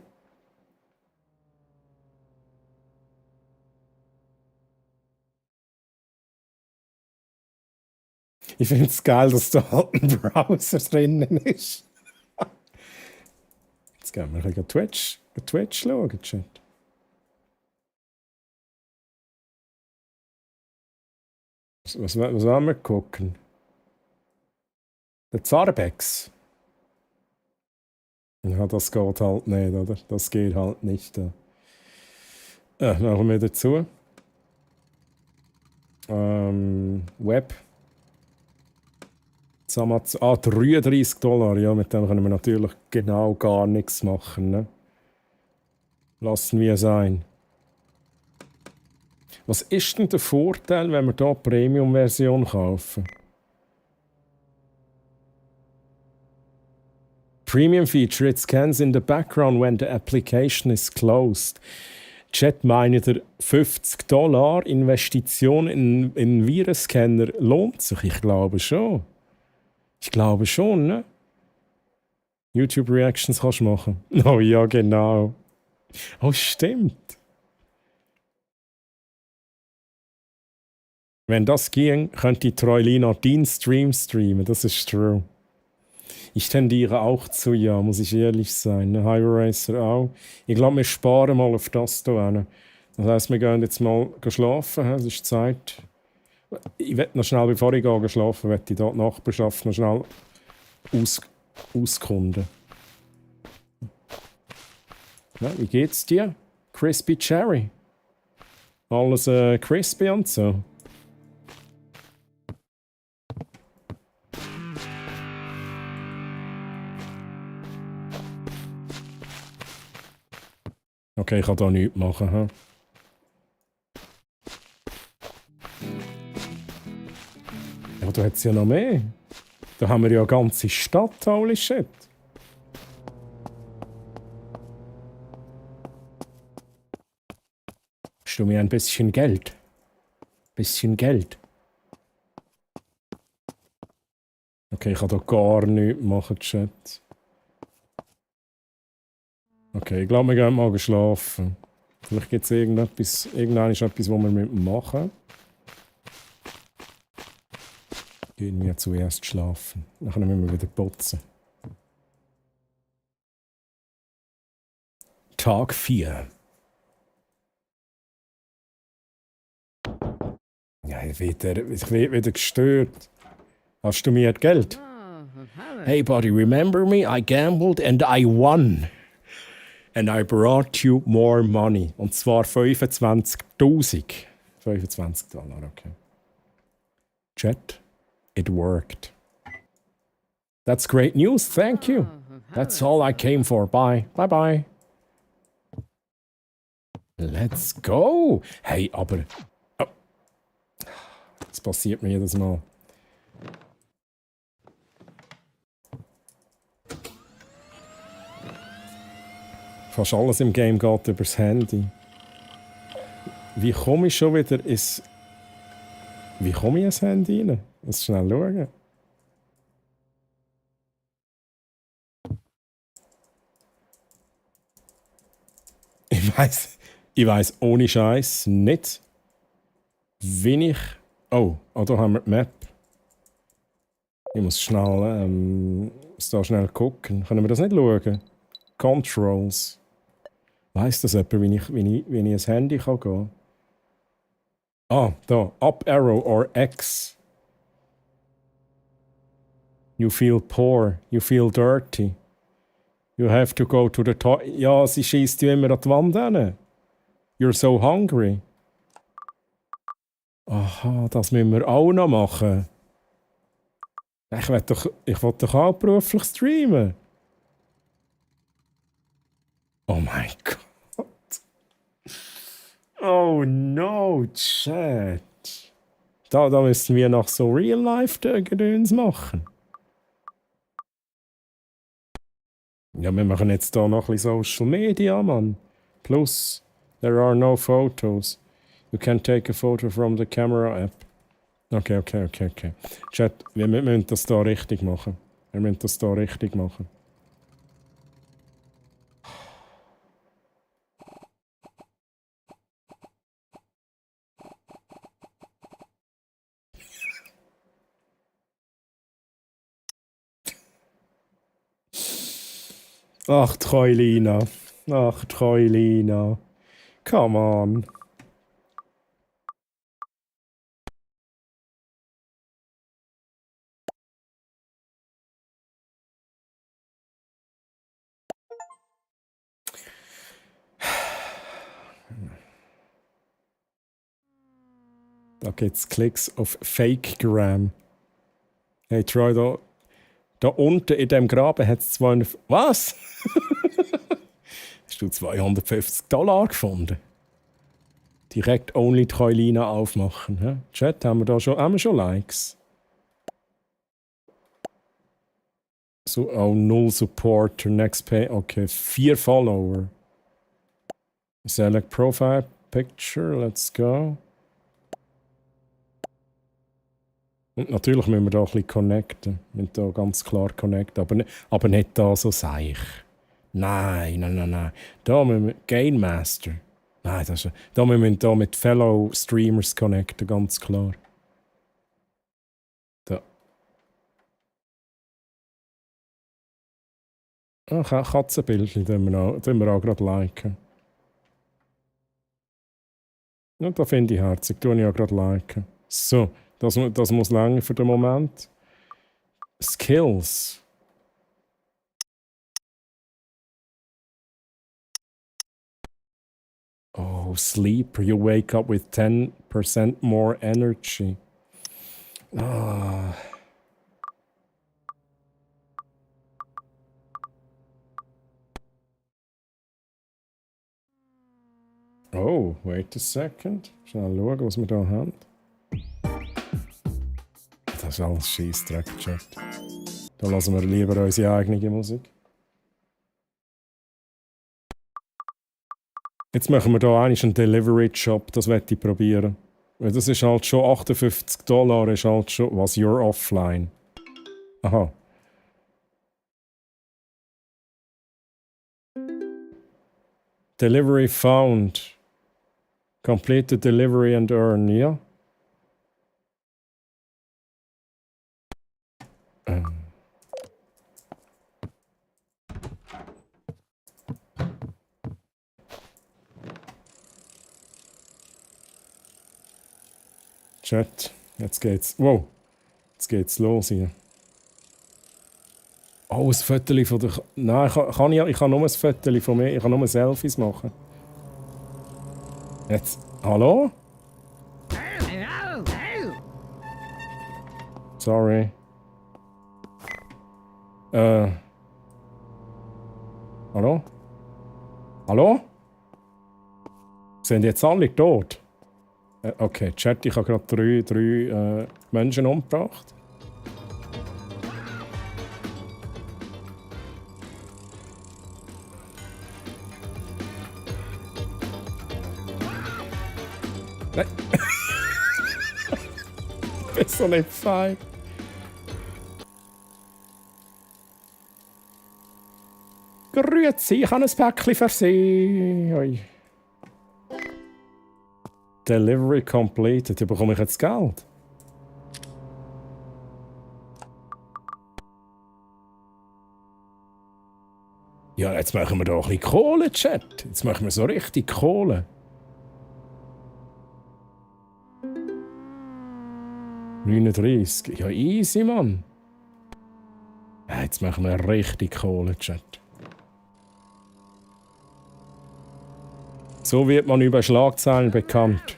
Ich finde es geil, dass da halt ein Browser drinnen ist. Jetzt gehen wir ein bisschen Twitch schauen, Chat. Was wollen wir gucken? Der Zarbex. Ja, das geht halt nicht, oder? Das geht halt nicht. Machen wir dazu. Web. $33. Ja, mit dem können wir natürlich genau gar nichts machen. Ne? Lassen wir sein. Was ist denn der Vorteil, wenn wir hier die Premium-Version kaufen? Premium feature, it scans in the background when the application is closed. Chat, meint ihr, $50 Investition in einen Virenscanner lohnt sich? Ich glaube schon. Ich glaube schon, ne? YouTube-Reactions kannst du machen. Oh ja, genau. Oh, stimmt. Wenn das ging, könnte Troilina deinen Stream streamen. Das ist true. Ich tendiere auch zu ja, muss ich ehrlich sein. Ne? Highway Racer auch. Ich glaube, wir sparen mal auf das hier. Das heisst, wir gehen jetzt mal schlafen. Es ist Zeit. Ich werde noch schnell, bevor ich gehe schlafen, werde ich hier die Nachbarschaft noch schnell auskunden. Ja, wie geht's dir? Crispy Cherry? Alles crispy und so? Okay, ich kann da nichts machen. He? Ja, da hat es ja noch mehr. Da haben wir ja eine ganze Stadt, holy shit. Hast du mir ein bisschen Geld? Bisschen Geld. Okay, ich kann da gar nichts machen, Chat. Okay, ich glaube, wir gehen mal schlafen. Vielleicht gibt es irgendwann ist etwas, was wir machen. Gehen wir zuerst schlafen. Dann müssen wir wieder putzen. Tag 4. Ja, ich werde wieder gestört. Hast du mir Geld? Hey buddy, remember me? I gambled and I won. And I brought you more money. Und zwar 25.000. $25, okay. Chat, it worked. That's great news, thank you. That's all I came for. Bye. Bye bye. Let's go. Hey, aber... Oh. Das passiert mir jedes Mal. Fast alles im Game geht übers Handy. Wie komme ich schon wieder ins... Wie komme ich ins Handy rein? Lass schnell schauen. Ich weiss ohne Scheiß nicht, wie ich... Oh, da haben wir die Map. Ich muss schnell gucken. Können wir das nicht schauen? Controls. Weiss das jemand, wie ich ins Handy gehen kann? Ah, da. Up arrow or X. You feel poor. You feel dirty. You have to go to the toilet. Ja, sie schießt dich immer an die Wand hin. You're so hungry. Aha, das müssen wir auch noch machen. Ich will doch auch beruflich streamen. Oh mein Gott. Oh no, Chat. Da müssen wir noch so Real-Life-Gedöns machen. Ja, wir machen jetzt da noch ein bisschen Social Media, Mann. Plus, there are no photos. You can take a photo from the camera app. Okay. Chat, wir müssen das da richtig machen. Ach, Troilina. Come on. Da gibt's Klicks auf Fakegram. Hey Troy, da unten in dem Graben hat es 200... Was? Hast du $250 gefunden? Direkt Only Troilina aufmachen. He? Chat, haben wir schon Likes? So, oh, 0 Supporter, Next Pay. Okay, 4 Follower. Select Profile Picture, let's go. Und natürlich müssen wir da ein bisschen connecten. Wir müssen da ganz klar connecten, aber nicht da so seich. Nein. Da müssen wir Game Master. Nein, da müssen wir da mit Fellow Streamers connecten, ganz klar. Da. Katzenbildchen tun wir auch gerade liken. Ja, da finde ich herzig, tue ich auch gerade liken. So, das muss länger für den Moment. Skills. Oh, sleep. You wake up with 10% more energy. Ah. Oh, wait a second. Schnell schauen, was wir da haben. Das ist alles Scheissdreck-Chat. Da lassen wir lieber unsere eigene Musik. Jetzt machen wir hier einen Delivery-Job, das möchte ich probieren. Weil das ist halt schon $58, ist halt schon... Was, you're offline? Aha. Delivery found. Complete the delivery and earn, ja? Chat, jetzt geht's. Wow, jetzt geht's los hier. Oh, ein Foto von der. Nein, ich kann nur ein Foto von mir. Ich kann nur Selfies machen. Jetzt. Hallo? Sorry. Hallo? Hallo? Sind jetzt alle tot? Okay, Chat, ich habe gerade drei Menschen umgebracht. Nein. Das ist so nicht fein. Grüezi, ich habe ein Päckchen für Sie. Oi. Delivery completed. Hier bekomme ich jetzt Geld. Ja, jetzt machen wir da ein bisschen Kohle, Chat. Jetzt machen wir so richtig Kohle. $39. Ja, easy, Mann. Ja, jetzt machen wir richtig Kohle, Chat. So wird man über Schlagzeilen bekannt.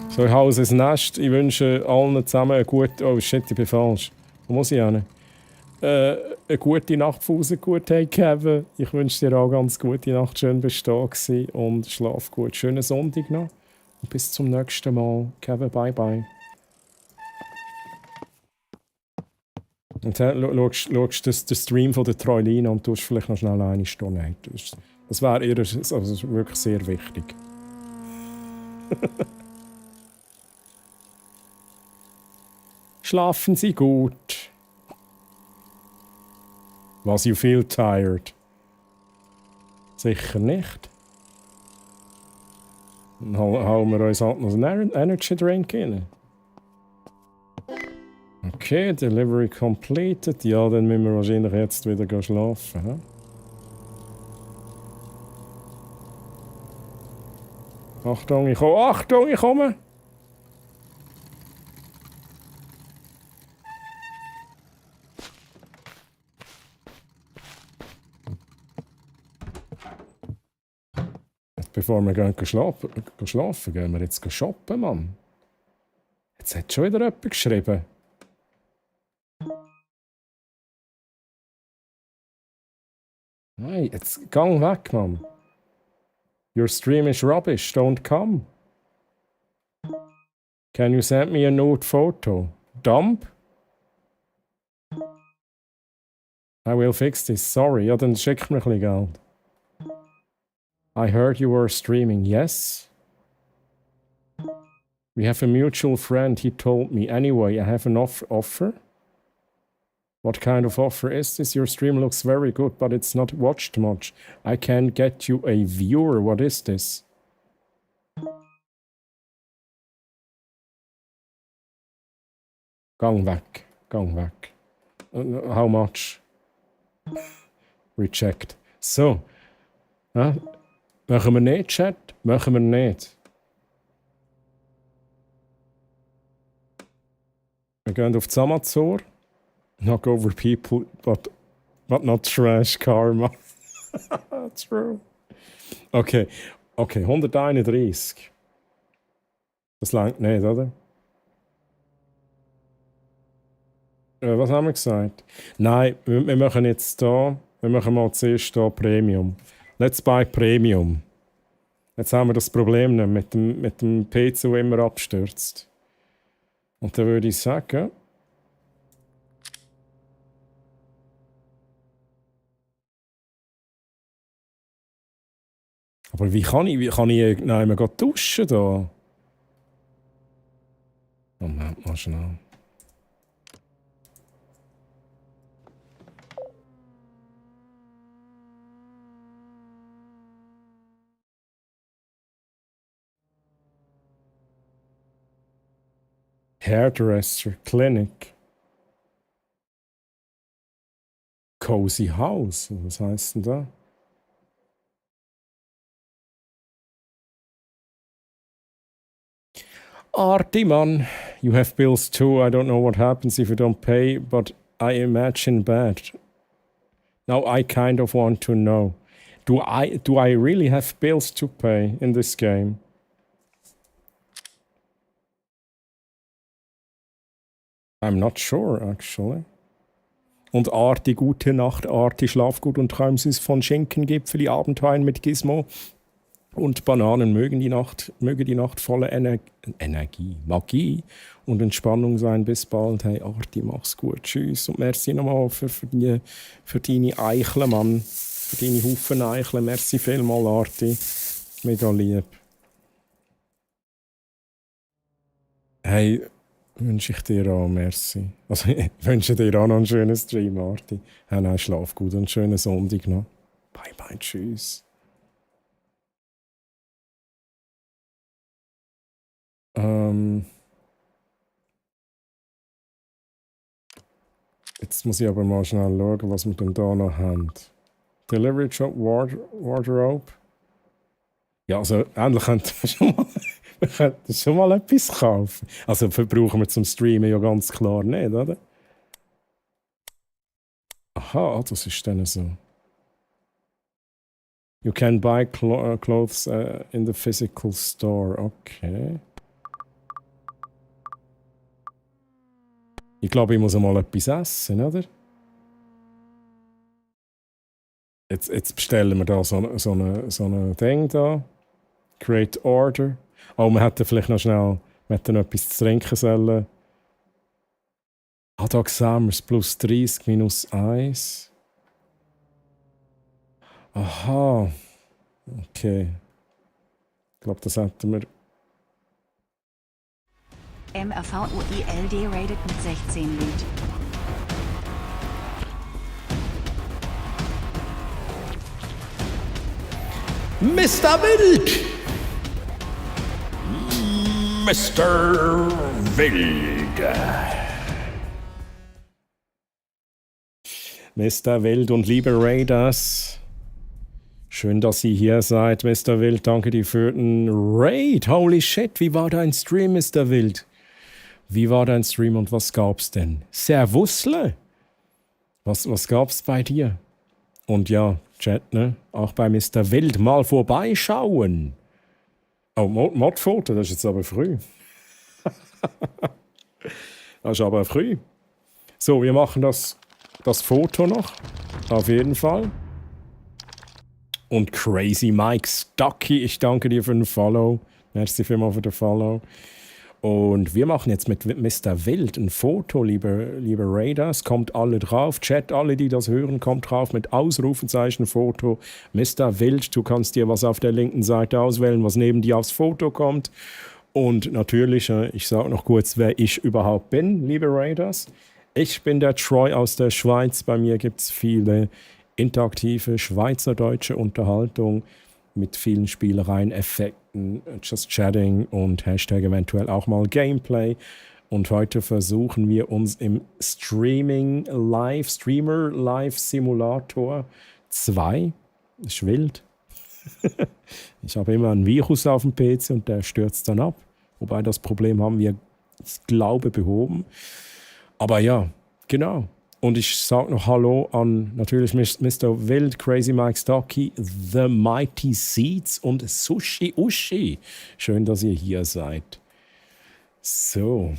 So, ich hause ins Nest. Ich wünsche allen zusammen eine gute... Oh shit, ich bin falsch. Wo muss ich hin? Eine gute Nachtpause, gut, hey Kevin. Ich wünsche dir auch ganz gute Nacht. Schön bist du da gewesen und schlaf gut. Schönen Sonntag noch. Und bis zum nächsten Mal. Kevin, bye bye. Und schaust den Stream von der Troilina und tust vielleicht noch schnell eine Stunde. Das wäre ihr also wirklich sehr wichtig. Schlafen Sie gut. Was, you feel tired? Sicher nicht. Dann hauen wir uns halt noch einen Energy Drink rein. Okay, Delivery completed. Ja, dann müssen wir wahrscheinlich jetzt wieder schlafen. He? Achtung, ich komme! Achtung, ich komme! Bevor wir gehen schlafen, gehen wir jetzt shoppen, Mann. Jetzt hat schon wieder jemand geschrieben. Nein, jetzt gang weg, Mann. Your stream is rubbish, don't come. Can you send me a nude photo? Dump? I will fix this, sorry. Ja, dann schick mir ein bisschen Geld. I heard you were streaming. Yes? We have a mutual friend, he told me. Anyway, I have an offer. What kind of offer is this? Your stream looks very good, but it's not watched much. I can get you a viewer. What is this? Gang weg. Gang weg. How much? Reject. So. Ja? Machen wir nicht, Chat? Machen wir nicht. Wir gehen auf Amazon. Knock over people, but not trash karma. True. Okay. Okay, 131. Das langt nicht, oder? Was haben wir gesagt? Nein, wir machen jetzt da. Wir machen mal zuerst da Premium. Let's buy Premium. Jetzt haben wir das Problem nicht mit dem PC, der immer abstürzt. Und dann würde ich sagen. Aber wie kann ich nein, wir duschen da? Moment mal schnell. Hairdresser, Clinic. Cozy House. Was heißt denn da? Artie, man, you have bills too. I don't know what happens if you don't pay, but I imagine bad. Now I kind of want to know. Do I really have bills to pay in this game? I'm not sure, actually. Und Arti, gute Nacht, Arti, schlaf gut und träum süß von Schenkengipfeli, Abenteuern mit Gizmo und Bananen. Möge die Nacht voller Energie, Magie und Entspannung sein. Bis bald. Hey Arti, mach's gut. Tschüss. Und merci nochmal für deine Eicheln, Mann. Für deine Haufen Eicheln. Merci vielmal, Arti. Mega lieb. Hey, wünsche ich dir auch, merci. Also, ich wünsche dir auch noch einen schönen Stream, Arti. Ja, nein, schlaf gut und einen schönen Sonntag noch. Bye, bye, tschüss. Jetzt muss ich aber mal schnell schauen, was wir denn da noch haben. Delivery Job Wardrobe. Ja, also, endlich könnten wir schon mal etwas kaufen. Also verbrauchen wir zum Streamen ja ganz klar nicht, oder? Aha, das ist dann so. You can buy clothes in the physical store. Okay. Ich glaube, ich muss mal etwas essen, oder? Jetzt bestellen wir da so eine Ding da. Create Order. Oh, wir hätten vielleicht noch schnell noch etwas zu trinken sollen. Ah, da sehen wir es. Plus 30, minus 1. Aha. Okay. Ich glaube, das hätten wir. MRVUILD rated mit 16 Lead. Mr. Wild! Mr. Wild. Mr. Wild und liebe Raiders. Schön, dass ihr hier seid, Mr. Wild. Danke dir für den Raid. Holy shit, wie war dein Stream, Mr. Wild? Wie war dein Stream und was gab's denn? Servusle! Was gab's bei dir? Und ja, Chat, ne? Auch bei Mr. Wild mal vorbeischauen. Oh, Modfoto, das ist jetzt aber früh. Das ist aber früh. So, wir machen das Foto noch. Auf jeden Fall. Und Crazy Mike Stucky, ich danke dir für den Follow. Merci vielmals für den Follow. Und wir machen jetzt mit Mr. Wild ein Foto, liebe Raiders. Kommt alle drauf. Chat, alle, die das hören, kommt drauf mit Ausrufezeichen Foto. Mr. Wild, du kannst dir was auf der linken Seite auswählen, was neben dir aufs Foto kommt. Und natürlich, ich sage noch kurz, wer ich überhaupt bin, liebe Raiders. Ich bin der Troy aus der Schweiz. Bei mir gibt es viele interaktive schweizerdeutsche Unterhaltung mit vielen Spielereien, Effekten, Just Chatting und Hashtag eventuell auch mal Gameplay. Und heute versuchen wir uns im Streamer Live Simulator 2. Das ist wild. Ich habe immer ein Virus auf dem PC und der stürzt dann ab. Wobei das Problem haben wir, ich glaube, behoben. Aber ja, genau. Und ich sage noch Hallo an natürlich Mr. Wild, Crazy Mike Stocky, The Mighty Seeds und Sushi Ushi. Schön, dass ihr hier seid. So.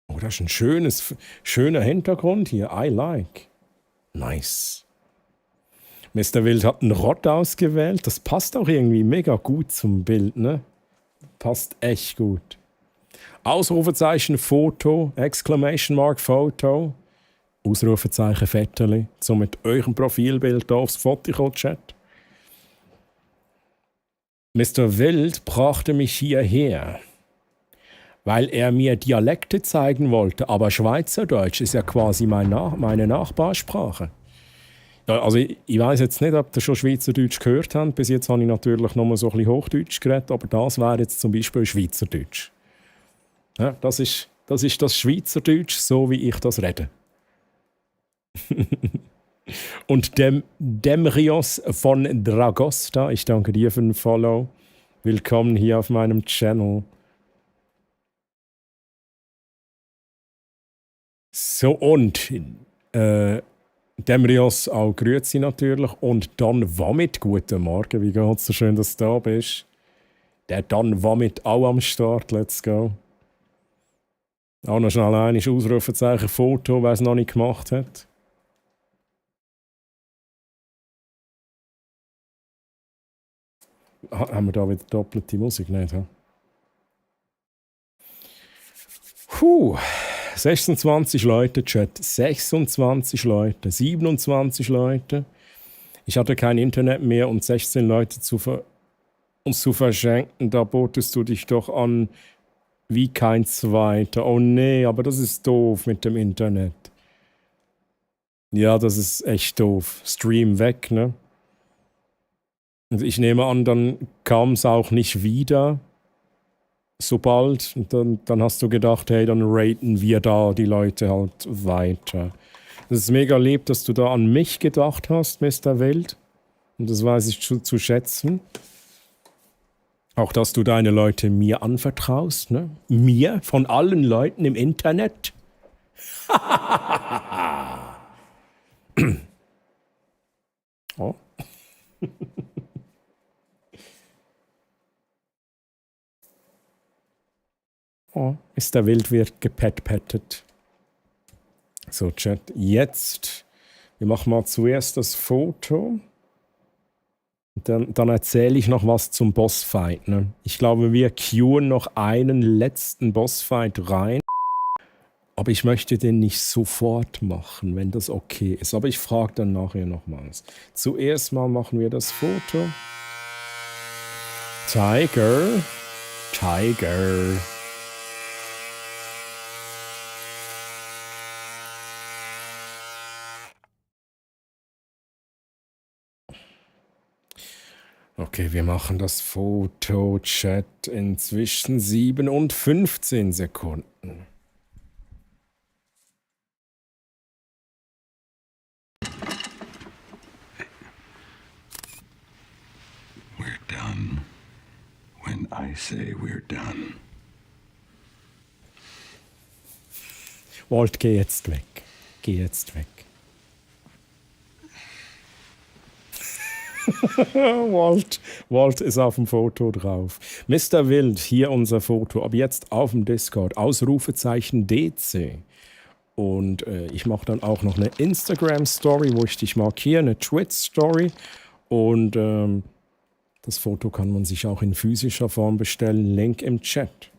Oh, das ist ein schöner Hintergrund hier. I like. Nice. Mr. Wild hat einen Rott ausgewählt. Das passt auch irgendwie mega gut zum Bild, ne? Passt echt gut. Ausrufezeichen Foto, Exclamation Mark Foto, Ausrufezeichen Vetterli, so mit eurem Profilbild hier aufs Foto-Chat. Mr. Wild brachte mich hierher, weil er mir Dialekte zeigen wollte, aber Schweizerdeutsch ist ja quasi meine Nachbarsprache. Ja, also ich weiß jetzt nicht, ob ihr schon Schweizerdeutsch gehört habt. Bis jetzt habe ich natürlich noch mal so ein bisschen Hochdeutsch geredet, aber das wäre jetzt zum Beispiel Schweizerdeutsch. Ja, das ist das Schweizerdeutsch, so wie ich das rede. Und Demrios von Dragosta, ich danke dir für den Follow. Willkommen hier auf meinem Channel. So, und Demrios auch grüezi natürlich. Und dann Wamit, guten Morgen, wie geht's? So schön, dass du da bist. Der dann Wamit auch am Start, let's go. Auch noch schnell ein Ausrufezeichen Foto, wer es noch nicht gemacht hat. Haben wir da wieder doppelte Musik? Nicht, ha? 26 Leute, Chat. 26 Leute, 27 Leute. Ich hatte kein Internet mehr und 16 Leute uns zu verschenken. Da botest du dich doch an wie kein Zweiter. Oh nee, aber das ist doof mit dem Internet. Ja, das ist echt doof. Stream weg, ne? Und ich nehme an, dann kam es auch nicht wieder. Sobald. Und dann hast du gedacht, hey, dann raten wir da die Leute halt weiter. Das ist mega lieb, dass du da an mich gedacht hast, Mr. Wild. Und das weiß ich zu schätzen. Auch, dass du deine Leute mir anvertraust, ne? Mir? Von allen Leuten im Internet? Oh. Oh, Mr. Wild wird gepettet. So, Chat, jetzt. Wir machen mal zuerst das Foto. Dann erzähle ich noch was zum Bossfight. Ne? Ich glaube, wir queuen noch einen letzten Bossfight rein. Aber ich möchte den nicht sofort machen, wenn das okay ist. Aber ich frage dann nachher nochmals. Zuerst mal machen wir das Foto. Tiger. Okay, wir machen das Foto-Chat in zwischen 7 und 15 Sekunden. We're done when I say we're done. Walt, geh jetzt weg. Walt ist auf dem Foto drauf. Mr. Wild, hier unser Foto. Ab jetzt auf dem Discord. Ausrufezeichen DC. Und ich mache dann auch noch eine Instagram-Story, wo ich dich markiere, eine Twitch-Story. Und das Foto kann man sich auch in physischer Form bestellen. Link im Chat.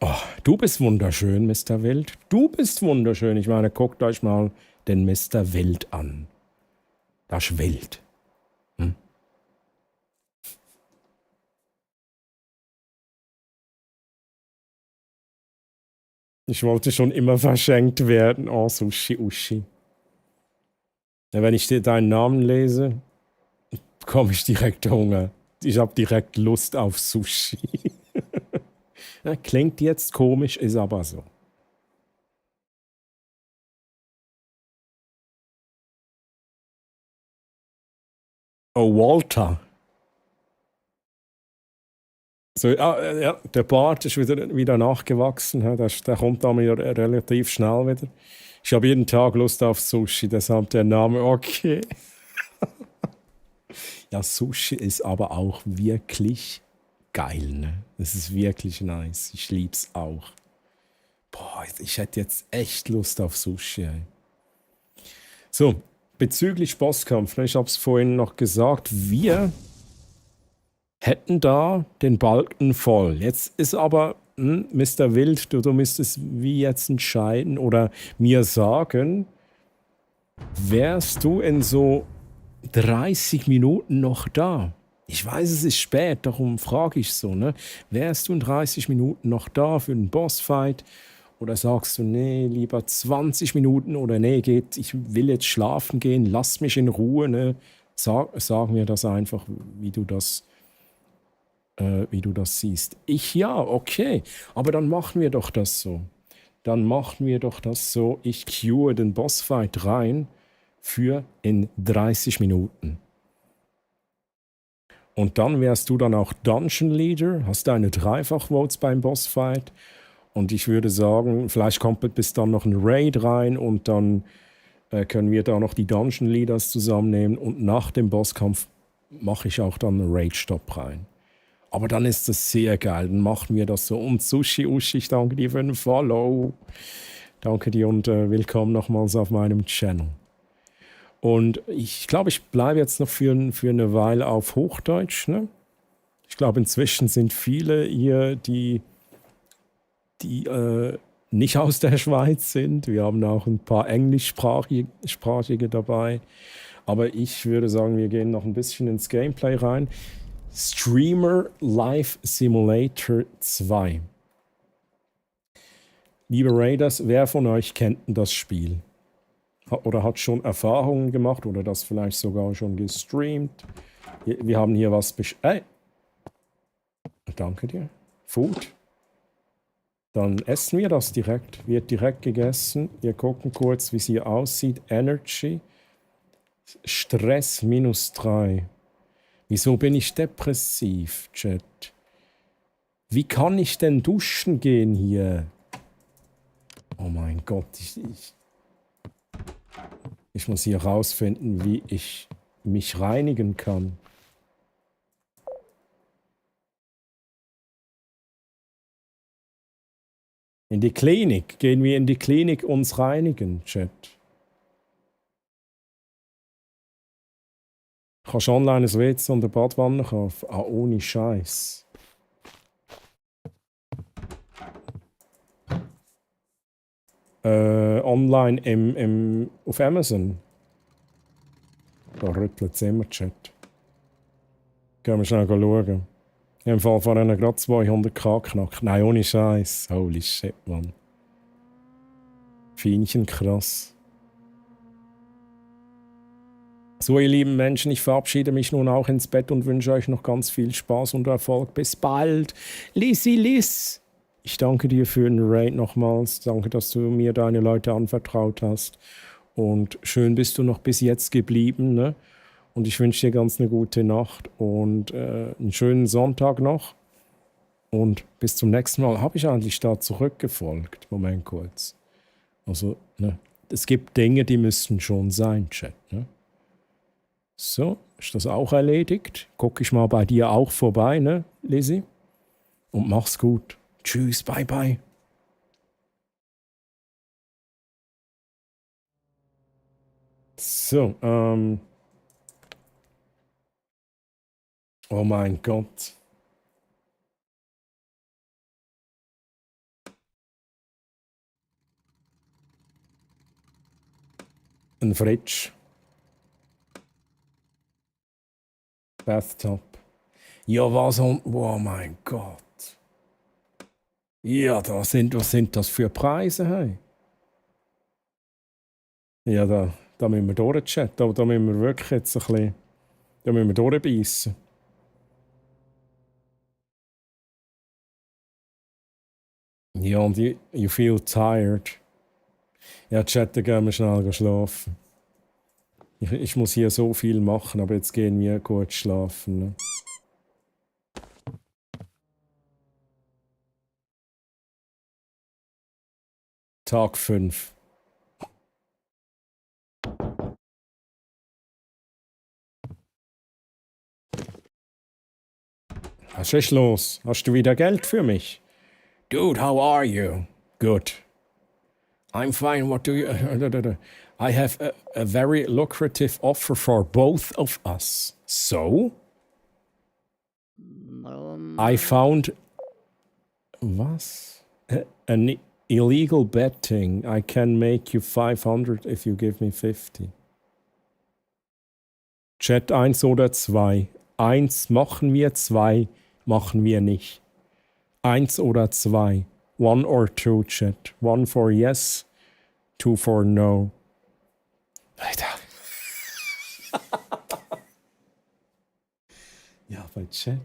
Oh, du bist wunderschön, Mr. Wild. Du bist wunderschön. Ich meine, guckt euch mal den Mr. Wild an. Das ist wild. Hm? Ich wollte schon immer verschenkt werden. Oh, Sushi Ushi. Ja, wenn ich deinen Namen lese, bekomme ich direkt Hunger. Ich habe direkt Lust auf Sushi. Ja, klingt jetzt komisch, ist aber so. Oh, Walter. So, ja, der Bart ist wieder nachgewachsen. Ja, der kommt da mir relativ schnell wieder. Ich habe jeden Tag Lust auf Sushi, deshalb der Name. Okay. Ja, Sushi ist aber auch wirklich geil, ne? Das ist wirklich nice. Ich lieb's auch. Boah, ich hätte jetzt echt Lust auf Sushi, ey. So, bezüglich Bosskampf, ne? Ich habe es vorhin noch gesagt, wir hätten da den Balken voll. Jetzt ist aber, Mr. Wild, du müsstest wie jetzt entscheiden oder mir sagen, wärst du in so 30 Minuten noch da? Ich weiß, es ist spät, darum frage ich so, ne? Wärst du in 30 Minuten noch da für einen Bossfight? Oder sagst du, nee, lieber 20 Minuten oder nee, ich will jetzt schlafen gehen, lass mich in Ruhe, ne? Sag mir das einfach, wie du das siehst. Ja, okay, aber dann machen wir doch das so. Ich queue den Bossfight rein für in 30 Minuten. Und dann wärst du dann auch Dungeon Leader, hast deine Dreifach-Votes beim Bossfight. Und ich würde sagen, vielleicht kommt bis dann noch ein Raid rein und dann können wir da noch die Dungeon Leaders zusammennehmen. Und nach dem Bosskampf mache ich auch dann einen Raid-Stop rein. Aber dann ist das sehr geil, dann machen wir das so. Und Sushi Ushi, ich danke dir für den Follow. Danke dir und willkommen nochmals auf meinem Channel. Und ich glaube, ich bleibe jetzt noch für eine Weile auf Hochdeutsch. Ne? Ich glaube, inzwischen sind viele hier, die nicht aus der Schweiz sind. Wir haben auch ein paar Englischsprachige dabei. Aber ich würde sagen, wir gehen noch ein bisschen ins Gameplay rein. Streamer Life Simulator 2. Liebe Raiders, wer von euch kennt denn das Spiel? Oder hat schon Erfahrungen gemacht oder das vielleicht sogar schon gestreamt? Wir haben hier was danke dir. Food. Dann essen wir das direkt. Wird direkt gegessen. Wir gucken kurz, wie es hier aussieht. Energy. Stress -3. Wieso bin ich depressiv, Chat? Wie kann ich denn duschen gehen hier? Oh mein Gott, ich muss hier rausfinden, wie ich mich reinigen kann. In die Klinik. Gehen wir in die Klinik uns reinigen, Chat. Kannst du online ein WC und eine Badwanne kaufen? Ah, ohne Scheiß. Online auf Amazon. Da rüttelt es immer, Chat. Gehen wir schnell schauen. Im Fall von einer gerade 200k knackt. Nein, ohne Scheiß. Holy shit, Mann. Fienchen krass. So, ihr lieben Menschen, ich verabschiede mich nun auch ins Bett und wünsche euch noch ganz viel Spaß und Erfolg. Bis bald. Liz. Ich danke dir für den Raid nochmals. Danke, dass du mir deine Leute anvertraut hast. Und schön bist du noch bis jetzt geblieben, ne? Und ich wünsche dir ganz eine gute Nacht und einen schönen Sonntag noch. Und bis zum nächsten Mal. Habe ich eigentlich da zurückgefolgt? Moment kurz. Also, ne? Es gibt Dinge, die müssen schon sein, Chat, ne? So, ist das auch erledigt? Gucke ich mal bei dir auch vorbei, ne, Lizzie? Und mach's gut. Tschüss, bye bye. So, Oh mein Gott. Ein Fridge. Bathtub. Ja, was? Oh mein Gott. Ja, was sind das für Preise? Hey? Ja, da müssen wir durchchatten. Da müssen wir wirklich jetzt ein bisschen. Da müssen wir durchbeissen. Ja, und you feel tired. Ja, Chat, dann gehen wir schnell schlafen. Ich muss hier so viel machen, aber jetzt gehen wir gut schlafen. Ne? Tag 5. Was ist los? Hast du wieder Geld für mich? Dude, how are you? Good. I'm fine. What do you... I have a very lucrative offer for both of us. So? I found... Was? An illegal betting. I can make you 500 if you give me 50. Chat 1 oder 2. 1 machen wir, 2 machen wir nicht. 1 oder 2. 1 or 2, Chat. 1 for yes, 2 for no. Alter. Ja, bei Chat.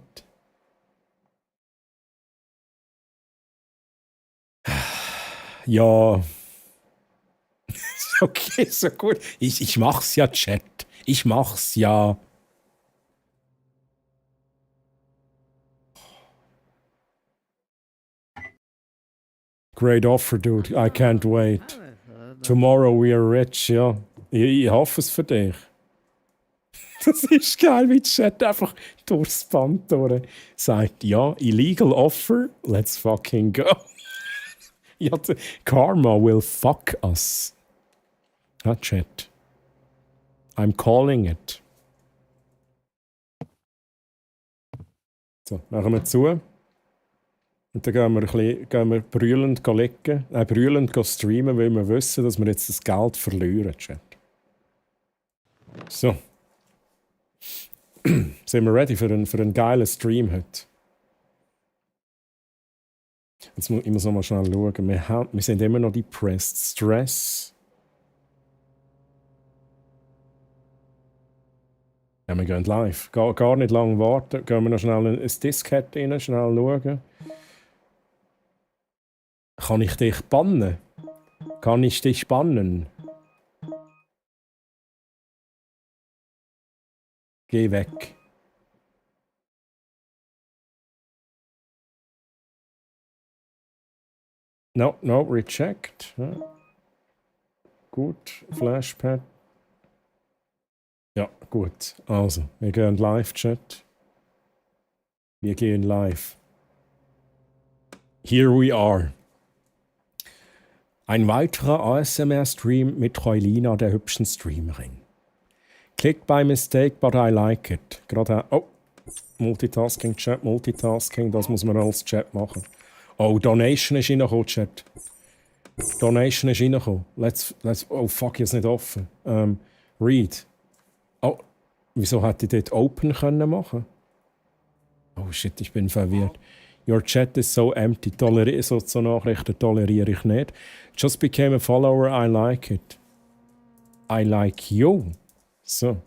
Ja. Okay, so gut. Ich mach's ja, Chat. Ich mach's ja. Great offer, dude. I can't wait. Tomorrow we are rich, ja. Ich hoffe es für dich. Das ist geil, wie Chat einfach durchs Band durch sagt, ja, illegal offer, let's fucking go. Ja, Karma will fuck us. Ja, Chat. I'm calling it. So, machen wir zu. Und dann gehen wir brüllend liegen, brüllend streamen, weil wir wissen, dass wir jetzt das Geld verlieren, Chat. So. Sind wir ready für einen geilen Stream heute? Jetzt muss ich noch mal schnell schauen. Wir sind immer noch depressed. Stress. Ja, wir gehen live. Gar nicht lange warten. Gehen wir noch schnell ein Diskett rein, schnell schauen. Kann ich dich bannen? Kann ich dich bannen? Geh weg. No, reject. Ja. Gut, Flashpad. Ja, gut. Also, wir gehen live, Chat. Wir gehen live. Here we are. Ein weiterer ASMR-Stream mit Roylina, der hübschen Streamerin. Click by mistake, but I like it. Gerade Multitasking, Chat, Multitasking, das muss man als Chat machen. Oh, Donation ist reingekommen, Chat. Donation ist reingekommen. Oh fuck, jetzt nicht offen. Read. Oh, wieso hätte ich dort Open können machen? Oh shit, ich bin verwirrt. Your chat is so empty. So Nachrichten toleriere ich nicht. Just became a follower, I like it. I like you. So.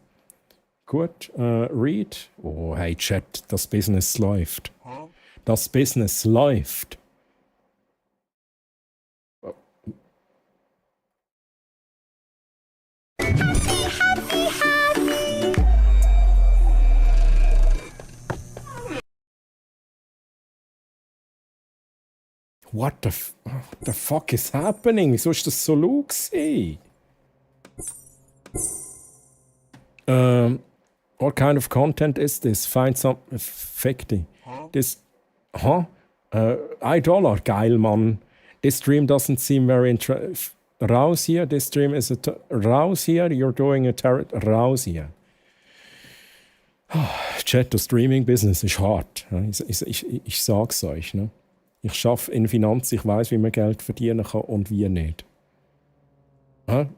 Gut, read. Oh, hey Chat, das Business läuft. Das Business läuft. What the fuck is happening? Wieso ist das so laut gewesen? What kind of content is this? Find some effective. This, $1, geil, Mann. This stream doesn't seem very interesting. Raus hier, this stream is raus hier, you're doing a raus hier. Chat, das Streaming-Business ist hart. Ich sag's euch. Ne? Ich arbeite in Finanzen, ich weiß, wie man Geld verdienen kann und wie nicht. Du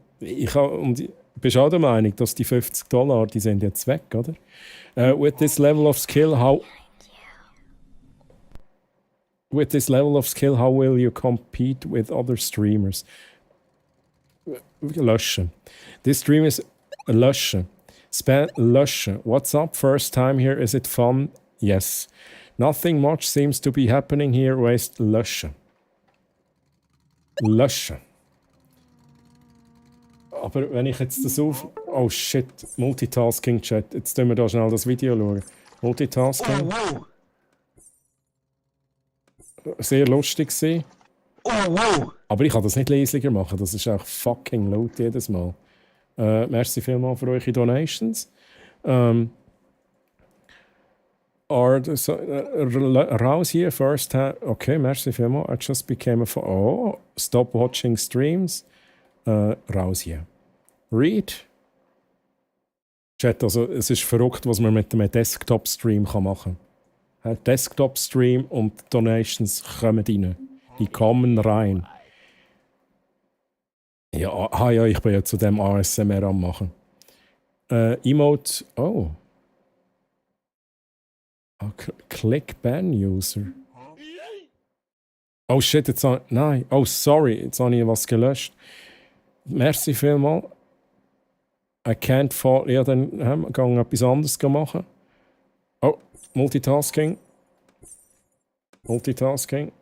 bist auch der Meinung, dass die $50, die sind jetzt weg, oder? With this level of skill, how will you compete with other streamers? Löschen. This stream is löschen. Löschen. What's up? First time here. Is it fun? Yes. Nothing much seems to be happening here. Waste. Löschen. Löschen. Aber wenn ich jetzt das auf... Oh shit. Multitasking Chat. Jetzt tun wir da schnell das Video schauen. Multitasking. Sehr lustig gewesen. Aber ich kann das nicht leislicher machen. Das ist auch fucking laut jedes Mal. Merci vielmals für eure Donations. Raus hier, first time. Okay, merci vielmals. I just became a... Oh, stop watching streams. Raus hier. Read. Chat, also es ist verrückt, was man mit einem Desktop-Stream machen kann. Desktop-Stream und Donations kommen rein. Die kommen rein. Ja, ja, ich bin ja zu dem ASMR am machen. Emote. Oh. Click Ban User. Oh shit, jetzt nein. Oh sorry, jetzt habe ich was gelöscht. Merci vielmals. I can't fall. Ja, dann gehen wir etwas anderes machen. Oh, Multitasking. Multitasking.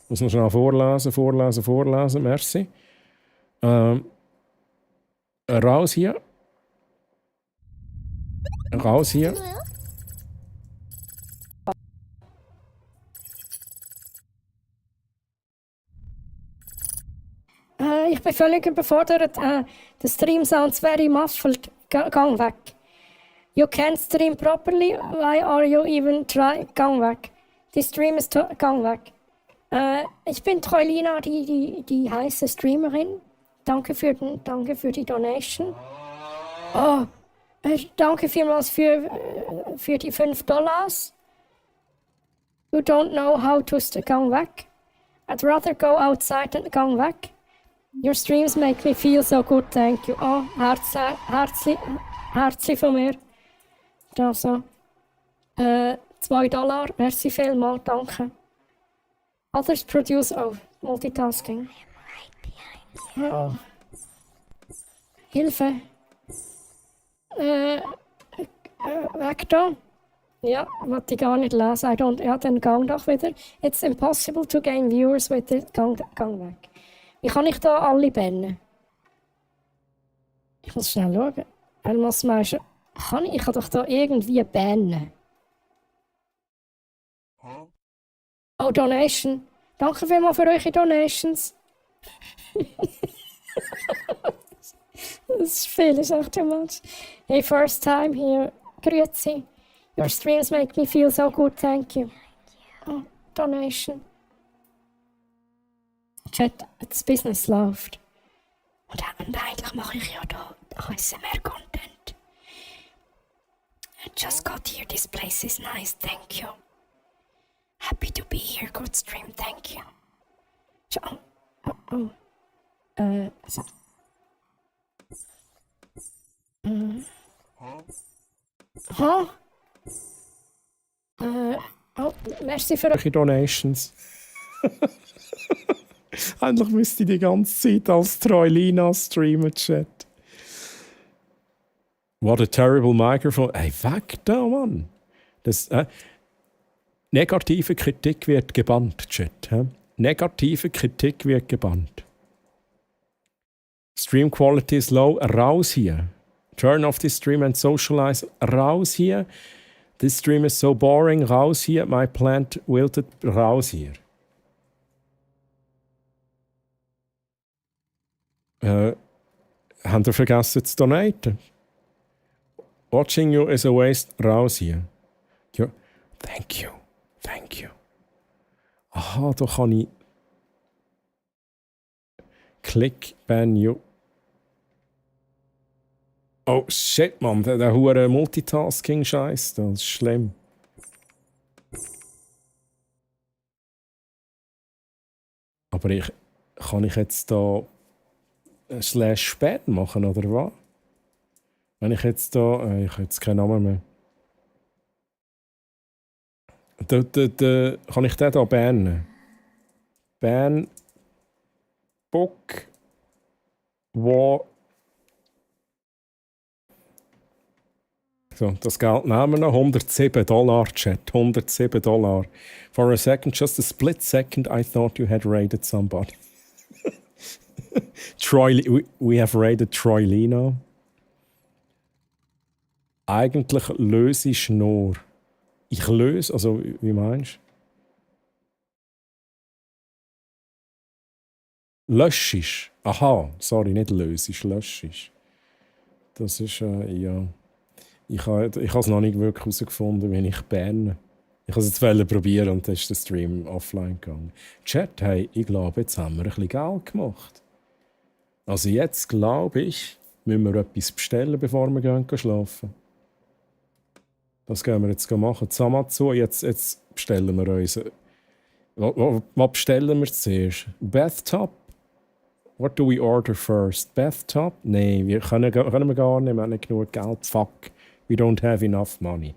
Muss noch schnell vorlesen. Merci. Raus hier. Raus hier. Ich bin völlig überfordert. The stream sounds very muffled. Gang weg. You can't stream properly. Why are you even trying? Gang weg. Die Stream ist gang weg. Ich bin Troilina, die heiße Streamerin. Danke für die Donation. Oh, danke vielmals für die $5. You don't know how to gang weg. I'd rather go outside and gang weg. Your streams make me feel so good, thank you. Oh, herzlich von mir. Da so. $2, merci vielmals, danke. Others produce, oh, multitasking. Oh. Hilfe. Weg da. Ja, wollte ich gar nicht lesen. Ja, dann gang doch wieder. It's impossible to gain viewers with it. Gang weg. Wie kann ich da alle bannen? Ich muss schnell schauen. Ich kann doch da irgendwie bannen. Oh, Donation. Danke vielmals für eure Donations. Das ist viel, ist echt too much. Hey, first time here. Grüezi. Your streams make me feel so good, thank you. Oh, Donation. Chat, das Business läuft. Und eigentlich mache ich ja da ASMR-Content. I just got here, this place is nice, thank you. Happy to be here, good stream, thank you. Merci für eure Donations. Eigentlich müsste ich die ganze Zeit als Troilina streamen, Chat. What a terrible microphone. Hey, weg da, Mann. Das, negative Kritik wird gebannt, Chat. Negative Kritik wird gebannt. Stream quality is low. Raus hier. Turn off this stream and socialize. Raus hier. This stream is so boring. Raus hier. My plant wilted. Raus hier. Habt ihr vergessen zu donaten? Watching you is a waste. Raus hier. Ja. Thank you. Thank you. Aha, da kann ich... Click, ban you. Oh shit, Mann, der hure Multitasking-Scheiß, das ist schlimm. Aber kann ich jetzt da / spät machen, oder was? Wenn ich jetzt da. Ich habe jetzt keinen Namen mehr. Kann ich den da bannen? Ban. Book. Wo. So, das Geld nehmen wir noch. $107, Chat. $107. For a second, just a split second, I thought you had raided somebody. We have raided Troilina. Eigentlich löse ich nur. Ich löse, also wie meinst du? Löschisch. Aha, sorry, nicht lösisch, löschisch. Das ist, ja. Ich habe es noch nicht wirklich herausgefunden, wenn ich banne. Ich habe es jetzt probieren und dann ist der Stream offline gegangen. Chat, hey, ich glaube, jetzt haben wir ein bisschen Geld gemacht. Also jetzt, glaube ich, müssen wir etwas bestellen, bevor wir gehen schlafen. Das gehen wir jetzt machen. Zamazu, jetzt bestellen wir uns. Was bestellen wir zuerst? Bathtub? What do we order first? Bathtub? Nein, wir können wir gar nicht. Wir haben nicht genug Geld. Fuck. We don't have enough money.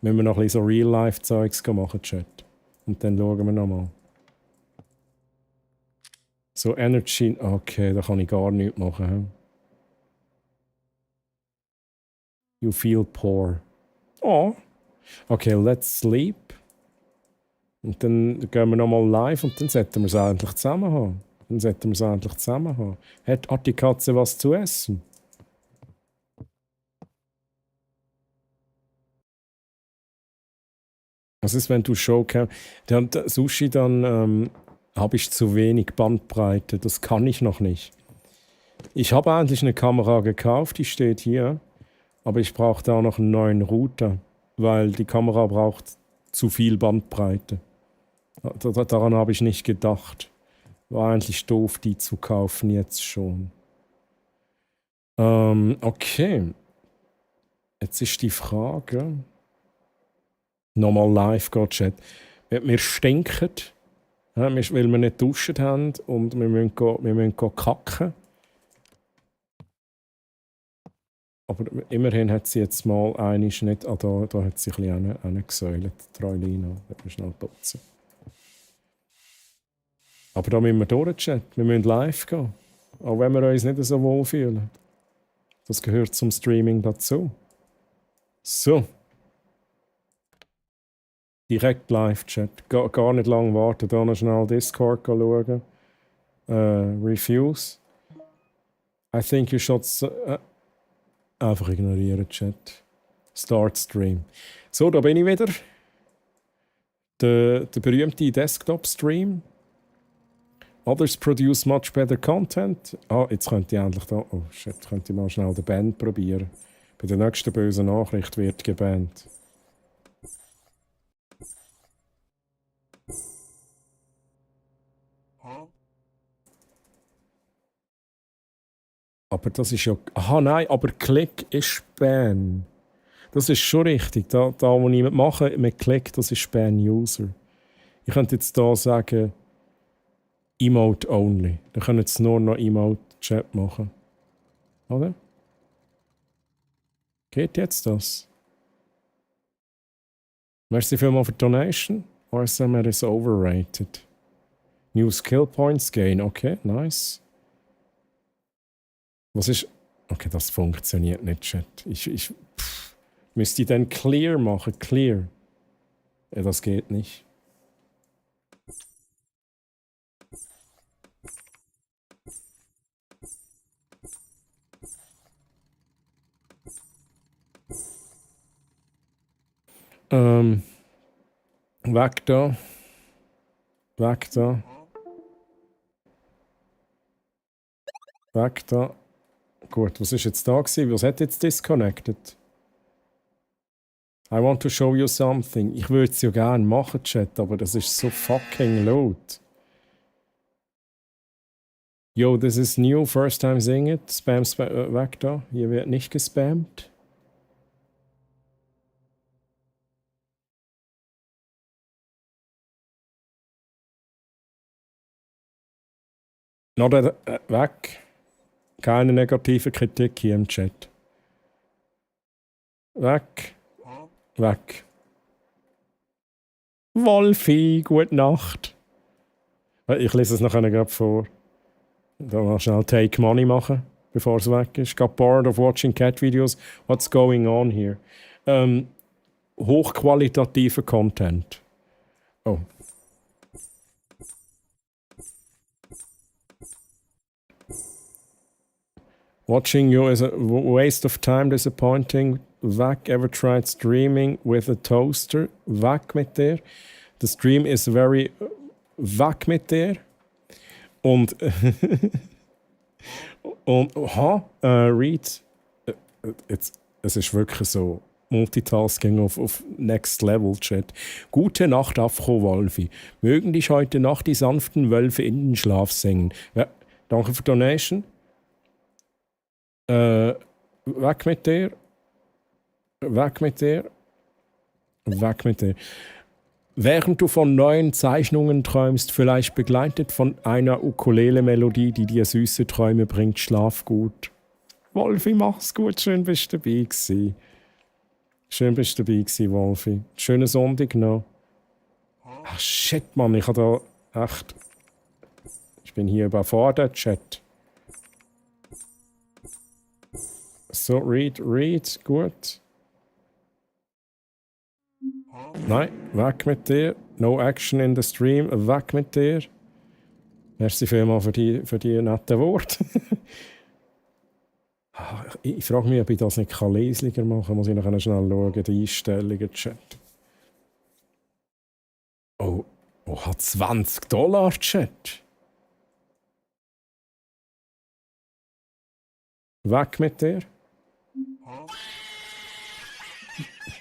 Müssen wir noch ein bisschen so Real-Life-Zeugs machen, Chat. Und dann schauen wir nochmal. So Energy. Okay, da kann ich gar nichts machen. You feel poor. Oh. Okay, let's sleep. Und dann gehen wir nochmal live und dann sollten wir es endlich zusammen haben. Hat die Katze was zu essen? Was ist, wenn du Showcam... Sushi, dann habe ich zu wenig Bandbreite. Das kann ich noch nicht. Ich habe eigentlich eine Kamera gekauft, die steht hier. Aber ich brauche da noch einen neuen Router, weil die Kamera braucht zu viel Bandbreite. Daran habe ich nicht gedacht. War eigentlich doof, die zu kaufen, jetzt schon. Okay. Jetzt ist die Frage... Nochmal live geht, Chat. Wir stinken, weil wir nicht geduscht haben und wir müssen kacken. Aber immerhin hat sie jetzt mal einiges nicht... Ah, da hat sie ein bisschen angesäulet, Troilina. Da müssen wir schnell putzen. Aber da müssen wir durch, Chat. Wir müssen live gehen. Auch wenn wir uns nicht so wohl fühlen. Das gehört zum Streaming dazu. So. Direkt Live-Chat. Gar nicht lange warten. Da noch schnell Discord schauen. Refuse. I think you should... einfach ignorieren, Chat. Start Stream. So, da bin ich wieder. Der berühmte Desktop-Stream. Others produce much better content. Ah, jetzt könnte ich endlich da... Oh shit, könnte ich mal schnell den Band probieren. Bei der nächsten bösen Nachricht wird gebannt. Aber das ist ja... Aha, nein, aber Klick ist Ban. Das ist schon richtig. Da wo ich mache mit Klick, das ist Ban-User. Ich könnte jetzt hier sagen, Emote only. Dann können jetzt nur noch Emote-Chat machen. Oder? Geht jetzt das? Merci vielmals für die Donation. RSMR is overrated. New Skill Points gain. Okay, nice. Was ist... Okay, das funktioniert nicht, Chat. Müsste ich dann Clear machen? Clear. Ja, das geht nicht. Weg da. Weg da. Weg da. Gut, was ist jetzt da gewesen? Was hat jetzt disconnected? I want to show you something. Ich würde es ja gerne machen, Chat, aber das ist so fucking laut. Yo, this is new, first time seeing it. Spam, weg da. Hier wird nicht gespammt. Noch weg. Keine negative Kritik hier im Chat. Weg. Weg. Wolfi, gute Nacht. Ich lese es nachher gerade vor. Da mal schnell Take Money machen, bevor es weg ist. Got bored of watching cat videos. What's going on here? Hochqualitativer Content. Oh. Watching you is a waste of time, disappointing. Weg, ever tried streaming with a toaster? Weg mit der. The stream is very... Weg mit der. Und... und... Read. Es ist wirklich so... Multitasking auf Next Level, Chat. Gute Nacht, Afro Wolfi. Mögen dich heute Nacht die sanften Wölfe in den Schlaf singen. Ja, danke für die Donation. Weg mit der. Weg mit der. Weg mit der. Während du von neuen Zeichnungen träumst, vielleicht begleitet von einer Ukulele-Melodie, die dir süße Träume bringt, schlaf gut. Wolfi, mach's gut. Schön bist du dabei gewesen. Schön bist du dabei gewesen, Wolfi. Schönen Sonntag noch. Ach shit, Mann, ich habe da echt... Ich bin hier überfordert, Chat. So, read, gut. Nein, weg mit dir. No action in the stream, weg mit dir. Merci vielmals für die netten Worte. Ich frage mich, ob ich das nicht leslicher machen kann. Muss ich noch schnell schauen, die Einstellungen, Chat. Oh, hat $20, Chat. Weg mit dir.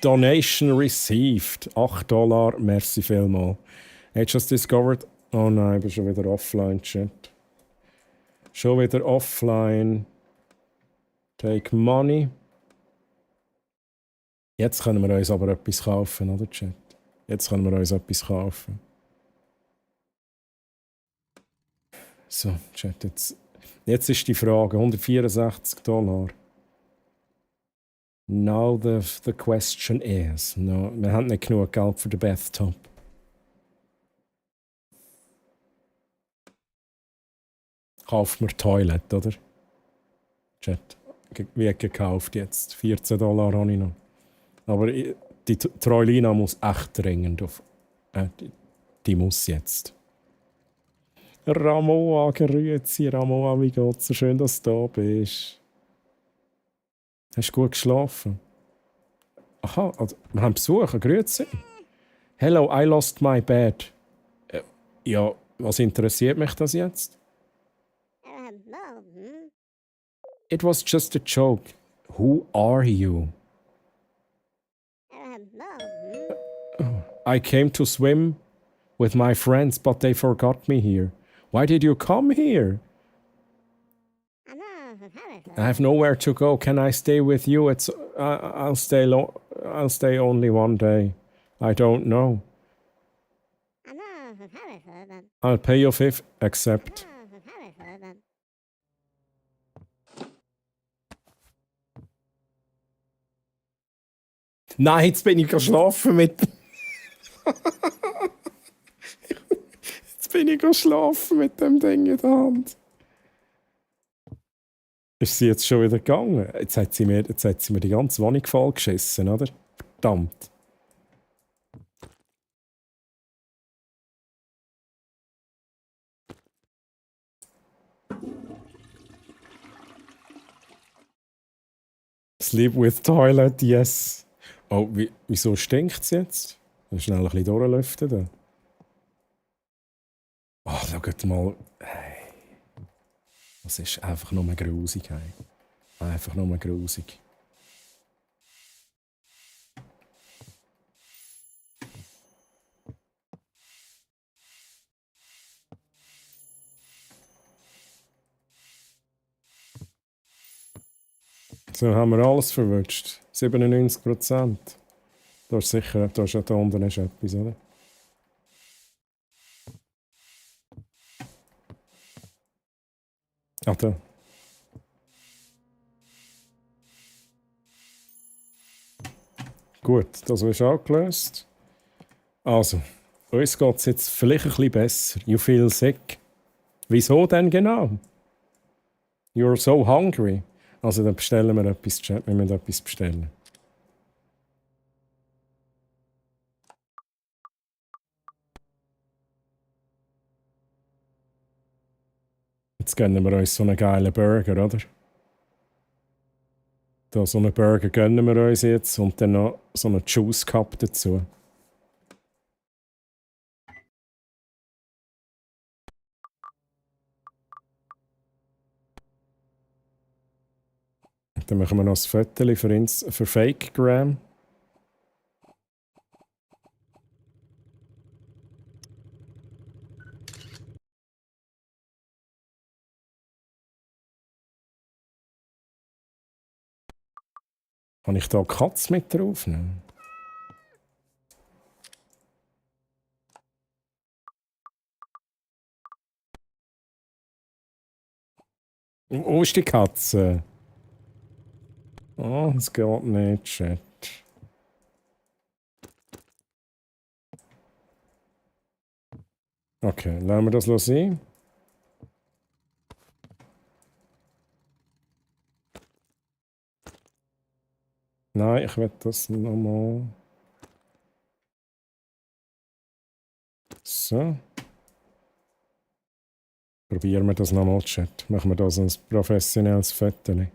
Donation received. $8. Merci vielmals. I just discovered... Oh nein, ich bin schon wieder offline, Chat. Schon wieder offline. Take money. Jetzt können wir uns aber etwas kaufen, oder, Chat? Jetzt können wir uns etwas kaufen. So, Chat, jetzt ist die Frage. $164. Now the question is... No, wir haben nicht genug Geld für den Bathtub. Kauft mir Toilet, oder? Chat. Wird gekauft jetzt. $14 habe ich noch. Aber die Troilina muss echt dringend auf... die muss jetzt. Ramoa, grüezi, Ramoa, wie geht's? So schön, dass du da bist. Hast du gut geschlafen? Aha, also, wir haben Besuch. Grüezi. Hello, I lost my bed. Ja, was interessiert mich das jetzt? It was just a joke. Who are you? I came to swim with my friends, but they forgot me here. Why did you come here? I have nowhere to go. Can I stay with you? I'll stay only one day. I don't know. I'll pay you $5. Accept. Nein, jetzt bin ich geschlafen mit... Jetzt bin ich geschlafen mit dem Ding in der Hand. Ist sie jetzt schon wieder gegangen? Jetzt hat sie mir die ganze Wohnung vollgeschissen, oder? Verdammt. Sleep with toilet, yes. Oh, wieso stinkt es jetzt? Schnell ein bisschen durchlüften. Oh, schaut mal. Hey. Das ist einfach nur grusig. Hey. Einfach nur grusig. So haben wir alles verwünscht. 97%. Da ist sicher, da ist ja da unten ist etwas, oder? Ah, da. Gut, das ist auch gelöst. Also, uns geht es jetzt vielleicht ein bisschen besser. You feel sick. Wieso denn genau? You're so hungry. Also, dann bestellen wir etwas, Chat. Wir müssen etwas bestellen. Jetzt gönnen wir uns so einen geilen Burger, oder? Da, so einen Burger gönnen wir uns jetzt und dann noch so einen Juice Cup dazu. Dann machen wir noch ein Foto für Fakegram. Kann ich da Katz mit draufnehmen? Wo ist die Katze? Oh, das geht nicht, Chat. Okay, lassen wir das sein. Nein, ich will das nochmal. So. Probieren wir das nochmal, Chat. Machen wir das ein professionelles Foto.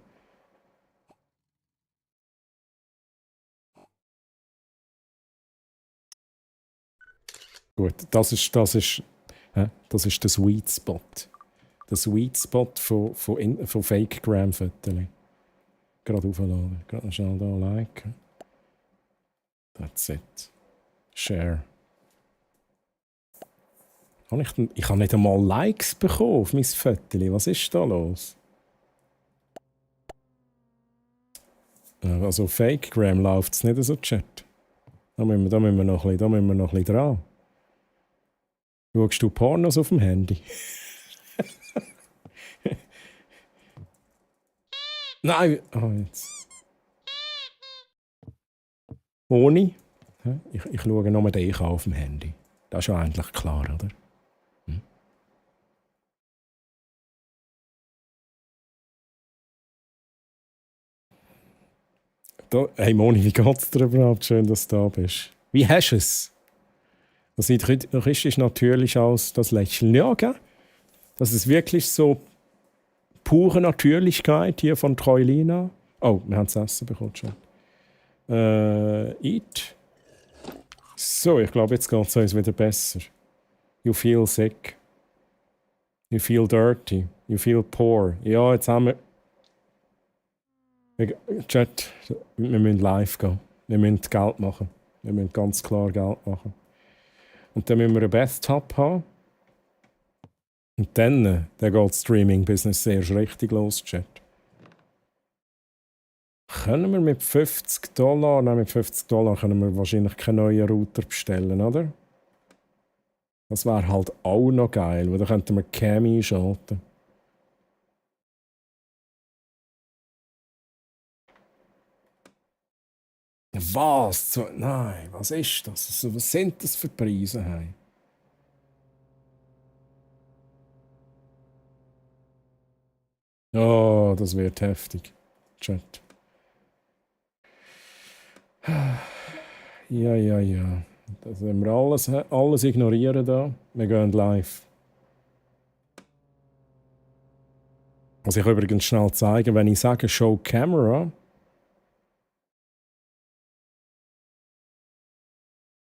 Gut, das ist der Sweet Spot. Der Sweet Spot von Fakegram-Fotos. Gerade aufladen, gerade schnell da liken. That's it. Share. Ich habe nicht einmal Likes bekommen auf mein Foto. Was ist da los? Also Fakegram läuft es nicht so, Chat. Da müssen wir noch ein bisschen dran. Schaust du Pornos auf dem Handy? Nein! Oh, jetzt. Ohne? Ich schaue nur dich an auf dem Handy. Das ist ja eigentlich klar, oder? Hm? Da, hey Moni, wie geht's dir überhaupt? Schön, dass du da bist. Wie hast du es? Das sieht richtig natürlich aus, das Lächeln. Ja, gell? Das ist wirklich so pure Natürlichkeit hier von Troilina. Oh, wir haben das Essen bekommen schon. Eat. So, ich glaube, jetzt geht es uns wieder besser. You feel sick. You feel dirty. You feel poor. Ja, jetzt haben wir... Chat, wir müssen live gehen. Wir müssen Geld machen. Wir müssen ganz klar Geld machen. Und dann müssen wir einen Bathtub haben. Und dann geht das Streaming-Business erst richtig los, Chat. Können wir mit $50, nein, mit $50 können wir wahrscheinlich keinen neuen Router bestellen, oder? Das wäre halt auch noch geil, weil da könnten wir Cam einschalten. Was? Nein, was ist das? Was sind das für Preise? Hey? Oh, das wird heftig. Chat. Ja. Das werden wir alles ignorieren da. Wir gehen live. Also ich kann übrigens schnell zeigen, wenn ich sage Show Camera,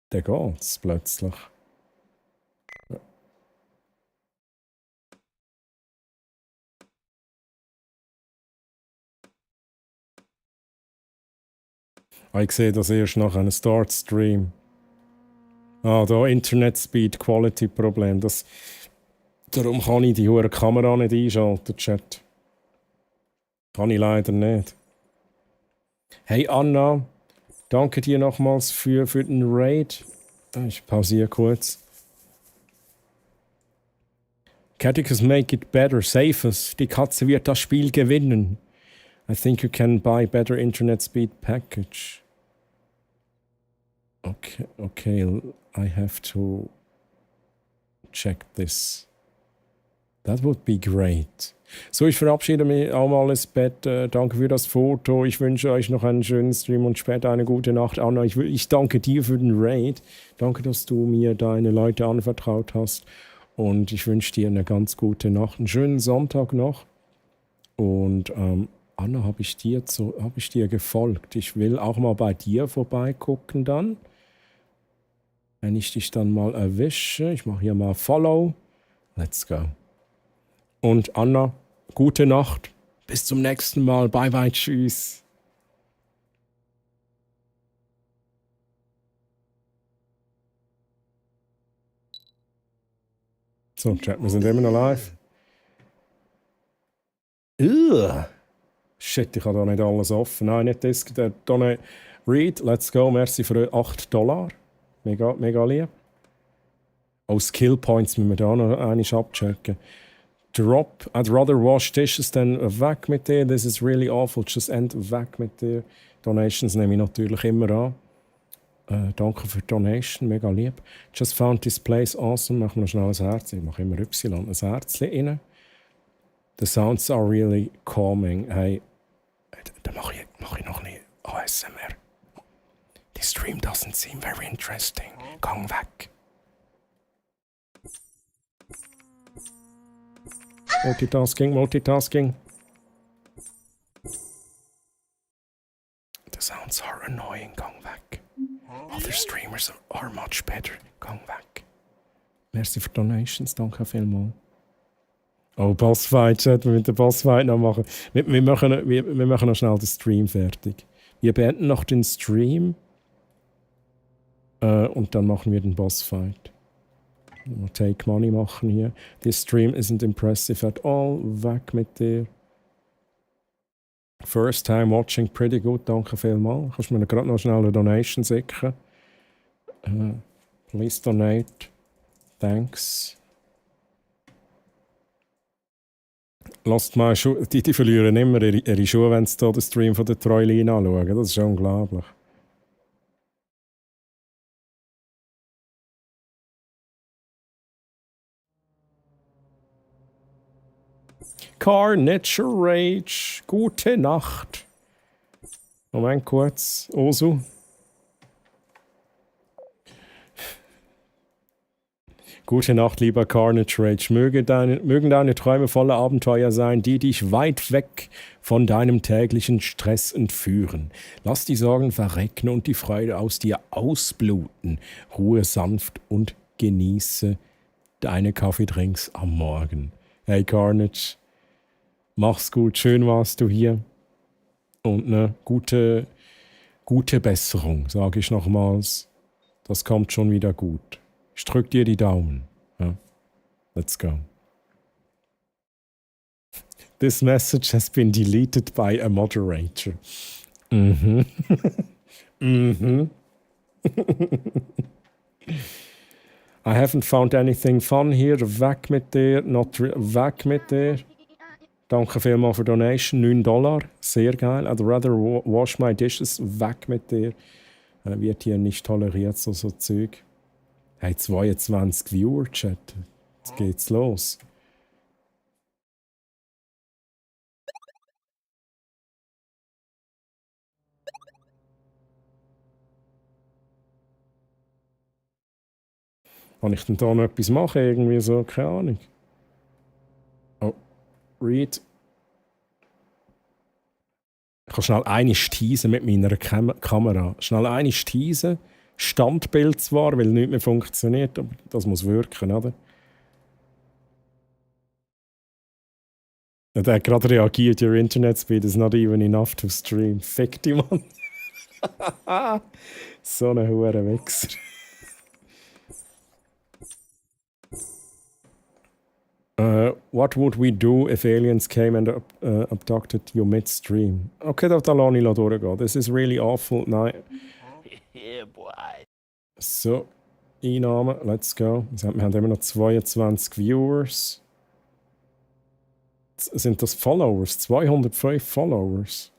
dann geht's plötzlich. Ich sehe das erst nach einem Start Stream. Ah, da Internet Speed Quality Problem. Darum kann ich die hohe Kamera nicht einschalten, Chat. Kann ich leider nicht. Hey Anna, danke dir nochmals für den Raid. Ich pausiere kurz. Catechus make it better, save us. Die Katze wird das Spiel gewinnen. I think you can buy better internet speed package. Okay, I have to check this. That would be great. So, ich verabschiede mich auch mal ins Bett. Danke für das Foto. Ich wünsche euch noch einen schönen Stream und später eine gute Nacht. Anna, ich danke dir für den Raid. Danke, dass du mir deine Leute anvertraut hast. Und ich wünsche dir eine ganz gute Nacht. Einen schönen Sonntag noch. Und Anna, habe ich dir gefolgt. Ich will auch mal bei dir vorbeigucken dann. Wenn ich dich dann mal erwische. Ich mache hier mal Follow. Let's go. Und Anna, gute Nacht. Bis zum nächsten Mal. Bye bye. Tschüss. So, Chat, wir sind immer noch live. Shit, ich habe da nicht alles offen. Nein, nicht das. Read, let's go. Merci für $8. Mega, mega lieb. Oh, Skill Points müssen wir da noch einmal abchecken. Drop. I'd rather wash dishes than weg mit dir. This is really awful. Just end weg mit dir. Donations nehme ich natürlich immer an. Danke für die Donation, mega lieb. Just found this place awesome. Machen wir noch schnell ein Herz. Ich mache immer Y, ein Herzchen rein. The sounds are really calming. Hey, da mache ich noch nicht ASMR. The stream doesn't seem very interesting. Gang weg. Multitasking. The sounds are annoying. Gang weg. Other streamers are much better. Gang weg. Merci für Donations. Danke vielmals. Oh, Bossfight. Sollten wir mit der Bossfight noch machen? Wir machen noch schnell den Stream fertig. Wir beenden noch den Stream. Und dann machen wir den Bossfight. Take Money machen hier. This stream isn't impressive at all. Weg mit dir. First time watching, pretty good. Danke vielmals. Kannst du mir gerade noch schnell eine Donation sichern? Please donate. Thanks. Lasst mal die verlieren immer ihre Schuhe, wenn sie hier den Stream von der Troilin anschauen. Das ist unglaublich. Carnage Rage. Gute Nacht. Moment kurz. Osu. Gute Nacht, lieber Carnage Rage. Mögen deine Träume voller Abenteuer sein, die dich weit weg von deinem täglichen Stress entführen. Lass die Sorgen verrecken und die Freude aus dir ausbluten. Ruhe sanft und genieße deine Kaffeedrinks am Morgen. Hey Carnage, mach's gut, schön warst du hier. Und eine gute Besserung, sage ich nochmals. Das kommt schon wieder gut. Ich drück dir die Daumen. Ja. Let's go. This message has been deleted by a moderator. Mhm. Mhm. I haven't found anything fun here. Weg mit dir. Weg mit dir. Danke vielmals für Donation. $9. Sehr geil. I'd rather wash my dishes. Weg mit dir. Wird hier nicht toleriert, so Zeug. Hey, 22 Viewer, Chat. Jetzt geht's los. Kann ich denn da noch etwas machen? Irgendwie so? Keine Ahnung. Oh, Read. Ich kann schnell eine teasen mit meiner Kamera. Schnell eine teasen. Standbild zwar, weil nichts mehr funktioniert, aber das muss wirken, oder? Der hat gerade reagiert, your internet speed is not even enough to stream. Fick die Mann. So ein hoher Wichser. What would we do if aliens came and abducted you midstream? Okay, da lasse ich durchgehen. This is really awful. Nein. Yeah, boy. So, Einnahmen, let's go. Wir haben immer noch 22 Viewers. Sind das Followers? 205 Followers.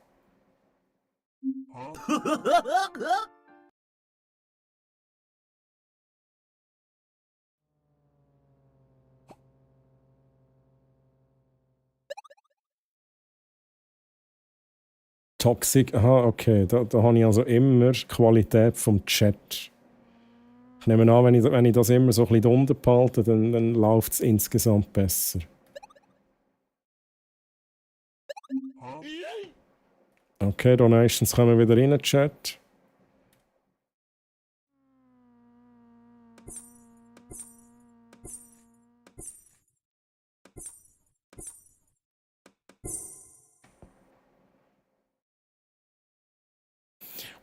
Toxic, aha, okay. Da habe ich also immer die Qualität vom Chat. Ich nehme an, wenn ich das immer so ein bisschen drunter behalte, dann läuft es insgesamt besser. Okay, Donations kommen wieder rein, Chat.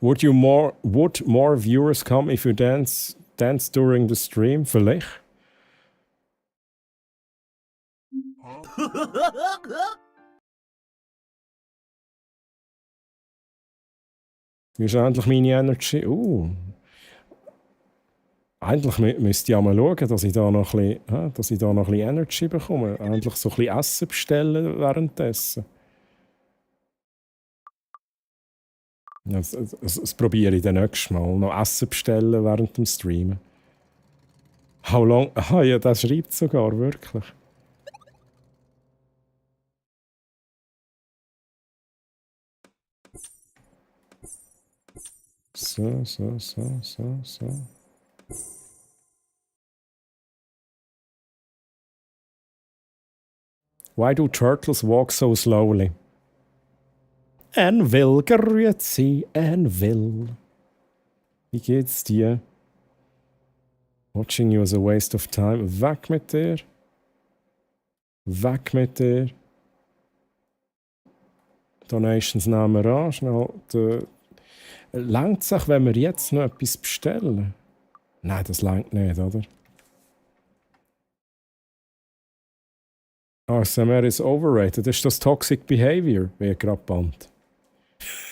Would more viewers come if you dance during the stream? Vielleicht. Wie ist endlich meine Energy? Eigentlich müsste ich auch mal schauen, dass ich da noch ein bisschen Energy bekomme. Endlich so ein bisschen Essen bestellen währenddessen. Das probiere ich dann nächstes Mal. Noch Essen bestellen während dem Streamen. How long? Ah ja, das schreibt sogar, wirklich. So. Why do turtles walk so slowly? Anvil, grüezi, Anvil. Wie geht's dir? Watching you is a waste of time. Weg mit dir. Weg mit dir. Donations nehmen wir an. Schnell. Langt es auch, wenn wir jetzt noch etwas bestellen? Nein, das langt nicht, oder? ASMR is overrated. Ist das Toxic Behavior? Wie gerade Band.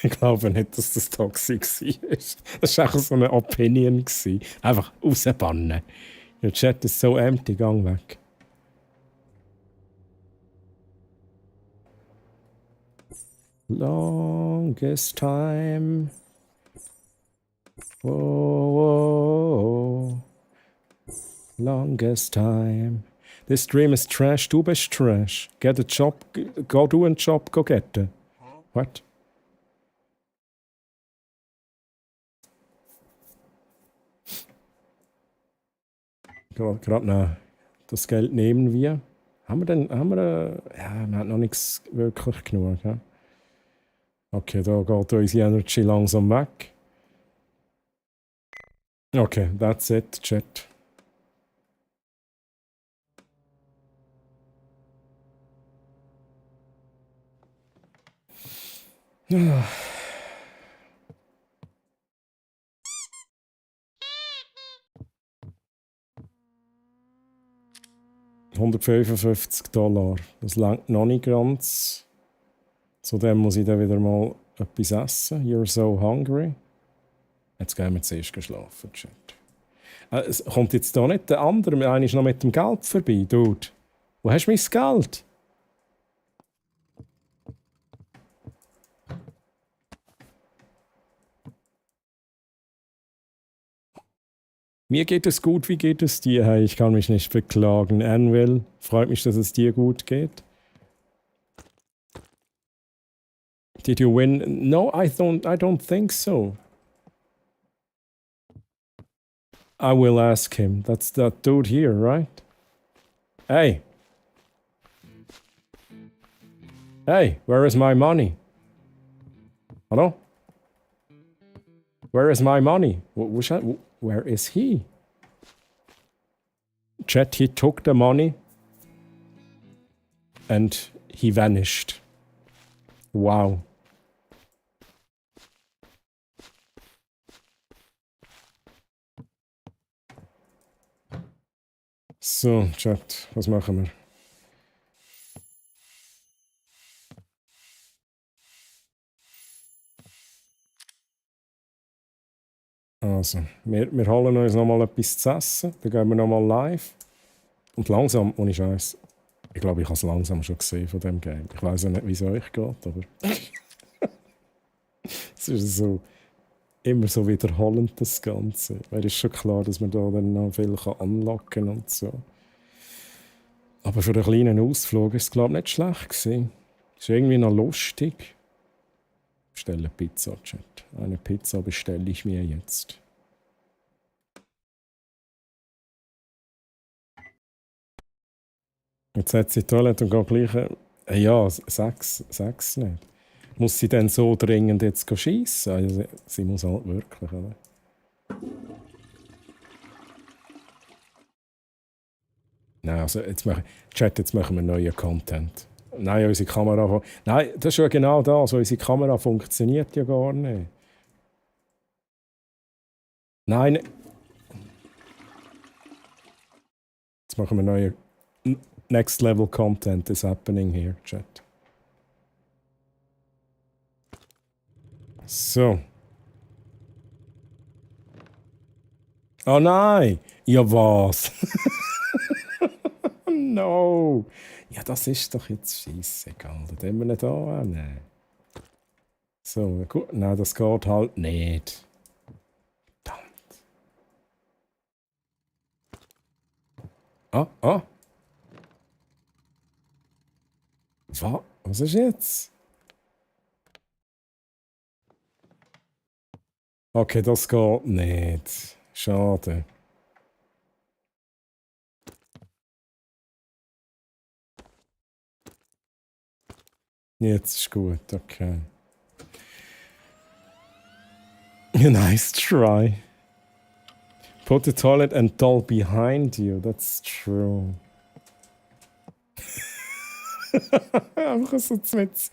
Ich glaube nicht, dass das toxic war. Das war einfach so eine Opinion. Einfach rausbannen. Der Chat ist so empty, gang weg. Longest time. Whoa. Longest time. This stream is trash. Du bist trash. Get a job. Go do a job. Go get it. What? Gerade das Geld nehmen wir. Wir haben noch nichts wirklich genug. Ja? Okay, da geht unsere Energy langsam weg. Okay, that's it, Chat. Ah. 155 $. Das langt noch nicht ganz. Zudem muss ich dann wieder mal etwas essen. You're so hungry. Jetzt gehen wir zuerst schlafen, Chat. Es kommt jetzt da nicht der andere, einer ist noch mit dem Geld vorbei, Dude. Wo hast du mein Geld? Mir geht es gut, wie geht es dir? Hey, ich kann mich nicht beklagen. Anvil, freut mich, dass es dir gut geht. Did you win? No, I don't think so. I will ask him. That's that dude here, right? Hey. Hey, where is my money? Hello? Where is my money? Where is he? Chat, he took the money and he vanished. Wow. So, Chat, was machen wir? Also, wir holen uns noch mal etwas zu essen. Dann gehen wir noch mal live. Und langsam, ohne Scheiß. Ich glaube, ich habe es langsam schon gesehen von dem Game. Ich weiß ja nicht, wie es euch geht, aber. Es ist so. Immer so wiederholend, das Ganze. Weil es ist schon klar, dass man da dann noch viel anlocken kann und so. Aber für einen kleinen Ausflug war es, glaube ich, nicht schlecht gewesen. Ist irgendwie noch lustig. Ich bestelle Pizza, Chat. Eine Pizza bestelle ich mir jetzt. Jetzt hat sie die Toilette und geht gleich. Ja, sechs nicht. Muss sie denn so dringend jetzt schiessen? Also, sie muss halt wirklich, oder? Nein, also jetzt machen wir neuen Content. Nein, unsere Kamera... Nein, das ist ja genau das. Unsere Kamera funktioniert ja gar nicht. Nein. Jetzt machen wir neue... Next Level Content is happening here, Chat. So. Oh nein! Ja was? No! Ja, das ist doch jetzt scheissegal. Das haben wir nicht annehmen. So, gut. Nein, das geht halt nicht. Verdammt. Ah. Was ist jetzt? Okay, das geht nicht. Schade. Jetzt ist gut, okay. Nice try. Put the toilet and doll behind you. That's true. Einfach so mit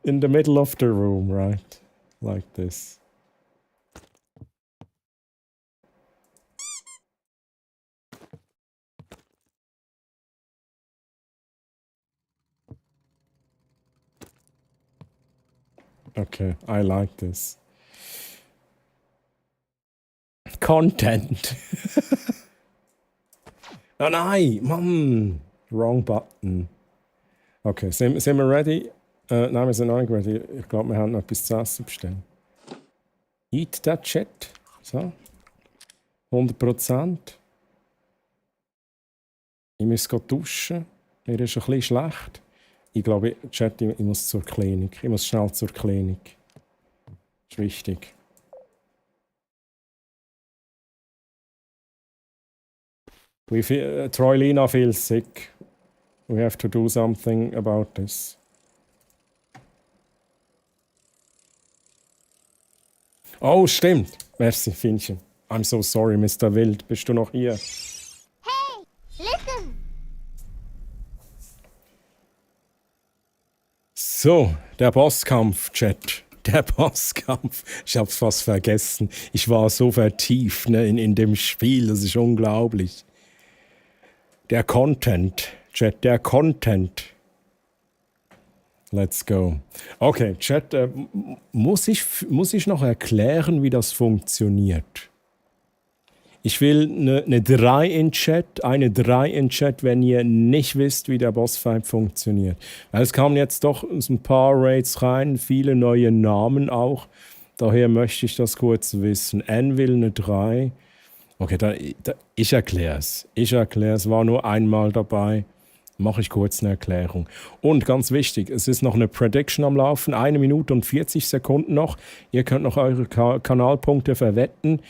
in the middle of the room, right? Like this. Okay, I like this. Content. Oh nein, Mann. Wrong button. Okay, sind wir ready? Nein, wir sind noch nicht ready. Ich glaube, wir haben noch etwas zu essen bestellt. Eat that shit. So. 100%. Ich muss duschen. Mir ist ein bisschen schlecht. Ich glaube, Chat, ich muss zur Klinik. Ich muss schnell zur Klinik. Das ist wichtig. Troilina feels sick. We have to do something about this. Oh, stimmt. Merci, Finnchen. I'm so sorry, Mr. Wild. Bist du noch hier? Hey, listen! So, der Bosskampf, Chat. Der Bosskampf. Ich hab's fast vergessen. Ich war so vertieft in dem Spiel. Das ist unglaublich. Der Content, Chat, der Content. Let's go. Okay, Chat, muss ich noch erklären, wie das funktioniert? Ich will eine 3 in Chat, wenn ihr nicht wisst, wie der Bossfight funktioniert. Weil es kamen jetzt doch ein paar Raids rein, viele neue Namen auch. Daher möchte ich das kurz wissen. Anvil eine 3. Okay, ich erkläre es. War nur einmal dabei. Mache ich kurz eine Erklärung. Und ganz wichtig, es ist noch eine Prediction am Laufen. 1 Minute und 40 Sekunden noch. Ihr könnt noch eure Kanalpunkte verwetten.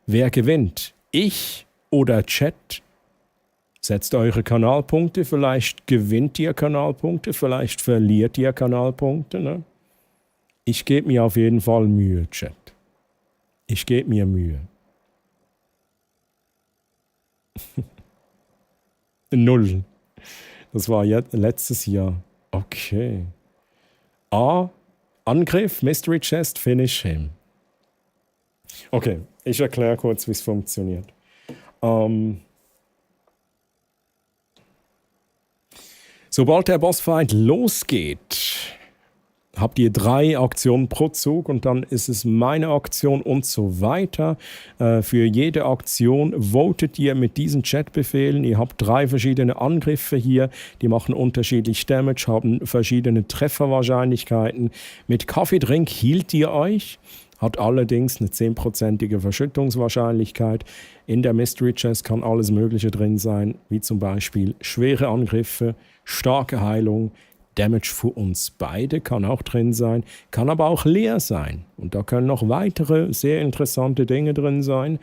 Wer gewinnt? Ich oder Chat? Setzt eure Kanalpunkte. Vielleicht gewinnt ihr Kanalpunkte. Vielleicht verliert ihr Kanalpunkte. Ne? Ich gebe mir auf jeden Fall Mühe, Chat. Ich gebe mir Mühe. 0. Das war letztes Jahr. Okay. A. Angriff, Mystery Chest, finish him. Okay, ich erkläre kurz, wie es funktioniert. Sobald der Bossfight losgeht, habt ihr 3 Aktionen pro Zug und dann ist es meine Aktion und so weiter. Für jede Aktion votet ihr mit diesen Chatbefehlen. Ihr habt 3 verschiedene Angriffe hier, die machen unterschiedlich Damage, haben verschiedene Trefferwahrscheinlichkeiten. Mit Kaffeedrink hielt ihr euch, hat allerdings eine 10%ige Verschüttungswahrscheinlichkeit. In der Mystery Chest kann alles Mögliche drin sein, wie zum Beispiel schwere Angriffe, starke Heilung, Damage für uns beide kann auch drin sein, kann aber auch leer sein. Und da können noch weitere sehr interessante Dinge drin sein.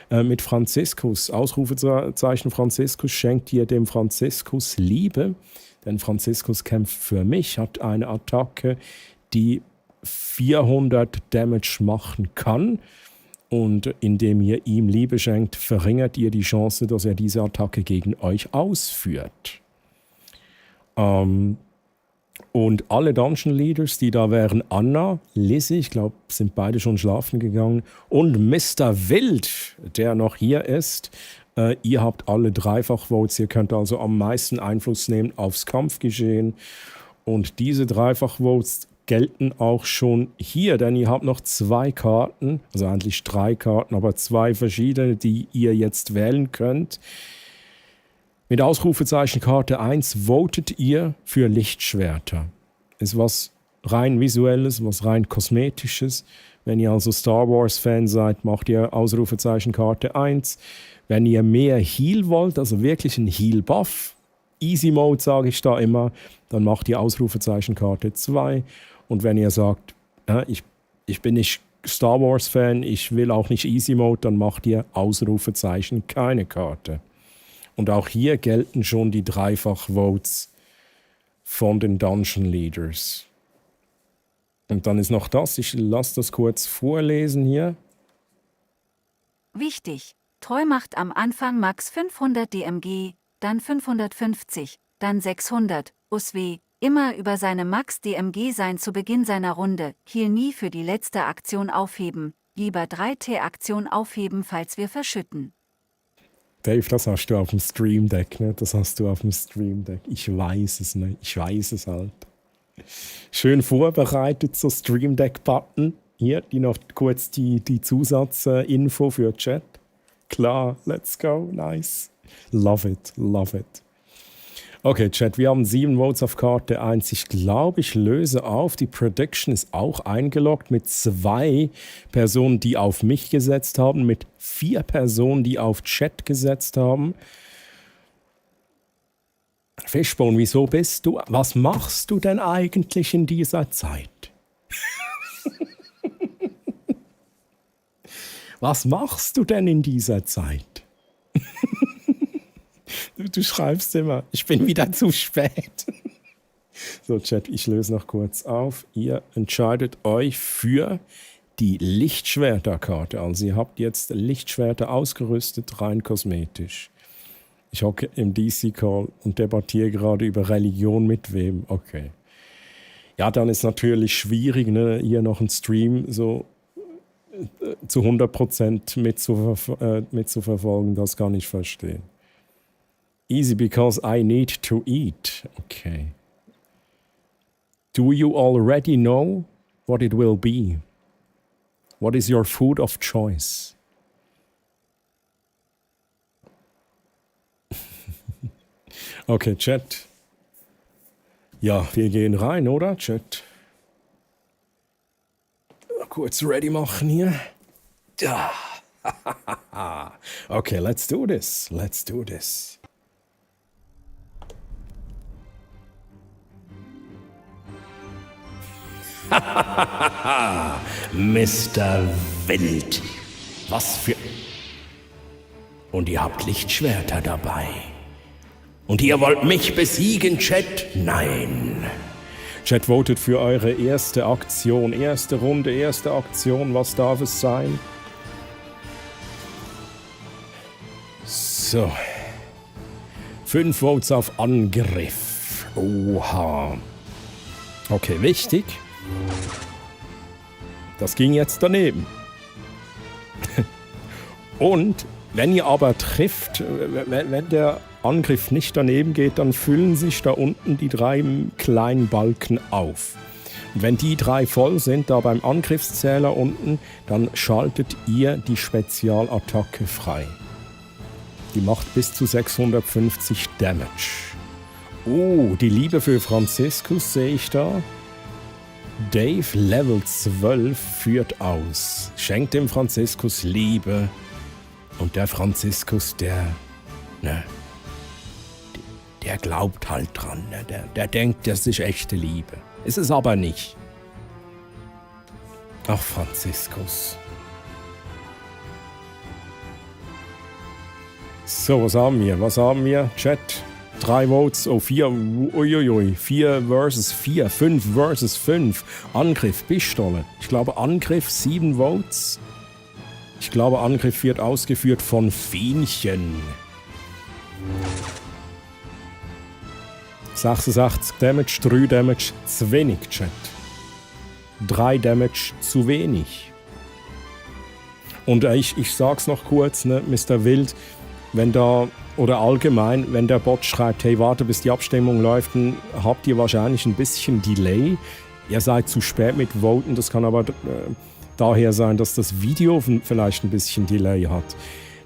Mit Franziskus, Ausrufezeichen Franziskus, schenkt ihr dem Franziskus Liebe. Denn Franziskus kämpft für mich, hat eine Attacke, die 400 Damage machen kann. Und indem ihr ihm Liebe schenkt, verringert ihr die Chance, dass er diese Attacke gegen euch ausführt. Und alle Dungeon Leaders, die da wären, Anna, Lizzie, ich glaube, sind beide schon schlafen gegangen, und Mr. Wild, der noch hier ist. Ihr habt alle Dreifach-Votes, ihr könnt also am meisten Einfluss nehmen aufs Kampfgeschehen. Und diese Dreifach-Votes gelten auch schon hier, denn ihr habt noch 2 Karten, also eigentlich 3 Karten, aber 2 verschiedene, die ihr jetzt wählen könnt. Mit Ausrufezeichen Karte 1 votet ihr für Lichtschwerter. Ist was rein Visuelles, was rein Kosmetisches. Wenn ihr also Star Wars-Fan seid, macht ihr Ausrufezeichen Karte 1. Wenn ihr mehr Heal wollt, also wirklich einen Heal-Buff, Easy Mode sage ich da immer, dann macht ihr Ausrufezeichen Karte 2. Und wenn ihr sagt, ich bin nicht Star Wars-Fan, ich will auch nicht Easy Mode, dann macht ihr Ausrufezeichen keine Karte. Und auch hier gelten schon die Dreifach-Votes von den Dungeon Leaders. Und dann ist noch das, ich lasse das kurz vorlesen hier. Wichtig, Treu macht am Anfang max 500 DMG, dann 550, dann 600, USW, immer über seine Max DMG sein zu Beginn seiner Runde, Heal nie für die letzte Aktion aufheben, lieber 3T-Aktion aufheben, falls wir verschütten. Dave, das hast du auf dem Stream Deck, ne? Das hast du auf dem Stream Deck. Ich weiß es nicht. Ich weiß es halt. Schön vorbereitet, so Stream Deck-Button. Hier, die noch kurz die Zusatzinfo für Chat. Klar, let's go, nice. Love it, love it. Okay, Chat, wir haben 7 Votes auf Karte 1. Ich glaube, ich löse auf. Die Prediction ist auch eingeloggt mit 2 Personen, die auf mich gesetzt haben, mit 4 Personen, die auf Chat gesetzt haben. Fishbone, wieso bist du? Was machst du denn eigentlich in dieser Zeit? Was machst du denn in dieser Zeit? Du schreibst immer, ich bin wieder zu spät. So, Chat, ich löse noch kurz auf. Ihr entscheidet euch für die Lichtschwerterkarte. Also ihr habt jetzt Lichtschwerter ausgerüstet, rein kosmetisch. Ich hocke im DC-Call und debattiere gerade über Religion mit wem. Okay. Ja, dann ist natürlich schwierig, ne, hier noch einen Stream so zu 100% mitzuverfolgen. Das kann ich verstehen. Easy because I need to eat. Okay. Do you already know what it will be? What is your food of choice? Okay, Chat. Ja, wir gehen rein, oder, Chat? Kurz ready machen hier. Ja. Okay, let's do this. Let's do this. Mr. Wild. Was für... Und ihr habt Lichtschwerter dabei. Und ihr wollt mich besiegen, Chat? Nein. Chat votet für eure erste Aktion. Erste Runde, erste Aktion. Was darf es sein? So. 5 Votes auf Angriff. Oha. Okay, wichtig. Das ging jetzt daneben. Und wenn ihr aber trifft, wenn der Angriff nicht daneben geht, dann füllen sich da unten die 3 kleinen Balken auf. Und wenn die 3 voll sind, da beim Angriffszähler unten, dann schaltet ihr die Spezialattacke frei. Die macht bis zu 650 Damage. Oh, die Liebe für Franziskus sehe ich da. Dave Level 12 führt aus. Schenkt dem Franziskus Liebe. Und der Franziskus, der glaubt halt dran. Ne? Der denkt, das ist echte Liebe. Ist es aber nicht. Ach, Franziskus. So, was haben wir? Chat. 3 Votes, 4. Uiuiui. 4 versus 4. 5 versus 5. Angriff, Pistole. Ich glaube, Angriff 7 Votes. Ich glaube, Angriff wird ausgeführt von Fienchen. 86 Damage, 3 Damage zu wenig, Chat. 3 Damage zu wenig. Und ich sag's noch kurz, ne, Mr. Wild, wenn da, oder allgemein, wenn der Bot schreibt, hey, warte, bis die Abstimmung läuft, dann habt ihr wahrscheinlich ein bisschen Delay. Ihr seid zu spät mit Voten, das kann aber daher sein, dass das Video vielleicht ein bisschen Delay hat.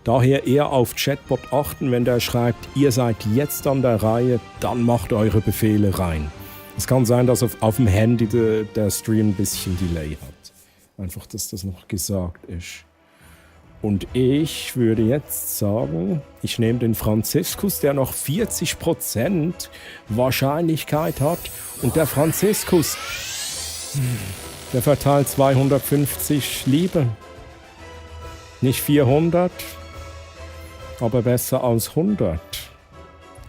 Daher eher auf Chatbot achten, wenn der schreibt, ihr seid jetzt an der Reihe, dann macht eure Befehle rein. Es kann sein, dass auf dem Handy der Stream ein bisschen Delay hat. Einfach, dass das noch gesagt ist. Und ich würde jetzt sagen, ich nehme den Franziskus, der noch 40% Wahrscheinlichkeit hat. Und der Franziskus, der verteilt 250 Liebe. Nicht 400, aber besser als 100.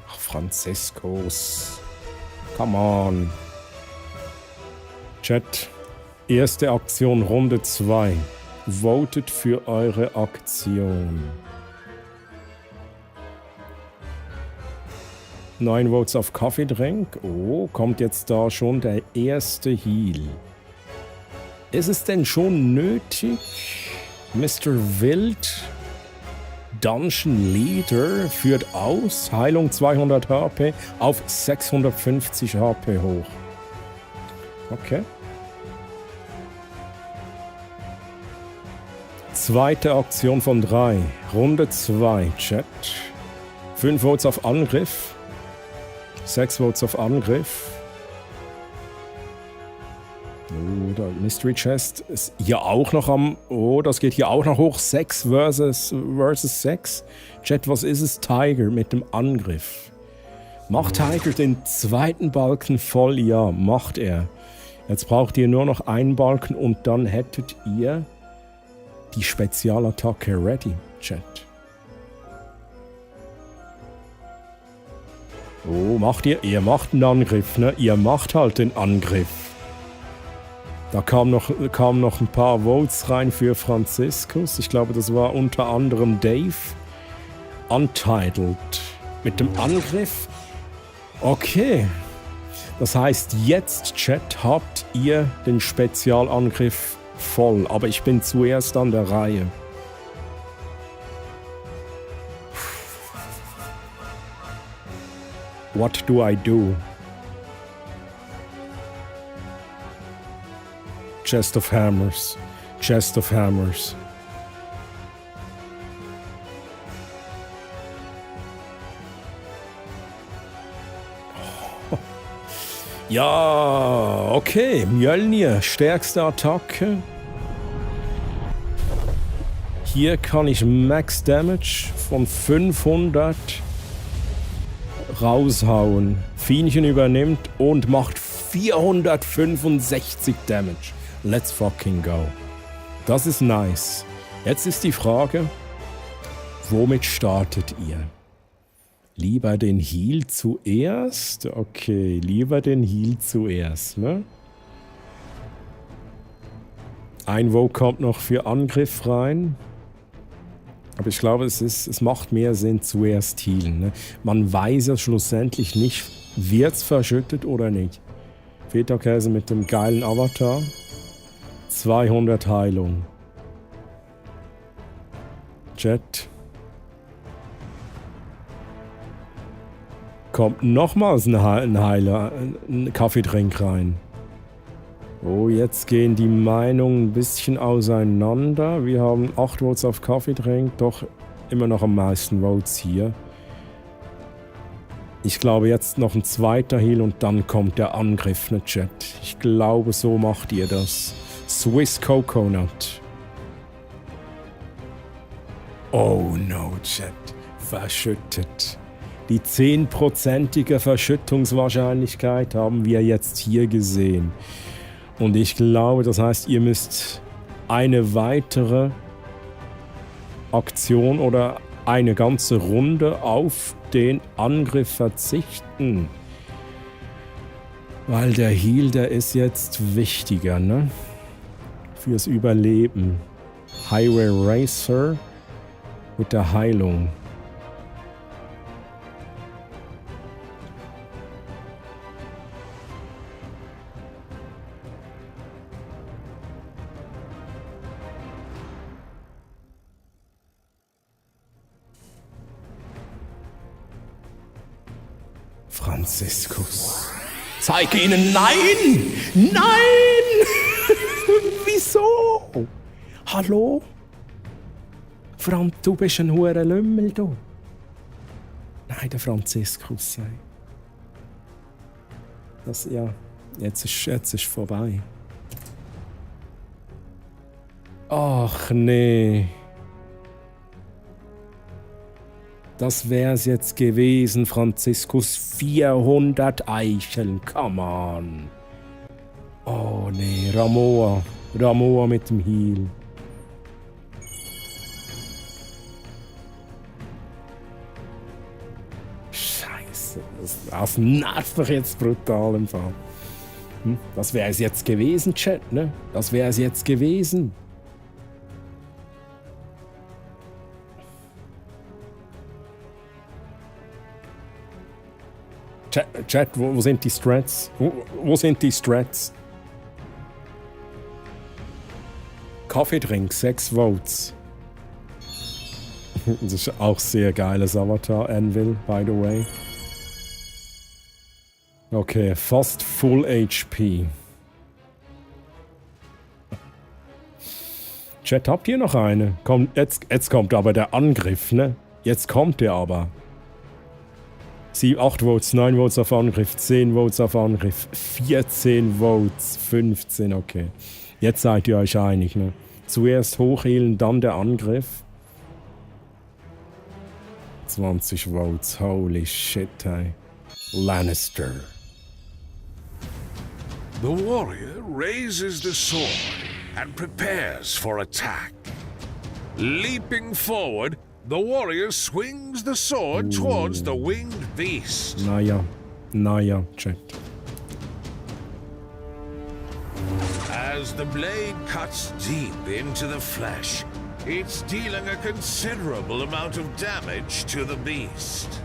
Ach, Franziskus. Come on. Chat, erste Aktion Runde 2. Votet für eure Aktion. 9 Votes auf Kaffeedrink. Oh, kommt jetzt da schon der erste Heal. Ist es denn schon nötig, Mr. Wild? Dungeon Leader führt aus. Heilung 200 HP auf 650 HP hoch. Okay. Zweite Aktion von 3. Runde 2, Chat. 5 Votes auf Angriff. 6 Votes auf Angriff. Oh, der Mystery Chest ist hier auch noch am... Oh, das geht hier auch noch hoch. 6 versus 6. Chat, was ist es? Tiger mit dem Angriff. Macht Tiger den zweiten Balken voll? Ja, macht er. Jetzt braucht ihr nur noch einen Balken und dann hättet ihr die Spezialattacke ready, Chat. Oh, macht ihr? Ihr macht einen Angriff, ne? Ihr macht halt den Angriff. Da kamen noch ein paar Votes rein für Franziskus. Ich glaube, das war unter anderem Dave. Untitled. Mit dem Angriff. Okay. Das heißt, jetzt, Chat, habt ihr den Spezialangriff voll. Aber ich bin zuerst an der Reihe. What do I do? Chest of Hammers. Chest of Hammers. Ja, okay. Mjölnir, stärkste Attacke. Hier kann ich Max Damage von 500 raushauen. Fienchen übernimmt und macht 465 Damage. Let's fucking go. Das ist nice. Jetzt ist die Frage, womit startet ihr? Lieber den Heal zuerst? Okay, lieber den Heal zuerst, ne? Ein Vote kommt noch für Angriff rein. Aber ich glaube, es macht mehr Sinn, zuerst healen. Ne? Man weiß ja schlussendlich nicht, wird es verschüttet oder nicht. Feta-Käse mit dem geilen Avatar. 200 Heilung. Chat. Kommt nochmals ein Heiler, ein Kaffeetrink rein. Oh, jetzt gehen die Meinungen ein bisschen auseinander. Wir haben 8 Votes auf Kaffeedrink, doch immer noch am meisten Votes hier. Ich glaube jetzt noch ein zweiter Heal und dann kommt der Angriff, ne Chat. Ich glaube, so macht ihr das. Swiss Coconut. Oh no, Chat. Verschüttet. Die 10%ige Verschüttungswahrscheinlichkeit haben wir jetzt hier gesehen. Und ich glaube, das heißt, ihr müsst eine weitere Aktion oder eine ganze Runde auf den Angriff verzichten. Weil der Heal, der ist jetzt wichtiger, ne? Fürs Überleben. Highway Racer mit der Heilung. Franziskus. Zeig ihnen Nein! Nein! Wieso? Hallo? Franz, du bist ein hoher Lümmel, du. Nein, der Franziskus sei. Das, ja, jetzt ist vorbei. Ach nee. Das wär's jetzt gewesen, Franziskus. 400 Eicheln, come on. Oh nee, Ramoa. Ramoa mit dem Heal. Scheiße, das nervt mich jetzt brutal im Fall. Das wär's jetzt gewesen, Chat, ne? Das wär's jetzt gewesen. Chat, wo sind die Strats? Wo sind die Strats? Kaffeedrink, 6 Votes. Das ist auch sehr geiles Avatar, Anvil, by the way. Okay, fast full HP. Chat, habt ihr noch eine? Jetzt kommt aber der Angriff, ne? Jetzt kommt der aber. 8 Votes, 9 Votes auf Angriff, 10 Votes auf Angriff, 14 Votes, 15, okay. Jetzt seid ihr euch einig, ne? Zuerst hochheilen, dann der Angriff. 20 Votes, holy shit, hey. Lannister. The warrior raises the sword and prepares for attack. Leaping forward, the warrior swings the sword towards the winged beast. Naja, Chat. As the blade cuts deep into the flesh, it's dealing a considerable amount of damage to the beast.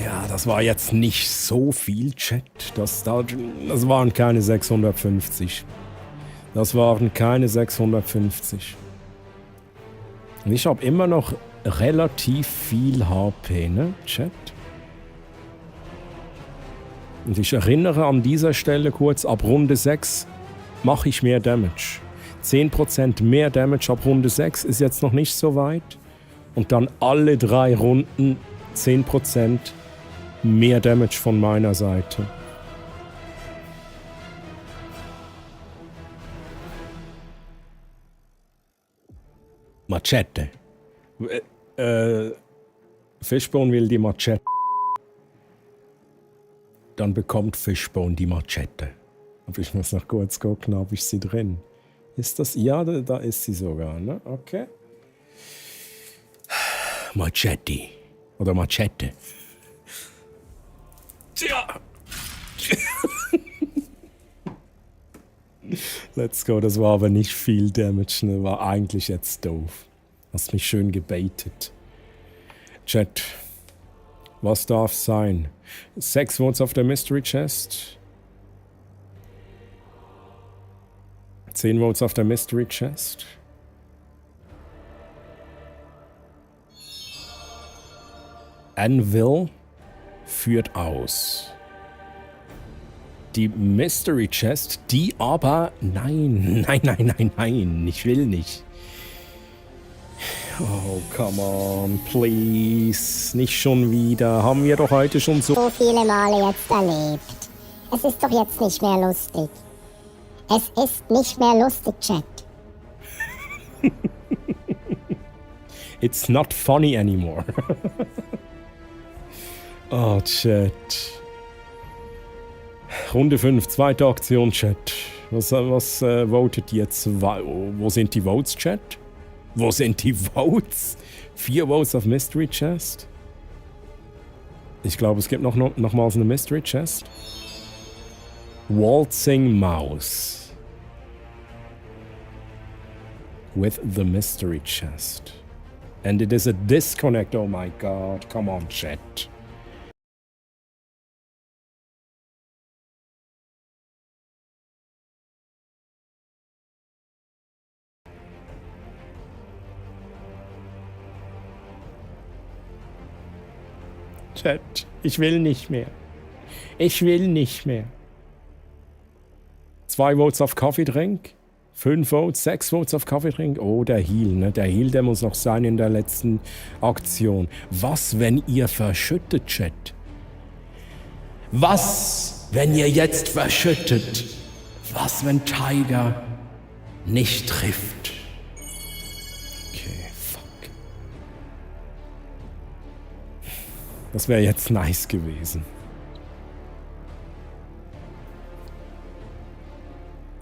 Ja, das war jetzt nicht so viel, Chat. Das waren keine 650. Das waren keine 650. Und ich habe immer noch relativ viel HP, ne, Chat? Und ich erinnere an dieser Stelle kurz, ab Runde 6 mache ich mehr Damage. 10% mehr Damage ab Runde 6 ist jetzt noch nicht so weit. Und dann alle 3 Runden 10% mehr Damage von meiner Seite. Machete. Fishbone will die Machete. Dann bekommt Fishbone die Machete. Aber ich muss noch kurz gucken, habe ich sie drin. Ist das? Ja, da ist sie sogar, ne? Okay. Machete. Oder Machete. Tja. Let's go. Das war aber nicht viel Damage, ne? War eigentlich jetzt doof. Hast mich schön gebaitet. Chat. Was darf sein? 6 Votes auf der Mystery Chest. 10 Votes auf der Mystery Chest. Anvil führt aus. die Mystery Chest, die aber... Nein, ich will nicht. Oh, come on, please. Nicht schon wieder. Haben wir doch heute schon so viele Male jetzt erlebt. Es ist doch jetzt nicht mehr lustig. Es ist nicht mehr lustig, Chat. It's not funny anymore. Oh, Chat. Runde 5, zweite Aktion, Chat. Was votet jetzt? Wo sind die Votes, Chat? Wo sind die Votes? 4 Votes auf Mystery Chest. Ich glaube, es gibt nochmals eine Mystery Chest. Waltzing Mouse. With the Mystery Chest. And it is a disconnect. Oh my god. Come on, chat. Chat, ich will nicht mehr. Ich will nicht mehr. 2 Votes auf Kaffeedrink. 5 Votes, 6 Votes auf Kaffeedrink. Oh, der Heal, ne? Der Heal, der muss noch sein in der letzten Aktion. Was, wenn ihr verschüttet, Chat? Was, wenn ihr jetzt verschüttet? Was, wenn Tiger nicht trifft? Okay, fuck. Das wäre jetzt nice gewesen.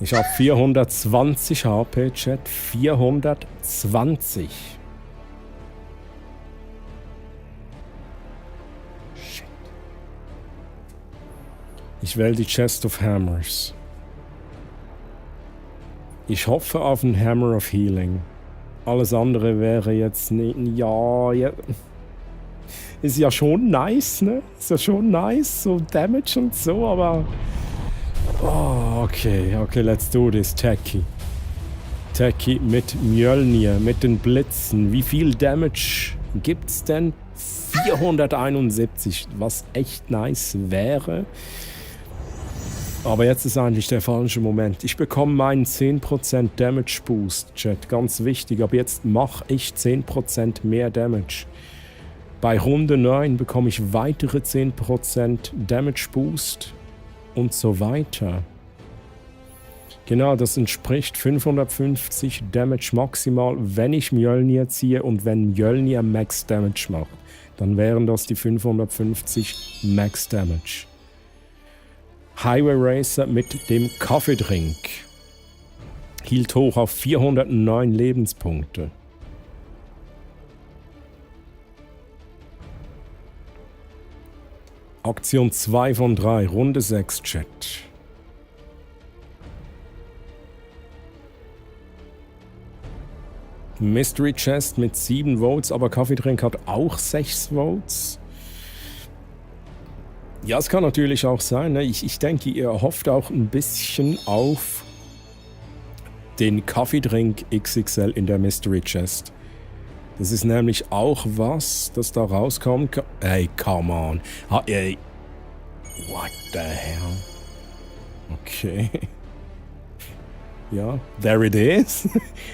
Ich habe 420 HP, Chat. 420. Shit. Ich wähle die Chest of Hammers. Ich hoffe auf einen Hammer of Healing. Alles andere wäre jetzt nicht... Ja... Ist ja schon nice, ne? Ist ja schon nice, so Damage und so, aber... Oh, okay, let's do this, Techie. Techie mit Mjölnir, mit den Blitzen. Wie viel Damage gibt's denn? 471, was echt nice wäre. Aber jetzt ist eigentlich der falsche Moment. Ich bekomme meinen 10% Damage Boost, Chat, ganz wichtig. Aber jetzt mache ich 10% mehr Damage. Bei Runde 9 bekomme ich weitere 10% Damage Boost. Und so weiter. Genau, das entspricht 550 Damage maximal, wenn ich Mjölnir ziehe und wenn Mjölnir Max Damage macht. Dann wären das die 550 Max Damage. Highway Racer mit dem Kaffeedrink. Hielt hoch auf 409 Lebenspunkte. Aktion 2 von 3, Runde 6, Chat. Mystery Chest mit 7 Votes, aber Kaffeedrink hat auch 6 Votes. Ja, es kann natürlich auch sein, ne? Ich denke, ihr hofft auch ein bisschen auf den Kaffeedrink XXL in der Mystery Chest. Das ist nämlich auch was, das da rauskommt. Ey, come on. Ey. What the hell? Okay. Ja, there it is.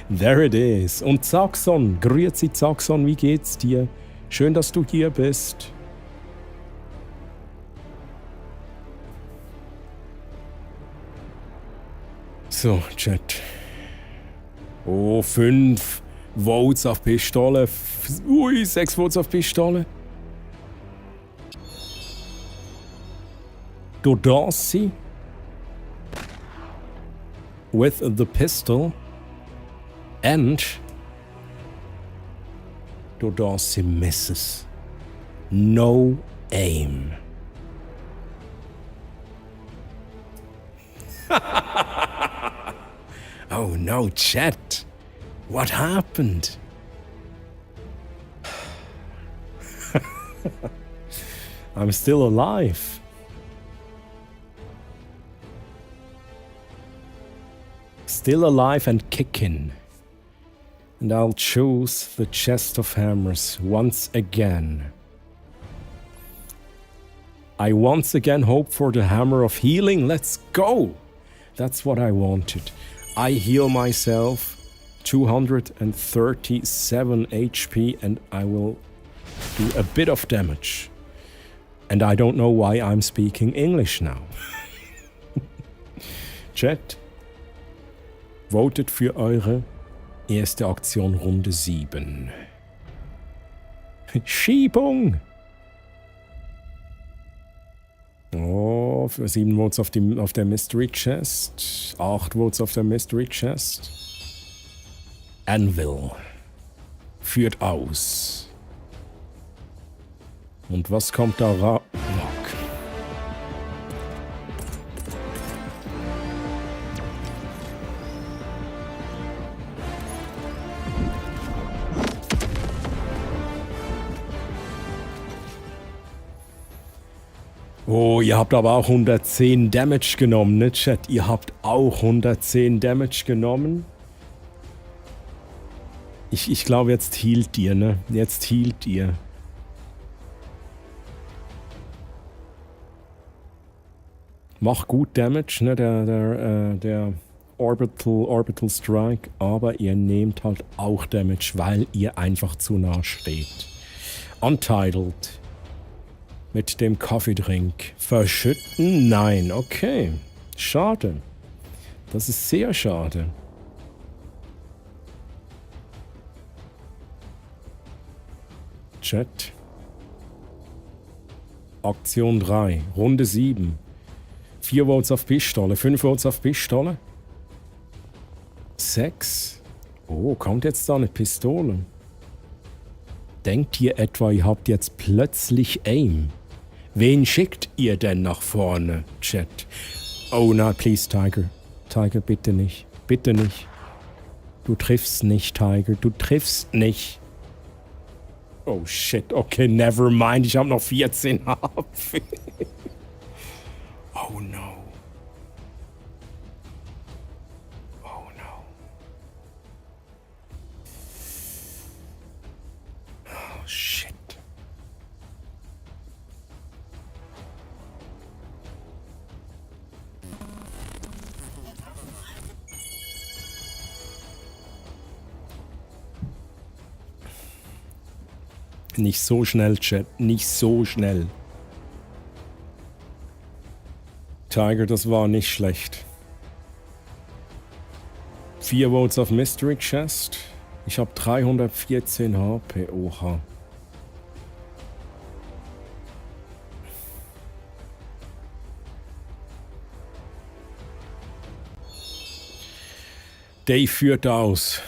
There it is. Und Zaxxon, grüezi Zaxxon, wie geht's dir? Schön, dass du hier bist. So, Chat. Oh, 5 Votes auf Pistole. Ui, 6 Votes auf Pistole. Dodasi. With the pistol. And Dodasi misses. No aim. Oh no, chat. What happened? I'm still alive. Still alive and kicking. And I'll choose the chest of hammers once again. I once again hope for the hammer of healing. Let's go! That's what I wanted. I heal myself 237 HP and I will do a bit of damage. And I don't know why I'm speaking English now. Chat, votet für eure erste Aktion Runde 7. Schiebung! Oh, für 7 Votes auf der Mystery Chest. 8 Votes auf der Mystery Chest. Anvil führt aus. Und was kommt da raus? Oh, ihr habt aber auch 110 Damage genommen, ne, Chat? Ihr habt auch 110 Damage genommen. Ich glaube, jetzt healt ihr, ne? Jetzt healt ihr. Macht gut Damage, ne? Der Orbital Strike. Aber ihr nehmt halt auch Damage, weil ihr einfach zu nah steht. Untitled. Mit dem Kaffeedrink. Verschütten? Nein, okay. Schade. Das ist sehr schade. Chat. Aktion 3. Runde 7. 4 Votes auf Pistole. 5 Votes auf Pistole. 6. Oh, kommt jetzt da eine Pistole? Denkt ihr etwa, ihr habt jetzt plötzlich Aim? Wen schickt ihr denn nach vorne, Chat? Oh nein, please, Tiger. Tiger, bitte nicht. Bitte nicht. Du triffst nicht, Tiger. Du triffst nicht. Oh shit, okay, never mind. Ich habe noch 14 HP. Oh no. Oh no. Oh shit. Nicht so schnell, Chat. Nicht so schnell. Tiger, das war nicht schlecht. 4 Votes auf Mystery Chest. Ich habe 314 HP. Oha. Dave führt aus.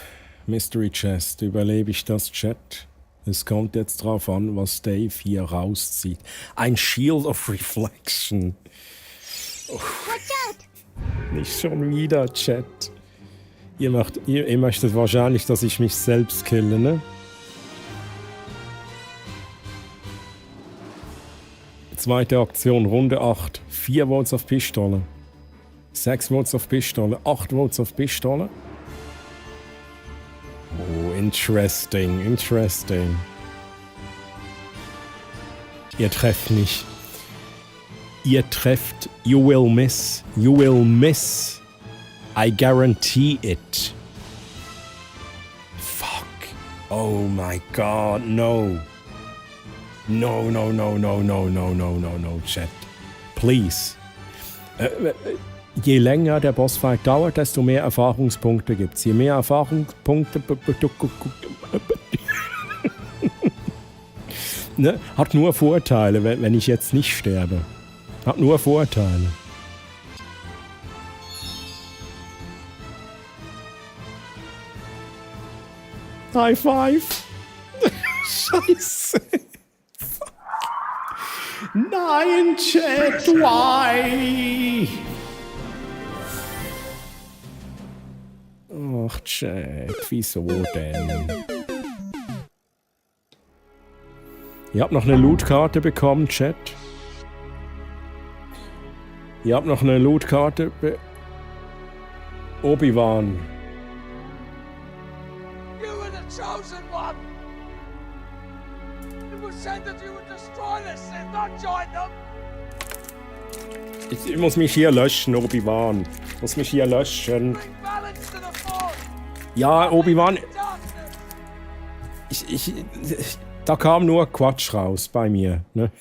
Mystery Chest. Überlebe ich das, Chat? Es kommt jetzt drauf an, was Dave hier rauszieht. Ein Shield of Reflection. Oh. Nicht schon wieder, Chat. Ihr möchtet wahrscheinlich, dass ich mich selbst kille, ne? Zweite Aktion, Runde 8. 4 Votes auf Pistole. 6 Votes auf Pistole. 8 Votes auf Pistole. Oh, interesting, interesting. Ihr trefft nicht. Ihr trefft. You will miss. You will miss. I guarantee it. Fuck. Oh my God, no. No, no, no, no, no, no, no, no, no, Chat. Please. Je länger der Bossfight dauert, desto mehr Erfahrungspunkte gibt's. Je mehr Erfahrungspunkte... Ne? Hat nur Vorteile, wenn ich jetzt nicht sterbe. Hat nur Vorteile. High five! Scheiße! Nein, Chat, why? Ach, Chat, wieso denn? Ihr habt noch eine Lootkarte bekommen, Chat. Ihr habt noch eine Lootkarte Obi-Wan. You were the chosen one! It was said that you would destroy this and not join them! Ich muss mich hier löschen, Obi-Wan. Ich muss mich hier löschen. Ja, Obi-Wan. Da kam nur Quatsch raus bei mir. Ne?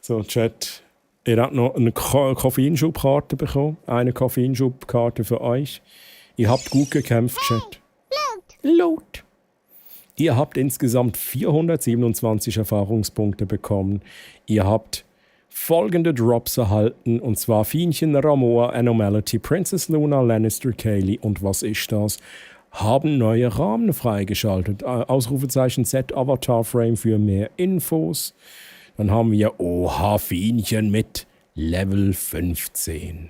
So, Chat. Ihr habt noch eine Koffeinschubkarte bekommen. Eine Koffeinschubkarte für euch. Ihr habt gut gekämpft, Chat. Loot. Ihr habt insgesamt 427 Erfahrungspunkte bekommen. Ihr habt folgende Drops erhalten, und zwar Fienchen, Ramoa, Anomality, Princess Luna, Lannister, Kaylee und was ist das? Haben neue Rahmen freigeschaltet. Ausrufezeichen Z Avatar Frame für mehr Infos. Dann haben wir Oha Fienchen mit Level 15.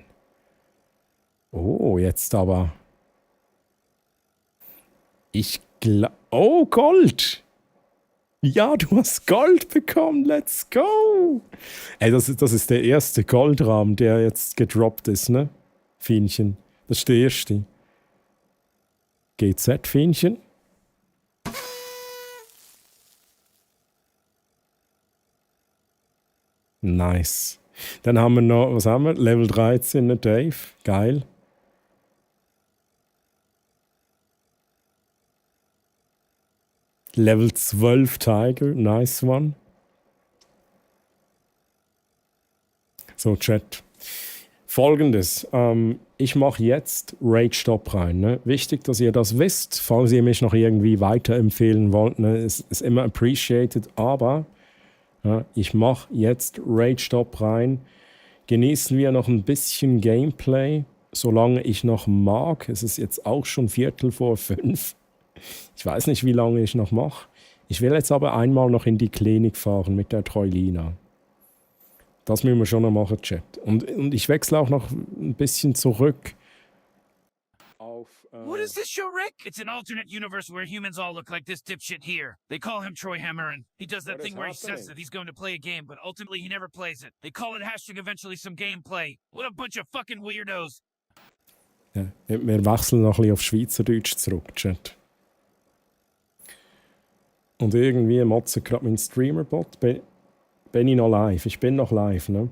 Oh, jetzt aber. Oh, Gold! Ja, du hast Gold bekommen, let's go! Ey, das ist der erste Goldrahmen, der jetzt gedroppt ist, ne? Fienchen. Das ist der erste. GZ, Fienchen. Nice. Dann haben wir noch, was haben wir? Level 13, ne Dave? Geil. Level 12 Tiger, nice one. So, Chat. Folgendes, ich mache jetzt Rage Stop rein. Ne? Wichtig, dass ihr das wisst, falls ihr mich noch irgendwie weiterempfehlen wollt. Ne? Ist immer appreciated, aber ja, ich mache jetzt Rage Stop rein. Genießen wir noch ein bisschen Gameplay, solange ich noch mag. Es ist jetzt auch schon 4:45. Ich weiß nicht, wie lange ich noch mache. Ich will jetzt aber einmal noch in die Klinik fahren mit der Troilina. Das müssen wir schon noch machen, Chat. Und ich wechsle auch noch ein bisschen zurück auf... What is this show, Rick? It's an alternate universe where humans all look like this dipshit here. They call him Troy Hammerin. He does that thing where he says that he's going to play a game, but ultimately he never plays it. They call it hashtag eventually some gameplay. What a bunch of fucking weirdos. Ja, wir wechseln noch ein bisschen auf Schweizerdeutsch zurück, Chat. Und irgendwie motzt gerade mein Streamerbot. Bin ich noch live? Ich bin noch live, ne?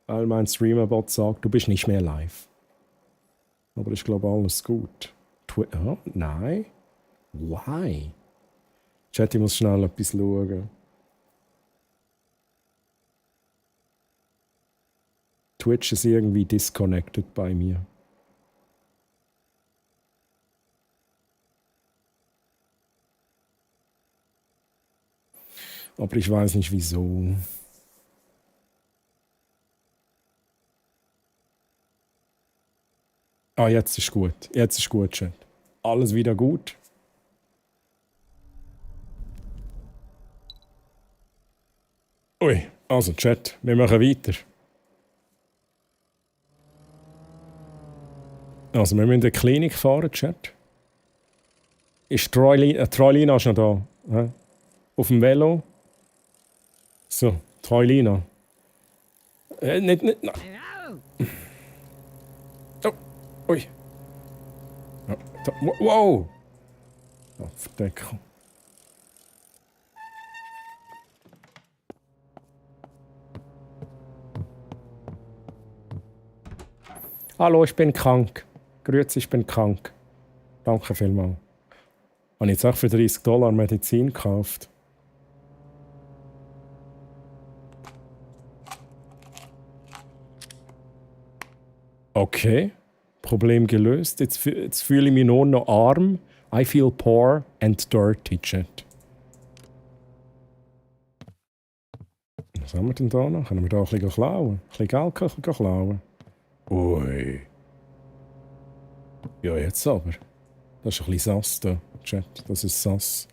Weil mein Streamerbot sagt, du bist nicht mehr live. Aber ich glaube, alles gut. Oh, nein? Why? Chat, ich muss schnell etwas schauen. Twitch ist irgendwie disconnected bei mir. Aber ich weiß nicht wieso. Ah, jetzt ist gut. Jetzt ist gut, Chat. Alles wieder gut. Ui, also Chat, wir machen weiter. Also wir müssen in die Klinik fahren, Chat. Ist Troilina schon da? Ja? Auf dem Velo. So, Troilina. Nicht, nein. Oh, ui. Ja, da, wow! Oh, Verdeckung. Hallo, ich bin krank. Grüezi, ich bin krank. Danke vielmals. Habe ich jetzt auch für $30 Medizin gekauft. Okay, Problem gelöst. Jetzt fühle ich mich nur noch arm. I feel poor and dirty, Chat. Was haben wir denn da noch? Können wir da ein bisschen klauen? Ein bisschen Geld klauen? Ui. Ja, jetzt aber. Das ist ein bisschen sass da, Chat. Das ist sass.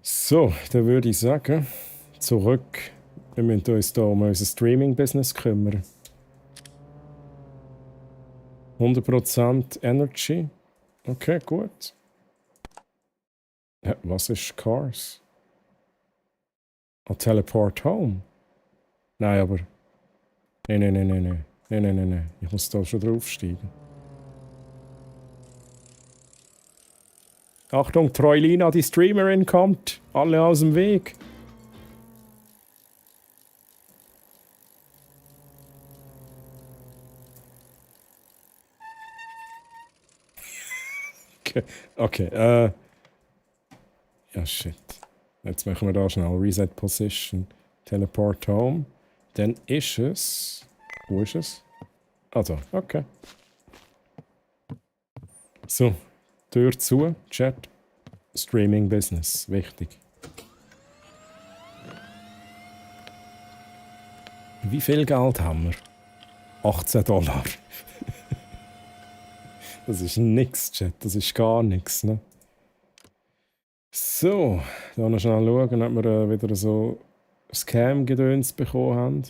So, dann würde ich sagen, zurück. Wir müssen uns hier um unser Streaming-Business kümmern. 100% Energy. Okay, gut. Ja, was ist Cars? Teleport home? Nein, aber... Nein. Ich muss da schon draufsteigen. Achtung, Troilina, die Streamerin kommt. Alle aus dem Weg. Okay, ja, shit. Jetzt machen wir da schnell Reset Position, Teleport Home. Dann ist es... Wo ist es? Ah, da. Okay. So, Tür zu, Chat. Streaming Business, wichtig. Wie viel Geld haben wir? $18. Das ist nix, Chat. Das ist gar nichts, ne? So, da noch schnell schauen, ob wir wieder so Scam-Gedöns bekommen haben.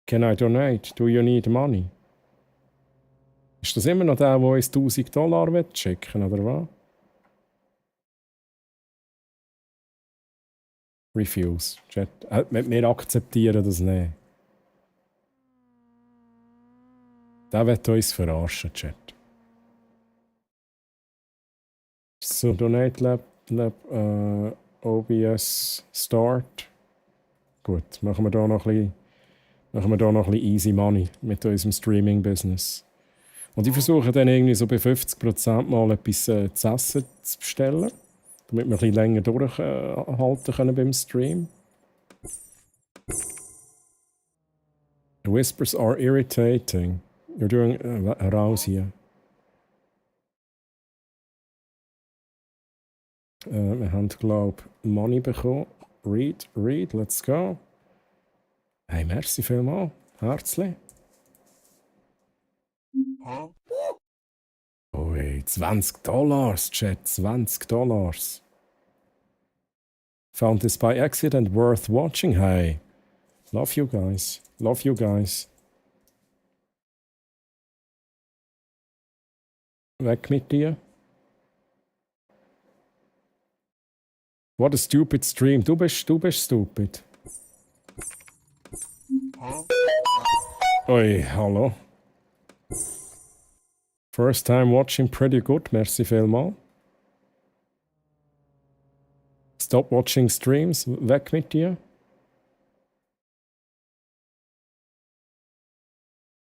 Can I donate? Do you need money? Ist das immer noch der, der uns $1000 schicken will, oder was? Refuse. Chat. Wir akzeptieren das nicht. Der wird uns verarschen, Chat. So, Donate Lab, OBS Start. Gut, machen wir da noch ein bisschen easy money mit unserem Streaming-Business. Und ich versuche dann irgendwie so bei 50% mal etwas zu essen zu bestellen, damit wir ein bisschen länger durchhalten können beim Stream. The whispers are irritating. You're doing... raus hier. Wir haben, glaube ich, Money bekommen. Read, let's go. Hey, merci vielmals. Herzlich. Ui, $20, Chat, $20. Found this by accident, worth watching. Hey, love you guys. Love you guys. Weg mit dir. What a stupid stream. Du bist stupid. Oi, hallo. First time watching, pretty good. Merci vielmals. Stop watching streams. Weg mit dir.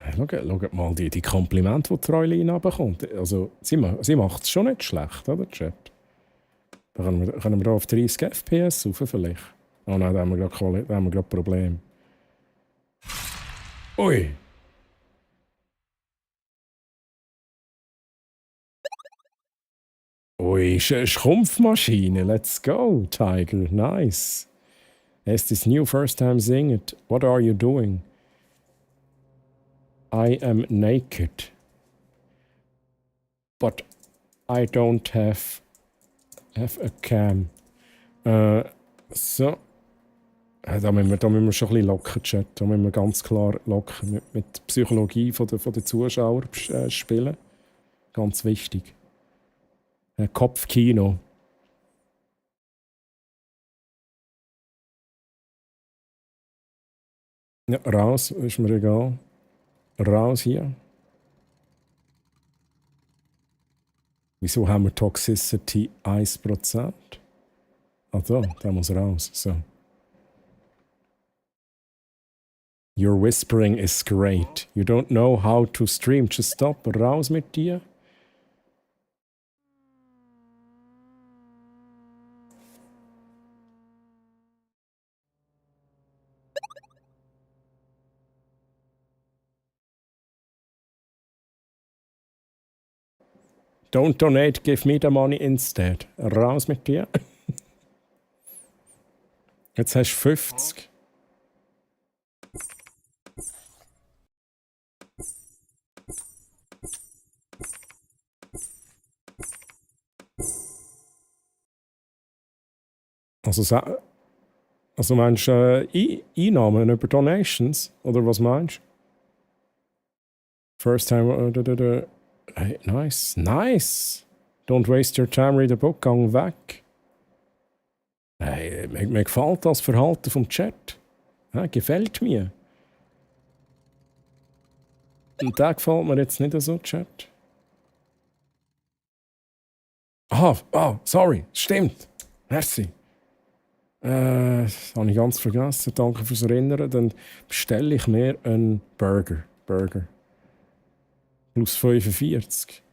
Hey, schaut mal die Komplimente, die Troilina bekommt. Also, sie macht es schon nicht schlecht, oder, Chat? Da können wir da auf 30 FPS rauf vielleicht. Oh nein, da haben wir gerade Probleme. Ui! Ui, Schrumpfmaschine. Let's go, Tiger. Nice. Has this new first time seeing it. What are you doing? I am naked. But I don't have a cam. So. Da müssen wir schon ein bisschen locken, Chat. Da müssen wir ganz klar locken. Mit der Psychologie der Zuschauer spielen. Ganz wichtig. Kopfkino. Ja, raus, ist mir egal. Raus hier. Wieso haben wir Toxicity 1%? Also, der muss raus. So. Your whispering is great. You don't know how to stream. Just stop. Raus mit dir. Don't donate, give me the money instead. Raus mit dir. Jetzt hast du 50. Also meinst du Einnahmen über Donations? Oder was meinst du? First time... Hey, nice. Nice! Don't waste your time, read a book, gang weg. Hey, mir gefällt das Verhalten vom Chat. Ja, gefällt mir. Und der gefällt mir jetzt nicht so, Chat. Sorry, stimmt. Merci. Das habe ich ganz vergessen. Danke fürs Erinnern. Dann bestelle ich mir einen Burger. Plus 45.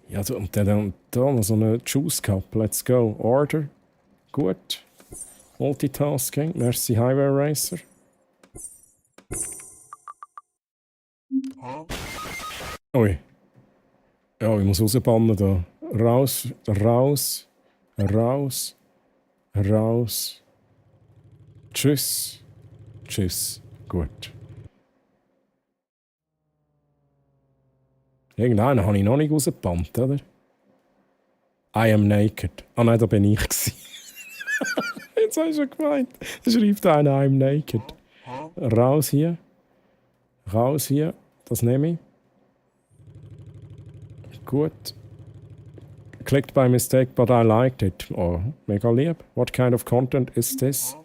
Ja, und dann noch so eine Juice Cup. Let's go. Order. Gut. Multitasking. Merci Highway Racer. Ui. Ja, ich muss rausbannen da. Raus. Tschüss. Gut. Irgendeinen habe ich noch nicht rausgebannt, oder? I am naked. Ah nein, da bin ich gewesen. Jetzt habe ich schon gemeint. Da schreibt einer I am naked. Raus hier. Das nehme ich. Gut. Clicked by mistake, but I liked it. Oh, mega lieb. What kind of content is this?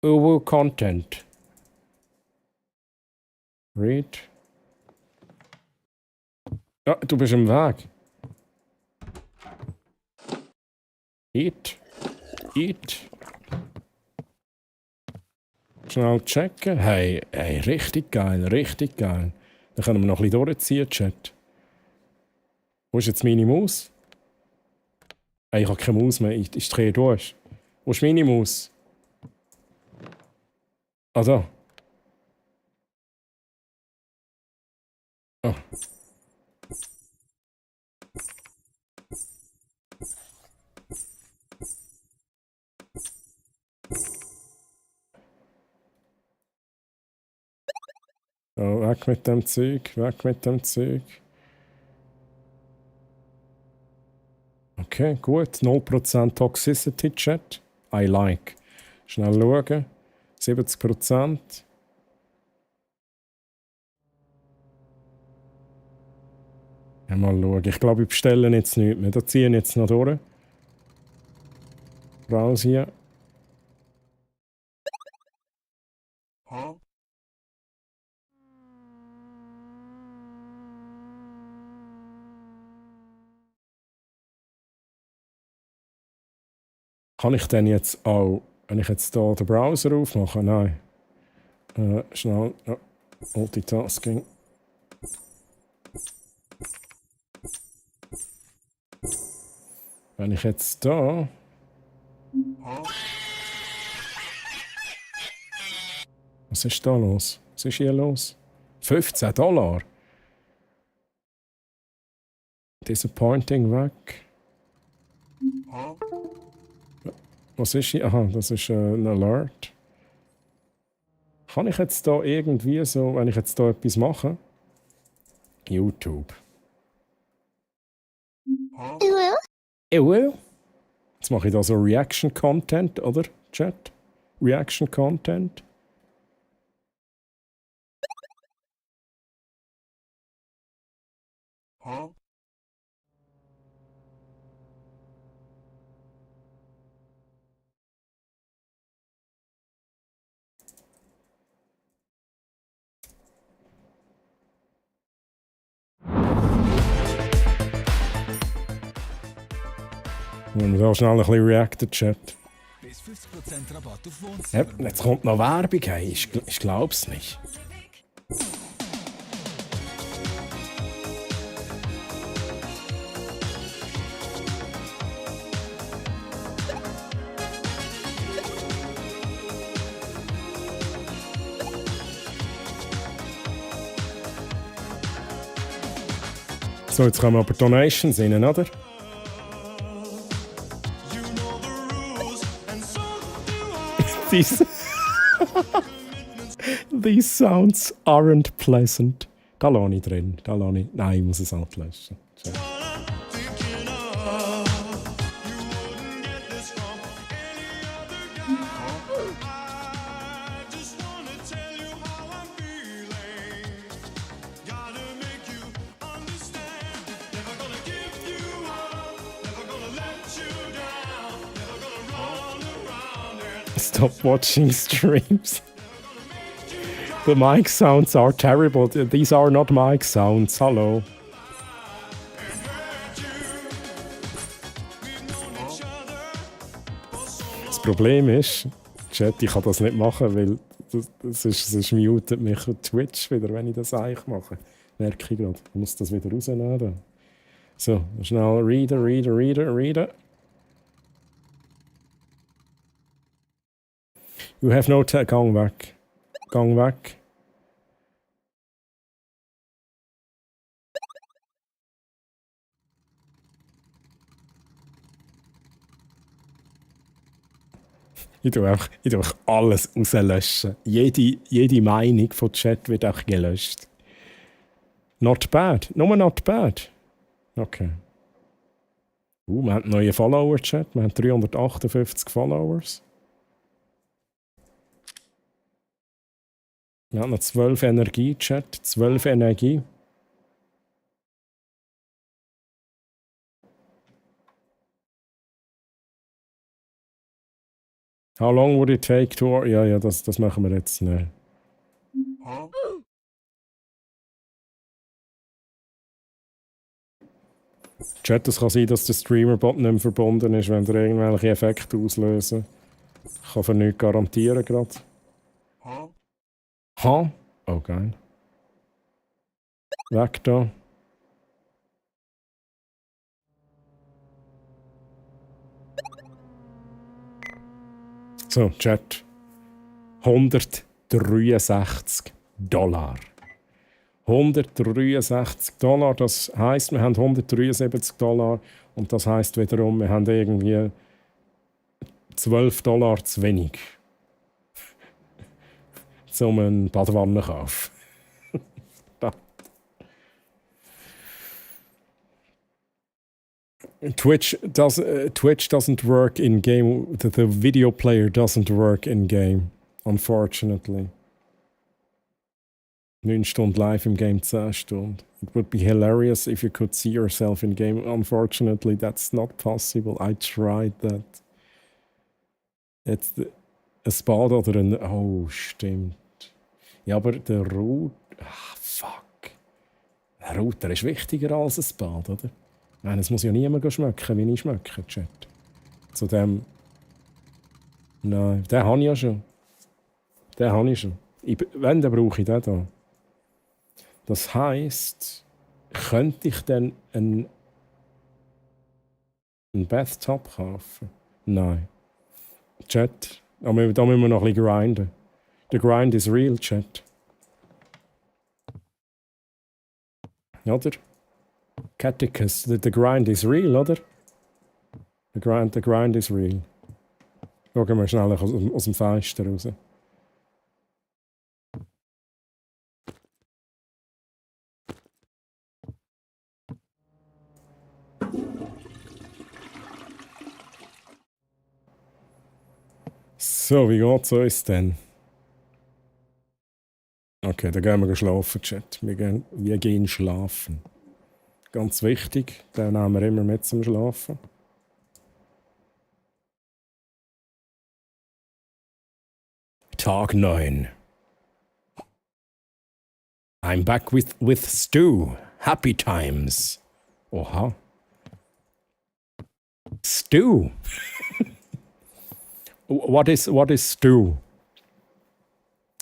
Uwu content. Read. Ja, du bist im Weg. Eat. Schnell checken. Hey, richtig geil. Dann können wir noch ein bisschen durchziehen, Chat. Wo ist jetzt meine Maus? Ich habe keine Maus mehr, ich drehe durch. Wo ist meine Maus? Ah, da. Oh. Oh, weg mit dem Zeug. Okay, gut. 0% Toxicity Chat. I like. Schnell schauen. 70%. Ja, mal schauen. Ich glaube, ich bestelle jetzt nichts mehr. Da ziehen jetzt noch durch. Raus hier. Kann ich denn jetzt auch, wenn ich jetzt hier den Browser aufmache? Nein. Schnell. Ja. Multitasking. Wenn ich jetzt da. Was ist da los? Was ist hier los? $15. Disappointing weg. Was ist hier? Aha, das ist ein Alert. Kann ich jetzt da irgendwie so, wenn ich jetzt da etwas mache? YouTube. Jetzt mache ich da so Reaction-Content, oder? Chat? Reaction-Content. Und da schnell ein bisschen reacten, Chat. Bis 50% Rabatt auf Wohnzimmer. Ja, jetzt kommt noch Werbung, hey. Ich glaub's nicht. So, jetzt kommen aber Donations rein, oder? These sounds aren't pleasant. Da lasse ich drin. Nein, ich muss es halt löschen. So. Stop watching streams. The mic sounds are terrible. These are not mic sounds. Hello. Problem ist, Chat, ich kann das nicht machen, weil es mutet mich auf Twitch wieder, wenn ich das eigentlich mache. Merke ich gerade. Ich muss das wieder rausnehmen. So, schnell Reader. You have no time. Gang weg. Ich tue auch alles rauslöschen. Jede Meinung von Chat wird auch gelöscht. Not bad. Nur not bad. Okay. Wir haben neue Follower-Chat. Wir haben 358 Followers. Wir haben noch 12 Energie-Chat. 12 Energie. How long would it take to... Ja, das machen wir jetzt nicht. Chat, es kann sein, dass der Streamer-Bot nicht mehr verbunden ist, wenn er irgendwelche Effekte auslösen. Ich kann für nichts garantieren gerade. Ha? Oh, geil. Weg da. So, Chat. $163. $163, das heisst, wir haben $173 und das heisst wiederum, wir haben irgendwie $12 zu wenig. Zum einen Badewannenkauf. Twitch doesn't work in game. The video player doesn't work in game, unfortunately. 9 Stunden live im Game, 10 Stunden. It would be hilarious if you could see yourself in game. Unfortunately, that's not possible. I tried that. Jetzt ein Bad oder ein... Oh, stimmt. Ja, aber der Router... fuck. Der Router ist wichtiger als ein Bad, oder? Nein, es muss ja niemand schmecken, wie ich schmecke, Chat. Zu dem... Nein, den habe ich ja schon. Wenn, dann brauche ich den hier. Das heisst, könnte ich dann einen Bathtub kaufen? Nein. Chat, da müssen wir noch ein bisschen grinden. Der Grind is real, Chat. Oder? Catechus, the grind is real, oder? The grind is real. Schauen wir schnell aus dem Fenster raus. So, wie geht's uns denn? Okay, dann gehen wir schlafen, Chat. Wir gehen schlafen. Ganz wichtig, den nehmen wir immer mit zum Schlafen. Tag 9. I'm back with Stu. Happy times. Oha. Stu. What is stew?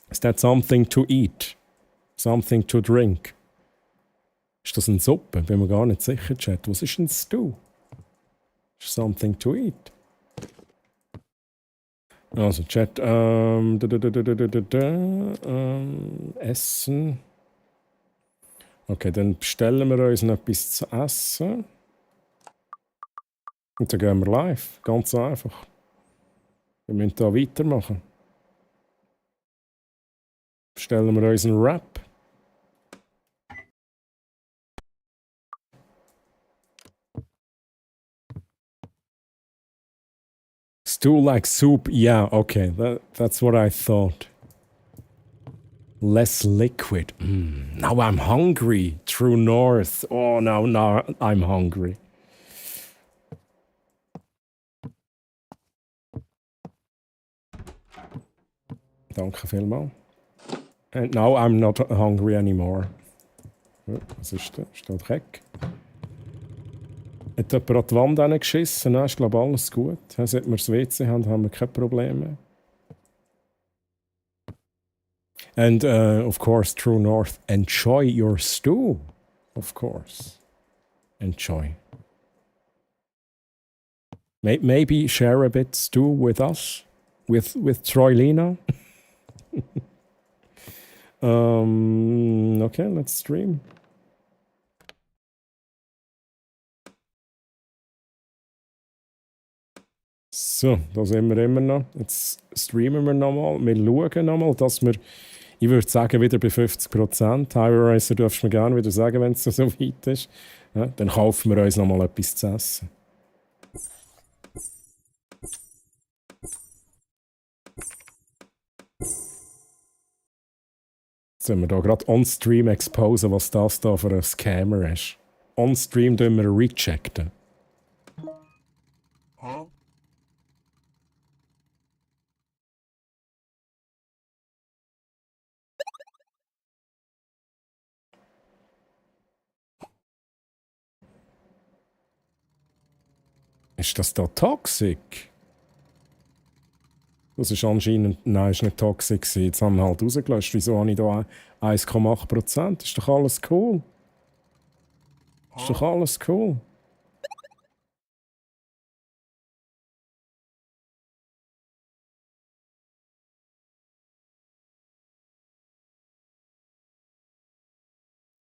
Is that something to eat? Something to drink? Ist das eine Suppe? Bin mir gar nicht sicher, Chat. Was ist ein Stew? Something to eat. Also, Chat. Essen. Okay, dann bestellen wir uns noch etwas zu essen. Und dann gehen wir live. Ganz einfach. Wir müssen hier weitermachen. Bestellen wir uns einen Wrap. Stew like soup? Yeah, okay. That's what I thought. Less liquid. Now I'm hungry. True North. Oh, now I'm hungry. Danke vielmals. And now I'm not hungry anymore. Was ist das? Ist das Dreck? Hat jemand an die Wand hingeschissen? Nein, ist glaube alles gut. Seit wir das WC haben, haben wir keine Probleme. And of course, True North, enjoy your stew. Of course. Enjoy. Maybe share a bit stew with us, with Troilina. Okay, let's stream. So, da sind wir immer noch. Jetzt streamen wir nochmal. Wir schauen nochmal, dass wir, ich würde sagen, wieder bei 50%. Highway Racer darfst du mir gerne wieder sagen, wenn es so weit ist. Ja, dann kaufen wir uns nochmal etwas zu essen. Jetzt sollen wir da gerade on-stream exposen, was das da für ein Scammer ist. On-stream tun wir rechecken. Ist das da toxic? Das ist anscheinend... Nein, ist nicht toxic gewesen. Jetzt haben wir halt rausgelöscht. Wieso habe ich da 1,8%? Ist doch alles cool. Ist doch alles cool.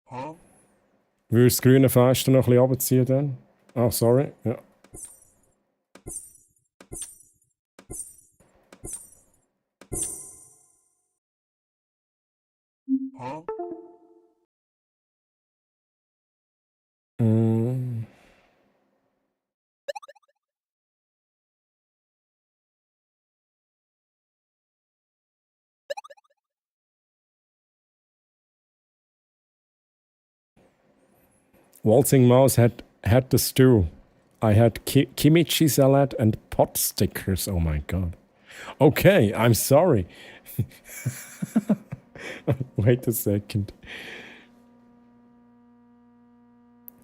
Würdest du das grüne Fenster noch ein bisschen runterziehen dann? Ah, sorry. Ja. Waltzing Mouse had the stew. I had kimchi salad and pot stickers. Oh my god. Okay, I'm sorry. Wait a second.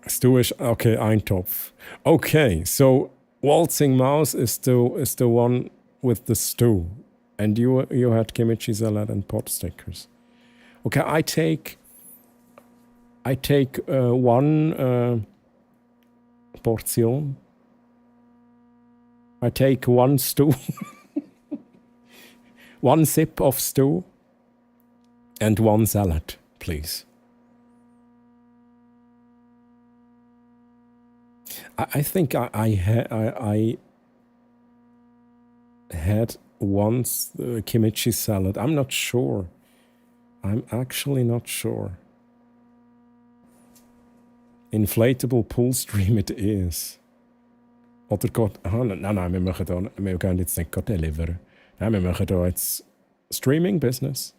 Stew is okay. Eintopf. Okay, so Waltzing Mouse is the one with the stew, and you had kimchi salad and pot stickers. Okay, I take one portion. I take one stew, one sip of stew, and one salad, please. I think I had once the kimchi salad. I'm not sure. I'm actually not sure. Inflatable pool stream it is. Oder Gott. Nein, wir gehen jetzt nicht deliveren. Nein, wir machen da jetzt Streaming-Business.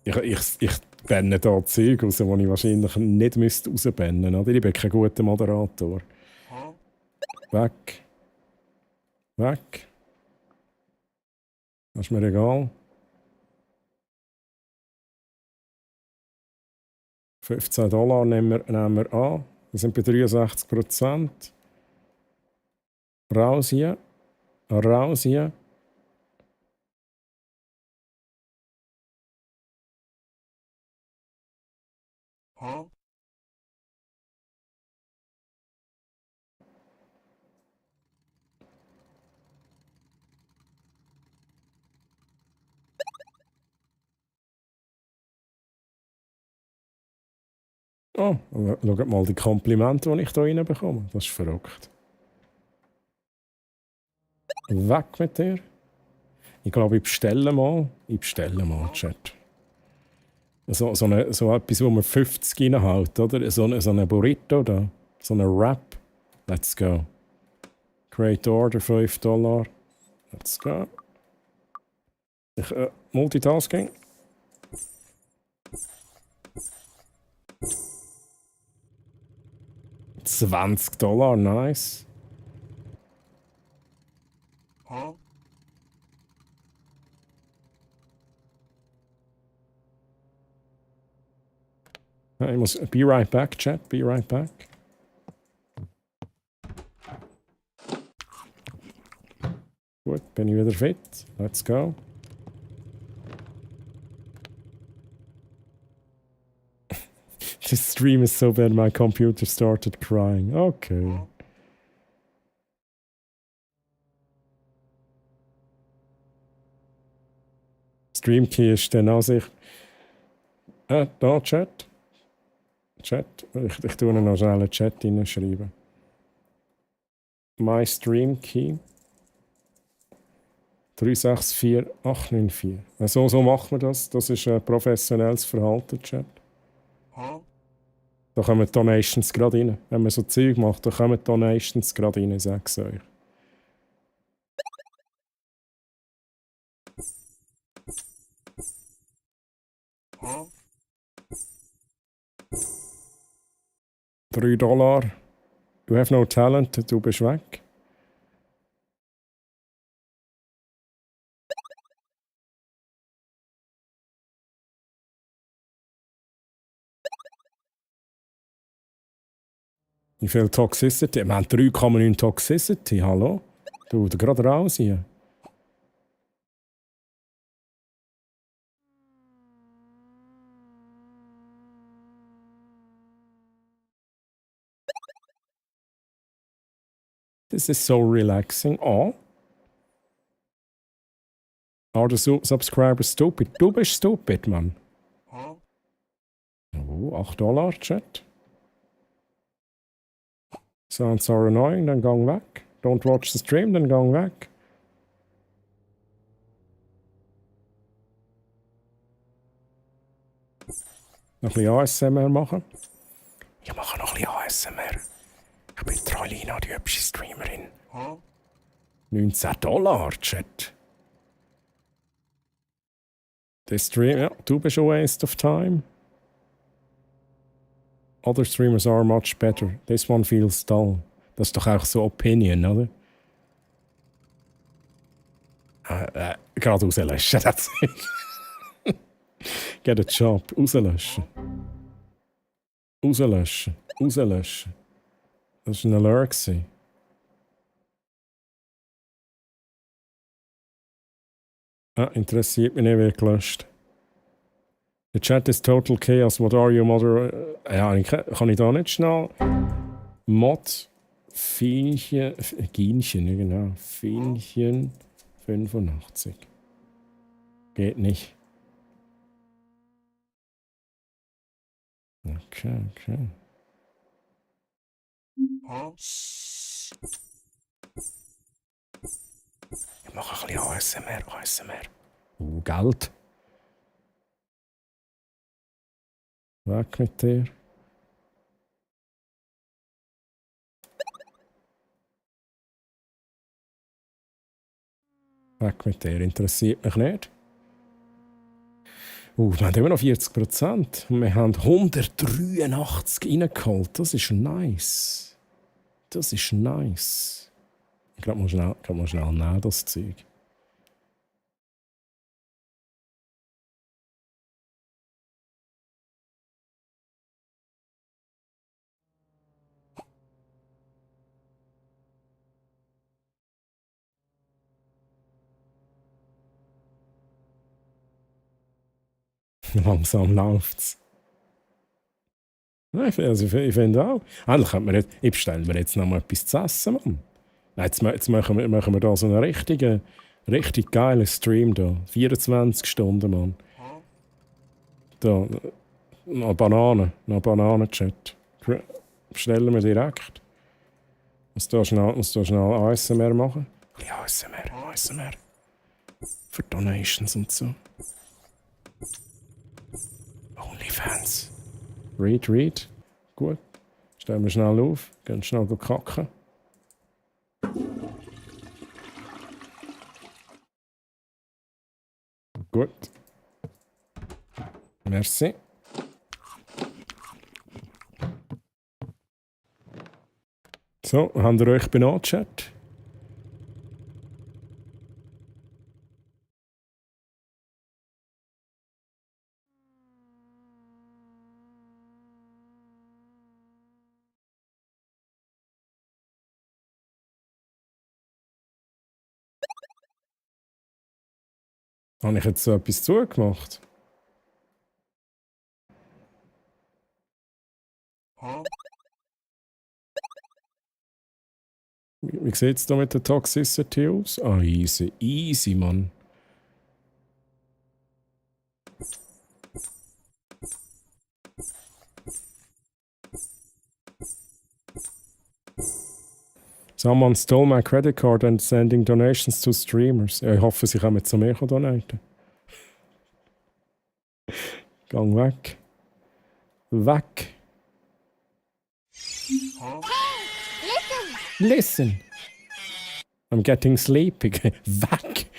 Ich benne da Zeug raus, die ich wahrscheinlich nicht rausbennen müsste. Ich bin kein guter Moderator. Weg. Weg. Das ist mir egal. 15 $ nehmen wir an. Wir sind bei 63%. Raus hier. Raus hier. Oh, schaut mal die Komplimente, die ich hier reinbekomme. Das ist verrückt. Weg mit dir. Ich glaube, ich bestelle mal. Chat. So etwas, wo man 50 reinhält, oder? So eine Burrito da. So eine Wrap. Let's go. Create Order, $5. Let's go. Multitasking. $20, nice. Ich muss... Be right back, Chat. Be right back. Gut, bin ich wieder fit. Let's go. This stream is so bad my computer started crying. Okay. Stream Key ist dann Ansicht. Da, Chat. Chat. Ich tue noch schnell einen Chat hineinschreiben. My Stream Key 364894. So macht man das. Das ist ein professionelles Verhalten, Chat. Da kommen Donations gerade rein. Wenn man so Zeug macht, da kommen Donations gerade rein, sage ich euch. $3. You have no talent, du bist weg. Wie viel Toxicity? Wir haben 3,9 Toxicity, hallo? Du gerade raus hier. This is so relaxing. Oh. Are the subscribers stupid? Du bist stupid, Mann. Oh, $8, Chat. Sounds are annoying, dann gang weg. Don't watch the stream, dann gang weg. Noch ein bisschen ASMR machen. Ich mache noch ein bisschen ASMR. Ich bin Trollina, die hübsche Streamerin. $19, Chat. Der Stream, ja, du bist ein waste of time. Other streamers are much better. This one feels dull. Das ist doch auch so Opinion, oder? Gerade rauslöschen, that's it. Get a job. Rauslöschen. Rauslöschen. Rauslöschen. Das war ein Alert. Interessiert mich nicht, wie gelöscht. The chat is total chaos. What are you, Mother? Ja, kann ich da nicht schnell. Mod Fienchen, genau. Fienchen 85. Geht nicht. Okay. Ich mache ein bisschen ASMR. Geld. Weg mit dir. Weg mit dir, interessiert mich nicht. Wir haben immer noch 40%. Und wir haben 183 reingeholt. Das ist nice. Das ist nice. Ich glaube, mal schnell nehmen, das Zeug. Langsam läuft's. Ja, ich finde auch. Eigentlich könnte man ich bestelle mir jetzt noch mal etwas zu essen, Mann. Jetzt machen wir da so einen richtig geilen Stream da. 24 Stunden, Mann. Da, noch Bananen-Chat. Bestellen wir direkt. Muss da schnell ASMR machen. Ein bisschen ASMR. Für Donations und so. OnlyFans. Read. Gut. Stellen wir schnell auf. Gehen schnell kacken. Gut. Merci. So, habt ihr euch benannt, Chat? Habe ich jetzt so etwas zugemacht? Wie sieht es da mit der Toxicity aus? Ah, easy. Easy, Mann. Someone stole my credit card and sending donations to streamers. Ja, ich hoffe, sie kommen zu mir donaten. Gang weg. Weg. Listen. I'm getting sleepy. Weg.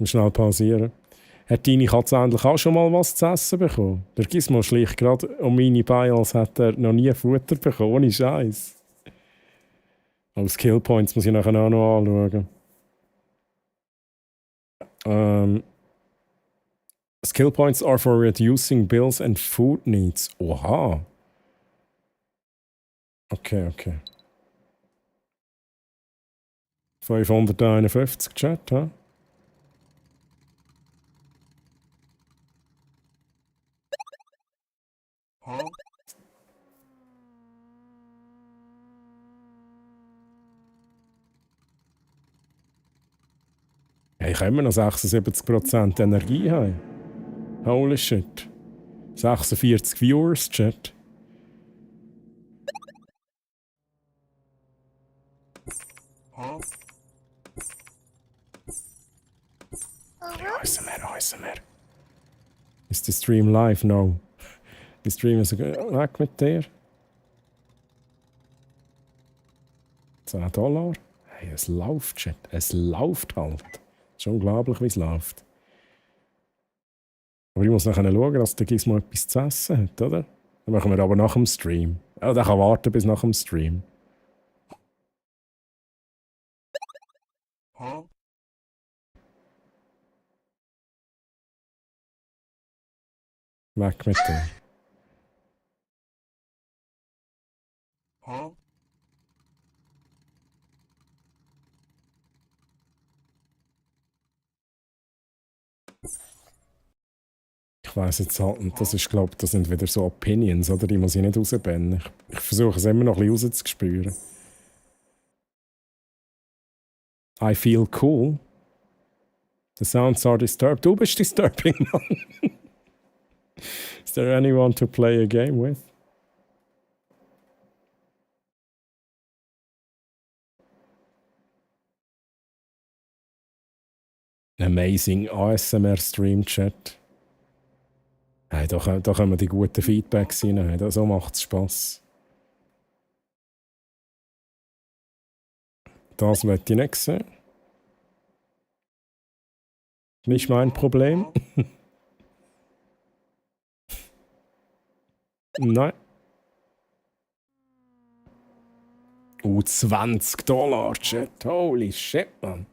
Schnell pausieren. Hat deine Katze endlich auch schon mal was zu essen bekommen? Der Gizmo schleicht gerade um meine Beine, als hätte er noch nie Futter bekommen. Ohne Scheiß. Aber Skillpoints muss ich nachher auch noch anschauen. Skillpoints are for reducing bills and food needs. Oha. Okay. 551 Chat, ha? Ja, ich habe immer noch 76% Energie haben. Holy shit. 46 Viewers, Chat. ASMR. Ist der Stream live? No. Der Stream ist weg mit dir. $10. Hey, es läuft, Chat. Es läuft halt. Es ist unglaublich, wie es läuft. Aber ich muss nachher schauen, dass der Gizmo etwas zu essen hat, oder? Dann machen wir aber nach dem Stream. Ja, der kann warten bis nach dem Stream. Weg mit dem. Ich weiss jetzt halt nicht, das ist, glaube ich, das sind wieder so Opinions, oder? Die muss ich nicht rausbannen. Ich versuche es immer noch ein bisschen rauszuspüren. I feel cool. The sounds are disturbed. Du bist disturbing, Mann. Is there anyone to play a game with? Amazing ASMR Stream Chat. Hey, da kommen die guten Feedbacks rein. So macht es Spass. Das möchte ich nicht sehen. Nicht mein Problem. Nein. $20, Chat. Holy shit, man.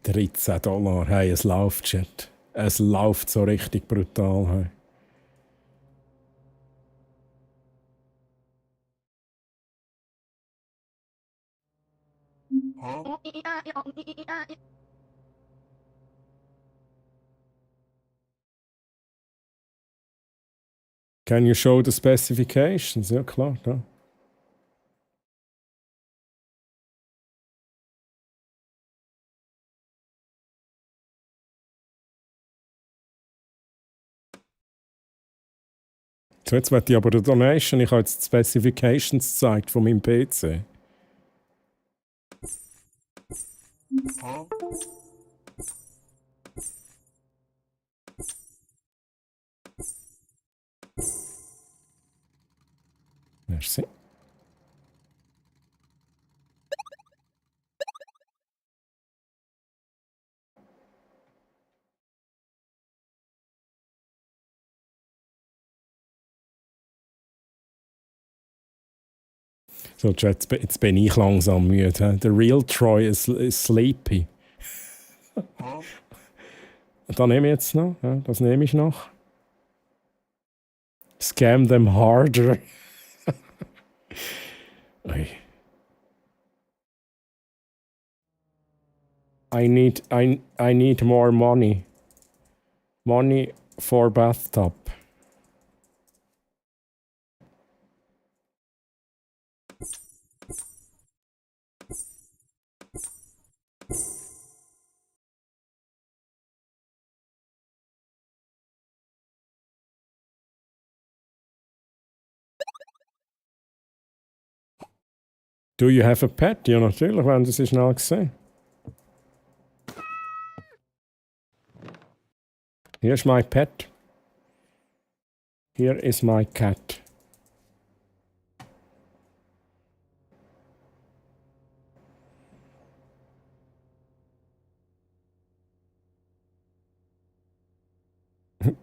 $13. Hey, es läuft, Chat. Es läuft so richtig brutal. Hey. Can you show the specifications? Ja, klar, da. So, jetzt möchte ich aber die Donation. Ich habe jetzt die Specifications gezeigt von meinem PC. Merci. So, jetzt bin ich langsam müde. The real Troy is sleepy. Da nehme ich jetzt noch. Ja, das nehme ich noch. Scam them harder. I need more money. Money for bathtub. Do you have a pet? Ja, natürlich, wenn du sie schnell gesehen. Here's my pet. Here is my cat.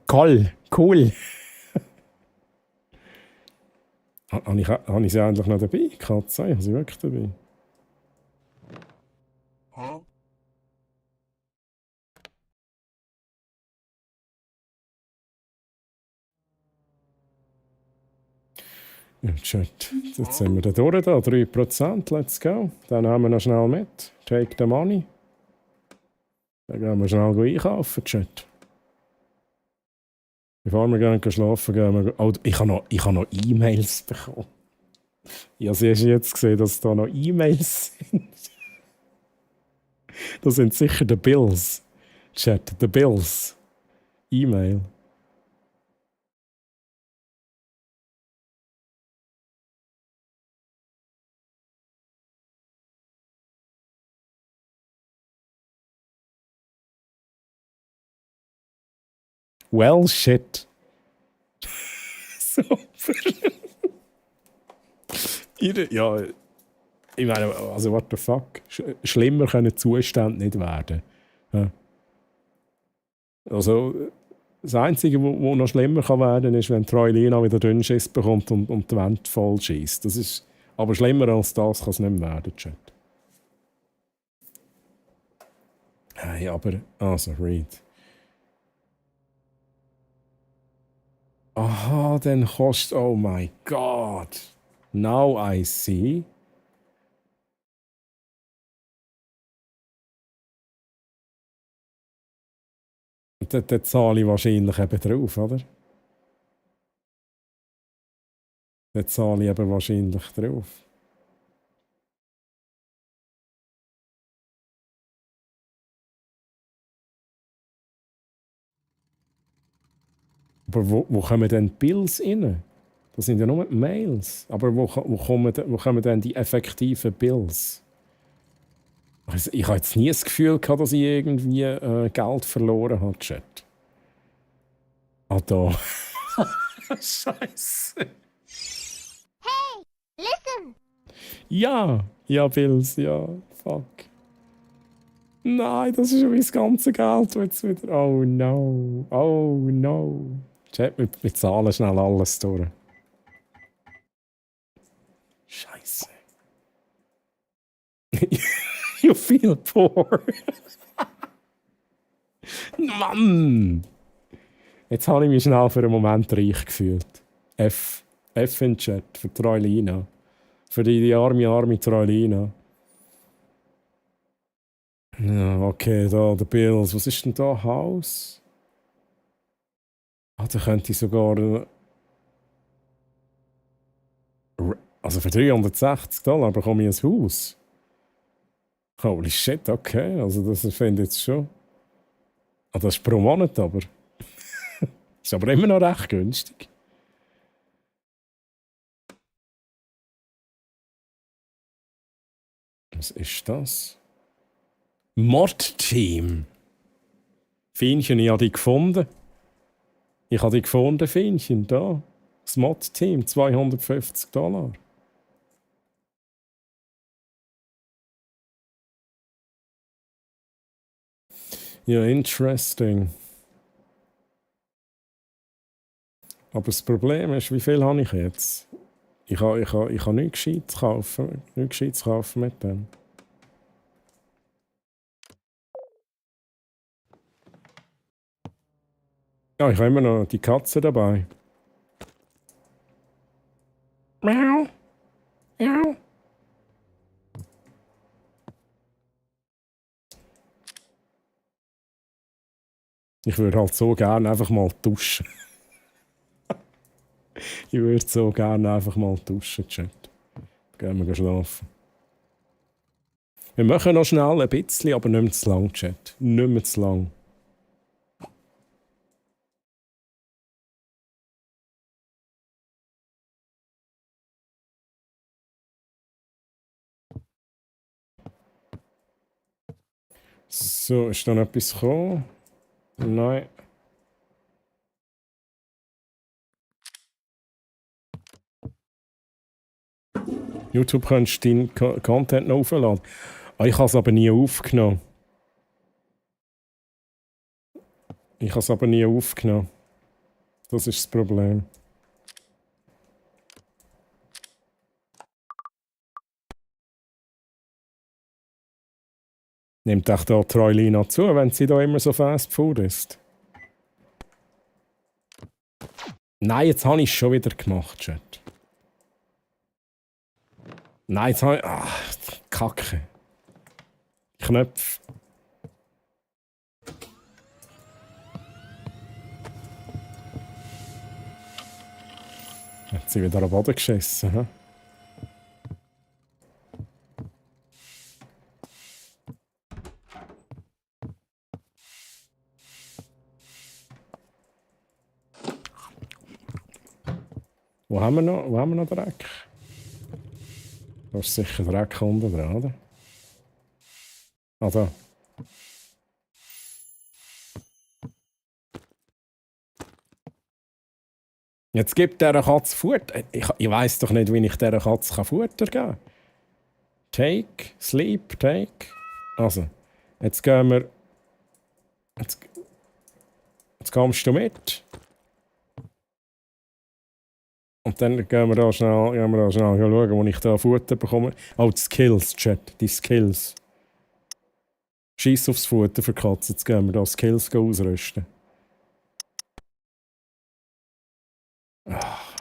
Cool. Habe ich sie eigentlich noch dabei? Katze, habe sie wirklich dabei? Ja, Chat. Jetzt sind wir da durch, 3%, let's go. Dann haben wir noch schnell mit. Take the money. Dann gehen wir schnell einkaufen, Chat. Bevor wir gehen schlafen, gehen wir... Oh, ich habe noch E-Mails bekommen. Ich habe jetzt gesehen, dass da noch E-Mails sind. Das sind sicher die Bills. Chat, the Bills. E-Mail. Well, shit. Super. Ja, ich meine, also what the fuck. Schlimmer können die Zustände nicht werden. Ja. Also, das Einzige, was noch schlimmer kann werden, ist, wenn Troy Lina wieder Dünnschiss bekommt und die Wand voll schießt. Das ist, aber schlimmer als das kann es nicht mehr werden, Chat. Hey, aber, also, read. Aha, dann kostet... Oh my God. Now I see. Da zahle ich wahrscheinlich eben drauf, oder? Da zahle ich eben wahrscheinlich drauf. Aber wo kommen denn die Bills rein? Das sind ja nur die Mails. Aber wo kommen denn die effektiven Bills? Also, ich habe jetzt nie das Gefühl gehabt, dass ich irgendwie Geld verloren habe, Chat. Ah, da. Scheiße. Hey, listen! Ja, Bills, ja. Fuck. Nein, das ist schon mein ganzes Geld jetzt wieder. Oh no. Chat, wir zahlen schnell alles durch. Scheiße. You feel poor. Mann! Jetzt habe ich mich schnell für einen Moment reich gefühlt. F in Chat für Troilina. Für die arme Troilina. Ja, okay, da, der Bills. Was ist denn da? Haus? Ah, da könnte ich sogar... Also für $360 bekomme ich ein Haus. Holy shit, okay. Also das finde ich jetzt schon... Ah, das ist pro Monat aber. Ist aber immer noch recht günstig. Was ist das? Mordteam. Fienchen, ich habe die gefunden. Ich habe die gefunden, Fienchen, da. Das Mod-Team, $250. Ja, interesting. Aber das Problem ist, wie viel habe ich jetzt? Ich kann nichts Gescheites kaufen. Nichts Gescheites kaufen mit dem. Ja, ich habe immer noch die Katze dabei. Miau. Miau. Ich würde halt so gerne einfach mal duschen. Ich würde so gerne einfach mal duschen, Chat. Gehen wir schlafen. Wir machen noch schnell ein bisschen, aber nicht mehr zu lang, Chat. Nicht mehr zu lang. So, ist da noch etwas gekommen? Nein. YouTube kannst du deinen Content noch aufladen. Ah, ich habe es aber nie aufgenommen. Das ist das Problem. Nimmt echt da Troilina zu, wenn sie da immer so fast food ist? Nein, jetzt habe ich es schon wieder gemacht, Chat. Nein, jetzt habe ich... Ach, Kacke. Knöpfe. Hat sie wieder am Boden geschissen, hä? Wo haben wir noch Dreck? Da ist sicher Dreck unten dran, oder? Ah, da. Jetzt gibt dieser Katze Futter. Ich weiss doch nicht, wie ich dieser Katze Futter geben kann. Take, sleep, take. Also, jetzt gehen wir... Jetzt kommst du mit. Und dann gehen wir da schnell schauen, wo ich da Futter bekomme. Oh, die Skills, Chat. Die Skills. Scheiss aufs Futter für Katzen. Jetzt gehen wir da Skills ausrüsten. Ach.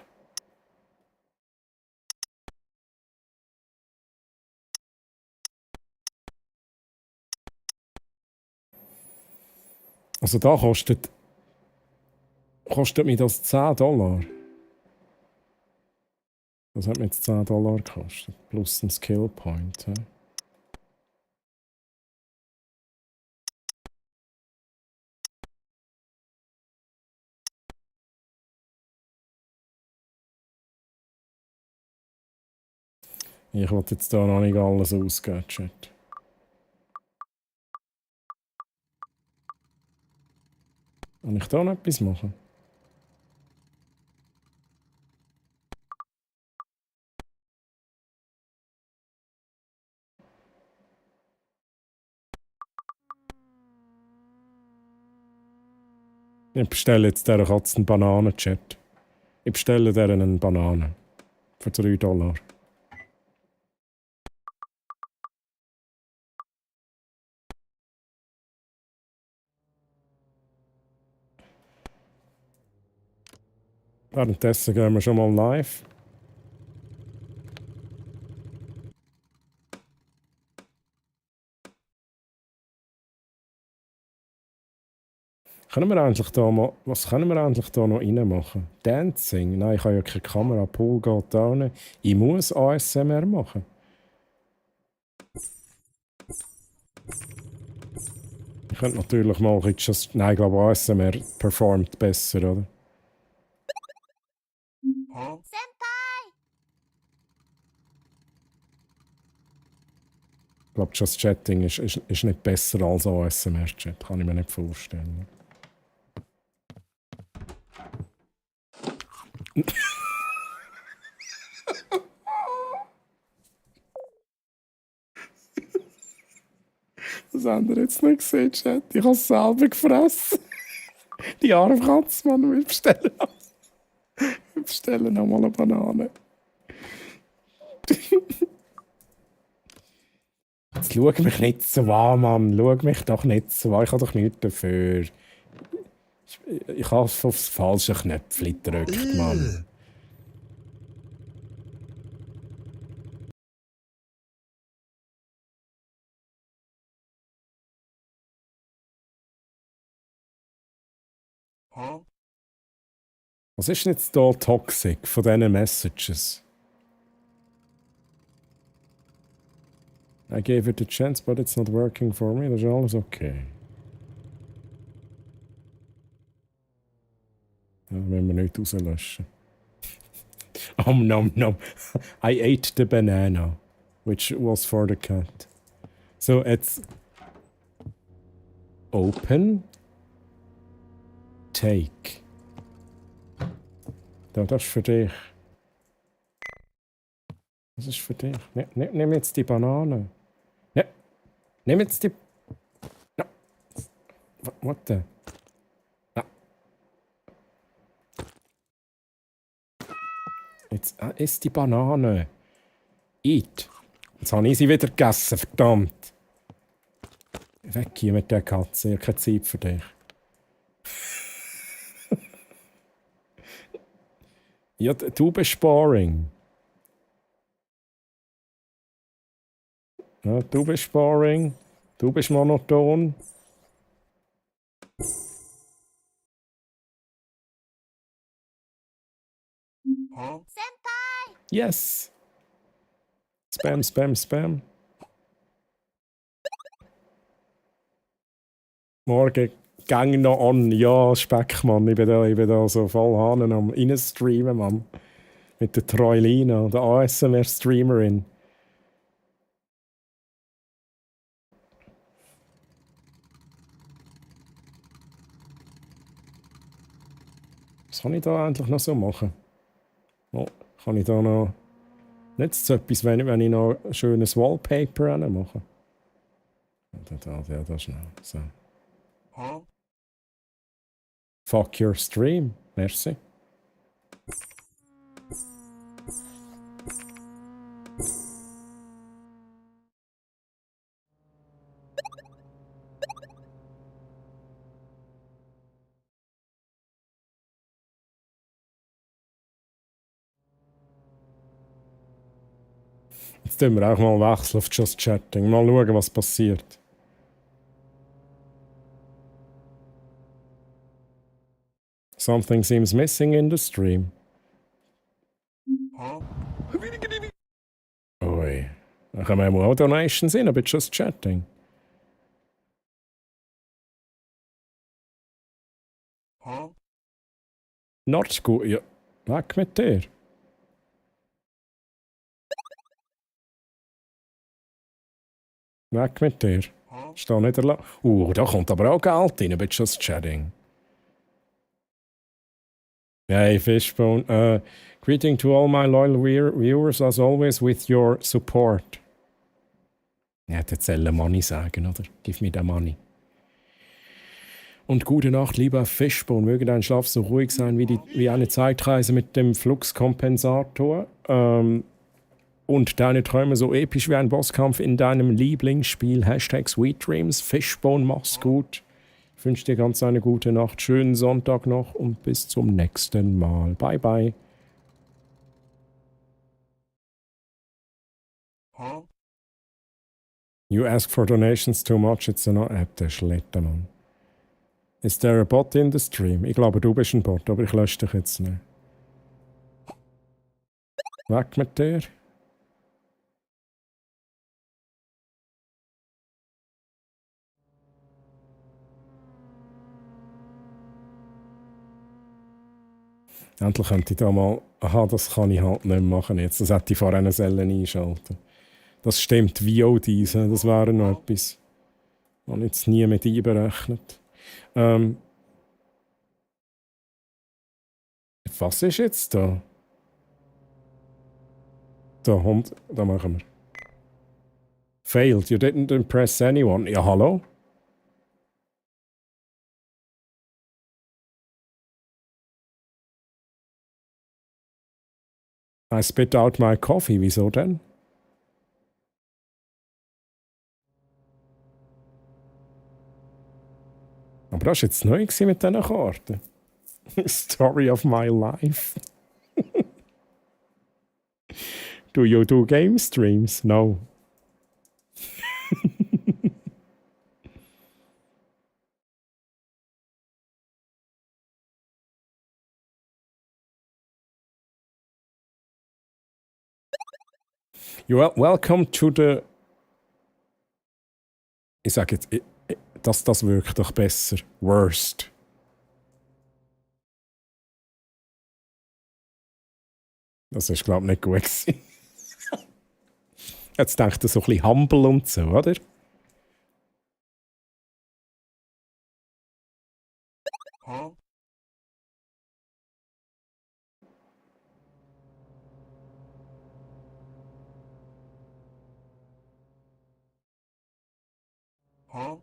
Also da kostet mich das $10. Das hat mir jetzt $10 gekostet. Plus ein Skill Point. He? Ich will jetzt da noch nicht alles ausgeben, Chat. Kann ich da noch etwas machen? Ich bestelle jetzt dieser Katze einen Bananen-Chat. Ich bestelle dieser eine Banane. Für $3. Währenddessen gehen wir schon mal live. Was können wir eigentlich da noch reinmachen? Dancing? Nein, ich habe ja keine Kamera. Pool geht da nicht. Ich muss ASMR machen. Ich könnte natürlich mal just... Nein, ich glaube ASMR performt besser, oder? Ich glaube, Just Chatting ist nicht besser als ASMR-Chat. Kann ich mir nicht vorstellen. Das haben wir jetzt nicht gesehen, Chat. Ich habe es selber gefressen. Die arme Katze, Mann. Wir bestellen noch mal eine Banane. Jetzt schau mich nicht so an, Mann. Schau mich doch nicht so an. Ich habe doch nichts dafür. Ich habe aufs falsche Knöpfchen gedrückt, Mann. Was ist denn jetzt hier toxic von diesen Messages? I gave it a chance, but it's not working for me. Das ist alles okay. Ja, wenn wir nicht rauslöschen. Nom nom. I ate the banana, which was for the cat. So, jetzt open, take. Ja, das ist für dich. Das ist für dich. Nimm jetzt die Banane. Nimm jetzt die... No. What the... No. Jetzt isst die Banane. Eat. Jetzt habe ich sie wieder gegessen, verdammt. Weg hier mit der Katze, ich habe keine Zeit für dich. Ja, du bist boring. Ja, du bist boring. Du bist monoton. Senpai! Yes! Spam, spam, spam. Morgen gang noch an. Ja, Speckmann. Ich bin da so voll Hahn am Innenstreamen, Mann. Mit der Troilina, der ASMR-Streamerin. Was kann ich da eigentlich noch so machen? Oh, kann ich da noch... Nicht so etwas, wenn ich noch ein schönes Wallpaper mache? Da schnell. So. Fuck your stream. Merci. Jetzt tun wir auch mal wechseln auf Just Chatting. Mal schauen, was passiert. Something seems missing in the stream. Ui. Dann können wir auch Donations in, aber Just Chatting. Nordschku, ja. Weg mit dir. Weg mit dir. Steh nicht erlaubt. Da kommt aber auch Geld rein bei Just Chatting. Hey, Fishbone. Greeting to all my loyal viewers, as always, with your support. Ich hätte jetzt Money sagen, oder? Give me the money. Und gute Nacht, lieber Fishbone. Möge dein Schlaf so ruhig sein wie eine Zeitreise mit dem Fluxkompensator. Und deine Träume so episch wie ein Bosskampf in deinem Lieblingsspiel. Hashtag Sweet Dreams. Fishbone, mach's gut. Ich wünsche dir ganz eine gute Nacht, schönen Sonntag noch und bis zum nächsten Mal. Bye, bye. You ask for donations too much, it's an app, der Schletten an. Is there a bot in the stream? Ich glaube, du bist ein Bot, aber ich lösche dich jetzt nicht. Weg mit dir. Endlich könnte ich da mal... Aha, das kann ich halt nicht machen jetzt. Das hätte ich vorher einschalten. Das stimmt, VOD, das wäre noch etwas. Das habe ich jetzt nie mit einberechnet. Was ist jetzt da? Da machen wir. Failed, you didn't impress anyone. Ja, hallo? I spit out my coffee, wieso denn? Aber das war jetzt neu mit diesen Karten. Story of my life. Do you do game streams? No. Welcome to the... Ich sage jetzt, das wirkt doch besser. Worst. Das ist, glaube ich, nicht gut gewesen. Jetzt denkt er so ein bisschen humble und so, oder? Huh? Huh?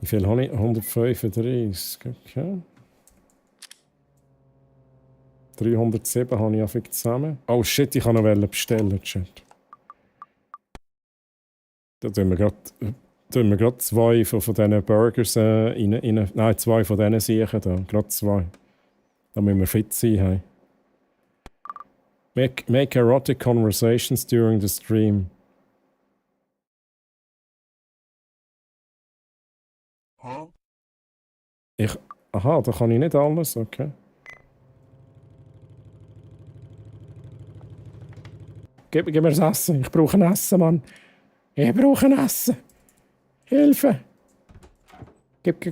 Wie viel habe ich? 135. Okay. 307 habe ich ja zusammen. Oh shit, ich kann noch bestellen, Chat. Da tun wir gerade zwei von diesen Burgers rein. Nein, zwei von diesen Siechen da. Gerade zwei. Da müssen wir fit sein. Hey. Make erotic conversations during the stream. Huh? Aha, da kann ich nicht alles, okay. Gib mir das Essen. Ich brauche ein Essen, Mann. Ich brauche ein Essen. Hilfe. Gib's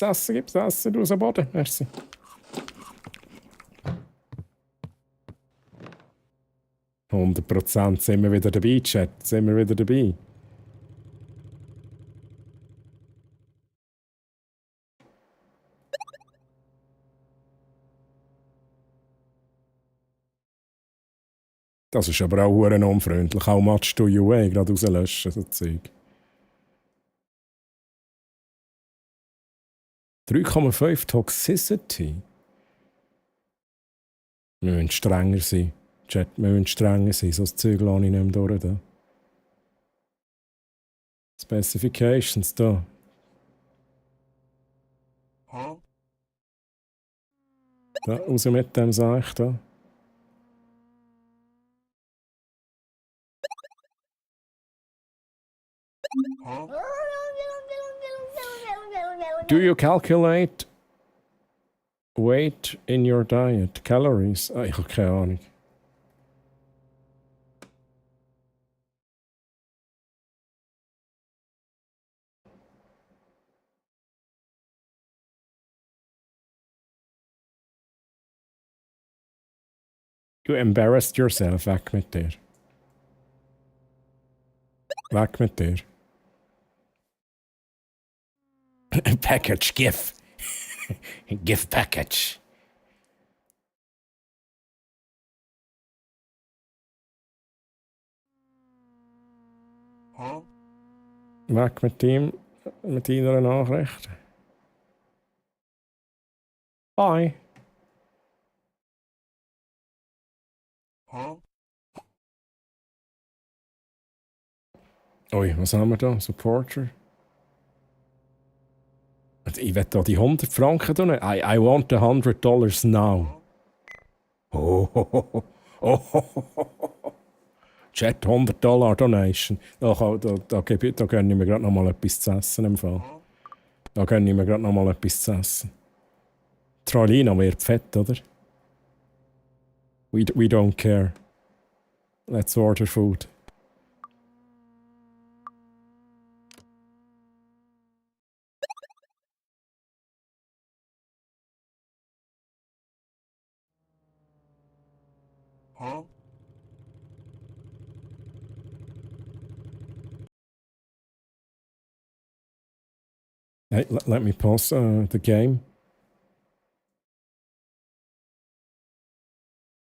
Essen, gib's Essen aus dem Boden. Merci. %. Sind wir wieder dabei, Chat. Sind wir wieder dabei. Das ist aber auch unfreundlich. How much do you weigh? Gerade rauslöschen, so Zeug. 3,5 Toxicity. Wir müssen strenger sein. Chat, wir müssen strenger sein. So ein Zeug lasse ich nicht mehr durch. Da. Specifications da. Huh? Da, raus mit dem Seich da. Huh? Do you calculate weight in your diet? Calories? Ah, ich habe keine Ahnung. You embarrassed yourself. Weg mit dir. Weg mit dir. Package, GIF. GIF package. Huh? Weg mit ihm, mit deiner Nachricht. Bye. Huh? Ui, was haben wir da? Supporter? Ich will da die 100 Franken tun. I want the $100 now. Oh. Chat, $100 Donation. Da gönne ich mir gerade noch mal etwas zu essen im Fall. Da gönne ich mir gerade noch mal etwas zu essen. Tralina wird fett, oder? We don't care. Let's order food. Huh? Hey, let me pause the game.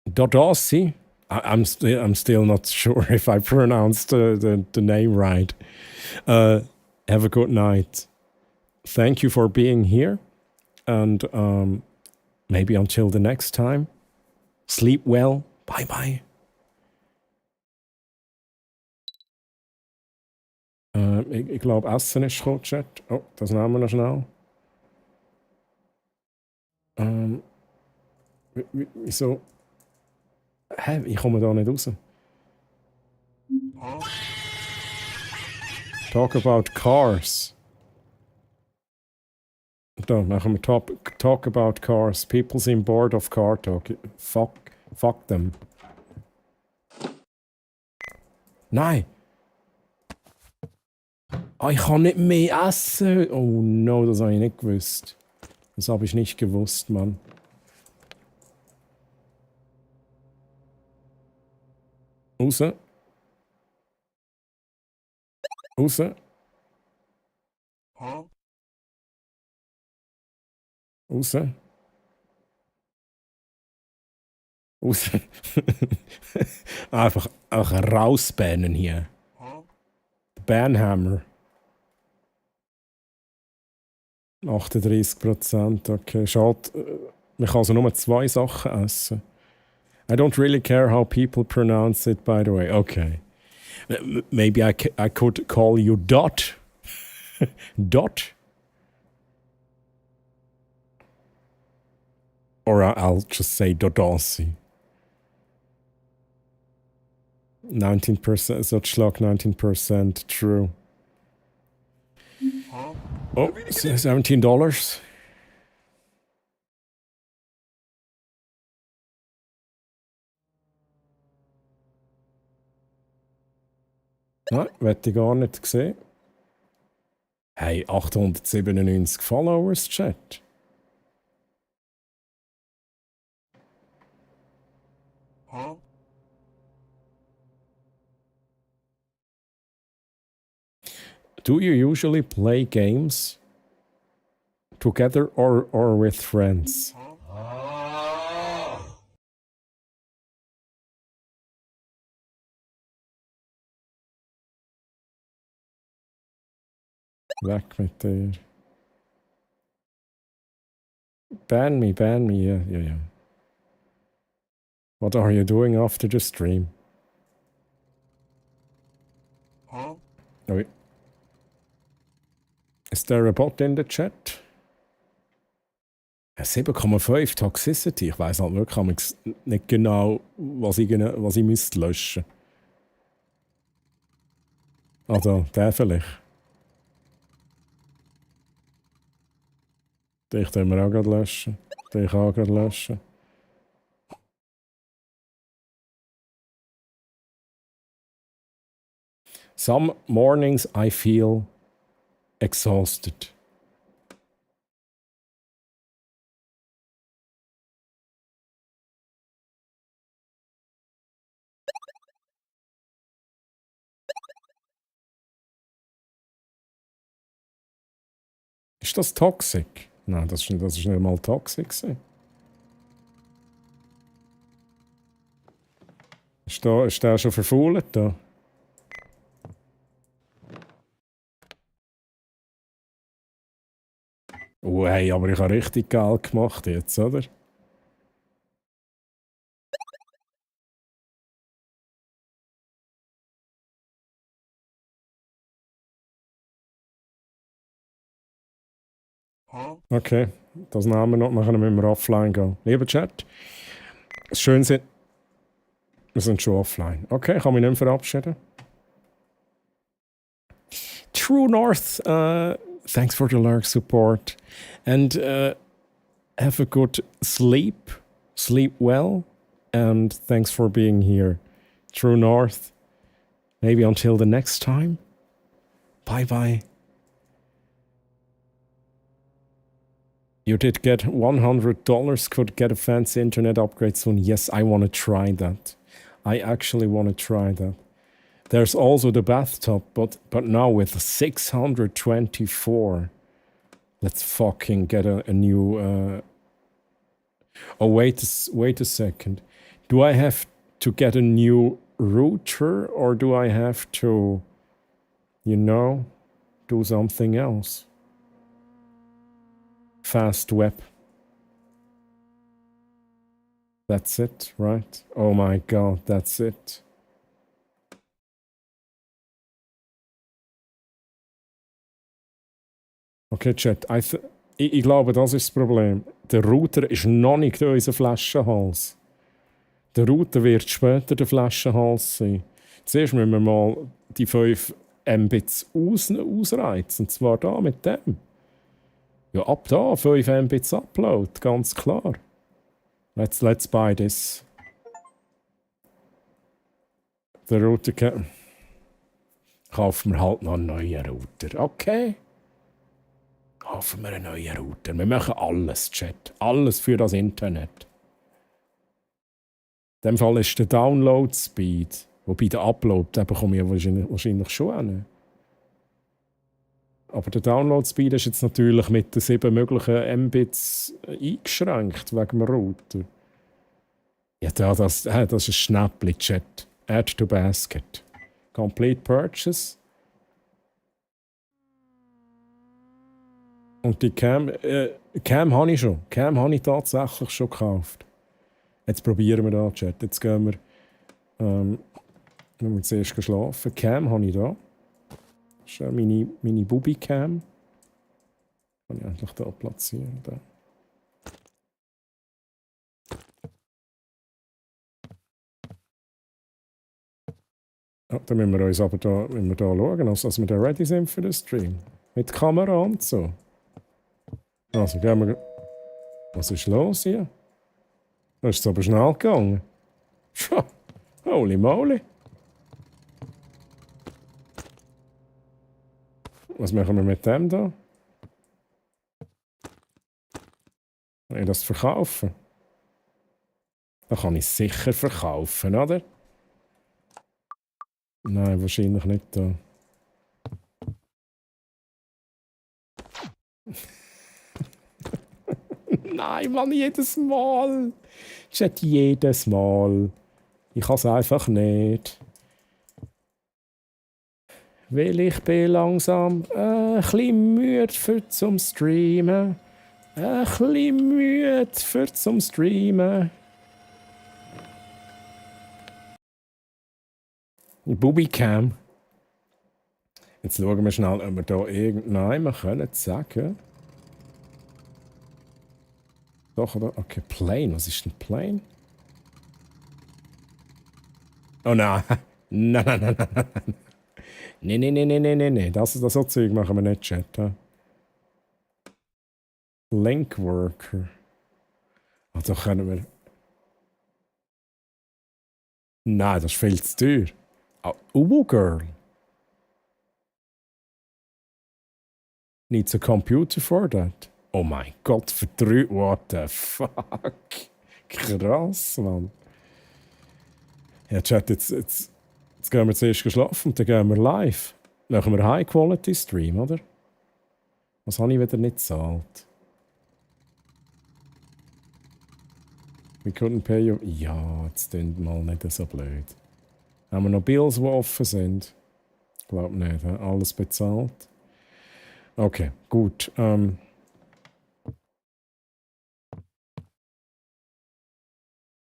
Dodossi? I'm still not sure if I pronounced the name right. Have a good night. Thank you for being here. And maybe until the next time. Sleep well. Bye-bye. ich glaube, Essen ist gekommen, Chat. Oh, das nehmen wir noch schnell. Wieso? Hä, ich komme da nicht raus. Talk about cars. Da machen wir talk about cars. People seem bored of car talk. Fuck them. Nein! Ah, ich kann nicht mehr essen! Oh no, das habe ich nicht gewusst. Das habe ich nicht gewusst, Mann. Raus. Raus. Raus. Raus. Einfach rausbannen hier. Banhammer. 38%, okay. Schade. Man kann also nur 2 Sachen essen. I don't really care how people pronounce it, by the way. Okay. Maybe I could call you Dot. Dot? Or I'll just say Dodonsi. 19%, such luck, 19% true. Oh, $17. Nein, wette ich gar nicht gesehen. Hey, 897 Followers, Chat. Do you usually play games together or with friends? Weg mit der. Ban me, yeah. What are you doing after the stream? Oh, wait. Is there a bot in the chat? 7,5 Toxicity. Ich weiss halt wirklich nicht genau, was ich müsste löschen. Also, der vielleicht. Den können wir auch gerade löschen. Den kann ich auch gerade löschen. Some mornings I feel exhausted. Ist das toxic? Nein, das ist nicht mal toxic. Ist der schon verfault da? Oh hey, aber ich habe richtig Geld gemacht jetzt, oder? Okay, das nehmen wir noch, nachher müssen wir offline gehen. Lieber Chat, schön sind. Wir sind schon offline. Okay, ich kann mich nicht mehr verabschieden. True North, thanks for the lurk support. And have a good sleep. Sleep well. And thanks for being here. True North. Maybe until the next time. Bye bye. You did get $100, could get a fancy internet upgrade soon. Yes, I want to try that. I actually want to try that. There's also the bathtub, but now with 624. Let's fucking get a new... Oh, wait a second. Do I have to get a new router, or do I have to, you know, do something else? Fast web. That's it, right? Oh my god, that's it. Okay, Chat. Ich glaube, das ist das Problem. Der Router ist noch nicht unser Flaschenhals. Der Router wird später der Flaschenhals sein. Zuerst müssen wir mal die 5 Mbits ausreizen. Und zwar da mit dem. Ja, ab da 5 Mbits Upload, ganz klar. Let's buy this. Der Router kaufen wir halt noch einen neuen Router. Okay. Kaufen wir einen neuen Router. Wir machen alles, Chat. Alles für das Internet. In dem Fall ist der Download-Speed. Wobei der Upload, den bekomme ich wahrscheinlich schon hin. Aber der Download-Speed ist jetzt natürlich mit den 7 möglichen Mbits eingeschränkt wegen dem Router. Ja, das ist ein Schnäppchen, Chat. Add to Basket. Complete Purchase. Und die Cam habe ich schon. Cam habe ich tatsächlich schon gekauft. Jetzt probieren wir da, Chat. Jetzt gehen wir... wir zuerst schlafen. Cam habe ich da. Das ist meine Bubi-Cam. Kann ich eigentlich da platzieren. Da. Ja, dann müssen wir uns aber da schauen, dass wir da ready sind für den Stream. Mit Kamera und so. Also gehen wir... Was ist los hier? Das ist aber schnell gegangen. Tja, holy moly. Was machen wir mit dem da? Kann ich das verkaufen? Da kann ich sicher verkaufen, oder? Nein, wahrscheinlich nicht da. Nein, Mann, jedes Mal. Chat, jedes Mal. Ich kann es einfach nicht. Weil ich bin langsam ein bisschen müde für zum Streamen. Ein bisschen müde für zum Streamen. Bubi-Cam. Jetzt schauen wir schnell, ob wir da irgendeinen können sagen. Doch, oder? Okay, Plane. Was ist denn Plane? Oh nein. Nein. Nein. Das so Zeug machen wir nicht, Chat. Link Worker. Ah, da können wir... Nein, das ist viel zu teuer. Girl. Needs a computer for that. Oh mein Gott, für 3... What the fuck? Krass, Mann. Ja, Chat, jetzt gehen wir zuerst schlafen und dann gehen wir live. Dann machen wir High-Quality-Stream, oder? Was habe ich wieder nicht gezahlt? We couldn't pay you... Ja, jetzt sind mal nicht so blöd. Haben wir noch Bills, die offen sind? Ich glaube nicht. Alles bezahlt. Okay, gut. Gehen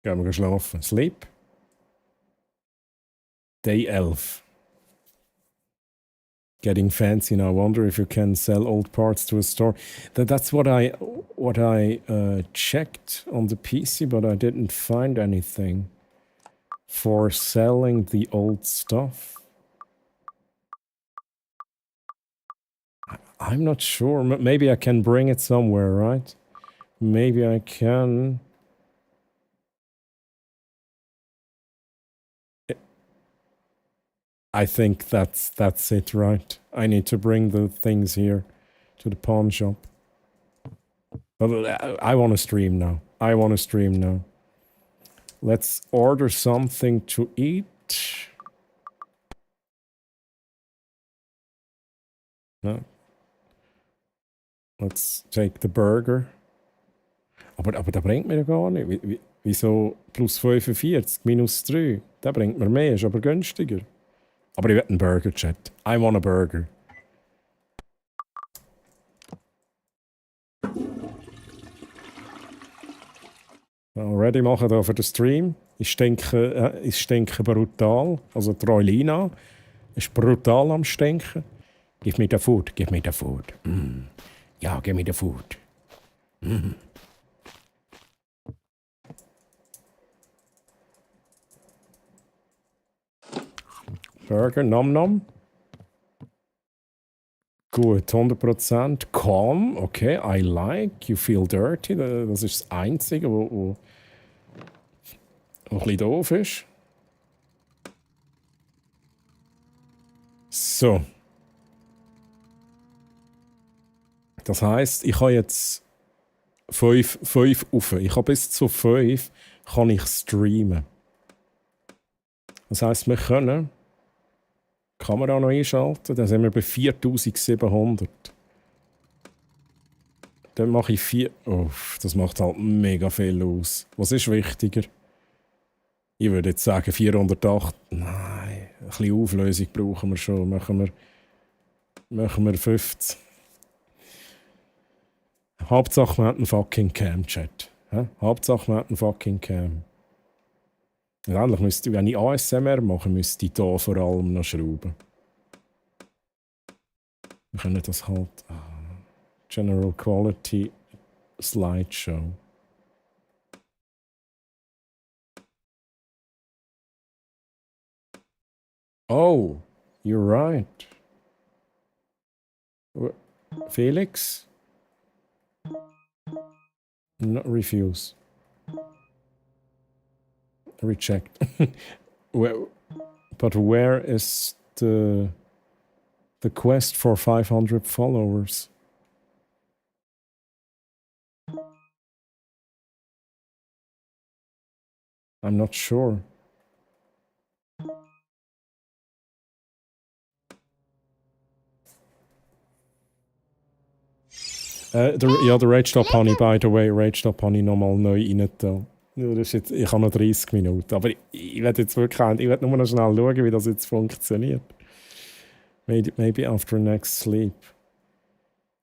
wir schlafen. Sleep. Day 11. Getting fancy now. Wonder if you can sell old parts to a store. That's what I checked on the PC, but I didn't find anything for selling the old stuff. I'm not sure. Maybe I can bring it somewhere, right? Maybe I can. I think that's it, right? I need to bring the things here to the pawn shop. But I want to stream now. Let's order something to eat. No. Let's take the burger. Aber der bringt mir ja gar nicht. Wieso plus 45, minus 3? Der bringt mir mehr, ist aber günstiger. Aber ich will einen Burger, Chat. I want a burger. Ready machen hier für den Stream. Ich stinke brutal. Also die Roylina ist brutal am Stinken. Give me the food, give me the food. Ja, give me the food. Burger, nom nom. Gut, 100%. Calm, okay, I like. You feel dirty. Das ist das Einzige, wo ein bisschen doof ist. So. Das heisst, ich habe jetzt 5 auf. Ich habe bis zu 5 kann ich streamen. Das heisst, wir können die Kamera noch einschalten. Dann sind wir bei 4700. Dann mache ich 4. Oh, das macht halt mega viel aus. Was ist wichtiger? Ich würde jetzt sagen 408. Nein, ein bisschen Auflösung brauchen wir schon. Machen wir 50. Hauptsache, wir haben einen fucking Cam-Chat. Hauptsache, wir haben einen fucking Cam. Und eigentlich müsste, wenn ich ASMR mache, müsste ich hier vor allem noch schrauben. Wir können das halt... General Quality Slideshow. Oh, you're right. Felix? No, refuse. Reject. But where is the quest for 500 followers? I'm not sure. Ja, der Rage Stop habe ich, by the way, Rage Stop habe ich nochmal neu rein da. Das ist jetzt, ich habe noch 30 Minuten, aber ich werde jetzt wirklich, ich werde nur noch schnell schauen, wie das jetzt funktioniert. Maybe after next sleep.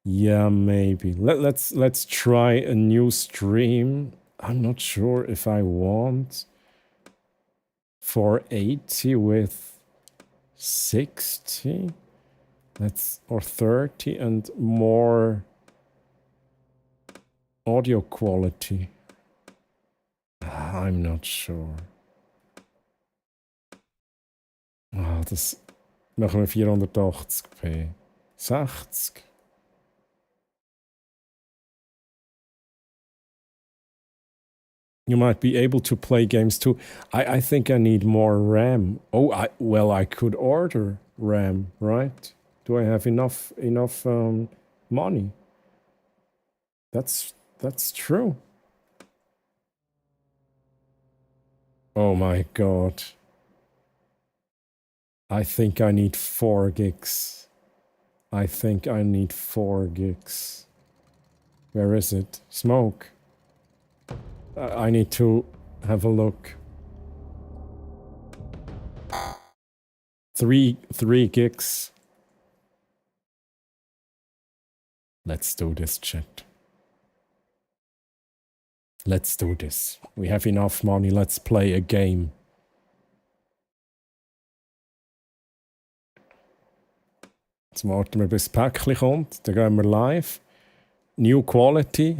Yeah, maybe. Let's try a new stream. I'm not sure if I want 480 with 60. Or 30 and more audio quality. I'm not sure. Das machen wir 480p. 60. You might be able to play games too. I think I need more RAM. Oh, I could order RAM, right? Do I have enough money? That's true. Oh my god. I think I need 4 gigs. I think I need 4 gigs. Where is it? Smoke. I need to have a look. 3 gigs. Let's do this, chat. Let's do this. We have enough money. Let's play a game. Jetzt warten wir, bis das Päckchen kommt. Dann gehen wir live. New Quality.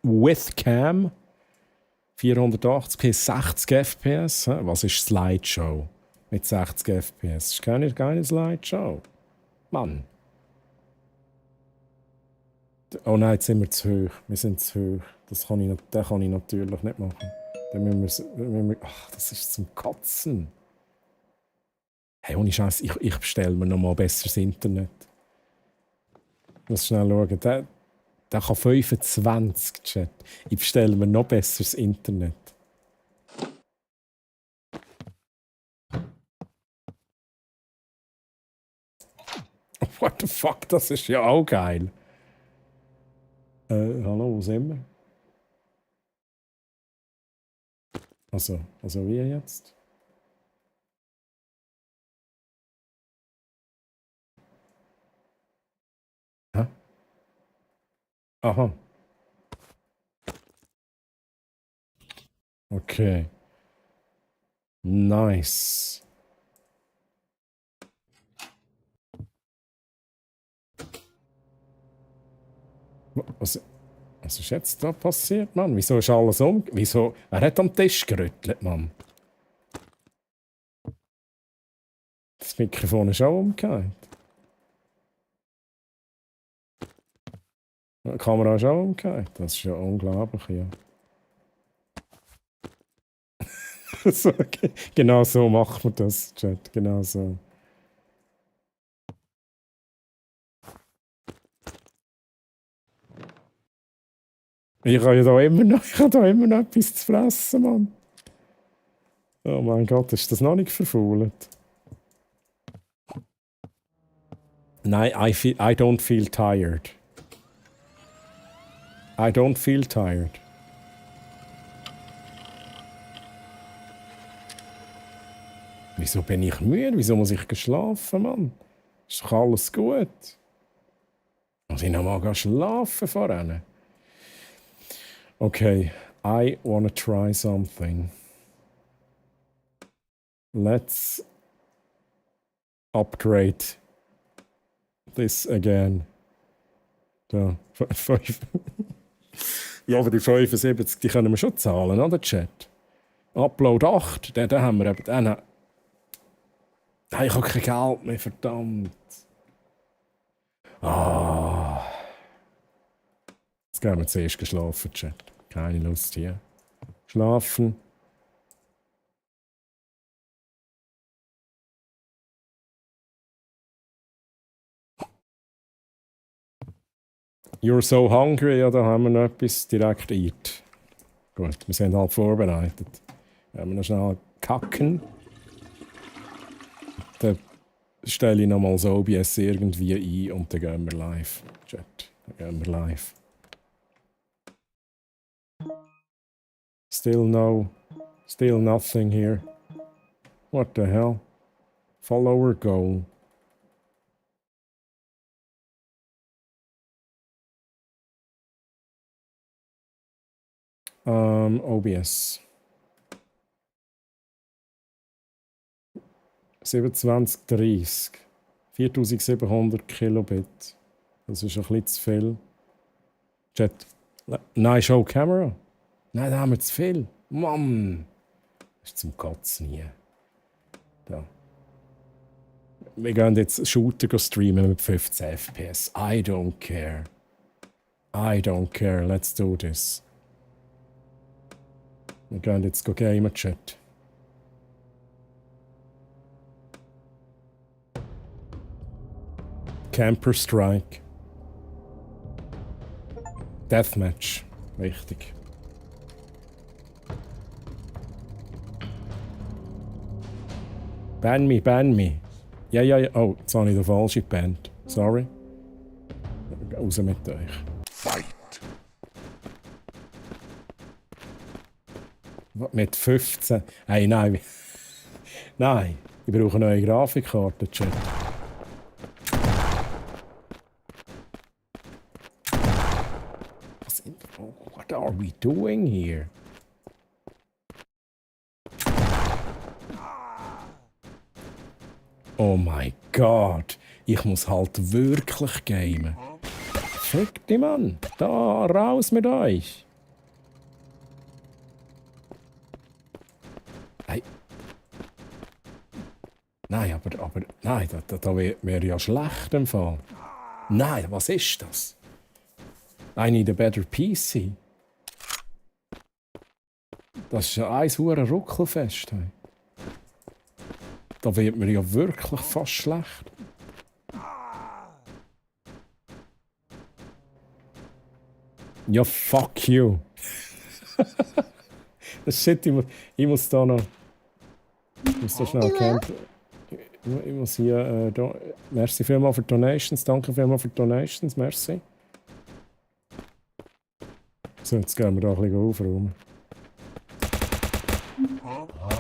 With Cam. 480p, 60 FPS. Was ist Slideshow? Mit 60 FPS. Das ist keine Slideshow. Mann. Oh nein, jetzt sind wir zu hoch. Wir sind zu hoch. Das kann ich natürlich nicht machen. Dann müssen wir, das ist zum Kotzen. Hey, ohne Scheiß, ich bestelle mir noch mal besseres Internet. Ich muss schnell schauen. Der kann 25, Chat. Ich bestelle mir noch besseres Internet. What the fuck, das ist ja auch geil. Hallo, wo sind wir? Also wie jetzt? Hä? Aha. Okay. Nice. Was ist jetzt da passiert, Mann? Wieso ist alles Wieso? Wer hat am Tisch gerüttelt, Mann? Das Mikrofon ist auch umgekehrt. Die Kamera ist auch umgekehrt. Das ist ja unglaublich, ja. So, genau so macht man das, Chat. Genau so. Ich habe ja da immer noch etwas zu fressen, Mann. Oh mein Gott, ist das noch nicht verfault? Nein, I don't feel tired. I don't feel tired. Wieso bin ich müde? Wieso muss ich schlafen, Mann? Ist doch alles gut. Muss ich noch mal schlafen vorhin? Okay, I wanna try something. Let's upgrade this again. Da, 5. Ja, aber die 75, die können wir schon zahlen, oder, Chat? Upload 8, den haben wir eben. Ich habe kein Geld mehr, verdammt. Jetzt gehen wir zuerst geschlafen, Chat. Keine Lust hier. Schlafen. You're so hungry, ja, da haben wir noch etwas direkt eat. Gut, wir sind halt vorbereitet. Wenn wir noch schnell kacken. Dann stelle ich nochmal das OBS irgendwie ein und dann gehen wir live. Chat, dann gehen wir live. Still nothing here. What the hell? Follower goal. OBS. 2730. 4700 Kilobit. Das ist ein bisschen zu viel. Chat. Nein, Show Camera. Nein, da haben wir zu viel. Mann. Das ist zum Kotzen hier. Da. Wir gehen jetzt Shooter streamen mit 15 FPS. I don't care. Let's do this. Wir gehen jetzt gamen, Chat. Camper Strike. Deathmatch. Richtig. Ban me. Ja. Oh, jetzt habe ich den falschen gebannt. Sorry. Raus mit euch. Fight. Mit 15. Hey, nein. Nein, ich brauche eine neue Grafikkarte, Chat. What are we doing here? Oh mein Gott, ich muss halt wirklich gamen. Fick die Mann, da raus mit euch. Hey. Nein, aber nein, da wäre ja schlecht im Fall. Nein, was ist das? I need a better PC. Das ist ja ein hure Ruckelfest. Hey. Da wird mir ja wirklich fast schlecht. Ja, fuck you. Shit, ich muss da noch... Ich muss da schnell campen. Ich muss hier... merci vielmals für Donations. Danke vielmals für Donations. Merci. So, jetzt gehen wir da ein bisschen aufräumen.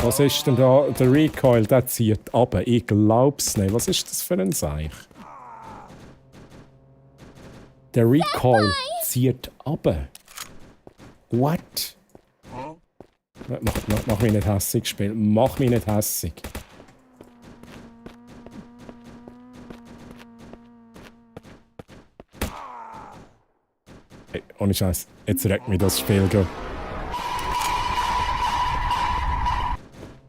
Was ist denn da? Der Recoil, der zieht runter. Ich glaub's nicht. Was ist das für ein Seich? Der Recoil zieht runter. What? Mach mich nicht hässig, Spiel. Mach mich nicht hässig. Ey, ohne Scheiß, jetzt regt mich das Spiel.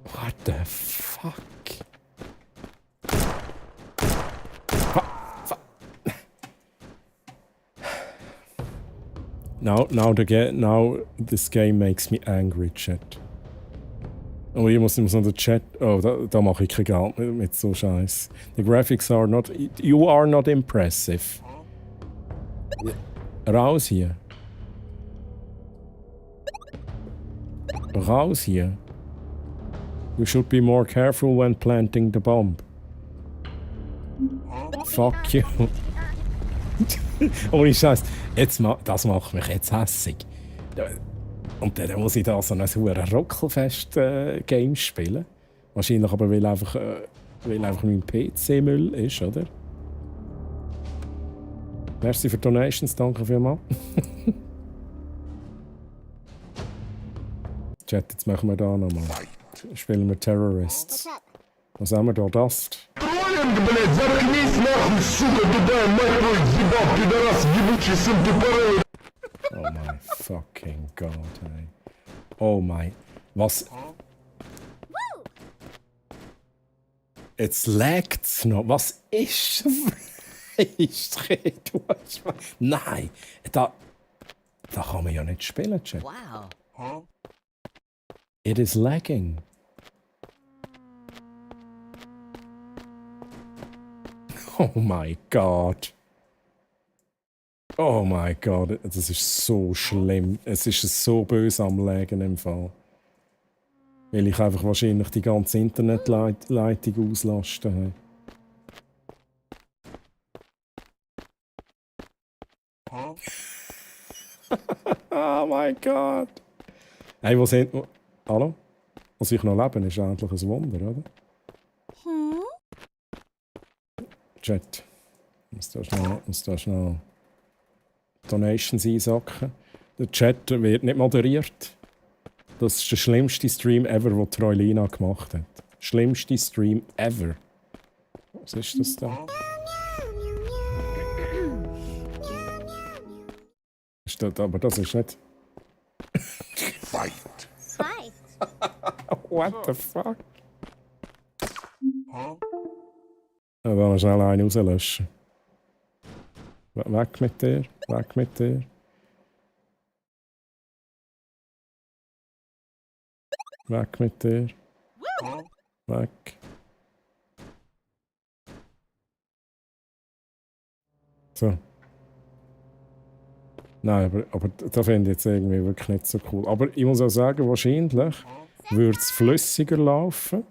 What the fuck? Now this game makes me angry, Chat. Oh, ich muss noch den Chat. Oh, da mache ich kein Geld mit so Scheiß. The graphics are not. You are not impressive. Raus hier. Raus hier. You should be more careful when planting the bomb. Fuck you. Ohne Scheiß. Das macht mich jetzt hässig. Und dann muss ich da so ein Ruckelfest-Game spielen. Wahrscheinlich aber, weil einfach mein PC Müll ist, oder? Merci für Donations, danke vielmals. Chat, jetzt machen wir da nochmal. Spielen wir Terrorists. Was haben wir da? Dust. Oh my fucking God, ey. Oh my. Was? Jetzt lagt's noch. Was ist das? Nein. Da kann man ja nicht spielen, Chat. Wow. It is lagging. Oh my God. Oh my God, das ist so schlimm. Es ist so böse am Legen im Fall. Weil ich einfach wahrscheinlich die ganze Internetleitung auslasten habe. Oh my God. Hey, wo sind wir? Hallo? Dass ich noch lebe, ist eigentlich ein Wunder, oder? Chat. Muss da schnell Donations einsacken. Der Chat wird nicht moderiert. Das ist der schlimmste Stream ever, den Troilina gemacht hat. Schlimmste Stream ever. Was ist das da? Aber das ist nicht. Fight. What the fuck? Da mal schnell einen rauslöschen. Weg mit dir, weg mit dir. Weg mit dir. Weg. So. Nein, aber das finde ich jetzt irgendwie wirklich nicht so cool. Aber ich muss auch sagen, wahrscheinlich würde es flüssiger laufen,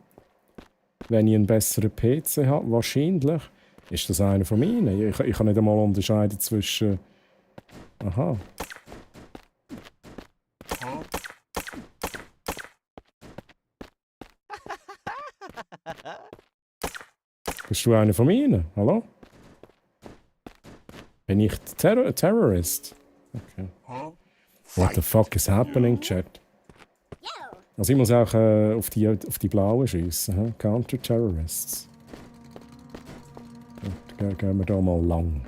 wenn ich einen besseren PC habe. Wahrscheinlich ist das einer von meinen. Ich kann nicht einmal unterscheiden zwischen... Aha. Bist du einer von meinen? Hallo? Bin ich Terrorist? Okay. What the fuck is happening, Chat? Also ich muss auch auf die Blauen schiessen. Counter-Terrorists. Dann gehen wir da mal lang.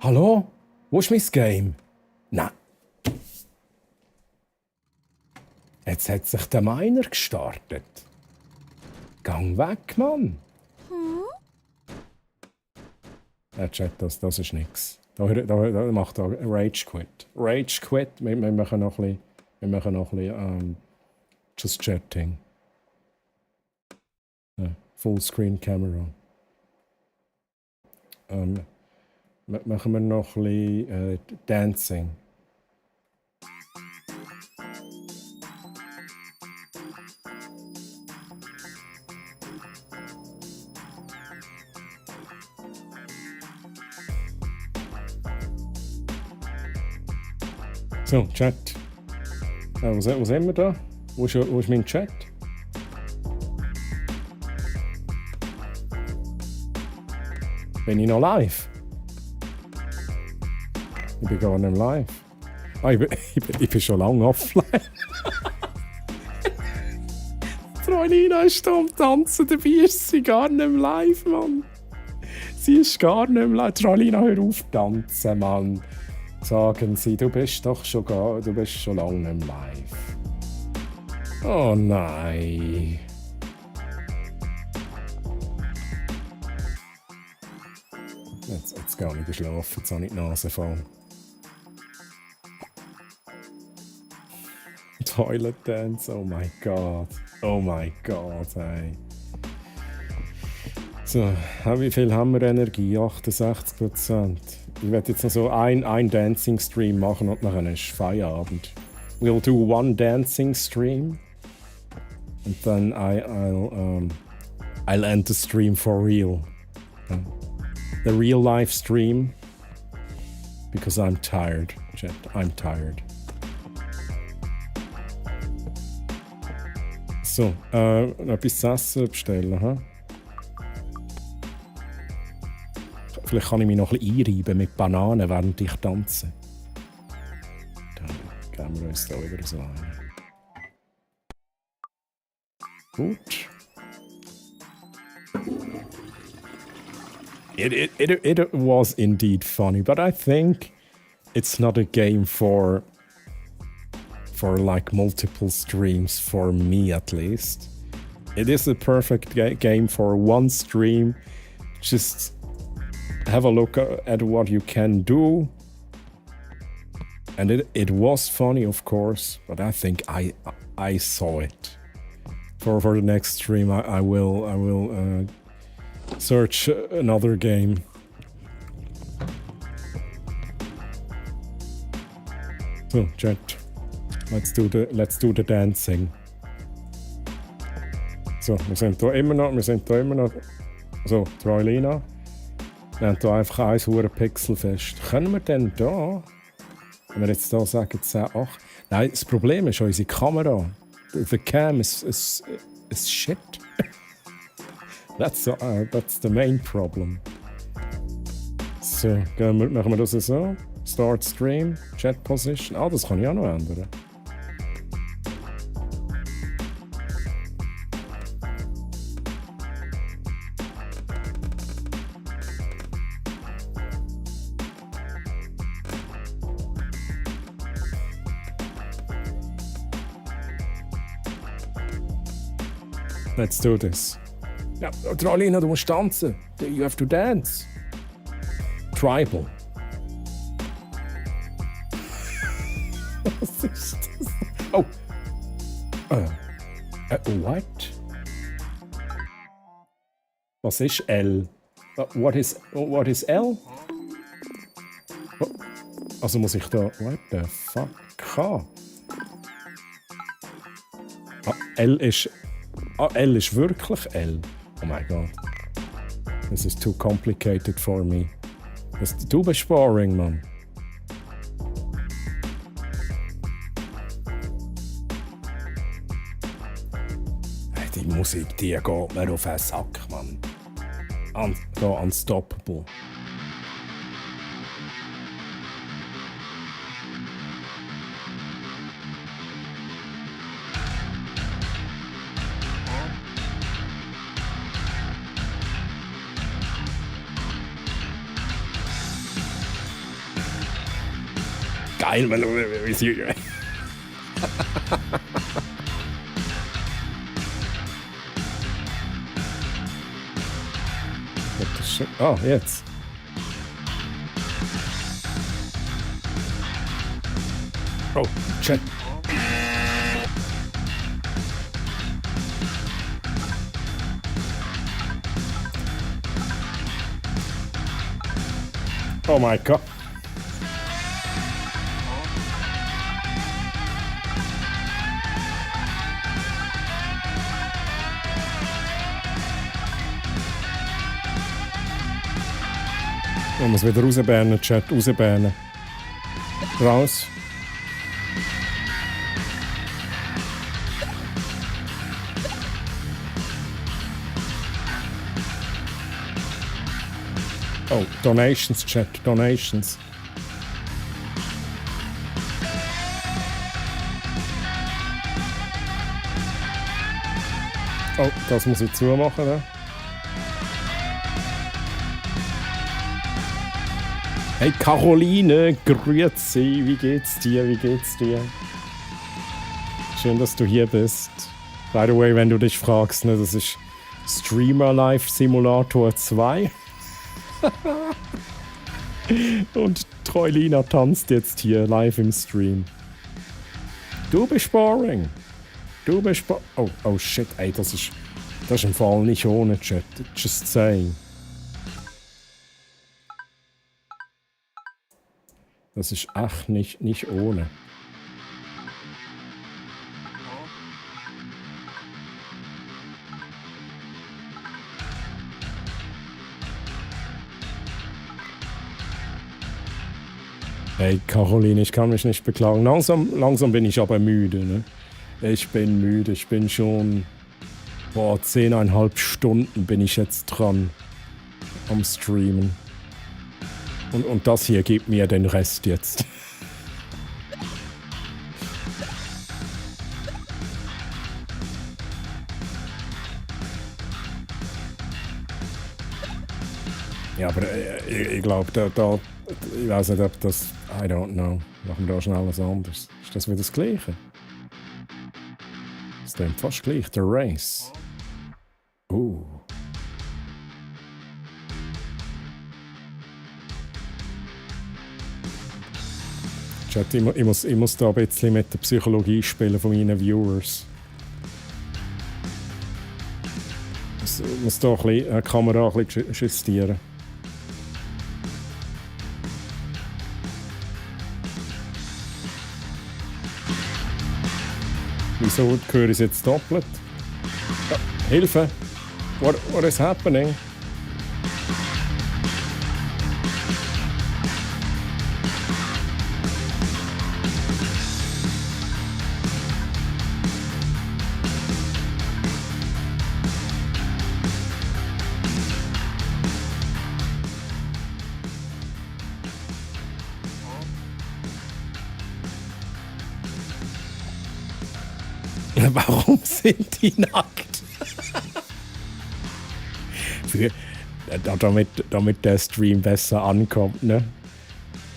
Hallo? Wo ist mein Game? Nein. Jetzt hat sich der Miner gestartet. Gang weg, Mann. Chat, das ist nix. Da macht er Rage Quit. Rage Quit, wir machen noch ein bisschen Just Chatting. Fullscreen Camera. Machen wir noch ein bisschen Dancing. So, Chat. Wo sind wir da? Wo ist mein Chat? Bin ich noch live? Ich bin gar nicht live. Ah, ich bin schon lange offline. Troilina ist da am Tanzen, dabei ist sie gar nicht mehr live, Mann. Sie ist gar nicht mehr live. Troilina, hör auf zu tanzen, Mann. Sagen sie, du bist schon lange nicht mehr live. Oh nein. Jetzt gehe ich schlafen, jetzt habe ich die Nase voll. Toilet Dance, oh my god. Oh my god, hey. So, wie viel haben wir Energie? 68%. Ich werde jetzt noch so ein Dancing-Stream machen und nachher ist Feierabend. We'll do one dancing stream. And then I'll end the stream for real. The real life stream. Because I'm tired, chat. I'm tired. So, etwas zu essen bestellen, ha? Vielleicht kann ich mich noch ein bisschen einreiben mit Bananen, während ich tanze. Dann geben wir uns da wieder so eine. Gut. It was indeed funny, but I think it's not a game for like multiple streams, for me at least. It is a perfect game for one stream. Just have a look at what you can do. And it was funny, of course, but I think I saw it. For the next stream, I will search another game. So, chat. Let's do the dancing. So, wir sind da immer noch. So, Troilina. Wir haben hier einfach ein hure Pixelfest. Können wir denn da, wenn wir jetzt hier sagen 10,8? Nein, das Problem ist unsere Kamera. The cam is shit. That's the main problem. So, machen wir das so. Start Stream, Chat Position. Ah, das kann ich auch noch ändern. Let's do this. Ja, Troilina, du musst tanzen. You have to dance. Tribal. Was ist das? Oh. What? Was ist L? What is L? Oh. Also muss ich da... What the fuck? L ist wirklich L. Oh mein Gott. This is too complicated for me. Du bist boring, Mann. Die Musik, die geht mir auf den Sack, Mann. Unstoppable. Geil, wenn du wie sie. Oh, jetzt. Oh, Chat. Oh mein Gott. Ich muss wieder rausbannen, Chat, rausbannen. Raus. Oh, Donations, Chat, Donations. Oh, das muss ich zumachen. Ne? Hey Caroline, grüezi, wie geht's dir? Wie geht's dir? Schön, dass du hier bist. By the way, wenn du dich fragst, ne, das ist Streamer Live Simulator 2. Und Troilina tanzt jetzt hier live im Stream. Du bist boring. Du bist oh shit, ey, das ist im Fall nicht ohne Chat. Just saying. Das ist echt nicht ohne. Hey Caroline, ich kann mich nicht beklagen. Langsam bin ich aber müde. Ne? Ich bin müde. Ich bin schon 10,5 Stunden bin ich jetzt dran am Streamen. Und das hier gibt mir den Rest jetzt. Ja, aber ich glaube, ich weiß nicht, ob das... I don't know. Machen wir da schnell was anderes. Ist das wieder das Gleiche? Das ist fast gleich. Der Race. Chat, ich muss da ein bisschen mit der Psychologie spielen von meinen Viewers. Ich muss da die Kamera ein bisschen justieren. Wieso höre ich es jetzt doppelt? Hilfe! What is happening? Warum sind die nackt? damit der Stream besser ankommt, ne?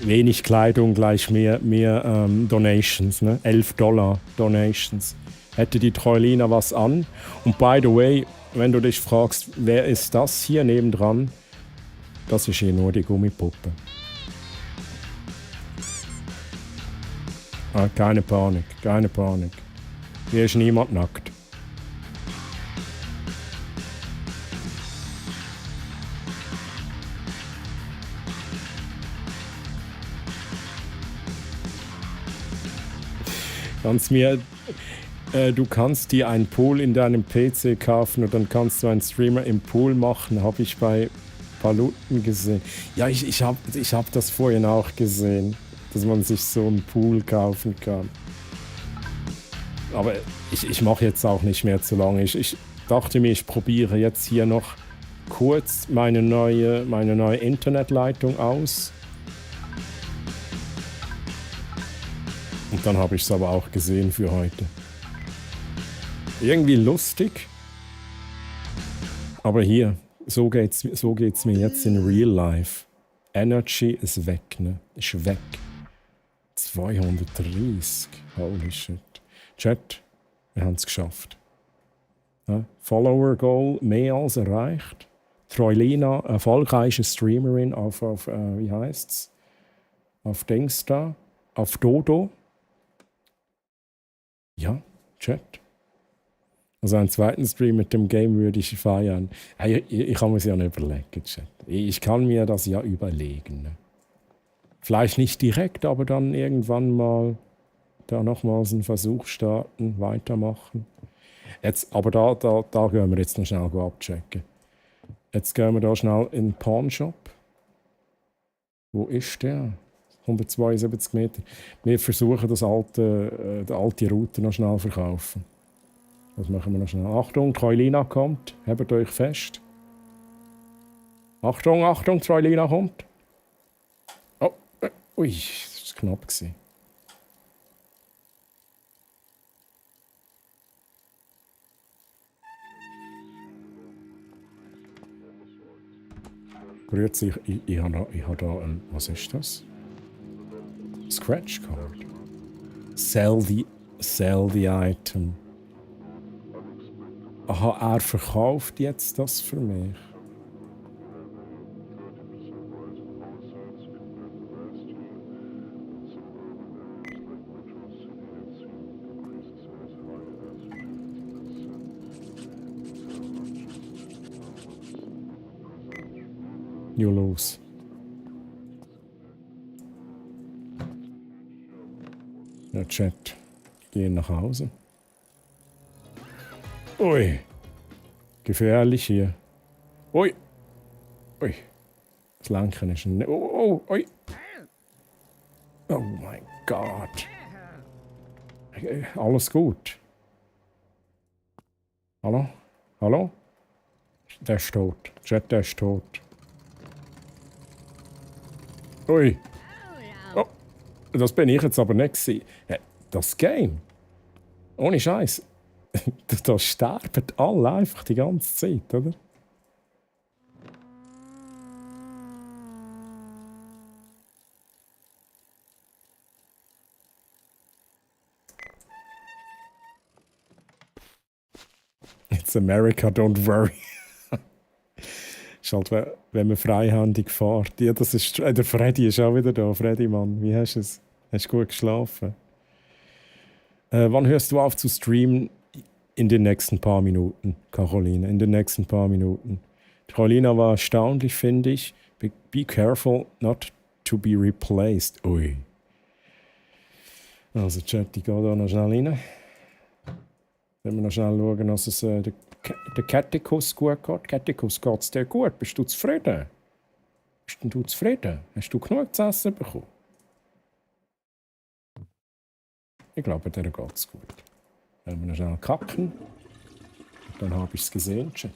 Wenig Kleidung gleich mehr Donations, ne? $11 Donations. Hätte die Troilina was an? Und by the way, wenn du dich fragst, wer ist das hier nebendran? Das ist hier nur die Gummipuppe. Keine Panik, keine Panik. Hier ist niemand nackt. Du kannst dir einen Pool in deinem PC kaufen und dann kannst du einen Streamer im Pool machen. Habe ich bei Paluten gesehen. Ja, ich hab das vorhin auch gesehen, dass man sich so einen Pool kaufen kann. Aber ich mache jetzt auch nicht mehr zu lange. Ich dachte mir, ich probiere jetzt hier noch kurz meine neue Internetleitung aus. Und dann habe ich es aber auch gesehen für heute. Irgendwie lustig. Aber hier, so geht's mir jetzt in Real Life. Energy ist weg, ne? Ist weg. 230. Holy shit. Chat, wir haben es geschafft. Ja, Follower Goal mehr als erreicht. Troilina, erfolgreiche Streamerin auf wie heißt's? Auf Dings da. Auf Dodo. Ja, Chat. Also einen zweiten Stream mit dem Game würde ich feiern. Ich kann mir das ja nicht überlegen, Chat. Ich kann mir das ja überlegen. Ne? Vielleicht nicht direkt, aber dann irgendwann mal da nochmals einen Versuch starten, weitermachen. Jetzt, aber da gehen wir jetzt noch schnell abchecken. Jetzt gehen wir da schnell in den Pawnshop. Wo ist der? 172 Meter. Wir versuchen die alte Route noch schnell zu verkaufen. Das machen wir noch schnell. Achtung, Troilina kommt. Hebt euch fest. Achtung, Achtung, Troilina kommt. Oh, ui, das war knapp. Grüezi, ich habe da ein... Was ist das? Scratch Card. Sell the item. Aha, er verkauft jetzt das für mich. You lose. Ja, Chat. Gehen nach Hause. Ui. Gefährlich hier. Ui. Ui. Das Lenken ist ein... Ui. Oh mein Gott. Alles gut. Hallo? Hallo? Der ist tot. Chat, der ist tot. Ui. Oh, das bin ich jetzt aber nicht gewesen. Das Game. Ohne Scheiß. Da sterben alle einfach die ganze Zeit, oder? It's America, don't worry. Ist halt, wenn man freihändig fährt. Ja, das ist, der Freddy ist auch wieder da. Freddy, Mann, wie hast du es? Hast du gut geschlafen? Wann hörst du auf zu streamen? In den nächsten paar Minuten, Caroline. In den nächsten paar Minuten. Carolina war erstaunlich, finde ich. Be careful not to be replaced. Ui. Also, Chat, ich gehe da noch schnell rein. Wenn wir noch schnell schauen, dass es der Catticus gut geht. Catticus, geht es dir gut? Bist du zufrieden? Bist du zufrieden? Hast du genug zu essen bekommen? Ich glaube, der geht es gut. Wenn wir noch schnell kacken, dann habe ich es gesehen, Chat.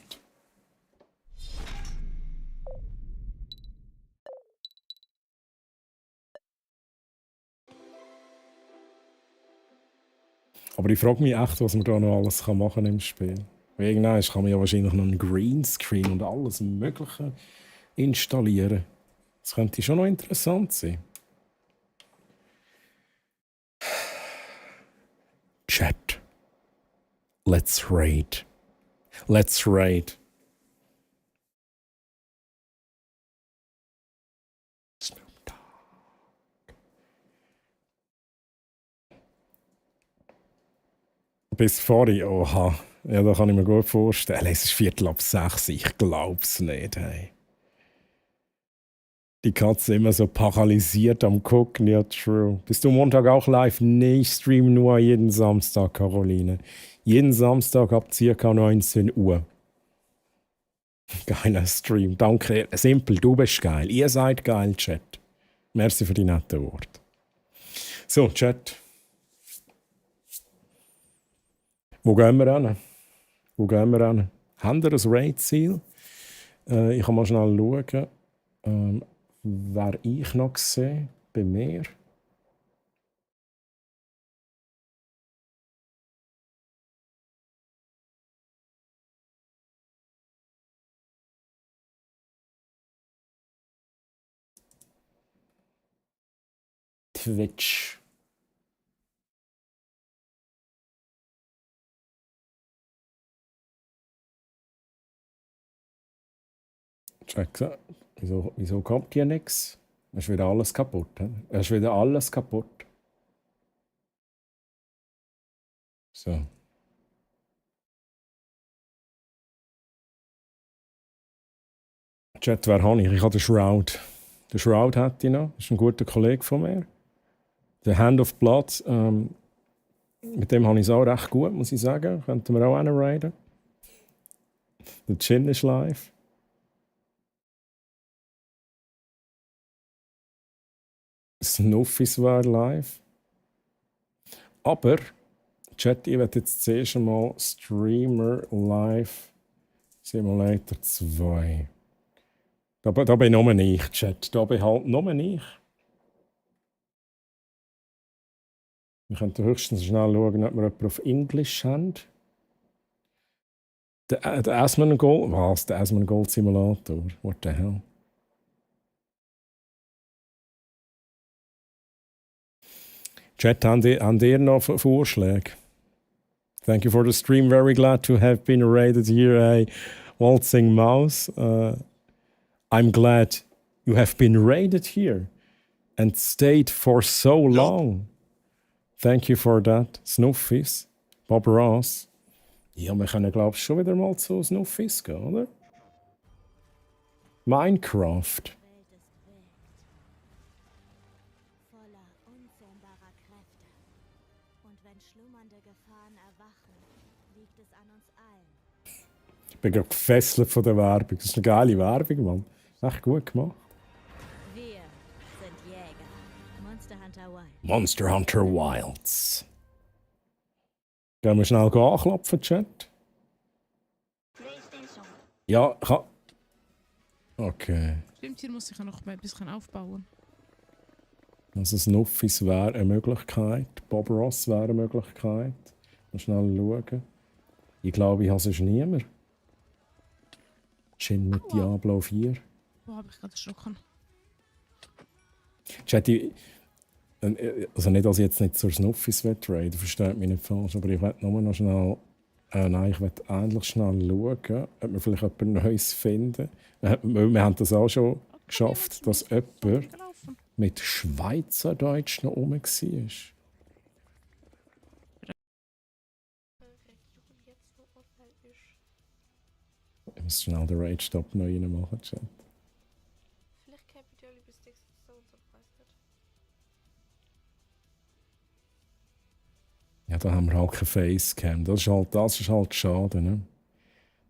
Aber ich frage mich echt, was man da noch alles machen kann im Spiel. Weil irgendwann kann man ja wahrscheinlich noch einen Greenscreen und alles Mögliche installieren. Das könnte schon noch interessant sein. Chat. Let's raid. Let's raid. Bis vorhin, oha. Ja, da kann ich mir gut vorstellen. Es ist 5:45, ich glaub's nicht. Hey. Die Katze immer so paralysiert am Gucken, ja, true. Bist du Montag auch live? Nee, ich stream nur jeden Samstag, Caroline. Jeden Samstag ab ca. 19 Uhr. Geiler Stream, danke. Simpel, du bist geil. Ihr seid geil, Chat. Merci für die netten Worte. So, Chat. Wo gehen wir hin? Wo gehen wir hin? Haben wir ein Raid-Ziel? Ich kann mal schnell schauen, wer ich noch sehe bei mir. Twitch. Check. Wieso kommt hier nichts? Es ist wieder alles kaputt. Es ist wieder alles kaputt. So. Chat, wer habe ich? Ich habe den Shroud. Den Shroud hätte ich noch. Das ist ein guter Kollege von mir. Der Hand of Blood. Mit dem habe ich es auch recht gut, muss ich sagen. Könnten wir auch einen raiden. Der Chin ist live. Snuffis war live. Aber, Chat, ich werde jetzt zuerst einmal Streamer Live Simulator 2. Da bin nur ich, Chat. Da bin halt nur ich. Wir könnten höchstens schnell schauen, ob wir jemanden auf Englisch haben. Der Asmongold. Was? Der Asmongold Simulator? What the hell? Chat, habt ihr noch Vorschläge? Thank you for the stream. Very glad to have been rated here, a Waltzing Mouse. I'm glad you have been rated here and stayed for so long. Thank you for that. Snuffies, Bob Ross. Ja, wir können, glaube ich, schon wieder mal zu Snuffies gehen, oder? Minecraft. Ich bin gerade gefesselt von der Werbung. Das ist eine geile Werbung, Mann. Echt gut gemacht. Wir sind Jäger. Monster Hunter Wild. Monster Hunter Wilds. Gehen wir schnell anklopfen, Chat? Ja, kann. Okay. Stimmt, hier muss ich ja noch ein bisschen aufbauen. Also Snuffis wäre eine Möglichkeit. Bob Ross wäre eine Möglichkeit. Mal schnell schauen. Ich glaube, ich habe sonst niemand. Chin mit Diablo 4. Wo habe ich gerade erschrocken? Chat, also nicht, dass ich jetzt nicht zur Snuffis traden, versteht mich nicht falsch, aber ich werde nur noch schnell. Nein, ich werde endlich schnell schauen, ob wir vielleicht etwas Neues finden. Wir haben das auch schon geschafft, dass jemand mit Schweizerdeutsch noch rum war. Ich muss schnell den Rage-Stop noch reinmachen, Chat. Vielleicht käme ich dir lieber Sticks und Stones abpreistet. Ja, da haben wir halt kein Facecam. Das ist halt schade, ne?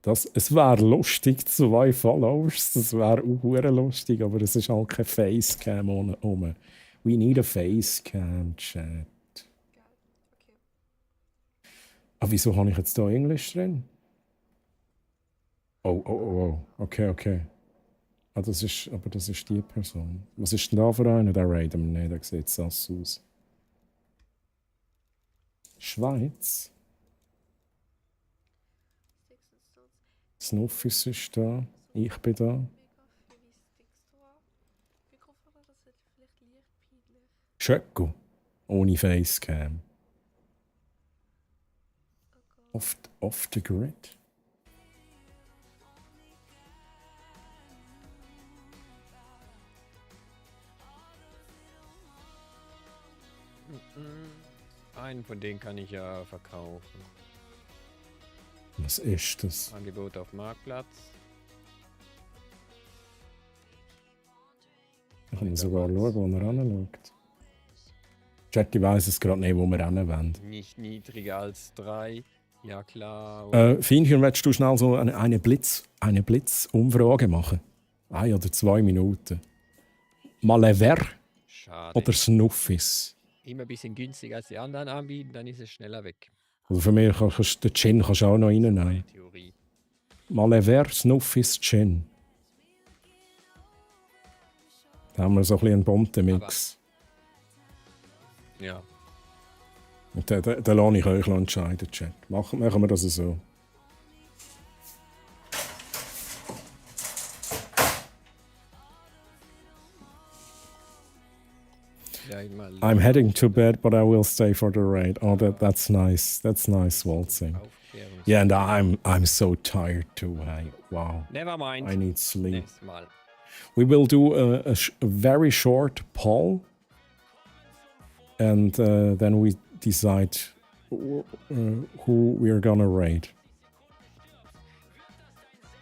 Es wäre lustig, 2 Followers, das wäre auch lustig, aber es ist halt kein Facecam ohne. We need a Facecam, Chat. Aber wieso habe ich jetzt da Englisch drin? Oh. Okay. Ah, das ist die Person. Was ist denn da für eine? Der Raiden? Nein, der sieht sass aus. Schweiz? Snuffis ist da. Ich bin da. Schöcko. Ohne Facecam. Off the grid. Einen von denen kann ich ja verkaufen. Was ist das? Angebot auf Marktplatz. Ich kann sogar schauen, wo man hinschaut. Chat, ich weiss es gerade nicht, wo wir hin wollen. Nicht niedriger als 3. Ja klar. Fienchen, willst du schnell so eine Blitzumfrage machen? 1 oder 2 Minuten. Malever oder Snuffis? Immer ein bisschen günstiger als die anderen anbieten, dann ist es schneller weg. Also für mich kannst den Gin kannst du auch noch reinnehmen. Malever, Snuffis, Gin. Da haben wir so ein bisschen einen bunten Mix. Ja. Und den lasse ich euch entscheiden, Chat. Machen wir das so. I'm heading to bed, but I will stay for the raid. Oh, that's nice. That's nice, Waltzing. Yeah, and I'm so tired too. Wow. Never mind. I need sleep. We will do a very short poll, and then we decide who we are gonna raid.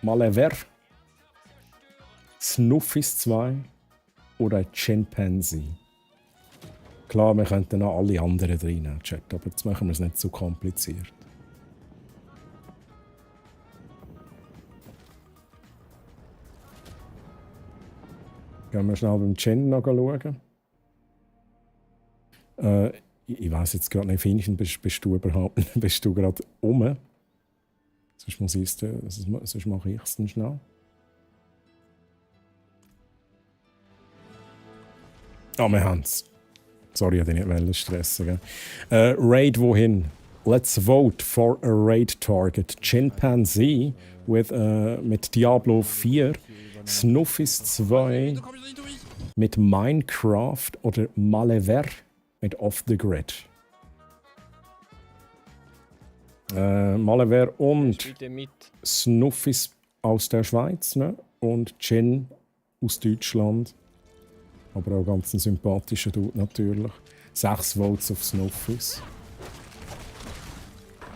Malever, Snuffis 2 oder Chimpanzee. Klar, wir könnten noch alle anderen reinnehmen, Chat, aber jetzt machen wir es nicht zu kompliziert. Gehen wir schnell beim Chen noch schauen. Ich weiss jetzt gerade nicht, Fienchen, bist du überhaupt bist du gerade um? Sonst mache ich es dann schnell. Wir haben es. Sorry, ich wollte nicht stressen. Raid wohin? Let's vote for a raid target. Chimpanzee mit Diablo 4, Snuffis 2 mit Minecraft oder Malever Mit Off the Grid. Malaver und Spielt mit. Snuffis aus der Schweiz, ne? Und Jen aus Deutschland. Aber auch ganz ein sympathischer Dude natürlich. 6 Votes auf Snuffis.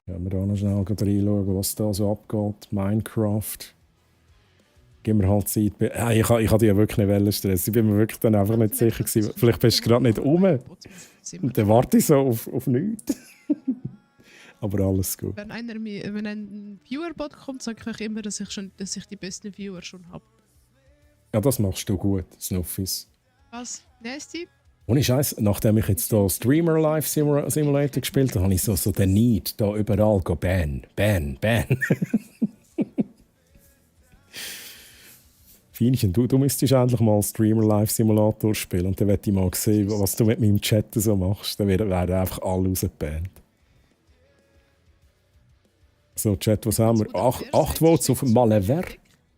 Ja, wir da noch schnell reinschauen, was da so abgeht. Minecraft. Gib mir halt Zeit. Ich kann dich ja wirklich nicht stressen. Ich bin mir wirklich dann einfach nicht sicher gewesen. Vielleicht bist du gerade nicht rum. Und dann warte ich so auf nichts. Aber alles gut. Wenn ein Viewerbot kommt, sage ich euch immer, dass ich die besten Viewer schon habe. Ja, das machst du gut, Snuffis. Was? Nasty? Ohne Scheiß, nachdem ich jetzt hier Streamer Live Simulator gespielt habe, habe ich so den Need, da überall ban. Feinchen, du müsstest endlich mal Streamer Live Simulator spielen und dann werde ich mal sehen, was du mit meinem Chat so machst. Dann werden einfach alle rausgebannt. So, Chat, was haben wir? 8 Votes auf Malaver.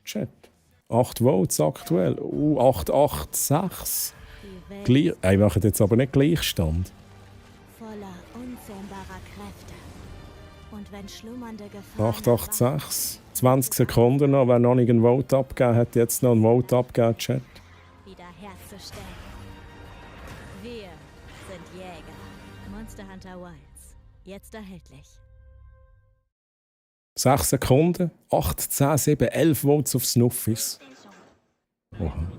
Chat. 8 Votes aktuell. 886. Ich mache jetzt aber nicht Gleichstand. Voller unzähmbarer Kräfte. Und wenn schlummernde Gefahren 886. 20 Sekunden noch. Wer noch nicht ein Vote abgegeben hat, jetzt noch ein Vote abgegeben, Chat. wiederherzustellen. Wir sind Jäger. Monster Hunter Wilds. Jetzt erhältlich. 6 Sekunden. 8, 10, 7, 11 Votes auf Snuffis. Oha.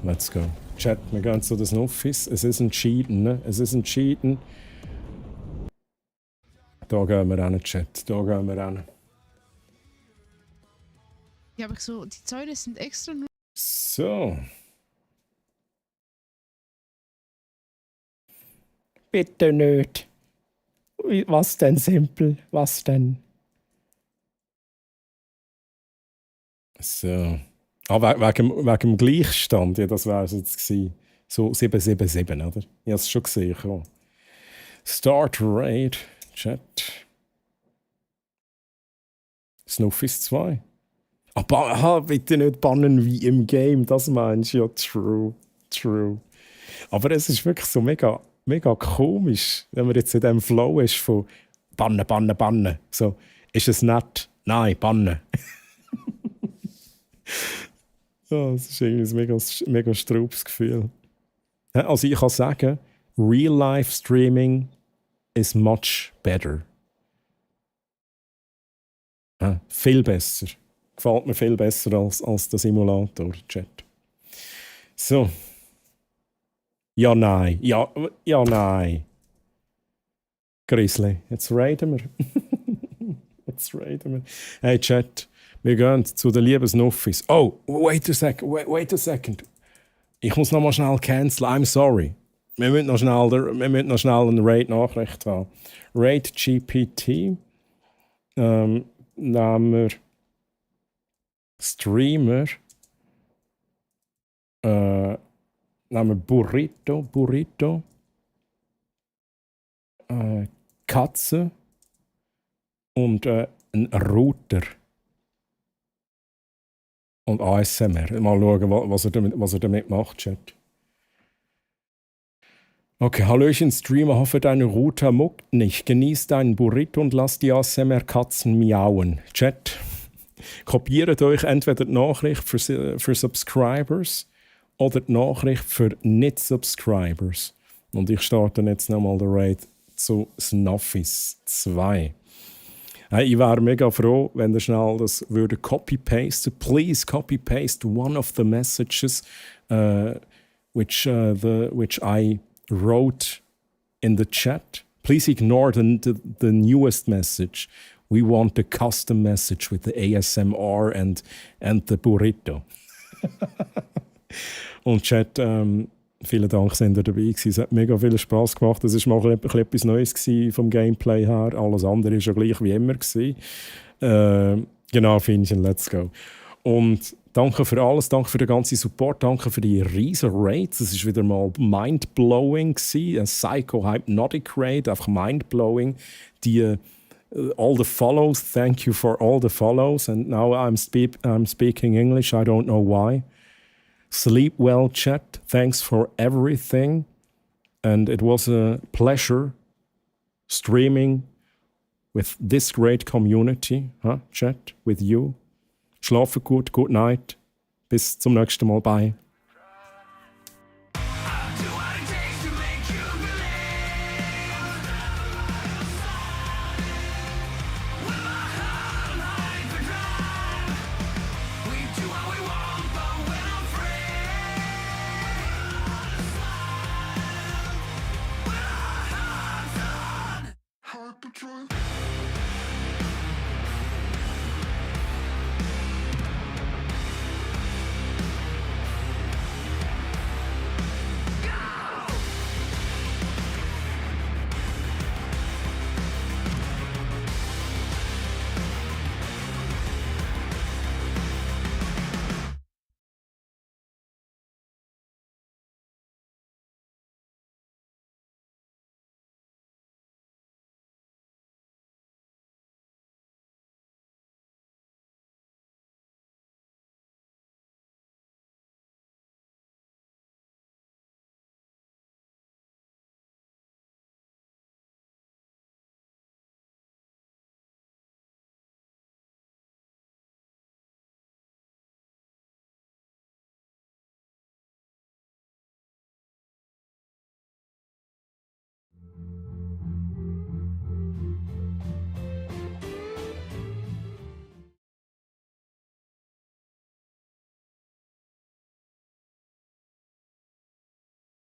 Let's go. Chat, wir gehen zu den Snuffis. Es ist entschieden, ne? Es ist entschieden. Da gehen wir hin, Chat. Da gehen wir hin. Ja, aber so, die Zäune sind extra nur. So. Bitte nicht. Was denn, Simpel? Was denn? So. Wegen dem Gleichstand, ja, das wäre es jetzt gewesen. So 777, oder? Ich habe es schon gesehen. Ja. Start Raid, Chat. Snuffis 2. Bitte nicht bannen wie im Game, das meinst du? Ja, true. Aber es ist wirklich so mega komisch, wenn man jetzt in diesem Flow ist von bannen. So, ist es nett? Nein, bannen. Ja, das ist irgendwie ein mega straubes Gefühl. Also ich kann sagen, Real-Life-Streaming is much better. Viel besser. Gefällt mir viel besser als der Simulator-Chat. So. Ja, nein. Ja, nein. Grizzly, jetzt raiden wir. Hey, Chat. Wir gehen zu den lieben Snuffis. Oh, wait a second. Ich muss noch mal schnell canceln. I'm sorry. Wir müssen noch schnell eine Raid-Nachricht haben. Raid GPT. Nehmen wir Streamer. Nehmen wir Burrito. Katze. Und ein Router. Und ASMR. Mal schauen, was er damit macht, Chat. Okay, Hallöchen Streamer, hoffe deine Router muckt nicht. Genieß deinen Burrito und lass die ASMR-Katzen miauen. Chat, kopiert euch entweder die Nachricht für Subscribers oder die Nachricht für Nicht-Subscribers. Und ich starte jetzt nochmal den Raid zu Snuffis 2. Ich wäre mega froh, wenn ihr schnell das würde copy-pasten. Please copy-paste one of the messages which I wrote in the chat. Please ignore the newest message. We want the custom message with the ASMR and the burrito. Und Chat, vielen Dank, dass ihr dabei gewesen. Es hat mega viel Spass gemacht. Es war mal etwas Neues vom Gameplay her. Alles andere war ja gleich wie immer. Genau, Finchen, let's go. Und danke für alles, danke für den ganzen Support, danke für die riesen Raids. Es war wieder mal mindblowing gewesen. Ein Psycho-Hypnotic Raid, einfach mindblowing. All the follows, thank you for all the follows. And now I'm speaking English, I don't know why. Sleep well, chat. Thanks for everything. And it was a pleasure streaming with this great community, chat, with you. Schlafe gut, good night. Bis zum nächsten Mal. Bye. Hyperdrive.